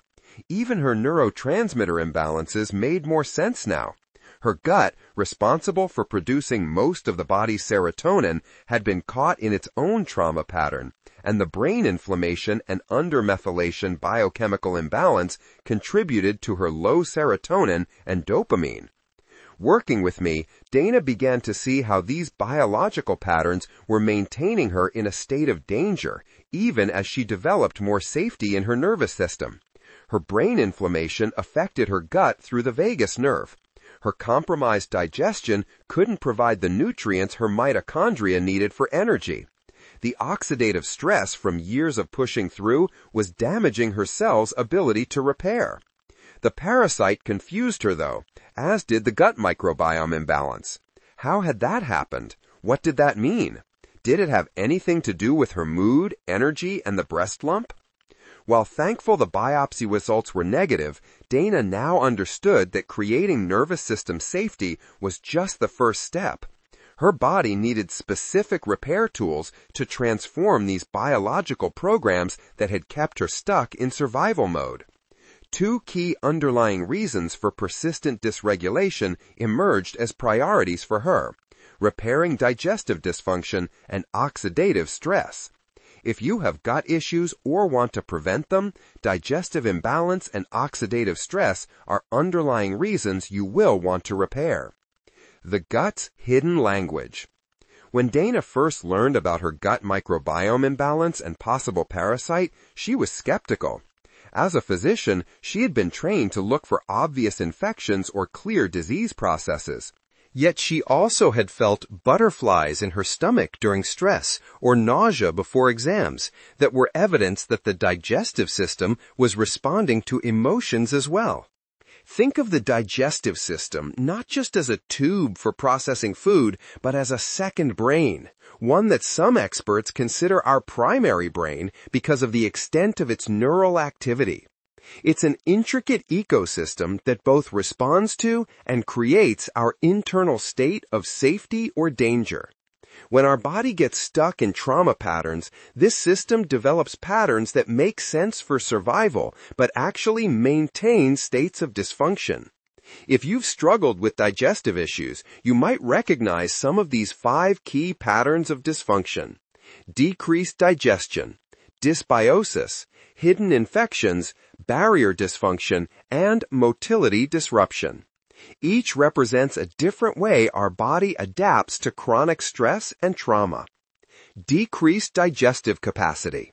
Even her neurotransmitter imbalances made more sense now. Her gut, responsible for producing most of the body's serotonin, had been caught in its own trauma pattern, and the brain inflammation and undermethylation biochemical imbalance contributed to her low serotonin and dopamine. Working with me, Dana began to see how these biological patterns were maintaining her in a state of danger, even as she developed more safety in her nervous system. Her brain inflammation affected her gut through the vagus nerve. Her compromised digestion couldn't provide the nutrients her mitochondria needed for energy. The oxidative stress from years of pushing through was damaging her cell's ability to repair. The parasite confused her, though, as did the gut microbiome imbalance. How had that happened? What did that mean? Did it have anything to do with her mood, energy, and the breast lump? While thankful the biopsy results were negative, Dana now understood that creating nervous system safety was just the first step. Her body needed specific repair tools to transform these biological programs that had kept her stuck in survival mode. Two key underlying reasons for persistent dysregulation emerged as priorities for her: repairing digestive dysfunction and oxidative stress. If you have gut issues or want to prevent them, digestive imbalance and oxidative stress are underlying reasons you will want to repair. The gut's hidden language. When Dana first learned about her gut microbiome imbalance and possible parasite, she was skeptical. As a physician, she had been trained to look for obvious infections or clear disease processes. Yet she also had felt butterflies in her stomach during stress or nausea before exams that were evidence that the digestive system was responding to emotions as well. Think of the digestive system not just as a tube for processing food, but as a second brain, one that some experts consider our primary brain because of the extent of its neural activity. It's an intricate ecosystem that both responds to and creates our internal state of safety or danger. When our body gets stuck in trauma patterns, this system develops patterns that make sense for survival, but actually maintain states of dysfunction. If you've struggled with digestive issues, you might recognize some of these 5 key patterns of dysfunction: decreased digestion, dysbiosis, hidden infections, barrier dysfunction, and motility disruption. Each represents a different way our body adapts to chronic stress and trauma. Decreased digestive capacity.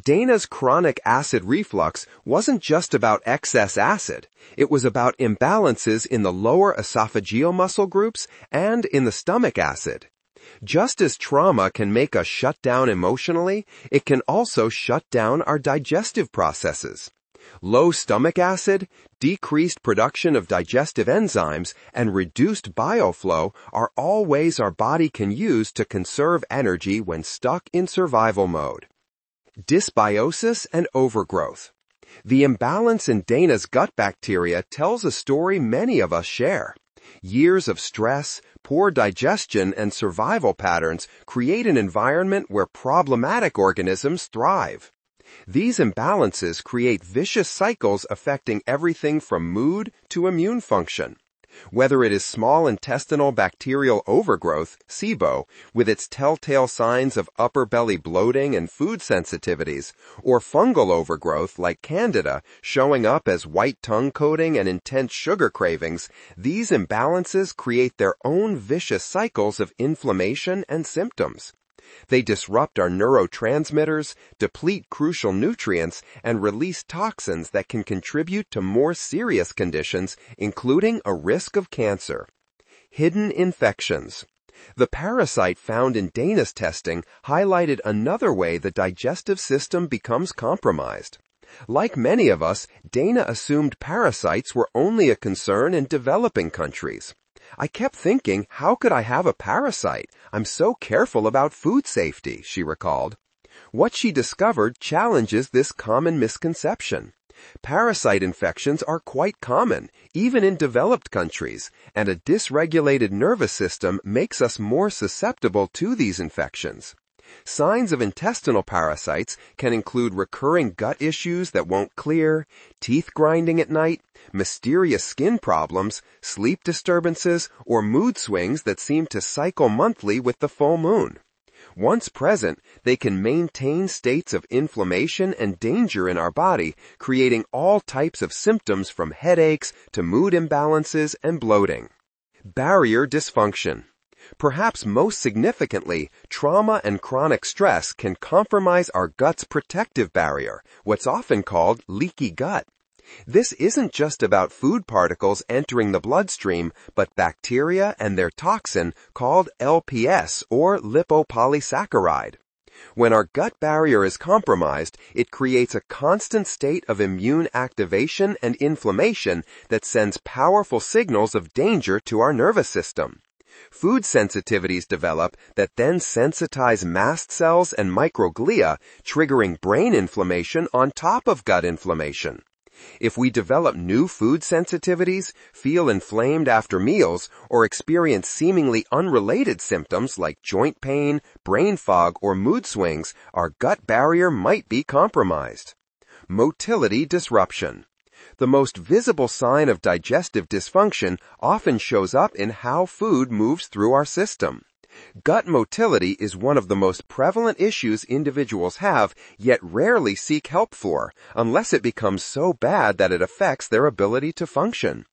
Dana's chronic acid reflux wasn't just about excess acid. It was about imbalances in the lower esophageal muscle groups and in the stomach acid. Just as trauma can make us shut down emotionally, it can also shut down our digestive processes. Low stomach acid, decreased production of digestive enzymes, and reduced bile flow are all ways our body can use to conserve energy when stuck in survival mode. Dysbiosis and overgrowth. The imbalance in Dana's gut bacteria tells a story many of us share. Years of stress, poor digestion, and survival patterns create an environment where problematic organisms thrive. These imbalances create vicious cycles affecting everything from mood to immune function. Whether it is small intestinal bacterial overgrowth, SIBO, with its telltale signs of upper belly bloating and food sensitivities, or fungal overgrowth like Candida, showing up as white tongue coating and intense sugar cravings, these imbalances create their own vicious cycles of inflammation and symptoms. They disrupt our neurotransmitters, deplete crucial nutrients, and release toxins that can contribute to more serious conditions, including a risk of cancer. Hidden infections. The parasite found in Dana's testing highlighted another way the digestive system becomes compromised. Like many of us, Dana assumed parasites were only a concern in developing countries. I kept thinking, how could I have a parasite? I'm so careful about food safety, she recalled. What she discovered challenges this common misconception. Parasite infections are quite common, even in developed countries, and a dysregulated nervous system makes us more susceptible to these infections. Signs of intestinal parasites can include recurring gut issues that won't clear, teeth grinding at night, mysterious skin problems, sleep disturbances, or mood swings that seem to cycle monthly with the full moon. Once present, they can maintain states of inflammation and danger in our body, creating all types of symptoms from headaches to mood imbalances and bloating. Barrier dysfunction. Perhaps most significantly, trauma and chronic stress can compromise our gut's protective barrier, what's often called leaky gut. This isn't just about food particles entering the bloodstream, but bacteria and their toxin called LPS or lipopolysaccharide. When our gut barrier is compromised, it creates a constant state of immune activation and inflammation that sends powerful signals of danger to our nervous system. Food sensitivities develop that then sensitize mast cells and microglia, triggering brain inflammation on top of gut inflammation. If we develop new food sensitivities, feel inflamed after meals, or experience seemingly unrelated symptoms like joint pain, brain fog, or mood swings, our gut barrier might be compromised. Motility disruption. The most visible sign of digestive dysfunction often shows up in how food moves through our system. Gut motility is one of the most prevalent issues individuals have, yet rarely seek help for, unless it becomes so bad that it affects their ability to function.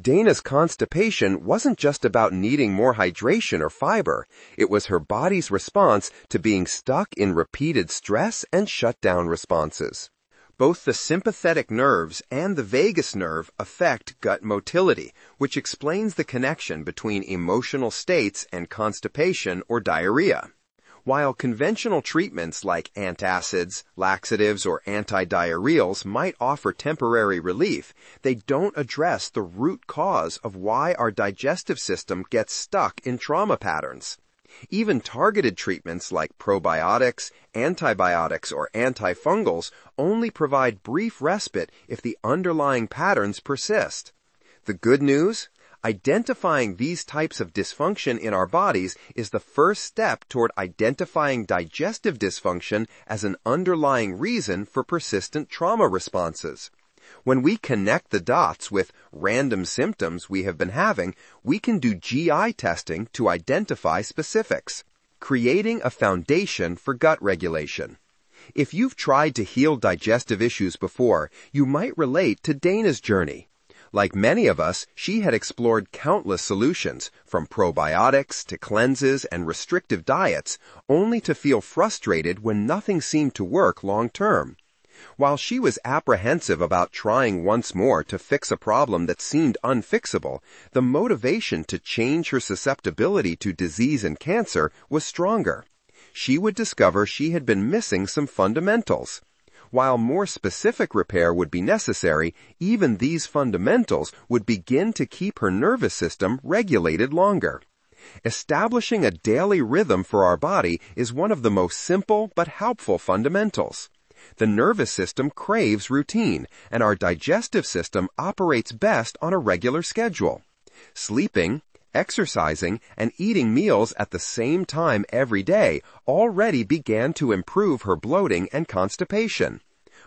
Dana's constipation wasn't just about needing more hydration or fiber. It was her body's response to being stuck in repeated stress and shutdown responses. Both the sympathetic nerves and the vagus nerve affect gut motility, which explains the connection between emotional states and constipation or diarrhea. While conventional treatments like antacids, laxatives, or antidiarrheals might offer temporary relief, they don't address the root cause of why our digestive system gets stuck in trauma patterns. Even targeted treatments like probiotics, antibiotics, or antifungals only provide brief respite if the underlying patterns persist. The good news? Identifying these types of dysfunction in our bodies is the first step toward identifying digestive dysfunction as an underlying reason for persistent trauma responses. When we connect the dots with random symptoms we have been having, we can do GI testing to identify specifics, creating a foundation for gut regulation. If you've tried to heal digestive issues before, you might relate to Dana's journey. Like many of us, she had explored countless solutions, from probiotics to cleanses and restrictive diets, only to feel frustrated when nothing seemed to work long term. While she was apprehensive about trying once more to fix a problem that seemed unfixable, the motivation to change her susceptibility to disease and cancer was stronger. She would discover she had been missing some fundamentals. While more specific repair would be necessary, even these fundamentals would begin to keep her nervous system regulated longer. Establishing a daily rhythm for our body is one of the most simple but helpful fundamentals. The nervous system craves routine, and our digestive system operates best on a regular schedule. Sleeping, exercising, and eating meals at the same time every day already began to improve her bloating and constipation.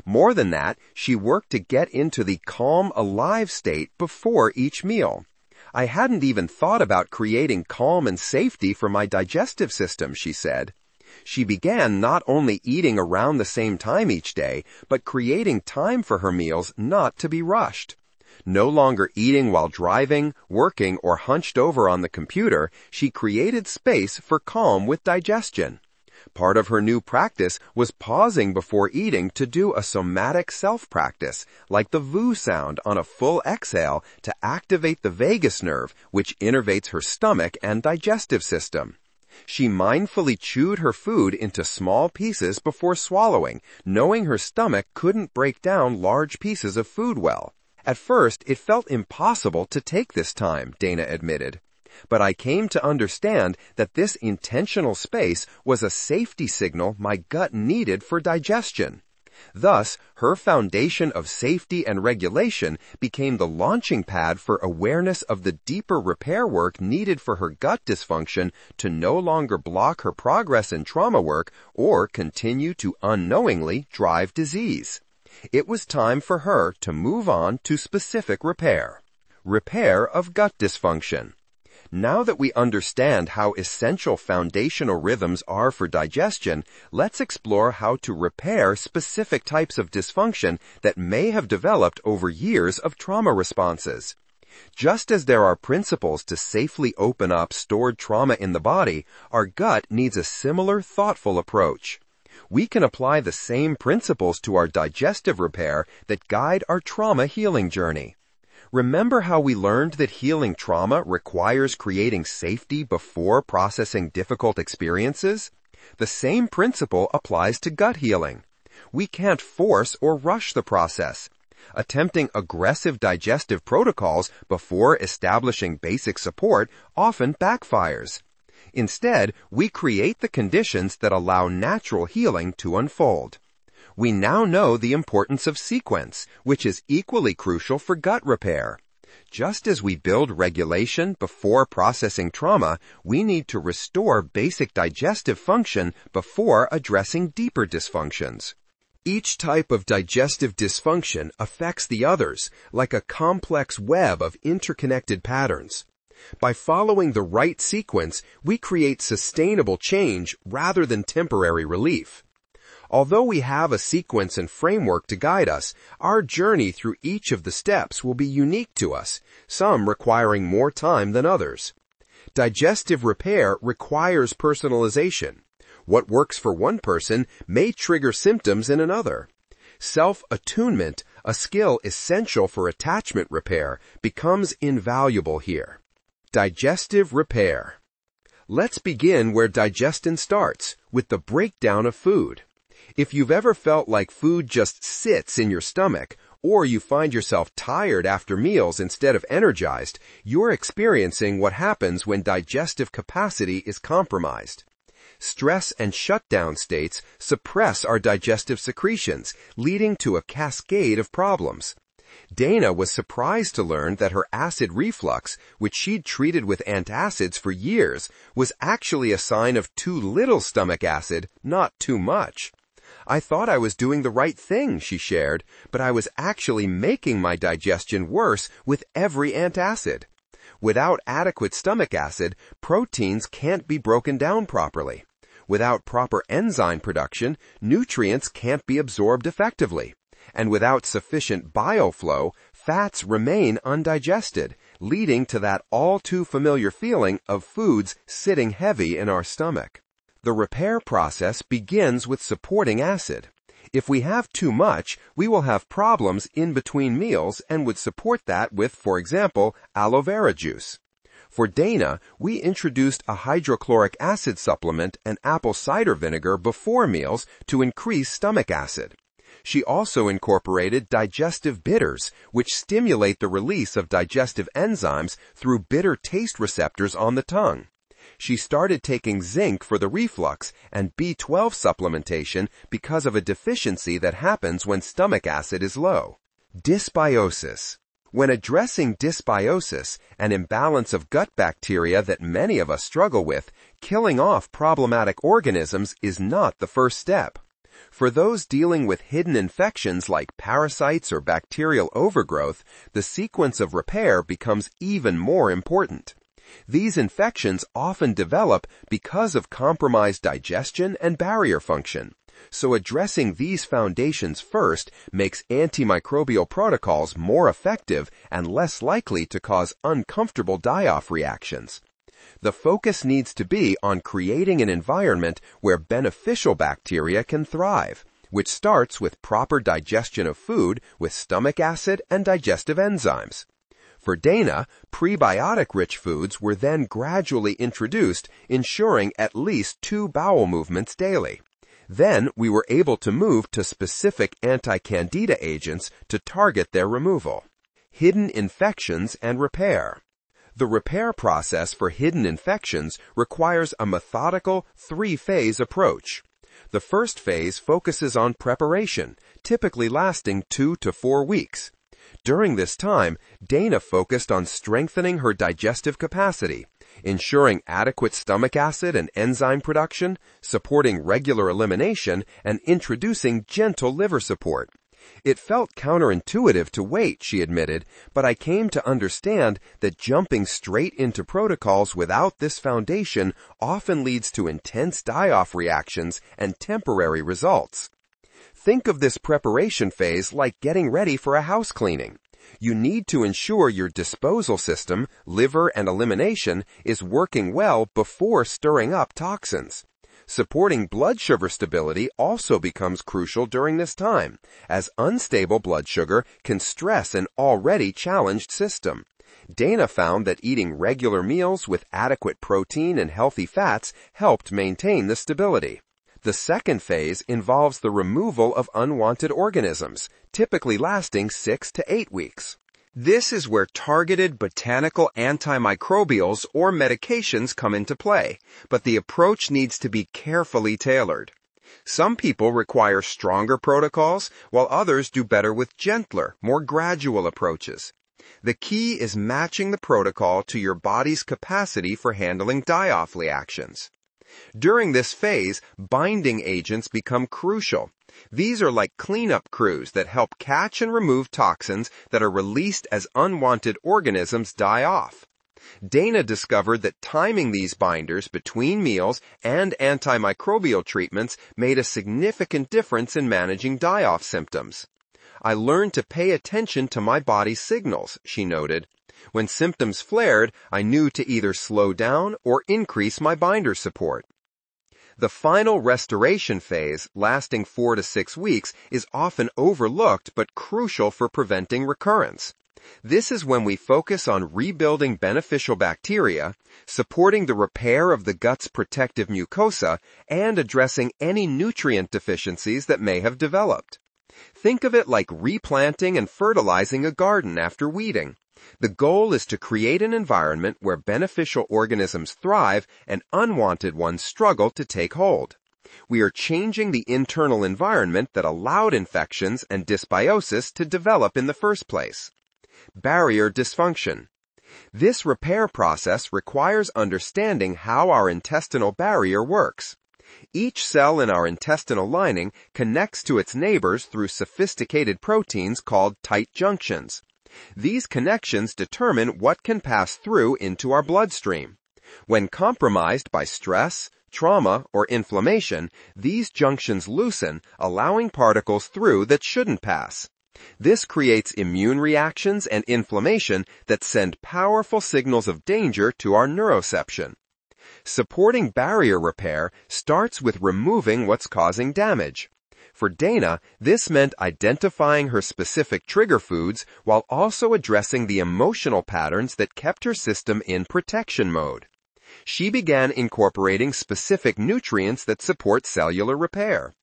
More than that, she worked to get into the calm, alive state before each meal. I hadn't even thought about creating calm and safety for my digestive system, she said. She began not only eating around the same time each day, but creating time for her meals not to be rushed. No longer eating while driving, working, or hunched over on the computer, she created space for calm with digestion. Part of her new practice was pausing before eating to do a somatic self-practice, like the VU sound on a full exhale to activate the vagus nerve, which innervates her stomach and digestive system. She mindfully chewed her food into small pieces before swallowing, knowing her stomach couldn't break down large pieces of food well. At first, it felt impossible to take this time, Dana admitted. But I came to understand that this intentional space was a safety signal my gut needed for digestion. Thus, her foundation of safety and regulation became the launching pad for awareness of the deeper repair work needed for her gut dysfunction to no longer block her progress in trauma work or continue to unknowingly drive disease. It was time for her to move on to specific repair. Repair of gut dysfunction. Now that we understand how essential foundational rhythms are for digestion, let's explore how to repair specific types of dysfunction that may have developed over years of trauma responses. Just as there are principles to safely open up stored trauma in the body, our gut needs a similar thoughtful approach. We can apply the same principles to our digestive repair that guide our trauma healing journey. Remember how we learned that healing trauma requires creating safety before processing difficult experiences? The same principle applies to gut healing. We can't force or rush the process. Attempting aggressive digestive protocols before establishing basic support often backfires. Instead, we create the conditions that allow natural healing to unfold. We now know the importance of sequence, which is equally crucial for gut repair. Just as we build regulation before processing trauma, we need to restore basic digestive function before addressing deeper dysfunctions. Each type of digestive dysfunction affects the others, like a complex web of interconnected patterns. By following the right sequence, we create sustainable change rather than temporary relief. Although we have a sequence and framework to guide us, our journey through each of the steps will be unique to us, some requiring more time than others. Digestive repair requires personalization. What works for one person may trigger symptoms in another. Self-attunement, a skill essential for attachment repair, becomes invaluable here. Digestive repair. Let's begin where digestion starts, with the breakdown of food. If you've ever felt like food just sits in your stomach, or you find yourself tired after meals instead of energized, you're experiencing what happens when digestive capacity is compromised. Stress and shutdown states suppress our digestive secretions, leading to a cascade of problems. Dana was surprised to learn that her acid reflux, which she'd treated with antacids for years, was actually a sign of too little stomach acid, not too much. I thought I was doing the right thing, she shared, but I was actually making my digestion worse with every antacid. Without adequate stomach acid, proteins can't be broken down properly. Without proper enzyme production, nutrients can't be absorbed effectively. And without sufficient bile flow, fats remain undigested, leading to that all too familiar feeling of foods sitting heavy in our stomach. The repair process begins with supporting acid. If we have too much, we will have problems in between meals and would support that with, for example, aloe vera juice. For Dana, we introduced a hydrochloric acid supplement and apple cider vinegar before meals to increase stomach acid. She also incorporated digestive bitters, which stimulate the release of digestive enzymes through bitter taste receptors on the tongue. She started taking zinc for the reflux and B12 supplementation because of a deficiency that happens when stomach acid is low. Dysbiosis. When addressing dysbiosis, an imbalance of gut bacteria that many of us struggle with, killing off problematic organisms is not the first step. For those dealing with hidden infections like parasites or bacterial overgrowth, the sequence of repair becomes even more important. These infections often develop because of compromised digestion and barrier function. So addressing these foundations first makes antimicrobial protocols more effective and less likely to cause uncomfortable die-off reactions. The focus needs to be on creating an environment where beneficial bacteria can thrive, which starts with proper digestion of food with stomach acid and digestive enzymes. For Dana, prebiotic-rich foods were then gradually introduced, ensuring at least 2 bowel movements daily. Then we were able to move to specific anti-candida agents to target their removal. Hidden infections and repair. The repair process for hidden infections requires a methodical 3-phase approach. The first phase focuses on preparation, typically lasting 2 to 4 weeks. During this time, Dana focused on strengthening her digestive capacity, ensuring adequate stomach acid and enzyme production, supporting regular elimination, and introducing gentle liver support. It felt counterintuitive to wait, she admitted, but I came to understand that jumping straight into protocols without this foundation often leads to intense die-off reactions and temporary results. Think of this preparation phase like getting ready for a house cleaning. You need to ensure your disposal system, liver and elimination, is working well before stirring up toxins. Supporting blood sugar stability also becomes crucial during this time, as unstable blood sugar can stress an already challenged system. Dana found that eating regular meals with adequate protein and healthy fats helped maintain the stability. The second phase involves the removal of unwanted organisms, typically lasting 6 to 8 weeks. This is where targeted botanical antimicrobials or medications come into play, but the approach needs to be carefully tailored. Some people require stronger protocols, while others do better with gentler, more gradual approaches. The key is matching the protocol to your body's capacity for handling die-off reactions. During this phase, binding agents become crucial. These are like cleanup crews that help catch and remove toxins that are released as unwanted organisms die off. Dana discovered that timing these binders between meals and antimicrobial treatments made a significant difference in managing die-off symptoms. I learned to pay attention to my body's signals, she noted. When symptoms flared, I knew to either slow down or increase my binder support. The final restoration phase, lasting 4 to 6 weeks, is often overlooked but crucial for preventing recurrence. This is when we focus on rebuilding beneficial bacteria, supporting the repair of the gut's protective mucosa, and addressing any nutrient deficiencies that may have developed. Think of it like replanting and fertilizing a garden after weeding. The goal is to create an environment where beneficial organisms thrive and unwanted ones struggle to take hold. We are changing the internal environment that allowed infections and dysbiosis to develop in the first place. Barrier dysfunction. This repair process requires understanding how our intestinal barrier works. Each cell in our intestinal lining connects to its neighbors through sophisticated proteins called tight junctions. These connections determine what can pass through into our bloodstream. When compromised by stress, trauma, or inflammation, these junctions loosen, allowing particles through that shouldn't pass. This creates immune reactions and inflammation that send powerful signals of danger to our neuroception. Supporting barrier repair starts with removing what's causing damage. For Dana, this meant identifying her specific trigger foods while also addressing the emotional patterns that kept her system in protection mode. She began incorporating specific nutrients that support cellular repair.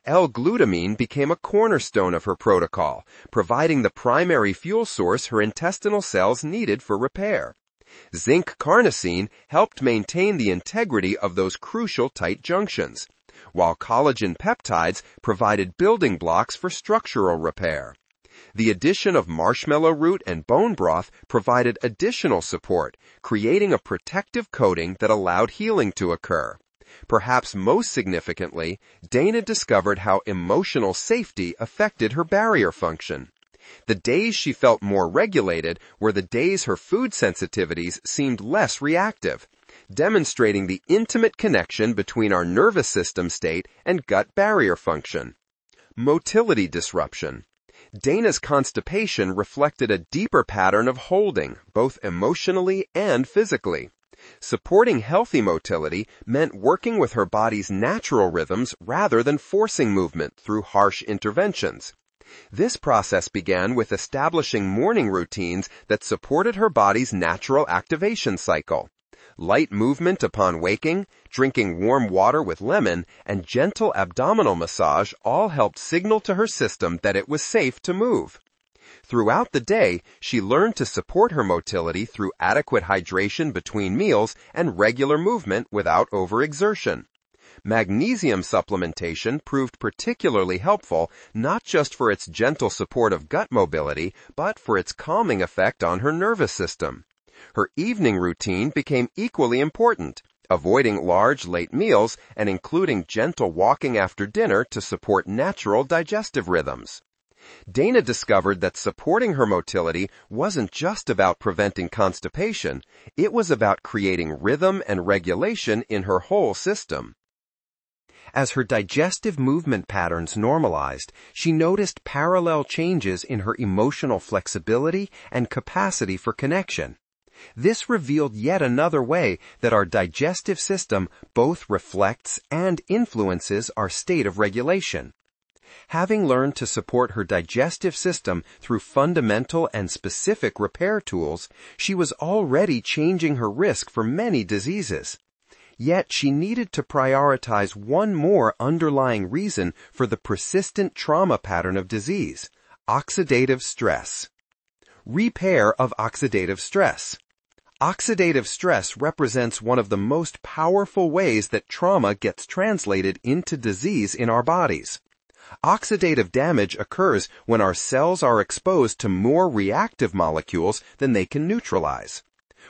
L-glutamine became a cornerstone of her protocol, providing the primary fuel source her intestinal cells needed for repair. Zinc carnosine helped maintain the integrity of those crucial tight junctions, while collagen peptides provided building blocks for structural repair. The addition of marshmallow root and bone broth provided additional support, creating a protective coating that allowed healing to occur. Perhaps most significantly, Dana discovered how emotional safety affected her barrier function. The days she felt more regulated were the days her food sensitivities seemed less reactive, demonstrating the intimate connection between our nervous system state and gut barrier function. Motility disruption. Dana's constipation reflected a deeper pattern of holding, both emotionally and physically. Supporting healthy motility meant working with her body's natural rhythms rather than forcing movement through harsh interventions. This process began with establishing morning routines that supported her body's natural activation cycle. Light movement upon waking, drinking warm water with lemon, and gentle abdominal massage all helped signal to her system that it was safe to move. Throughout the day, she learned to support her motility through adequate hydration between meals and regular movement without overexertion. Magnesium supplementation proved particularly helpful not just for its gentle support of gut mobility, but for its calming effect on her nervous system. Her evening routine became equally important, avoiding large late meals and including gentle walking after dinner to support natural digestive rhythms. Dana discovered that supporting her motility wasn't just about preventing constipation, it was about creating rhythm and regulation in her whole system. As her digestive movement patterns normalized, she noticed parallel changes in her emotional flexibility and capacity for connection. This revealed yet another way that our digestive system both reflects and influences our state of regulation. Having learned to support her digestive system through fundamental and specific repair tools, she was already changing her risk for many diseases. Yet she needed to prioritize one more underlying reason for the persistent trauma pattern of disease: oxidative stress. Repair of oxidative stress. Oxidative stress represents one of the most powerful ways that trauma gets translated into disease in our bodies. Oxidative damage occurs when our cells are exposed to more reactive molecules than they can neutralize.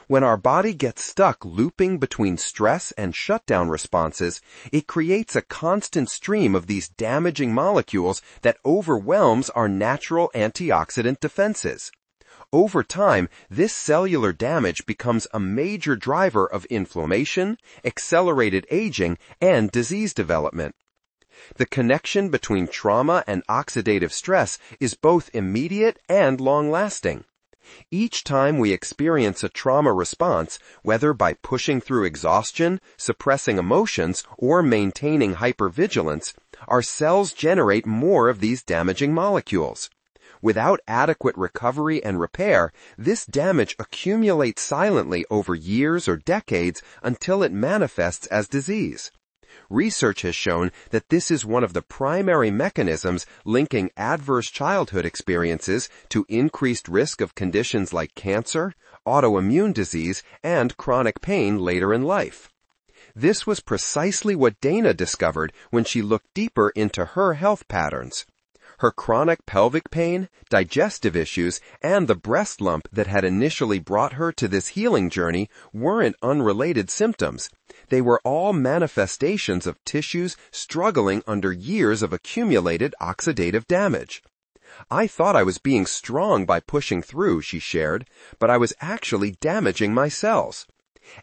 When our body gets stuck looping between stress and shutdown responses, it creates a constant stream of these damaging molecules that overwhelms our natural antioxidant defenses. Over time, this cellular damage becomes a major driver of inflammation, accelerated aging, and disease development. The connection between trauma and oxidative stress is both immediate and long-lasting. Each time we experience a trauma response, whether by pushing through exhaustion, suppressing emotions, or maintaining hypervigilance, our cells generate more of these damaging molecules. Without adequate recovery and repair, this damage accumulates silently over years or decades until it manifests as disease. Research has shown that this is one of the primary mechanisms linking adverse childhood experiences to increased risk of conditions like cancer, autoimmune disease, and chronic pain later in life. This was precisely what Dana discovered when she looked deeper into her health patterns. Her chronic pelvic pain, digestive issues, and the breast lump that had initially brought her to this healing journey weren't unrelated symptoms. They were all manifestations of tissues struggling under years of accumulated oxidative damage. "I thought I was being strong by pushing through," she shared, "but I was actually damaging my cells."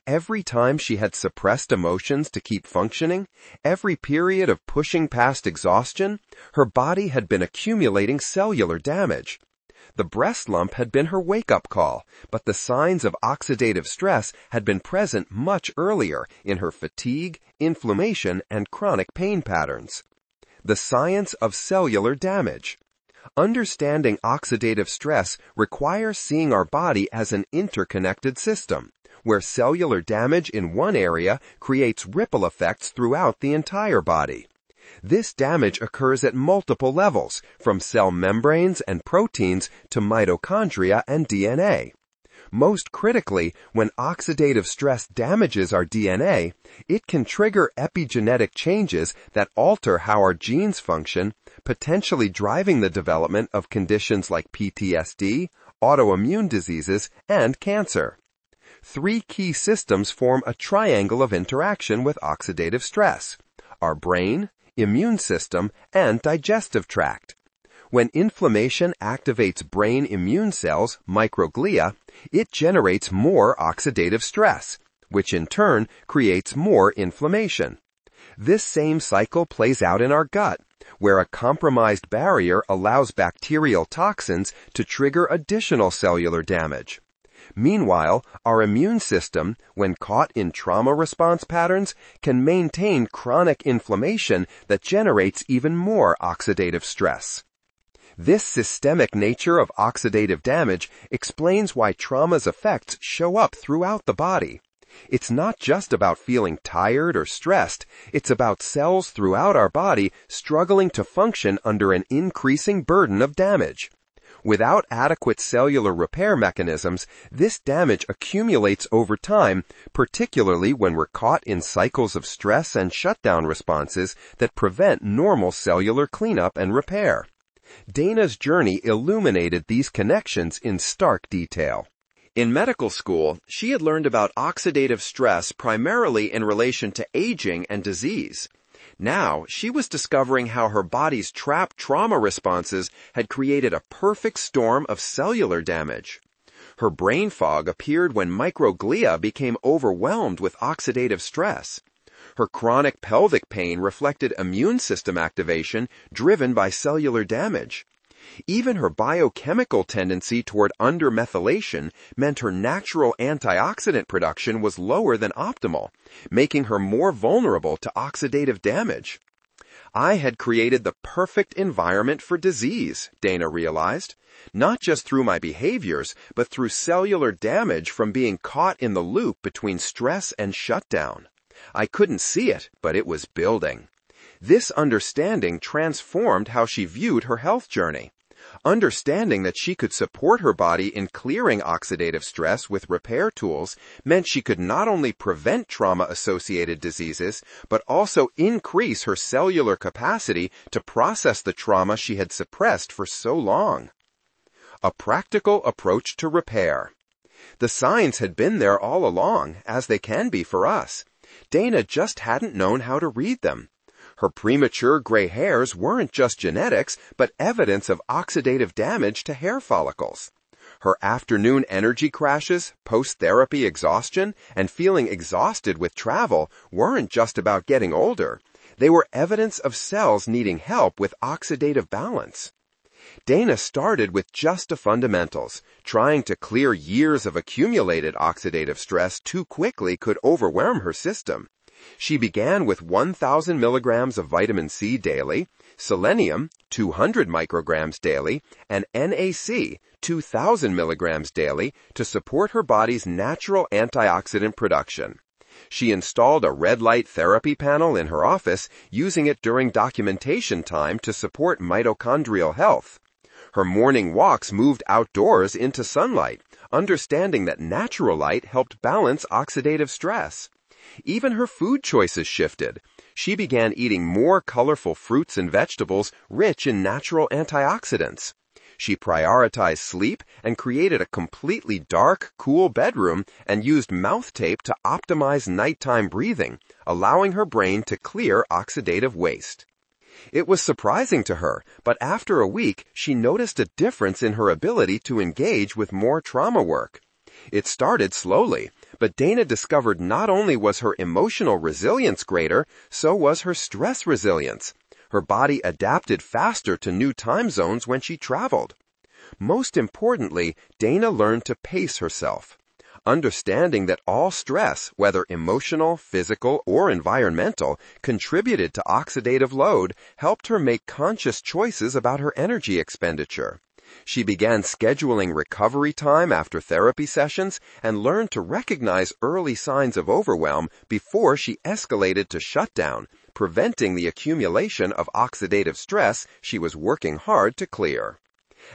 Every time she had suppressed emotions to keep functioning, every period of pushing past exhaustion, her body had been accumulating cellular damage. The breast lump had been her wake-up call, but the signs of oxidative stress had been present much earlier in her fatigue, inflammation, and chronic pain patterns. The science of cellular damage. Understanding oxidative stress requires seeing our body as an interconnected system, where cellular damage in one area creates ripple effects throughout the entire body. This damage occurs at multiple levels, from cell membranes and proteins to mitochondria and DNA. Most critically, when oxidative stress damages our DNA, it can trigger epigenetic changes that alter how our genes function, potentially driving the development of conditions like PTSD, autoimmune diseases, and cancer. 3 key systems form a triangle of interaction with oxidative stress: our brain, immune system, and digestive tract. When inflammation activates brain immune cells, microglia, it generates more oxidative stress, which in turn creates more inflammation. This same cycle plays out in our gut, where a compromised barrier allows bacterial toxins to trigger additional cellular damage. Meanwhile, our immune system, when caught in trauma response patterns, can maintain chronic inflammation that generates even more oxidative stress. This systemic nature of oxidative damage explains why trauma's effects show up throughout the body. It's not just about feeling tired or stressed, it's about cells throughout our body struggling to function under an increasing burden of damage. Without adequate cellular repair mechanisms, this damage accumulates over time, particularly when we're caught in cycles of stress and shutdown responses that prevent normal cellular cleanup and repair. Dana's journey illuminated these connections in stark detail. In medical school, she had learned about oxidative stress primarily in relation to aging and disease. Now, she was discovering how her body's trapped trauma responses had created a perfect storm of cellular damage. Her brain fog appeared when microglia became overwhelmed with oxidative stress. Her chronic pelvic pain reflected immune system activation driven by cellular damage. Even her biochemical tendency toward undermethylation meant her natural antioxidant production was lower than optimal, making her more vulnerable to oxidative damage. I had created the perfect environment for disease, Dana realized, not just through my behaviors, but through cellular damage from being caught in the loop between stress and shutdown. I couldn't see it, but it was building. This understanding transformed how she viewed her health journey. Understanding that she could support her body in clearing oxidative stress with repair tools meant she could not only prevent trauma-associated diseases, but also increase her cellular capacity to process the trauma she had suppressed for so long. A practical approach to repair. The signs had been there all along, as they can be for us. Dana just hadn't known how to read them. Her premature gray hairs weren't just genetics, but evidence of oxidative damage to hair follicles. Her afternoon energy crashes, post-therapy exhaustion, and feeling exhausted with travel weren't just about getting older. They were evidence of cells needing help with oxidative balance. Dana started with just the fundamentals. Trying to clear years of accumulated oxidative stress too quickly could overwhelm her system. She began with 1,000 milligrams of vitamin C daily, selenium, 200 micrograms daily, and NAC, 2,000 milligrams daily, to support her body's natural antioxidant production. She installed a red light therapy panel in her office, using it during documentation time to support mitochondrial health. Her morning walks moved outdoors into sunlight, understanding that natural light helped balance oxidative stress. Even her food choices shifted. She began eating more colorful fruits and vegetables rich in natural antioxidants. She prioritized sleep and created a completely dark, cool bedroom and used mouth tape to optimize nighttime breathing, allowing her brain to clear oxidative waste. It was surprising to her, but after a week, she noticed a difference in her ability to engage with more trauma work. It started slowly, but Dana discovered not only was her emotional resilience greater, so was her stress resilience. Her body adapted faster to new time zones when she traveled. Most importantly, Dana learned to pace herself. Understanding that all stress, whether emotional, physical, or environmental, contributed to oxidative load, helped her make conscious choices about her energy expenditure. She began scheduling recovery time after therapy sessions and learned to recognize early signs of overwhelm before she escalated to shutdown, preventing the accumulation of oxidative stress she was working hard to clear.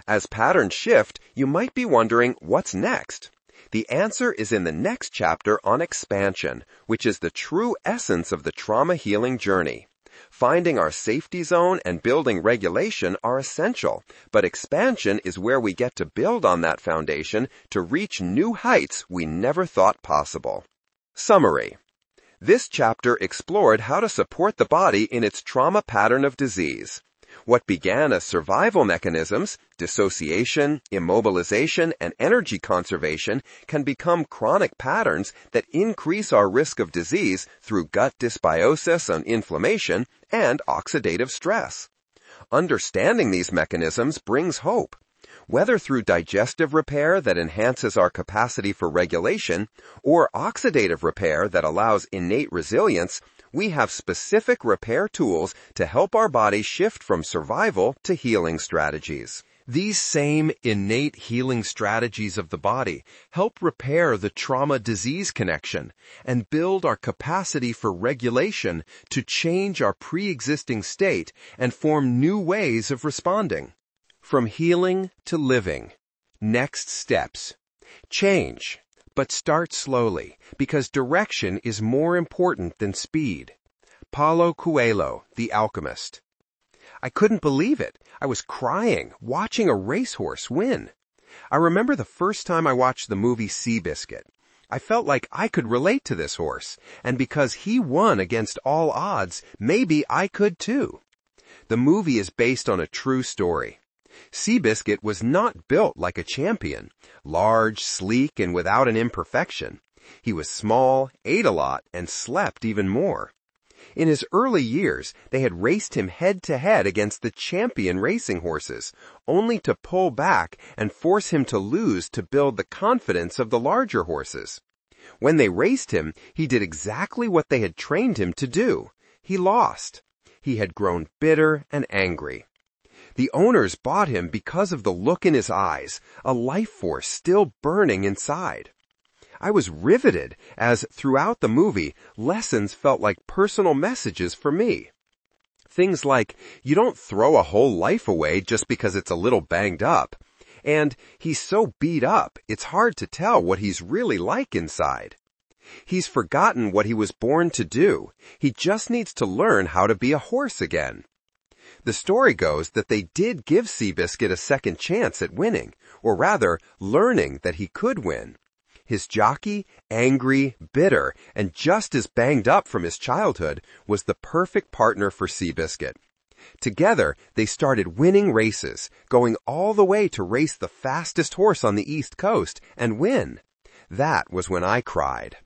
As patterns shift, you might be wondering, what's next? The answer is in the next chapter on expansion, which is the true essence of the trauma healing journey. Finding our safety zone and building regulation are essential, but expansion is where we get to build on that foundation to reach new heights we never thought possible. Summary. This chapter explored how to support the body in its trauma pattern of disease. What began as survival mechanisms, dissociation, immobilization, and energy conservation, can become chronic patterns that increase our risk of disease through gut dysbiosis and inflammation and oxidative stress. Understanding these mechanisms brings hope. Whether through digestive repair that enhances our capacity for regulation, or oxidative repair that allows innate resilience, we have specific repair tools to help our body shift from survival to healing strategies. These same innate healing strategies of the body help repair the trauma-disease connection and build our capacity for regulation to change our pre-existing state and form new ways of responding. From healing to living. Next steps. Change. But start slowly, because direction is more important than speed. Paulo Coelho, The Alchemist. I couldn't believe it. I was crying, watching a racehorse win. I remember the first time I watched the movie Seabiscuit. I felt like I could relate to this horse, and because he won against all odds, maybe I could too. The movie is based on a true story. Seabiscuit was not built like a champion, large, sleek, and without an imperfection. He was small, ate a lot, and slept even more. In his early years, they had raced him head-to-head against the champion racing horses, only to pull back and force him to lose to build the confidence of the larger horses. When they raced him, he did exactly what they had trained him to do. He lost. He had grown bitter and angry. The owners bought him because of the look in his eyes, a life force still burning inside. I was riveted as, throughout the movie, lessons felt like personal messages for me. Things like, you don't throw a whole life away just because it's a little banged up. And he's so beat up, it's hard to tell what he's really like inside. He's forgotten what he was born to do. He just needs to learn how to be a horse again. The story goes that they did give Seabiscuit a second chance at winning, or rather, learning that he could win. His jockey, angry, bitter, and just as banged up from his childhood, was the perfect partner for Seabiscuit. Together, they started winning races, going all the way to race the fastest horse on the East Coast and win. That was when I cried.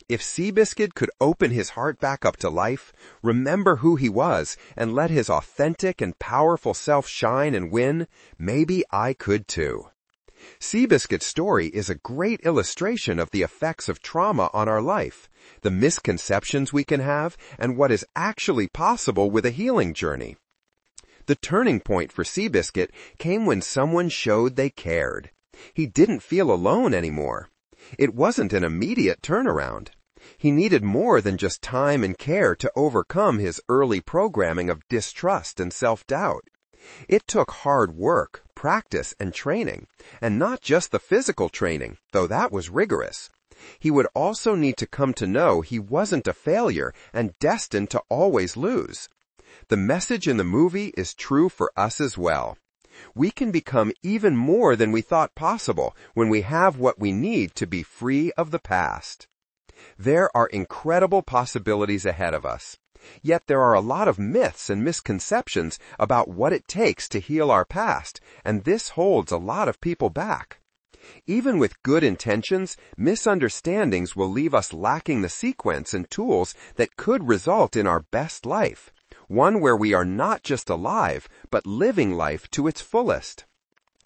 If Seabiscuit could open his heart back up to life, remember who he was, and let his authentic and powerful self shine and win, maybe I could too. Seabiscuit's story is a great illustration of the effects of trauma on our life, the misconceptions we can have, and what is actually possible with a healing journey. The turning point for Seabiscuit came when someone showed they cared. He didn't feel alone anymore. It wasn't an immediate turnaround. He needed more than just time and care to overcome his early programming of distrust and self-doubt. It took hard work, practice, and training, and not just the physical training, though that was rigorous. He would also need to come to know he wasn't a failure and destined to always lose. The message in the movie is true for us as well. We can become even more than we thought possible when we have what we need to be free of the past. There are incredible possibilities ahead of us. Yet there are a lot of myths and misconceptions about what it takes to heal our past, and this holds a lot of people back. Even with good intentions, misunderstandings will leave us lacking the sequence and tools that could result in our best life, one where we are not just alive, but living life to its fullest.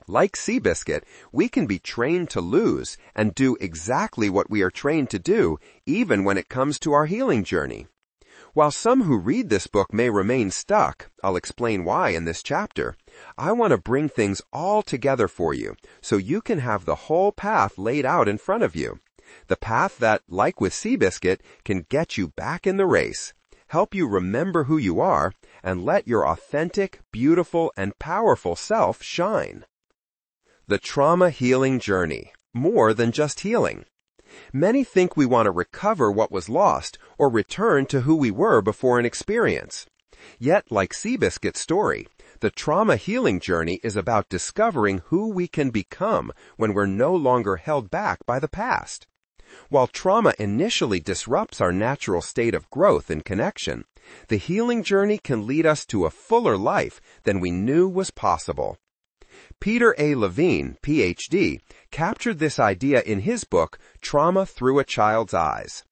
Like Seabiscuit, we can be trained to lose and do exactly what we are trained to do, even when it comes to our healing journey. While some who read this book may remain stuck, I'll explain why in this chapter, I want to bring things all together for you so you can have the whole path laid out in front of you. The path that, like with Seabiscuit, can get you back in the race, help you remember who you are, and let your authentic, beautiful, and powerful self shine. The trauma healing journey. More than just healing. Many think we want to recover what was lost or return to who we were before an experience. Yet, like Seabiscuit's story, the trauma healing journey is about discovering who we can become when we're no longer held back by the past. While trauma initially disrupts our natural state of growth and connection, the healing journey can lead us to a fuller life than we knew was possible. Peter A. Levine, Ph.D., captured this idea in his book, Trauma Through a Child's Eyes.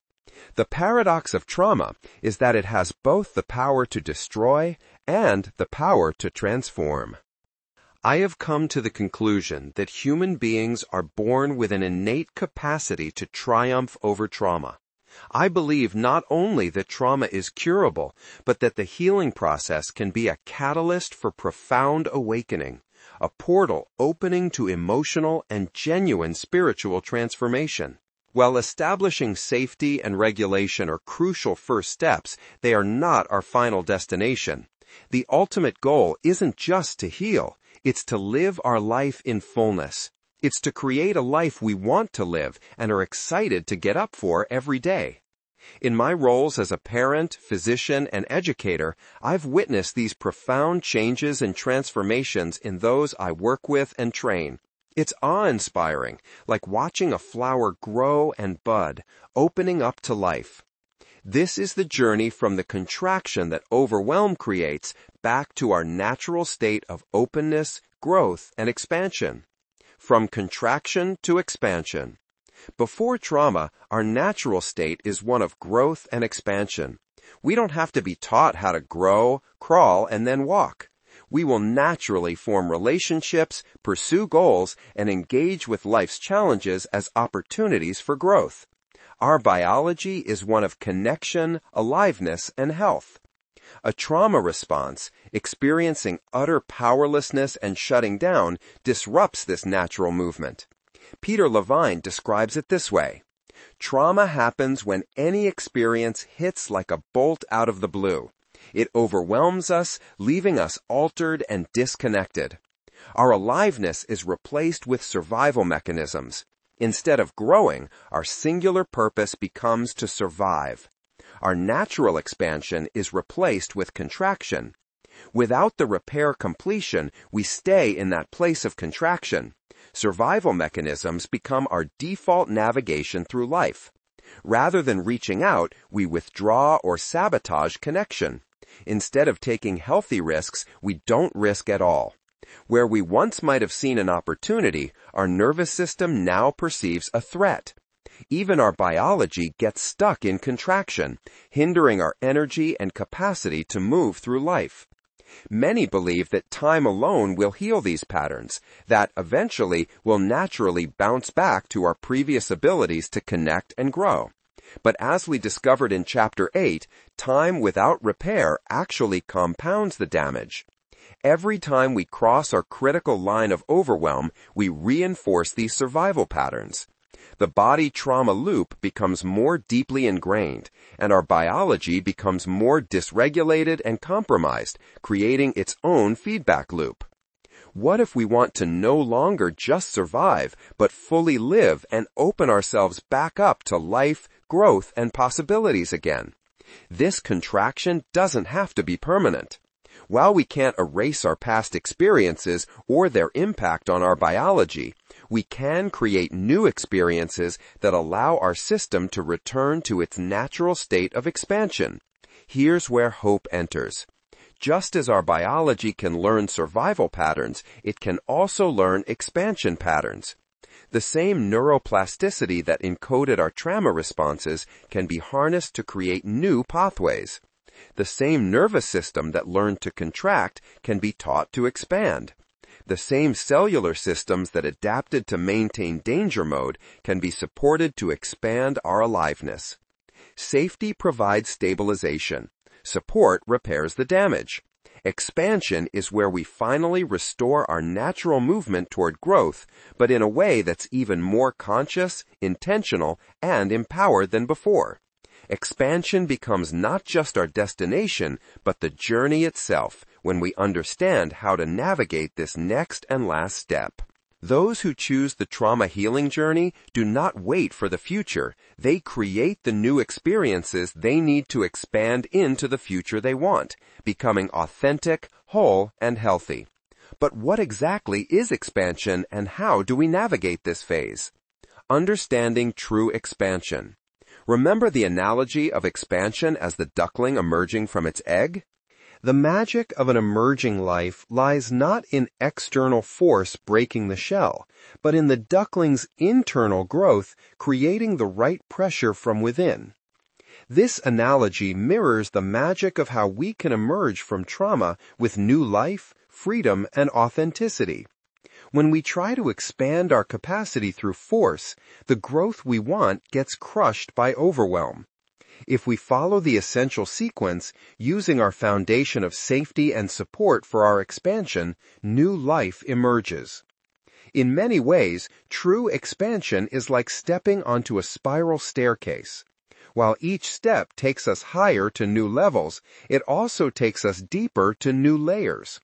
The paradox of trauma is that it has both the power to destroy and the power to transform. I have come to the conclusion that human beings are born with an innate capacity to triumph over trauma. I believe not only that trauma is curable, but that the healing process can be a catalyst for profound awakening, a portal opening to emotional and genuine spiritual transformation. While establishing safety and regulation are crucial first steps, they are not our final destination. The ultimate goal isn't just to heal, it's to live our life in fullness. It's to create a life we want to live and are excited to get up for every day. In my roles as a parent, physician, and educator, I've witnessed these profound changes and transformations in those I work with and train. It's awe-inspiring, like watching a flower grow and bud, opening up to life. This is the journey from the contraction that overwhelm creates back to our natural state of openness, growth, and expansion. From contraction to expansion. Before trauma, our natural state is one of growth and expansion. We don't have to be taught how to grow, crawl, and then walk. We will naturally form relationships, pursue goals, and engage with life's challenges as opportunities for growth. Our biology is one of connection, aliveness, and health. A trauma response, experiencing utter powerlessness and shutting down, disrupts this natural movement. Peter Levine describes it this way. Trauma happens when any experience hits like a bolt out of the blue. It overwhelms us, leaving us altered and disconnected. Our aliveness is replaced with survival mechanisms. Instead of growing, our singular purpose becomes to survive. Our natural expansion is replaced with contraction. Without the repair completion, we stay in that place of contraction. Survival mechanisms become our default navigation through life. Rather than reaching out, we withdraw or sabotage connection. Instead of taking healthy risks, we don't risk at all. Where we once might have seen an opportunity, our nervous system now perceives a threat. Even our biology gets stuck in contraction, hindering our energy and capacity to move through life. Many believe that time alone will heal these patterns, that eventually we'll naturally bounce back to our previous abilities to connect and grow. But as we discovered in Chapter 8, time without repair actually compounds the damage. Every time we cross our critical line of overwhelm, we reinforce these survival patterns. The body trauma loop becomes more deeply ingrained, and our biology becomes more dysregulated and compromised, creating its own feedback loop. What if we want to no longer just survive, but fully live and open ourselves back up to life, growth, and possibilities again? This contraction doesn't have to be permanent. While we can't erase our past experiences or their impact on our biology, we can create new experiences that allow our system to return to its natural state of expansion. Here's where hope enters. Just as our biology can learn survival patterns, it can also learn expansion patterns. The same neuroplasticity that encoded our trauma responses can be harnessed to create new pathways. The same nervous system that learned to contract can be taught to expand. The same cellular systems that adapted to maintain danger mode can be supported to expand our aliveness. Safety provides stabilization. Support repairs the damage. Expansion is where we finally restore our natural movement toward growth, but in a way that's even more conscious, intentional, and empowered than before. Expansion becomes not just our destination, but the journey itself, when we understand how to navigate this next and last step. Those who choose the trauma healing journey do not wait for the future. They create the new experiences they need to expand into the future they want, becoming authentic, whole, and healthy. But what exactly is expansion, and how do we navigate this phase? Understanding true expansion. Remember the analogy of expansion as the duckling emerging from its egg? The magic of an emerging life lies not in external force breaking the shell, but in the duckling's internal growth creating the right pressure from within. This analogy mirrors the magic of how we can emerge from trauma with new life, freedom, and authenticity. When we try to expand our capacity through force, the growth we want gets crushed by overwhelm. If we follow the essential sequence, using our foundation of safety and support for our expansion, new life emerges. In many ways, true expansion is like stepping onto a spiral staircase. While each step takes us higher to new levels, it also takes us deeper to new layers.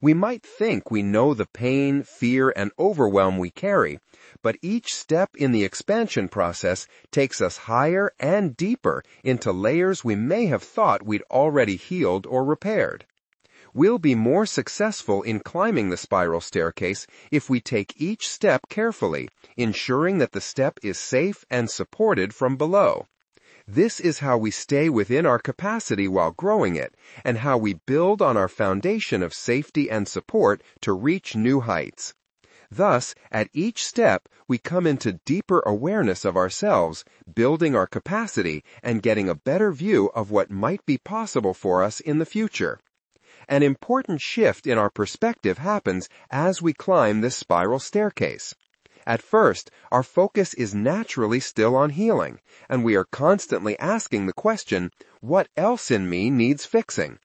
We might think we know the pain, fear, and overwhelm we carry, but each step in the expansion process takes us higher and deeper into layers we may have thought we'd already healed or repaired. We'll be more successful in climbing the spiral staircase if we take each step carefully, ensuring that the step is safe and supported from below. This is how we stay within our capacity while growing it, and how we build on our foundation of safety and support to reach new heights. Thus, at each step, we come into deeper awareness of ourselves, building our capacity and getting a better view of what might be possible for us in the future. An important shift in our perspective happens as we climb this spiral staircase. At first, our focus is naturally still on healing, and we are constantly asking the question, what else in me needs fixing?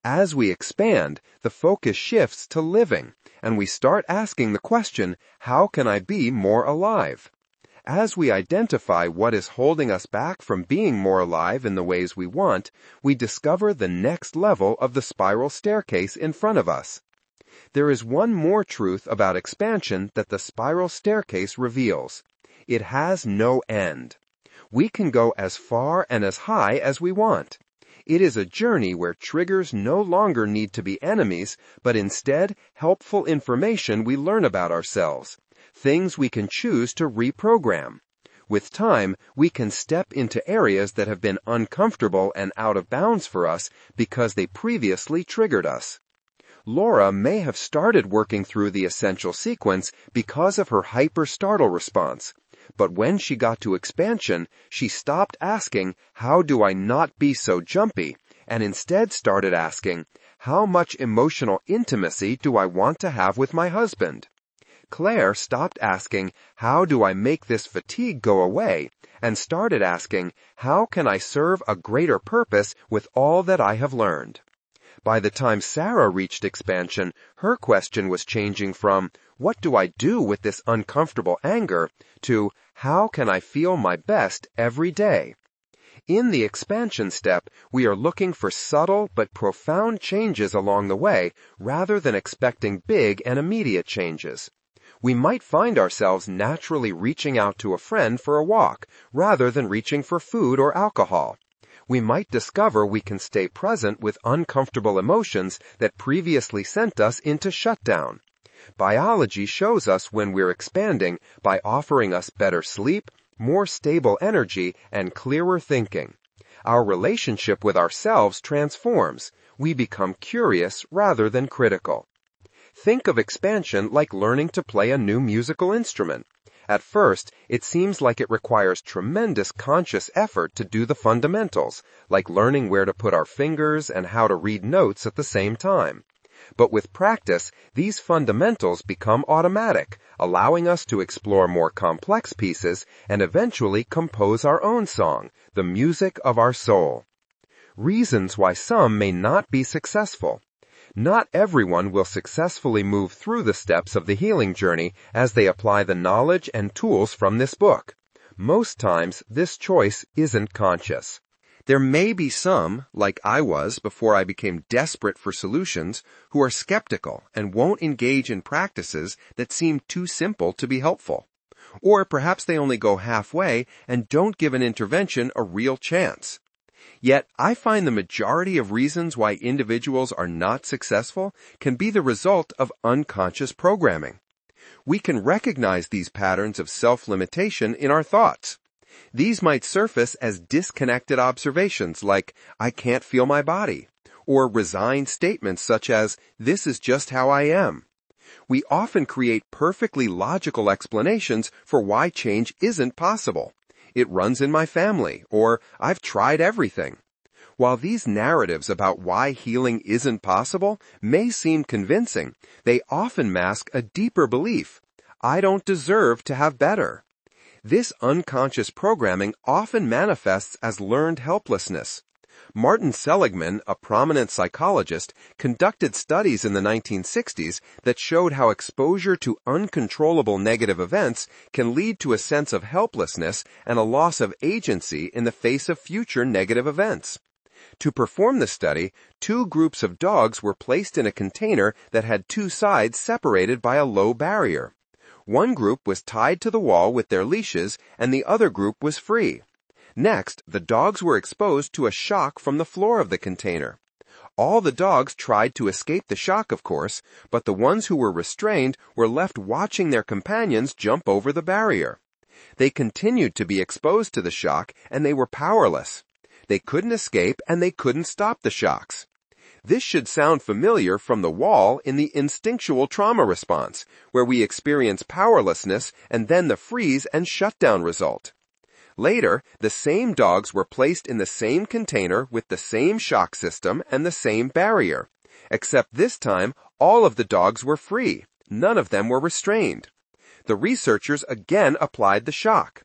As we expand, the focus shifts to living, and we start asking the question, how can I be more alive? As we identify what is holding us back from being more alive in the ways we want, we discover the next level of the spiral staircase in front of us. There is one more truth about expansion that the spiral staircase reveals. It has no end. We can go as far and as high as we want. It is a journey where triggers no longer need to be enemies, but instead helpful information we learn about ourselves, things we can choose to reprogram. With time, we can step into areas that have been uncomfortable and out of bounds for us because they previously triggered us. Laura may have started working through the essential sequence because of her hyper-startle response. But when she got to expansion, she stopped asking, "How do I not be so jumpy?" and instead started asking, "How much emotional intimacy do I want to have with my husband?" Claire stopped asking, "How do I make this fatigue go away?" and started asking, "How can I serve a greater purpose with all that I have learned?" By the time Sarah reached expansion, her question was changing from, "What do I do with this uncomfortable anger?" to, "How can I feel my best every day?" In the expansion step, we are looking for subtle but profound changes along the way rather than expecting big and immediate changes. We might find ourselves naturally reaching out to a friend for a walk rather than reaching for food or alcohol. We might discover we can stay present with uncomfortable emotions that previously sent us into shutdown. Biology shows us when we're expanding by offering us better sleep, more stable energy, and clearer thinking. Our relationship with ourselves transforms. We become curious rather than critical. Think of expansion like learning to play a new musical instrument. At first, it seems like it requires tremendous conscious effort to do the fundamentals, like learning where to put our fingers and how to read notes at the same time. But with practice, these fundamentals become automatic, allowing us to explore more complex pieces and eventually compose our own song, the music of our soul. Reasons why some may not be successful. Not everyone will successfully move through the steps of the healing journey as they apply the knowledge and tools from this book. Most times, this choice isn't conscious. There may be some, like I was before I became desperate for solutions, who are skeptical and won't engage in practices that seem too simple to be helpful. Or perhaps they only go halfway and don't give an intervention a real chance. Yet, I find the majority of reasons why individuals are not successful can be the result of unconscious programming. We can recognize these patterns of self-limitation in our thoughts. These might surface as disconnected observations like, "I can't feel my body," or resigned statements such as, "This is just how I am." We often create perfectly logical explanations for why change isn't possible. "It runs in my family," or "I've tried everything." While these narratives about why healing isn't possible may seem convincing, they often mask a deeper belief: "I don't deserve to have better." This unconscious programming often manifests as learned helplessness. Martin Seligman, a prominent psychologist, conducted studies in the 1960s that showed how exposure to uncontrollable negative events can lead to a sense of helplessness and a loss of agency in the face of future negative events. To perform the study, 2 groups of dogs were placed in a container that had 2 sides separated by a low barrier. One group was tied to the wall with their leashes, and the other group was free. Next, the dogs were exposed to a shock from the floor of the container. All the dogs tried to escape the shock, of course, but the ones who were restrained were left watching their companions jump over the barrier. They continued to be exposed to the shock, and they were powerless. They couldn't escape, and they couldn't stop the shocks. This should sound familiar from the wall in the instinctual trauma response, where we experience powerlessness and then the freeze and shutdown result. Later, the same dogs were placed in the same container with the same shock system and the same barrier, except this time all of the dogs were free. None of them were restrained. The researchers again applied the shock.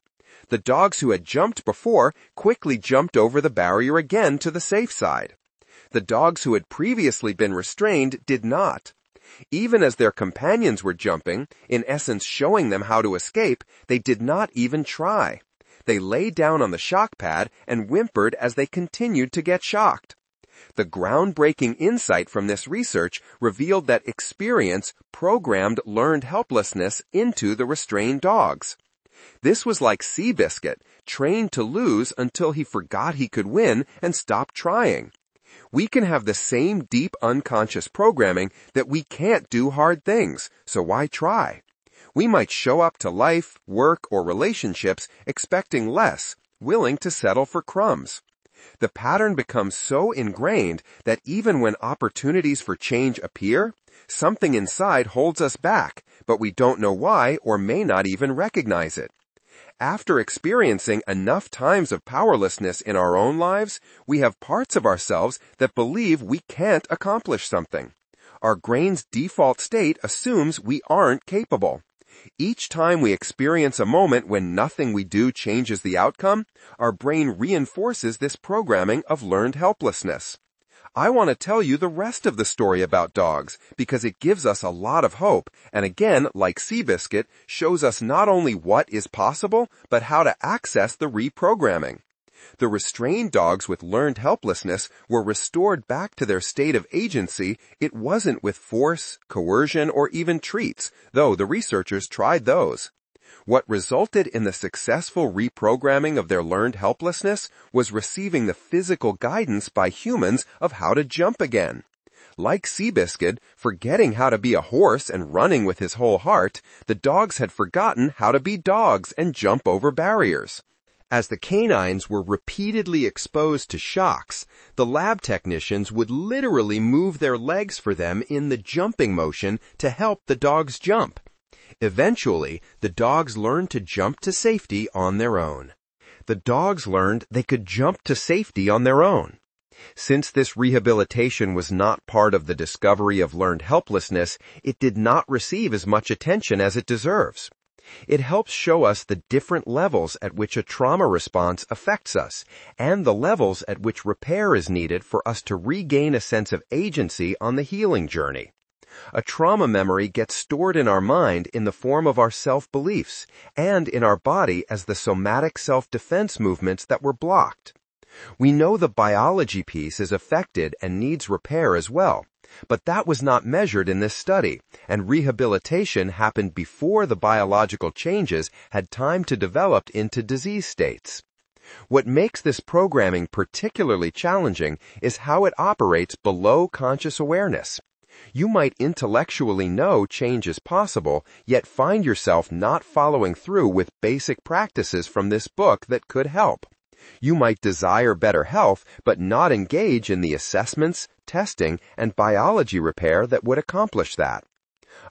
The dogs who had jumped before quickly jumped over the barrier again to the safe side. The dogs who had previously been restrained did not. Even as their companions were jumping, in essence showing them how to escape, they did not even try. They lay down on the shock pad and whimpered as they continued to get shocked. The groundbreaking insight from this research revealed that experience programmed learned helplessness into the restrained dogs. This was like Seabiscuit, trained to lose until he forgot he could win and stopped trying. We can have the same deep unconscious programming that we can't do hard things, so why try? We might show up to life, work, or relationships expecting less, willing to settle for crumbs. The pattern becomes so ingrained that even when opportunities for change appear, something inside holds us back, but we don't know why or may not even recognize it. After experiencing enough times of powerlessness in our own lives, we have parts of ourselves that believe we can't accomplish something. Our brain's default state assumes we aren't capable. Each time we experience a moment when nothing we do changes the outcome, our brain reinforces this programming of learned helplessness. I want to tell you the rest of the story about dogs because it gives us a lot of hope and again, like Seabiscuit, shows us not only what is possible, but how to access the reprogramming. The restrained dogs with learned helplessness were restored back to their state of agency. It wasn't with force, coercion, or even treats, though the researchers tried those. What resulted in the successful reprogramming of their learned helplessness was receiving the physical guidance by humans of how to jump again. Like Seabiscuit, forgetting how to be a horse and running with his whole heart, the dogs had forgotten how to be dogs and jump over barriers. As the canines were repeatedly exposed to shocks, the lab technicians would literally move their legs for them in the jumping motion to help the dogs jump. Eventually, the dogs learned to jump to safety on their own. The dogs learned they could jump to safety on their own. Since this rehabilitation was not part of the discovery of learned helplessness, it did not receive as much attention as it deserves. It helps show us the different levels at which a trauma response affects us, and the levels at which repair is needed for us to regain a sense of agency on the healing journey. A trauma memory gets stored in our mind in the form of our self-beliefs, and in our body as the somatic self-defense movements that were blocked. We know the biology piece is affected and needs repair as well. But that was not measured in this study, and rehabilitation happened before the biological changes had time to develop into disease states. What makes this programming particularly challenging is how it operates below conscious awareness. You might intellectually know change is possible, yet find yourself not following through with basic practices from this book that could help. You might desire better health, but not engage in the assessments, testing, and biology repair that would accomplish that.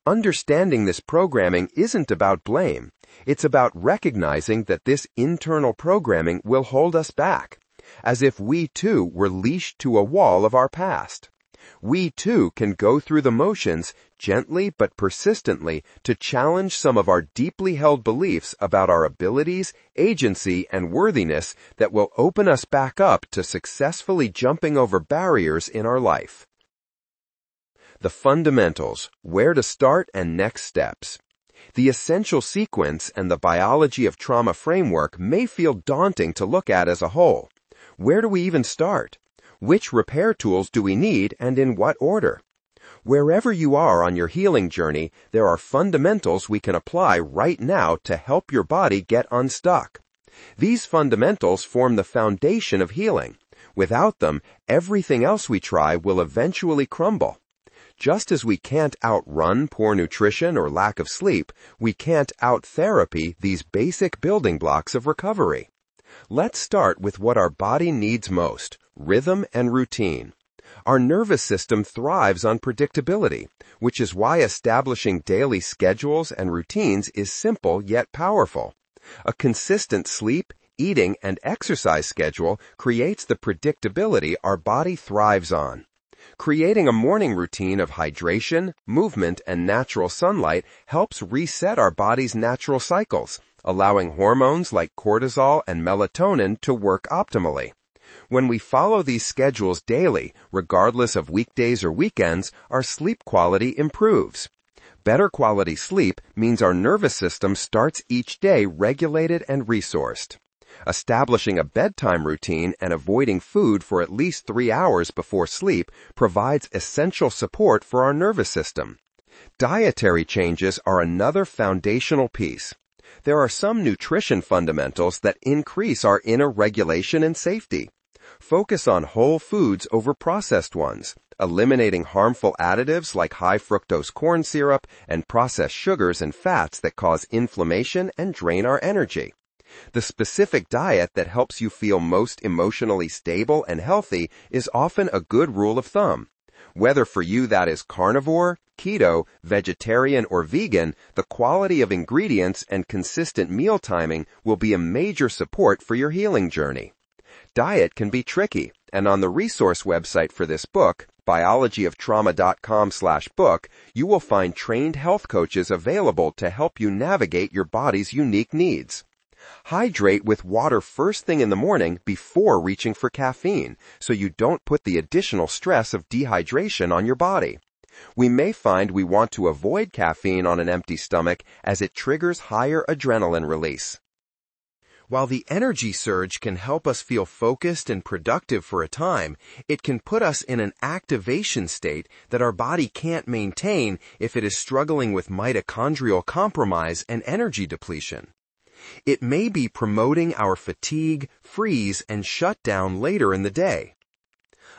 Understanding this programming isn't about blame. It's about recognizing that this internal programming will hold us back, as if we too were leashed to a wall of our past. We too can go through the motions gently but persistently to challenge some of our deeply held beliefs about our abilities, agency, and worthiness that will open us back up to successfully jumping over barriers in our life. The fundamentals, where to start and next steps. The essential sequence and the biology of trauma framework may feel daunting to look at as a whole. Where do we even start? Which repair tools do we need and in what order? Wherever you are on your healing journey, there are fundamentals we can apply right now to help your body get unstuck. These fundamentals form the foundation of healing. Without them, everything else we try will eventually crumble. Just as we can't outrun poor nutrition or lack of sleep, we can't out-therapy these basic building blocks of recovery. Let's start with what our body needs most: rhythm and routine. Our nervous system thrives on predictability, which is why establishing daily schedules and routines is simple yet powerful. A consistent sleep, eating, and exercise schedule creates the predictability our body thrives on. Creating a morning routine of hydration, movement, and natural sunlight helps reset our body's natural cycles, allowing hormones like cortisol and melatonin to work optimally. When we follow these schedules daily, regardless of weekdays or weekends, our sleep quality improves. Better quality sleep means our nervous system starts each day regulated and resourced. Establishing a bedtime routine and avoiding food for at least 3 hours before sleep provides essential support for our nervous system. Dietary changes are another foundational piece. There are some nutrition fundamentals that increase our inner regulation and safety. Focus on whole foods over processed ones, eliminating harmful additives like high fructose corn syrup and processed sugars and fats that cause inflammation and drain our energy. The specific diet that helps you feel most emotionally stable and healthy is often a good rule of thumb. Whether for you that is carnivore, keto, vegetarian, or vegan, the quality of ingredients and consistent meal timing will be a major support for your healing journey. Diet can be tricky, and on the resource website for this book, biologyoftrauma.com/book, you will find trained health coaches available to help you navigate your body's unique needs. Hydrate with water first thing in the morning before reaching for caffeine, so you don't put the additional stress of dehydration on your body. We may find we want to avoid caffeine on an empty stomach as it triggers higher adrenaline release. While the energy surge can help us feel focused and productive for a time, it can put us in an activation state that our body can't maintain if it is struggling with mitochondrial compromise and energy depletion. It may be promoting our fatigue, freeze, and shutdown later in the day.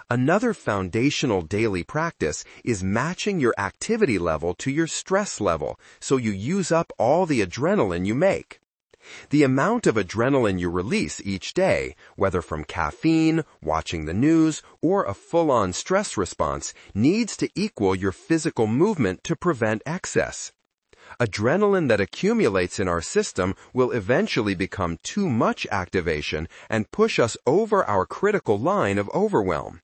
Another foundational daily practice is matching your activity level to your stress level so you use up all the adrenaline you make. The amount of adrenaline you release each day, whether from caffeine, watching the news, or a full-on stress response, needs to equal your physical movement to prevent excess. Adrenaline that accumulates in our system will eventually become too much activation and push us over our critical line of overwhelm.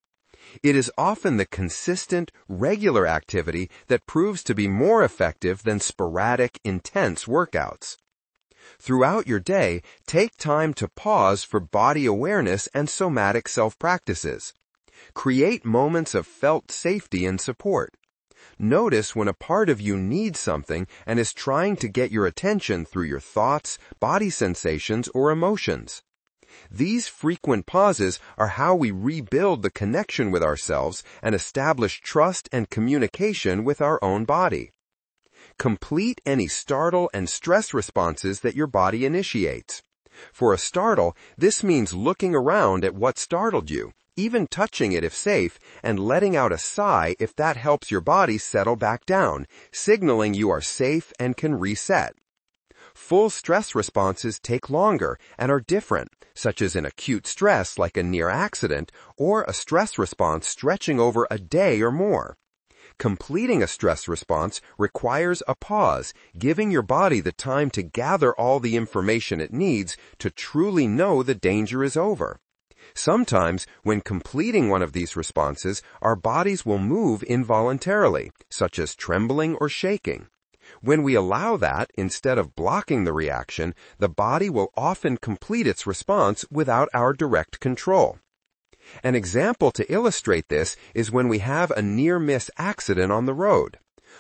It is often the consistent, regular activity that proves to be more effective than sporadic, intense workouts. Throughout your day, take time to pause for body awareness and somatic self-practices. Create moments of felt safety and support. Notice when a part of you needs something and is trying to get your attention through your thoughts, body sensations, or emotions. These frequent pauses are how we rebuild the connection with ourselves and establish trust and communication with our own body. Complete any startle and stress responses that your body initiates. For a startle, this means looking around at what startled you, even touching it if safe, and letting out a sigh if that helps your body settle back down, signaling you are safe and can reset. Full stress responses take longer and are different, such as an acute stress like a near accident or a stress response stretching over a day or more. Completing a stress response requires a pause, giving your body the time to gather all the information it needs to truly know the danger is over. Sometimes, when completing one of these responses, our bodies will move involuntarily, such as trembling or shaking. When we allow that, instead of blocking the reaction, the body will often complete its response without our direct control. An example to illustrate this is when we have a near-miss accident on the road.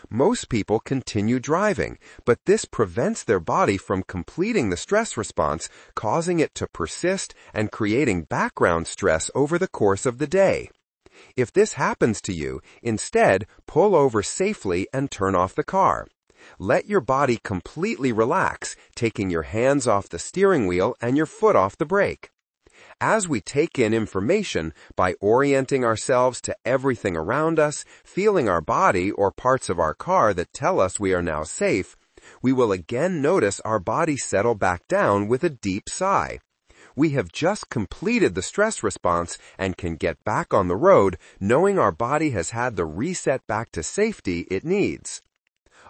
Most people continue driving, but this prevents their body from completing the stress response, causing it to persist and creating background stress over the course of the day. If this happens to you, instead, pull over safely and turn off the car. Let your body completely relax, taking your hands off the steering wheel and your foot off the brake. As we take in information by orienting ourselves to everything around us, feeling our body or parts of our car that tell us we are now safe, we will again notice our body settle back down with a deep sigh. We have just completed the stress response and can get back on the road, knowing our body has had the reset back to safety it needs.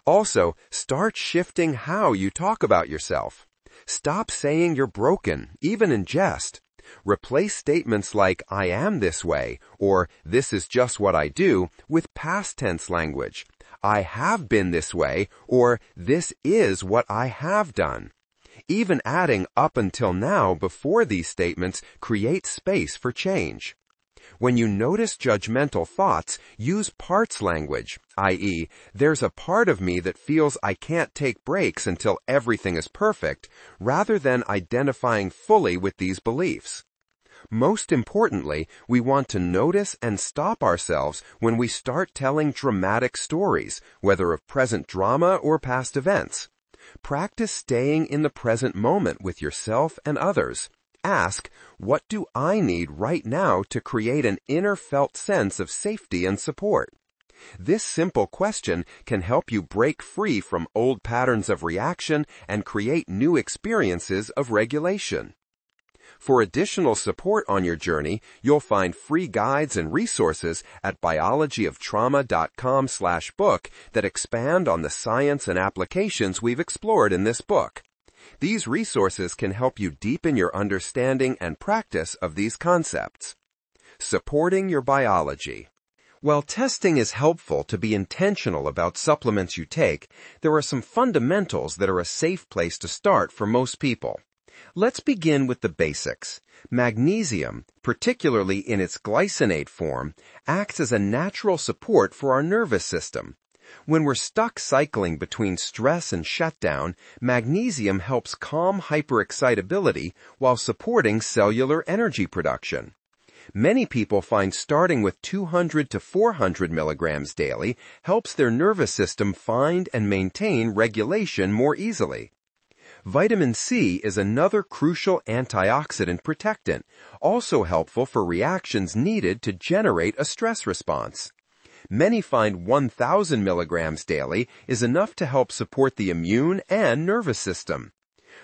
Also, start shifting how you talk about yourself. Stop saying you're broken, even in jest. Replace statements like, "I am this way," or "this is just what I do," with past tense language. "I have been this way," or "this is what I have done." Even adding up until now before these statements creates space for change. When you notice judgmental thoughts, use parts language, i.e., there's a part of me that feels I can't take breaks until everything is perfect, rather than identifying fully with these beliefs. Most importantly, we want to notice and stop ourselves when we start telling dramatic stories, whether of present drama or past events. Practice staying in the present moment with yourself and others. Ask, what do I need right now to create an inner felt sense of safety and support? This simple question can help you break free from old patterns of reaction and create new experiences of regulation. For additional support on your journey, you'll find free guides and resources at biologyoftrauma.com/book that expand on the science and applications we've explored in this book. These resources can help you deepen your understanding and practice of these concepts. Supporting your biology. While testing is helpful to be intentional about supplements you take, there are some fundamentals that are a safe place to start for most people. Let's begin with the basics. Magnesium, particularly in its glycinate form, acts as a natural support for our nervous system. When we're stuck cycling between stress and shutdown, magnesium helps calm hyperexcitability while supporting cellular energy production. Many people find starting with 200 to 400 milligrams daily helps their nervous system find and maintain regulation more easily. Vitamin C is another crucial antioxidant protectant, also helpful for reactions needed to generate a stress response. Many find 1,000 milligrams daily is enough to help support the immune and nervous system.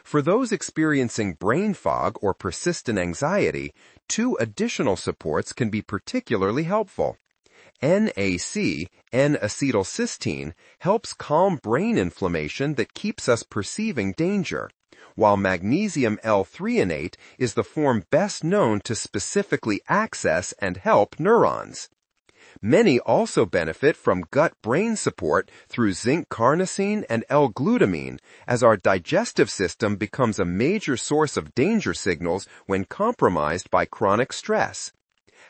For those experiencing brain fog or persistent anxiety, 2 additional supports can be particularly helpful. NAC, N-acetylcysteine, helps calm brain inflammation that keeps us perceiving danger, while magnesium L-threonate is the form best known to specifically access and help neurons. Many also benefit from gut-brain support through zinc carnosine and L-glutamine, as our digestive system becomes a major source of danger signals when compromised by chronic stress.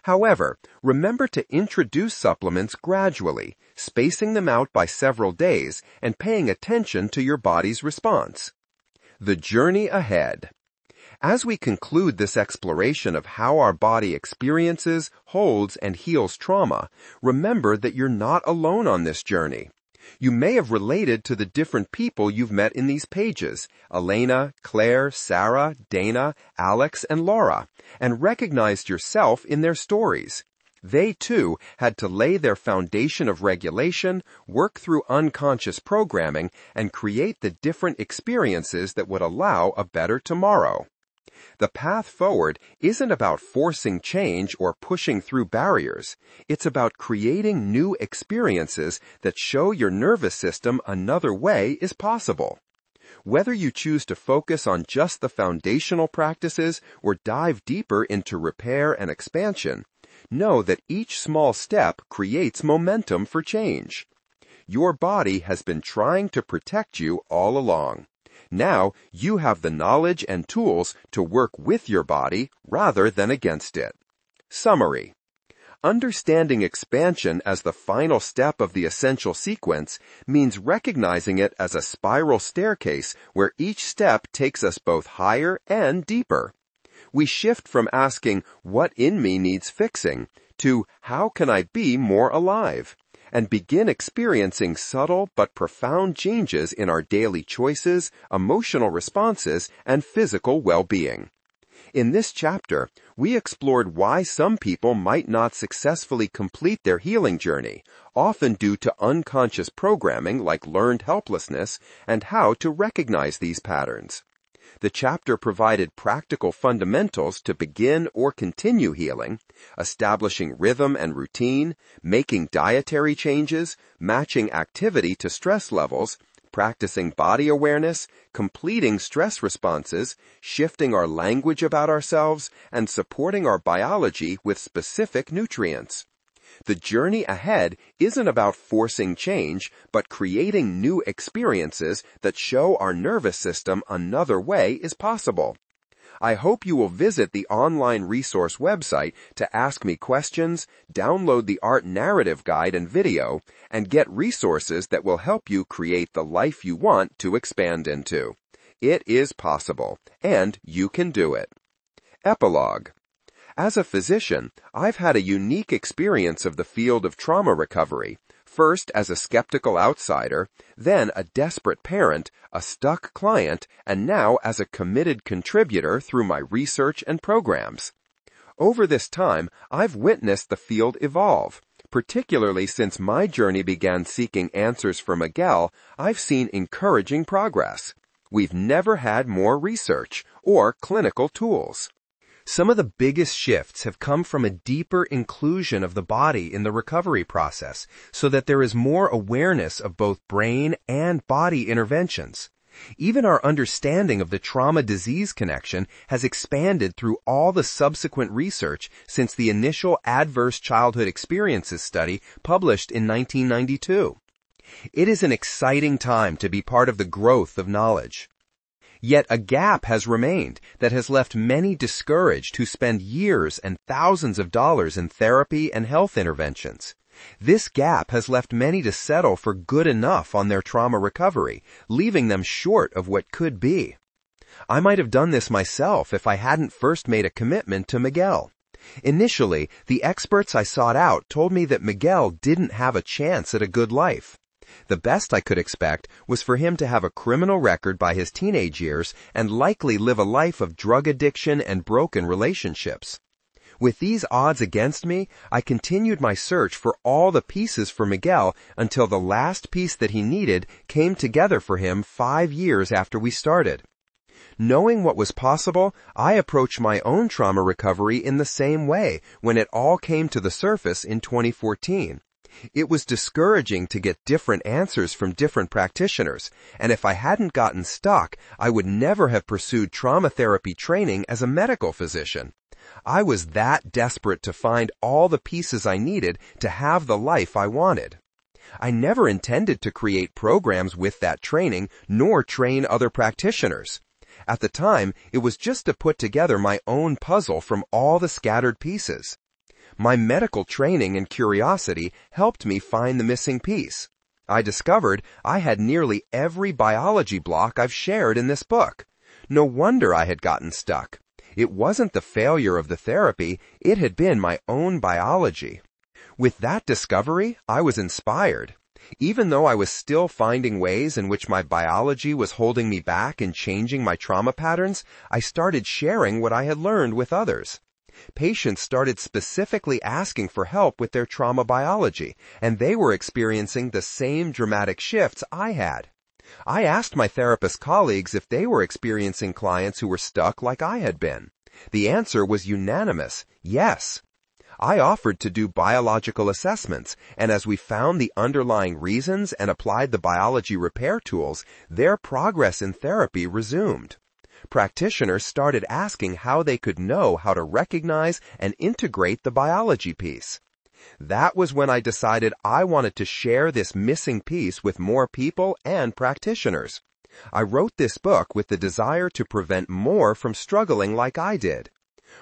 However, remember to introduce supplements gradually, spacing them out by several days and paying attention to your body's response. The journey ahead. As we conclude this exploration of how our body experiences, holds, and heals trauma, remember that you're not alone on this journey. You may have related to the different people you've met in these pages, Elena, Claire, Sarah, Dana, Alex, and Laura, and recognized yourself in their stories. They, too, had to lay their foundation of regulation, work through unconscious programming, and create the different experiences that would allow a better tomorrow. The path forward isn't about forcing change or pushing through barriers. It's about creating new experiences that show your nervous system another way is possible. Whether you choose to focus on just the foundational practices or dive deeper into repair and expansion, know that each small step creates momentum for change. Your body has been trying to protect you all along. Now you have the knowledge and tools to work with your body rather than against it. Summary. Understanding expansion as the final step of the essential sequence means recognizing it as a spiral staircase where each step takes us both higher and deeper. We shift from asking, what in me needs fixing, to how can I be more alive, and begin experiencing subtle but profound changes in our daily choices, emotional responses, and physical well-being. In this chapter, we explored why some people might not successfully complete their healing journey, often due to unconscious programming like learned helplessness, and how to recognize these patterns. The chapter provided practical fundamentals to begin or continue healing, establishing rhythm and routine, making dietary changes, matching activity to stress levels, practicing body awareness, completing stress responses, shifting our language about ourselves, and supporting our biology with specific nutrients. The journey ahead isn't about forcing change, but creating new experiences that show our nervous system another way is possible. I hope you will visit the online resource website to ask me questions, download the art narrative guide and video, and get resources that will help you create the life you want to expand into. It is possible, and you can do it. Epilogue. As a physician, I've had a unique experience of the field of trauma recovery, first as a skeptical outsider, then a desperate parent, a stuck client, and now as a committed contributor through my research and programs. Over this time, I've witnessed the field evolve. Particularly since my journey began seeking answers for Miguel, I've seen encouraging progress. We've never had more research or clinical tools. Some of the biggest shifts have come from a deeper inclusion of the body in the recovery process, so that there is more awareness of both brain and body interventions. Even our understanding of the trauma-disease connection has expanded through all the subsequent research since the initial Adverse Childhood Experiences study published in 1992. It is an exciting time to be part of the growth of knowledge. Yet a gap has remained that has left many discouraged who spend years and thousands of dollars in therapy and health interventions. This gap has left many to settle for good enough on their trauma recovery, leaving them short of what could be. I might have done this myself if I hadn't first made a commitment to Miguel. Initially, the experts I sought out told me that Miguel didn't have a chance at a good life. The best I could expect was for him to have a criminal record by his teenage years and likely live a life of drug addiction and broken relationships. With these odds against me, I continued my search for all the pieces for Miguel until the last piece that he needed came together for him 5 years after we started. Knowing what was possible, I approached my own trauma recovery in the same way when it all came to the surface in 2014. It was discouraging to get different answers from different practitioners, and if I hadn't gotten stuck, I would never have pursued trauma therapy training as a medical physician. I was that desperate to find all the pieces I needed to have the life I wanted. I never intended to create programs with that training, nor train other practitioners. At the time, it was just to put together my own puzzle from all the scattered pieces. My medical training and curiosity helped me find the missing piece. I discovered I had nearly every biology block I've shared in this book. No wonder I had gotten stuck. It wasn't the failure of the therapy, it had been my own biology. With that discovery, I was inspired. Even though I was still finding ways in which my biology was holding me back and changing my trauma patterns, I started sharing what I had learned with others. Patients started specifically asking for help with their trauma biology, and they were experiencing the same dramatic shifts I had. I asked my therapist colleagues if they were experiencing clients who were stuck like I had been. The answer was unanimous, yes. I offered to do biological assessments, and as we found the underlying reasons and applied the biology repair tools, their progress in therapy resumed. Practitioners started asking how they could know how to recognize and integrate the biology piece. That was when I decided I wanted to share this missing piece with more people and practitioners. I wrote this book with the desire to prevent more from struggling like I did.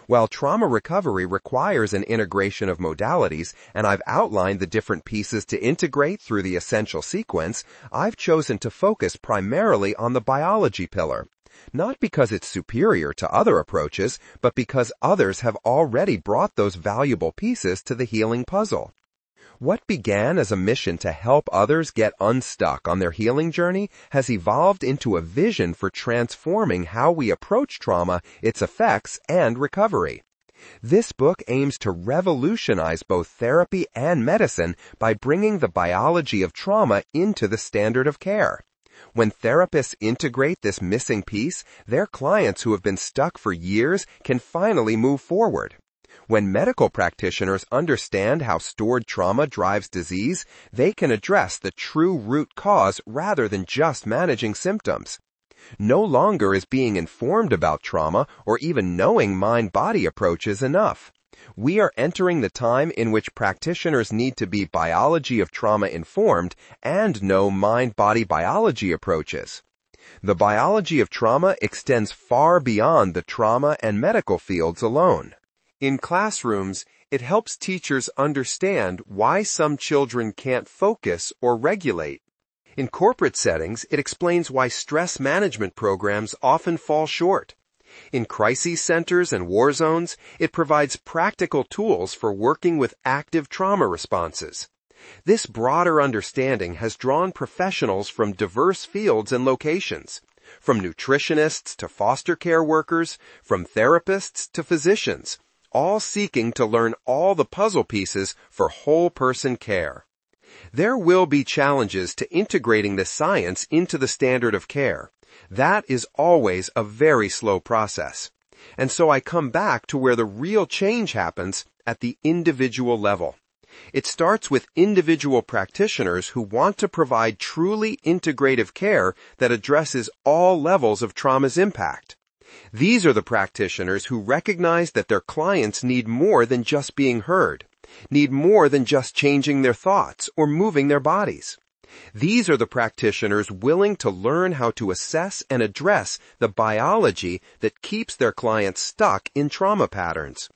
While trauma recovery requires an integration of modalities, and I've outlined the different pieces to integrate through the essential sequence, I've chosen to focus primarily on the biology pillar. Not because it's superior to other approaches, but because others have already brought those valuable pieces to the healing puzzle. What began as a mission to help others get unstuck on their healing journey has evolved into a vision for transforming how we approach trauma, its effects, and recovery. This book aims to revolutionize both therapy and medicine by bringing the biology of trauma into the standard of care. When therapists integrate this missing piece, their clients who have been stuck for years can finally move forward. When medical practitioners understand how stored trauma drives disease, they can address the true root cause rather than just managing symptoms. No longer is being informed about trauma or even knowing mind-body approaches enough. We are entering the time in which practitioners need to be biology of trauma informed and know mind-body biology approaches. The biology of trauma extends far beyond the trauma and medical fields alone. In classrooms, it helps teachers understand why some children can't focus or regulate. In corporate settings, it explains why stress management programs often fall short. In crisis centers and war zones, it provides practical tools for working with active trauma responses. This broader understanding has drawn professionals from diverse fields and locations, from nutritionists to foster care workers, from therapists to physicians, all seeking to learn all the puzzle pieces for whole-person care. There will be challenges to integrating this science into the standard of care. That is always a very slow process. And so I come back to where the real change happens at the individual level. It starts with individual practitioners who want to provide truly integrative care that addresses all levels of trauma's impact. These are the practitioners who recognize that their clients need more than just being heard, need more than just changing their thoughts or moving their bodies. These are the practitioners willing to learn how to assess and address the biology that keeps their clients stuck in trauma patterns.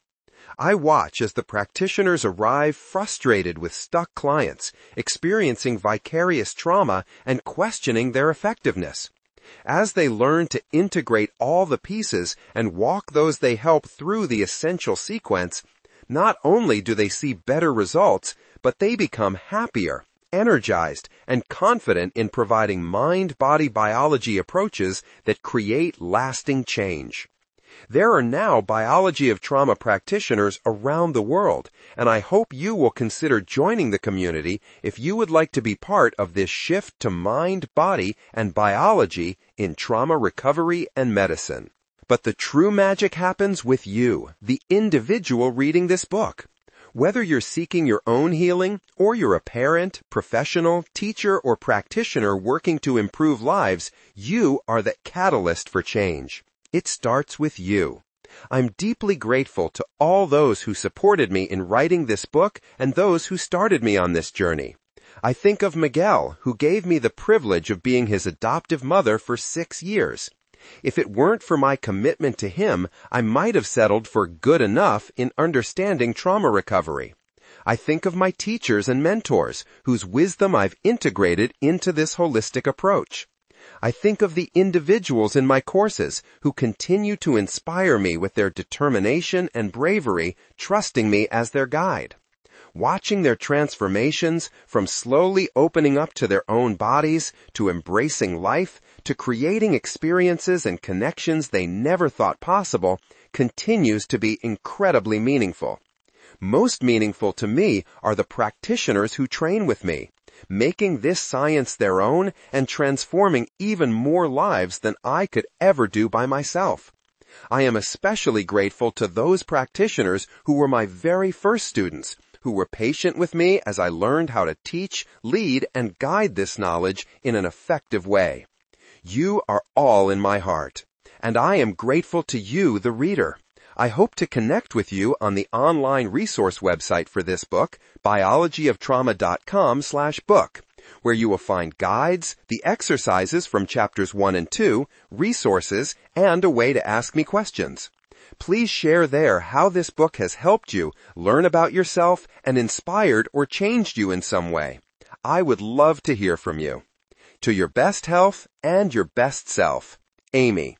I watch as the practitioners arrive frustrated with stuck clients, experiencing vicarious trauma and questioning their effectiveness. As they learn to integrate all the pieces and walk those they help through the essential sequence, not only do they see better results, but they become happier, energized, and confident in providing mind-body biology approaches that create lasting change. There are now biology of trauma practitioners around the world, and I hope you will consider joining the community if you would like to be part of this shift to mind, body, and biology in trauma recovery and medicine. But the true magic happens with you, the individual reading this book. Whether you're seeking your own healing, or you're a parent, professional, teacher, or practitioner working to improve lives, you are the catalyst for change. It starts with you. I'm deeply grateful to all those who supported me in writing this book and those who started me on this journey. I think of Miguel, who gave me the privilege of being his adoptive mother for 6 years. If it weren't for my commitment to him, I might have settled for good enough in understanding trauma recovery. I think of my teachers and mentors, whose wisdom I've integrated into this holistic approach. I think of the individuals in my courses who continue to inspire me with their determination and bravery, trusting me as their guide. Watching their transformations from slowly opening up to their own bodies, to embracing life, to creating experiences and connections they never thought possible, continues to be incredibly meaningful. Most meaningful to me are the practitioners who train with me, making this science their own and transforming even more lives than I could ever do by myself. I am especially grateful to those practitioners who were my very first students, who were patient with me as I learned how to teach, lead, and guide this knowledge in an effective way. You are all in my heart, and I am grateful to you, the reader. I hope to connect with you on the online resource website for this book, biologyoftrauma.com/book, where you will find guides, the exercises from chapters 1 and 2, resources, and a way to ask me questions. Please share there how this book has helped you learn about yourself and inspired or changed you in some way. I would love to hear from you. To your best health and your best self, Aimie.